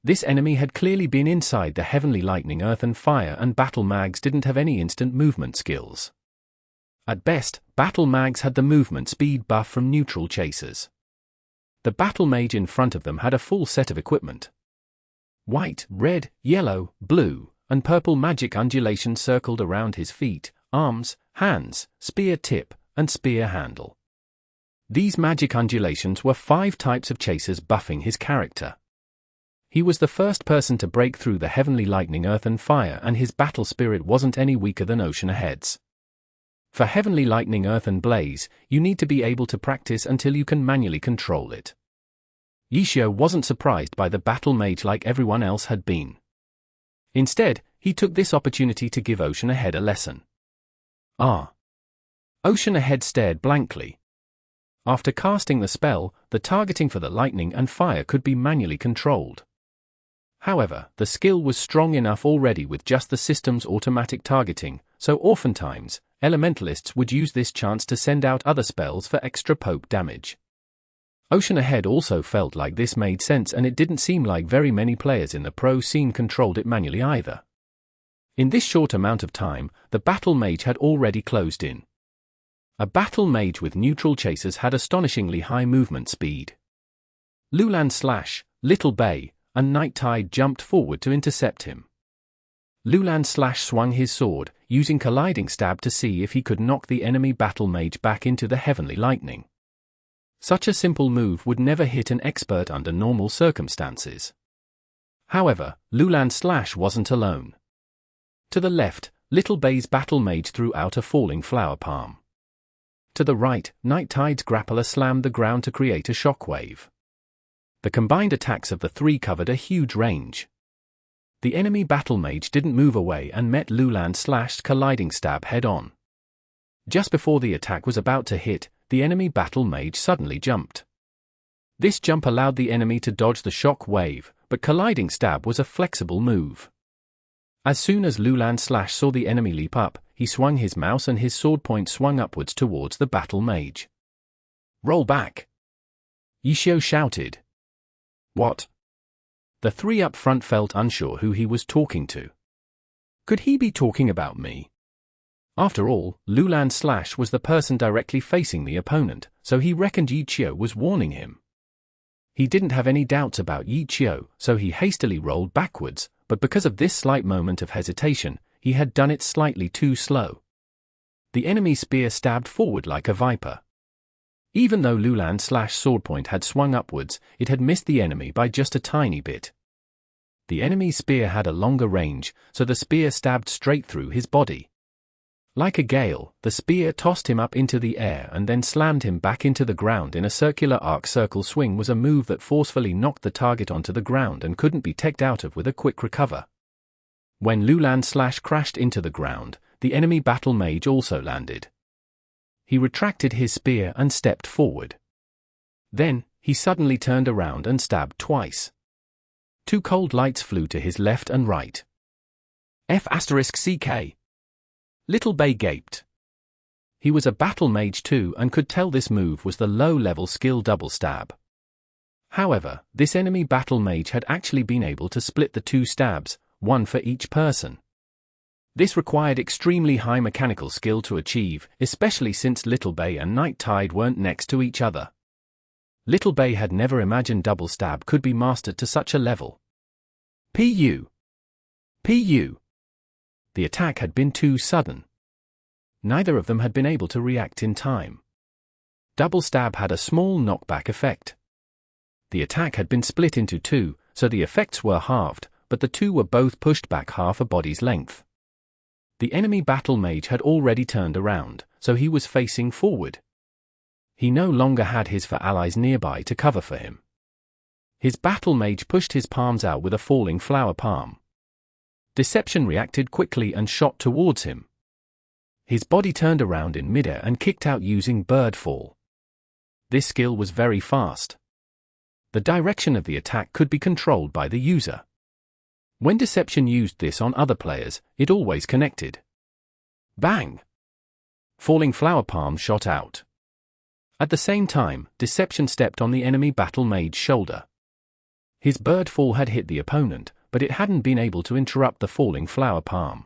This enemy had clearly been inside the heavenly lightning, earth and fire, and battle mags didn't have any instant movement skills. At best, battle mags had the movement speed buff from neutral chasers. The battle mage in front of them had a full set of equipment. White, red, yellow, blue, and purple magic undulations circled around his feet, arms, hands, spear tip, and spear handle. These magic undulations were 5 types of chasers buffing his character. He was the first person to break through the heavenly lightning, earth and fire, and his battle spirit wasn't any weaker than Ocean Ahead's. For heavenly lightning, earth and blaze, you need to be able to practice until you can manually control it. Xiang wasn't surprised by the battle mage like everyone else had been. Instead, he took this opportunity to give Ocean Ahead a lesson. Ocean Ahead stared blankly. After casting the spell, the targeting for the lightning and fire could be manually controlled. However, the skill was strong enough already with just the system's automatic targeting, so oftentimes, elementalists would use this chance to send out other spells for extra poke damage. Ocean Ahead also felt like this made sense, and it didn't seem like very many players in the pro scene controlled it manually either. In this short amount of time, the battle mage had already closed in. A battle mage with neutral chasers had astonishingly high movement speed. Lulan Slash, Little Bay, and Night Tide jumped forward to intercept him. Lulan Slash swung his sword, using Colliding Stab to see if he could knock the enemy battle mage back into the heavenly lightning. Such a simple move would never hit an expert under normal circumstances. However, Lulan Slash wasn't alone. To the left, Little Bay's battle mage threw out a falling flower palm. To the right, Night Tide's grappler slammed the ground to create a shockwave. The combined attacks of the 3 covered a huge range. The enemy battle mage didn't move away and met Lulan Slash's Colliding Stab head-on. Just before the attack was about to hit, the enemy battle mage suddenly jumped. This jump allowed the enemy to dodge the shock wave, but Colliding Stab was a flexible move. As soon as Lulan Slash saw the enemy leap up, he swung his mouse and his sword point swung upwards towards the battle mage. "Roll back!" Xiang shouted. "What?" The 3 up front felt unsure who he was talking to. Could he be talking about me? After all, Lulan Slash was the person directly facing the opponent, so he reckoned Xiang was warning him. He didn't have any doubts about Xiang, so he hastily rolled backwards, but because of this slight moment of hesitation, he had done it slightly too slow. The enemy spear stabbed forward like a viper. Even though Lulan Slash's sword point had swung upwards, it had missed the enemy by just a tiny bit. The enemy's spear had a longer range, so the spear stabbed straight through his body. Like a gale, the spear tossed him up into the air and then slammed him back into the ground in a circular arc. Circle swing was a move that forcefully knocked the target onto the ground and couldn't be teched out of with a quick recover. When Lulan Slash crashed into the ground, the enemy battle mage also landed. He retracted his spear and stepped forward. Then, he suddenly turned around and stabbed twice. 2 cold lights flew to his left and right. F***CK. Little Bay gaped. He was a battle mage too and could tell this move was the low-level skill double stab. However, this enemy battle mage had actually been able to split the 2 stabs, 1 for each person. This required extremely high mechanical skill to achieve, especially since Little Bay and Night Tide weren't next to each other. Little Bay had never imagined double stab could be mastered to such a level. Pu. The attack had been too sudden. Neither of them had been able to react in time. Double stab had a small knockback effect. The attack had been split into 2, so the effects were halved, but the 2 were both pushed back half a body's length. The enemy battle mage had already turned around, so he was facing forward. He no longer had his 4 allies nearby to cover for him. His battle mage pushed his palms out with a falling flower palm. Deception reacted quickly and shot towards him. His body turned around in midair and kicked out using bird fall. This skill was very fast. The direction of the attack could be controlled by the user. When Deception used this on other players, it always connected. Bang! Falling flower palm shot out. At the same time, Deception stepped on the enemy battle mage's shoulder. His bird fall had hit the opponent, but it hadn't been able to interrupt the falling flower palm.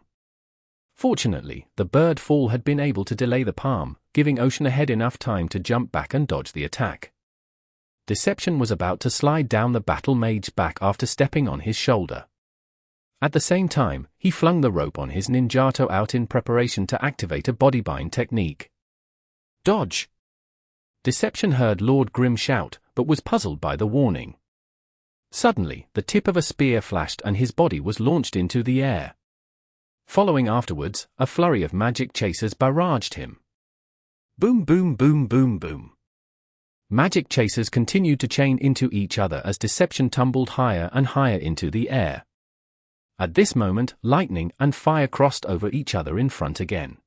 Fortunately, the bird fall had been able to delay the palm, giving Ocean Ahead enough time to jump back and dodge the attack. Deception was about to slide down the battle mage's back after stepping on his shoulder. At the same time, he flung the rope on his ninjutsu out in preparation to activate a bodybind technique. Dodge! Deception heard Lord Grimm shout, but was puzzled by the warning. Suddenly, the tip of a spear flashed and his body was launched into the air. Following afterwards, a flurry of magic chasers barraged him. Boom boom boom boom boom. Magic chasers continued to chain into each other as Deception tumbled higher and higher into the air. At this moment, lightning and fire crossed over each other in front again.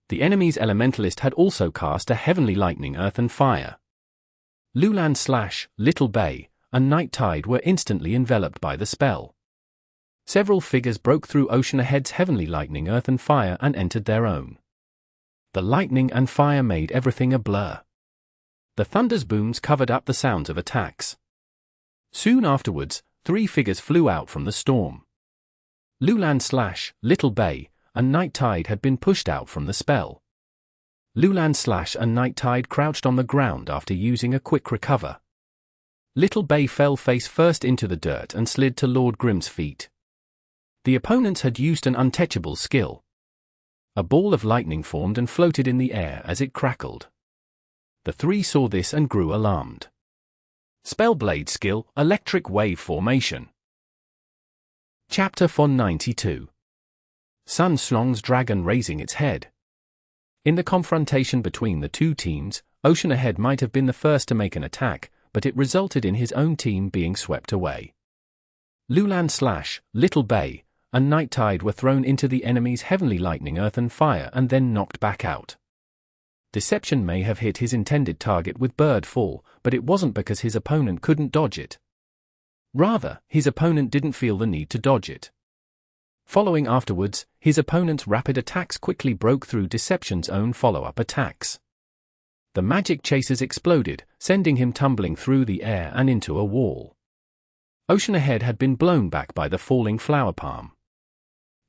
The enemy's elementalist had also cast a heavenly lightning, earth and fire. Lulan / Little Bay and Night Tide were instantly enveloped by the spell. Several figures broke through Ocean Ahead's heavenly lightning, earth and fire and entered their own. The lightning and fire made everything a blur. The thunder's booms covered up the sounds of attacks. Soon afterwards, 3 figures flew out from the storm. Lulan / Little Bay and Night Tide had been pushed out from the spell. Lulan / and Night Tide crouched on the ground after using a quick recover. Little Bay fell face first into the dirt and slid to Lord Grimm's feet. The opponents had used an untouchable skill. A ball of lightning formed and floated in the air as it crackled. The 3 saw this and grew alarmed. Spellblade skill, Electric Wave Formation. Chapter 492. Sun Slong's Dragon raising its head. In the confrontation between the 2 teams, Ocean Ahead might have been the first to make an attack, but it resulted in his own team being swept away. Lulan / Little Bay and Night Tide were thrown into the enemy's heavenly lightning, earth and fire and then knocked back out. Deception may have hit his intended target with bird fall, but it wasn't because his opponent couldn't dodge it. Rather, his opponent didn't feel the need to dodge it. Following afterwards, his opponent's rapid attacks quickly broke through Deception's own follow-up attacks. The magic chasers exploded, sending him tumbling through the air and into a wall. Ocean Ahead had been blown back by the falling flower palm.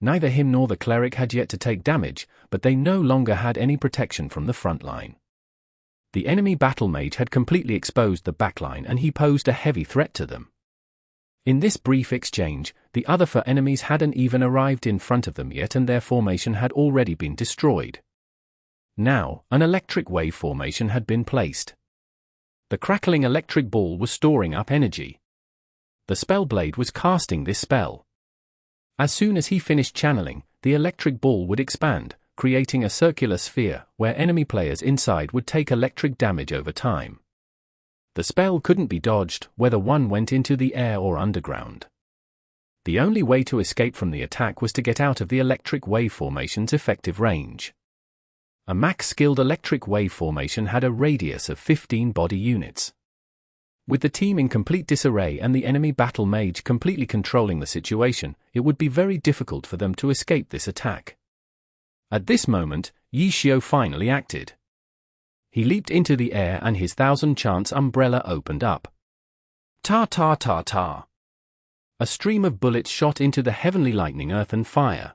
Neither him nor the cleric had yet to take damage, but they no longer had any protection from the front line. The enemy battle mage had completely exposed the backline and he posed a heavy threat to them. In this brief exchange, the other 4 enemies hadn't even arrived in front of them yet and their formation had already been destroyed. Now, an electric wave formation had been placed. The crackling electric ball was storing up energy. The spellblade was casting this spell. As soon as he finished channeling, the electric ball would expand, creating a circular sphere, where enemy players inside would take electric damage over time. The spell couldn't be dodged, whether one went into the air or underground. The only way to escape from the attack was to get out of the electric wave formation's effective range. A max-skilled electric wave formation had a radius of 15 body units. With the team in complete disarray and the enemy battle mage completely controlling the situation, it would be very difficult for them to escape this attack. At this moment, Yi Xiu finally acted. He leaped into the air and his 1000-chance umbrella opened up. Ta ta ta ta. A stream of bullets shot into the heavenly lightning, earth and fire.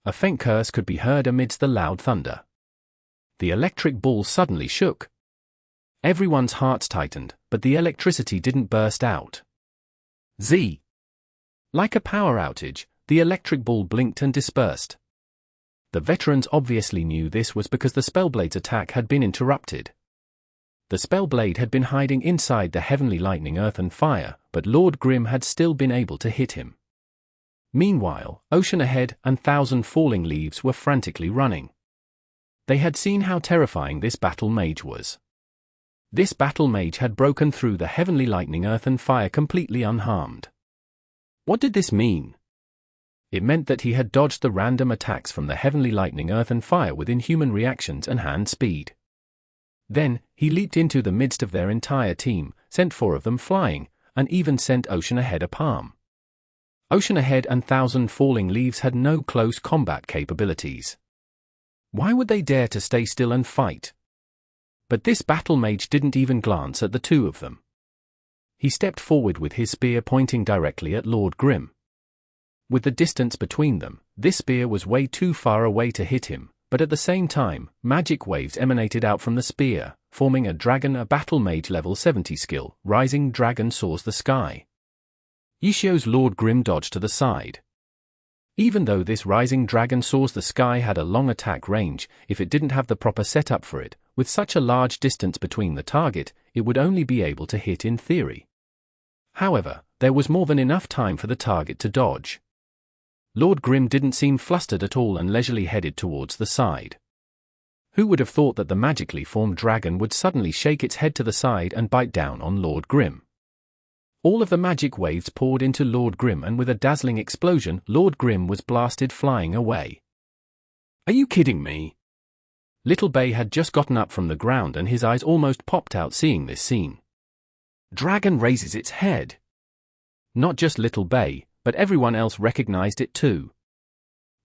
A faint curse could be heard amidst the loud thunder. The electric ball suddenly shook. Everyone's hearts tightened, but the electricity didn't burst out. Z. Like a power outage, the electric ball blinked and dispersed. The veterans obviously knew this was because the spellblade's attack had been interrupted. The spellblade had been hiding inside the heavenly lightning, earth and fire, but Lord Grimm had still been able to hit him. Meanwhile, Ocean Ahead and 1000 Falling Leaves were frantically running. They had seen how terrifying this battle mage was. This battle mage had broken through the heavenly lightning, earth and fire completely unharmed. What did this mean? It meant that he had dodged the random attacks from the heavenly lightning, earth and fire with inhuman reactions and hand speed. Then, he leaped into the midst of their entire team, sent 4 of them flying, and even sent Ocean Ahead a palm. Ocean Ahead and Thousand Falling Leaves had no close combat capabilities. Why would they dare to stay still and fight? But this battle mage didn't even glance at the 2 of them. He stepped forward with his spear pointing directly at Lord Grim. With the distance between them, this spear was way too far away to hit him, but at the same time, magic waves emanated out from the spear, forming a battle mage level 70 skill. Rising Dragon Soars the Sky. Yishio's Lord Grim dodged to the side. Even though this Rising Dragon Soars the Sky had a long attack range, if it didn't have the proper setup for it, with such a large distance between the target, it would only be able to hit in theory. However, there was more than enough time for the target to dodge. Lord Grim didn't seem flustered at all and leisurely headed towards the side. Who would have thought that the magically formed dragon would suddenly shake its head to the side and bite down on Lord Grim? All of the magic waves poured into Lord Grim, and with a dazzling explosion, Lord Grim was blasted flying away. Are you kidding me? Little Bay had just gotten up from the ground and his eyes almost popped out seeing this scene. Dragon raises its head. Not just Little Bay, but everyone else recognized it too.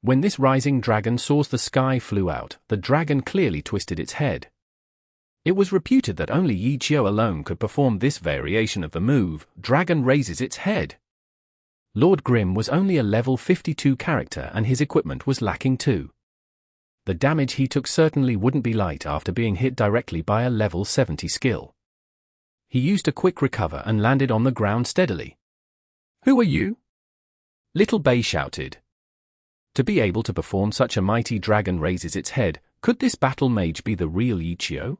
When this Rising Dragon Soars the Sky flew out, the dragon clearly twisted its head. It was reputed that only Yichio alone could perform this variation of the move, Dragon Raises Its Head. Lord Grim was only a level 52 character and his equipment was lacking too. The damage he took certainly wouldn't be light after being hit directly by a level 70 skill. He used a quick recover and landed on the ground steadily. Who are you? Little Bay shouted. To be able to perform such a mighty Dragon Raises Its Head, could this battle mage be the real Yichio?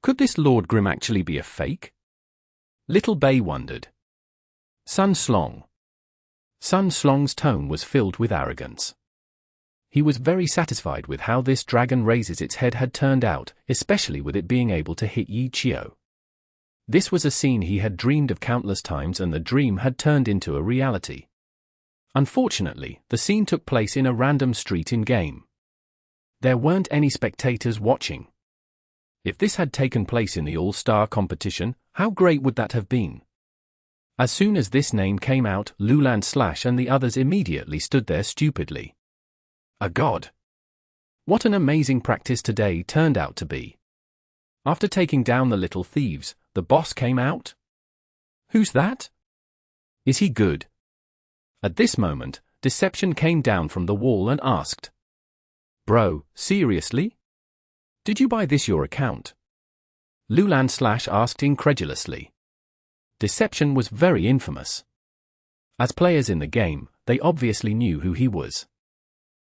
Could this Lord Grim actually be a fake? Little Bay wondered. Sun Slong. Sun Slong's tone was filled with arrogance. He was very satisfied with how this Dragon Raises Its Head had turned out, especially with it being able to hit Yichio. This was a scene he had dreamed of countless times, and the dream had turned into a reality. Unfortunately, the scene took place in a random street in-game. There weren't any spectators watching. If this had taken place in the All-Star competition, how great would that have been? As soon as this name came out, Luland Slash and the others immediately stood there stupidly. A god! What an amazing practice today turned out to be. After taking down the little thieves, the boss came out? Who's that? Is he good? At this moment, Deception came down from the wall and asked. Bro, seriously? Did you buy this your account? Luland Slash asked incredulously. Deception was very infamous. As players in the game, they obviously knew who he was.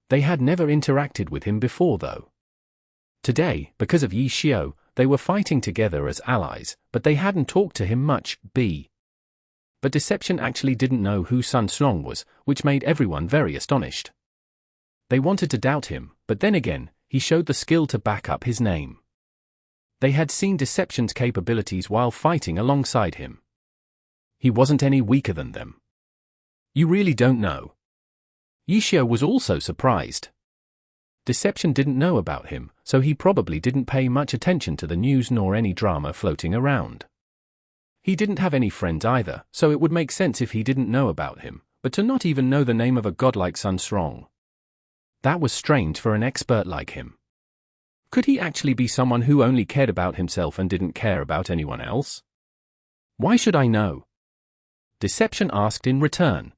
They had never interacted with him before though. Today, because of Yichio, they were fighting together as allies, but they hadn't talked to him much. But Deception actually didn't know who Sun Slong was, which made everyone very astonished. They wanted to doubt him, but then again, he showed the skill to back up his name. They had seen Deception's capabilities while fighting alongside him. He wasn't any weaker than them. You really don't know? Yichio was also surprised. Deception didn't know about him, so he probably didn't pay much attention to the news nor any drama floating around. He didn't have any friends either, so it would make sense if he didn't know about him, but to not even know the name of a god like Sun Slong. That was strange for an expert like him. Could he actually be someone who only cared about himself and didn't care about anyone else? Why should I know? Deception asked in return.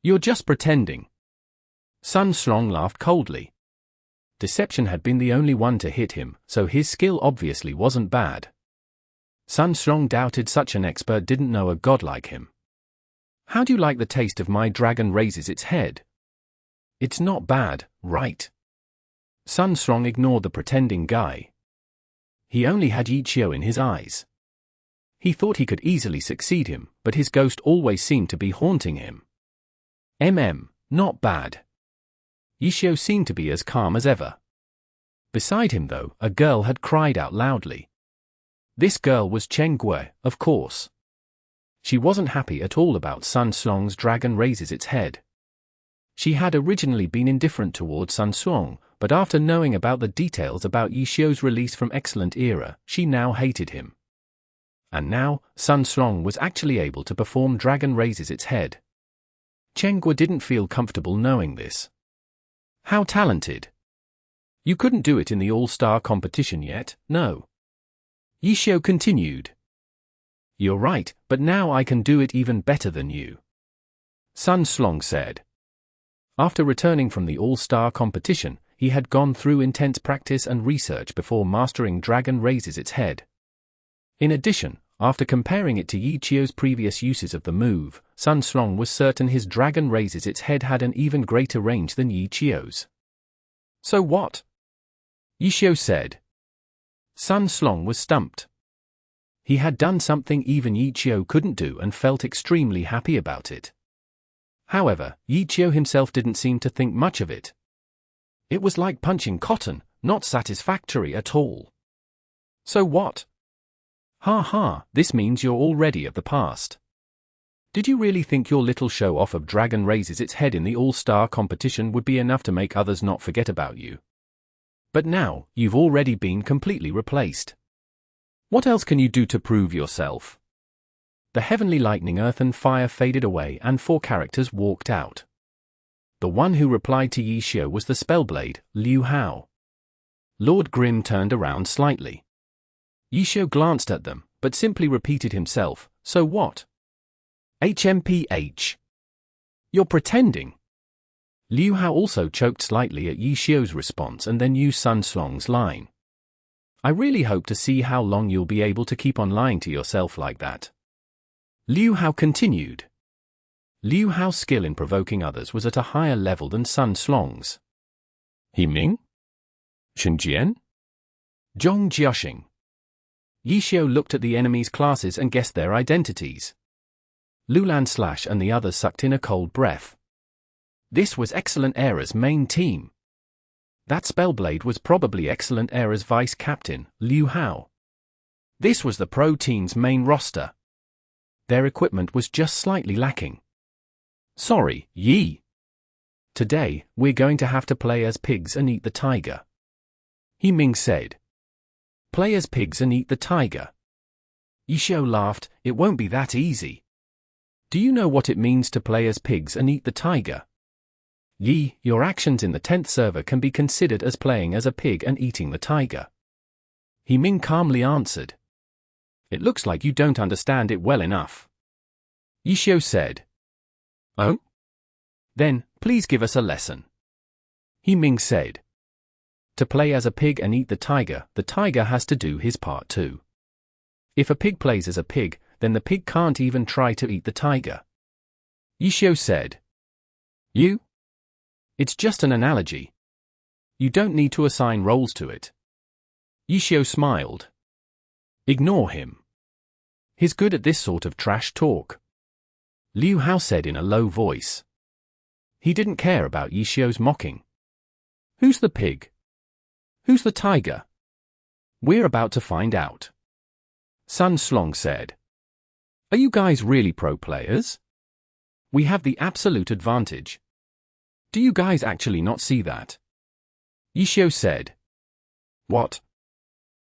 You're just pretending. Sun Slong laughed coldly. Deception had been the only one to hit him, so his skill obviously wasn't bad. Sun Slong doubted such an expert didn't know a god like him. How do you like the taste of my Dragon Raises Its Head? It's not bad, right? Sun Slong ignored the pretending guy. He only had Yichio in his eyes. He thought he could easily succeed him, but his ghost always seemed to be haunting him. Not bad. Yichio seemed to be as calm as ever. Beside him though, a girl had cried out loudly. This girl was Chen, of course. She wasn't happy at all about Sun Slong's Dragon Raises Its Head. She had originally been indifferent towards Sun Slong, but after knowing about the details about Yishio's release from Excellent Era, she now hated him. And now, Sun Slong was actually able to perform Dragon Raises Its Head. Chen didn't feel comfortable knowing this. How talented! You couldn't do it in the all-star competition yet, no. Yishio continued. You're right, but now I can do it even better than you. Sun Slong said. After returning from the all-star competition, he had gone through intense practice and research before mastering Dragon Raises Its Head. In addition, after comparing it to Yichio's previous uses of the move, Sun Slong was certain his Dragon Raises Its Head had an even greater range than Yichio's. So what? Yichio said. Sun Slong was stumped. He had done something even Yichio couldn't do and felt extremely happy about it. However, Yichio himself didn't seem to think much of it. It was like punching cotton, not satisfactory at all. So what? Ha ha, this means you're already of the past. Did you really think your little show-off of Dragon Raises Its Head in the all-star competition would be enough to make others not forget about you? But now, you've already been completely replaced. What else can you do to prove yourself? The heavenly lightning, earth and fire faded away and 4 characters walked out. The one who replied to Yishio was the Spellblade, Liu Hao. Lord Grimm turned around slightly. Yishio glanced at them, but simply repeated himself, so what? HMPH. You're pretending. Liu Hao also choked slightly at Yishio's response and then used Sun Slong's line. I really hope to see how long you'll be able to keep on lying to yourself like that. Liu Hao continued. Liu Hao's skill in provoking others was at a higher level than Sun Slong's. He Ming? Shen Jian? Zhong Jiaxing. Yishio looked at the enemy's classes and guessed their identities. Lulan Slash and the others sucked in a cold breath. This was Excellent Era's main team. That Spellblade was probably Excellent Era's vice-captain, Liu Hao. This was the pro team's main roster. Their equipment was just slightly lacking. Sorry, Yi. Today, we're going to have to play as pigs and eat the tiger. He Ming said. Play as pigs and eat the tiger. Yishio laughed, it won't be that easy. Do you know what it means to play as pigs and eat the tiger? Yi, your actions in the 10th server can be considered as playing as a pig and eating the tiger. He Ming calmly answered. It looks like you don't understand it well enough. Yishio said. Oh? Then, please give us a lesson. He Ming said. To play as a pig and eat the tiger has to do his part too. If a pig plays as a pig, then the pig can't even try to eat the tiger. Yishio said. You? It's just an analogy. You don't need to assign roles to it. Yishio smiled. Ignore him. He's good at this sort of trash talk. Liu Hao said in a low voice. He didn't care about Yishio's mocking. Who's the pig? Who's the tiger? We're about to find out. Sun Slong said. Are you guys really pro players? We have the absolute advantage. Do you guys actually not see that? Yishio said. What?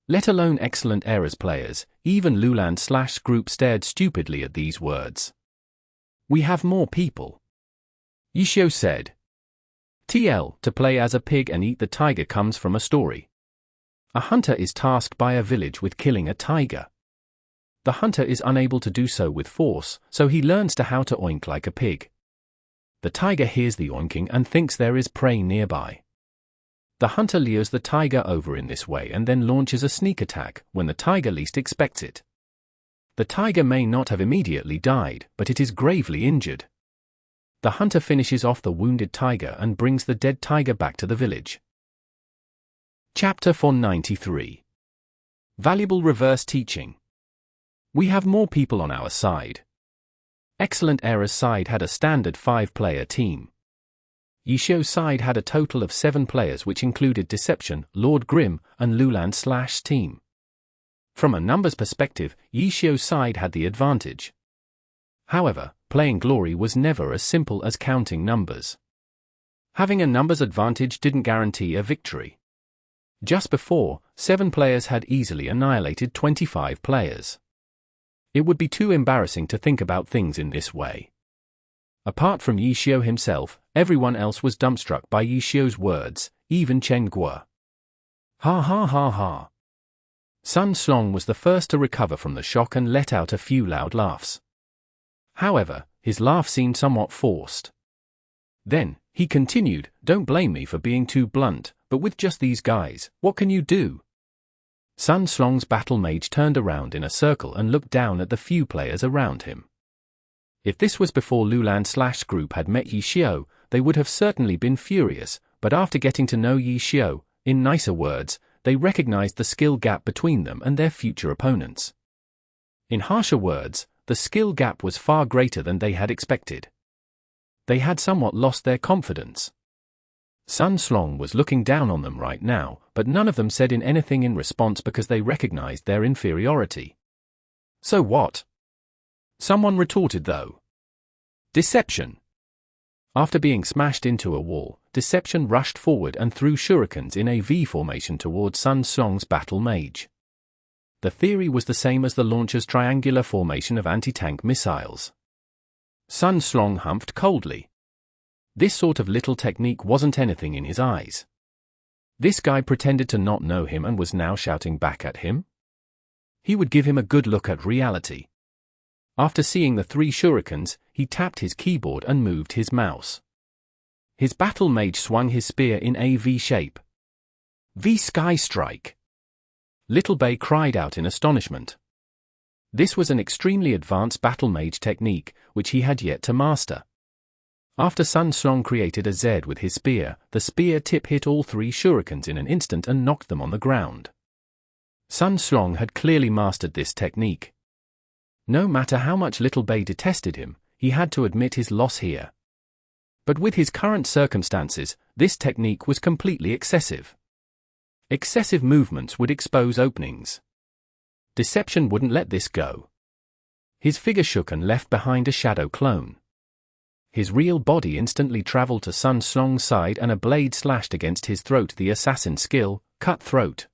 Let alone Excellent Era's players, even Lulan Slash group stared stupidly at these words. We have more people. Yishio said. TL, to play as a pig and eat the tiger comes from a story. A hunter is tasked by a village with killing a tiger. The hunter is unable to do so with force, so he learns how to oink like a pig. The tiger hears the oinking and thinks there is prey nearby. The hunter lures the tiger over in this way and then launches a sneak attack when the tiger least expects it. The tiger may not have immediately died, but it is gravely injured. The hunter finishes off the wounded tiger and brings the dead tiger back to the village. Chapter 493. Valuable reverse teaching. We have more people on our side. Excellent Era's side had a standard 5-player team. Yishio's side had a total of 7 players, which included Deception, Lord Grimm, and Lulan Slash's team. From a numbers perspective, Yishio's side had the advantage. However, playing Glory was never as simple as counting numbers. Having a numbers advantage didn't guarantee a victory. Just before, 7 players had easily annihilated 25 players. It would be too embarrassing to think about things in this way. Apart from Yixiao himself, everyone else was dumbstruck by Yixiao's words, even Chen Guo. Ha ha ha ha. Sun Slong was the first to recover from the shock and let out a few loud laughs. However, his laugh seemed somewhat forced. Then, he continued, "Don't blame me for being too blunt, but with just these guys, what can you do?" Sun Slong's battle mage turned around in a circle and looked down at the few players around him. If this was before Lulan/Slash group had met Yixiao, they would have certainly been furious, but after getting to know Yixiao, in nicer words, they recognized the skill gap between them and their future opponents. In harsher words, the skill gap was far greater than they had expected. They had somewhat lost their confidence. Sun Slong was looking down on them right now, but none of them said anything in response because they recognized their inferiority. So what? Someone retorted though. Deception. After being smashed into a wall, Deception rushed forward and threw shurikens in a V formation towards Sun Slong's battle mage. The theory was the same as the launcher's triangular formation of anti-tank missiles. Sun Slong humphed coldly. This sort of little technique wasn't anything in his eyes. This guy pretended to not know him and was now shouting back at him? He would give him a good look at reality. After seeing the 3 shurikens, he tapped his keyboard and moved his mouse. His battle mage swung his spear in a V shape. V Sky Strike! Little Bei cried out in astonishment. This was an extremely advanced battle mage technique, which he had yet to master. After Sun Slong created a Z with his spear, the spear tip hit all 3 shurikens in an instant and knocked them on the ground. Sun Slong had clearly mastered this technique. No matter how much Little Bei detested him, he had to admit his loss here. But with his current circumstances, this technique was completely excessive. Excessive movements would expose openings. Deception wouldn't let this go. His figure shook and left behind a shadow clone. His real body instantly traveled to Sun Slong's side and a blade slashed against his throat. The assassin skill, cut throat.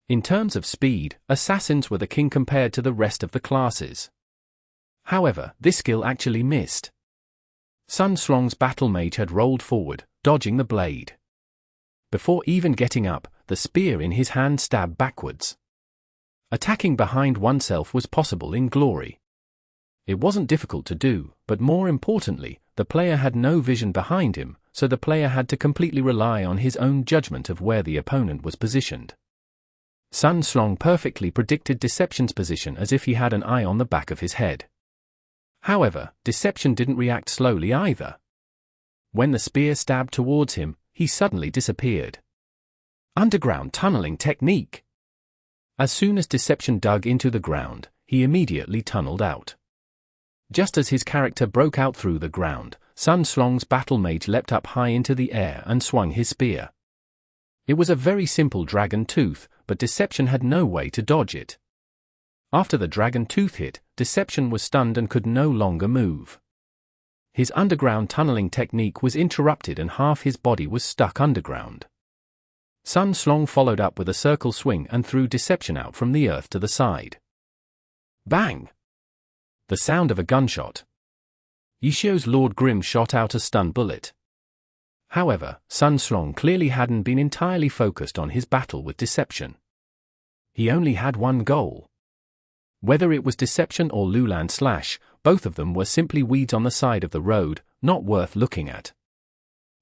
In terms of speed, assassins were the king compared to the rest of the classes. However, this skill actually missed. Sun Slong's battle mage had rolled forward, dodging the blade. Before even getting up, the spear in his hand stabbed backwards. Attacking behind oneself was possible in Glory. It wasn't difficult to do, but more importantly, the player had no vision behind him, so the player had to completely rely on his own judgment of where the opponent was positioned. Sun Slong perfectly predicted Deception's position as if he had an eye on the back of his head. However, Deception didn't react slowly either. When the spear stabbed towards him, he suddenly disappeared. Underground tunneling technique. As soon as Deception dug into the ground, he immediately tunneled out. Just as his character broke out through the ground, Sun Slong's battle mage leapt up high into the air and swung his spear. It was a very simple dragon tooth, but Deception had no way to dodge it. After the dragon tooth hit, Deception was stunned and could no longer move. His underground tunneling technique was interrupted and half his body was stuck underground. Sun Slong followed up with a circle swing and threw Deception out from the earth to the side. Bang! The sound of a gunshot. Yixiao's Lord Grim shot out a stun bullet. However, Sun Slong clearly hadn't been entirely focused on his battle with Deception. He only had one goal. Whether it was Deception or Lulan/Slash, both of them were simply weeds on the side of the road, not worth looking at.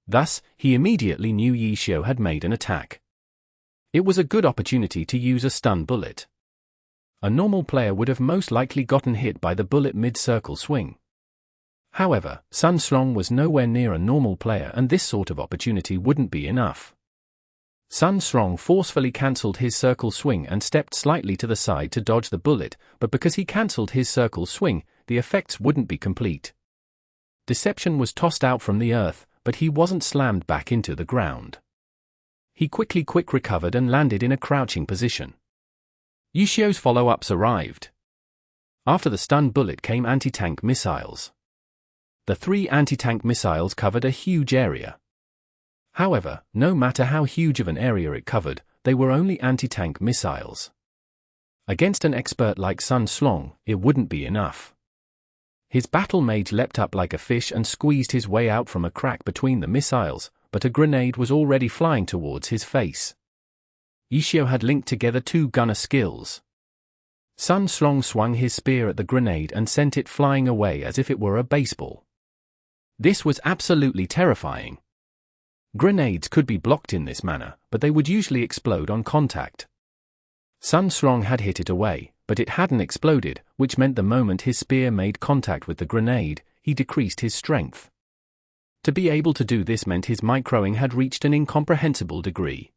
Thus, he immediately knew Yixiao had made an attack. It was a good opportunity to use a stun bullet. A normal player would have most likely gotten hit by the bullet mid-circle swing. However, Sun Slong was nowhere near a normal player and this sort of opportunity wouldn't be enough. Sun Slong forcefully cancelled his circle swing and stepped slightly to the side to dodge the bullet, but because he cancelled his circle swing, the effects wouldn't be complete. Deception was tossed out from the earth, but he wasn't slammed back into the ground. He quickly recovered and landed in a crouching position. Yixiao's follow-ups arrived. After the stun bullet came anti-tank missiles. The 3 anti-tank missiles covered a huge area. However, no matter how huge of an area it covered, they were only anti-tank missiles. Against an expert like Sun Slong, it wouldn't be enough. His battle mage leapt up like a fish and squeezed his way out from a crack between the missiles, but a grenade was already flying towards his face. Yixiao had linked together two gunner skills. Sun Slong swung his spear at the grenade and sent it flying away as if it were a baseball. This was absolutely terrifying. Grenades could be blocked in this manner, but they would usually explode on contact. Sun Slong had hit it away, but it hadn't exploded, which meant the moment his spear made contact with the grenade, he decreased his strength. To be able to do this meant his microing had reached an incomprehensible degree.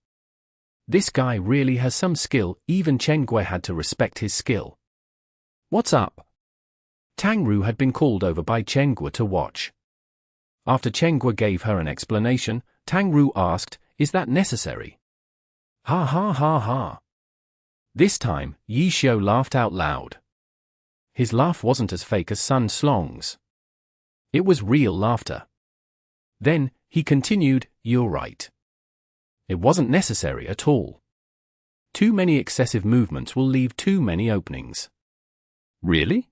This guy really has some skill, even Chen had to respect his skill. What's up? Tang Ru had been called over by Chen to watch. After Chen gave her an explanation, Tang Ru asked, "Is that necessary?" Ha ha ha ha. This time, Yixiao laughed out loud. His laugh wasn't as fake as Sun Slong's. It was real laughter. Then, he continued, "You're right. It wasn't necessary at all. Too many excessive movements will leave too many openings." Really?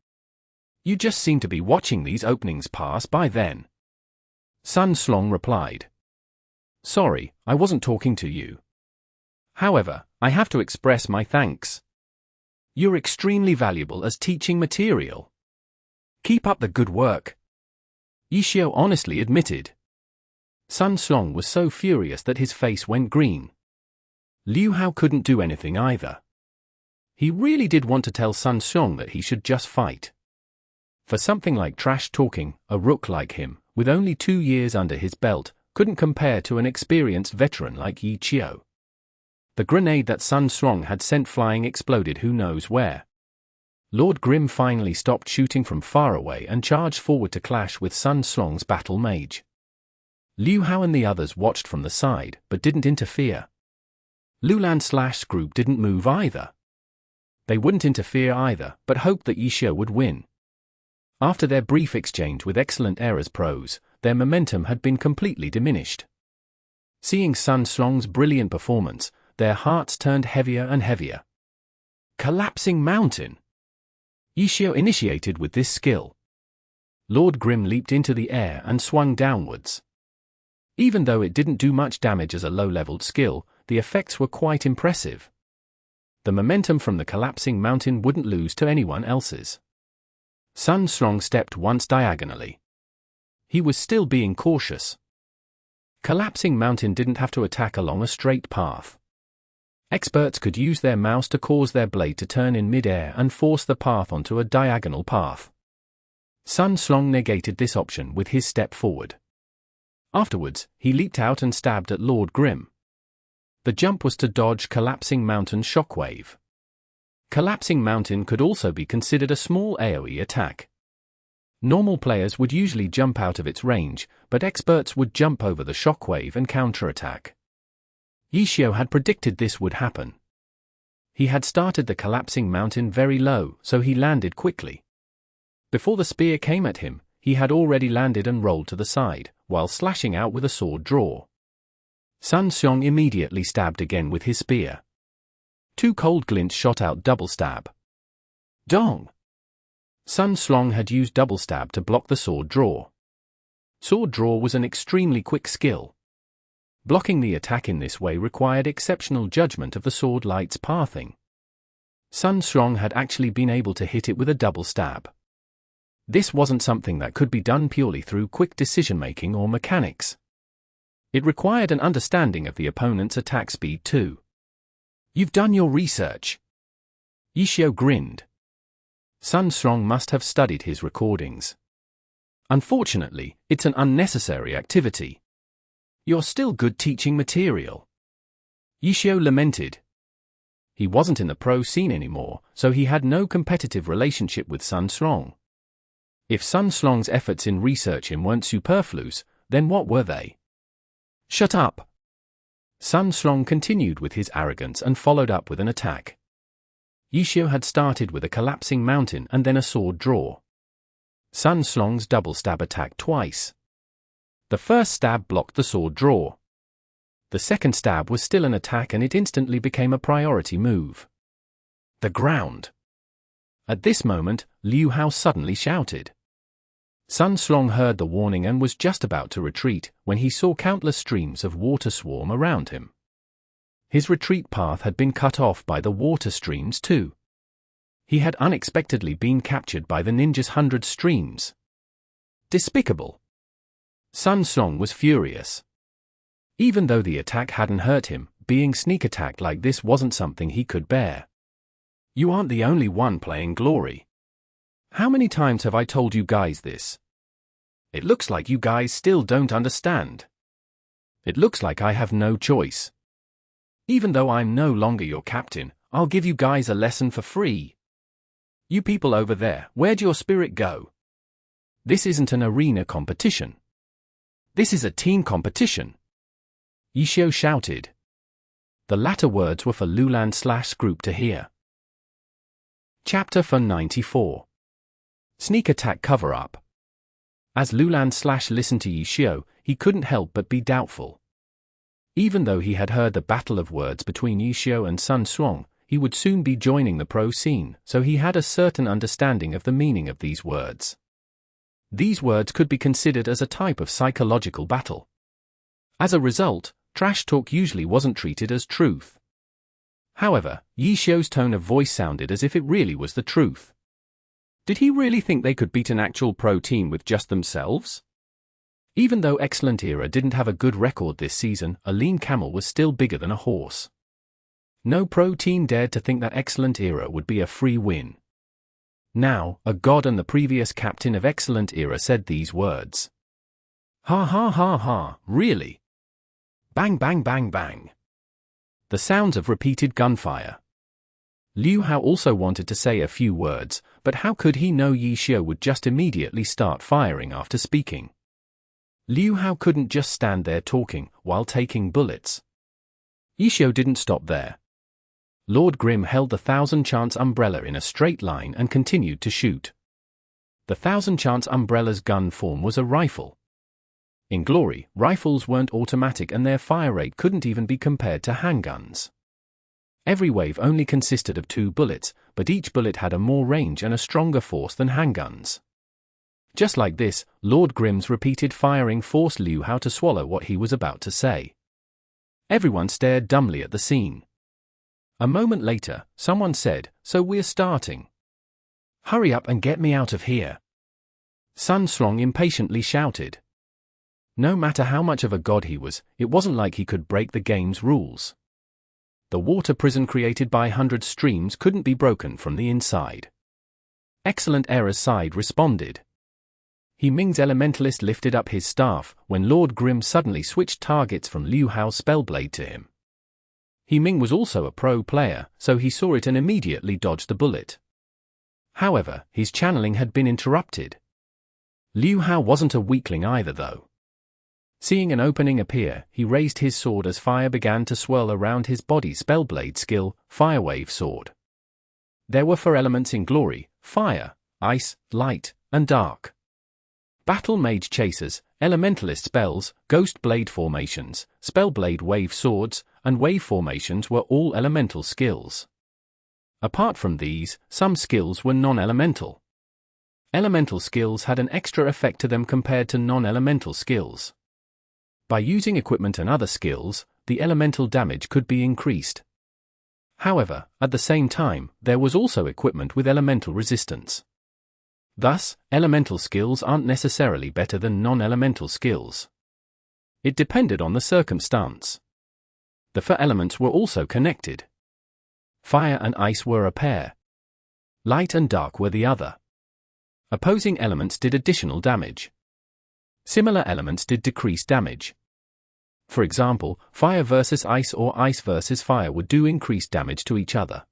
You just seem to be watching these openings pass by then. Sun Slong replied. Sorry, I wasn't talking to you. However, I have to express my thanks. You're extremely valuable as teaching material. Keep up the good work. Yixiao honestly admitted. Sun Slong was so furious that his face went green. Liu Hao couldn't do anything either. He really did want to tell Sun Slong that he should just fight. For something like trash talking, a rook like him, with only 2 years under his belt, couldn't compare to an experienced veteran like Yixiao. The grenade that Sun Slong had sent flying exploded who knows where. Lord Grim finally stopped shooting from far away and charged forward to clash with Sun Slong's battle mage. Liu Hao and the others watched from the side, but didn't interfere. Lulan/Scroob group didn't move either. They wouldn't interfere either, but hoped that Yixiao would win. After their brief exchange with excellent errors pros, their momentum had been completely diminished. Seeing Sun Slong's brilliant performance, their hearts turned heavier and heavier. Collapsing Mountain! Yixiao initiated with this skill. Lord Grim leaped into the air and swung downwards. Even though it didn't do much damage as a low-leveled skill, the effects were quite impressive. The momentum from the collapsing mountain wouldn't lose to anyone else's. Sun Slong stepped once diagonally. He was still being cautious. Collapsing mountain didn't have to attack along a straight path. Experts could use their mouse to cause their blade to turn in mid-air and force the path onto a diagonal path. Sun Slong negated this option with his step forward. Afterwards, he leaped out and stabbed at Lord Grim. The jump was to dodge Collapsing Mountain's shockwave. Collapsing Mountain could also be considered a small AoE attack. Normal players would usually jump out of its range, but experts would jump over the shockwave and counterattack. Yixiao had predicted this would happen. He had started the Collapsing Mountain very low, so he landed quickly. Before the spear came at him, he had already landed and rolled to the side, while slashing out with a sword draw. Sun Xiang immediately stabbed again with his spear. 2 cold glints shot out double stab. Dong! Sun Slong had used double stab to block the sword draw. Sword draw was an extremely quick skill. Blocking the attack in this way required exceptional judgment of the sword light's pathing. Sun Slong had actually been able to hit it with a double stab. This wasn't something that could be done purely through quick decision-making or mechanics. It required an understanding of the opponent's attack speed too. You've done your research. Yixiao grinned. Sun Slong must have studied his recordings. Unfortunately, it's an unnecessary activity. You're still good teaching material. Yixiao lamented. He wasn't in the pro scene anymore, so he had no competitive relationship with Sun Slong. If Sun Slong's efforts in researching weren't superfluous, then what were they? Shut up! Sun Slong continued with his arrogance and followed up with an attack. Yixiao had started with a collapsing mountain and then a sword draw. Sun Slong's double stab attacked twice. The first stab blocked the sword draw. The second stab was still an attack and it instantly became a priority move. The ground. At this moment, Liu Hao suddenly shouted. Sun Xiang heard the warning and was just about to retreat when he saw countless streams of water swarm around him. His retreat path had been cut off by the water streams too. He had unexpectedly been captured by the ninja's 100 streams. Despicable. Sun Xiang was furious. Even though the attack hadn't hurt him, being sneak attacked like this wasn't something he could bear. You aren't the only one playing Glory. How many times have I told you guys this? It looks like you guys still don't understand. It looks like I have no choice. Even though I'm no longer your captain, I'll give you guys a lesson for free. You people over there, where'd your spirit go? This isn't an arena competition. This is a team competition. Yixiao shouted. The latter words were for Lulan/Slash group to hear. Chapter 94. Sneak Attack Cover-Up. As Lulan/Slash listened to Yixiao, he couldn't help but be doubtful. Even though he had heard the battle of words between Yixiao and Sun Xiang, he would soon be joining the pro scene, so he had a certain understanding of the meaning of these words. These words could be considered as a type of psychological battle. As a result, trash talk usually wasn't treated as truth. However, Yixiao's tone of voice sounded as if it really was the truth. Did he really think they could beat an actual pro team with just themselves? Even though Excellent Era didn't have a good record this season, a lean camel was still bigger than a horse. No pro team dared to think that Excellent Era would be a free win. Now, a god and the previous captain of Excellent Era said these words. Ha ha ha ha, really? Bang bang bang bang. The sounds of repeated gunfire. Liu Hao also wanted to say a few words, but how could he know Yixiao would just immediately start firing after speaking? Liu Hao couldn't just stand there talking while taking bullets. Yixiao didn't stop there. Lord Grimm held the 1,000 chance umbrella in a straight line and continued to shoot. The 1,000 chance umbrella's gun form was a rifle. In Glory, rifles weren't automatic and their fire rate couldn't even be compared to handguns. Every wave only consisted of 2 bullets, but each bullet had a more range and a stronger force than handguns. Just like this, Lord Grimm's repeated firing forced Liu Hao to swallow what he was about to say. Everyone stared dumbly at the scene. A moment later, someone said, "So we're starting. Hurry up and get me out of here." Sun Xiang impatiently shouted. No matter how much of a god he was, it wasn't like he could break the game's rules. The water prison created by 100 streams couldn't be broken from the inside. Excellent Era's side responded. He Ming's elementalist lifted up his staff when Lord Grimm suddenly switched targets from Liu Hao's spellblade to him. He Ming was also a pro player, so he saw it and immediately dodged the bullet. However, his channeling had been interrupted. Liu Hao wasn't a weakling either though. Seeing an opening appear, he raised his sword as fire began to swirl around his body. Spellblade skill, Firewave Sword. There were 4 elements in Glory: fire, ice, light, and dark. Battle Mage Chasers, Elementalist Spells, Ghost Blade Formations, Spellblade Wave Swords, and Wave Formations were all elemental skills. Apart from these, some skills were non-elemental. Elemental skills had an extra effect to them compared to non-elemental skills. By using equipment and other skills, the elemental damage could be increased. However, at the same time, there was also equipment with elemental resistance. Thus, elemental skills aren't necessarily better than non-elemental skills. It depended on the circumstance. The 4 elements were also connected. Fire and ice were a pair. Light and dark were the other. Opposing elements did additional damage. Similar elements did decreased damage. For example, fire versus ice or ice versus fire would do increased damage to each other.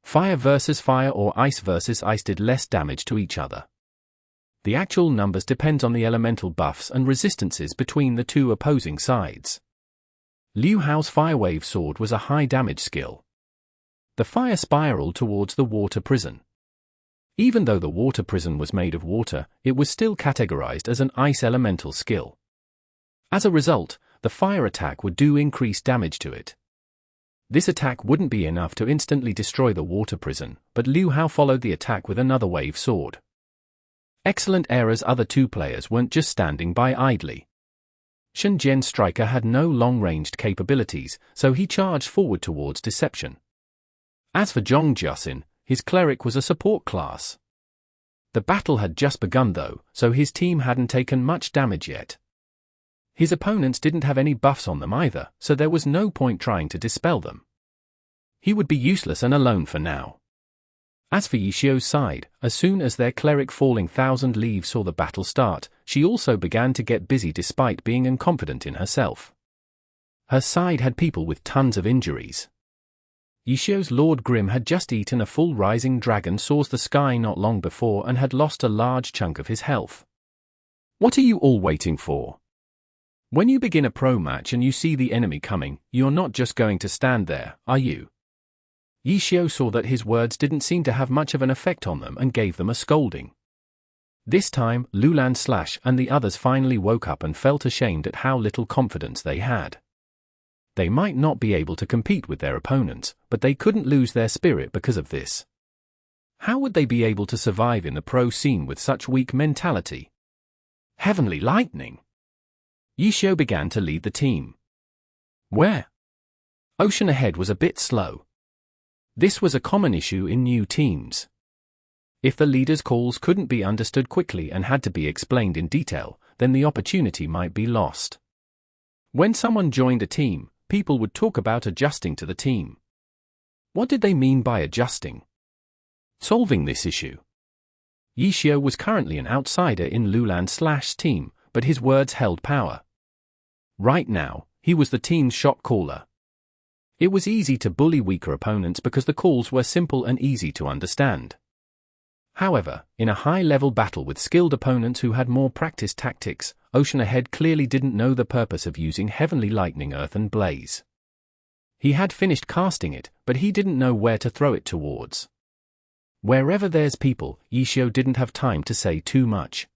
Fire versus fire or ice versus ice did less damage to each other. The actual numbers depends on the elemental buffs and resistances between the 2 opposing sides. Liu Hao's Firewave Sword was a high damage skill. The fire spiraled towards the water prison. Even though the water prison was made of water, it was still categorized as an ice elemental skill. As a result, the fire attack would do increased damage to it. This attack wouldn't be enough to instantly destroy the water prison, but Liu Hao followed the attack with another wave sword. Excellent Era's other two players weren't just standing by idly. Shen Jian's striker had no long-ranged capabilities, so he charged forward towards deception. As for Zhong Jiaxin, his cleric was a support class. The battle had just begun though, so his team hadn't taken much damage yet. His opponents didn't have any buffs on them either, so there was no point trying to dispel them. He would be useless and alone for now. As for Yixiu's side, as soon as their cleric Falling Thousand Leaves saw the battle start, she also began to get busy despite being unconfident in herself. Her side had people with tons of injuries. Yixiu's Lord Grim had just eaten a full Rising Dragon Soars the Sky not long before and had lost a large chunk of his health. What are you all waiting for? When you begin a pro match and you see the enemy coming, you're not just going to stand there, are you? Yixiu saw that his words didn't seem to have much of an effect on them and gave them a scolding. This time, Lulan Slash and the others finally woke up and felt ashamed at how little confidence they had. They might not be able to compete with their opponents, but they couldn't lose their spirit because of this. How would they be able to survive in the pro scene with such weak mentality? Heavenly Lightning! Yixiu began to lead the team. Where? Ocean Ahead was a bit slow. This was a common issue in new teams. If the leader's calls couldn't be understood quickly and had to be explained in detail, then the opportunity might be lost. When someone joined a team, people would talk about adjusting to the team. What did they mean by adjusting? Solving this issue. Yixiu was currently an outsider in Lulan Slash's team, but his words held power. Right now, he was the team's shot caller. It was easy to bully weaker opponents because the calls were simple and easy to understand. However, in a high-level battle with skilled opponents who had more practiced tactics, Ocean Ahead clearly didn't know the purpose of using Heavenly Lightning, Earth and Blaze. He had finished casting it, but he didn't know where to throw it towards. Wherever there's people, Yixiu didn't have time to say too much.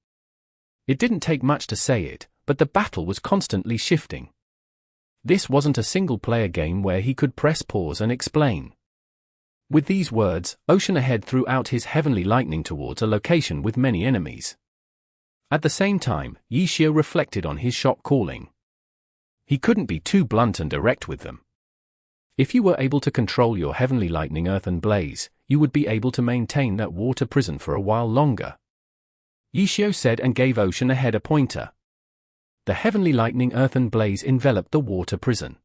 It didn't take much to say it, but the battle was constantly shifting. This wasn't a single-player game where he could press pause and explain. With these words, Ocean Ahead threw out his Heavenly Lightning towards a location with many enemies. At the same time, Yixiu reflected on his shot calling. He couldn't be too blunt and direct with them. If you were able to control your Heavenly Lightning, Earth and Blaze, you would be able to maintain that water prison for a while longer. Yixiu said and gave Ocean Ahead a pointer. The Heavenly Lightning, Earth and Blaze enveloped the water prison.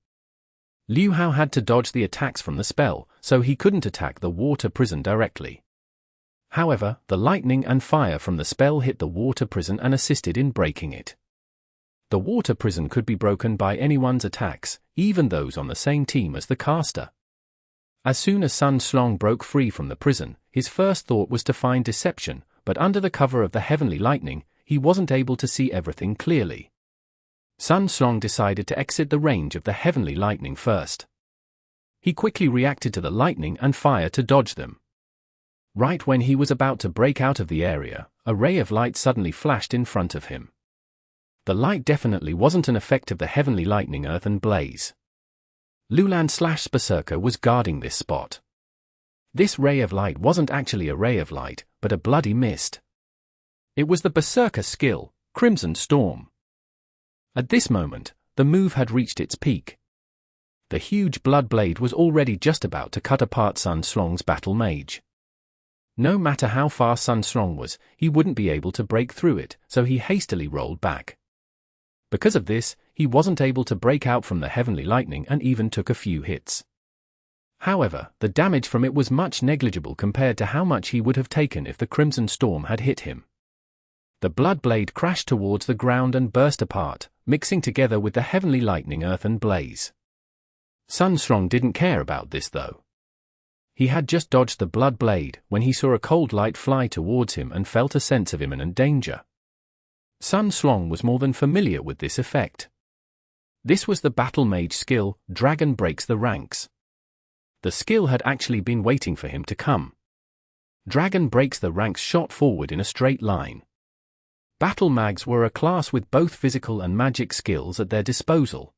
Liu Hao had to dodge the attacks from the spell, so he couldn't attack the water prison directly. However, the lightning and fire from the spell hit the water prison and assisted in breaking it. The water prison could be broken by anyone's attacks, even those on the same team as the caster. As soon as Sun Slong broke free from the prison, his first thought was to find deception, but under the cover of the Heavenly Lightning, he wasn't able to see everything clearly. Sun Slong decided to exit the range of the Heavenly Lightning first. He quickly reacted to the lightning and fire to dodge them. Right when he was about to break out of the area, a ray of light suddenly flashed in front of him. The light definitely wasn't an effect of the Heavenly Lightning, Earth and Blaze. Lulan Slash's Berserker was guarding this spot. This ray of light wasn't actually a ray of light, but a bloody mist. It was the Berserker skill, Crimson Storm. At this moment, the move had reached its peak. The huge blood blade was already just about to cut apart Sun Slong's battle mage. No matter how fast Sun Slong was, he wouldn't be able to break through it, so he hastily rolled back. Because of this, he wasn't able to break out from the Heavenly Lightning and even took a few hits. However, the damage from it was much negligible compared to how much he would have taken if the Crimson Storm had hit him. The blood blade crashed towards the ground and burst apart, mixing together with the Heavenly Lightning, Earth and Blaze. Sun Slong didn't care about this though. He had just dodged the blood blade when he saw a cold light fly towards him and felt a sense of imminent danger. Sun Slong was more than familiar with this effect. This was the battle mage skill, Dragon Breaks the Ranks. The skill had actually been waiting for him to come. Dragon Breaks the Ranks shot forward in a straight line. Battle mags were a class with both physical and magic skills at their disposal.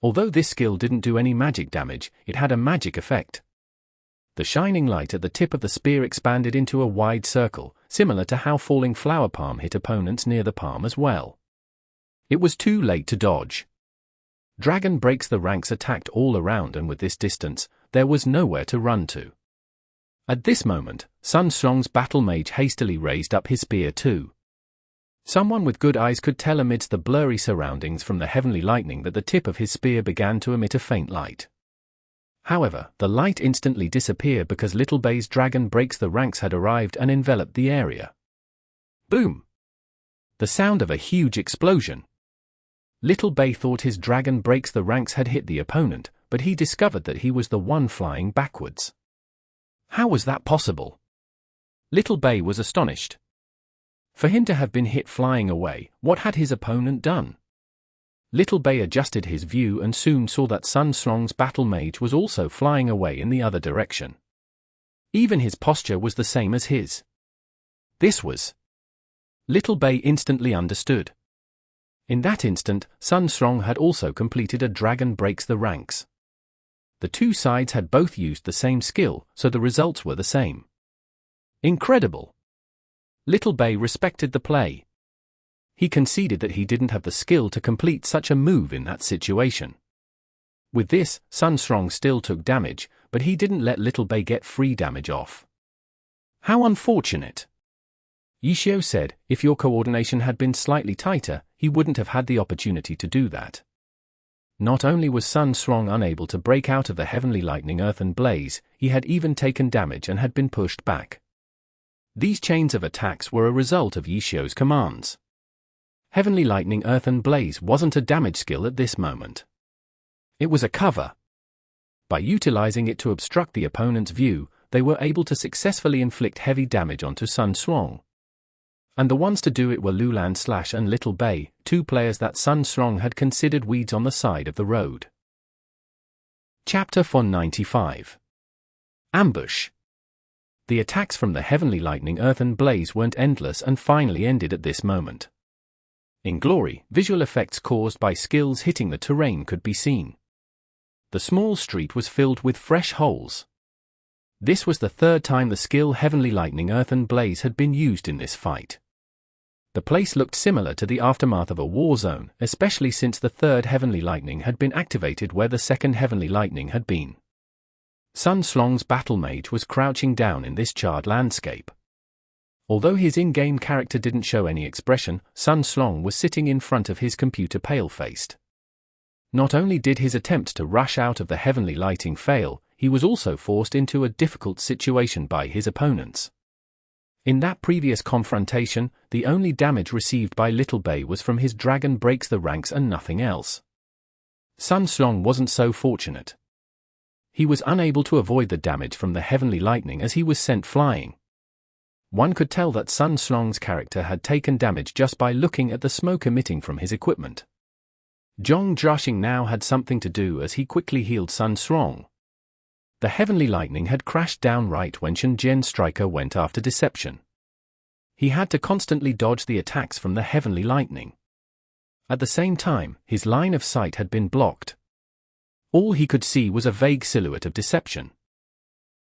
Although this skill didn't do any magic damage, it had a magic effect. The shining light at the tip of the spear expanded into a wide circle, similar to how falling flower palm hit opponents near the palm as well. It was too late to dodge. Dragon Breaks the Ranks attacked all around, and with this distance, there was nowhere to run to. At this moment, Sun Xiang's battle mage hastily raised up his spear too. Someone with good eyes could tell amidst the blurry surroundings from the heavenly lightning that the tip of his spear began to emit a faint light. However, the light instantly disappeared because Little Bei's Dragon Breaks the Ranks had arrived and enveloped the area. Boom! The sound of a huge explosion. Little Bei thought his Dragon Breaks the Ranks had hit the opponent, but he discovered that he was the one flying backwards. How was that possible? Little Bei was astonished. For him to have been hit flying away, what had his opponent done? Little Bei adjusted his view and soon saw that Sun Xiang's battle mage was also flying away in the other direction. Even his posture was the same as his. This was... Little Bei instantly understood. In that instant, Sun Xiang had also completed a Dragon Breaks the Ranks. The two sides had both used the same skill, so the results were the same. Incredible! Little Bei respected the play. He conceded that he didn't have the skill to complete such a move in that situation. With this, Sun Xiang still took damage, but he didn't let Little Bei get free damage off. How unfortunate! Yixiao said, if your coordination had been slightly tighter, he wouldn't have had the opportunity to do that. Not only was Sun Xiang unable to break out of the heavenly lightning earthen blaze, he had even taken damage and had been pushed back. These chains of attacks were a result of Yixiao's commands. Heavenly lightning earthen blaze wasn't a damage skill at this moment. It was a cover. By utilizing it to obstruct the opponent's view, they were able to successfully inflict heavy damage onto Sun Xiang. And the ones to do it were Lulan and Little Bei, two players that Sun Xiang had considered weeds on the side of the road. Chapter 495. Ambush. The attacks from the heavenly lightning earthen blaze weren't endless and finally ended at this moment. In glory, visual effects caused by skills hitting the terrain could be seen. The small street was filled with fresh holes. This was the third time the skill Heavenly Lightning Earthen Blaze had been used in this fight. The place looked similar to the aftermath of a war zone, especially since the third Heavenly Lightning had been activated where the second Heavenly Lightning had been. Sun Xiang's battle mage was crouching down in this charred landscape. Although his in-game character didn't show any expression, Sun Xiang was sitting in front of his computer pale-faced. Not only did his attempt to rush out of the heavenly lighting fail, he was also forced into a difficult situation by his opponents. In that previous confrontation, the only damage received by Little Bei was from his Dragon Breaks the Ranks and nothing else. Sun Xiang wasn't so fortunate. He was unable to avoid the damage from the heavenly lightning as he was sent flying. One could tell that Sun Xiang's character had taken damage just by looking at the smoke emitting from his equipment. Zhong Zhaxing now had something to do as he quickly healed Sun Xiang. The heavenly lightning had crashed down right when Chen Jian's striker went after deception. He had to constantly dodge the attacks from the heavenly lightning. At the same time, his line of sight had been blocked. All he could see was a vague silhouette of deception.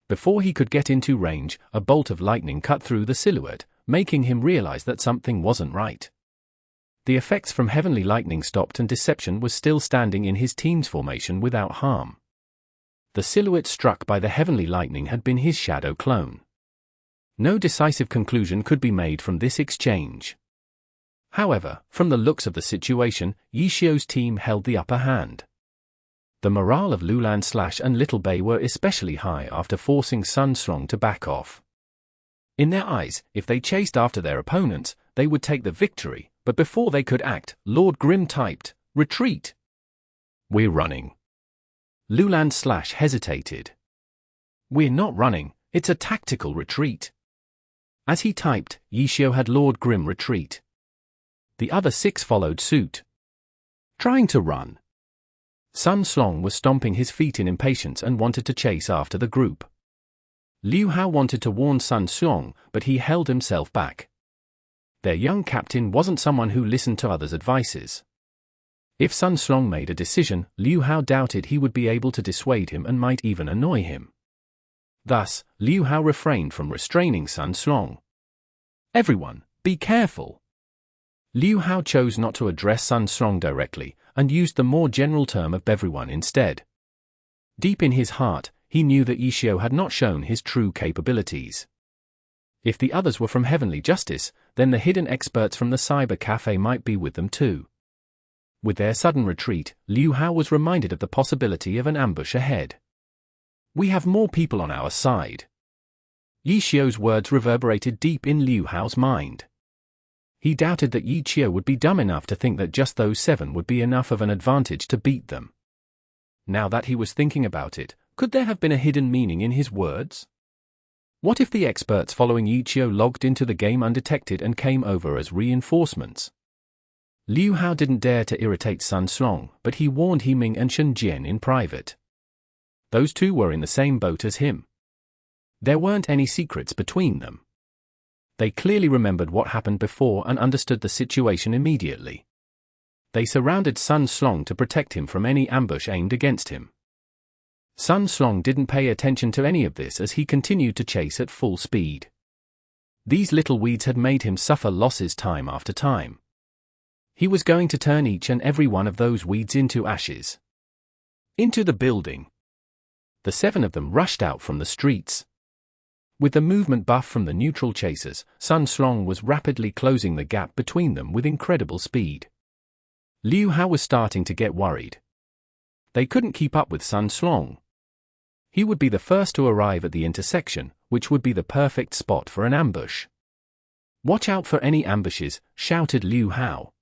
Before he could get into range, a bolt of lightning cut through the silhouette, making him realize that something wasn't right. The effects from heavenly lightning stopped and deception was still standing in his team's formation without harm. The silhouette struck by the heavenly lightning had been his shadow clone. No decisive conclusion could be made from this exchange. However, from the looks of the situation, Yixiao's team held the upper hand. The morale of Lulan and Little Bei were especially high after forcing Sun Xiang to back off. In their eyes, if they chased after their opponents, they would take the victory, but before they could act, Lord Grimm typed, "Retreat." "We're running." Lulan hesitated. "We're not running, it's a tactical retreat." As he typed, Yixiao had Lord Grimm retreat. The other 6 followed suit. Trying to run. Sun Xiang was stomping his feet in impatience and wanted to chase after the group. Liu Hao wanted to warn Sun Xiang, but he held himself back. Their young captain wasn't someone who listened to others' advices. If Sun Slong made a decision, Liu Hao doubted he would be able to dissuade him and might even annoy him. Thus, Liu Hao refrained from restraining Sun Slong. "Everyone, be careful." Liu Hao chose not to address Sun Slong directly, and used the more general term of everyone instead. Deep in his heart, he knew that Yixiao had not shown his true capabilities. If the others were from Heavenly Justice, then the hidden experts from the cyber cafe might be with them too. With their sudden retreat, Liu Hao was reminded of the possibility of an ambush ahead. "We have more people on our side." Yixiao's words reverberated deep in Liu Hao's mind. He doubted that Yixiao would be dumb enough to think that just those 7 would be enough of an advantage to beat them. Now that he was thinking about it, could there have been a hidden meaning in his words? What if the experts following Yixiao logged into the game undetected and came over as reinforcements? Liu Hao didn't dare to irritate Sun Slong, but he warned Himing and Shen Jian in private. Those two were in the same boat as him. There weren't any secrets between them. They clearly remembered what happened before and understood the situation immediately. They surrounded Sun Slong to protect him from any ambush aimed against him. Sun Slong didn't pay attention to any of this as he continued to chase at full speed. These little weeds had made him suffer losses time after time. He was going to turn each and every one of those weeds into ashes. Into the building. The 7 of them rushed out from the streets. With the movement buff from the neutral chasers, Sun Slong was rapidly closing the gap between them with incredible speed. Liu Hao was starting to get worried. They couldn't keep up with Sun Slong. He would be the first to arrive at the intersection, which would be the perfect spot for an ambush. "Watch out for any ambushes," shouted Liu Hao.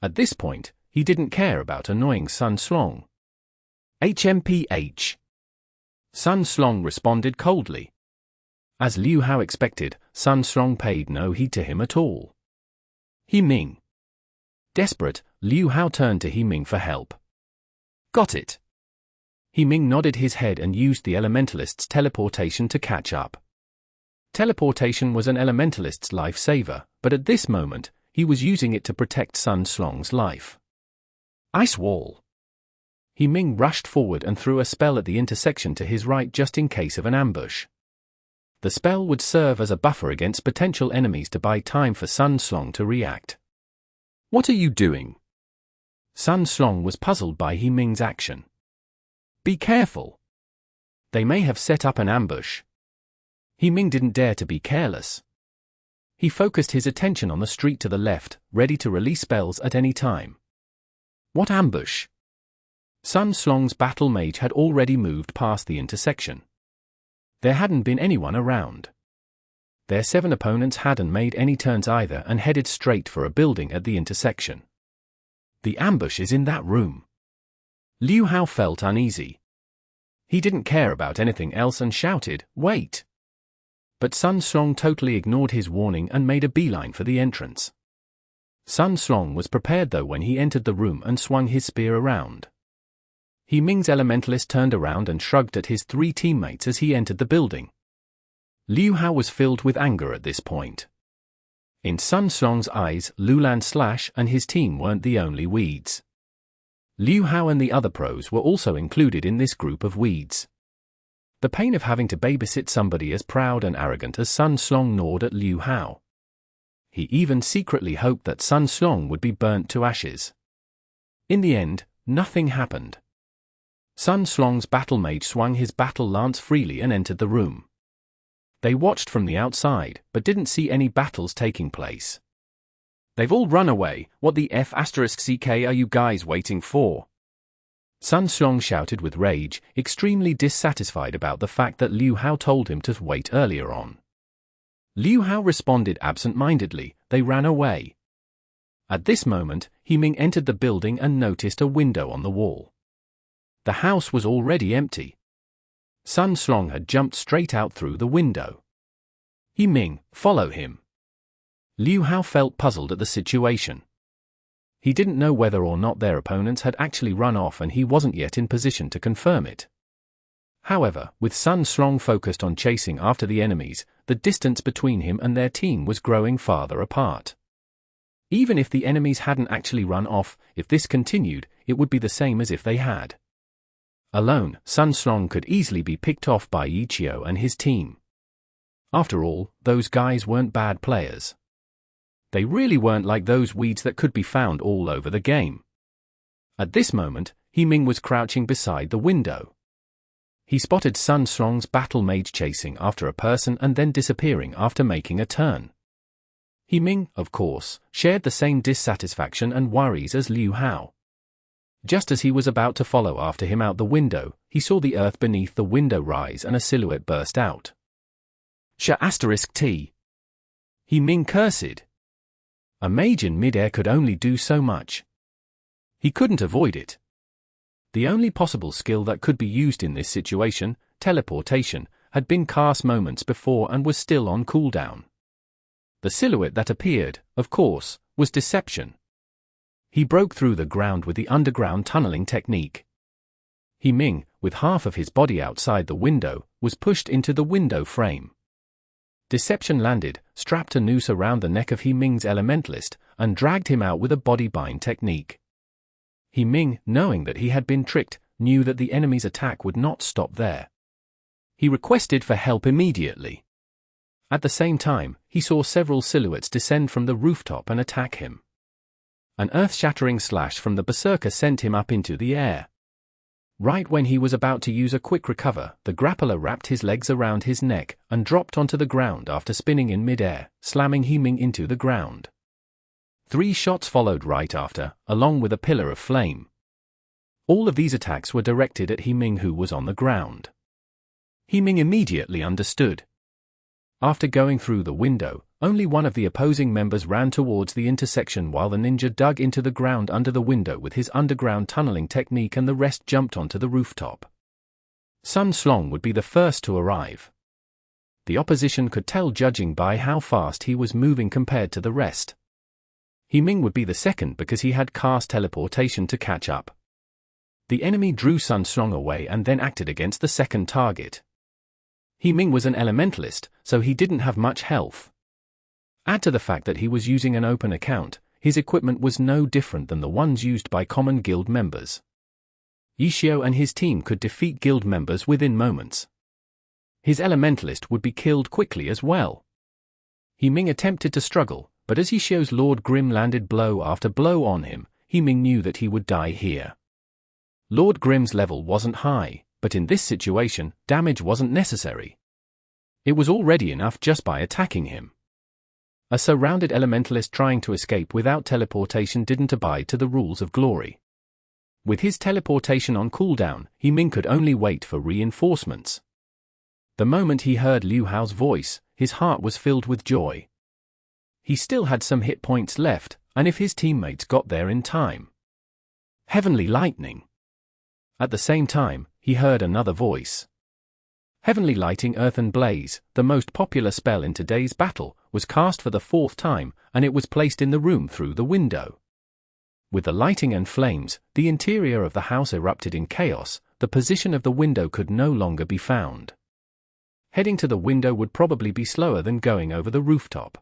At this point, he didn't care about annoying Sun Slong. "HMPH." Sun Slong responded coldly. As Liu Hao expected, Sun Slong paid no heed to him at all. "Himing." Desperate, Liu Hao turned to Himing for help. "Got it." Himing nodded his head and used the elementalist's teleportation to catch up. Teleportation was an elementalist's lifesaver, but at this moment, he was using it to protect Sun Slong's life. "Ice wall." Himing rushed forward and threw a spell at the intersection to his right just in case of an ambush. The spell would serve as a buffer against potential enemies to buy time for Sun Slong to react. "What are you doing?" Sun Slong was puzzled by Himing's action. "Be careful. They may have set up an ambush." Himing didn't dare to be careless. He focused his attention on the street to the left, ready to release spells at any time. "What ambush?" Sun Slong's battle mage had already moved past the intersection. There hadn't been anyone around. Their 7 opponents hadn't made any turns either and headed straight for a building at the intersection. "The ambush is in that room." Liu Hao felt uneasy. He didn't care about anything else and shouted, "Wait!" But Sun Slong totally ignored his warning and made a beeline for the entrance. Sun Slong was prepared though when he entered the room and swung his spear around. Himing's elementalist turned around and shrugged at his 3 teammates as he entered the building. Liu Hao was filled with anger at this point. In Sun Slong's eyes, Lulan Slash and his team weren't the only weeds. Liu Hao and the other pros were also included in this group of weeds. The pain of having to babysit somebody as proud and arrogant as Sun Slong gnawed at Liu Hao. He even secretly hoped that Sun Slong would be burnt to ashes. In the end, nothing happened. Sun Slong's battle mage swung his battle lance freely and entered the room. They watched from the outside, but didn't see any battles taking place. "They've all run away, what the F***ck are you guys waiting for?" Sun Slong shouted with rage, extremely dissatisfied about the fact that Liu Hao told him to wait earlier on. Liu Hao responded absent-mindedly, "They ran away." At this moment, Himing entered the building and noticed a window on the wall. The house was already empty. Sun Slong had jumped straight out through the window. "Himing, follow him." Liu Hao felt puzzled at the situation. He didn't know whether or not their opponents had actually run off and he wasn't yet in position to confirm it. However, with Sun Slong focused on chasing after the enemies, the distance between him and their team was growing farther apart. Even if the enemies hadn't actually run off, if this continued, it would be the same as if they had. Alone, Sun Xiang could easily be picked off by Yichio and his team. After all, those guys weren't bad players. They really weren't like those weeds that could be found all over the game. At this moment, He-Ming was crouching beside the window. He spotted Sun Xiang's battle mage chasing after a person and then disappearing after making a turn. He-Ming, of course, shared the same dissatisfaction and worries as Liu Hao. Just as he was about to follow after him out the window, he saw the earth beneath the window rise and a silhouette burst out. Sh**T. He-Ming cursed. A mage in mid-air could only do so much. He couldn't avoid it. The only possible skill that could be used in this situation, teleportation, had been cast moments before and was still on cooldown. The silhouette that appeared, of course, was deception. He broke through the ground with the underground tunneling technique. He-Ming, with half of his body outside the window, was pushed into the window frame. Deception landed, strapped a noose around the neck of He-Ming's elementalist, and dragged him out with a body bind technique. He-Ming, knowing that he had been tricked, knew that the enemy's attack would not stop there. He requested for help immediately. At the same time, he saw several silhouettes descend from the rooftop and attack him. An earth-shattering slash from the berserker sent him up into the air. Right when he was about to use a quick recover, the grappler wrapped his legs around his neck and dropped onto the ground after spinning in mid-air, slamming He-Ming into the ground. 3 shots followed right after, along with a pillar of flame. All of these attacks were directed at He-Ming, who was on the ground. He-Ming immediately understood. After going through the window, only one of the opposing members ran towards the intersection while the ninja dug into the ground under the window with his underground tunneling technique and the rest jumped onto the rooftop. Sun Xiang would be the first to arrive. The opposition could tell judging by how fast he was moving compared to the rest. He-Ming would be the second because he had cast teleportation to catch up. The enemy drew Sun Xiang away and then acted against the second target. He-Ming was an elementalist, so he didn't have much health. Add to the fact that he was using an open account, his equipment was no different than the ones used by common guild members. Yichio and his team could defeat guild members within moments. His elementalist would be killed quickly as well. He-Ming attempted to struggle, but as Yichio's Lord Grim landed blow after blow on him, He-Ming knew that he would die here. Lord Grim's level wasn't high, but in this situation, damage wasn't necessary. It was already enough just by attacking him. A surrounded elementalist trying to escape without teleportation didn't abide to the rules of glory. With his teleportation on cooldown, He-Ming could only wait for reinforcements. The moment he heard Liu Hao's voice, his heart was filled with joy. He still had some hit points left, and if his teammates got there in time. Heavenly Lightning. At the same time, he heard another voice. Heavenly Lighting Earthen Blaze, the most popular spell in today's battle, was cast for the 4th time, and it was placed in the room through the window. With the lighting and flames, the interior of the house erupted in chaos. The position of the window could no longer be found. Heading to the window would probably be slower than going over the rooftop.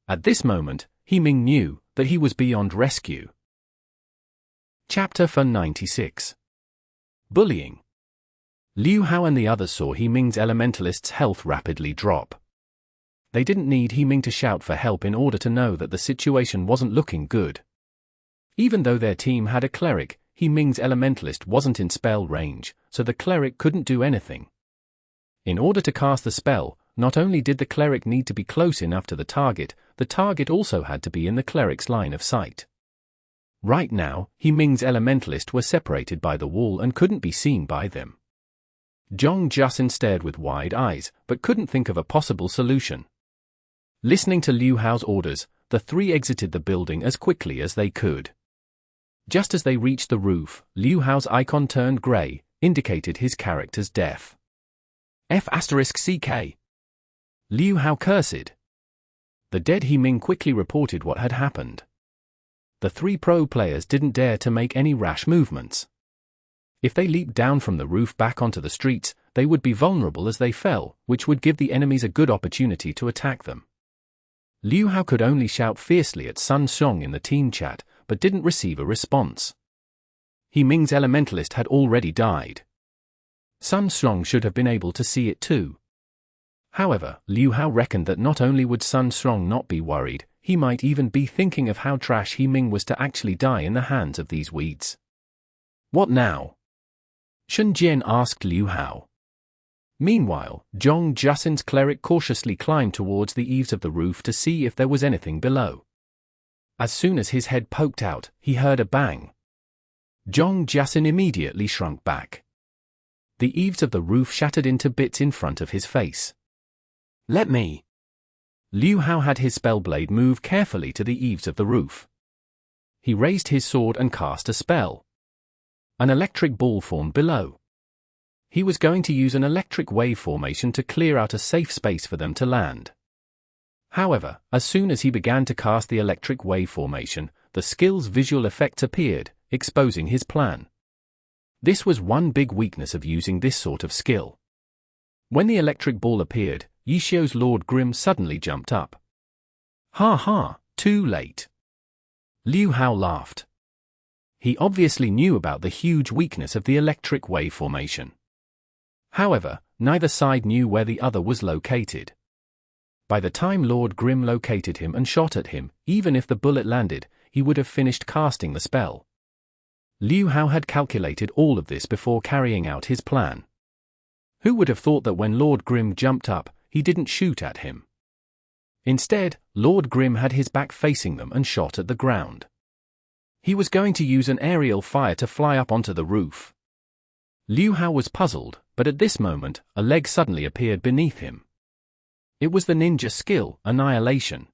At this moment, He-Ming knew that he was beyond rescue. Chapter 96. Bullying. Liu Hao and the others saw He-Ming's elementalist's health rapidly drop. They didn't need He-Ming to shout for help in order to know that the situation wasn't looking good. Even though their team had a cleric, He-Ming's elementalist wasn't in spell range, so the cleric couldn't do anything. In order to cast the spell, not only did the cleric need to be close enough to the target also had to be in the cleric's line of sight. Right now, He-Ming's elementalist were separated by the wall and couldn't be seen by them. Zhong Jusin stared with wide eyes, but couldn't think of a possible solution. Listening to Liu Hao's orders, the 3 exited the building as quickly as they could. Just as they reached the roof, Liu Hao's icon turned grey, indicated his character's death. F***CK. Liu Hao cursed. The dead He-Ming quickly reported what had happened. The 3 pro players didn't dare to make any rash movements. If they leaped down from the roof back onto the streets, they would be vulnerable as they fell, which would give the enemies a good opportunity to attack them. Liu Hao could only shout fiercely at Sun Xiang in the team chat, but didn't receive a response. He Ming's elementalist had already died. Sun Xiang should have been able to see it too. However, Liu Hao reckoned that not only would Sun Xiang not be worried, he might even be thinking of how trash He Ming was to actually die in the hands of these weeds. What now? Shen Jian asked Liu Hao. Meanwhile, Zhong Jussin's cleric cautiously climbed towards the eaves of the roof to see if there was anything below. As soon as his head poked out, he heard a bang. Zhong Jussin immediately shrunk back. The eaves of the roof shattered into bits in front of his face. Let me. Liu Hao had his spellblade move carefully to the eaves of the roof. He raised his sword and cast a spell. An electric ball formed below. He was going to use an electric wave formation to clear out a safe space for them to land. However, as soon as he began to cast the electric wave formation, the skill's visual effects appeared, exposing his plan. This was one big weakness of using this sort of skill. When the electric ball appeared, Yishio's Lord Grimm suddenly jumped up. Ha ha, too late. Liu Hao laughed. He obviously knew about the huge weakness of the electric wave formation. However, neither side knew where the other was located. By the time Lord Grimm located him and shot at him, even if the bullet landed, he would have finished casting the spell. Liu Hao had calculated all of this before carrying out his plan. Who would have thought that when Lord Grimm jumped up, he didn't shoot at him? Instead, Lord Grimm had his back facing them and shot at the ground. He was going to use an aerial fire to fly up onto the roof. Liu Hao was puzzled, but at this moment, a leg suddenly appeared beneath him. It was the ninja skill, Annihilation.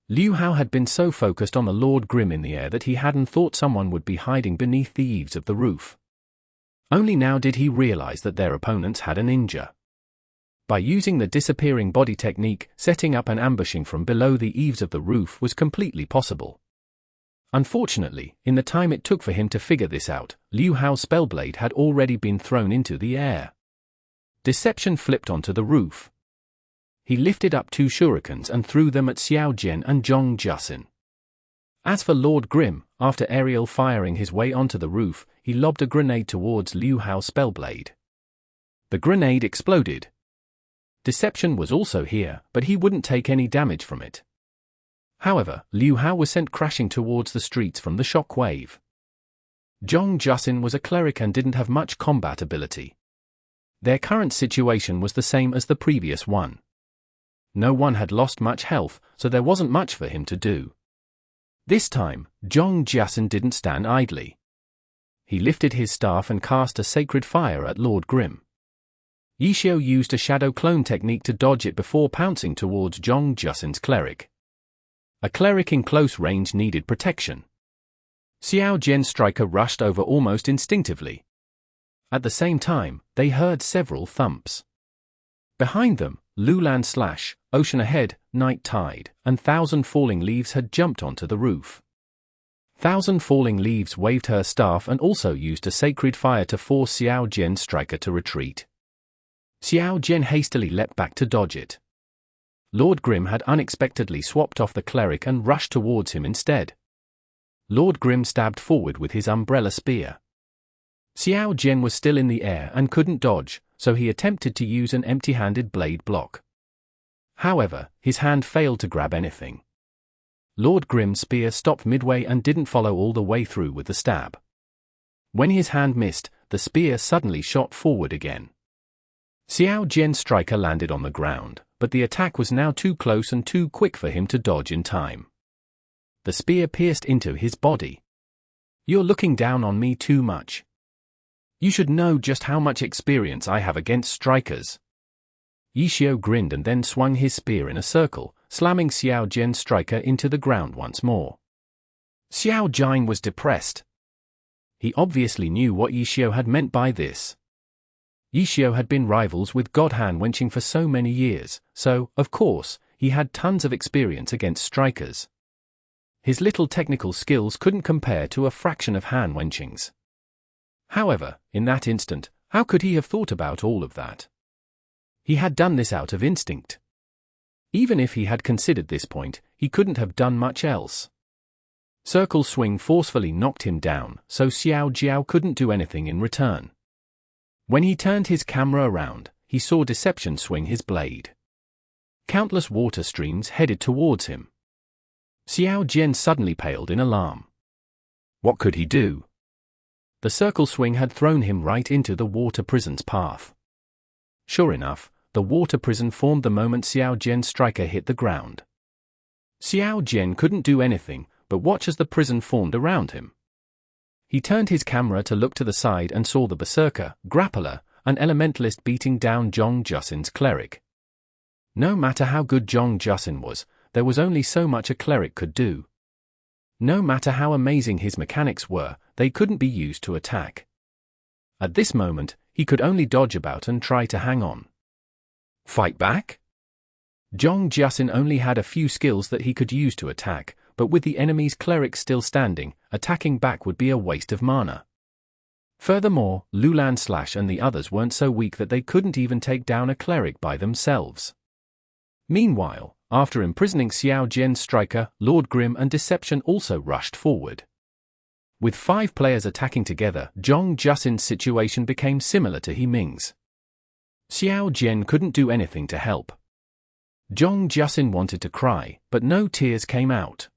Liu Hao had been so focused on the Lord Grimm in the air that he hadn't thought someone would be hiding beneath the eaves of the roof. Only now did he realize that their opponents had a ninja. By using the disappearing body technique, setting up and ambushing from below the eaves of the roof was completely possible. Unfortunately, in the time it took for him to figure this out, Liu Hao's spellblade had already been thrown into the air. Deception flipped onto the roof. He lifted up 2 shurikens and threw them at Xiao Jian and Zhong Jussin. As for Lord Grimm, after aerial firing his way onto the roof, he lobbed a grenade towards Liu Hao's spellblade. The grenade exploded. Deception was also here, but he wouldn't take any damage from it. However, Liu Hao was sent crashing towards the streets from the shock wave. Zhong Jussin was a cleric and didn't have much combat ability. Their current situation was the same as the previous one. No one had lost much health, so there wasn't much for him to do. This time, Zhong Jussin didn't stand idly. He lifted his staff and cast a sacred fire at Lord Grimm. Yishio used a shadow clone technique to dodge it before pouncing towards Zhong Jussin's cleric. A cleric in close range needed protection. Xiao Jian's striker rushed over almost instinctively. At the same time, they heard several thumps. Behind them, Lulan Slash, Ocean Ahead, Night Tide, and Thousand Falling Leaves had jumped onto the roof. Thousand Falling Leaves waved her staff and also used a sacred fire to force Xiao Jian's striker to retreat. Xiao Jian hastily leapt back to dodge it. Lord Grimm had unexpectedly swapped off the cleric and rushed towards him instead. Lord Grimm stabbed forward with his umbrella spear. Xiao Jian was still in the air and couldn't dodge, so he attempted to use an empty-handed blade block. However, his hand failed to grab anything. Lord Grimm's spear stopped midway and didn't follow all the way through with the stab. When his hand missed, the spear suddenly shot forward again. Xiao Jian's striker landed on the ground, but the attack was now too close and too quick for him to dodge in time. The spear pierced into his body. "You're looking down on me too much. You should know just how much experience I have against strikers." Yishio grinned and then swung his spear in a circle, slamming Xiao Jian's striker into the ground once more. Xiao Jian was depressed. He obviously knew what Yishio had meant by this. Yishio had been rivals with God hand wenching for so many years, so, of course, he had tons of experience against strikers. His little technical skills couldn't compare to a fraction of hand wenching's. However, in that instant, How could he have thought about all of that? He had done this out of instinct. Even if he had considered this point, he couldn't have done much else. Circle Swing forcefully knocked him down, so Xiao Jiao couldn't do anything in return. When he turned his camera around, he saw Deception swing his blade. Countless water streams headed towards him. Xiao Jian suddenly paled in alarm. What could he do? The Circle Swing had thrown him right into the water prison's path. Sure enough, the water prison formed the moment Xiao Jian's striker hit the ground. Xiao Jian couldn't do anything but watch as the prison formed around him. He turned his camera to look to the side and saw the Berserker, Grappler, an elementalist beating down Zhong Jusin's cleric. No matter how good Zhong Jusin was, there was only so much a cleric could do. No matter how amazing his mechanics were, they couldn't be used to attack. At this moment, he could only dodge about and try to hang on. Fight back? Zhong Jusin only had a few skills that he could use to attack, but with the enemy's cleric still standing, attacking back would be a waste of mana. Furthermore, Lulan Slash and the others weren't so weak that they couldn't even take down a cleric by themselves. Meanwhile, after imprisoning Xiao Jian's striker, Lord Grim and Deception also rushed forward. With 5 players attacking together, Zhong Jusin's situation became similar to He Ming's. Xiao Jian couldn't do anything to help. Zhong Jusin wanted to cry, but no tears came out.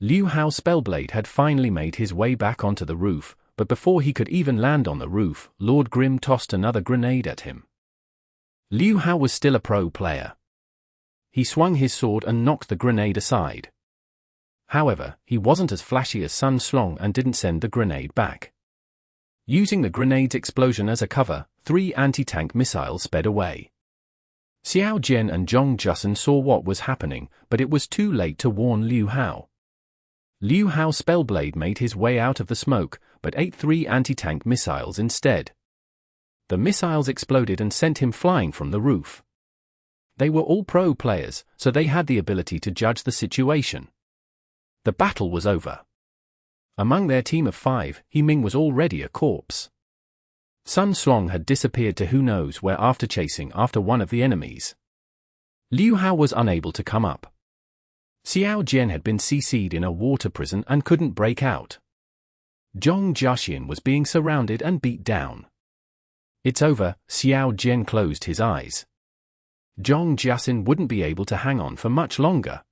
Liu Hao's Spellblade had finally made his way back onto the roof, but before he could even land on the roof, Lord Grim tossed another grenade at him. Liu Hao was still a pro player. He swung his sword and knocked the grenade aside. However, he wasn't as flashy as Sun Slong and didn't send the grenade back. Using the grenade's explosion as a cover, 3 anti-tank missiles sped away. Xiao Jian and Zhong Jusin saw what was happening, but it was too late to warn Liu Hao. Liu Hao's Spellblade made his way out of the smoke, but ate 3 anti-tank missiles instead. The missiles exploded and sent him flying from the roof. They were all pro players, so they had the ability to judge the situation. The battle was over. Among their team of 5, He Ming was already a corpse. Sun Slong had disappeared to who knows where after chasing after one of the enemies. Liu Hao was unable to come up. Xiao Jian had been CC'd in a water prison and couldn't break out. Zhong Jusin was being surrounded and beat down. It's over, Xiao Jian closed his eyes. Zhong Jusin wouldn't be able to hang on for much longer.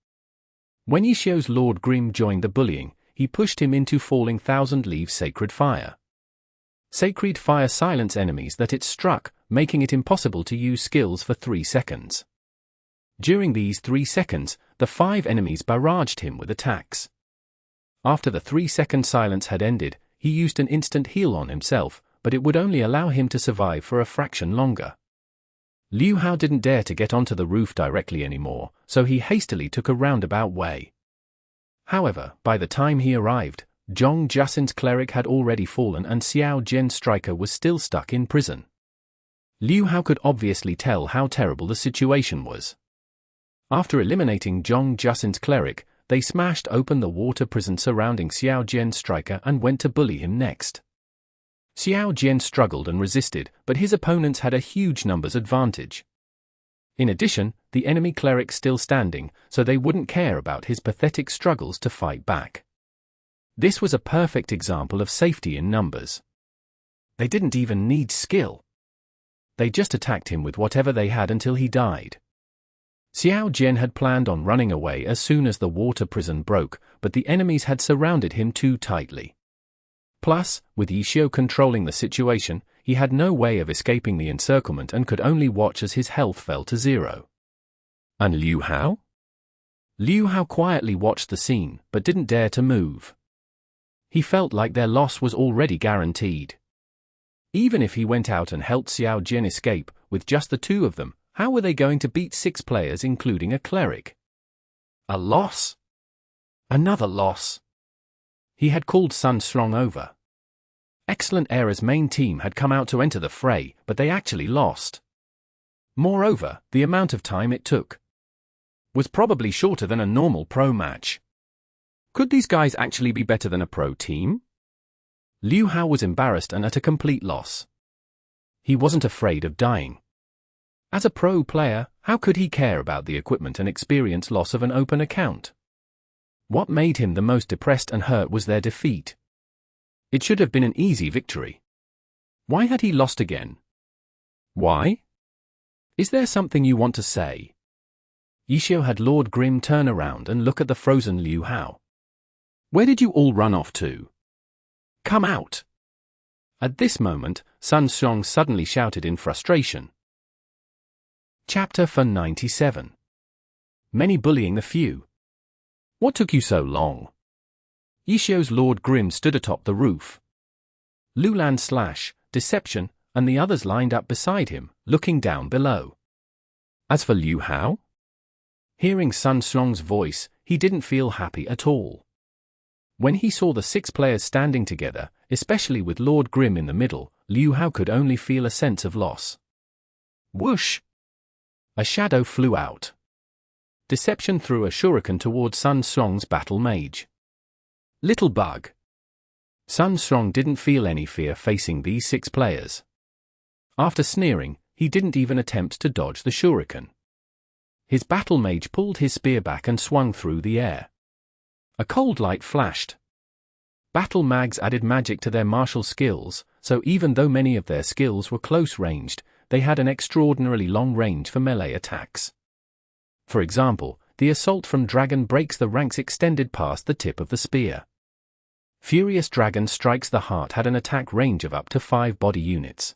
When Yishio's Lord Grim joined the bullying, he pushed him into falling Thousand Leaves Sacred Fire. Sacred Fire silenced enemies that it struck, making it impossible to use skills for 3 seconds. During these 3 seconds, the 5 enemies barraged him with attacks. After the 3-second silence had ended, he used an instant heal on himself, but it would only allow him to survive for a fraction longer. Liu Hao didn't dare to get onto the roof directly anymore, so he hastily took a roundabout way. However, by the time he arrived, Zhong Jusin's cleric had already fallen and Xiao Jian's striker was still stuck in prison. Liu Hao could obviously tell how terrible the situation was. After eliminating Zhong Jusin's cleric, they smashed open the water prison surrounding Xiao Jian's striker and went to bully him next. Xiao Jian struggled and resisted, but his opponents had a huge numbers advantage. In addition, the enemy cleric still standing, so they wouldn't care about his pathetic struggles to fight back. This was a perfect example of safety in numbers. They didn't even need skill. They just attacked him with whatever they had until he died. Xiao Jian had planned on running away as soon as the water prison broke, but the enemies had surrounded him too tightly. Plus, with Yishio controlling the situation, he had no way of escaping the encirclement and could only watch as his health fell to 0. And Liu Hao? Liu Hao quietly watched the scene, but didn't dare to move. He felt like their loss was already guaranteed. Even if he went out and helped Xiao Jian escape, with just the 2 of them, how were they going to beat 6 players including a cleric? A loss? Another loss. He had called Sun Slong over. Excellent Era's main team had come out to enter the fray, but they actually lost. Moreover, the amount of time it took was probably shorter than a normal pro match. Could these guys actually be better than a pro team? Liu Hao was embarrassed and at a complete loss. He wasn't afraid of dying. As a pro player, how could he care about the equipment and experience loss of an open account? What made him the most depressed and hurt was their defeat. It should have been an easy victory. Why had he lost again? Why? Is there something you want to say? Yishio had Lord Grim turn around and look at the frozen Liu Hao. Where did you all run off to? Come out! At this moment, Sun Xiang suddenly shouted in frustration. Chapter 97. Many bullying the few. What took you so long? Yishio's Lord Grim stood atop the roof. Lulan / Deception, and the others lined up beside him, looking down below. As for Liu Hao? Hearing Sun Xiang's voice, he didn't feel happy at all. When he saw the 6 players standing together, especially with Lord Grim in the middle, Liu Hao could only feel a sense of loss. Whoosh! A shadow flew out. Deception threw a shuriken towards Sun Xiang's battle mage. Little bug. Sun Xiang didn't feel any fear facing these 6 players. After sneering, he didn't even attempt to dodge the shuriken. His battle mage pulled his spear back and swung through the air. A cold light flashed. Battle mags added magic to their martial skills, so even though many of their skills were close-ranged, they had an extraordinarily long range for melee attacks. For example, the assault from Dragon breaks the ranks extended past the tip of the spear. Furious Dragon Strikes the Heart had an attack range of up to 5 body units.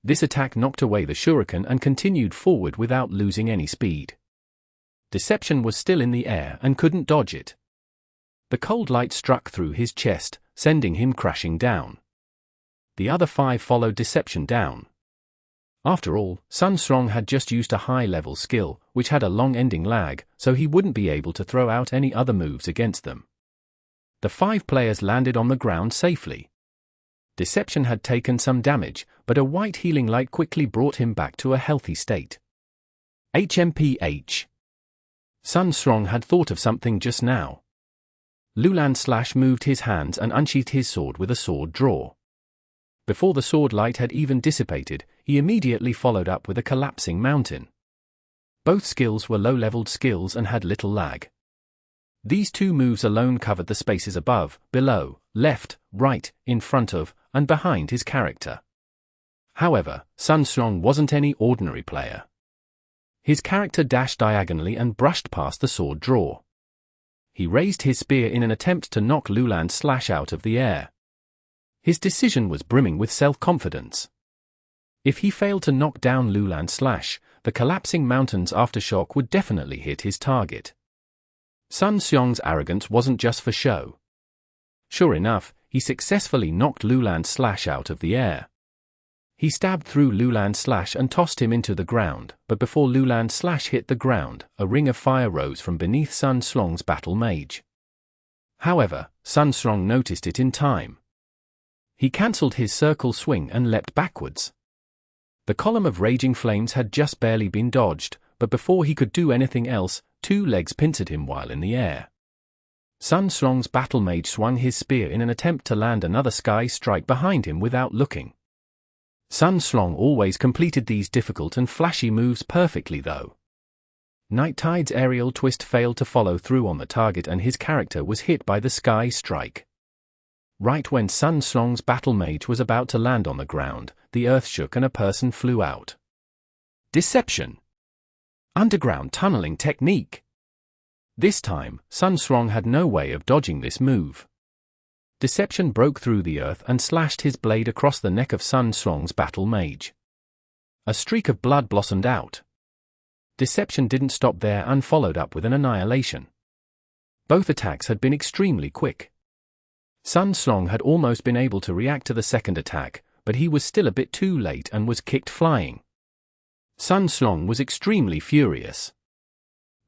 This attack knocked away the shuriken and continued forward without losing any speed. Deception was still in the air and couldn't dodge it. The cold light struck through his chest, sending him crashing down. The other 5 followed Deception down. After all, Sun Xiang had just used a high-level skill, which had a long ending lag, so he wouldn't be able to throw out any other moves against them. The 5 players landed on the ground safely. Deception had taken some damage, but a white healing light quickly brought him back to a healthy state. HMPH. Sun Xiang had thought of something just now. Lulan / moved his hands and unsheathed his sword with a sword draw. Before the sword light had even dissipated, he immediately followed up with a collapsing mountain. Both skills were low-leveled skills and had little lag. These 2 moves alone covered the spaces above, below, left, right, in front of, and behind his character. However, Sun Xiang wasn't any ordinary player. His character dashed diagonally and brushed past the sword draw. He raised his spear in an attempt to knock Lulan / out of the air. His decision was brimming with self-confidence. If he failed to knock down Lulan / the collapsing mountain's aftershock would definitely hit his target. Sun Xiang's arrogance wasn't just for show. Sure enough, he successfully knocked Lulan / out of the air. He stabbed through Lulan / and tossed him into the ground, but before Lulan / hit the ground, a ring of fire rose from beneath Sun Xiang's battle mage. However, Sun Xiang noticed it in time. He cancelled his circle swing and leapt backwards. The column of raging flames had just barely been dodged, but before he could do anything else, 2 legs pincered him while in the air. Sun Xiang's battle mage swung his spear in an attempt to land another sky strike behind him without looking. Sun Xiang always completed these difficult and flashy moves perfectly though. Night Tide's aerial twist failed to follow through on the target and his character was hit by the sky strike. Right when Sun Xiang's battle mage was about to land on the ground, the earth shook and a person flew out. Deception. Underground tunneling technique. This time, Sun Xiang had no way of dodging this move. Deception broke through the earth and slashed his blade across the neck of Sun Xiang's battle mage. A streak of blood blossomed out. Deception didn't stop there and followed up with an annihilation. Both attacks had been extremely quick. Sun Xiang had almost been able to react to the second attack, but he was still a bit too late and was kicked flying. Sun Xiang was extremely furious.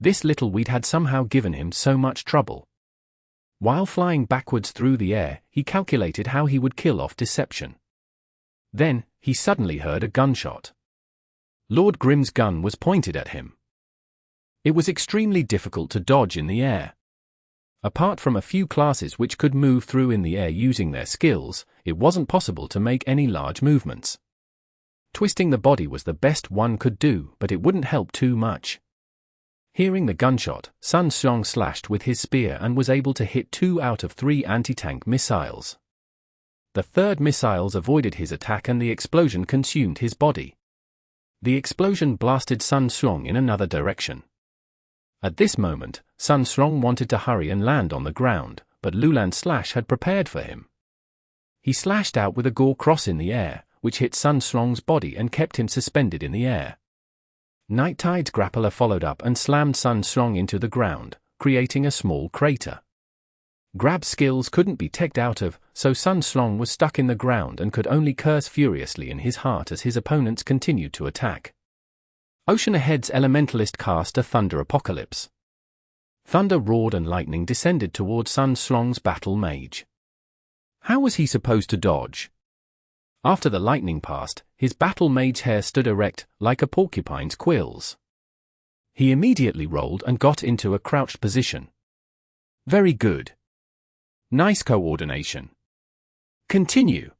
This little weed had somehow given him so much trouble. While flying backwards through the air, he calculated how he would kill off Deception. Then, he suddenly heard a gunshot. Lord Grim's gun was pointed at him. It was extremely difficult to dodge in the air. Apart from a few classes which could move through in the air using their skills, it wasn't possible to make any large movements. Twisting the body was the best one could do, but it wouldn't help too much. Hearing the gunshot, Sun Xiang slashed with his spear and was able to hit 2 out of 3 anti-tank missiles. The third missiles avoided his attack and the explosion consumed his body. The explosion blasted Sun Xiang in another direction. At this moment, Sun Xiang wanted to hurry and land on the ground, but Lulan's slash had prepared for him. He slashed out with a gore cross in the air, which hit Sun Xiang's body and kept him suspended in the air. Night Tide's grappler followed up and slammed Sun Xiang into the ground, creating a small crater. Grab skills couldn't be teched out of, so Sun Xiang was stuck in the ground and could only curse furiously in his heart as his opponents continued to attack. Ocean Ahead's Elementalist cast a Thunder Apocalypse. Thunder roared and lightning descended toward Sun Xiang's battle mage. How was he supposed to dodge? After the lightning passed, his battle mage hair stood erect, like a porcupine's quills. He immediately rolled and got into a crouched position. Very good. Nice coordination. Continue,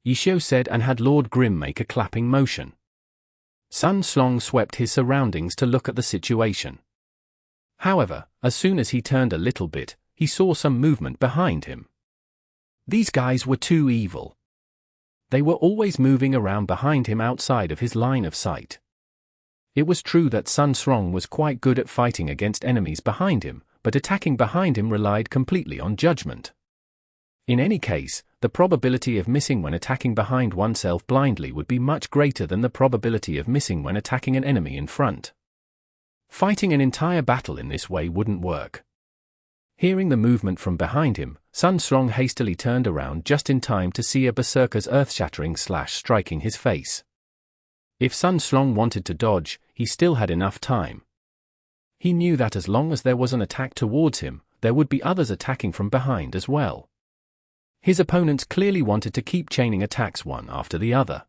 Yishio said and had Lord Grimm make a clapping motion. Sun Xiang swept his surroundings to look at the situation. However, as soon as he turned a little bit, he saw some movement behind him. These guys were too evil. They were always moving around behind him outside of his line of sight. It was true that Sun Xiang was quite good at fighting against enemies behind him, but attacking behind him relied completely on judgment. In any case, the probability of missing when attacking behind oneself blindly would be much greater than the probability of missing when attacking an enemy in front. Fighting an entire battle in this way wouldn't work. Hearing the movement from behind him, Sun Xiang hastily turned around just in time to see a berserker's earth-shattering slash striking his face. If Sun Xiang wanted to dodge, he still had enough time. He knew that as long as there was an attack towards him, there would be others attacking from behind as well. His opponents clearly wanted to keep chaining attacks one after the other.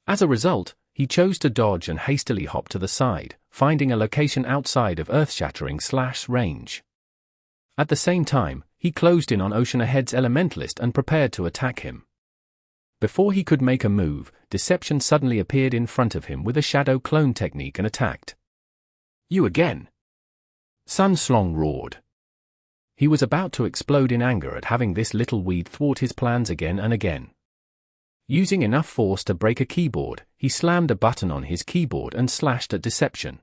As a result, he chose to dodge and hastily hop to the side, finding a location outside of earth-shattering slash range. At the same time, he closed in on Ocean Ahead's Elementalist and prepared to attack him. Before he could make a move, Deception suddenly appeared in front of him with a shadow clone technique and attacked. You again! Sun Xiang roared. He was about to explode in anger at having this little weed thwart his plans again and again. Using enough force to break a keyboard, he slammed a button on his keyboard and slashed at Deception.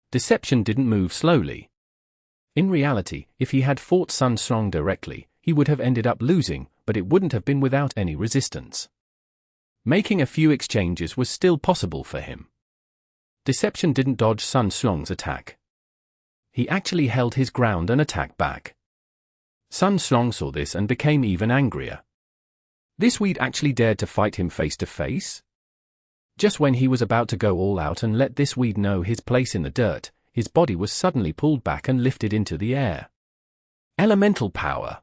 Deception didn't move slowly. In reality, if he had fought Sun Xiang directly, he would have ended up losing, but it wouldn't have been without any resistance. Making a few exchanges was still possible for him. Deception didn't dodge Sun Xiang's attack. He actually held his ground and attacked back. Sun Xiang saw this and became even angrier. This weed actually dared to fight him face to face? Just when he was about to go all out and let this weed know his place in the dirt, his body was suddenly pulled back and lifted into the air. Elemental power.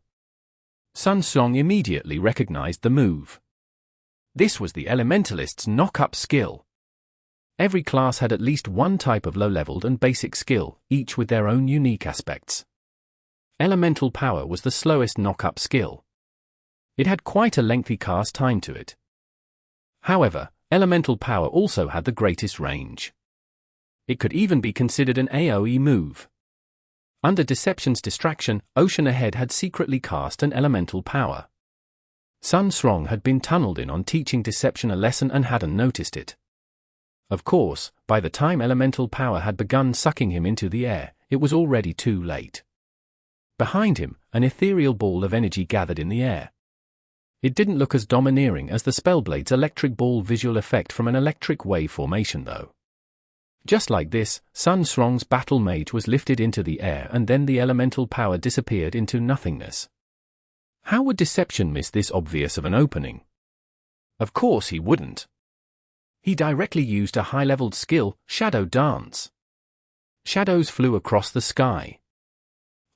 Sun Xiang immediately recognized the move. This was the Elementalist's knock-up skill. Every class had at least one type of low-leveled and basic skill, each with their own unique aspects. Elemental power was the slowest knock-up skill. It had quite a lengthy cast time to it. However, elemental power also had the greatest range. It could even be considered an AoE move. Under Deception's distraction, Ocean Ahead had secretly cast an elemental power. Sun Xiang had been tunneled in on teaching Deception a lesson and hadn't noticed it. Of course, by the time elemental power had begun sucking him into the air, it was already too late. Behind him, an ethereal ball of energy gathered in the air. It didn't look as domineering as the Spellblade's electric ball visual effect from an electric wave formation though. Just like this, Sun Xiang's battle mage was lifted into the air and then the elemental power disappeared into nothingness. How would Deception miss this obvious of an opening? Of course he wouldn't. He directly used a high-leveled skill, Shadow Dance. Shadows flew across the sky.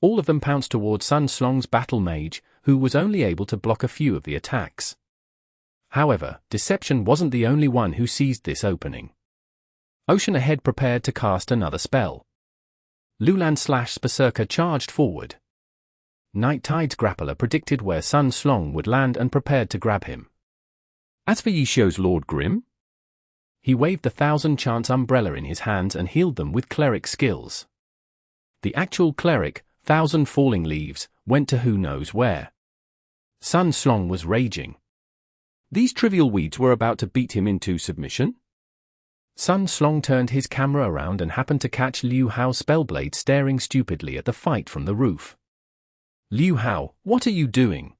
All of them pounced towards Sun Xiang's battle mage, who was only able to block a few of the attacks. However, Deception wasn't the only one who seized this opening. Ocean Ahead prepared to cast another spell. Lulan/Slash's Berserker charged forward. Night Tide's grappler predicted where Sun Xiang would land and prepared to grab him. As for Yishio's Lord Grimm, He waved the 1000-chance umbrella in his hands and healed them with cleric skills. The actual cleric, 1000 falling leaves, went to who knows where. Sun Slong was raging. These trivial weeds were about to beat him into submission? Sun Slong turned his camera around and happened to catch Liu Hao's spellblade staring stupidly at the fight from the roof. "Liu Hao, what are you doing?"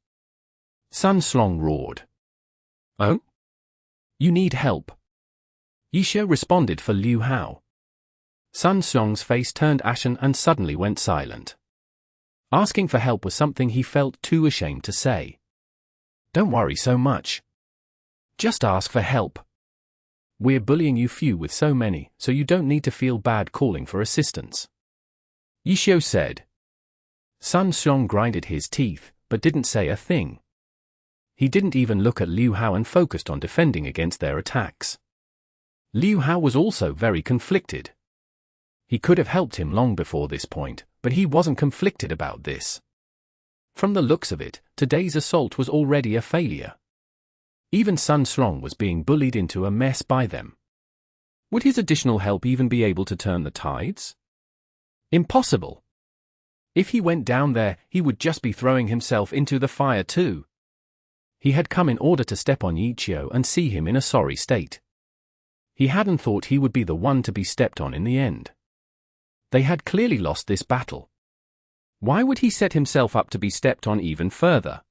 Sun Slong roared. "Oh? You need help." Yishio responded for Liu Hao. Sun Slong's face turned ashen and suddenly went silent. Asking for help was something he felt too ashamed to say. "Don't worry so much. Just ask for help. We're bullying you few with so many, so you don't need to feel bad calling for assistance," Yishio said. Sun Slong grinded his teeth, but didn't say a thing. He didn't even look at Liu Hao and focused on defending against their attacks. Liu Hao was also very conflicted. He could have helped him long before this point, but he wasn't conflicted about this. From the looks of it, today's assault was already a failure. Even Sun Slong was being bullied into a mess by them. Would his additional help even be able to turn the tides? Impossible. If he went down there, he would just be throwing himself into the fire too. He had come in order to step on Yishio and see him in a sorry state. He hadn't thought he would be the one to be stepped on in the end. They had clearly lost this battle. Why would he set himself up to be stepped on even further?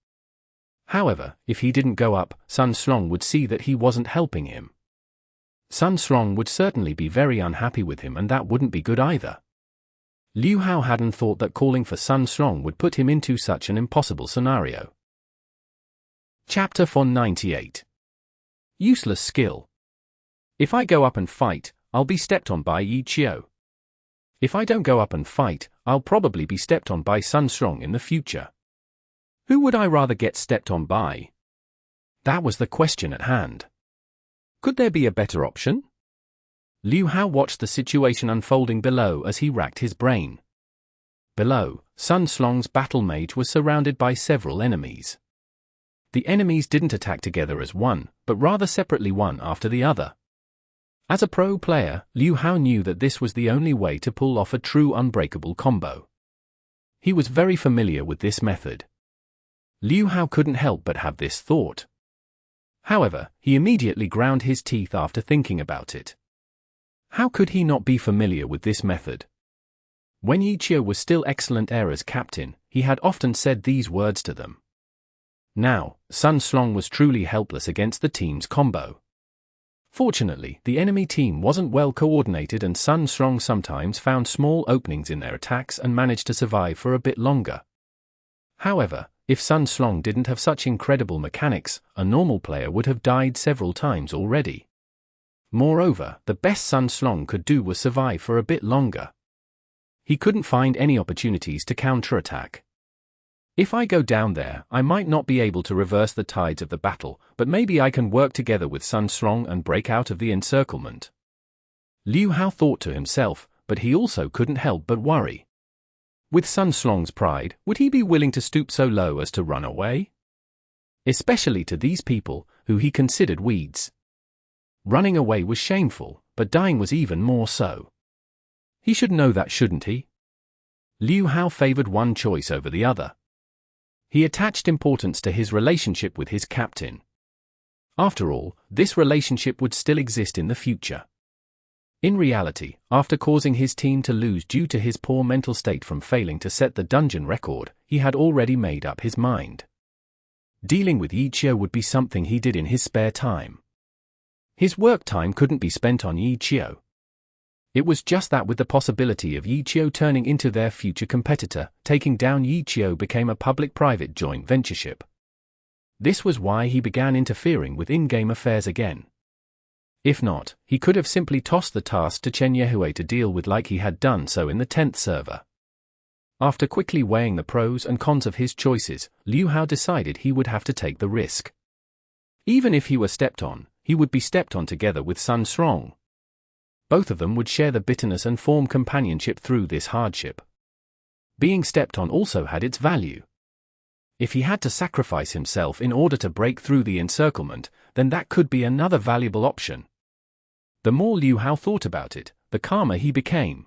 However, if he didn't go up, Sun Slong would see that he wasn't helping him. Sun Slong would certainly be very unhappy with him, and that wouldn't be good either. Liu Hao hadn't thought that calling for Sun Slong would put him into such an impossible scenario. Chapter 498. Useless skill. If I go up and fight, I'll be stepped on by Yishio. If I don't go up and fight, I'll probably be stepped on by Sun Slong in the future. Who would I rather get stepped on by? That was the question at hand. Could there be a better option? Liu Hao watched the situation unfolding below as he racked his brain. Below, Sun Slong's battle mage was surrounded by several enemies. The enemies didn't attack together as one, but rather separately one after the other. As a pro player, Liu Hao knew that this was the only way to pull off a true unbreakable combo. He was very familiar with this method. Liu Hao couldn't help but have this thought. However, he immediately ground his teeth after thinking about it. How could he not be familiar with this method? When Yishio was still Excellent Era's captain, he had often said these words to them. Now, Sun Slong was truly helpless against the team's combo. Fortunately, the enemy team wasn't well coordinated, and Sun Slong sometimes found small openings in their attacks and managed to survive for a bit longer. However, if Sun Slong didn't have such incredible mechanics, a normal player would have died several times already. Moreover, the best Sun Slong could do was survive for a bit longer. He couldn't find any opportunities to counterattack. If I go down there, I might not be able to reverse the tides of the battle, but maybe I can work together with Sun Slong and break out of the encirclement. Liu Hao thought to himself, but he also couldn't help but worry. With Sun Slong's pride, would he be willing to stoop so low as to run away? Especially to these people, who he considered weeds. Running away was shameful, but dying was even more so. He should know that, shouldn't he? Liu Hao favored one choice over the other. He attached importance to his relationship with his captain. After all, this relationship would still exist in the future. In reality, after causing his team to lose due to his poor mental state from failing to set the dungeon record, he had already made up his mind. Dealing with Yishio would be something he did in his spare time. His work time couldn't be spent on Yishio. It was just that with the possibility of Yishio turning into their future competitor, taking down Yishio became a public-private joint ventureship. This was why he began interfering with in-game affairs again. If not, he could have simply tossed the task to Chen to deal with like he had done so in the 10th server. After quickly weighing the pros and cons of his choices, Liu Hao decided he would have to take the risk. Even if he were stepped on, he would be stepped on together with Sun Slong. Both of them would share the bitterness and form companionship through this hardship. Being stepped on also had its value. If he had to sacrifice himself in order to break through the encirclement, then that could be another valuable option. The more Liu Hao thought about it, the calmer he became.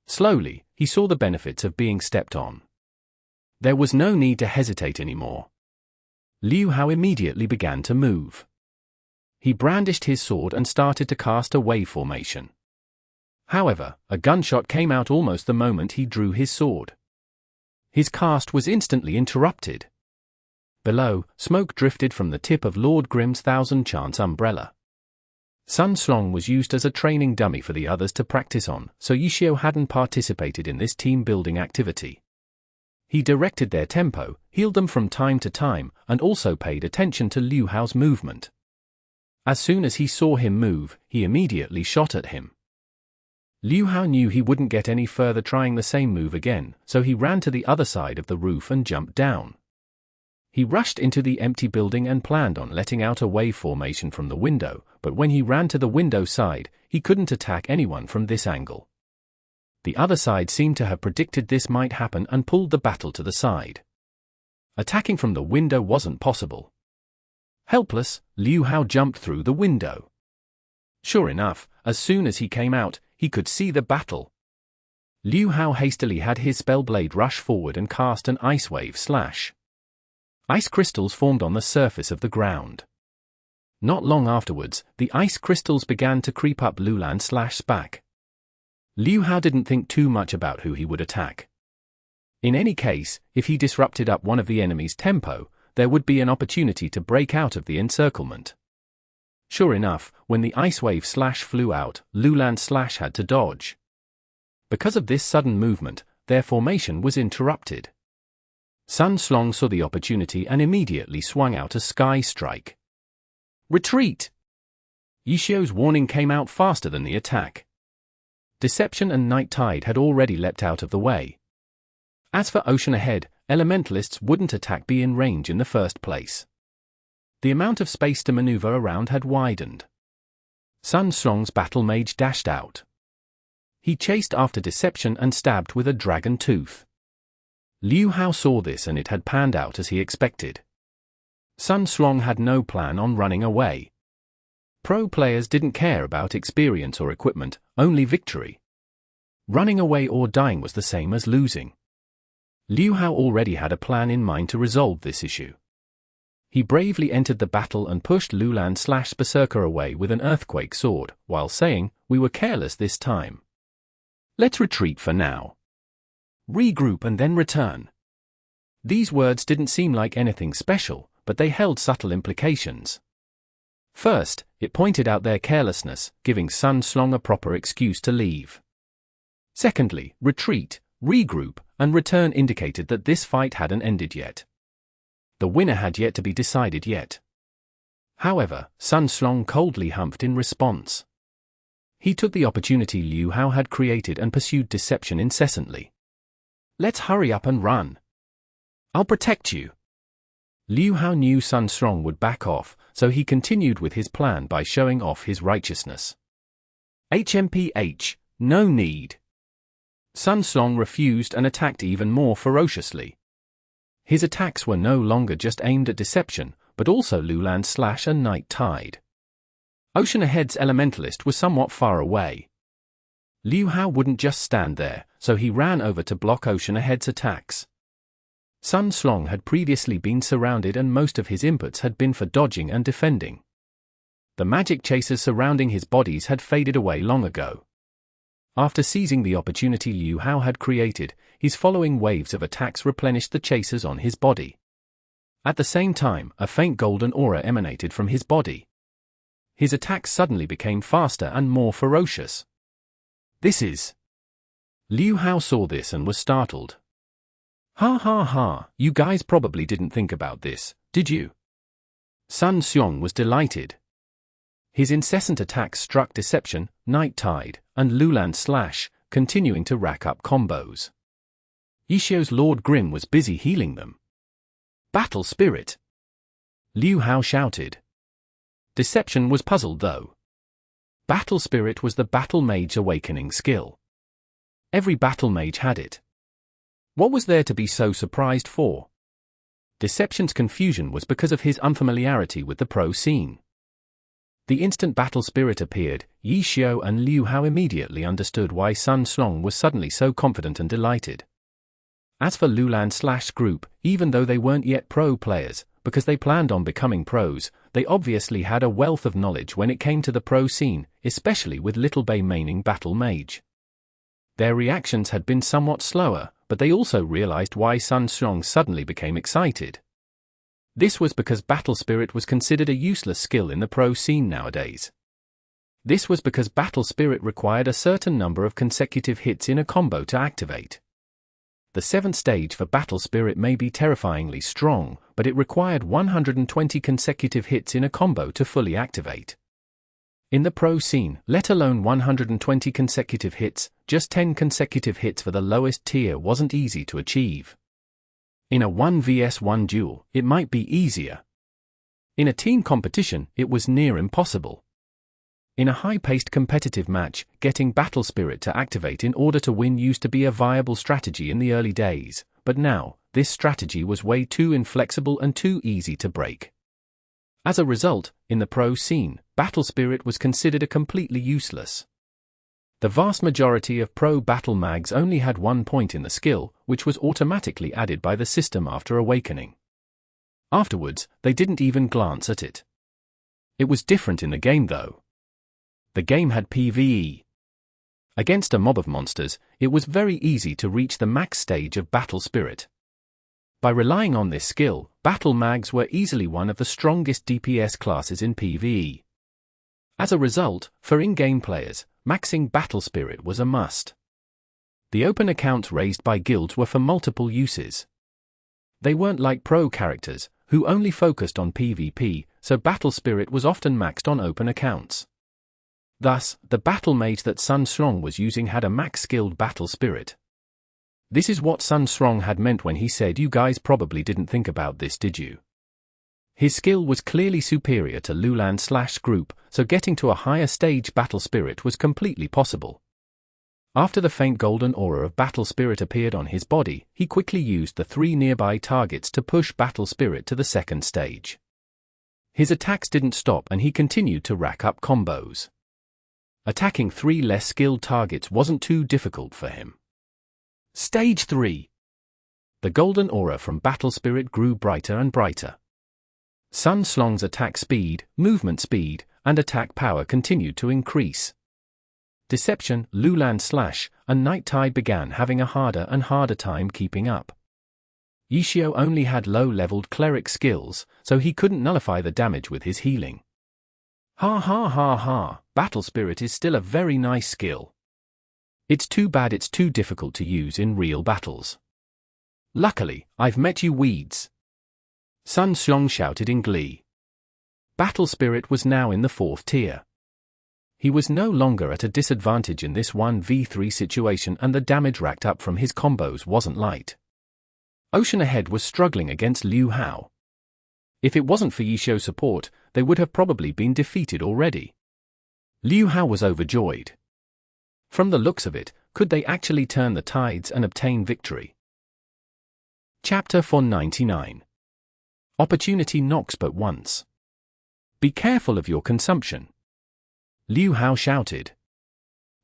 Slowly, he saw the benefits of being stepped on. There was no need to hesitate anymore. Liu Hao immediately began to move. He brandished his sword and started to cast a wave formation. However, a gunshot came out almost the moment he drew his sword. His cast was instantly interrupted. Below, smoke drifted from the tip of Lord Grimm's thousand-chance umbrella. Sun Slong was used as a training dummy for the others to practice on, so Yishio hadn't participated in this team-building activity. He directed their tempo, healed them from time to time, and also paid attention to Liu Hao's movement. As soon as he saw him move, he immediately shot at him. Liu Hao knew he wouldn't get any further trying the same move again, so he ran to the other side of the roof and jumped down. He rushed into the empty building and planned on letting out a wave formation from the window, but when he ran to the window side, he couldn't attack anyone from this angle. The other side seemed to have predicted this might happen and pulled the battle to the side. Attacking from the window wasn't possible. Helpless, Liu Hao jumped through the window. Sure enough, as soon as he came out, he could see the battle. Liu Hao hastily had his spell blade rush forward and cast an ice wave slash. Ice crystals formed on the surface of the ground. Not long afterwards, the ice crystals began to creep up Lulan's back. Liu Hao didn't think too much about who he would attack. In any case, if he disrupted up one of the enemy's tempo, there would be an opportunity to break out of the encirclement. Sure enough, when the ice wave slash flew out, Lulan's had to dodge. Because of this sudden movement, their formation was interrupted. Sun Slong saw the opportunity and immediately swung out a sky strike. Retreat! Yishio's warning came out faster than the attack. Deception and Night Tide had already leapt out of the way. As for Ocean Ahead, elementalists wouldn't attack be in range in the first place. The amount of space to maneuver around had widened. Sun Slong's battle mage dashed out. He chased after Deception and stabbed with a dragon tooth. Liu Hao saw this and it had panned out as he expected. Sun Slong had no plan on running away. Pro players didn't care about experience or equipment, only victory. Running away or dying was the same as losing. Liu Hao already had a plan in mind to resolve this issue. He bravely entered the battle and pushed Lulan's berserker away with an earthquake sword, while saying, "We were careless this time. Let's retreat for now. Regroup and then return." These words didn't seem like anything special, but they held subtle implications. First, it pointed out their carelessness, giving Sun Slong a proper excuse to leave. Secondly, retreat, regroup, and return indicated that this fight hadn't ended yet. The winner had yet to be decided yet. However, Sun Slong coldly humphed in response. He took the opportunity Liu Hao had created and pursued Deception incessantly. "Let's hurry up and run. I'll protect you." Liu Hao knew Sun Slong would back off, so he continued with his plan by showing off his righteousness. HMPH, no need. Sun Slong refused and attacked even more ferociously. His attacks were no longer just aimed at Deception, but also Lulan's and Night Tide. Ocean Ahead's elementalist was somewhat far away. Liu Hao wouldn't just stand there, so he ran over to block Ocean Ahead's attacks. Sun Slong had previously been surrounded and most of his inputs had been for dodging and defending. The magic chasers surrounding his bodies had faded away long ago. After seizing the opportunity Liu Hao had created, his following waves of attacks replenished the chasers on his body. At the same time, a faint golden aura emanated from his body. His attacks suddenly became faster and more ferocious. "This is..." Liu Hao saw this and was startled. "Ha ha ha, you guys probably didn't think about this, did you?" Sun Xiang was delighted. His incessant attacks struck Deception, Night Tide, and Lulan's continuing to rack up combos. Yishio's Lord Grimm was busy healing them. "Battle Spirit!" Liu Hao shouted. Deception was puzzled though. Battle Spirit was the Battle Mage Awakening skill. Every Battle Mage had it. What was there to be so surprised for? Deception's confusion was because of his unfamiliarity with the pro scene. The instant battle spirit appeared, Yi Xiao and Liu Hao immediately understood why Sun Slong was suddenly so confident and delighted. As for Lulan/Slash's group, even though they weren't yet pro players, because they planned on becoming pros, they obviously had a wealth of knowledge when it came to the pro scene, especially with Little Bei maining Battle Mage. Their reactions had been somewhat slower, but they also realized why Sun Slong suddenly became excited. This was because Battle Spirit was considered a useless skill in the pro scene nowadays. This was because Battle Spirit required a certain number of consecutive hits in a combo to activate. The 7th stage for Battle Spirit may be terrifyingly strong, but it required 120 consecutive hits in a combo to fully activate. In the pro scene, let alone 120 consecutive hits, just 10 consecutive hits for the lowest tier wasn't easy to achieve. In a 1vs1 duel, it might be easier. In a team competition, it was near impossible. In a high-paced competitive match, getting Battle Spirit to activate in order to win used to be a viable strategy in the early days, but now, this strategy was way too inflexible and too easy to break. As a result, in the pro scene, Battle Spirit was considered a completely useless. The vast majority of pro battle mags only had 1 point in the skill, which was automatically added by the system after awakening. Afterwards, they didn't even glance at it. It was different in the game though. The game had PvE. Against a mob of monsters, it was very easy to reach the max stage of Battle Spirit. By relying on this skill, battle mags were easily one of the strongest DPS classes in PvE. As a result, for in-game players, maxing Battle Spirit was a must. The open accounts raised by guilds were for multiple uses. They weren't like pro characters, who only focused on PvP, so Battle Spirit was often maxed on open accounts. Thus, the battle mage that Sun Slong was using had a max-skilled Battle Spirit. This is what Sun Slong had meant when he said, "You guys probably didn't think about this, did you?" His skill was clearly superior to Lulan/Slash's group, so getting to a higher stage Battle Spirit was completely possible. After the faint golden aura of Battle Spirit appeared on his body, he quickly used the 3 nearby targets to push Battle Spirit to the 2nd stage. His attacks didn't stop and he continued to rack up combos. Attacking 3 less skilled targets wasn't too difficult for him. Stage 3. The golden aura from Battle Spirit grew brighter and brighter. Sun Slong's attack speed, movement speed, and attack power continued to increase. Deception, Lulan/Slash, and Night Tide began having a harder and harder time keeping up. Yi Xiao only had low-leveled cleric skills, so he couldn't nullify the damage with his healing. Ha ha ha ha, Battle Spirit is still a very nice skill. It's too bad it's too difficult to use in real battles. Luckily, I've met you weeds. Sun Slong shouted in glee. Battle Spirit was now in the 4th tier. He was no longer at a disadvantage in this 1v3 situation and the damage racked up from his combos wasn't light. Ocean Ahead was struggling against Liu Hao. If it wasn't for Yi Xiao's support, they would have probably been defeated already. Liu Hao was overjoyed. From the looks of it, could they actually turn the tides and obtain victory? Chapter 499. Opportunity knocks but once. Be careful of your consumption. Liu Hao shouted.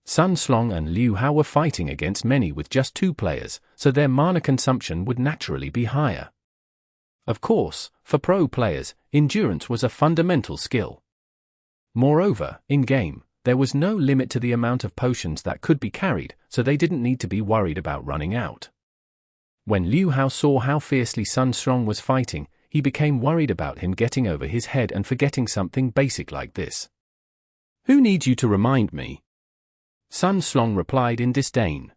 Sun Slong and Liu Hao were fighting against many with just 2 players, so their mana consumption would naturally be higher. Of course, for pro players, endurance was a fundamental skill. Moreover, in-game, there was no limit to the amount of potions that could be carried, so they didn't need to be worried about running out. When Liu Hao saw how fiercely Sun Slong was fighting, he became worried about him getting over his head and forgetting something basic like this. "Who needs you to remind me?" Sun Slong replied in disdain.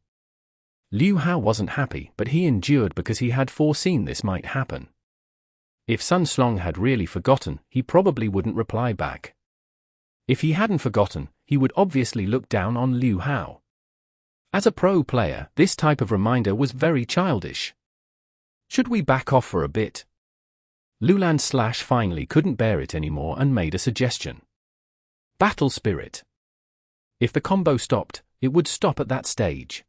Liu Hao wasn't happy, but he endured because he had foreseen this might happen. If Sun Slong had really forgotten, he probably wouldn't reply back. If he hadn't forgotten, he would obviously look down on Liu Hao. As a pro player, this type of reminder was very childish. Should we back off for a bit? Lulan/Slash finally couldn't bear it anymore and made a suggestion. Battle Spirit. If the combo stopped, it would stop at that stage.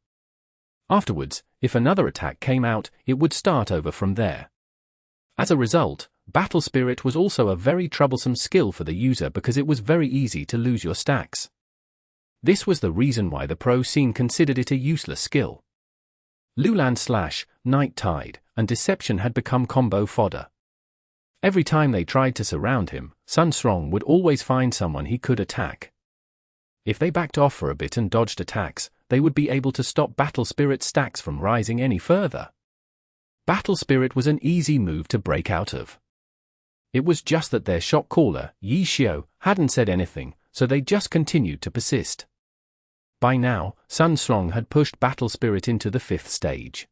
Afterwards, if another attack came out, it would start over from there. As a result, Battle Spirit was also a very troublesome skill for the user because it was very easy to lose your stacks. This was the reason why the pro scene considered it a useless skill. Lulan Slash, Night Tide, and Deception had become combo fodder. Every time they tried to surround him, Sun Strong would always find someone he could attack. If they backed off for a bit and dodged attacks, they would be able to stop Battle Spirit stacks from rising any further. Battle Spirit was an easy move to break out of. It was just that their shot caller, Yi Xiao, hadn't said anything, so they just continued to persist. By now, Sun Strong had pushed Battle Spirit into the 5th stage.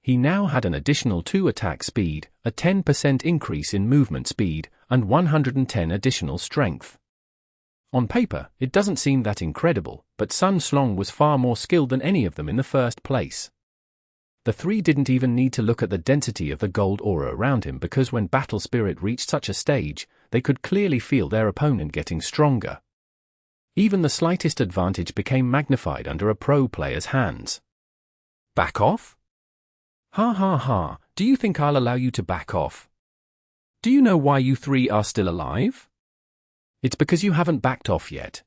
He now had an additional 2 attack speed, a 10% increase in movement speed, and 110 additional strength. On paper, it doesn't seem that incredible, but Sun Strong was far more skilled than any of them in the first place. The 3 didn't even need to look at the density of the gold aura around him because when Battle Spirit reached such a stage, they could clearly feel their opponent getting stronger. Even the slightest advantage became magnified under a pro player's hands. Back off? Ha ha ha, do you think I'll allow you to back off? Do you know why you 3 are still alive? It's because you haven't backed off yet.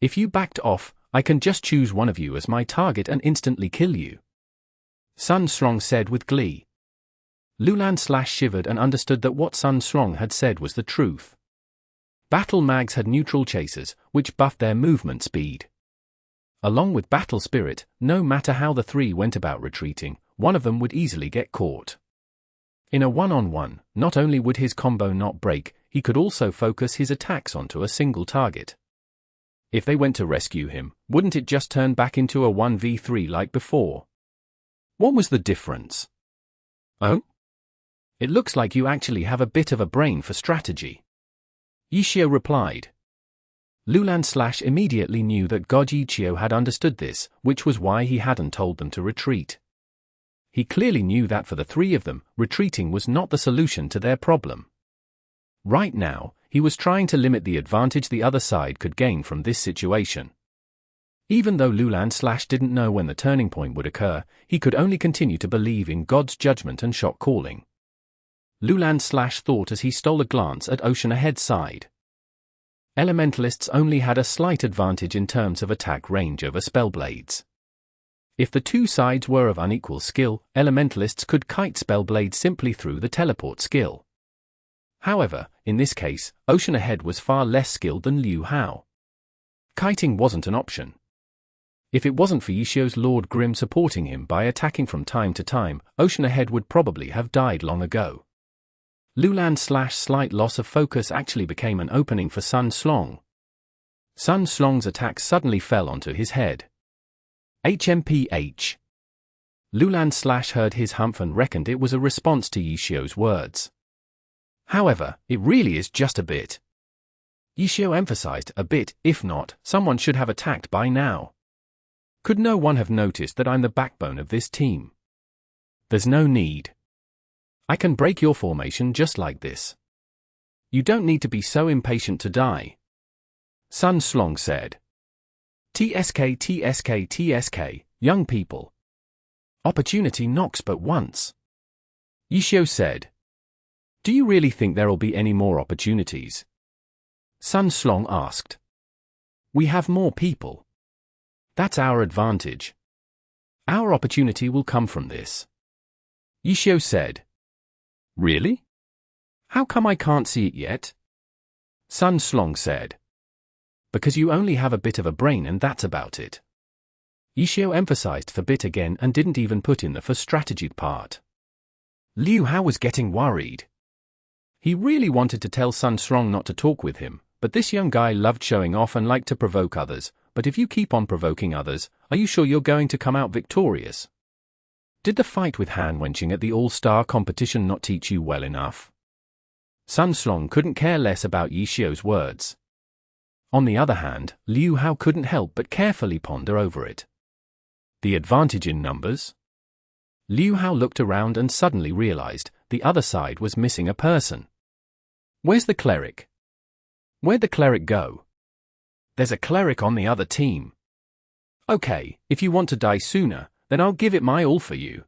If you backed off, I can just choose one of you as my target and instantly kill you. Sun Strong said with glee. Lulan Slash shivered and understood that what Sun Strong had said was the truth. Battle Mags had neutral chasers, which buffed their movement speed. Along with Battle Spirit, no matter how the 3 went about retreating, one of them would easily get caught. In a one-on-one, not only would his combo not break, he could also focus his attacks onto a single target. If they went to rescue him, wouldn't it just turn back into a 1v3 like before? What was the difference? Oh? It looks like you actually have a bit of a brain for strategy. Yi Xiao replied. Lulan Slash immediately knew that God Yi Xiao had understood this, which was why he hadn't told them to retreat. He clearly knew that for the 3 of them, retreating was not the solution to their problem. Right now, he was trying to limit the advantage the other side could gain from this situation. Even though Lulan Slash didn't know when the turning point would occur, he could only continue to believe in God's judgment and shot calling. Lulan Slash thought as he stole a glance at Ocean Ahead's side. Elementalists only had a slight advantage in terms of attack range over Spellblades. If the 2 sides were of unequal skill, Elementalists could kite Spellblades simply through the teleport skill. However, in this case, Ocean Ahead was far less skilled than Liu Hao. Kiting wasn't an option. If it wasn't for Yi Xiao's Lord Grim supporting him by attacking from time to time, Ocean Ahead would probably have died long ago. Lulan Slash's slight loss of focus actually became an opening for Sun Strong. Sun Strong's attack suddenly fell onto his head. HMPH. Lulan Slash heard his humph and reckoned it was a response to Yi Xiao's words. However, it really is just a bit. Yi Xiao emphasized a bit, if not, someone should have attacked by now. Could no one have noticed that I'm the backbone of this team? There's no need. I can break your formation just like this. You don't need to be so impatient to die. Sun Strong said. TSK TSK TSK, young people. Opportunity knocks but once. Yi Xiao said. Do you really think there'll be any more opportunities? Sun Strong asked. We have more people. That's our advantage. Our opportunity will come from this. Yi Xiao said. Really? How come I can't see it yet? Sun Strong said. Because you only have a bit of a brain and that's about it. Yi Xiao emphasized the bit again and didn't even put in the for strategy part. Liu Hao was getting worried. He really wanted to tell Sun Strong not to talk with him, but this young guy loved showing off and liked to provoke others. But if you keep on provoking others, are you sure you're going to come out victorious? Did the fight with Han Wenqing at the All-Star competition not teach you well enough? Sun Strong couldn't care less about Yi Xiao's words. On the other hand, Liu Hao couldn't help but carefully ponder over it. The advantage in numbers? Liu Hao looked around and suddenly realized the other side was missing a person. Where's the cleric? Where'd the cleric go? There's a cleric on the other team. Okay, if you want to die sooner, then I'll give it my all for you.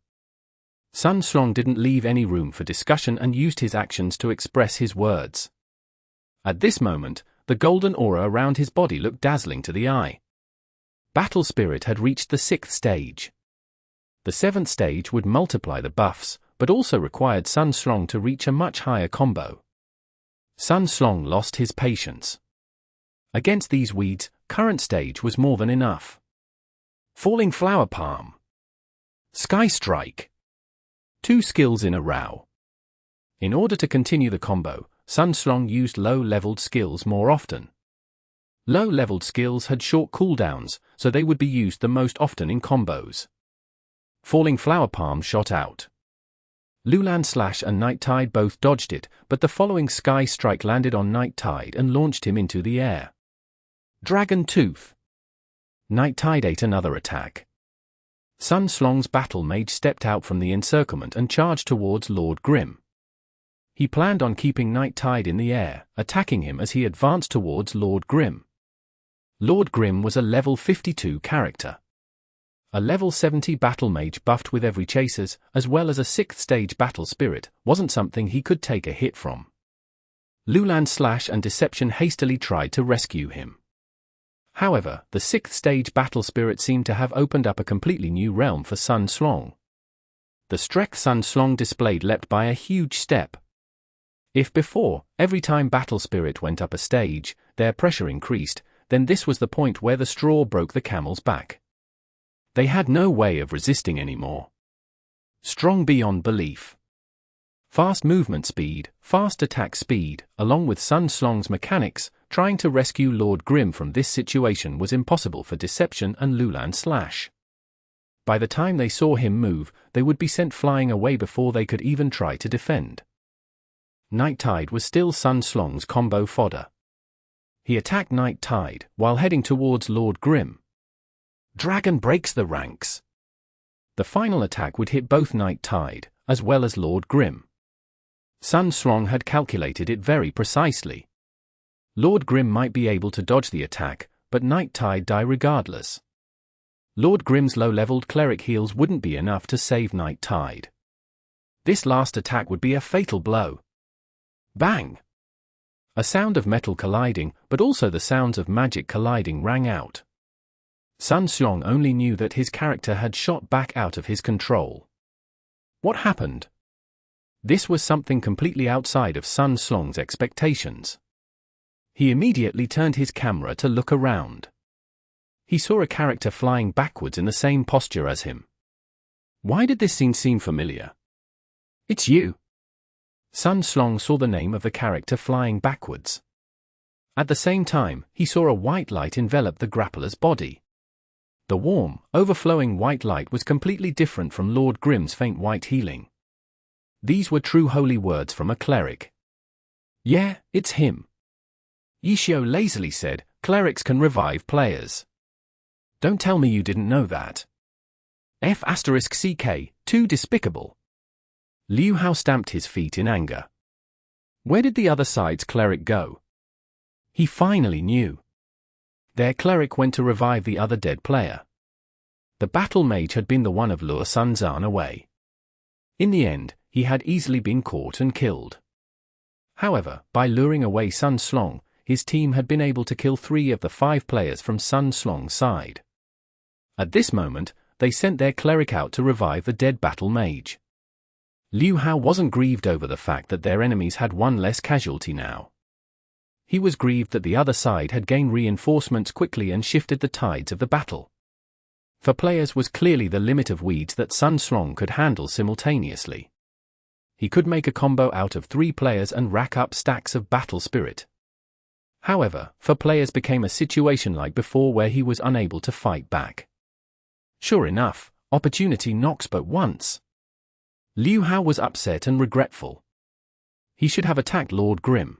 Sun Slong didn't leave any room for discussion and used his actions to express his words. At this moment, the golden aura around his body looked dazzling to the eye. Battle Spirit had reached the 6th stage. The 7th stage would multiply the buffs, but also required Sun Slong to reach a much higher combo. Sun Slong lost his patience. Against these weeds, current stage was more than enough. Falling Flower Palm. Sky Strike. 2 skills in a row. In order to continue the combo, Sun Slong used low-leveled skills more often. Low-leveled skills had short cooldowns, so they would be used the most often in combos. Falling Flower Palm shot out. Lulan Slash and Night Tide both dodged it, but the following Sky Strike landed on Night Tide and launched him into the air. Dragon Tooth. Night Tide ate another attack. Sun Slong's battle mage stepped out from the encirclement and charged towards Lord Grim. He planned on keeping Night Tide in the air, attacking him as he advanced towards Lord Grim. Lord Grim was a level 52 character. A level 70 battle mage buffed with every chasers, as well as a 6th stage battle spirit, wasn't something he could take a hit from. Lulan Slash and Deception hastily tried to rescue him. However, the 6th stage battle spirit seemed to have opened up a completely new realm for Sun Slong. The strength Sun Slong displayed leapt by a huge step. If before, every time battle spirit went up a stage, their pressure increased, then this was the point where the straw broke the camel's back. They had no way of resisting anymore. Strong beyond belief. Fast movement speed, fast attack speed, along with Sun Slong's mechanics, trying to rescue Lord Grim from this situation was impossible for Deception and Lulan Slash. By the time they saw him move, they would be sent flying away before they could even try to defend. Night Tide was still Sun Slong's combo fodder. He attacked Night Tide while heading towards Lord Grim. Dragon breaks the ranks. The final attack would hit both Night Tide, as well as Lord Grim. Sun Slong had calculated it very precisely. Lord Grim might be able to dodge the attack, but Night Tide die regardless. Lord Grim's low-leveled cleric heals wouldn't be enough to save Night Tide. This last attack would be a fatal blow. Bang! A sound of metal colliding, but also the sounds of magic colliding rang out. Sun Slong only knew that his character had shot back out of his control. What happened? This was something completely outside of Sun Slong's expectations. He immediately turned his camera to look around. He saw a character flying backwards in the same posture as him. Why did this scene seem familiar? It's you. Sun Slong saw the name of the character flying backwards. At the same time, he saw a white light envelop the grappler's body. The warm, overflowing white light was completely different from Lord Grim's faint white healing. These were true holy words from a cleric. Yeah, it's him. Yishio lazily said, clerics can revive players. Don't tell me you didn't know that. F*CK, too despicable. Liu Hao stamped his feet in anger. Where did the other side's cleric go? He finally knew. Their cleric went to revive the other dead player. The battle mage had been the one of lure Sun Zan away. In the end, he had easily been caught and killed. However, by luring away Sun Slong, his team had been able to kill 3 of the 5 players from Sun Slong's side. At this moment, they sent their cleric out to revive the dead battle mage. Liu Hao wasn't grieved over the fact that their enemies had one less casualty now. He was grieved that the other side had gained reinforcements quickly and shifted the tides of the battle. For players was clearly the limit of weeds that Sun Slong could handle simultaneously. He could make a combo out of 3 players and rack up stacks of battle spirit. However, for players became a situation like before where he was unable to fight back. Sure enough, opportunity knocks but once. Liu Hao was upset and regretful. He should have attacked Lord Grim.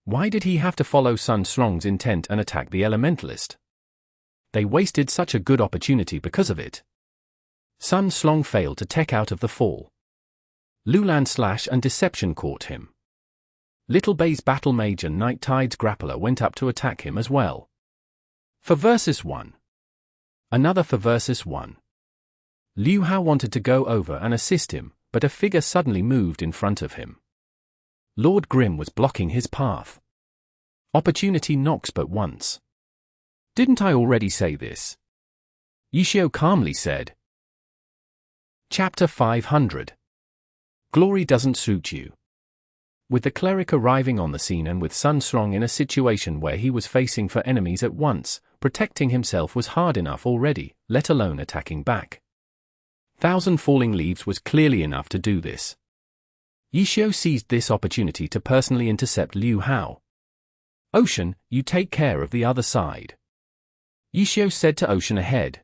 Why did he have to follow Sun Slong's intent and attack the Elementalist? They wasted such a good opportunity because of it. Sun Slong failed to tech out of the fall. Lulan Slash and Deception caught him. Little Bay's battle mage and Night Tide's grappler went up to attack him as well. For versus 1. Another for versus 1. Liu Hao wanted to go over and assist him, but a figure suddenly moved in front of him. Lord Grimm was blocking his path. Opportunity knocks but once. Didn't I already say this? Yishio calmly said. Chapter 500. Glory doesn't suit you. With the cleric arriving on the scene and with Sun Strong in a situation where he was facing 4 enemies at once, protecting himself was hard enough already, let alone attacking back. 1,000 falling leaves was clearly enough to do this. Yishio seized this opportunity to personally intercept Liu Hao. Ocean, you take care of the other side. Yishio said to Ocean Ahead.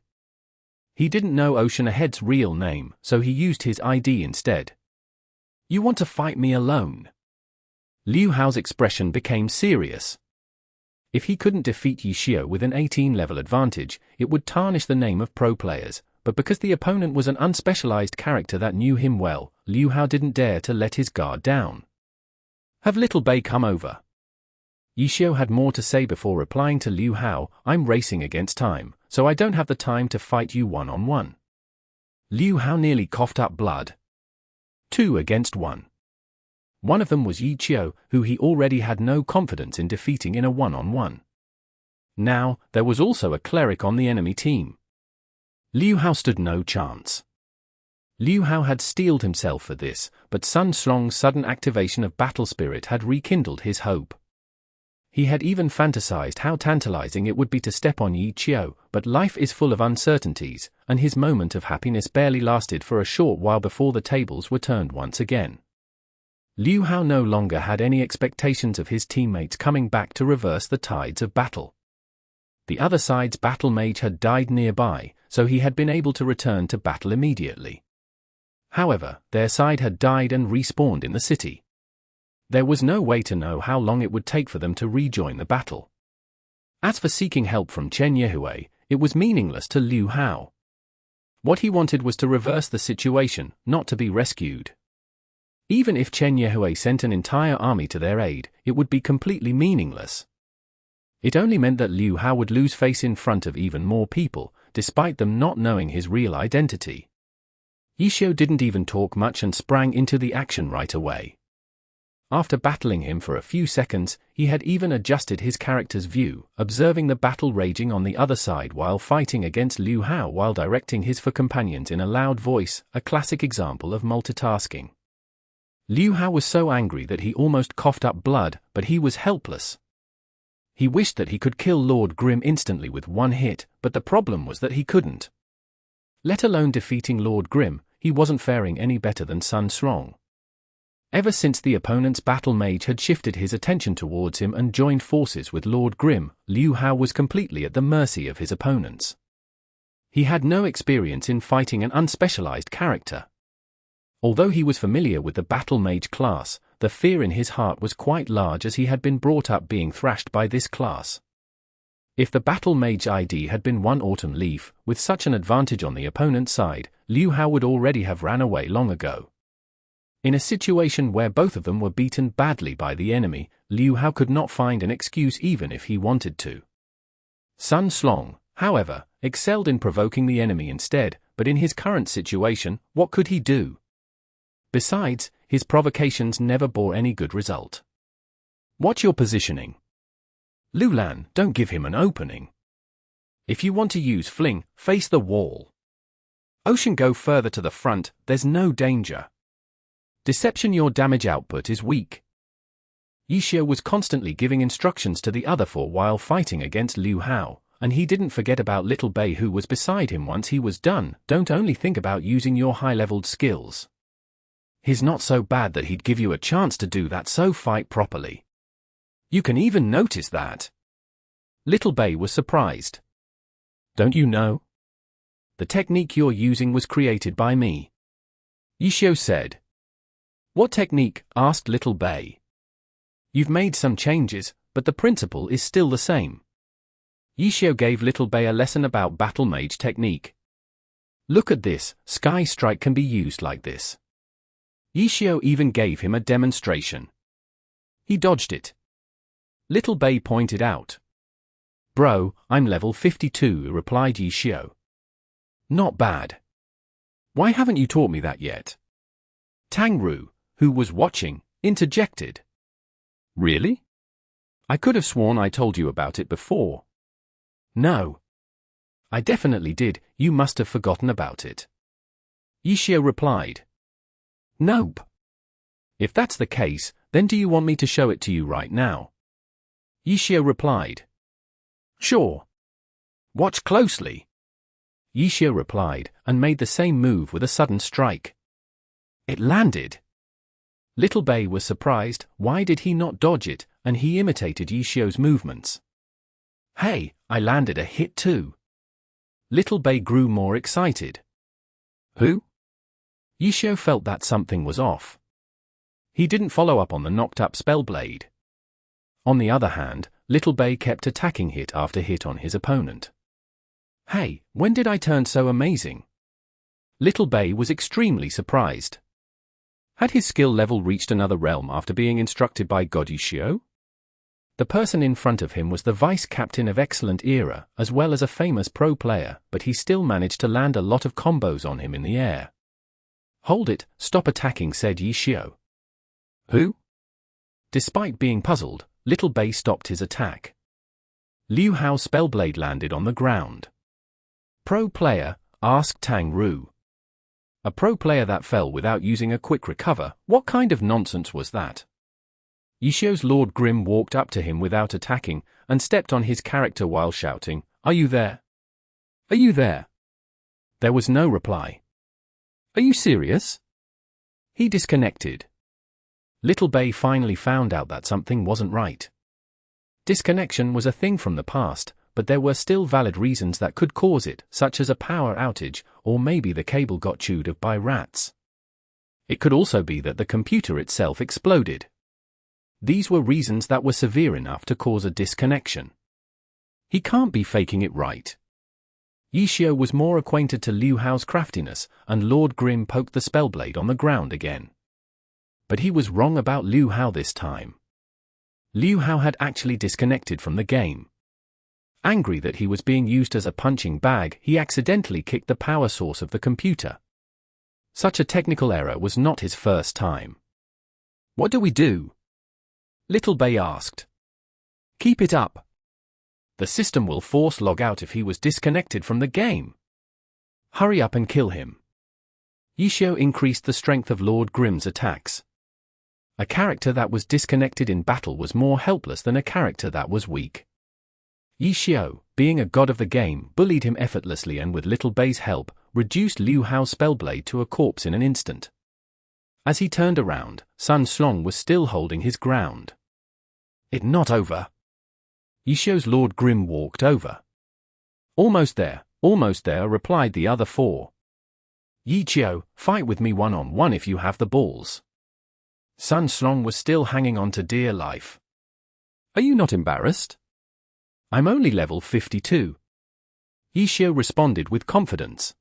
He didn't know Ocean Ahead's real name, so he used his ID instead. You want to fight me alone? Liu Hao's expression became serious. If he couldn't defeat Yishio with an 18-level advantage, it would tarnish the name of pro players, but because the opponent was an unspecialized character that knew him well, Liu Hao didn't dare to let his guard down. Have Little Bei come over? Yishio had more to say before replying to Liu Hao. I'm racing against time, so I don't have the time to fight you one-on-one. Liu Hao nearly coughed up blood. 2 against 1. One of them was Yishio, who he already had no confidence in defeating in a one-on-one. Now, there was also a cleric on the enemy team. Liu Hao stood no chance. Liu Hao had steeled himself for this, but Sun Strong's sudden activation of battle spirit had rekindled his hope. He had even fantasized how tantalizing it would be to step on Yishio, but life is full of uncertainties, and his moment of happiness barely lasted for a short while before the tables were turned once again. Liu Hao no longer had any expectations of his teammates coming back to reverse the tides of battle. The other side's battle mage had died nearby, so he had been able to return to battle immediately. However, their side had died and respawned in the city. There was no way to know how long it would take for them to rejoin the battle. As for seeking help from Chen Yehui, it was meaningless to Liu Hao. What he wanted was to reverse the situation, not to be rescued. Even if Chen Yehui sent an entire army to their aid, it would be completely meaningless. It only meant that Liu Hao would lose face in front of even more people, despite them not knowing his real identity. Yishio didn't even talk much and sprang into the action right away. After battling him for a few seconds, he had even adjusted his character's view, observing the battle raging on the other side while fighting against Liu Hao while directing his 4 companions in a loud voice, a classic example of multitasking. Liu Hao was so angry that he almost coughed up blood, but he was helpless. He wished that he could kill Lord Grimm instantly with 1 hit, but the problem was that he couldn't. Let alone defeating Lord Grimm, he wasn't faring any better than Sun Strong. Ever since the opponent's battle mage had shifted his attention towards him and joined forces with Lord Grimm, Liu Hao was completely at the mercy of his opponents. He had no experience in fighting an unspecialized character. Although he was familiar with the battle mage class, the fear in his heart was quite large as he had been brought up being thrashed by this class. If the battle mage ID had been 1 autumn leaf, with such an advantage on the opponent's side, Liu Hao would already have ran away long ago. In a situation where both of them were beaten badly by the enemy, Liu Hao could not find an excuse even if he wanted to. Sun Strong, however, excelled in provoking the enemy instead, but in his current situation, what could he do? Besides, his provocations never bore any good result. Watch your positioning. Lulan, don't give him an opening. If you want to use fling, face the wall. Ocean, go further to the front, there's no danger. Deception, your damage output is weak. Yishio was constantly giving instructions to the other 4 while fighting against Liu Hao, and he didn't forget about Little Bei who was beside him once he was done. Don't only think about using your high-leveled skills. He's not so bad that he'd give you a chance to do that, so fight properly. You can even notice that. Little Bei was surprised. Don't you know? The technique you're using was created by me. Yishio said. What technique? Asked Little Bei. You've made some changes, but the principle is still the same. Yishio gave Little Bei a lesson about battle mage technique. Look at this, Sky Strike can be used like this. Yishio even gave him a demonstration. He dodged it. Little Bei pointed out. Bro, I'm level 52, replied Yishio. Not bad. Why haven't you taught me that yet? Tang Ru, who was watching, interjected. Really? I could have sworn I told you about it before. No. I definitely did, you must have forgotten about it. Yishio replied. Nope. If that's the case, then do you want me to show it to you right now? Yishio replied. Sure. Watch closely. Yishio replied, and made the same move with a sudden strike. It landed. Little Bei was surprised, why did he not dodge it, and he imitated Yishio's movements. Hey, I landed a hit too. Little Bei grew more excited. Who? Yishio felt that something was off. He didn't follow up on the knocked-up Spellblade. On the other hand, Little Bei kept attacking hit after hit on his opponent. Hey, when did I turn so amazing? Little Bei was extremely surprised. Had his skill level reached another realm after being instructed by God Yishio? The person in front of him was the vice captain of Excellent Era, as well as a famous pro player, but he still managed to land a lot of combos on him in the air. Hold it, stop attacking, said Yishio. Who? Despite being puzzled, Little Bei stopped his attack. Liu Hao's Spellblade landed on the ground. Pro player, asked Tang Ru. A pro player that fell without using a quick recover, what kind of nonsense was that? Yishio's Lord Grim walked up to him without attacking, and stepped on his character while shouting, Are you there? Are you there? There was no reply. Are you serious? He disconnected. Little Bei finally found out that something wasn't right. Disconnection was a thing from the past, but there were still valid reasons that could cause it, such as a power outage, or maybe the cable got chewed up by rats. It could also be that the computer itself exploded. These were reasons that were severe enough to cause a disconnection. He can't be faking it, right? Yishio was more acquainted to Liu Hao's craftiness, and Lord Grim poked the Spellblade on the ground again. But he was wrong about Liu Hao this time. Liu Hao had actually disconnected from the game. Angry that he was being used as a punching bag, he accidentally kicked the power source of the computer. Such a technical error was not his first time. What do we do? Little Bei asked. Keep it up. The system will force log out if he was disconnected from the game. Hurry up and kill him. Yishio increased the strength of Lord Grim's attacks. A character that was disconnected in battle was more helpless than a character that was weak. Yishio, being a god of the game, bullied him effortlessly and with Little Bei's help, reduced Liu Hao's Spellblade to a corpse in an instant. As he turned around, Sun Slong was still holding his ground. It not over. Yishio's Lord Grim walked over. Almost there, replied the other four. Yishio, fight with me one-on-one if you have the balls. Sun Slong was still hanging on to dear life. Are you not embarrassed? I'm only level 52. Yishio responded with confidence.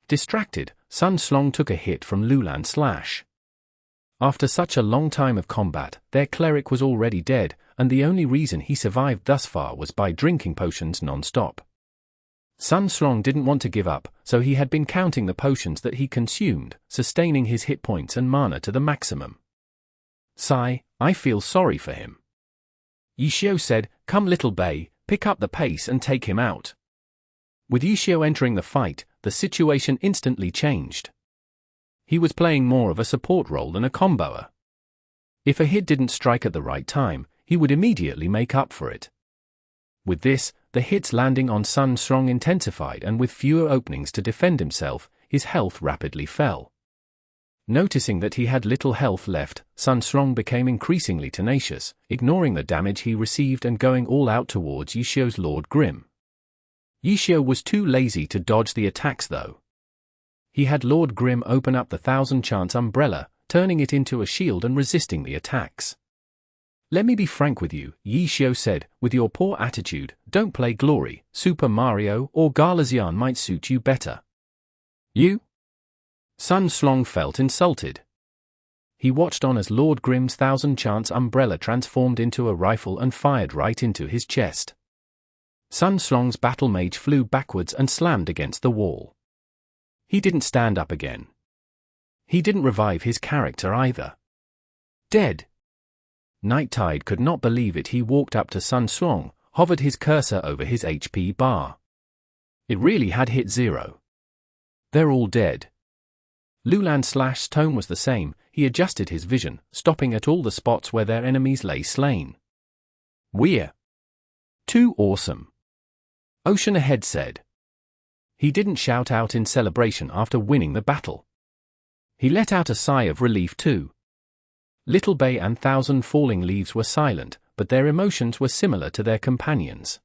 Distracted, Sun Slong took a hit from Lulan Slash. After such a long time of combat, their cleric was already dead, and the only reason he survived thus far was by drinking potions non-stop. Sun Slong didn't want to give up, so he had been counting the potions that he consumed, sustaining his hit points and mana to the maximum. Sigh, I feel sorry for him. Yishio said, Come Little Bei, pick up the pace and take him out. With Yishio entering the fight, the situation instantly changed. He was playing more of a support role than a comboer. If a hit didn't strike at the right time, he would immediately make up for it. With this, the hits landing on Sun Slong intensified, and with fewer openings to defend himself, his health rapidly fell. Noticing that he had little health left, Sun Slong became increasingly tenacious, ignoring the damage he received and going all out towards Yishio's Lord Grim. Yishio was too lazy to dodge the attacks though. He had Lord Grim open up the 1000-chance umbrella, turning it into a shield and resisting the attacks. Let me be frank with you, Yishio said, with your poor attitude, don't play Glory, Super Mario or Galaxian might suit you better. You? Sun Slong felt insulted. He watched on as Lord Grim's 1000-chance umbrella transformed into a rifle and fired right into his chest. Sun Slong's battle mage flew backwards and slammed against the wall. He didn't stand up again. He didn't revive his character either. Dead. Night Tide could not believe it. He walked up to Sun Slong, hovered his cursor over his HP bar. It really had hit 0. They're all dead. Lulan/'s tone was the same. He adjusted his vision, stopping at all the spots where their enemies lay slain. We're too awesome. Ocean Ahead said. He didn't shout out in celebration after winning the battle. He let out a sigh of relief too. Little Bay and Thousand Falling Leaves were silent, but their emotions were similar to their companions.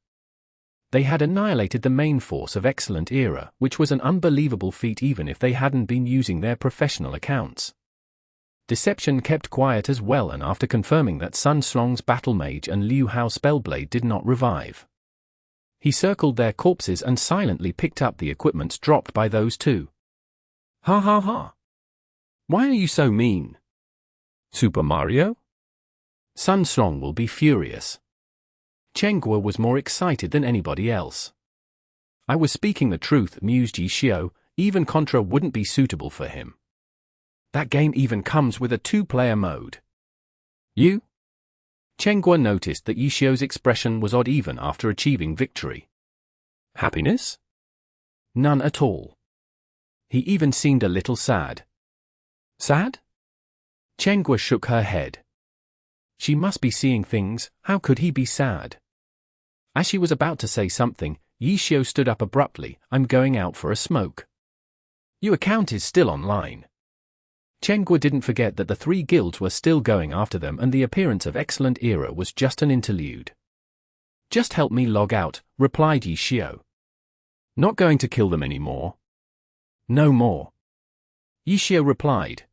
They had annihilated the main force of Excellent Era, which was an unbelievable feat even if they hadn't been using their professional accounts. Deception kept quiet as well, and after confirming that Sun Slong's Battle Mage and Liu Hao's Spellblade did not revive, he circled their corpses and silently picked up the equipments dropped by those two. Ha ha ha. Why are you so mean? Super Mario? Sun Slong will be furious. Chen was more excited than anybody else. I was speaking the truth, mused Yi Xiao. Even Contra wouldn't be suitable for him. That game even comes with a 2-player mode. You? Chen noticed that Yi Xiao's expression was odd even after achieving victory. Happiness? None at all. He even seemed a little sad. Sad? Chen shook her head. She must be seeing things. How could he be sad? As she was about to say something, Yi Xiao stood up abruptly. I'm going out for a smoke. Your account is still online. Chen didn't forget that the 3 guilds were still going after them and the appearance of Excellent Era was just an interlude. Just help me log out, replied Yi Xiao. Not going to kill them anymore? No more. Yi Xiao replied.